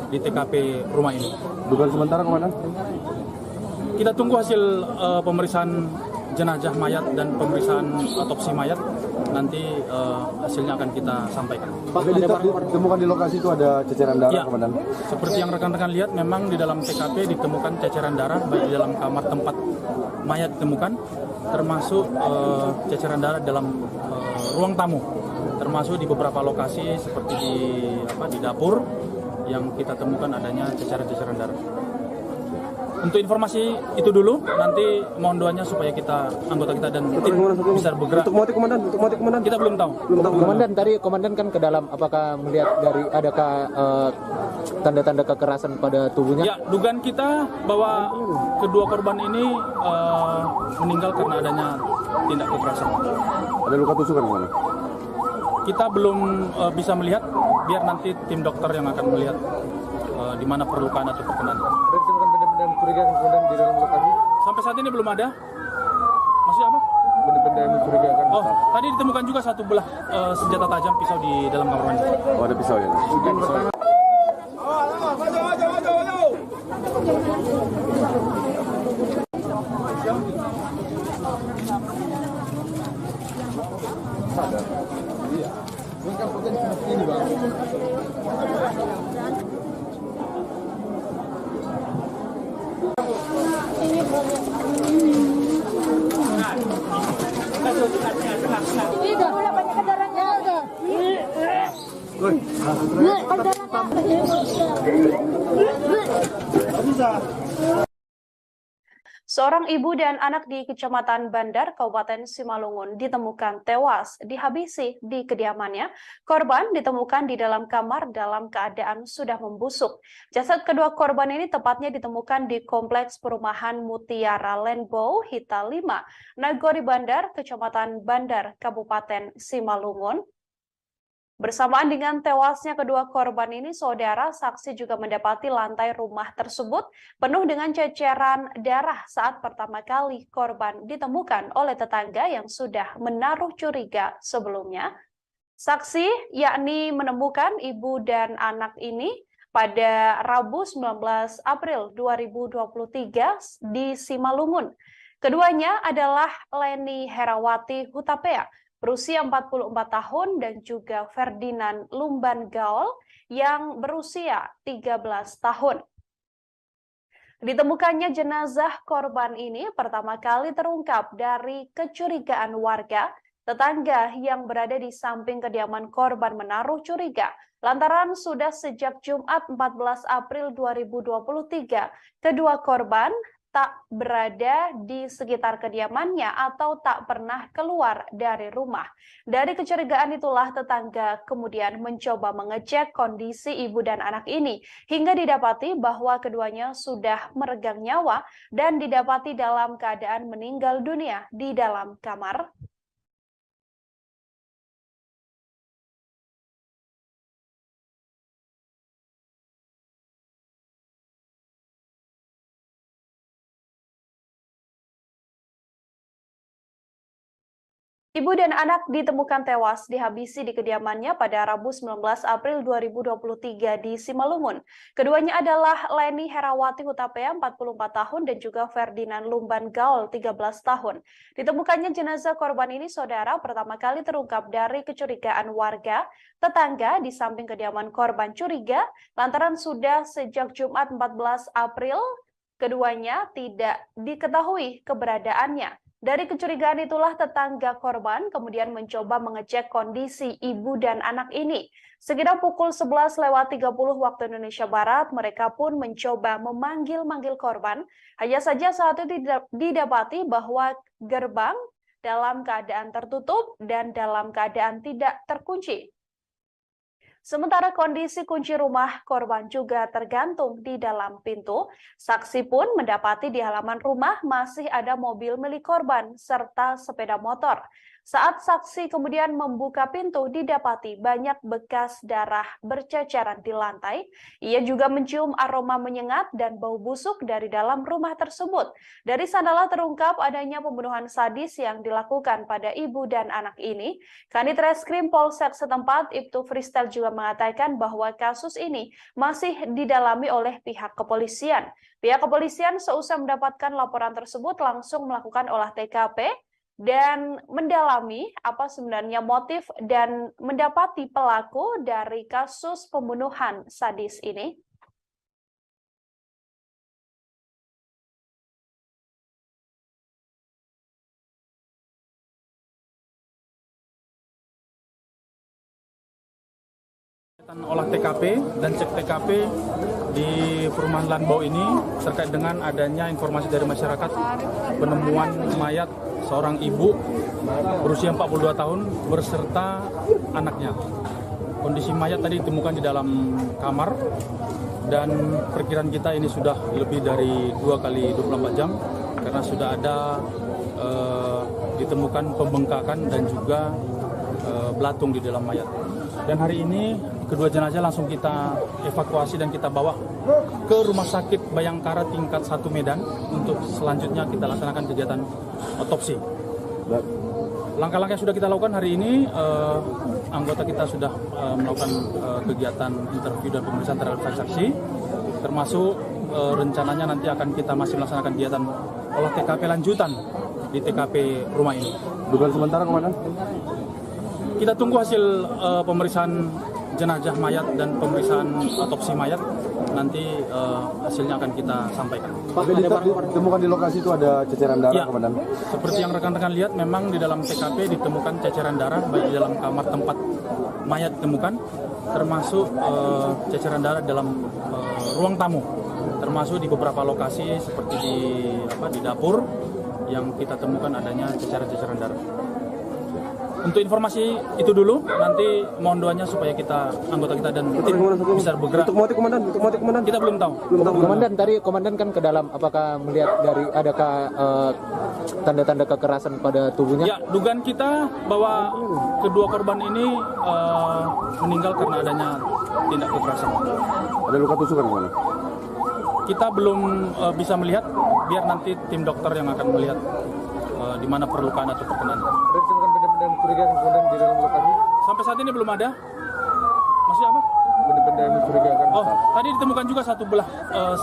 di TKP rumah ini. Dugaan sementara Komandan? Kita tunggu hasil pemeriksaan jenazah mayat dan pemeriksaan otopsi mayat. Nanti hasilnya akan kita sampaikan. Pak, ditemukan di lokasi itu ada ceceran darah, ya, Komandan? Seperti yang rekan-rekan lihat, memang di dalam TKP ditemukan ceceran darah baik di dalam kamar tempat mayat ditemukan, termasuk ceceran darah dalam ruang tamu, termasuk di beberapa lokasi seperti di dapur yang kita temukan adanya ceceran-ceceran darah. Untuk informasi itu dulu, nanti mohon doanya supaya anggota kita dan tim bisa bergerak. Untuk motif Komandan? Kita belum tahu. Komandan, tadi Komandan kan ke dalam, apakah melihat dari adakah tanda-tanda kekerasan pada tubuhnya? Ya, dugaan kita bahwa kedua korban ini meninggal karena adanya tindak kekerasan. Ada luka tusukan, Komandan? Kita belum bisa melihat, biar nanti tim dokter yang akan melihat di mana perlukaan atau perkenan. Ditemukan benda-benda mencurigakan kemudian di dalam lokasi? Sampai saat ini belum ada. Masih apa? benda yang mencurigakan? Oh, tadi ditemukan juga satu belah senjata tajam pisau di dalam kamar mandi. Oh, ada pisau ya? Seorang ibu dan anak di Kecamatan Bandar, Kabupaten Simalungun ditemukan tewas dihabisi di kediamannya. Korban ditemukan di dalam kamar dalam keadaan sudah membusuk. Jasad kedua korban ini tepatnya ditemukan di Kompleks Perumahan Mutiara Rainbow Hita 5, Nagori Bandar, Kecamatan Bandar, Kabupaten Simalungun. Bersamaan dengan tewasnya kedua korban ini, saudara saksi juga mendapati lantai rumah tersebut penuh dengan ceceran darah saat pertama kali korban ditemukan oleh tetangga yang sudah menaruh curiga sebelumnya. Saksi yakni menemukan ibu dan anak ini pada Rabu 19 April 2023 di Simalungun. Keduanya adalah Leni Herawati Hutapea, berusia 44 tahun, dan juga Ferdinand Lumban Gaul yang berusia 13 tahun. Ditemukannya jenazah korban ini pertama kali terungkap dari kecurigaan warga. Tetangga yang berada di samping kediaman korban menaruh curiga lantaran sudah sejak Jumat 14 April 2023 kedua korban tak berada di sekitar kediamannya atau tak pernah keluar dari rumah. Dari kecurigaan itulah tetangga kemudian mencoba mengecek kondisi ibu dan anak ini hingga didapati bahwa keduanya sudah meregang nyawa dan didapati dalam keadaan meninggal dunia di dalam kamar. Ibu dan anak ditemukan tewas dihabisi di kediamannya pada Rabu 19 April 2023 di Simalungun. Keduanya adalah Leni Herawati Hutapea 44 tahun dan juga Ferdinand Lumban Gaul 13 tahun. Ditemukannya jenazah korban ini, saudara, pertama kali terungkap dari kecurigaan warga. Tetangga di samping kediaman korban curiga lantaran sudah sejak Jumat 14 April keduanya tidak diketahui keberadaannya. Dari kecurigaan itulah tetangga korban kemudian mencoba mengecek kondisi ibu dan anak ini. Sekitar pukul 11.30 waktu Indonesia Barat, mereka pun mencoba memanggil-manggil korban. Hanya saja saat itu didapati bahwa gerbang dalam keadaan tertutup dan dalam keadaan tidak terkunci. Sementara kondisi kunci rumah korban juga tergantung di dalam pintu. Saksi pun mendapati di halaman rumah masih ada mobil milik korban serta sepeda motor. Saat saksi kemudian membuka pintu, didapati banyak bekas darah berceceran di lantai. Ia juga mencium aroma menyengat dan bau busuk dari dalam rumah tersebut. Dari sanalah terungkap adanya pembunuhan sadis yang dilakukan pada ibu dan anak ini. Kanit Reskrim Polsek setempat, Ibtu Freestyle, juga mengatakan bahwa kasus ini masih didalami oleh pihak kepolisian. Pihak kepolisian seusai mendapatkan laporan tersebut langsung melakukan olah TKP dan mendalami apa sebenarnya motif dan mendapati pelaku dari kasus pembunuhan sadis ini. Olah TKP dan cek TKP di perumahan Lanbau ini terkait dengan adanya informasi dari masyarakat penemuan mayat seorang ibu berusia 42 tahun berserta anaknya. Kondisi mayat tadi ditemukan di dalam kamar dan perkiraan kita ini sudah lebih dari 2 kali 24 jam karena sudah ada ditemukan pembengkakan dan juga belatung di dalam mayat. Dan hari ini kedua jenazah langsung kita evakuasi dan kita bawa ke Rumah Sakit Bayangkara tingkat 1 Medan untuk selanjutnya kita laksanakan kegiatan otopsi. Langkah-langkah yang sudah kita lakukan hari ini, anggota kita sudah melakukan kegiatan interview dan pemeriksaan terhadap saksi-saksi, termasuk rencananya nanti akan kita masih melaksanakan kegiatan olah TKP lanjutan di TKP rumah ini. Dugaan sementara, Komandan? Kita tunggu hasil pemeriksaan jenazah mayat dan pemeriksaan otopsi mayat. Nanti hasilnya akan kita sampaikan. Pak, ditemukan di lokasi itu ada ceceran darah, ya, Komandan? Seperti yang rekan-rekan lihat, memang di dalam TKP ditemukan ceceran darah baik di dalam kamar tempat mayat ditemukan, termasuk ceceran darah dalam ruang tamu, termasuk di beberapa lokasi seperti di dapur yang kita temukan adanya ceceran darah. Untuk informasi itu dulu, nanti mohon doanya supaya anggota kita dan tim bisa bergerak. Untuk motif, Komandan? Kita belum tahu. Komandan, tadi Komandan kan ke dalam, apakah melihat dari adakah tanda-tanda kekerasan pada tubuhnya? Ya, dugaan kita bahwa kedua korban ini meninggal karena adanya tindak kekerasan. Ada luka tusukan, Komandan? Kita belum bisa melihat, biar nanti tim dokter yang akan melihat di mana perlukaan atau perkenan. Ada ditemukan benda-benda mencurigakan kemudian di dalam lokasi? Sampai saat ini belum ada. Masih apa? Benda-benda yang mencurigakan. Oh, tadi ditemukan juga satu belah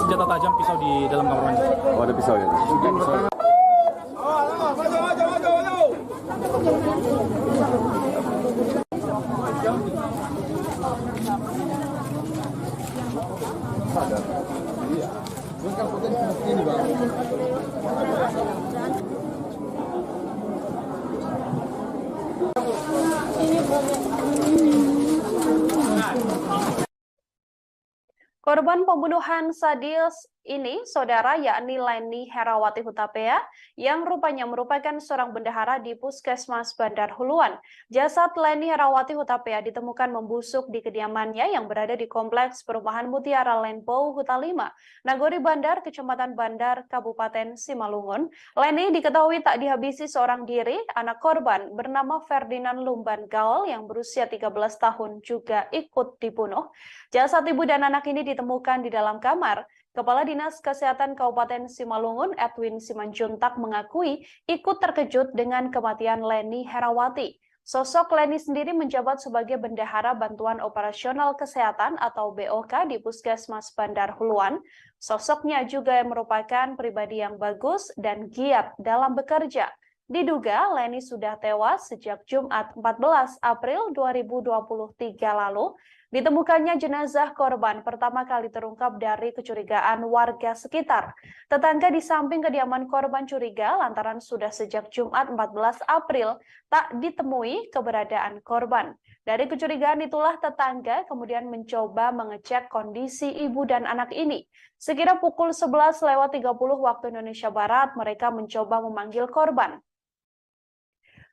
senjata tajam pisau di dalam kamar mandi. Oh, ada pisau ya? Korban pembunuhan sadis ini, saudara, yakni Leni Herawati Hutapea, yang rupanya merupakan seorang bendahara di Puskesmas Bandar Huluan. Jasad Leni Herawati Hutapea ditemukan membusuk di kediamannya yang berada di Kompleks Perumahan Mutiara Lenpo, Huta 5, Nagori Bandar, Kecamatan Bandar, Kabupaten Simalungun. Leni diketahui tak dihabisi seorang diri. Anak korban bernama Ferdinand Lumban Gaul yang berusia 13 tahun juga ikut dibunuh. Jasad ibu dan anak ini ditemukan di dalam kamar. Kepala Dinas Kesehatan Kabupaten Simalungun, Edwin Simanjuntak, mengakui ikut terkejut dengan kematian Leni Herawati. Sosok Leni sendiri menjabat sebagai Bendahara Bantuan Operasional Kesehatan atau BOK di Puskesmas Bandar Huluan. Sosoknya juga merupakan pribadi yang bagus dan giat dalam bekerja. Diduga Leni sudah tewas sejak Jumat 14 April 2023 lalu. Ditemukannya jenazah korban pertama kali terungkap dari kecurigaan warga sekitar. Tetangga di samping kediaman korban curiga lantaran sudah sejak Jumat 14 April tak ditemui keberadaan korban. Dari kecurigaan itulah tetangga kemudian mencoba mengecek kondisi ibu dan anak ini. Sekira pukul 11:30 waktu Indonesia Barat, mereka mencoba memanggil korban.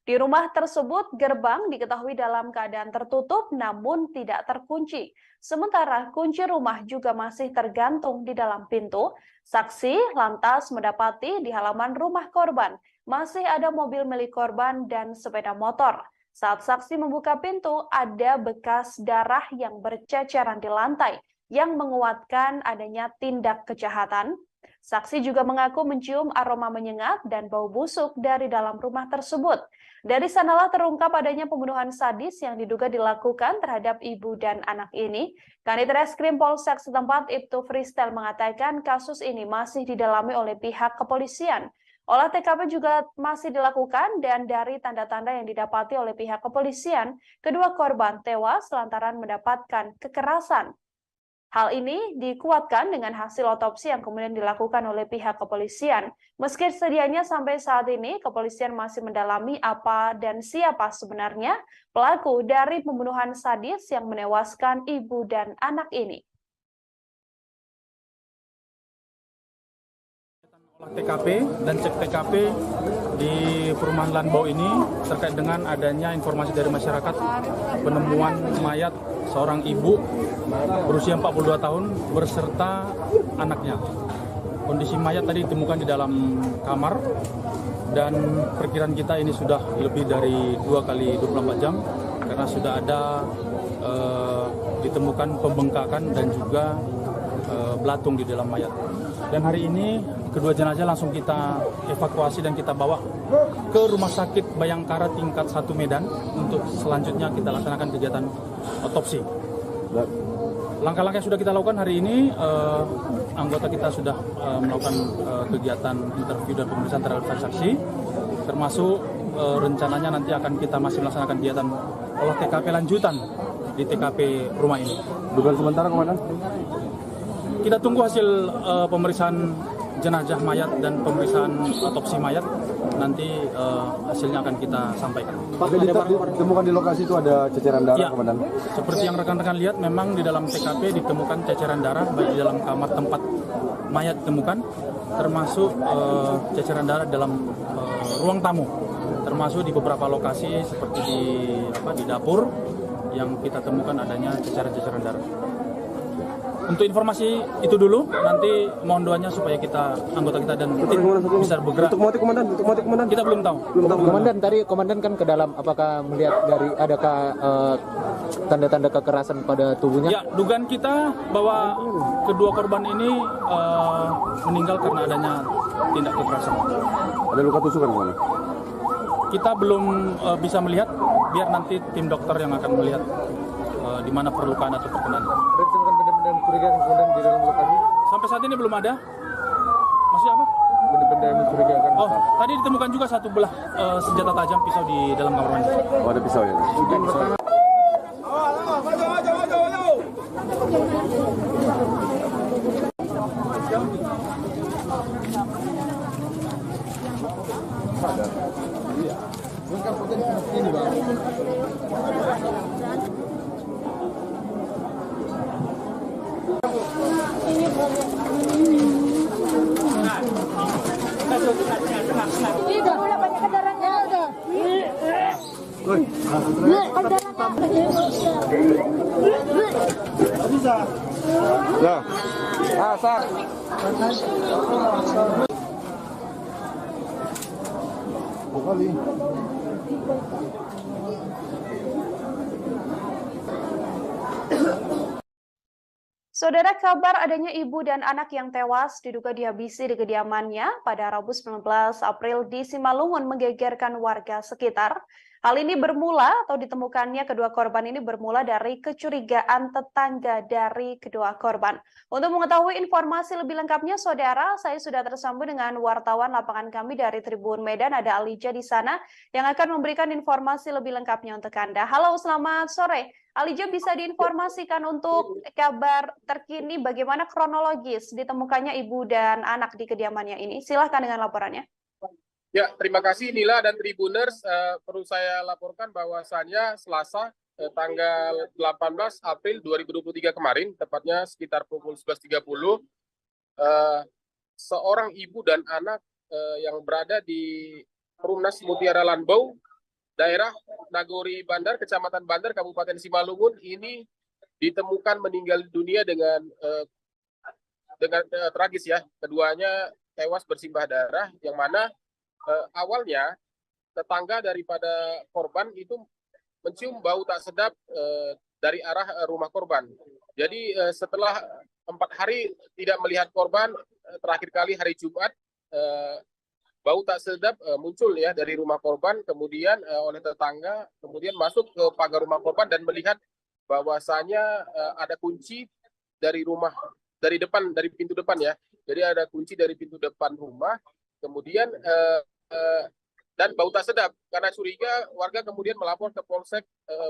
Di rumah tersebut, gerbang diketahui dalam keadaan tertutup namun tidak terkunci. Sementara kunci rumah juga masih tergantung di dalam pintu. Saksi lantas mendapati di halaman rumah korban masih ada mobil milik korban dan sepeda motor. Saat saksi membuka pintu, ada bekas darah yang berceceran di lantai yang menguatkan adanya tindak kejahatan. Saksi juga mengaku mencium aroma menyengat dan bau busuk dari dalam rumah tersebut. Dari sanalah terungkap adanya pembunuhan sadis yang diduga dilakukan terhadap ibu dan anak ini. Kanit Reskrim Polsek setempat Ibtu Freestyle mengatakan kasus ini masih didalami oleh pihak kepolisian. Olah TKP juga masih dilakukan dan dari tanda-tanda yang didapati oleh pihak kepolisian, kedua korban tewas lantaran mendapatkan kekerasan. Hal ini dikuatkan dengan hasil otopsi yang kemudian dilakukan oleh pihak kepolisian. Meski sedianya sampai saat ini, kepolisian masih mendalami apa dan siapa sebenarnya pelaku dari pembunuhan sadis yang menewaskan ibu dan anak ini. TKP dan cek TKP di perumahan Lanbau ini terkait dengan adanya informasi dari masyarakat penemuan mayat seorang ibu berusia 42 tahun berserta anaknya. Kondisi mayat tadi ditemukan di dalam kamar dan perkiraan kita ini sudah lebih dari 2 kali 24 jam karena sudah ada ditemukan pembengkakan dan juga belatung di dalam mayat. Dan hari ini kedua jenazah langsung kita evakuasi dan kita bawa ke Rumah Sakit Bayangkara tingkat 1 Medan untuk selanjutnya kita laksanakan kegiatan otopsi. Langkah-langkah yang sudah kita lakukan hari ini, anggota kita sudah melakukan kegiatan interview dan pemeriksaan terhadap saksi, termasuk rencananya nanti akan kita masih melaksanakan kegiatan olah TKP lanjutan di TKP rumah ini. Dugaan sementara, Komandan? Kita tunggu hasil pemeriksaan jenazah mayat dan pemeriksaan otopsi mayat. Nanti hasilnya akan kita sampaikan. Pak, ditemukan di lokasi itu ada ceceran darah, Ya, Komandan? seperti yang rekan-rekan lihat, memang di dalam TKP ditemukan ceceran darah baik di dalam kamar tempat mayat ditemukan, termasuk ceceran darah dalam ruang tamu, termasuk di beberapa lokasi seperti di dapur yang kita temukan adanya ceceran-ceceran darah. Untuk informasi itu dulu, nanti mohon doanya supaya anggota kita dan tim bisa bergerak. Untuk motif, Komandan? Kita belum tahu. Komandan, tadi komandan kan ke dalam, apakah melihat dari adakah tanda-tanda kekerasan pada tubuhnya? Ya, dugaan kita bahwa kedua korban ini meninggal karena adanya tindak kekerasan. Ada luka tusukan, Komandan? Kita belum bisa melihat, biar nanti tim dokter yang akan melihat di mana perlukaan atau perkenan. Ada ditemukan benda-benda mencurigakan kemudian di dalam lokasi? Sampai saat ini belum ada. Masih apa? Benda-benda yang mencurigakan. Oh, tadi ditemukan juga satu belah senjata tajam pisau di dalam kamar mandi. Oh, ada pisau ya? Ya. Asar. Kali. Saudara, kabar adanya ibu dan anak yang tewas diduga dihabisi di kediamannya pada Rabu 19 April di Simalungun menggegerkan warga sekitar. Hal ini bermula atau ditemukannya kedua korban ini bermula dari kecurigaan tetangga dari kedua korban. Untuk mengetahui informasi lebih lengkapnya, saudara, saya sudah tersambung dengan wartawan lapangan kami dari Tribun Medan, ada Alija di sana yang akan memberikan informasi lebih lengkapnya untuk Anda. Halo, selamat sore. Alija, bisa diinformasikan untuk kabar terkini bagaimana kronologis ditemukannya ibu dan anak di kediamannya ini? Silahkan dengan laporannya. Ya, terima kasih Nila dan Tribuners. Perlu saya laporkan bahwasannya Selasa tanggal 18 April 2023 kemarin, tepatnya sekitar pukul 11.30, seorang ibu dan anak yang berada di Perumnas Mutiara Lanbau, daerah Nagori Bandar, Kecamatan Bandar, Kabupaten Simalungun, ini ditemukan meninggal dunia dengan tragis ya. Keduanya tewas bersimbah darah, yang mana awalnya tetangga daripada korban itu mencium bau tak sedap dari arah rumah korban. Jadi setelah 4 hari tidak melihat korban, terakhir kali hari Jumat bau tak sedap muncul ya dari rumah korban, kemudian oleh tetangga kemudian masuk ke pagar rumah korban dan melihat bahwasanya ada kunci dari rumah, dari pintu depan ya. Jadi ada kunci dari pintu depan rumah, kemudian dan bau tak sedap. Karena curiga, warga kemudian melapor ke Polsek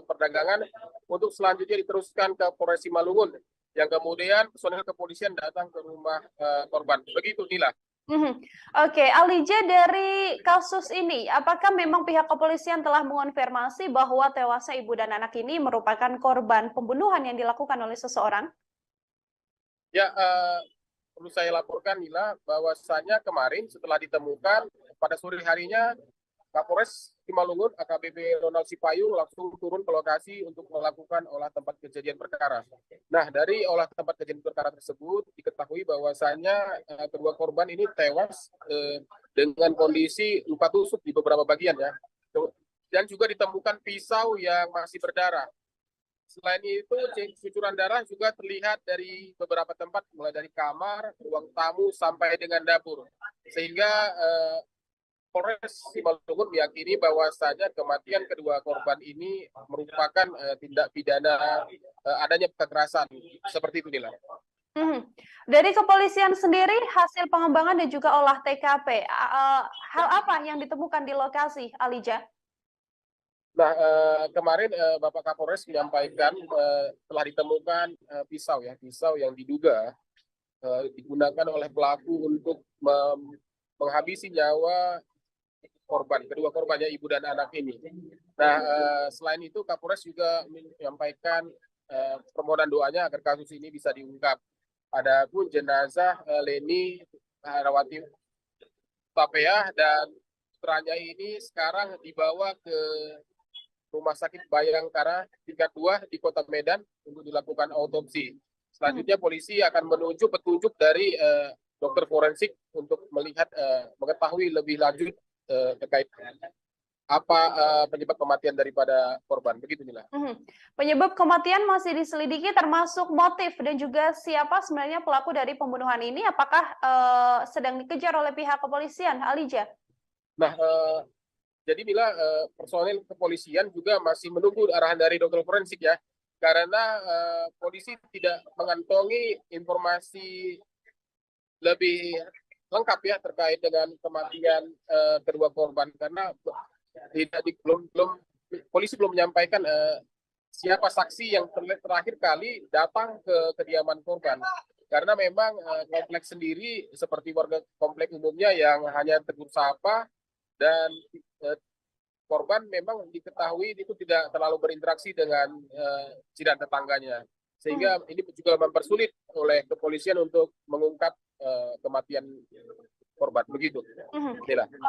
Perdagangan untuk selanjutnya diteruskan ke Polres Simalungun, yang kemudian personel kepolisian datang ke rumah korban. Begitu, Nila. Oke, Alija, dari kasus ini, apakah memang pihak kepolisian telah mengonfirmasi bahwa tewasnya ibu dan anak ini merupakan korban pembunuhan yang dilakukan oleh seseorang? Ya, perlu saya laporkan, Nila, bahwasanya kemarin setelah ditemukan, pada sore harinya Kapolres Simalungun AKBP Ronald Sipayu langsung turun ke lokasi untuk melakukan olah tempat kejadian perkara. Nah, dari olah tempat kejadian perkara tersebut diketahui bahwasanya kedua korban ini tewas dengan kondisi luka tusuk di beberapa bagian ya. Dan juga ditemukan pisau yang masih berdarah. Selain itu, cucuran darah juga terlihat dari beberapa tempat, mulai dari kamar, ruang tamu, sampai dengan dapur. Sehingga Polres Simalungun meyakini bahwasanya kematian kedua korban ini merupakan tindak pidana adanya kekerasan. Seperti itu, Nila. Dari kepolisian sendiri, hasil pengembangan dan juga olah TKP, hal apa yang ditemukan di lokasi, Alija? Nah, kemarin Bapak Kapolres menyampaikan telah ditemukan pisau yang diduga digunakan oleh pelaku untuk menghabisi nyawa kedua korbannya, ibu dan anak ini. Nah, selain itu Kapolres juga menyampaikan permohonan doanya agar kasus ini bisa diungkap. Adapun jenazah Leni Herawati Hutapea dan putranya ini sekarang dibawa ke Rumah Sakit Bayangkara tingkat 2 di Kota Medan untuk dilakukan autopsi. Selanjutnya polisi akan menuju petunjuk dari dokter forensik untuk melihat mengetahui lebih lanjut terkait apa penyebab kematian daripada korban. Begitu, Nila. Penyebab kematian masih diselidiki, termasuk motif dan juga siapa sebenarnya pelaku dari pembunuhan ini. Apakah sedang dikejar oleh pihak kepolisian, Alija? Nah, jadi Mila, personil kepolisian juga masih menunggu arahan dari dokter forensik ya, karena polisi tidak mengantongi informasi lebih lengkap ya terkait dengan kematian kedua korban, karena polisi belum menyampaikan siapa saksi yang terakhir kali datang ke kediaman korban. Karena memang kompleks sendiri seperti warga kompleks umumnya yang hanya tegur sapa, dan korban memang diketahui itu tidak terlalu berinteraksi dengan jiran tetangganya, sehingga ini juga mempersulit oleh kepolisian untuk mengungkap kematian korban. Begitu.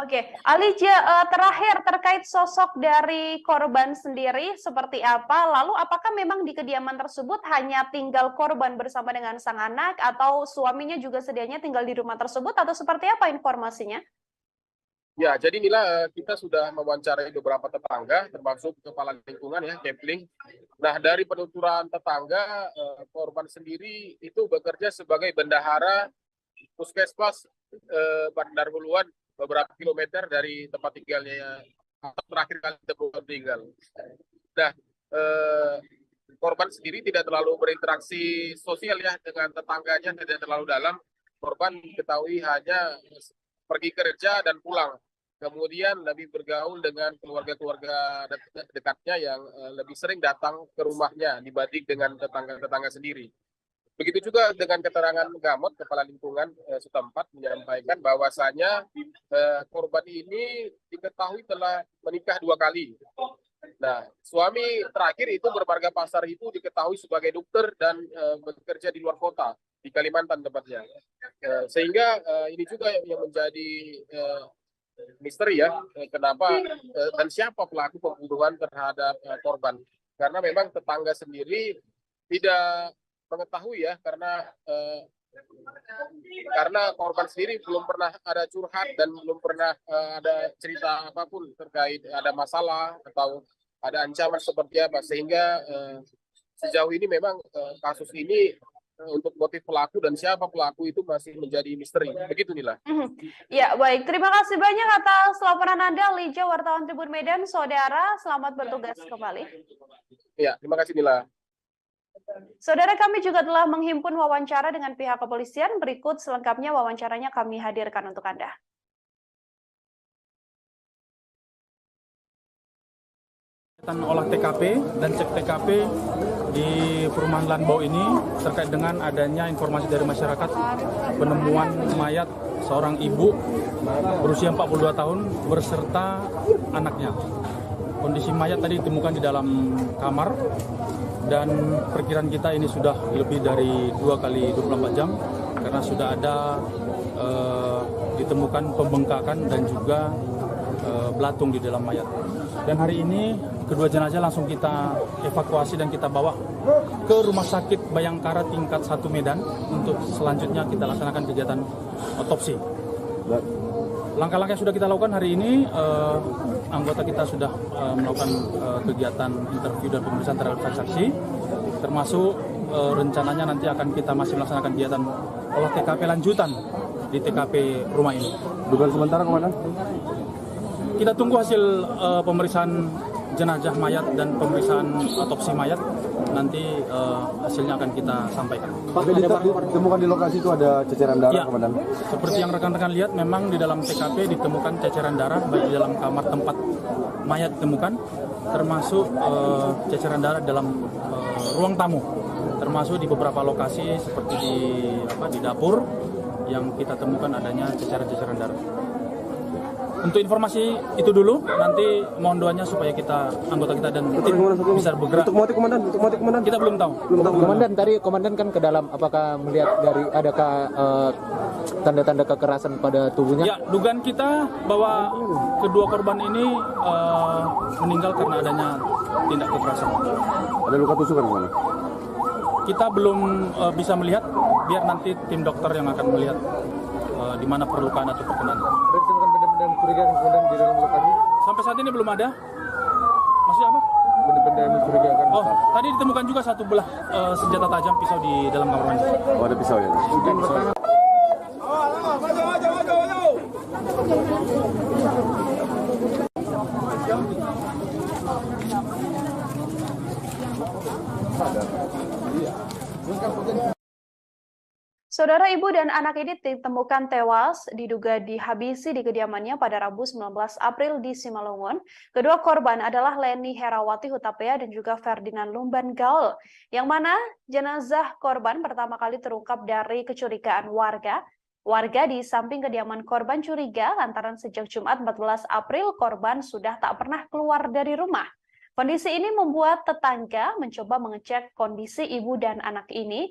Oke, Alija, terakhir terkait sosok dari korban sendiri seperti apa? Lalu apakah memang di kediaman tersebut hanya tinggal korban bersama dengan sang anak, atau suaminya juga sedianya tinggal di rumah tersebut, atau seperti apa informasinya? Ya, jadi Nila, kita sudah mewawancarai beberapa tetangga, termasuk kepala lingkungan ya, Kepling. Nah, dari penuturan tetangga, korban sendiri itu bekerja sebagai bendahara puskesmas Bandar Huluan, beberapa kilometer dari tempat tinggalnya terakhir kali ditemukan tinggal. Nah, korban sendiri tidak terlalu berinteraksi sosial ya dengan tetangganya, tidak terlalu dalam. Korban diketahui hanya pergi kerja dan pulang. Kemudian lebih bergaul dengan keluarga-keluarga dekatnya yang lebih sering datang ke rumahnya dibanding dengan tetangga-tetangga sendiri. Begitu juga dengan keterangan Gamot, kepala lingkungan setempat menyampaikan bahwasanya korban ini diketahui telah menikah 2 kali. Nah, suami terakhir itu bermarga Pasar itu diketahui sebagai dokter dan bekerja di luar kota, di Kalimantan tempatnya. Sehingga ini juga yang menjadi misteri ya, kenapa dan siapa pelaku pembunuhan terhadap korban. Karena memang tetangga sendiri tidak mengetahui ya, karena korban sendiri belum pernah ada curhat dan belum pernah ada cerita apapun terkait ada masalah atau ada ancaman seperti apa, sehingga sejauh ini memang kasus ini untuk motif pelaku dan siapa pelaku itu masih menjadi misteri. Begitu, Nila. Ya, baik. Terima kasih banyak atas laporan Anda, Lija, wartawan Tribun Medan. Saudara, selamat bertugas kembali. Ya, terima kasih, Nila. Saudara, kami juga telah menghimpun wawancara dengan pihak kepolisian. Berikut selengkapnya wawancaranya kami hadirkan untuk Anda. Olah TKP dan cek TKP di perumahan Lanbau ini terkait dengan adanya informasi dari masyarakat penemuan mayat seorang ibu berusia 42 tahun berserta anaknya. Kondisi mayat tadi ditemukan di dalam kamar, dan perkiraan kita ini sudah lebih dari 2 kali 24 jam karena sudah ada ditemukan pembengkakan dan juga belatung di dalam mayat. Dan hari ini kedua jenazah langsung kita evakuasi dan kita bawa ke Rumah Sakit Bayangkara tingkat 1 Medan untuk selanjutnya kita laksanakan kegiatan otopsi. Langkah-langkah yang sudah kita lakukan hari ini, anggota kita sudah melakukan kegiatan interview dan pemeriksaan terhadap saksi, termasuk rencananya nanti akan kita masih melaksanakan kegiatan olah TKP lanjutan di TKP rumah ini. Dugaan sementara, Komandan? Kita tunggu hasil pemeriksaan jenazah mayat dan pemeriksaan otopsi mayat. Nanti hasilnya akan kita sampaikan. Pak, ditemukan di lokasi itu ada ceceran darah, Ya, Komandan? seperti yang rekan-rekan lihat, memang di dalam TKP ditemukan ceceran darah baik di dalam kamar tempat mayat ditemukan, termasuk ceceran darah dalam ruang tamu, termasuk di beberapa lokasi seperti di dapur yang kita temukan adanya ceceran-ceceran darah. Untuk informasi itu dulu, nanti mohon doanya supaya anggota kita dan tim bisa bergerak. Untuk motif, Komandan? Kita belum tahu. Komandan, tadi komandan kan ke dalam, apakah melihat dari adakah tanda-tanda kekerasan pada tubuhnya? Ya, dugaan kita bahwa kedua korban ini meninggal karena adanya tindak kekerasan. Ada luka tusukan, Komandan? Kita belum bisa melihat, biar nanti tim dokter yang akan melihat di mana perlukaan atau perkenan. Ditemukan benda-benda mencurigakan kemudian di dalam lokasi? Sampai saat ini belum ada. Maksudnya apa? Benda-benda mencurigakan. Oh, tadi ditemukan juga satu belah senjata tajam pisau di dalam kamar mandi. Oh, ada pisau ya? Saudara, ibu dan anak ini ditemukan tewas diduga dihabisi di kediamannya pada Rabu 19 April di Simalungun. Kedua korban adalah Leni Herawati Hutapea dan juga Ferdinand Lumban Gaul, yang mana jenazah korban pertama kali terungkap dari kecurigaan warga. Warga di samping kediaman korban curiga lantaran sejak Jumat 14 April korban sudah tak pernah keluar dari rumah. Kondisi ini membuat tetangga mencoba mengecek kondisi ibu dan anak ini.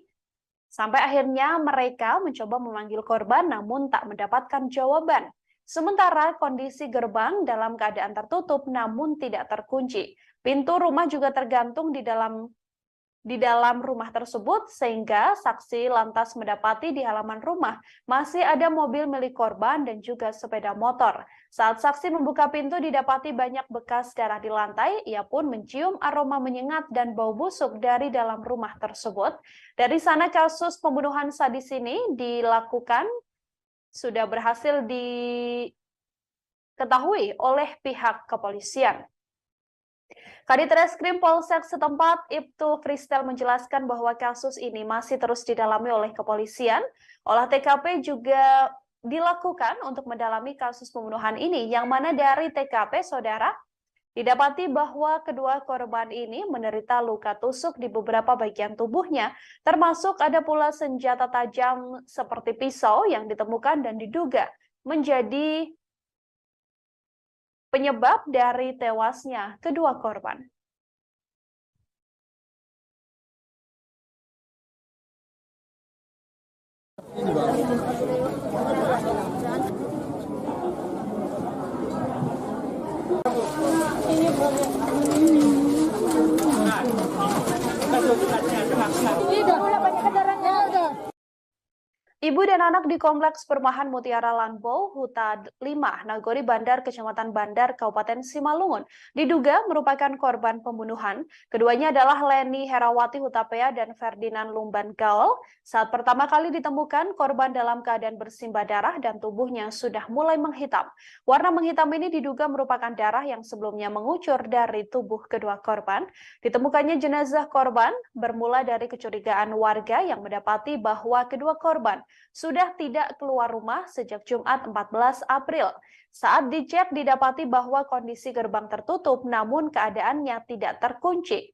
Sampai akhirnya mereka mencoba memanggil korban namun tak mendapatkan jawaban. Sementara kondisi gerbang dalam keadaan tertutup namun tidak terkunci. Pintu rumah juga tergantung di dalam rumah tersebut, sehingga saksi lantas mendapati di halaman rumah masih ada mobil milik korban dan juga sepeda motor. Saat saksi membuka pintu didapati banyak bekas darah di lantai, ia pun mencium aroma menyengat dan bau busuk dari dalam rumah tersebut. Dari sana kasus pembunuhan sadis ini dilakukan sudah berhasil diketahui oleh pihak kepolisian. Kadit Reskrim Polsek setempat, Ibtu Fristel, menjelaskan bahwa kasus ini masih terus didalami oleh kepolisian. Olah TKP juga dilakukan untuk mendalami kasus pembunuhan ini, yang mana dari TKP, saudara, didapati bahwa kedua korban ini menderita luka tusuk di beberapa bagian tubuhnya, termasuk ada pula senjata tajam seperti pisau yang ditemukan dan diduga menjadi penyebab dari tewasnya kedua korban. Ibu dan anak di Kompleks Perumahan Mutiara Lanbo, Huta 5, Nagori Bandar, Kecamatan Bandar, Kabupaten Simalungun, diduga merupakan korban pembunuhan. Keduanya adalah Leni Herawati Hutapea dan Ferdinand Lumban Gaul. Saat pertama kali ditemukan, korban dalam keadaan bersimbah darah dan tubuhnya sudah mulai menghitam. Warna menghitam ini diduga merupakan darah yang sebelumnya mengucur dari tubuh kedua korban. Ditemukannya jenazah korban bermula dari kecurigaan warga yang mendapati bahwa kedua korban sudah tidak keluar rumah sejak Jumat 14 April. Saat dicek didapati bahwa kondisi gerbang tertutup namun keadaannya tidak terkunci.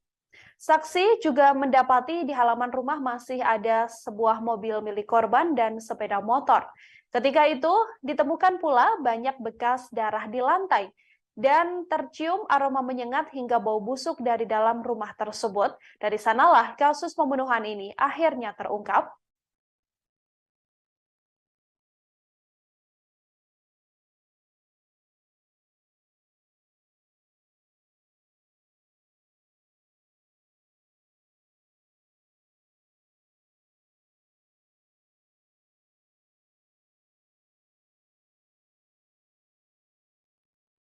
Saksi juga mendapati di halaman rumah masih ada sebuah mobil milik korban dan sepeda motor. Ketika itu ditemukan pula banyak bekas darah di lantai dan tercium aroma menyengat hingga bau busuk dari dalam rumah tersebut. Dari sanalah kasus pembunuhan ini akhirnya terungkap.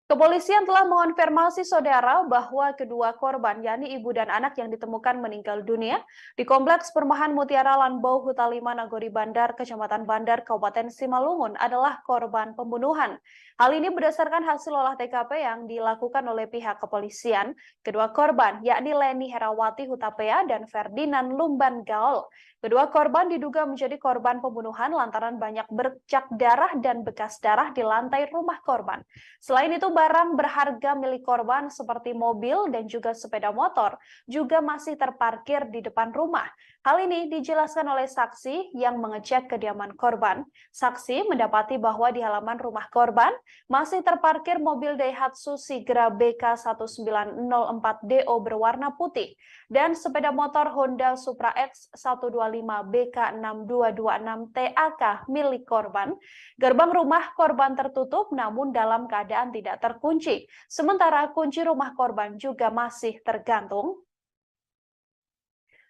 Kepolisian telah mengonfirmasi saudara bahwa kedua korban, yakni ibu dan anak yang ditemukan meninggal dunia di Kompleks Perumahan Mutiara Lanbau Huta 5 Nagori Bandar, Kecamatan Bandar, Kabupaten Simalungun adalah korban pembunuhan. Hal ini berdasarkan hasil olah TKP yang dilakukan oleh pihak kepolisian. Kedua korban, yakni Leni Herawati Hutapea dan Ferdinand Lumban Gaul. Kedua korban diduga menjadi korban pembunuhan lantaran banyak bercak darah dan bekas darah di lantai rumah korban. Selain itu, barang berharga milik korban seperti mobil dan juga sepeda motor juga masih terparkir di depan rumah. Hal ini dijelaskan oleh saksi yang mengecek kediaman korban. Saksi mendapati bahwa di halaman rumah korban masih terparkir mobil Daihatsu Sigra BK1904DO berwarna putih dan sepeda motor Honda Supra X 125 BK6226 TAK milik korban. Gerbang rumah korban tertutup namun dalam keadaan tidak terkunci. Sementara kunci rumah korban juga masih tergantung.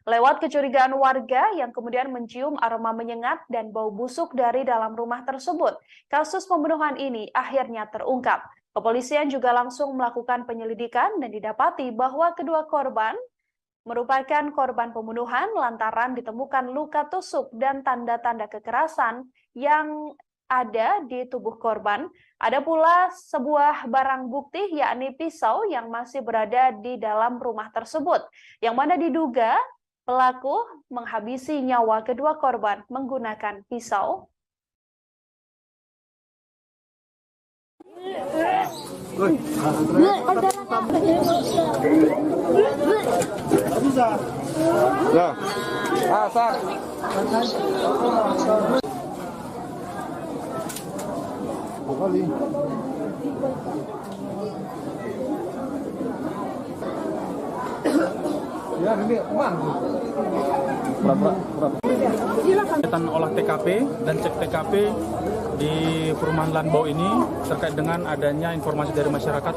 Lewat kecurigaan warga yang kemudian mencium aroma menyengat dan bau busuk dari dalam rumah tersebut, kasus pembunuhan ini akhirnya terungkap. Kepolisian juga langsung melakukan penyelidikan dan didapati bahwa kedua korban merupakan korban pembunuhan lantaran ditemukan luka tusuk dan tanda-tanda kekerasan yang ada di tubuh korban. Ada pula sebuah barang bukti yakni pisau yang masih berada di dalam rumah tersebut, yang mana diduga pelaku menghabisi nyawa kedua korban menggunakan pisau. Kegiatan olah TKP dan cek TKP di perumahan Lanbau ini terkait dengan adanya informasi dari masyarakat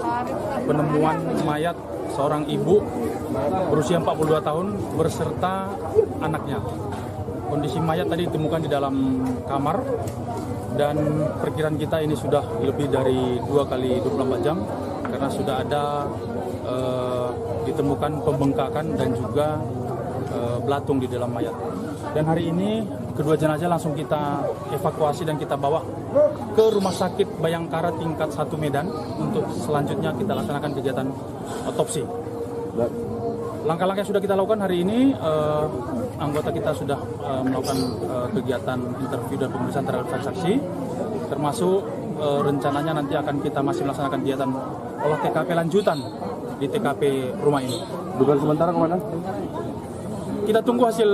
penemuan mayat seorang ibu berusia 42 tahun berserta anaknya. Kondisi mayat tadi ditemukan di dalam kamar dan perkiraan kita ini sudah lebih dari 2 kali 24 jam karena sudah ada ditemukan pembengkakan dan juga belatung di dalam mayat. Dan hari ini kedua jenazah langsung kita evakuasi dan kita bawa ke Rumah Sakit Bayangkara tingkat 1 Medan untuk selanjutnya kita laksanakan kegiatan otopsi. Langkah-langkah yang sudah kita lakukan hari ini, anggota kita sudah melakukan kegiatan interview dan pemeriksaan terhadap saksi, termasuk rencananya nanti akan kita masih melaksanakan kegiatan olah TKP lanjutan di TKP rumah ini. Dugaan sementara kemana? Kita tunggu hasil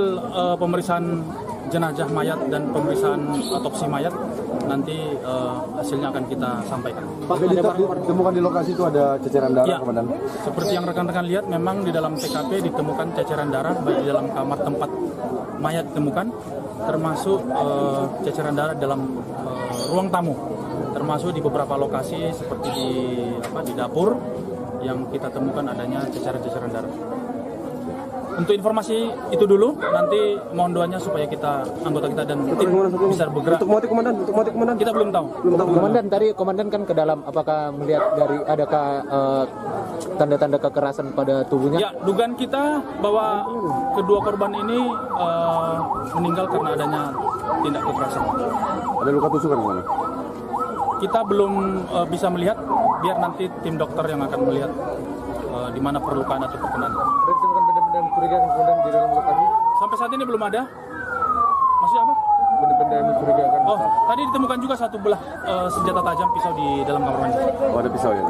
pemeriksaan jenazah mayat dan pemeriksaan otopsi mayat. Nanti hasilnya akan kita sampaikan. Pak, ditemukan di lokasi itu ada ceceran darah, ya, Komandan? Seperti yang rekan-rekan lihat, memang di dalam TKP ditemukan ceceran darah baik di dalam kamar tempat mayat ditemukan, termasuk ceceran darah dalam ruang tamu, termasuk di beberapa lokasi seperti di dapur yang kita temukan adanya ceceran-ceceran darah. Untuk informasi itu dulu, nanti mohon doanya supaya anggota kita dan tim bisa bergerak. Untuk motif komandan, Kita belum tahu. Komandan, tadi komandan kan ke dalam, apakah melihat dari adakah tanda-tanda kekerasan pada tubuhnya? Ya, dugaan kita bahwa kedua korban ini meninggal karena adanya tindak kekerasan. ada luka tusukan kemana? Kita belum bisa melihat, biar nanti tim dokter yang akan melihat di mana perlukaan atau perkenan. Ada ditemukan benda-benda mencurigakan kemudian di dalam lokasi? Sampai saat ini belum ada. Maksudnya apa? Benda-benda yang mencurigakan. Oh, tadi ditemukan juga satu belah senjata tajam pisau di dalam kamar mandi. Oh, ada pisau ya?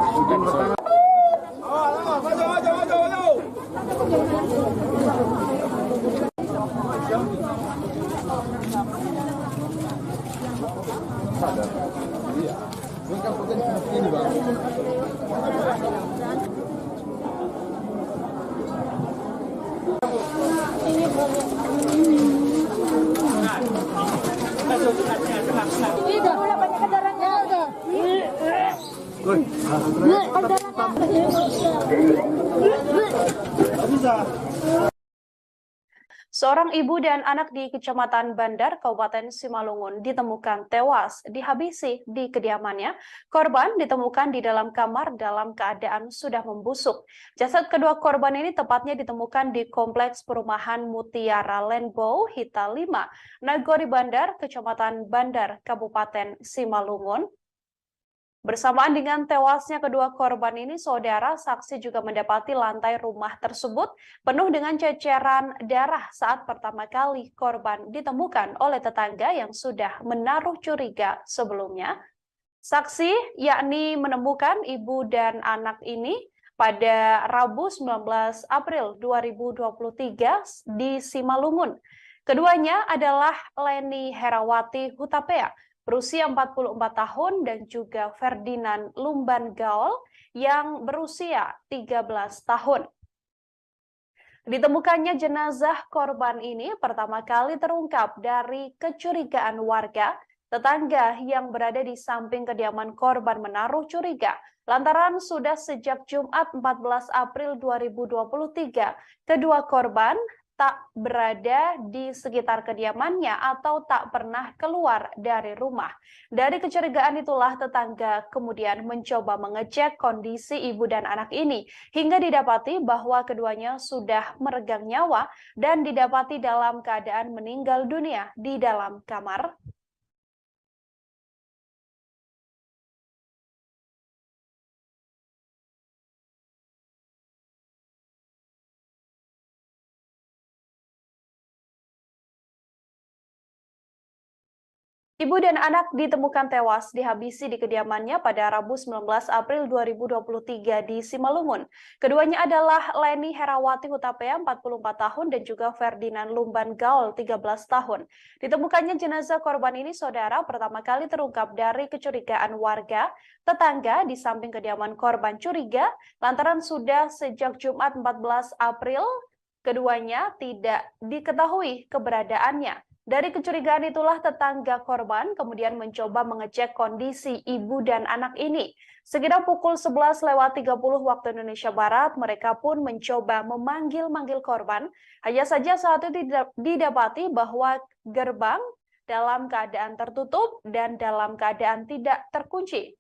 Seorang ibu dan anak di Kecamatan Bandar, Kabupaten Simalungun ditemukan tewas dihabisi di kediamannya. Korban ditemukan di dalam kamar dalam keadaan sudah membusuk. Jasad kedua korban ini tepatnya ditemukan di Kompleks Perumahan Mutiara Rainbow Hita 5, Nagori Bandar, Kecamatan Bandar, Kabupaten Simalungun. Bersamaan dengan tewasnya kedua korban ini, saudara saksi juga mendapati lantai rumah tersebut penuh dengan ceceran darah saat pertama kali korban ditemukan oleh tetangga yang sudah menaruh curiga sebelumnya. Saksi yakni menemukan ibu dan anak ini pada Rabu 19 April 2023 di Simalungun. Keduanya adalah Leni Herawati Hutapea, berusia 44 tahun, dan juga Ferdinand Lumban Gaul yang berusia 13 tahun. Ditemukannya jenazah korban ini pertama kali terungkap dari kecurigaan warga. Tetangga yang berada di samping kediaman korban menaruh curiga lantaran sudah sejak Jumat 14 April 2023 kedua korban tak berada di sekitar kediamannya atau tak pernah keluar dari rumah. Dari kecurigaan itulah tetangga kemudian mencoba mengecek kondisi ibu dan anak ini hingga didapati bahwa keduanya sudah meregang nyawa dan didapati dalam keadaan meninggal dunia di dalam kamar. Ibu dan anak ditemukan tewas dihabisi di kediamannya pada Rabu 19 April 2023 di Simalungun. Keduanya adalah Leni Herawati Hutapea 44 tahun dan juga Ferdinand Lumban Gaul 13 tahun. Ditemukannya jenazah korban ini, saudara, pertama kali terungkap dari kecurigaan warga. Tetangga di samping kediaman korban curiga lantaran sudah sejak Jumat 14 April keduanya tidak diketahui keberadaannya. Dari kecurigaan itulah tetangga korban kemudian mencoba mengecek kondisi ibu dan anak ini. Sekitar pukul 11.30 waktu Indonesia Barat, mereka pun mencoba memanggil-manggil korban. Hanya saja saat itu didapati bahwa gerbang dalam keadaan tertutup dan dalam keadaan tidak terkunci.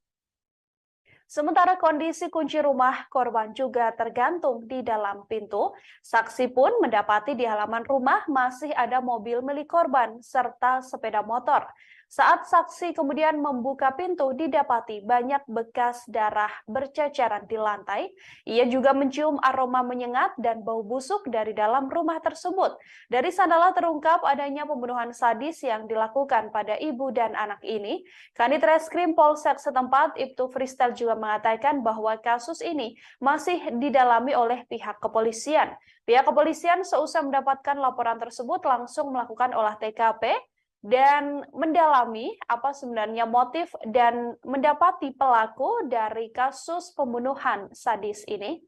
Sementara kondisi kunci rumah korban juga tergantung di dalam pintu. Saksi pun mendapati di halaman rumah masih ada mobil milik korban serta sepeda motor. Saat saksi kemudian membuka pintu, didapati banyak bekas darah berceceran di lantai. Ia juga mencium aroma menyengat dan bau busuk dari dalam rumah tersebut. Dari sanalah terungkap adanya pembunuhan sadis yang dilakukan pada ibu dan anak ini. Kanit Reskrim Polsek setempat, Ibtu Fristel, juga mengatakan bahwa kasus ini masih didalami oleh pihak kepolisian. Pihak kepolisian seusai mendapatkan laporan tersebut langsung melakukan olah TKP dan mendalami apa sebenarnya motif dan mendapati pelaku dari kasus pembunuhan sadis ini.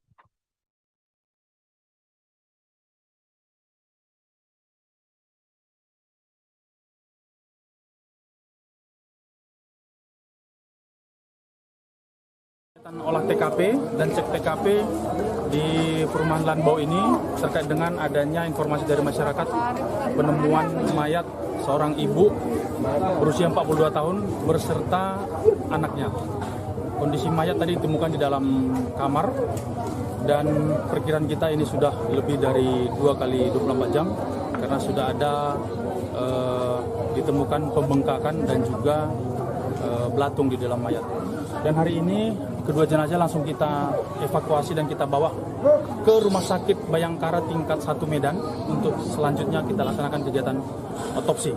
Olah TKP dan cek TKP di perumahan Lanbau ini terkait dengan adanya informasi dari masyarakat penemuan mayat seorang ibu berusia 42 tahun berserta anaknya. Kondisi mayat tadi ditemukan di dalam kamar dan perkiraan kita ini sudah lebih dari 2 kali 24 jam karena sudah ada ditemukan pembengkakan dan juga belatung di dalam mayat. Dan hari ini kedua jenazah langsung kita evakuasi dan kita bawa ke Rumah Sakit Bayangkara tingkat 1 Medan untuk selanjutnya kita laksanakan kegiatan otopsi.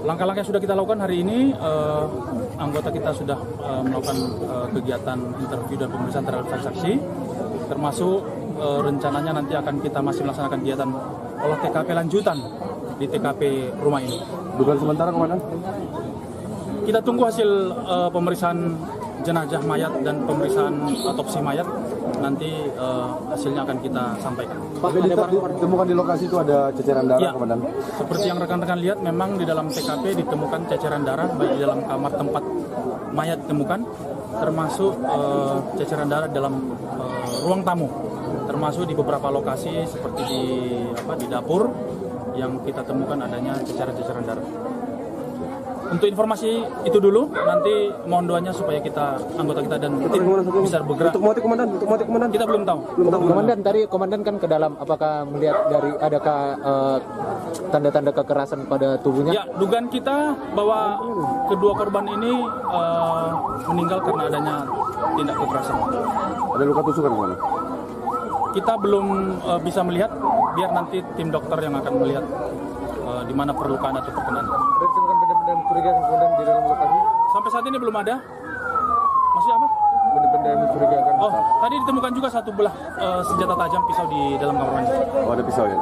Langkah-langkah yang sudah kita lakukan hari ini, anggota kita sudah melakukan kegiatan interview dan pemeriksaan terhadap saksi, termasuk rencananya nanti akan kita masih melaksanakan kegiatan olah TKP lanjutan di TKP rumah ini. Dugaan sementara, Komandan? Kita tunggu hasil pemeriksaan jenazah mayat dan pemeriksaan otopsi mayat, nanti hasilnya akan kita sampaikan. Pak, ditemukan di lokasi itu ada ceceran darah, ya, Komandan? Seperti yang rekan-rekan lihat, memang di dalam TKP ditemukan ceceran darah baik di dalam kamar tempat mayat ditemukan, termasuk ceceran darah dalam ruang tamu, termasuk di beberapa lokasi seperti di dapur yang kita temukan adanya ceceran-ceceran darah. Untuk informasi itu dulu, nanti mohon doanya supaya anggota kita dan tim bisa bergerak. Untuk motif komandan, Kita belum tahu. Komandan, tadi komandan kan ke dalam, apakah melihat dari adakah tanda-tanda kekerasan pada tubuhnya? Ya, dugaan kita bahwa kedua korban ini meninggal karena adanya tindak kekerasan. ada luka tusukan kemana? Kita belum bisa melihat, biar nanti tim dokter yang akan melihat di mana perlukaan atau perkenan. Ada ditemukan benda-benda mencurigakan kemudian di dalam lokasi? Sampai saat ini belum ada. Masih apa? Benda-benda yang mencurigakan. Oh, tadi ditemukan juga satu belah senjata tajam pisau di dalam kamar mandi. Oh, ada pisau ya?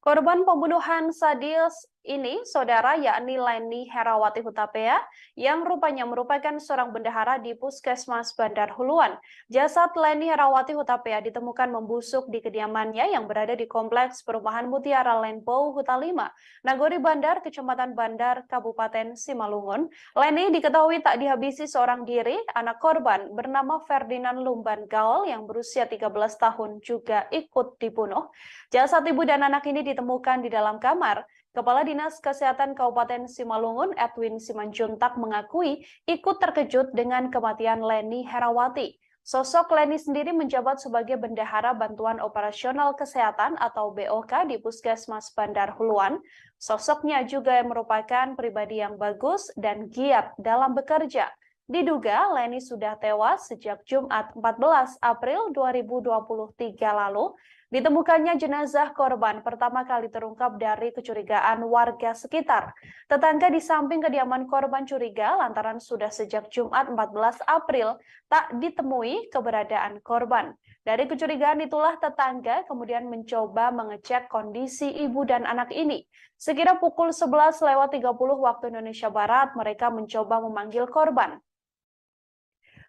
Korban pembunuhan sadis ini, saudara, yakni Leni Herawati Hutapea, yang rupanya merupakan seorang bendahara di Puskesmas Bandar Huluan. Jasad Leni Herawati Hutapea ditemukan membusuk di kediamannya yang berada di Kompleks Perumahan Mutiara Lenpo Huta 5, Nagori Bandar, Kecamatan Bandar, Kabupaten Simalungun. Leni diketahui tak dihabisi seorang diri. Anak korban bernama Ferdinand Lumban Gaul yang berusia 13 tahun juga ikut dibunuh. Jasad ibu dan anak ini ditemukan di dalam kamar. Kepala Dinas Kesehatan Kabupaten Simalungun, Edwin Simanjuntak, mengakui ikut terkejut dengan kematian Leni Herawati. Sosok Leni sendiri menjabat sebagai Bendahara Bantuan Operasional Kesehatan atau BOK di Puskesmas Bandar Huluan. Sosoknya juga merupakan pribadi yang bagus dan giat dalam bekerja. Diduga Leni sudah tewas sejak Jumat 14 April 2023 lalu. Ditemukannya jenazah korban pertama kali terungkap dari kecurigaan warga sekitar. Tetangga di samping kediaman korban curiga lantaran sudah sejak Jumat 14 April tak ditemui keberadaan korban. Dari kecurigaan itulah tetangga kemudian mencoba mengecek kondisi ibu dan anak ini. Sekira pukul 11:30 waktu Indonesia Barat, mereka mencoba memanggil korban.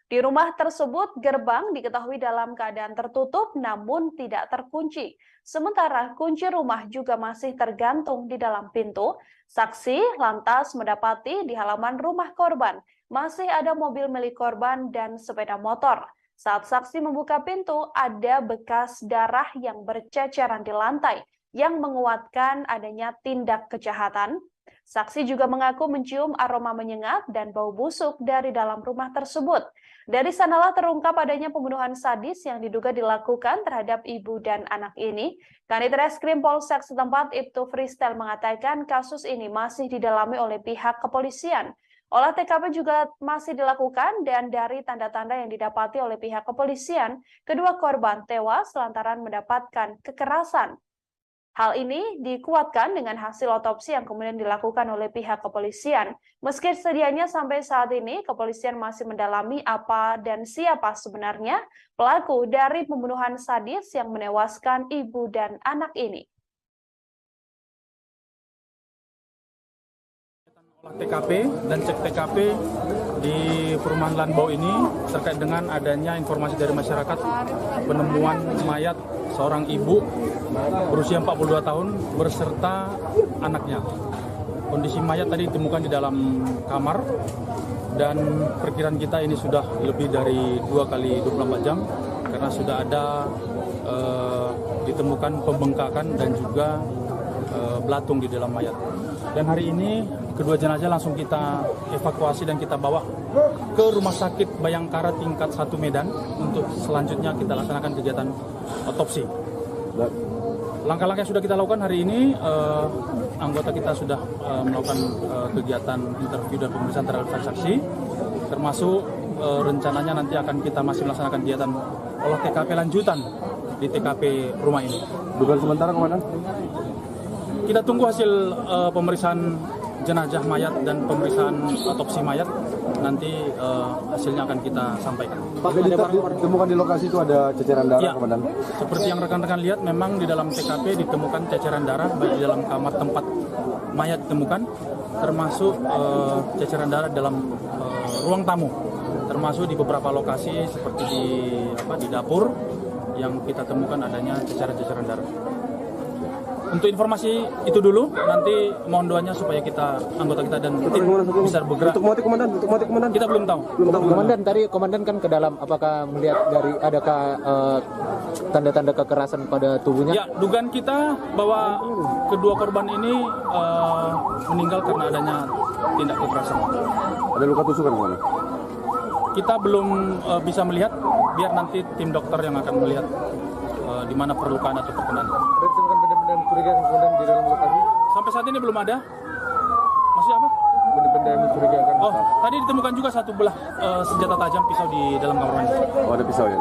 Di rumah tersebut, gerbang diketahui dalam keadaan tertutup namun tidak terkunci. Sementara kunci rumah juga masih tergantung di dalam pintu. Saksi lantas mendapati di halaman rumah korban masih ada mobil milik korban dan sepeda motor. Saat saksi membuka pintu, ada bekas darah yang berceceran di lantai yang menguatkan adanya tindak kejahatan. Saksi juga mengaku mencium aroma menyengat dan bau busuk dari dalam rumah tersebut. Dari sanalah terungkap adanya pembunuhan sadis yang diduga dilakukan terhadap ibu dan anak ini. Kanit Reskrim Polsek setempat Ibtu Freestyle mengatakan kasus ini masih didalami oleh pihak kepolisian. Olah TKP juga masih dilakukan dan dari tanda-tanda yang didapati oleh pihak kepolisian, kedua korban tewas lantaran mendapatkan kekerasan. Hal ini dikuatkan dengan hasil otopsi yang kemudian dilakukan oleh pihak kepolisian. Meski sedianya sampai saat ini, kepolisian masih mendalami apa dan siapa sebenarnya pelaku dari pembunuhan sadis yang menewaskan ibu dan anak ini. Olah TKP dan cek TKP di perumahan Lanbau ini terkait dengan adanya informasi dari masyarakat penemuan mayat seorang ibu berusia 42 tahun berserta anaknya. Kondisi mayat tadi ditemukan di dalam kamar dan perkiraan kita ini sudah lebih dari 2 kali 24 jam karena sudah ada ditemukan pembengkakan dan juga belatung di dalam mayat. Dan hari ini kedua jenazah langsung kita evakuasi dan kita bawa ke Rumah Sakit Bayangkara tingkat 1 Medan untuk selanjutnya kita laksanakan kegiatan otopsi. Langkah-langkah yang sudah kita lakukan hari ini, anggota kita sudah melakukan kegiatan interview dan pemeriksaan terhadap saksi, termasuk rencananya nanti akan kita masih melaksanakan kegiatan olah TKP lanjutan di TKP rumah ini. Dugaan sementara, Komandan? Kita tunggu hasil pemeriksaan jenazah mayat dan pemeriksaan otopsi mayat nanti hasilnya akan kita sampaikan. Pak, ditemukan di lokasi itu ada ceceran darah, Ya, Komandan? seperti yang rekan-rekan lihat, memang di dalam TKP ditemukan ceceran darah baik di dalam kamar tempat mayat ditemukan, termasuk ceceran darah dalam ruang tamu, termasuk di beberapa lokasi seperti di dapur yang kita temukan adanya ceceran-ceceran darah. Untuk informasi itu dulu, nanti mohon doanya supaya anggota kita dan tim bisa bergerak. Untuk motif Komandan? Kita belum tahu. Komandan, tadi Komandan kan ke dalam, apakah melihat dari adakah tanda-tanda kekerasan pada tubuhnya? Ya, dugaan kita bahwa kedua korban ini meninggal karena adanya tindak kekerasan. Ada luka tusukan, Komandan? Kita belum bisa melihat, biar nanti tim dokter yang akan melihat di mana perlukaan atau perkenan. Ada ditemukan benda-benda mencurigakan kemudian di dalam lokasi? Sampai saat ini belum ada. Masih apa? Benda-benda yang mencurigakan. Oh, tadi ditemukan juga satu belah senjata tajam pisau di dalam kamar mandi. Oh, ada pisau ya?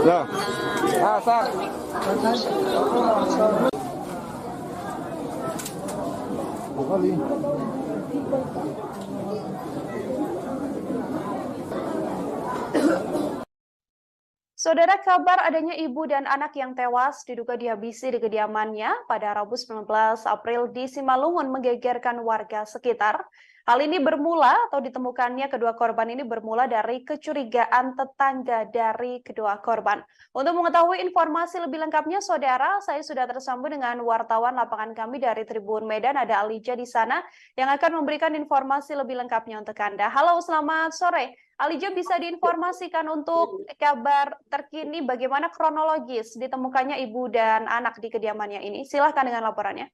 Ya. Asar. Kali. Saudara, kabar adanya ibu dan anak yang tewas diduga dihabisi di kediamannya pada Rabu 19 April di Simalungun menggegerkan warga sekitar. Hal ini bermula atau ditemukannya kedua korban ini bermula dari kecurigaan tetangga dari kedua korban. Untuk mengetahui informasi lebih lengkapnya, saudara, saya sudah tersambung dengan wartawan lapangan kami dari Tribun Medan, ada Alija di sana yang akan memberikan informasi lebih lengkapnya untuk Anda. Halo, selamat sore. Alija, bisa diinformasikan untuk kabar terkini bagaimana kronologis ditemukannya ibu dan anak di kediamannya ini? Silahkan dengan laporannya.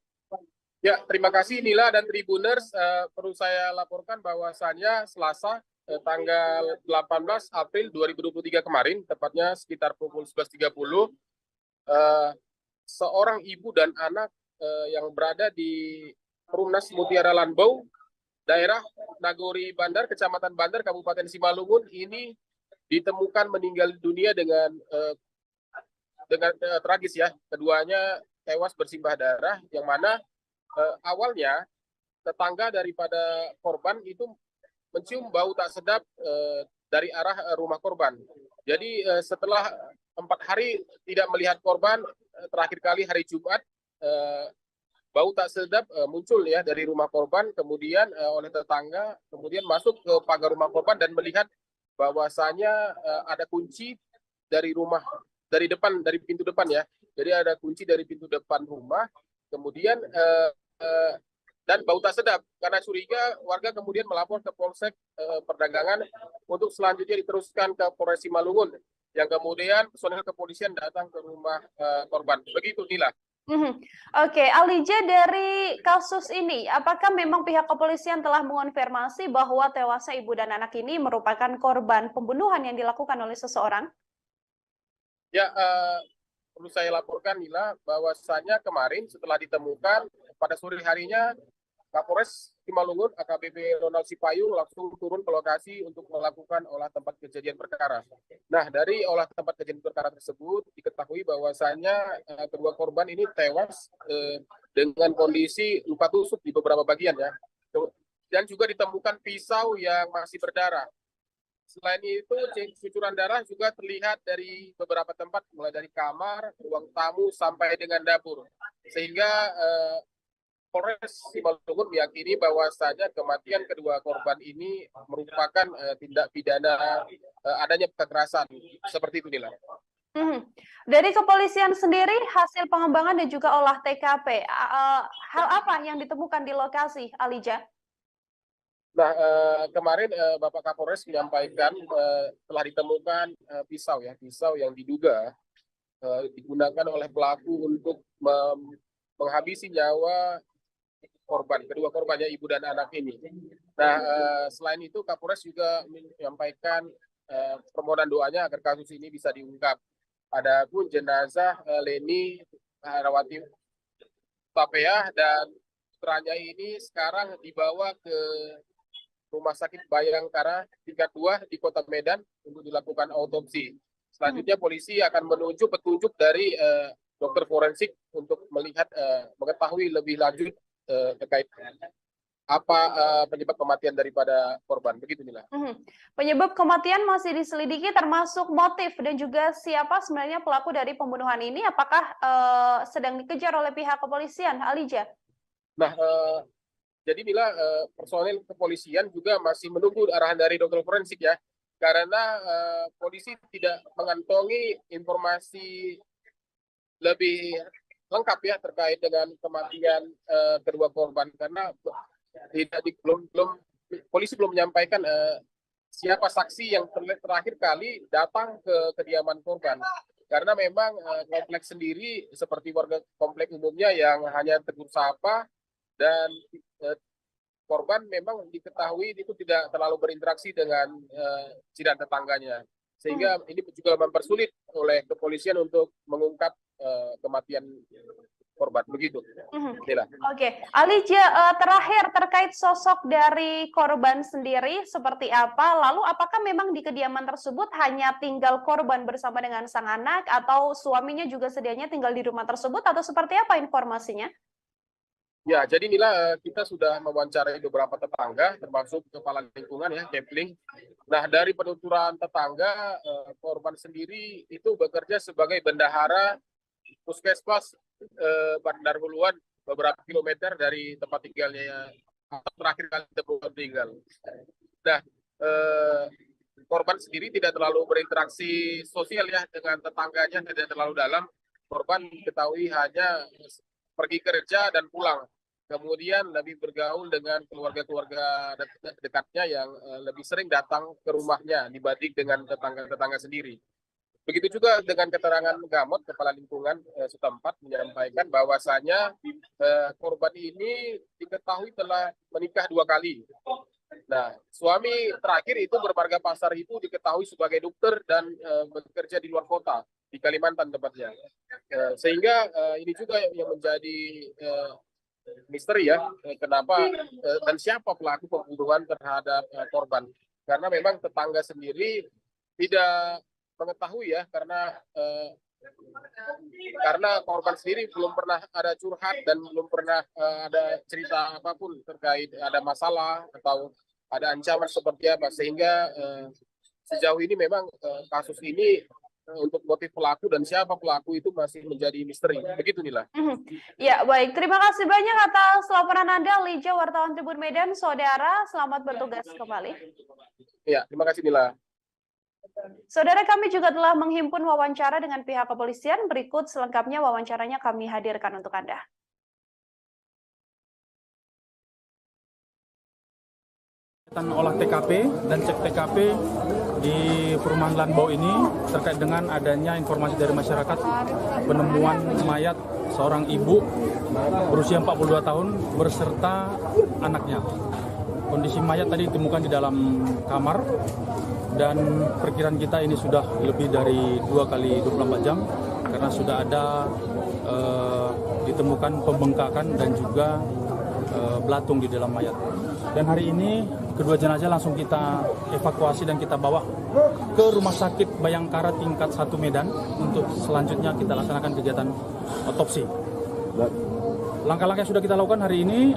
Ya, terima kasih Nila dan Tribuners. Perlu saya laporkan bahwasannya Selasa tanggal 18 April 2023 kemarin, tepatnya sekitar pukul 11.30, seorang ibu dan anak yang berada di Perumnas Mutiara Lanbau, daerah Nagori Bandar, Kecamatan Bandar, Kabupaten Simalungun, ini ditemukan meninggal dunia dengan tragis ya. Keduanya tewas bersimbah darah, yang mana awalnya tetangga daripada korban itu mencium bau tak sedap dari arah rumah korban. Jadi setelah 4 hari tidak melihat korban, terakhir kali hari Jumat, bau tak sedap muncul ya dari rumah korban, kemudian oleh tetangga, kemudian masuk ke pagar rumah korban dan melihat bahwasanya ada kunci dari rumah, dari pintu depan ya. Jadi ada kunci dari pintu depan rumah, kemudian dan bau tak sedap. Karena curiga, warga kemudian melapor ke Polsek Perdagangan untuk selanjutnya diteruskan ke Polres Simalungun, yang kemudian personel kepolisian datang ke rumah korban. Begitu, Nila. Oke, Alija, dari kasus ini, apakah memang pihak kepolisian telah mengonfirmasi bahwa tewasnya ibu dan anak ini merupakan korban pembunuhan yang dilakukan oleh seseorang? Ya, perlu saya laporkan, Nila, bahwasannya kemarin setelah ditemukan, pada sore harinya Kapolres Simalungun AKBP Ronald Sipayung langsung turun ke lokasi untuk melakukan olah tempat kejadian perkara. Nah, dari olah tempat kejadian perkara tersebut diketahui bahwasannya kedua korban ini tewas dengan kondisi luka tusuk di beberapa bagian ya. Dan juga ditemukan pisau yang masih berdarah. Selain itu, cucuran darah juga terlihat dari beberapa tempat, mulai dari kamar, ruang tamu, sampai dengan dapur. Sehingga Polres Simalungun meyakini bahwasanya kematian kedua korban ini merupakan tindak pidana adanya kekerasan. Seperti itu, Nila. Dari kepolisian sendiri, hasil pengembangan dan juga olah TKP, hal apa yang ditemukan di lokasi, Alija? Nah, kemarin Bapak Kapolres menyampaikan telah ditemukan pisau yang diduga digunakan oleh pelaku untuk menghabisi nyawa korban, kedua korbannya ibu dan anak ini. Nah, selain itu Kapolres juga menyampaikan permohonan doanya agar kasus ini bisa diungkap. Adapun jenazah Leni Herawati Hutapea dan putranya ini sekarang dibawa ke Rumah Sakit Bayangkara tingkat 2 di Kota Medan untuk dilakukan autopsi. Selanjutnya polisi akan menunjuk petunjuk dari dokter forensik untuk melihat mengetahui lebih lanjut terkait apa penyebab kematian daripada korban. Begitu Mila. Penyebab kematian masih diselidiki termasuk motif dan juga siapa sebenarnya pelaku dari pembunuhan ini. Apakah sedang dikejar oleh pihak kepolisian, Alija? Nah, jadi Mila, personel kepolisian juga masih menunggu arahan dari dokter forensik ya, karena polisi tidak mengantongi informasi lebih lengkap ya terkait dengan kematian kedua korban, karena polisi belum menyampaikan siapa saksi yang terakhir kali datang ke kediaman korban, karena memang kompleks sendiri seperti warga kompleks umumnya yang hanya tegur sapa, dan korban memang diketahui itu tidak terlalu berinteraksi dengan jiran tetangganya, sehingga ini juga mempersulit oleh kepolisian untuk mengungkap kematian korban. Begitu. Oke, Alija, terakhir terkait sosok dari korban sendiri seperti apa? Lalu apakah memang di kediaman tersebut hanya tinggal korban bersama dengan sang anak, atau suaminya juga sedianya tinggal di rumah tersebut, atau seperti apa informasinya? Ya, jadi Mila, kita sudah mewawancarai beberapa tetangga, termasuk kepala lingkungan ya, Kepling. Nah, dari penuturan tetangga, korban sendiri itu bekerja sebagai bendahara puskesmas Bandar Huluan, beberapa kilometer dari tempat tinggalnya terakhir kali ditemukan meninggal. Nah, korban sendiri tidak terlalu berinteraksi sosial ya dengan tetangganya, tidak terlalu dalam. Korban diketahui hanya pergi kerja dan pulang. Kemudian lebih bergaul dengan keluarga-keluarga dekatnya yang lebih sering datang ke rumahnya dibanding dengan tetangga-tetangga sendiri. Begitu juga dengan keterangan Gamot, kepala lingkungan setempat menyampaikan bahwasanya korban ini diketahui telah menikah 2 kali. Nah, suami terakhir itu bermarga Pasar itu diketahui sebagai dokter dan bekerja di luar kota, di Kalimantan tempatnya. Sehingga ini juga yang menjadi misteri ya, kenapa dan siapa pelaku pembunuhan terhadap korban. Karena memang tetangga sendiri tidak mengetahui ya, karena korban sendiri belum pernah ada curhat dan belum pernah ada cerita apapun terkait ada masalah atau ada ancaman seperti apa, sehingga sejauh ini memang kasus ini untuk motif pelaku dan siapa pelaku itu masih menjadi misteri. Begitu Nila. Ya, baik. Terima kasih banyak atas laporan Anda, Lija, wartawan Tribun Medan. Saudara, selamat bertugas kembali. Ya, terima kasih Nila. Saudara, kami juga telah menghimpun wawancara dengan pihak kepolisian. Berikut selengkapnya wawancaranya kami hadirkan untuk Anda. Olah TKP dan cek TKP di perumahan Lanbau ini terkait dengan adanya informasi dari masyarakat penemuan mayat seorang ibu berusia 42 tahun berserta anaknya. Kondisi mayat tadi ditemukan di dalam kamar, dan perkiraan kita ini sudah lebih dari 2 kali 24 jam karena sudah ada ditemukan pembengkakan dan juga belatung di dalam mayat. Dan hari ini kedua jenazah langsung kita evakuasi dan kita bawa ke Rumah Sakit Bayangkara tingkat 1 Medan untuk selanjutnya kita laksanakan kegiatan otopsi. Langkah-langkah yang sudah kita lakukan hari ini,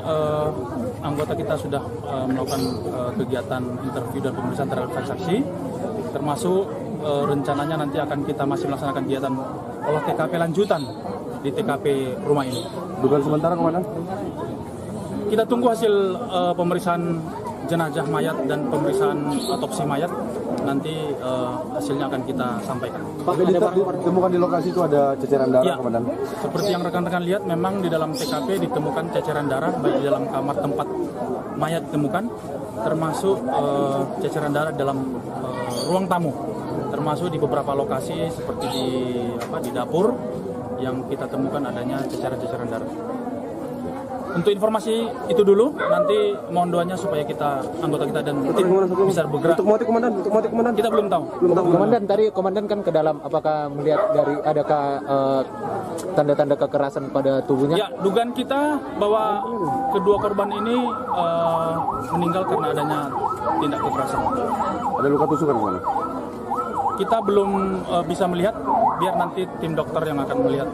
anggota kita sudah melakukan kegiatan interview dan pemeriksaan terhadap saksi, termasuk rencananya nanti akan kita masih melaksanakan kegiatan olah TKP lanjutan di TKP rumah ini. Dugaan sementara, Komandan? Kita tunggu hasil pemeriksaan jenazah mayat dan pemeriksaan otopsi mayat, nanti hasilnya akan kita sampaikan. Pak, ditemukan di lokasi itu ada ceceran darah, ya, Komandan? Seperti yang rekan-rekan lihat, memang di dalam TKP ditemukan ceceran darah, baik di dalam kamar tempat mayat ditemukan, termasuk ceceran darah dalam ruang tamu, termasuk di beberapa lokasi seperti di dapur yang kita temukan adanya ceceran darah. Untuk informasi itu dulu, nanti mohon doanya supaya anggota kita dan tim bisa bergerak. Untuk motif komandan, Kita belum tahu. Komandan, tadi komandan kan ke dalam, apakah melihat dari adakah tanda-tanda kekerasan pada tubuhnya? Ya, dugaan kita bahwa kedua korban ini meninggal karena adanya tindak kekerasan. Ada luka tusukan mana? Kita belum bisa melihat, biar nanti tim dokter yang akan melihat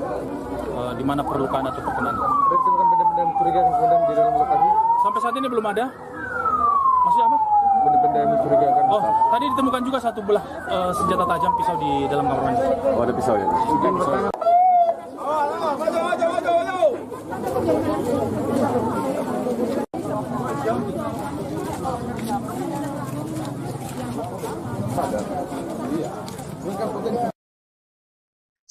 di mana perlukaan atau perkenan. Ada ditemukan benda-benda mencurigakan kemudian di dalam lokasi? Sampai saat ini belum ada. Masih apa? Benda-benda yang mencurigakan. Oh, tadi ditemukan juga satu belah senjata tajam pisau di dalam kamar mandi. Oh, ada pisau ya.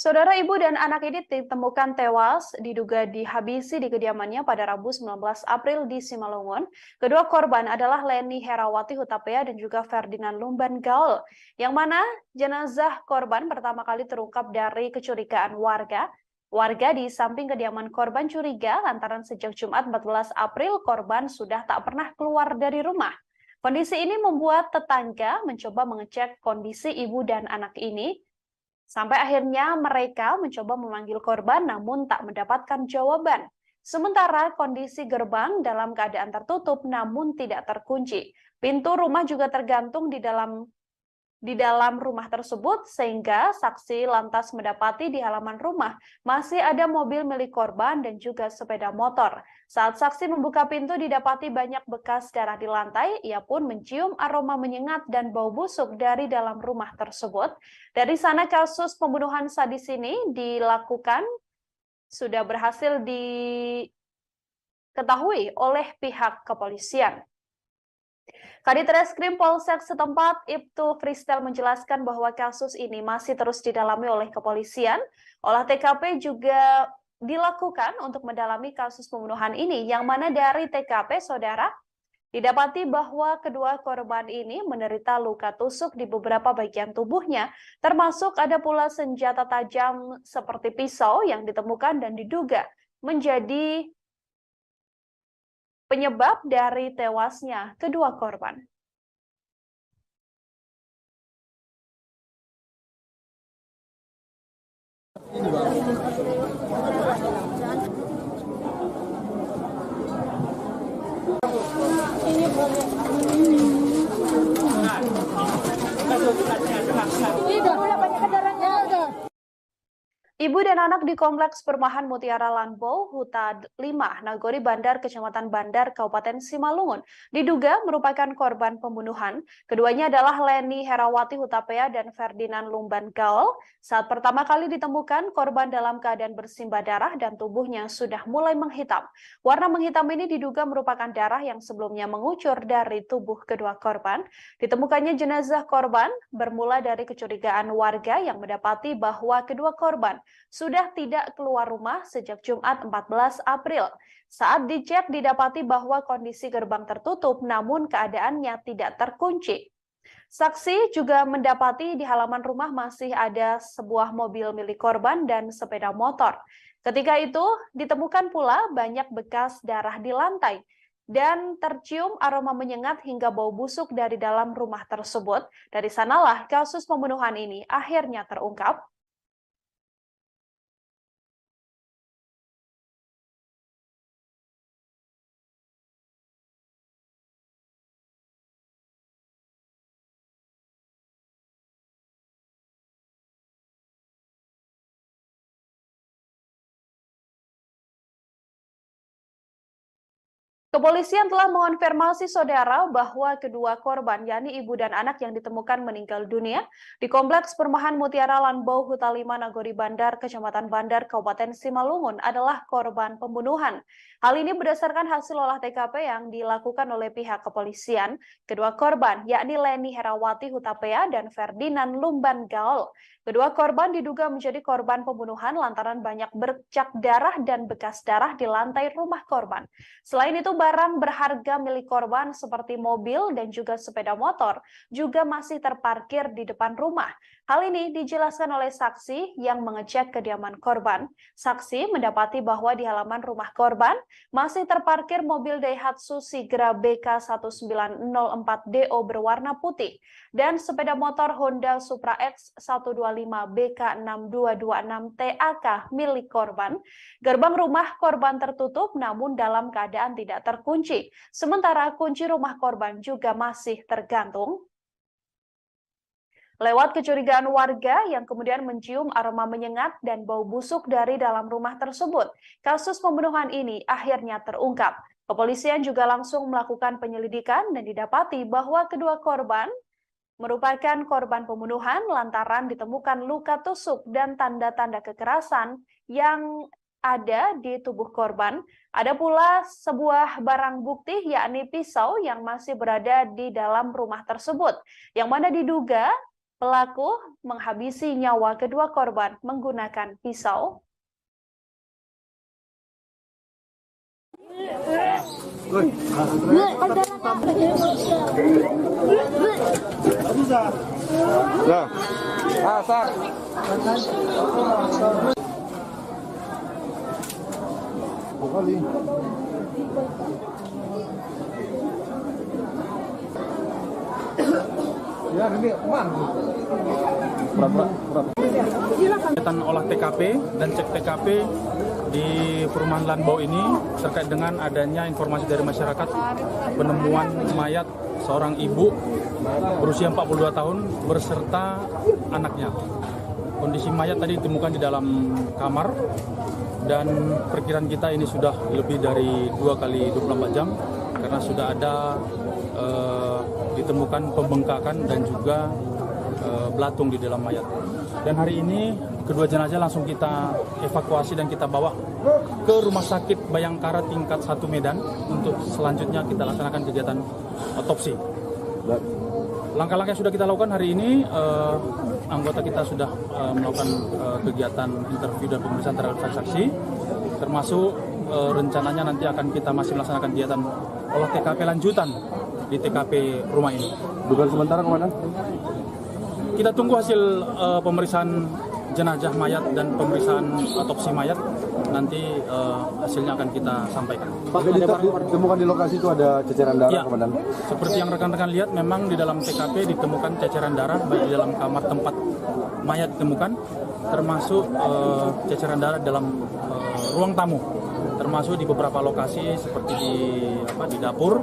Saudara, ibu dan anak ini ditemukan tewas diduga dihabisi di kediamannya pada Rabu 19 April di Simalungun. Kedua korban adalah Leni Herawati Hutapea dan juga Ferdinand Lumban Gaul, yang mana jenazah korban pertama kali terungkap dari kecurigaan warga. Warga di samping kediaman korban curiga lantaran sejak Jumat 14 April korban sudah tak pernah keluar dari rumah. Kondisi ini membuat tetangga mencoba mengecek kondisi ibu dan anak ini. Sampai akhirnya mereka mencoba memanggil korban namun tak mendapatkan jawaban. Sementara kondisi gerbang dalam keadaan tertutup namun tidak terkunci. Pintu rumah juga tergantung di dalam rumah tersebut, sehingga saksi lantas mendapati di halaman rumah masih ada mobil milik korban dan juga sepeda motor. Saat saksi membuka pintu didapati banyak bekas darah di lantai, ia pun mencium aroma menyengat dan bau busuk dari dalam rumah tersebut. Dari sana kasus pembunuhan sadis ini dilakukan sudah berhasil diketahui oleh pihak kepolisian. Kadit Reskrim Polsek setempat, Ibtu Kristel menjelaskan bahwa kasus ini masih terus didalami oleh kepolisian. Olah TKP juga dilakukan untuk mendalami kasus pembunuhan ini, yang mana dari TKP, saudara, didapati bahwa kedua korban ini menderita luka tusuk di beberapa bagian tubuhnya, termasuk ada pula senjata tajam seperti pisau yang ditemukan dan diduga menjadi penyebab dari tewasnya kedua korban. Ibu dan anak di Kompleks Perumahan Mutiara Lanbo, Huta 5, Nagori Bandar, Kecamatan Bandar, Kabupaten Simalungun, diduga merupakan korban pembunuhan. Keduanya adalah Leni Herawati Hutapea dan Ferdinand Lumban Gaul. Saat pertama kali ditemukan, korban dalam keadaan bersimbah darah dan tubuhnya sudah mulai menghitam. Warna menghitam ini diduga merupakan darah yang sebelumnya mengucur dari tubuh kedua korban. Ditemukannya jenazah korban bermula dari kecurigaan warga yang mendapati bahwa kedua korban sudah tidak keluar rumah sejak Jumat 14 April. Saat dicek didapati bahwa kondisi gerbang tertutup namun keadaannya tidak terkunci. Saksi juga mendapati di halaman rumah masih ada sebuah mobil milik korban dan sepeda motor. Ketika itu ditemukan pula banyak bekas darah di lantai dan tercium aroma menyengat hingga bau busuk dari dalam rumah tersebut. Dari sanalah kasus pembunuhan ini akhirnya terungkap. Kepolisian telah mengonfirmasi saudara bahwa kedua korban, yakni ibu dan anak yang ditemukan meninggal dunia di Kompleks Perumahan Mutiara Lanbo, Huta 5, Nagori Bandar, Kecamatan Bandar, Kabupaten Simalungun adalah korban pembunuhan. Hal ini berdasarkan hasil olah TKP yang dilakukan oleh pihak kepolisian. Kedua korban, yakni Leni Herawati Hutapea dan Ferdinand Lumban Gaul. Kedua korban diduga menjadi korban pembunuhan lantaran banyak bercak darah dan bekas darah di lantai rumah korban. Selain itu, barang berharga milik korban seperti mobil dan juga sepeda motor juga masih terparkir di depan rumah. Hal ini dijelaskan oleh saksi yang mengecek kediaman korban. Saksi mendapati bahwa di halaman rumah korban masih terparkir mobil Daihatsu Sigra BK1904DO berwarna putih dan sepeda motor Honda Supra X 125 BK6226 TAK milik korban. Gerbang rumah korban tertutup namun dalam keadaan tidak terkunci. Sementara kunci rumah korban juga masih tergantung. Lewat kecurigaan warga yang kemudian mencium aroma menyengat dan bau busuk dari dalam rumah tersebut, kasus pembunuhan ini akhirnya terungkap. Kepolisian juga langsung melakukan penyelidikan dan didapati bahwa kedua korban merupakan korban pembunuhan lantaran ditemukan luka tusuk dan tanda-tanda kekerasan yang ada di tubuh korban. Ada pula sebuah barang bukti yakni pisau yang masih berada di dalam rumah tersebut, yang mana diduga pelaku menghabisi nyawa kedua korban menggunakan pisau. Kegiatan olah TKP dan cek TKP di perumahan Lanbau ini terkait dengan adanya informasi dari masyarakat penemuan mayat seorang ibu berusia 42 tahun berserta anaknya. Kondisi mayat tadi ditemukan di dalam kamar dan perkiraan kita ini sudah lebih dari 2 kali 24 jam karena sudah ada ditemukan pembengkakan dan juga belatung di dalam mayat. Dan hari ini kedua jenazah langsung kita evakuasi dan kita bawa ke Rumah Sakit Bayangkara tingkat 1 Medan untuk selanjutnya kita laksanakan kegiatan otopsi. Langkah-langkah yang sudah kita lakukan hari ini, anggota kita sudah melakukan kegiatan interview dan pemeriksaan terhadap saksi, termasuk rencananya nanti akan kita masih melaksanakan kegiatan olah TKP lanjutan di TKP rumah ini. Dugaan sementara, Komandan? Kita tunggu hasil pemeriksaan jenazah mayat dan pemeriksaan otopsi mayat. Nanti hasilnya akan kita sampaikan. Pak, ditemukan di lokasi itu ada ceceran darah, ya, Komandan? Seperti yang rekan-rekan lihat, memang di dalam TKP ditemukan ceceran darah baik di dalam kamar tempat mayat ditemukan, termasuk ceceran darah dalam ruang tamu, termasuk di beberapa lokasi seperti di dapur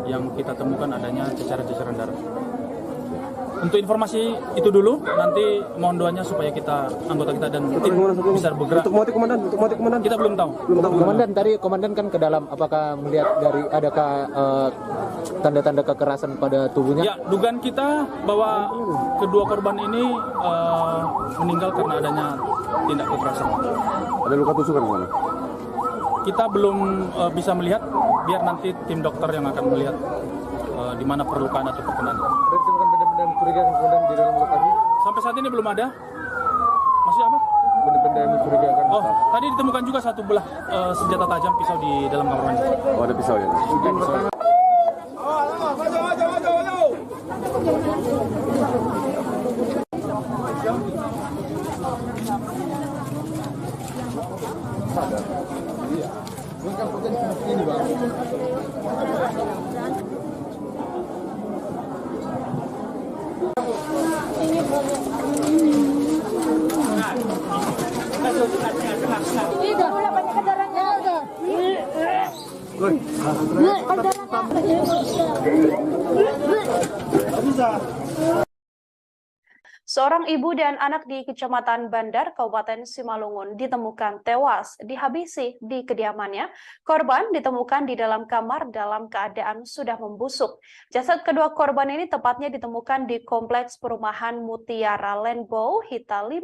yang kita temukan adanya ceceran-ceceran darah. Untuk informasi itu dulu, nanti mohon doanya supaya anggota kita dan tim bisa bergerak. Untuk motif, Komandan? Kita belum tahu. Komandan, tadi Komandan kan ke dalam, apakah melihat dari adakah tanda-tanda kekerasan pada tubuhnya? Ya, dugaan kita bahwa kedua korban ini meninggal karena adanya tindak kekerasan. Ada luka tusukan, Komandan? Kita belum bisa melihat, biar nanti tim dokter yang akan melihat di mana perlukaan atau perkenaan. Ditemukan benda-benda mencurigakan kemudian di dalam lokasi? Sampai saat ini belum ada. Maksudnya apa? Benda-benda yang mencurigakan. Oh, tadi ditemukan juga satu belah senjata tajam pisau di dalam kamar mandi. Oh, ada pisau ya? Seorang ibu dan anak di Kecamatan Bandar, Kabupaten Simalungun ditemukan tewas dihabisi di kediamannya. Korban ditemukan di dalam kamar dalam keadaan sudah membusuk. Jasad kedua korban ini tepatnya ditemukan di Kompleks Perumahan Mutiara Lanbau, Hita 5,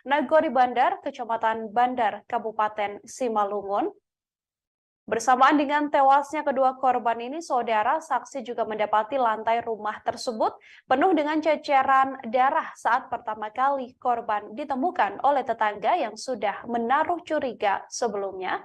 Nagori Bandar, Kecamatan Bandar, Kabupaten Simalungun. Bersamaan dengan tewasnya kedua korban ini, saudara saksi juga mendapati lantai rumah tersebut penuh dengan ceceran darah saat pertama kali korban ditemukan oleh tetangga yang sudah menaruh curiga sebelumnya.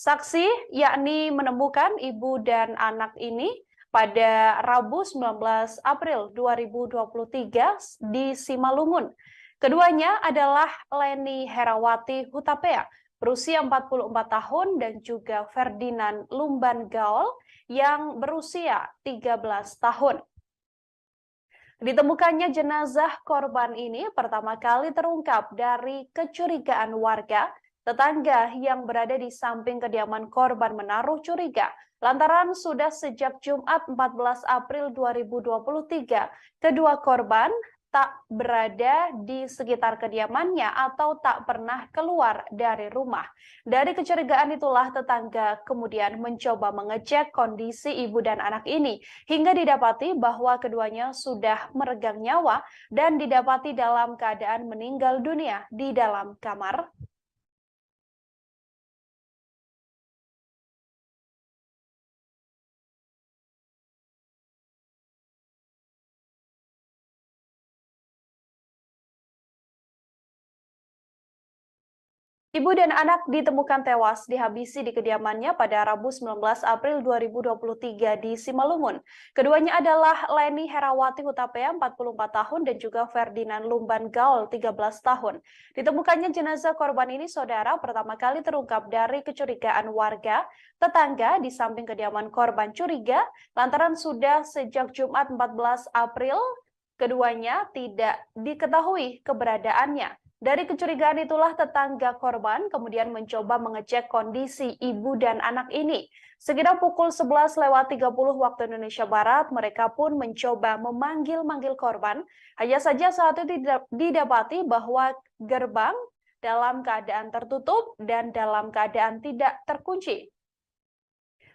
Saksi yakni menemukan ibu dan anak ini pada Rabu 19 April 2023 di Simalungun. Keduanya adalah Leni Herawati Hutapea, berusia 44 tahun, dan juga Ferdinand Lumban Gaul yang berusia 13 tahun. Ditemukannya jenazah korban ini pertama kali terungkap dari kecurigaan warga. Tetangga yang berada di samping kediaman korban menaruh curiga lantaran sudah sejak Jumat 14 April 2023 kedua korban tak berada di sekitar kediamannya atau tak pernah keluar dari rumah. Dari kecurigaan itulah tetangga kemudian mencoba mengecek kondisi ibu dan anak ini hingga didapati bahwa keduanya sudah meregang nyawa dan didapati dalam keadaan meninggal dunia di dalam kamar. Ibu dan anak ditemukan tewas dihabisi di kediamannya pada Rabu 19 April 2023 di Simalungun. Keduanya adalah Leni Herawati Hutapea 44 tahun dan juga Ferdinand Lumban Gaul 13 tahun. Ditemukannya jenazah korban ini saudara pertama kali terungkap dari kecurigaan warga tetangga di samping kediaman korban curiga lantaran sudah sejak Jumat 14 April keduanya tidak diketahui keberadaannya. Dari kecurigaan itulah tetangga korban kemudian mencoba mengecek kondisi ibu dan anak ini. Sekitar pukul 11.30 waktu Indonesia Barat, mereka pun mencoba memanggil-manggil korban. Hanya saja saat itu didapati bahwa gerbang dalam keadaan tertutup dan dalam keadaan tidak terkunci.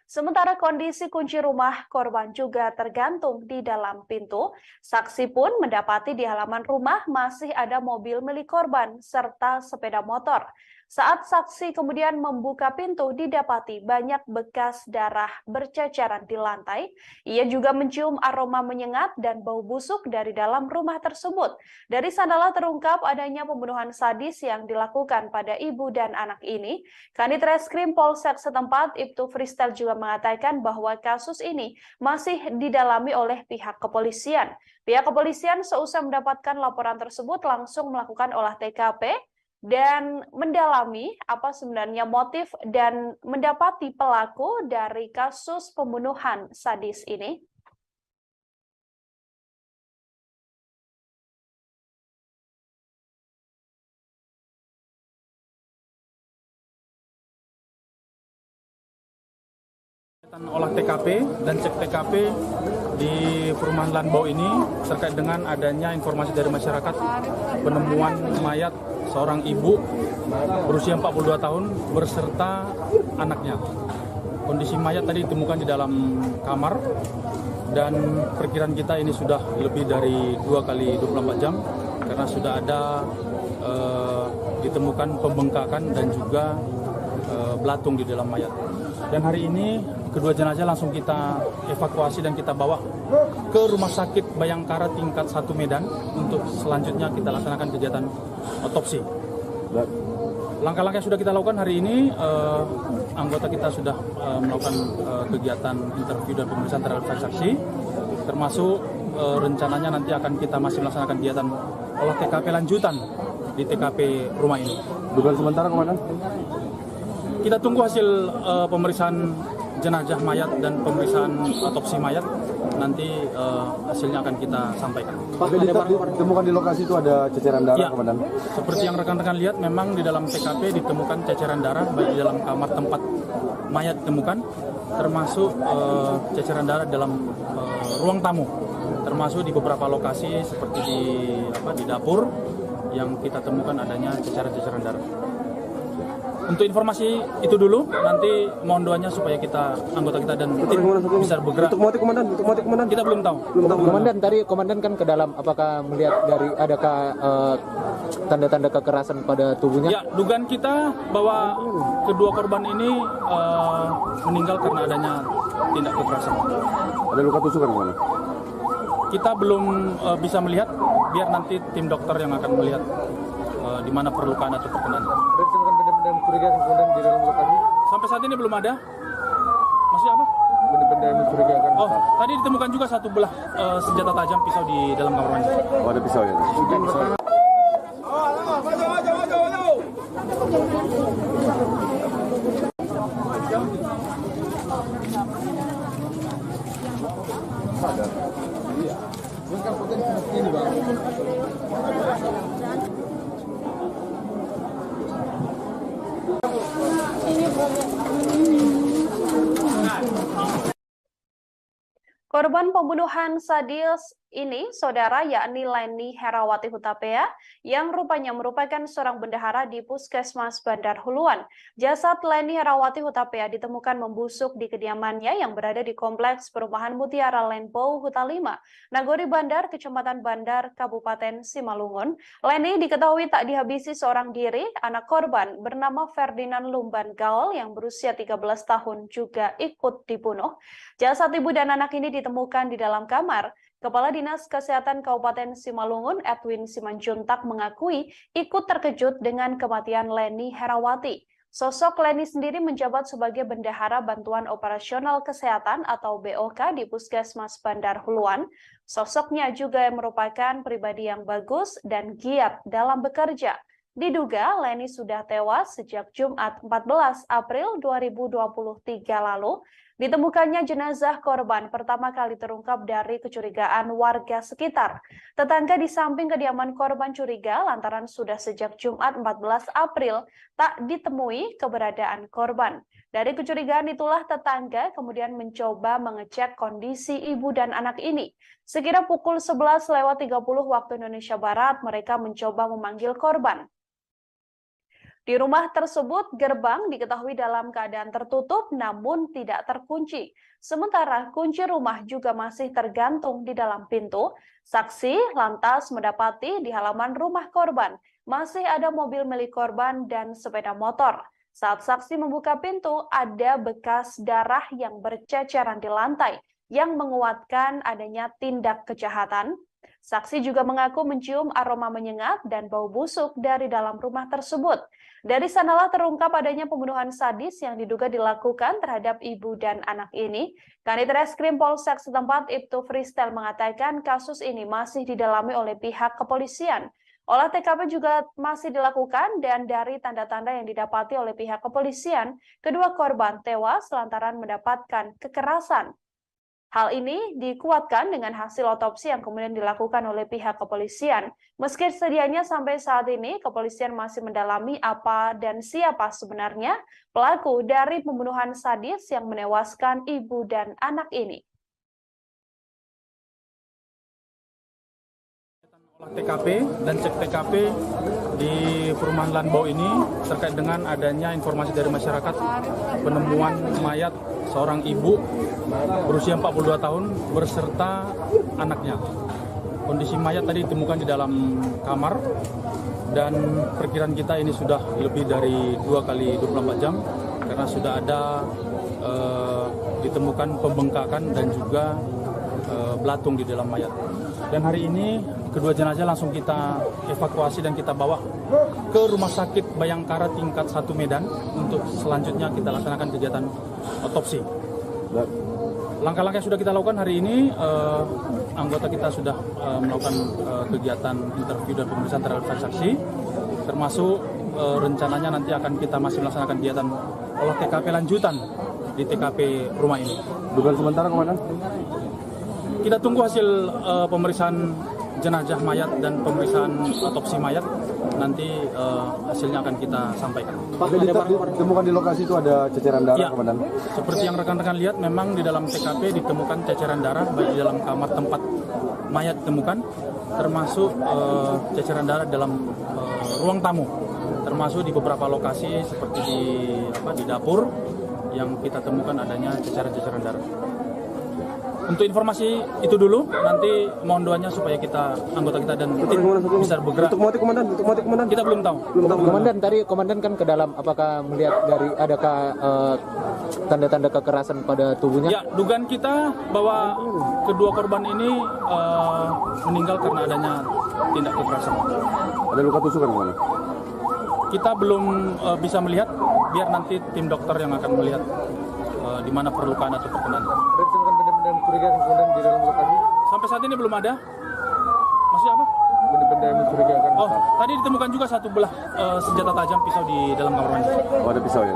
Sementara kondisi kunci rumah korban juga tergantung di dalam pintu. Saksi pun mendapati di halaman rumah masih ada mobil milik korban serta sepeda motor. Saat saksi kemudian membuka pintu, didapati banyak bekas darah berceceran di lantai. Ia juga mencium aroma menyengat dan bau busuk dari dalam rumah tersebut. Dari sanalah terungkap adanya pembunuhan sadis yang dilakukan pada ibu dan anak ini. Kanit Reskrim Polsek setempat, Ibtu Fristel juga mengatakan bahwa kasus ini masih didalami oleh pihak kepolisian. Pihak kepolisian seusai mendapatkan laporan tersebut langsung melakukan olah TKP dan mendalami apa sebenarnya motif dan mendapati pelaku dari kasus pembunuhan sadis ini. Olah TKP dan cek TKP di perumahan Lanbau ini terkait dengan adanya informasi dari masyarakat penemuan mayat seorang ibu berusia 42 tahun berserta anaknya. Kondisi mayat tadi ditemukan di dalam kamar dan perkiraan kita ini sudah lebih dari 2 kali 24 jam karena sudah ada ditemukan pembengkakan dan juga belatung di dalam mayat. Dan hari ini kedua jenazah langsung kita evakuasi dan kita bawa ke Rumah Sakit Bayangkara tingkat 1 Medan untuk selanjutnya kita laksanakan kegiatan otopsi. Langkah-langkah yang sudah kita lakukan hari ini, anggota kita sudah melakukan kegiatan interview dan pemeriksaan terhadap saksi, termasuk rencananya nanti akan kita masih melaksanakan kegiatan olah TKP lanjutan di TKP rumah ini. Dugaan sementara Komandan? Kita tunggu hasil pemeriksaan jenazah mayat dan pemeriksaan otopsi mayat, nanti hasilnya akan kita sampaikan. Pak, ditemukan di lokasi itu ada ceceran darah, ya, Komandan? Seperti yang rekan-rekan lihat, memang di dalam TKP ditemukan ceceran darah baik di dalam kamar tempat mayat ditemukan, termasuk ceceran darah dalam ruang tamu, termasuk di beberapa lokasi seperti di dapur yang kita temukan adanya ceceran-ceceran darah. Untuk informasi itu dulu, nanti mohon doanya supaya anggota kita dan tim bisa bergerak. Untuk motif Komandan? Kita belum tahu. Komandan, tadi Komandan kan ke dalam, apakah melihat dari adakah tanda-tanda kekerasan pada tubuhnya? Ya, dugaan kita bahwa kedua korban ini meninggal karena adanya tindak kekerasan. Ada luka tusukan, Komandan? Kita belum bisa melihat, biar nanti tim dokter yang akan melihat di mana perlukaan atau perkenan. Benda-benda mencurigakan kemudian di dalam lokasi? Sampai saat ini belum ada. Maksudnya apa? Benda-benda mencurigakan. Oh, tadi ditemukan juga satu belah senjata tajam pisau di dalam kamar mandi. Oh, ada pisau ya? Korban pembunuhan sadis ini, saudara, yakni Leni Herawati Hutapea, yang rupanya merupakan seorang bendahara di Puskesmas Bandar Huluan. Jasad Leni Herawati Hutapea ditemukan membusuk di kediamannya yang berada di Kompleks Perumahan Mutiara Lenpo Huta 5, Nagori Bandar, Kecamatan Bandar, Kabupaten Simalungun. Leni diketahui tak dihabisi seorang diri. Anak korban bernama Ferdinand Lumban Gaul yang berusia 13 tahun juga ikut dibunuh. Jasad ibu dan anak ini ditemukan di dalam kamar. Kepala Dinas Kesehatan Kabupaten Simalungun, Edwin Simanjuntak, mengakui ikut terkejut dengan kematian Leni Herawati. Sosok Leni sendiri menjabat sebagai Bendahara Bantuan Operasional Kesehatan atau BOK di Puskesmas Bandar Huluan. Sosoknya juga merupakan pribadi yang bagus dan giat dalam bekerja. Diduga Leni sudah tewas sejak Jumat 14 April 2023 lalu. Ditemukannya jenazah korban pertama kali terungkap dari kecurigaan warga sekitar. Tetangga di samping kediaman korban curiga lantaran sudah sejak Jumat 14 April tak ditemui keberadaan korban. Dari kecurigaan itulah tetangga kemudian mencoba mengecek kondisi ibu dan anak ini. Sekira pukul 11:30 waktu Indonesia Barat, mereka mencoba memanggil korban. Di rumah tersebut, gerbang diketahui dalam keadaan tertutup namun tidak terkunci. Sementara kunci rumah juga masih tergantung di dalam pintu. Saksi lantas mendapati di halaman rumah korban masih ada mobil milik korban dan sepeda motor. Saat saksi membuka pintu, ada bekas darah yang berceceran di lantai yang menguatkan adanya tindak kejahatan. Saksi juga mengaku mencium aroma menyengat dan bau busuk dari dalam rumah tersebut. Dari sanalah terungkap adanya pembunuhan sadis yang diduga dilakukan terhadap ibu dan anak ini. Kanit Reskrim Polsek setempat Ibtu Freestyle mengatakan kasus ini masih didalami oleh pihak kepolisian. Olah TKP juga masih dilakukan dan dari tanda-tanda yang didapati oleh pihak kepolisian, kedua korban tewas lantaran mendapatkan kekerasan. Hal ini dikuatkan dengan hasil otopsi yang kemudian dilakukan oleh pihak kepolisian. Meski sedianya sampai saat ini, kepolisian masih mendalami apa dan siapa sebenarnya pelaku dari pembunuhan sadis yang menewaskan ibu dan anak ini. Olah TKP dan cek TKP di perumahan Lanbau ini terkait dengan adanya informasi dari masyarakat penemuan mayat seorang ibu berusia 42 tahun berserta anaknya. Kondisi mayat tadi ditemukan di dalam kamar dan perkiraan kita ini sudah lebih dari 2 kali 24 jam karena sudah ada ditemukan pembengkakan dan juga belatung di dalam mayat. Dan hari ini kedua jenazah langsung kita evakuasi dan kita bawa ke Rumah Sakit Bayangkara tingkat 1 Medan untuk selanjutnya kita laksanakan kegiatan otopsi. Langkah-langkah yang sudah kita lakukan hari ini, anggota kita sudah melakukan kegiatan interview dan pemeriksaan terhadap saksi, termasuk rencananya nanti akan kita masih melaksanakan kegiatan olah TKP lanjutan di TKP rumah ini. Dugaan sementara, Komandan? Kita tunggu hasil pemeriksaan jenazah mayat dan pemeriksaan otopsi mayat. Nanti hasilnya akan kita sampaikan. Pak, ditemukan di lokasi itu ada ceceran darah, ya, Komandan? Seperti yang rekan-rekan lihat, memang di dalam TKP ditemukan ceceran darah baik di dalam kamar tempat mayat ditemukan, termasuk ceceran darah dalam ruang tamu, termasuk di beberapa lokasi seperti di dapur yang kita temukan adanya ceceran-ceceran darah. Untuk informasi itu dulu, nanti mohon doanya supaya anggota kita dan tim bisa bergerak. Untuk motif, Komandan? Kita belum tahu. Komandan, tadi Komandan kan ke dalam, apakah melihat dari adakah tanda-tanda kekerasan pada tubuhnya? Ya, dugaan kita bahwa kedua korban ini meninggal karena adanya tindak kekerasan. Ada luka tusukan, Komandan? kita belum bisa melihat, biar nanti tim dokter yang akan melihat di mana perlukaan atau terkena. Ada ditemukan benda-benda mencurigakan kemudian di dalam lokasi? Sampai saat ini belum ada. Maksudnya apa? Benda-benda yang mencurigakan. Oh, tadi ditemukan juga satu belah senjata tajam pisau di dalam kamar mandi. Oh, ada pisau ya?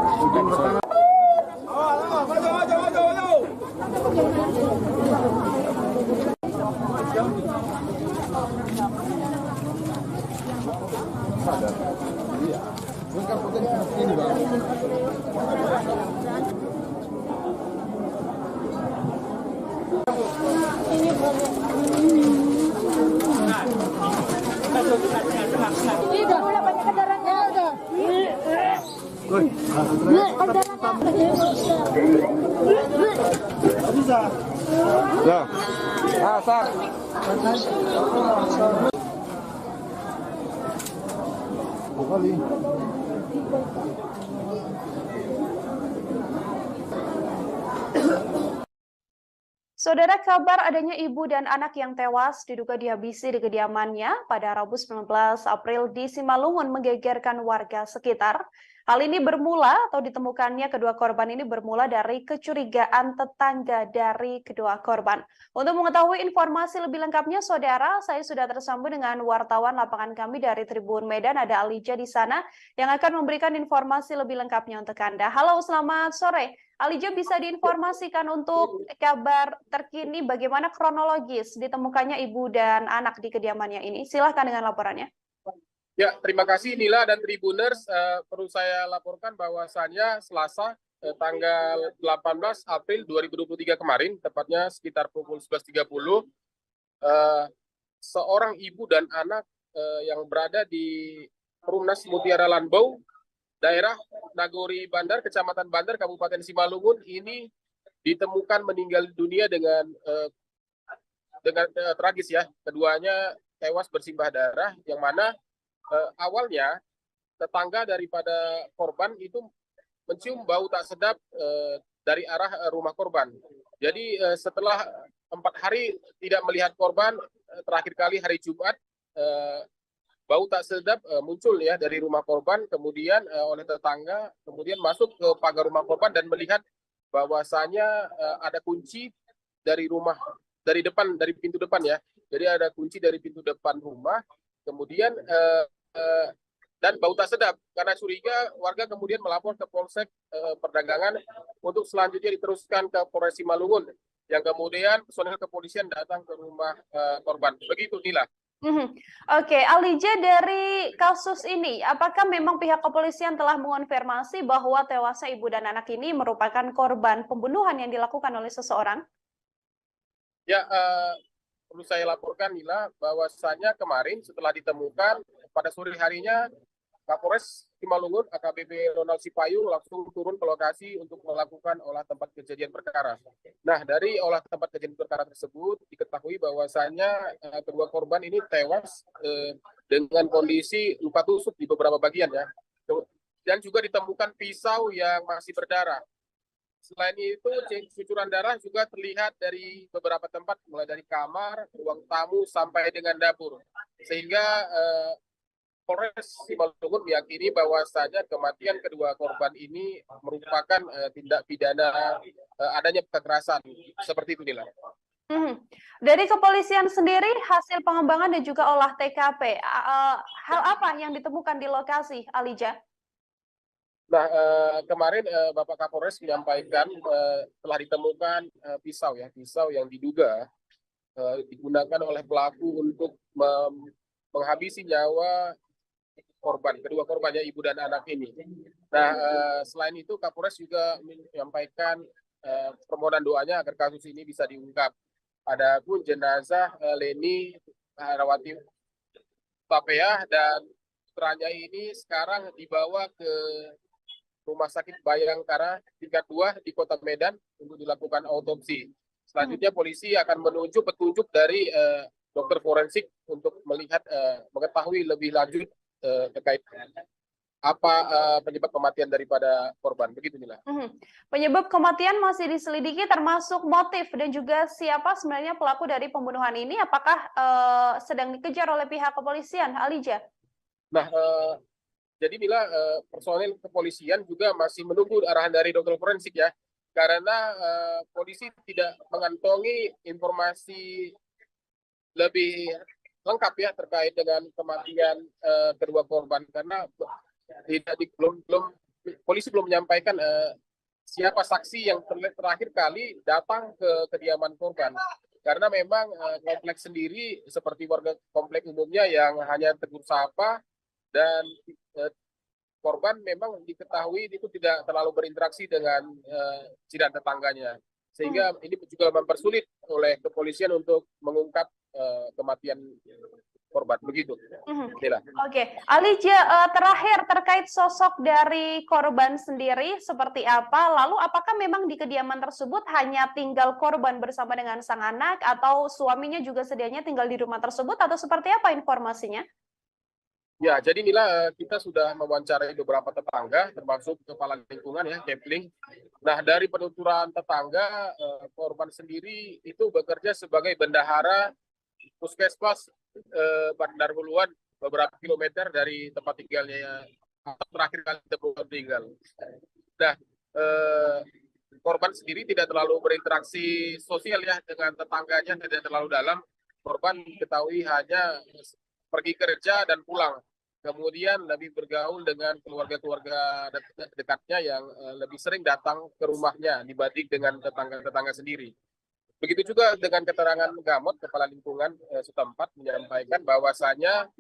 Ya. Saudara, kabar adanya ibu dan anak yang tewas diduga dihabisi di kediamannya pada Rabu 19 April di Simalungun menggegerkan warga sekitar. Hal ini bermula atau ditemukannya kedua korban ini bermula dari kecurigaan tetangga dari kedua korban. Untuk mengetahui informasi lebih lengkapnya, saudara, saya sudah tersambung dengan wartawan lapangan kami dari Tribun Medan, ada Alija di sana yang akan memberikan informasi lebih lengkapnya untuk Anda. Halo, selamat sore. Alija, bisa diinformasikan untuk kabar terkini bagaimana kronologis ditemukannya ibu dan anak di kediamannya ini? Silahkan dengan laporannya. Ya, terima kasih Nila dan Tribuners. Perlu saya laporkan bahwasannya Selasa tanggal 18 April 2023 kemarin, tepatnya sekitar pukul 11.30, seorang ibu dan anak yang berada di Perumnas Mutiara Lanbau, daerah Nagori Bandar, Kecamatan Bandar, Kabupaten Simalungun, ini ditemukan meninggal dunia dengan tragis ya. Keduanya tewas bersimbah darah, yang mana awalnya tetangga daripada korban itu mencium bau tak sedap dari arah rumah korban. Jadi setelah 4 hari tidak melihat korban, terakhir kali hari Jumat, bau tak sedap muncul ya dari rumah korban, kemudian oleh tetangga, kemudian masuk ke pagar rumah korban dan melihat bahwasanya ada kunci dari rumah, dari depan, dari pintu depan ya. Jadi ada kunci dari pintu depan rumah, kemudian dan bau tak sedap. Karena curiga, warga kemudian melapor ke Polsek Perdagangan untuk selanjutnya diteruskan ke Polres Simalungun, yang kemudian personel kepolisian datang ke rumah korban. Begitu, Nila. Oke, Alija, dari kasus ini, apakah memang pihak kepolisian telah mengonfirmasi bahwa tewasnya ibu dan anak ini merupakan korban pembunuhan yang dilakukan oleh seseorang? Ya, perlu saya laporkan, Nila, bahwasannya kemarin setelah ditemukan, pada sore harinya Kapolres Simalungun AKBP Ronald Sipayung langsung turun ke lokasi untuk melakukan olah tempat kejadian perkara. Nah, dari olah tempat kejadian perkara tersebut diketahui bahwasannya kedua korban ini tewas dengan kondisi luka tusuk di beberapa bagian ya. Dan juga ditemukan pisau yang masih berdarah. Selain itu, cucuran darah juga terlihat dari beberapa tempat, mulai dari kamar, ruang tamu, sampai dengan dapur. Sehingga Polres Simalungun meyakini bahwasanya kematian kedua korban ini merupakan tindak pidana adanya kekerasan. Seperti itu, Nila. Dari kepolisian sendiri, hasil pengembangan dan juga olah TKP, hal apa yang ditemukan di lokasi, Alija? Nah, kemarin Bapak Kapolres menyampaikan telah ditemukan pisau yang diduga digunakan oleh pelaku untuk menghabisi nyawa kedua korbannya ibu dan anak ini. Nah, selain itu Kapolres juga menyampaikan permohonan doanya agar kasus ini bisa diungkap. Adapun jenazah Leni Herawati Tapeah dan putranya ini sekarang dibawa ke Rumah Sakit Bayangkara tingkat 2 di Kota Medan untuk dilakukan autopsi. Selanjutnya polisi akan menunjuk petunjuk dari dokter forensik untuk melihat mengetahui lebih lanjut terkait apa penyebab kematian daripada korban. Begitu, Nila. Penyebab kematian masih diselidiki, termasuk motif dan juga siapa sebenarnya pelaku dari pembunuhan ini. Apakah sedang dikejar oleh pihak kepolisian, Alija? Nah, Jadi Mila, personil kepolisian juga masih menunggu arahan dari dokter forensik ya, karena polisi tidak mengantongi informasi lebih lengkap ya terkait dengan kematian kedua korban, karena polisi belum menyampaikan siapa saksi yang terakhir kali datang ke kediaman korban. Karena memang kompleks sendiri seperti warga kompleks umumnya yang hanya tegur sapa, dan korban memang diketahui itu tidak terlalu berinteraksi dengan jiran tetangganya. Sehingga ini juga mempersulit oleh kepolisian untuk mengungkap kematian korban. Begitu. Oke, Alija, terakhir terkait sosok dari korban sendiri seperti apa? Lalu apakah memang di kediaman tersebut hanya tinggal korban bersama dengan sang anak, atau suaminya juga sedianya tinggal di rumah tersebut, atau seperti apa informasinya? Ya, jadi Mila, kita sudah mewawancarai beberapa tetangga, termasuk kepala lingkungan ya, Kepling. Nah, dari penuturan tetangga, korban sendiri itu bekerja sebagai bendahara puskesmas Bandar Huluan, beberapa kilometer dari tempat tinggalnya terakhir kali ditemukan meninggal. Nah, korban sendiri tidak terlalu berinteraksi sosial ya dengan tetangganya, tidak terlalu dalam. Korban diketahui hanya pergi kerja dan pulang. Kemudian lebih bergaul dengan keluarga-keluarga dekatnya yang lebih sering datang ke rumahnya dibanding dengan tetangga-tetangga sendiri. Begitu juga dengan keterangan Gamot, kepala lingkungan setempat menyampaikan bahwasanya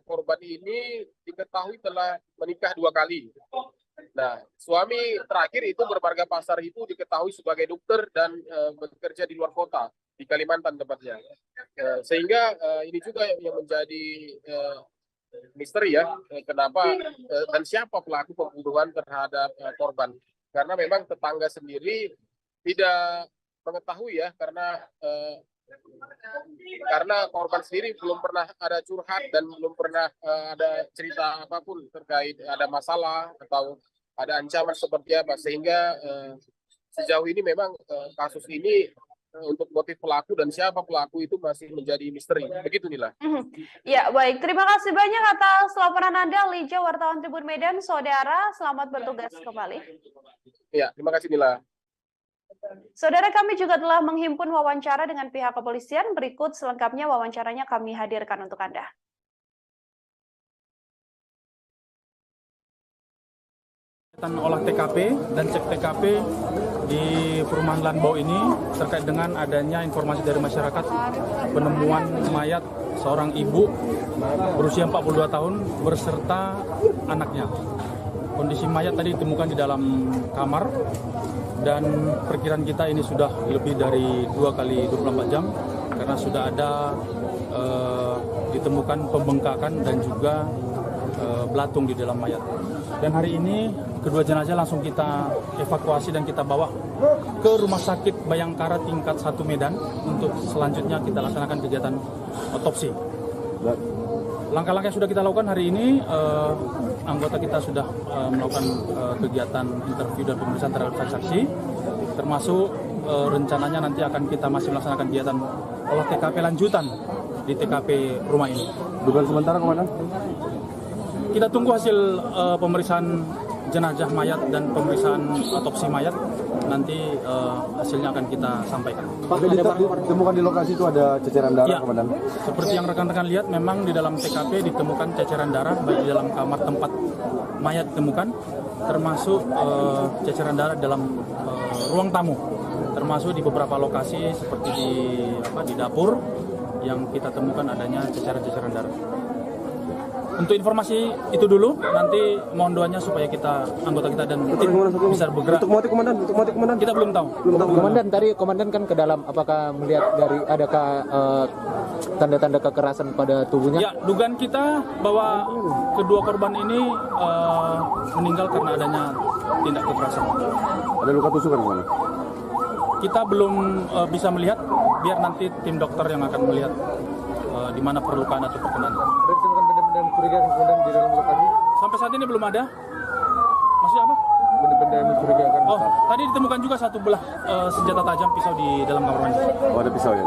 korban ini diketahui telah menikah 2 kali. Nah, suami terakhir itu bermarga Pasar itu diketahui sebagai dokter dan bekerja di luar kota, di Kalimantan tempatnya. Sehingga ini juga yang menjadi misteri ya, kenapa dan siapa pelaku pembunuhan terhadap korban. Karena memang tetangga sendiri tidak mengetahui ya, karena korban sendiri belum pernah ada curhat dan belum pernah ada cerita apapun terkait ada masalah atau ada ancaman seperti apa, sehingga sejauh ini memang kasus ini untuk motif pelaku dan siapa pelaku itu masih menjadi misteri. Begitu Nila. Ya, baik. Terima kasih banyak atas laporan Anda, Lija, wartawan Tribun Medan. Saudara, selamat bertugas kembali. Ya, terima kasih Nila. Saudara, kami juga telah menghimpun wawancara dengan pihak kepolisian. Berikut selengkapnya wawancaranya kami hadirkan untuk Anda. Olah TKP dan cek TKP di perumahan Lanbau ini terkait dengan adanya informasi dari masyarakat penemuan mayat seorang ibu berusia 42 tahun berserta anaknya. Kondisi mayat tadi ditemukan di dalam kamar, dan perkiraan kita ini sudah lebih dari 2 kali 24 jam karena sudah ada ditemukan pembengkakan dan juga belatung di dalam mayat. Dan hari ini kedua jenazah langsung kita evakuasi dan kita bawa ke Rumah Sakit Bayangkara tingkat 1 Medan untuk selanjutnya kita laksanakan kegiatan otopsi. Langkah-langkah yang sudah kita lakukan hari ini, anggota kita sudah melakukan kegiatan interview dan pemeriksaan terhadap saksi-saksi, termasuk rencananya nanti akan kita masih melaksanakan kegiatan olah TKP lanjutan di TKP rumah ini. Dugaan sementara Komandan? Kita tunggu hasil pemeriksaan jenazah mayat dan pemeriksaan otopsi mayat, nanti hasilnya akan kita sampaikan. Pak, ditemukan di lokasi itu ada ceceran darah, ya, Komandan? Seperti yang rekan-rekan lihat, memang di dalam TKP ditemukan ceceran darah baik di dalam kamar tempat mayat ditemukan, termasuk ceceran darah dalam ruang tamu, termasuk di beberapa lokasi seperti di dapur yang kita temukan adanya ceceran-ceceran darah. Untuk informasi itu dulu, nanti mohon doanya supaya anggota kita dan tim bisa bergerak. Untuk motif Komandan? Kita belum tahu. Komandan, tadi Komandan kan ke dalam, apakah melihat dari adakah tanda-tanda kekerasan pada tubuhnya? Ya, dugaan kita bahwa kedua korban ini meninggal karena adanya tindak kekerasan. Ada luka tusukan, Komandan? Kita belum bisa melihat, biar nanti tim dokter yang akan melihat di mana perlukaan atau perkenan. Ada ditemukan benda-benda mencurigakan Komandan di dalam lokasi? Sampai saat ini belum ada. Masih apa? Benda-benda yang mencurigakan. Oh, tadi ditemukan juga satu belah senjata tajam, pisau di dalam kamar mandi. Oh, ada pisau ya?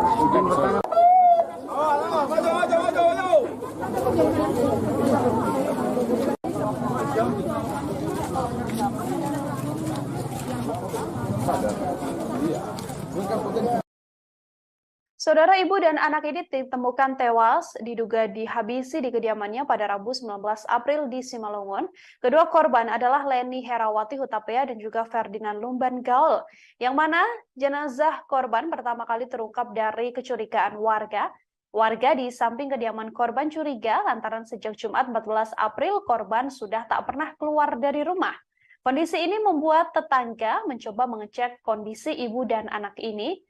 Saudara, ibu dan anak ini ditemukan tewas diduga dihabisi di kediamannya pada Rabu 19 April di Simalungun. Kedua korban adalah Leni Herawati Hutapea dan juga Ferdinand Lumban Gaul, yang mana jenazah korban pertama kali terungkap dari kecurigaan warga. Warga di samping kediaman korban curiga lantaran sejak Jumat 14 April korban sudah tak pernah keluar dari rumah. Kondisi ini membuat tetangga mencoba mengecek kondisi ibu dan anak ini.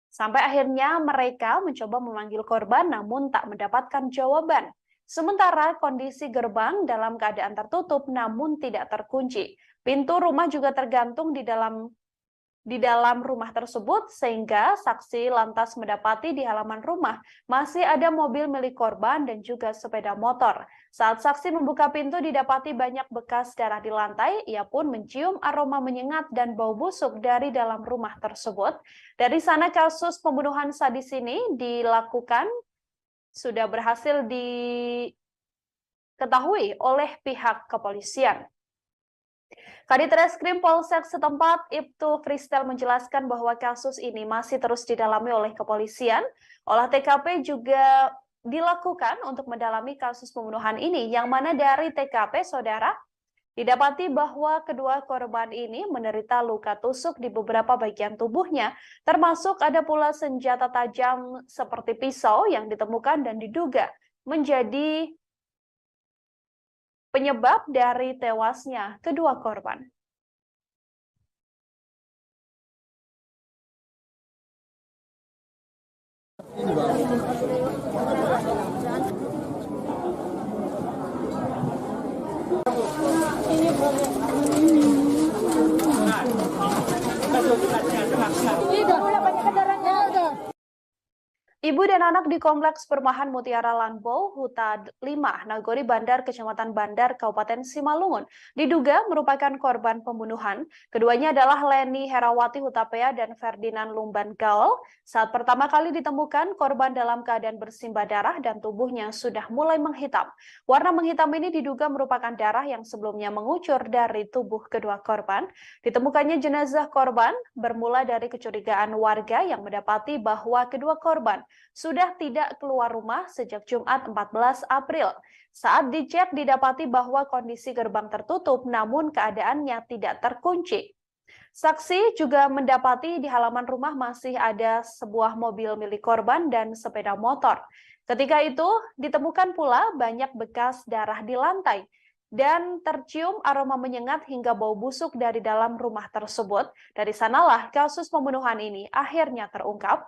Sampai akhirnya mereka mencoba memanggil korban namun tak mendapatkan jawaban. Sementara kondisi gerbang dalam keadaan tertutup namun tidak terkunci. Pintu rumah juga tergantung di dalam rumah tersebut sehingga saksi lantas mendapati di halaman rumah masih ada mobil milik korban dan juga sepeda motor. Saat saksi membuka pintu didapati banyak bekas darah di lantai, ia pun mencium aroma menyengat dan bau busuk dari dalam rumah tersebut. Dari sana kasus pembunuhan sadis ini dilakukan sudah berhasil diketahui oleh pihak kepolisian. Kadit Reskrim Polsek setempat, Ibtu Fristel menjelaskan bahwa kasus ini masih terus didalami oleh kepolisian. Olah TKP juga dilakukan untuk mendalami kasus pembunuhan ini, yang mana dari TKP, saudara, didapati bahwa kedua korban ini menderita luka tusuk di beberapa bagian tubuhnya, termasuk ada pula senjata tajam seperti pisau yang ditemukan dan diduga menjadi penyebab dari tewasnya kedua korban. Ibu dan anak di Kompleks Perumahan Mutiara Lanbo, Huta 5, Nagori Bandar, Kecamatan Bandar, Kabupaten Simalungun, diduga merupakan korban pembunuhan. Keduanya adalah Leni Herawati Hutapea dan Ferdinand Lumban Gaul. Saat pertama kali ditemukan, korban dalam keadaan bersimbah darah dan tubuhnya sudah mulai menghitam. Warna menghitam ini diduga merupakan darah yang sebelumnya mengucur dari tubuh kedua korban. Ditemukannya jenazah korban bermula dari kecurigaan warga yang mendapati bahwa kedua korban sudah tidak keluar rumah sejak Jumat 14 April. Saat dicek didapati bahwa kondisi gerbang tertutup namun keadaannya tidak terkunci. Saksi juga mendapati di halaman rumah masih ada sebuah mobil milik korban dan sepeda motor. Ketika itu ditemukan pula banyak bekas darah di lantai dan tercium aroma menyengat hingga bau busuk dari dalam rumah tersebut. Dari sanalah kasus pembunuhan ini akhirnya terungkap.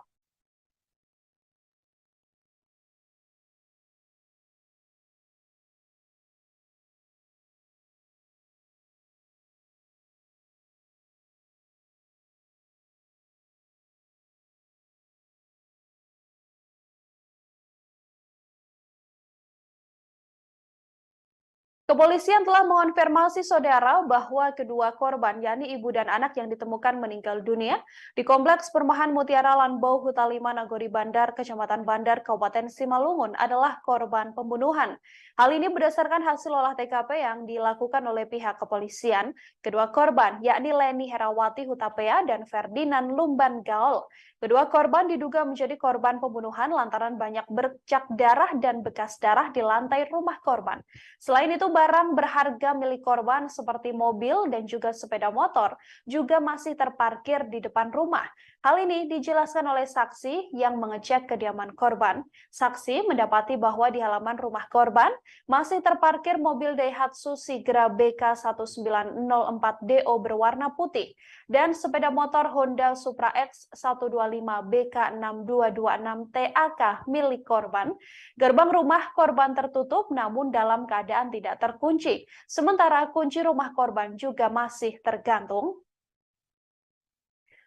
Kepolisian telah mengonfirmasi saudara bahwa kedua korban, yakni ibu dan anak yang ditemukan meninggal dunia di Kompleks Perumahan Mutiara Lanbo, Huta 5, Nagori Bandar, Kecamatan Bandar, Kabupaten Simalungun adalah korban pembunuhan. Hal ini berdasarkan hasil olah TKP yang dilakukan oleh pihak kepolisian. Kedua korban, yakni Leni Herawati Hutapea dan Ferdinand Lumban Gaul. Kedua korban diduga menjadi korban pembunuhan lantaran banyak bercak darah dan bekas darah di lantai rumah korban. Selain itu, barang berharga milik korban seperti mobil dan juga sepeda motor juga masih terparkir di depan rumah. Hal ini dijelaskan oleh saksi yang mengecek kediaman korban. Saksi mendapati bahwa di halaman rumah korban masih terparkir mobil Daihatsu Sigra BK1904DO berwarna putih dan sepeda motor Honda Supra X 125 BK6226 TAK milik korban. Gerbang rumah korban tertutup namun dalam keadaan tidak terkunci. Sementara kunci rumah korban juga masih tergantung.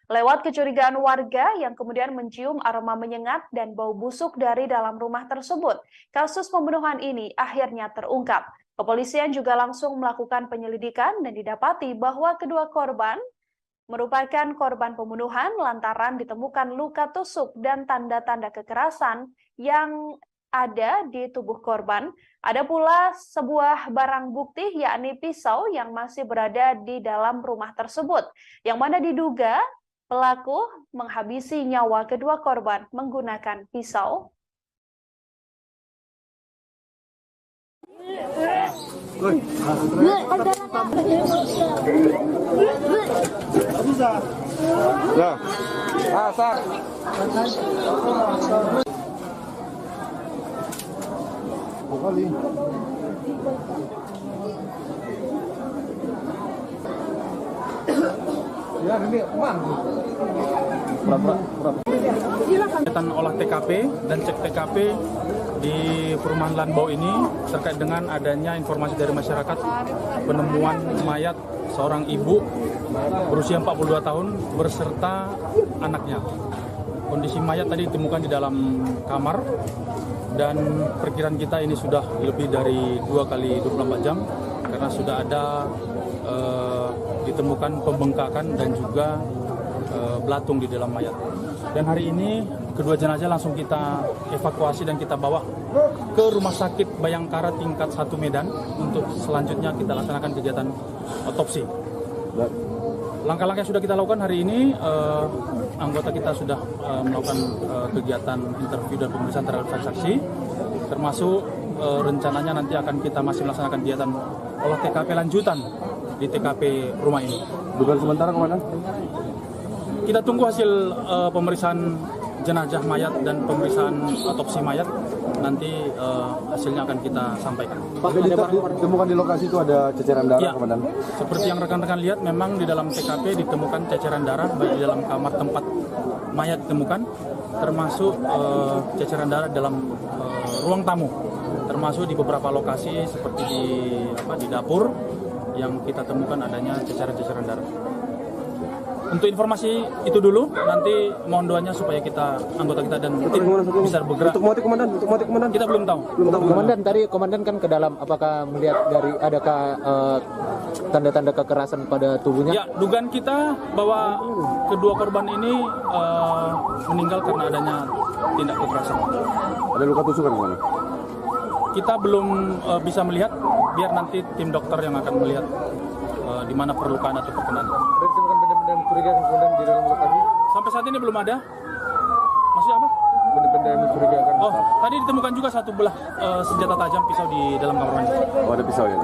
Lewat kecurigaan warga yang kemudian mencium aroma menyengat dan bau busuk dari dalam rumah tersebut, kasus pembunuhan ini akhirnya terungkap. Kepolisian juga langsung melakukan penyelidikan dan didapati bahwa kedua korban merupakan korban pembunuhan lantaran ditemukan luka tusuk dan tanda-tanda kekerasan yang ada di tubuh korban. Ada pula sebuah barang bukti yakni pisau yang masih berada di dalam rumah tersebut, yang mana diduga Pelaku menghabisi nyawa kedua korban menggunakan pisau. Nah, asar. Kali. Ya, ini aman. Kegiatan olah TKP dan cek TKP di perumahan Lanbau ini terkait dengan adanya informasi dari masyarakat penemuan mayat seorang ibu berusia 42 tahun berserta anaknya. Kondisi mayat tadi ditemukan di dalam kamar dan perkiraan kita ini sudah lebih dari 2 kali 24 jam karena sudah ada ditemukan pembengkakan dan juga belatung di dalam mayat. Dan hari ini kedua jenazah langsung kita evakuasi dan kita bawa ke Rumah Sakit Bayangkara tingkat 1 Medan untuk selanjutnya kita laksanakan kegiatan otopsi. Langkah-langkah yang sudah kita lakukan hari ini, anggota kita sudah melakukan kegiatan interview dan pemeriksaan terhadap saksi-saksi, termasuk rencananya nanti akan kita masih melaksanakan kegiatan olah TKP lanjutan di TKP rumah ini. Dugaan sementara, Komandan? Kita tunggu hasil pemeriksaan jenazah mayat dan pemeriksaan otopsi mayat. Nanti hasilnya akan kita sampaikan. Pak, ditemukan di lokasi itu ada ceceran darah, Ya, Komandan? seperti yang rekan-rekan lihat, memang di dalam TKP ditemukan ceceran darah baik di dalam kamar tempat mayat ditemukan, termasuk ceceran darah dalam ruang tamu, termasuk di beberapa lokasi seperti di dapur yang kita temukan adanya ceceran-ceceran darah. Untuk informasi itu dulu, nanti mohon doanya supaya anggota kita dan tim bisa bergerak. Untuk motif, Komandan? Kita belum tahu. Komandan, tadi komandan kan ke dalam, apakah melihat dari adakah tanda-tanda kekerasan pada tubuhnya? Ya, dugaan kita bahwa kedua korban ini meninggal karena adanya tindak kekerasan. Ada luka tusukan, Komandan? Kita belum bisa melihat, biar nanti tim dokter yang akan melihat di mana perlukaan atau perkenan. Ada ditemukan benda-benda mencurigakan kemudian di dalam lokasi? Sampai saat ini belum ada. Masih apa? Benda-benda yang mencurigakan. Oh, tadi ditemukan juga satu belah senjata tajam pisau di dalam kamar mandi. Oh, ada pisau ya?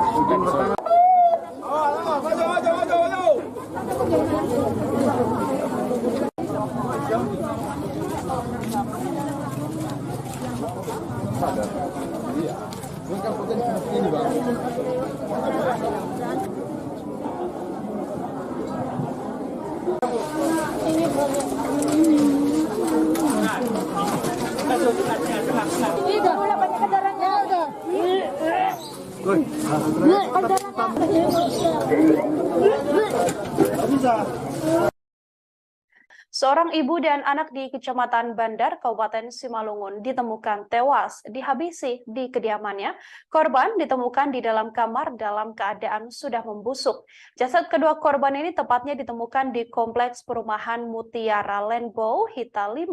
Seorang ibu dan anak di Kecamatan Bandar, Kabupaten Simalungun ditemukan tewas dihabisi di kediamannya. Korban ditemukan di dalam kamar dalam keadaan sudah membusuk. Jasad kedua korban ini tepatnya ditemukan di Kompleks Perumahan Mutiara Lanbau, Hita 5,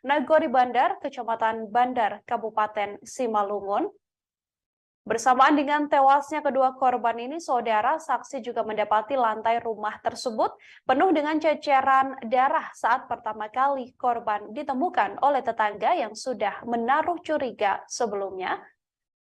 Nagori Bandar, Kecamatan Bandar, Kabupaten Simalungun. Bersamaan dengan tewasnya kedua korban ini, saudara saksi juga mendapati lantai rumah tersebut penuh dengan ceceran darah saat pertama kali korban ditemukan oleh tetangga yang sudah menaruh curiga sebelumnya.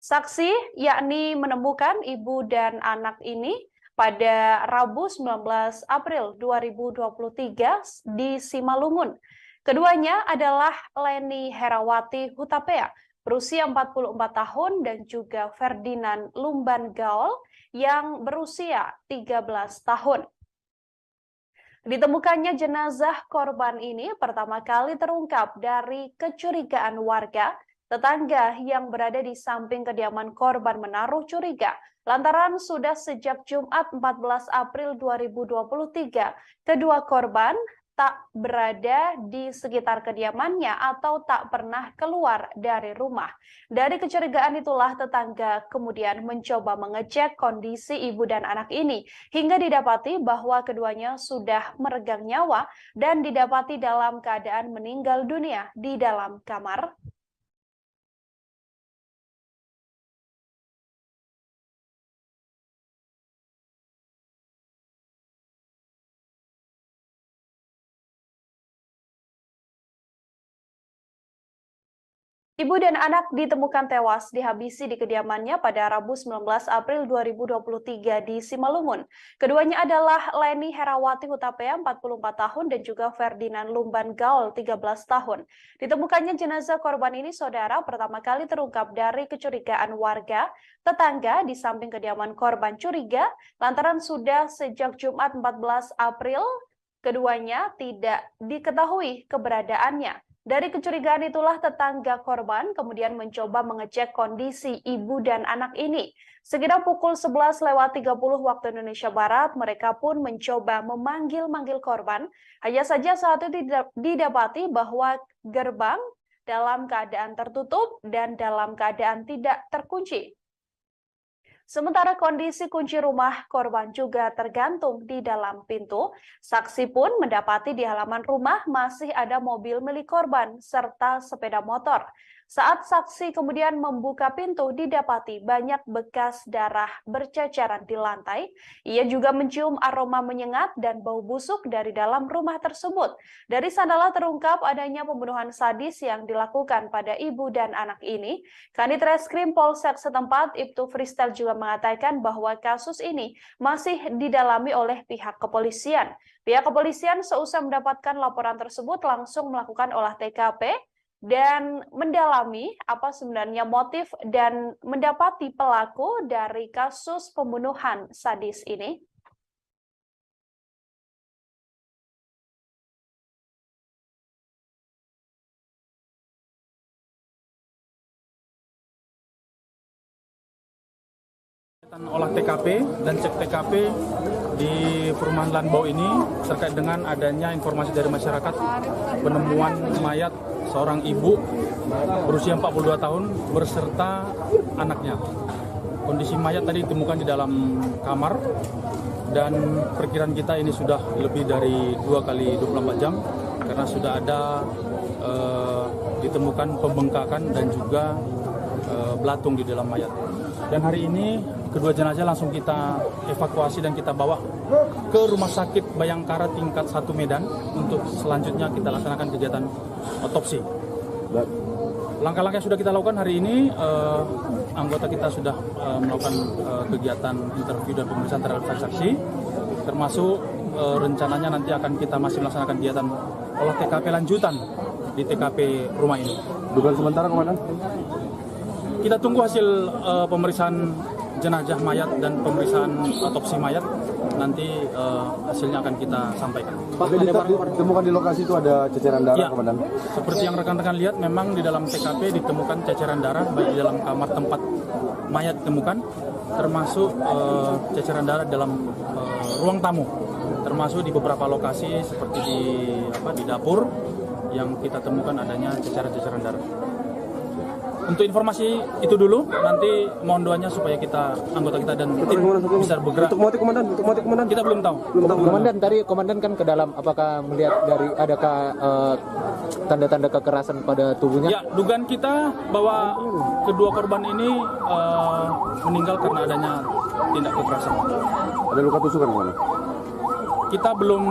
Saksi yakni menemukan ibu dan anak ini pada Rabu 19 April 2023 di Simalungun. Keduanya adalah Leni Herawati Hutapea, berusia 44 tahun, dan juga Ferdinand Lumban Gaul yang berusia 13 tahun. Ditemukannya jenazah korban ini pertama kali terungkap dari kecurigaan warga. Tetangga yang berada di samping kediaman korban menaruh curiga lantaran sudah sejak Jumat 14 April 2023 kedua korban tak berada di sekitar kediamannya atau tak pernah keluar dari rumah. Dari kecurigaan itulah tetangga kemudian mencoba mengecek kondisi ibu dan anak ini hingga didapati bahwa keduanya sudah meregang nyawa dan didapati dalam keadaan meninggal dunia di dalam kamar. Ibu dan anak ditemukan tewas dihabisi di kediamannya pada Rabu 19 April 2023 di Simalungun. Keduanya adalah Leni Herawati Hutapea 44 tahun dan juga Ferdinand Lumban Gaul 13 tahun. Ditemukannya jenazah korban ini, saudara, pertama kali terungkap dari kecurigaan warga tetangga di samping kediaman korban curiga lantaran sudah sejak Jumat 14 April keduanya tidak diketahui keberadaannya. Dari kecurigaan itulah tetangga korban kemudian mencoba mengecek kondisi ibu dan anak ini. Sekitar pukul 11.30 waktu Indonesia Barat, mereka pun mencoba memanggil-manggil korban. Hanya saja saat itu didapati bahwa gerbang dalam keadaan tertutup dan dalam keadaan tidak terkunci. Sementara kondisi kunci rumah korban juga tergantung di dalam pintu. Saksi pun mendapati di halaman rumah masih ada mobil milik korban serta sepeda motor. Saat saksi kemudian membuka pintu, didapati banyak bekas darah berceceran di lantai. Ia juga mencium aroma menyengat dan bau busuk dari dalam rumah tersebut. Dari sanalah terungkap adanya pembunuhan sadis yang dilakukan pada ibu dan anak ini. Kanit Reskrim Polsek setempat, Ibtu Fristel, juga mengatakan bahwa kasus ini masih didalami oleh pihak kepolisian. Pihak kepolisian seusai mendapatkan laporan tersebut langsung melakukan olah TKP dan mendalami apa sebenarnya motif dan mendapati pelaku dari kasus pembunuhan sadis ini. Olah TKP dan cek TKP di perumahan Lanbau ini terkait dengan adanya informasi dari masyarakat penemuan mayat seorang ibu berusia 42 tahun berserta anaknya. Kondisi mayat tadi ditemukan di dalam kamar dan perkiraan kita ini sudah lebih dari 2 kali 24 jam karena sudah ada ditemukan pembengkakan dan juga belatung di dalam mayat. Dan hari ini kedua jenazah langsung kita evakuasi dan kita bawa ke Rumah Sakit Bayangkara tingkat 1 Medan untuk selanjutnya kita laksanakan kegiatan otopsi. Langkah-langkah yang sudah kita lakukan hari ini, anggota kita sudah melakukan kegiatan interview dan pemeriksaan terhadap saksi, termasuk rencananya nanti akan kita masih melaksanakan kegiatan olah TKP lanjutan di TKP rumah ini. Dugaan sementara, Komandan? Kita tunggu hasil pemeriksaan jenazah mayat dan pemeriksaan otopsi mayat. Nanti hasilnya akan kita sampaikan. Pak, ditemukan di lokasi itu ada ceceran darah, ya, Komandan? Seperti yang rekan-rekan lihat, memang di dalam TKP ditemukan ceceran darah baik di dalam kamar tempat mayat ditemukan, termasuk ceceran darah dalam ruang tamu, termasuk di beberapa lokasi seperti di dapur yang kita temukan adanya ceceran-ceceran darah. Untuk informasi itu dulu, nanti mohon doanya supaya anggota kita dan tim bisa bergerak. Untuk motif, Komandan? Kita belum tahu. Komandan, tadi komandan kan ke dalam, apakah melihat dari adakah tanda-tanda kekerasan pada tubuhnya? Ya, dugaan kita bahwa kedua korban ini meninggal karena adanya tindak kekerasan. Ada luka tusukan, Komandan? Kita belum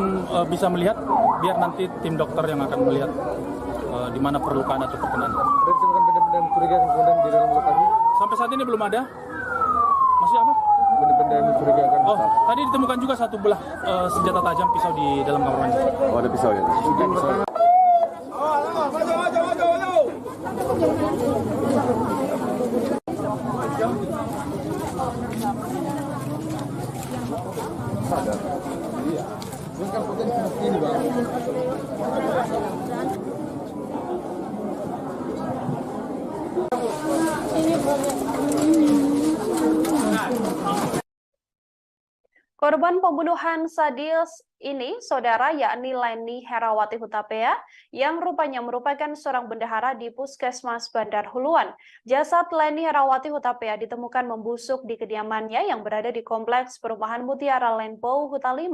bisa melihat, biar nanti tim dokter yang akan melihat di mana perlukaan atau perkenaan. Ada ditemukan benda-benda mencurigakan kemudian di dalam lokasi? Sampai saat ini belum ada. Masih apa? Benda-benda mencurigakan. Oh, tadi ditemukan juga satu belah senjata tajam, pisau di dalam kamar mandi. Oh, ada pisau ya? Korban pembunuhan sadis ini, saudara, yakni Leni Herawati Hutapea, yang rupanya merupakan seorang bendahara di Puskesmas Bandar Huluan. Jasad Leni Herawati Hutapea ditemukan membusuk di kediamannya yang berada di Kompleks Perumahan Mutiara Lanbau Huta 5,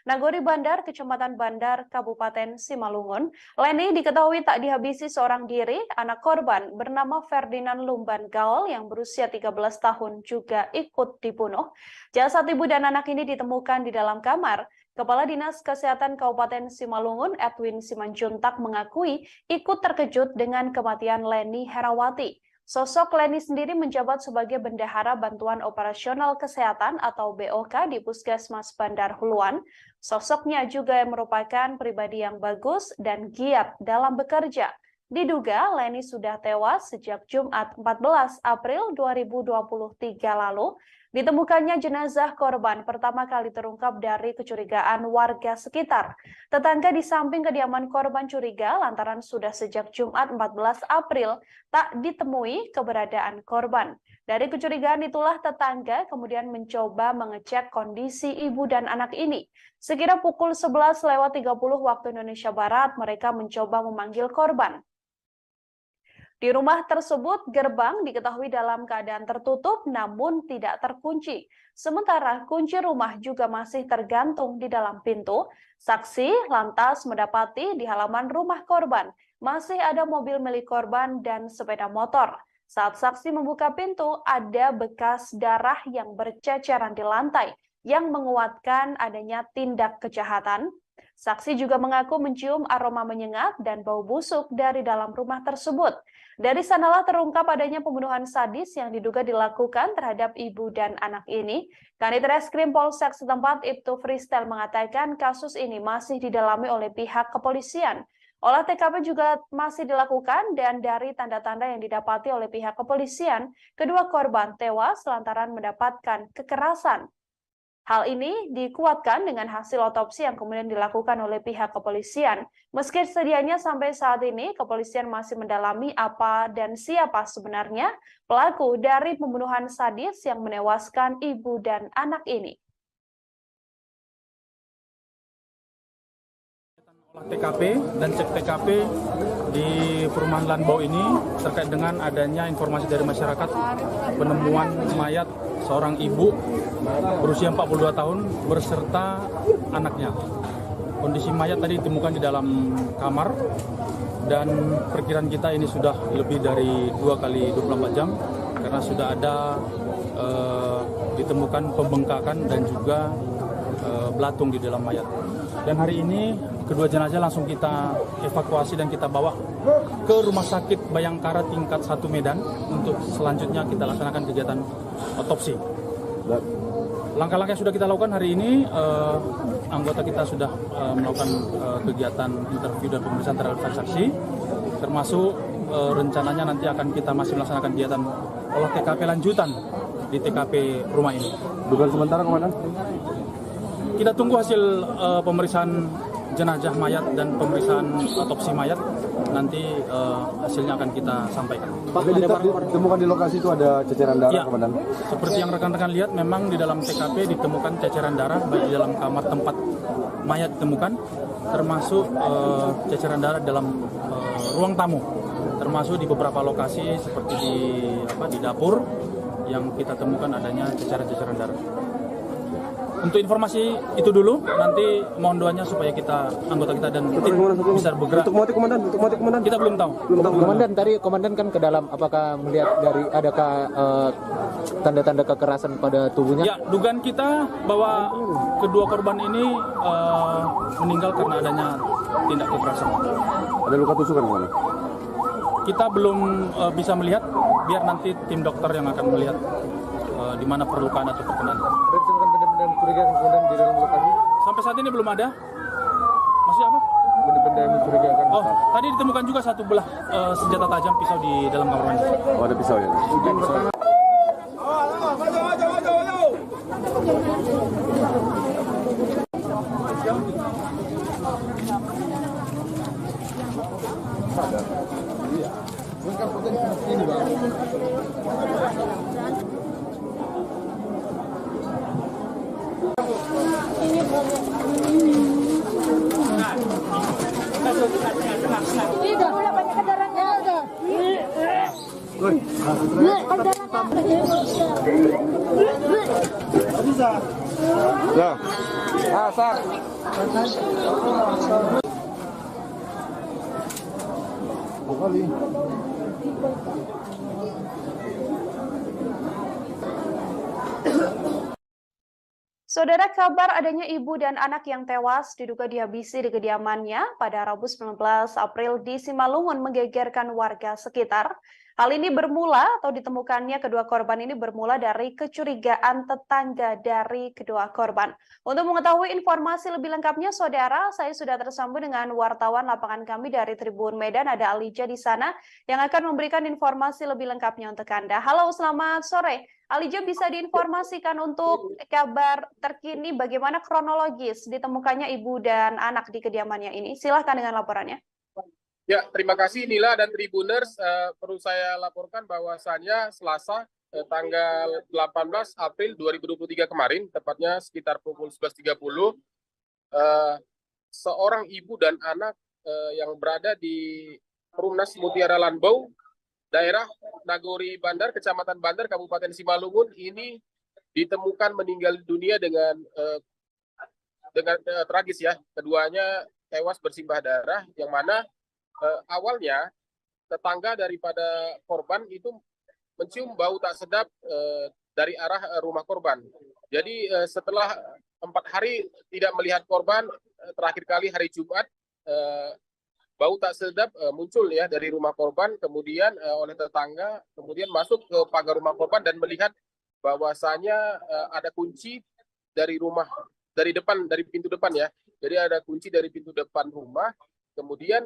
Nagori Bandar, Kecamatan Bandar, Kabupaten Simalungun. Leni diketahui tak dihabisi seorang diri. Anak korban bernama Ferdinand Lumban Gaul yang berusia 13 tahun juga ikut dibunuh. Jasad ibu dan anak ini ditemukan di dalam kamar. Kepala Dinas Kesehatan Kabupaten Simalungun, Edwin Simanjuntak, mengakui ikut terkejut dengan kematian Leni Herawati. Sosok Leni sendiri menjabat sebagai Bendahara Bantuan Operasional Kesehatan atau BOK di Puskesmas Bandar Huluan. Sosoknya juga merupakan pribadi yang bagus dan giat dalam bekerja. Diduga Leni sudah tewas sejak Jumat 14 April 2023 lalu. Ditemukannya jenazah korban pertama kali terungkap dari kecurigaan warga sekitar. Tetangga di samping kediaman korban curiga lantaran sudah sejak Jumat 14 April tak ditemui keberadaan korban. Dari kecurigaan itulah tetangga kemudian mencoba mengecek kondisi ibu dan anak ini. Sekira pukul 11.30 waktu Indonesia Barat, mereka mencoba memanggil korban. Di rumah tersebut, gerbang diketahui dalam keadaan tertutup namun tidak terkunci. Sementara kunci rumah juga masih tergantung di dalam pintu. Saksi lantas mendapati di halaman rumah korban masih ada mobil milik korban dan sepeda motor. Saat saksi membuka pintu, ada bekas darah yang berceceran di lantai yang menguatkan adanya tindak kejahatan. Saksi juga mengaku mencium aroma menyengat dan bau busuk dari dalam rumah tersebut. Dari sanalah terungkap adanya pembunuhan sadis yang diduga dilakukan terhadap ibu dan anak ini. Kanit Reskrim Polsek setempat Ibtu Freestyle mengatakan kasus ini masih didalami oleh pihak kepolisian. Olah TKP juga masih dilakukan dan dari tanda-tanda yang didapati oleh pihak kepolisian, kedua korban tewas lantaran mendapatkan kekerasan. Hal ini dikuatkan dengan hasil otopsi yang kemudian dilakukan oleh pihak kepolisian. Meski sedianya sampai saat ini, kepolisian masih mendalami apa dan siapa sebenarnya pelaku dari pembunuhan sadis yang menewaskan ibu dan anak ini. TKP dan cek TKP di perumahan Lanbau ini terkait dengan adanya informasi dari masyarakat penemuan mayat seorang ibu berusia 42 tahun berserta anaknya. Kondisi mayat tadi ditemukan di dalam kamar dan perkiraan kita ini sudah lebih dari 2 kali 24 jam karena sudah ada ditemukan pembengkakan dan juga belatung di dalam mayat. Dan hari ini kedua jenazah langsung kita evakuasi dan kita bawa ke Rumah Sakit Bayangkara tingkat 1 Medan untuk selanjutnya kita laksanakan kegiatan otopsi. Langkah-langkah yang sudah kita lakukan hari ini, anggota kita sudah melakukan kegiatan interview dan pemeriksaan terhadap saksi, termasuk rencananya nanti akan kita masih melaksanakan kegiatan olah TKP lanjutan di TKP rumah ini. Dugaan sementara, Komandan? Kita tunggu hasil pemeriksaan jenazah mayat dan pemeriksaan otopsi mayat. Nanti hasilnya akan kita sampaikan. Pak, ditemukan di lokasi itu ada ceceran darah, ya, Komandan? Seperti yang rekan-rekan lihat, memang di dalam TKP ditemukan ceceran darah baik di dalam kamar tempat mayat ditemukan, termasuk ceceran darah dalam ruang tamu, termasuk di beberapa lokasi seperti di dapur yang kita temukan adanya ceceran-ceceran darah. Untuk informasi itu dulu, nanti mohon doanya supaya anggota kita dan tim bisa bergerak. Untuk motif, Komandan? Kita belum tahu. Komandan, tadi Komandan kan ke dalam, apakah melihat dari adakah tanda-tanda kekerasan pada tubuhnya? Ya, dugaan kita bahwa kedua korban ini meninggal karena adanya tindak kekerasan. Ada luka tusukan, Komandan? Kita belum bisa melihat, biar nanti tim dokter yang akan melihat di mana perlukaan atau perkenan. Ditemukan benda-benda mencurigakan kemudian di dalam lokasi? Sampai saat ini belum ada. Masih apa? Benda-benda yang mencurigakan. Oh, tadi ditemukan juga satu belah senjata tajam pisau di dalam kamar mandi. Oh, ada pisau ya? Ya. Asar. Saudara, kabar adanya ibu dan anak yang tewas diduga dihabisi di kediamannya pada Rabu 19 April di Simalungun menggegerkan warga sekitar. Hal ini bermula atau ditemukannya kedua korban ini bermula dari kecurigaan tetangga dari kedua korban. Untuk mengetahui informasi lebih lengkapnya, saudara, saya sudah tersambung dengan wartawan lapangan kami dari Tribun Medan, ada Alija di sana yang akan memberikan informasi lebih lengkapnya untuk Anda. Halo, selamat sore. Alija, bisa diinformasikan untuk kabar terkini bagaimana kronologis ditemukannya ibu dan anak di kediamannya ini? Silahkan dengan laporannya. Ya, terima kasih Nila dan Tribuners. Perlu saya laporkan bahwasannya Selasa tanggal 18 April 2023 kemarin, tepatnya sekitar pukul 11.30, seorang ibu dan anak yang berada di Perumnas Mutiara Lanbau, daerah Nagori Bandar, Kecamatan Bandar, Kabupaten Simalungun ini ditemukan meninggal dunia dengan tragis ya. Keduanya tewas bersimbah darah, yang mana awalnya tetangga daripada korban itu mencium bau tak sedap dari arah rumah korban. Jadi setelah 4 hari tidak melihat korban, terakhir kali hari Jumat bau tak sedap muncul ya dari rumah korban, kemudian oleh tetangga kemudian masuk ke pagar rumah korban dan melihat bahwasanya ada kunci dari rumah, dari pintu depan ya. Jadi ada kunci dari pintu depan rumah, kemudian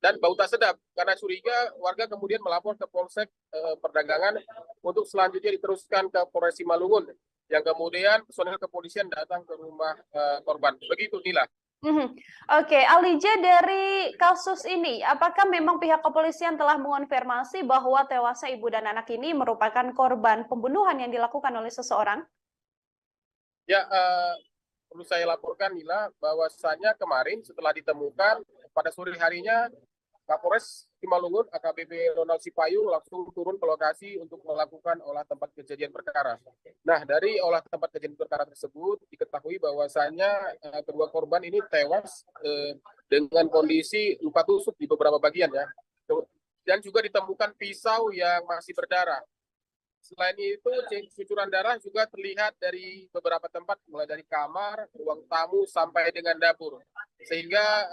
dan bau tak sedap. Karena curiga, warga kemudian melapor ke Polsek Perdagangan untuk selanjutnya diteruskan ke Polres Simalungun, yang kemudian personel kepolisian datang ke rumah korban. Begitu Nila. Oke, Alija, dari kasus ini, apakah memang pihak kepolisian telah mengonfirmasi bahwa tewasnya ibu dan anak ini merupakan korban pembunuhan yang dilakukan oleh seseorang? Ya, perlu saya laporkan Nila, bahwasanya kemarin setelah ditemukan pada sore harinya Kapolres Simalungun AKBP Ronald Sipayung langsung turun ke lokasi untuk melakukan olah tempat kejadian perkara. Nah, dari olah tempat kejadian perkara tersebut diketahui bahwasanya kedua korban ini tewas dengan kondisi luka tusuk di beberapa bagian ya. Dan juga ditemukan pisau yang masih berdarah. Selain itu, cucuran darah juga terlihat dari beberapa tempat, mulai dari kamar, ruang tamu, sampai dengan dapur. Sehingga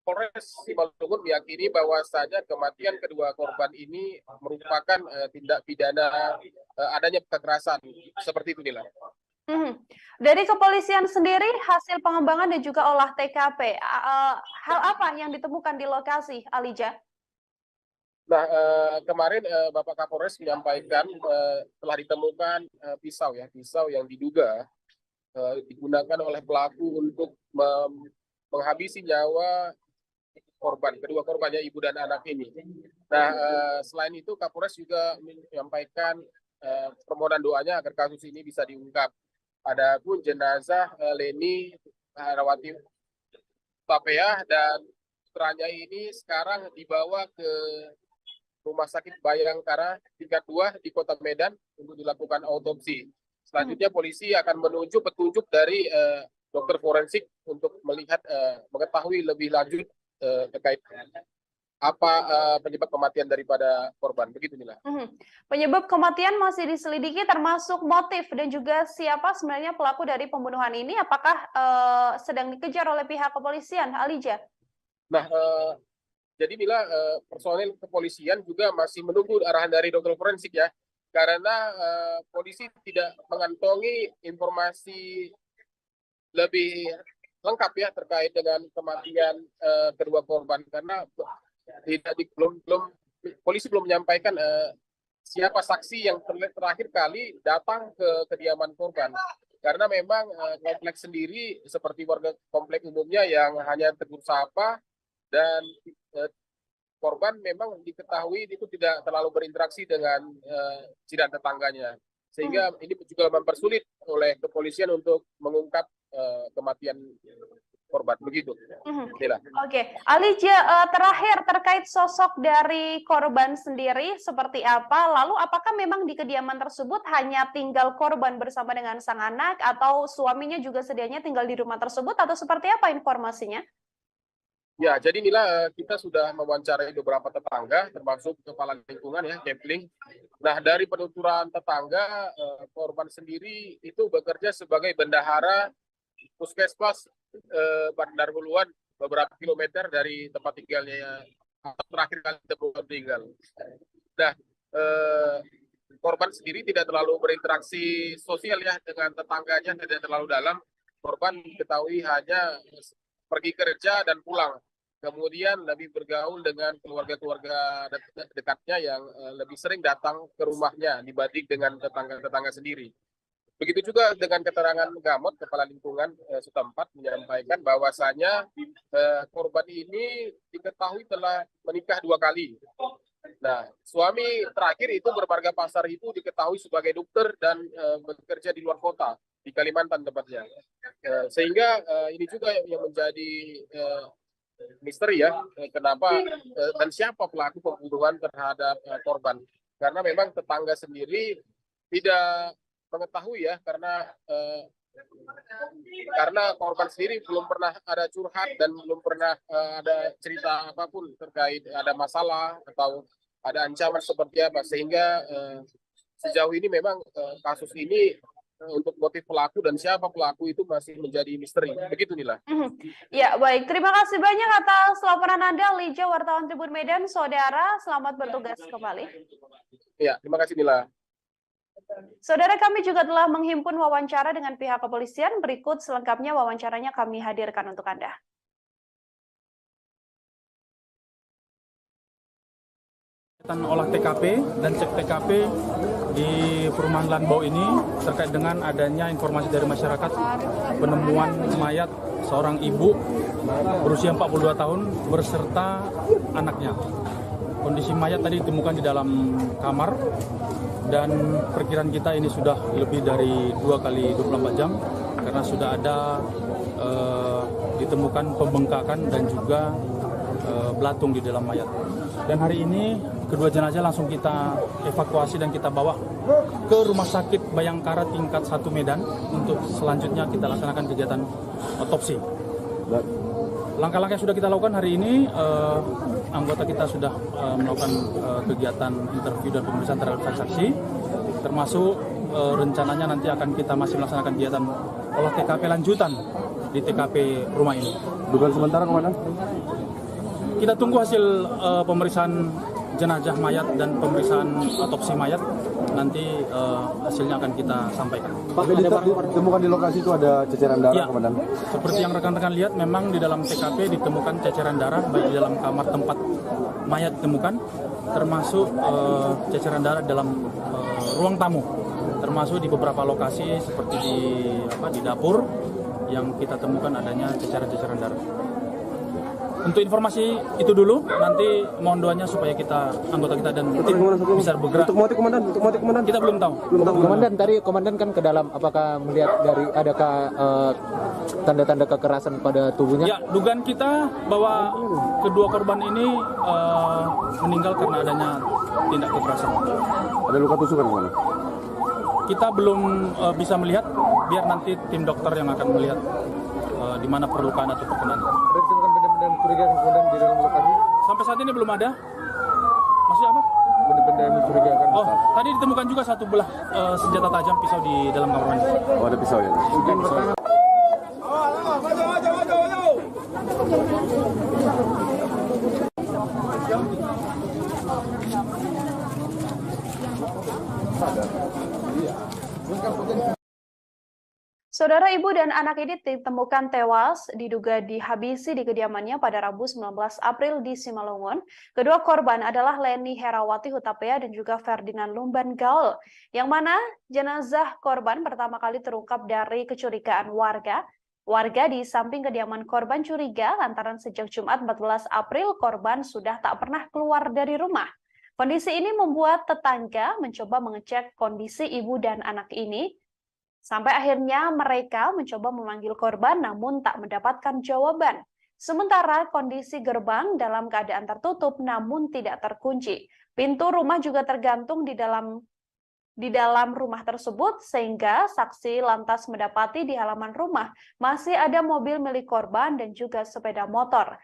Polres Simalungun meyakini bahwasanya kematian kedua korban ini merupakan tindak pidana adanya kekerasan. Seperti itu, Nila. Dari kepolisian sendiri, hasil pengembangan dan juga olah TKP, hal apa yang ditemukan di lokasi, Alija? Nah, kemarin Bapak Kapolres menyampaikan telah ditemukan pisau yang diduga digunakan oleh pelaku untuk menghabisi nyawa kedua korbannya ibu dan anak ini. Nah, selain itu Kapolres juga menyampaikan permohonan doanya agar kasus ini bisa diungkap. Adapun jenazah Leni Herawati Tapea dan putranya ini sekarang dibawa ke Rumah Sakit Bayangkara tingkat 2 di Kota Medan untuk dilakukan autopsi. Selanjutnya polisi akan menunjuk petunjuk dari dokter forensik untuk melihat mengetahui lebih lanjut terkait apa penyebab kematian daripada korban. Begitu Nila. Penyebab kematian masih diselidiki, termasuk motif dan juga siapa sebenarnya pelaku dari pembunuhan ini. Apakah sedang dikejar oleh pihak kepolisian, Alija? Nah, jadi Nila, personel kepolisian juga masih menunggu arahan dari dokter forensik ya, karena polisi tidak mengantongi informasi lebih lengkap ya terkait dengan kematian kedua korban, karena polisi belum menyampaikan siapa saksi yang terakhir kali datang ke kediaman korban, karena memang kompleks sendiri seperti warga kompleks umumnya yang hanya tegur sapa, dan korban memang diketahui itu tidak terlalu berinteraksi dengan jiran tetangganya, sehingga ini juga mempersulit oleh kepolisian untuk mengungkap kematian korban. Begitu. Oke, Alija, terakhir terkait sosok dari korban sendiri seperti apa? Lalu apakah memang di kediaman tersebut hanya tinggal korban bersama dengan sang anak, atau suaminya juga sedianya tinggal di rumah tersebut, atau seperti apa informasinya? Ya, jadi Nila, kita sudah mewawancarai beberapa tetangga, termasuk kepala lingkungan ya, Kepling, Nah, dari penuturan tetangga, korban sendiri itu bekerja sebagai bendahara puskesmas Bandar Huluan beberapa kilometer dari tempat tinggalnya terakhir kali ditemukan meninggal. Nah, korban sendiri tidak terlalu berinteraksi sosial ya dengan tetangganya, tidak terlalu dalam. Korban diketahui hanya pergi kerja dan pulang. Kemudian lebih bergaul dengan keluarga-keluarga dekatnya yang lebih sering datang ke rumahnya dibanding dengan tetangga-tetangga sendiri. Begitu juga dengan keterangan Gamot, Kepala Lingkungan setempat menyampaikan bahwasanya korban ini diketahui telah menikah 2 kali. Nah, suami terakhir itu bermarga Pasar itu diketahui sebagai dokter dan bekerja di luar kota, di Kalimantan tepatnya. Sehingga ini juga yang menjadi misteri ya, kenapa dan siapa pelaku pembunuhan terhadap korban. Karena memang tetangga sendiri tidak mengetahui ya, karena korban sendiri belum pernah ada curhat dan belum pernah ada cerita apapun terkait ada masalah atau ada ancaman seperti apa, sehingga sejauh ini memang kasus ini untuk motif pelaku dan siapa pelaku itu masih menjadi misteri. Begitu Nila. Ya, baik. Terima kasih banyak atas laporan Anda, Lija, wartawan Tribun Medan. Saudara, selamat bertugas kembali. Ya, terima kasih Nila. Saudara, kami juga telah menghimpun wawancara dengan pihak kepolisian. Berikut selengkapnya wawancaranya kami hadirkan untuk Anda. Olah TKP dan cek TKP di perumahan Lanbau ini terkait dengan adanya informasi dari masyarakat penemuan mayat seorang ibu berusia 42 tahun berserta anaknya. Kondisi mayat tadi ditemukan di dalam kamar dan perkiraan kita ini sudah lebih dari 2 kali 24 jam karena sudah ada ditemukan pembengkakan dan juga belatung di dalam mayat. Dan hari ini kedua jenazah langsung kita evakuasi dan kita bawa ke Rumah Sakit Bayangkara tingkat 1 Medan untuk selanjutnya kita laksanakan kegiatan otopsi. Langkah-langkah yang sudah kita lakukan hari ini, anggota kita sudah melakukan kegiatan interview dan pemeriksaan terhadap saksi, termasuk rencananya nanti akan kita masih melaksanakan kegiatan olah TKP lanjutan di TKP rumah ini. Dugaan sementara Komandan? Kita tunggu hasil pemeriksaan jenazah mayat dan pemeriksaan otopsi mayat, nanti hasilnya akan kita sampaikan. Pak, ditemukan di lokasi itu ada ceceran darah, Ya, Komandan? seperti yang rekan-rekan lihat, memang di dalam TKP ditemukan ceceran darah baik di dalam kamar tempat mayat ditemukan, termasuk ceceran darah dalam ruang tamu, termasuk di beberapa lokasi seperti di dapur yang kita temukan adanya ceceran-ceceran darah. Untuk informasi itu dulu, nanti mohon doanya supaya anggota kita dan tim bisa bergerak. Untuk motif Komandan? Kita belum tahu. Komandan, tadi Komandan kan ke dalam, apakah melihat dari adakah tanda-tanda kekerasan pada tubuhnya? Ya, dugaan kita bahwa kedua korban ini meninggal karena adanya tindak kekerasan. Ada luka tusukan, Komandan? Kita belum bisa melihat, biar nanti tim dokter yang akan melihat di mana perlukaan atau perkenan. Ada ditemukan benda-benda mencurigakan Komandan di dalam lokasi? Sampai saat ini belum ada. Maksudnya apa? Benda-benda yang mencurigakan? Oh, tadi ditemukan juga satu belah senjata tajam pisau di dalam kamar mandi. Oh, ada pisau ya? Saudara, ibu dan anak ini ditemukan tewas diduga dihabisi di kediamannya pada Rabu 19 April di Simalungun. Kedua korban adalah Leni Herawati Hutapea dan juga Ferdinand Lumban Gaul, yang mana jenazah korban pertama kali terungkap dari kecurigaan warga. Warga di samping kediaman korban curiga lantaran sejak Jumat 14 April korban sudah tak pernah keluar dari rumah. Kondisi ini membuat tetangga mencoba mengecek kondisi ibu dan anak ini. Sampai akhirnya mereka mencoba memanggil korban namun tak mendapatkan jawaban. Sementara kondisi gerbang dalam keadaan tertutup namun tidak terkunci. Pintu rumah juga tergantung di dalam rumah tersebut sehingga saksi lantas mendapati di halaman rumah masih ada mobil milik korban dan juga sepeda motor.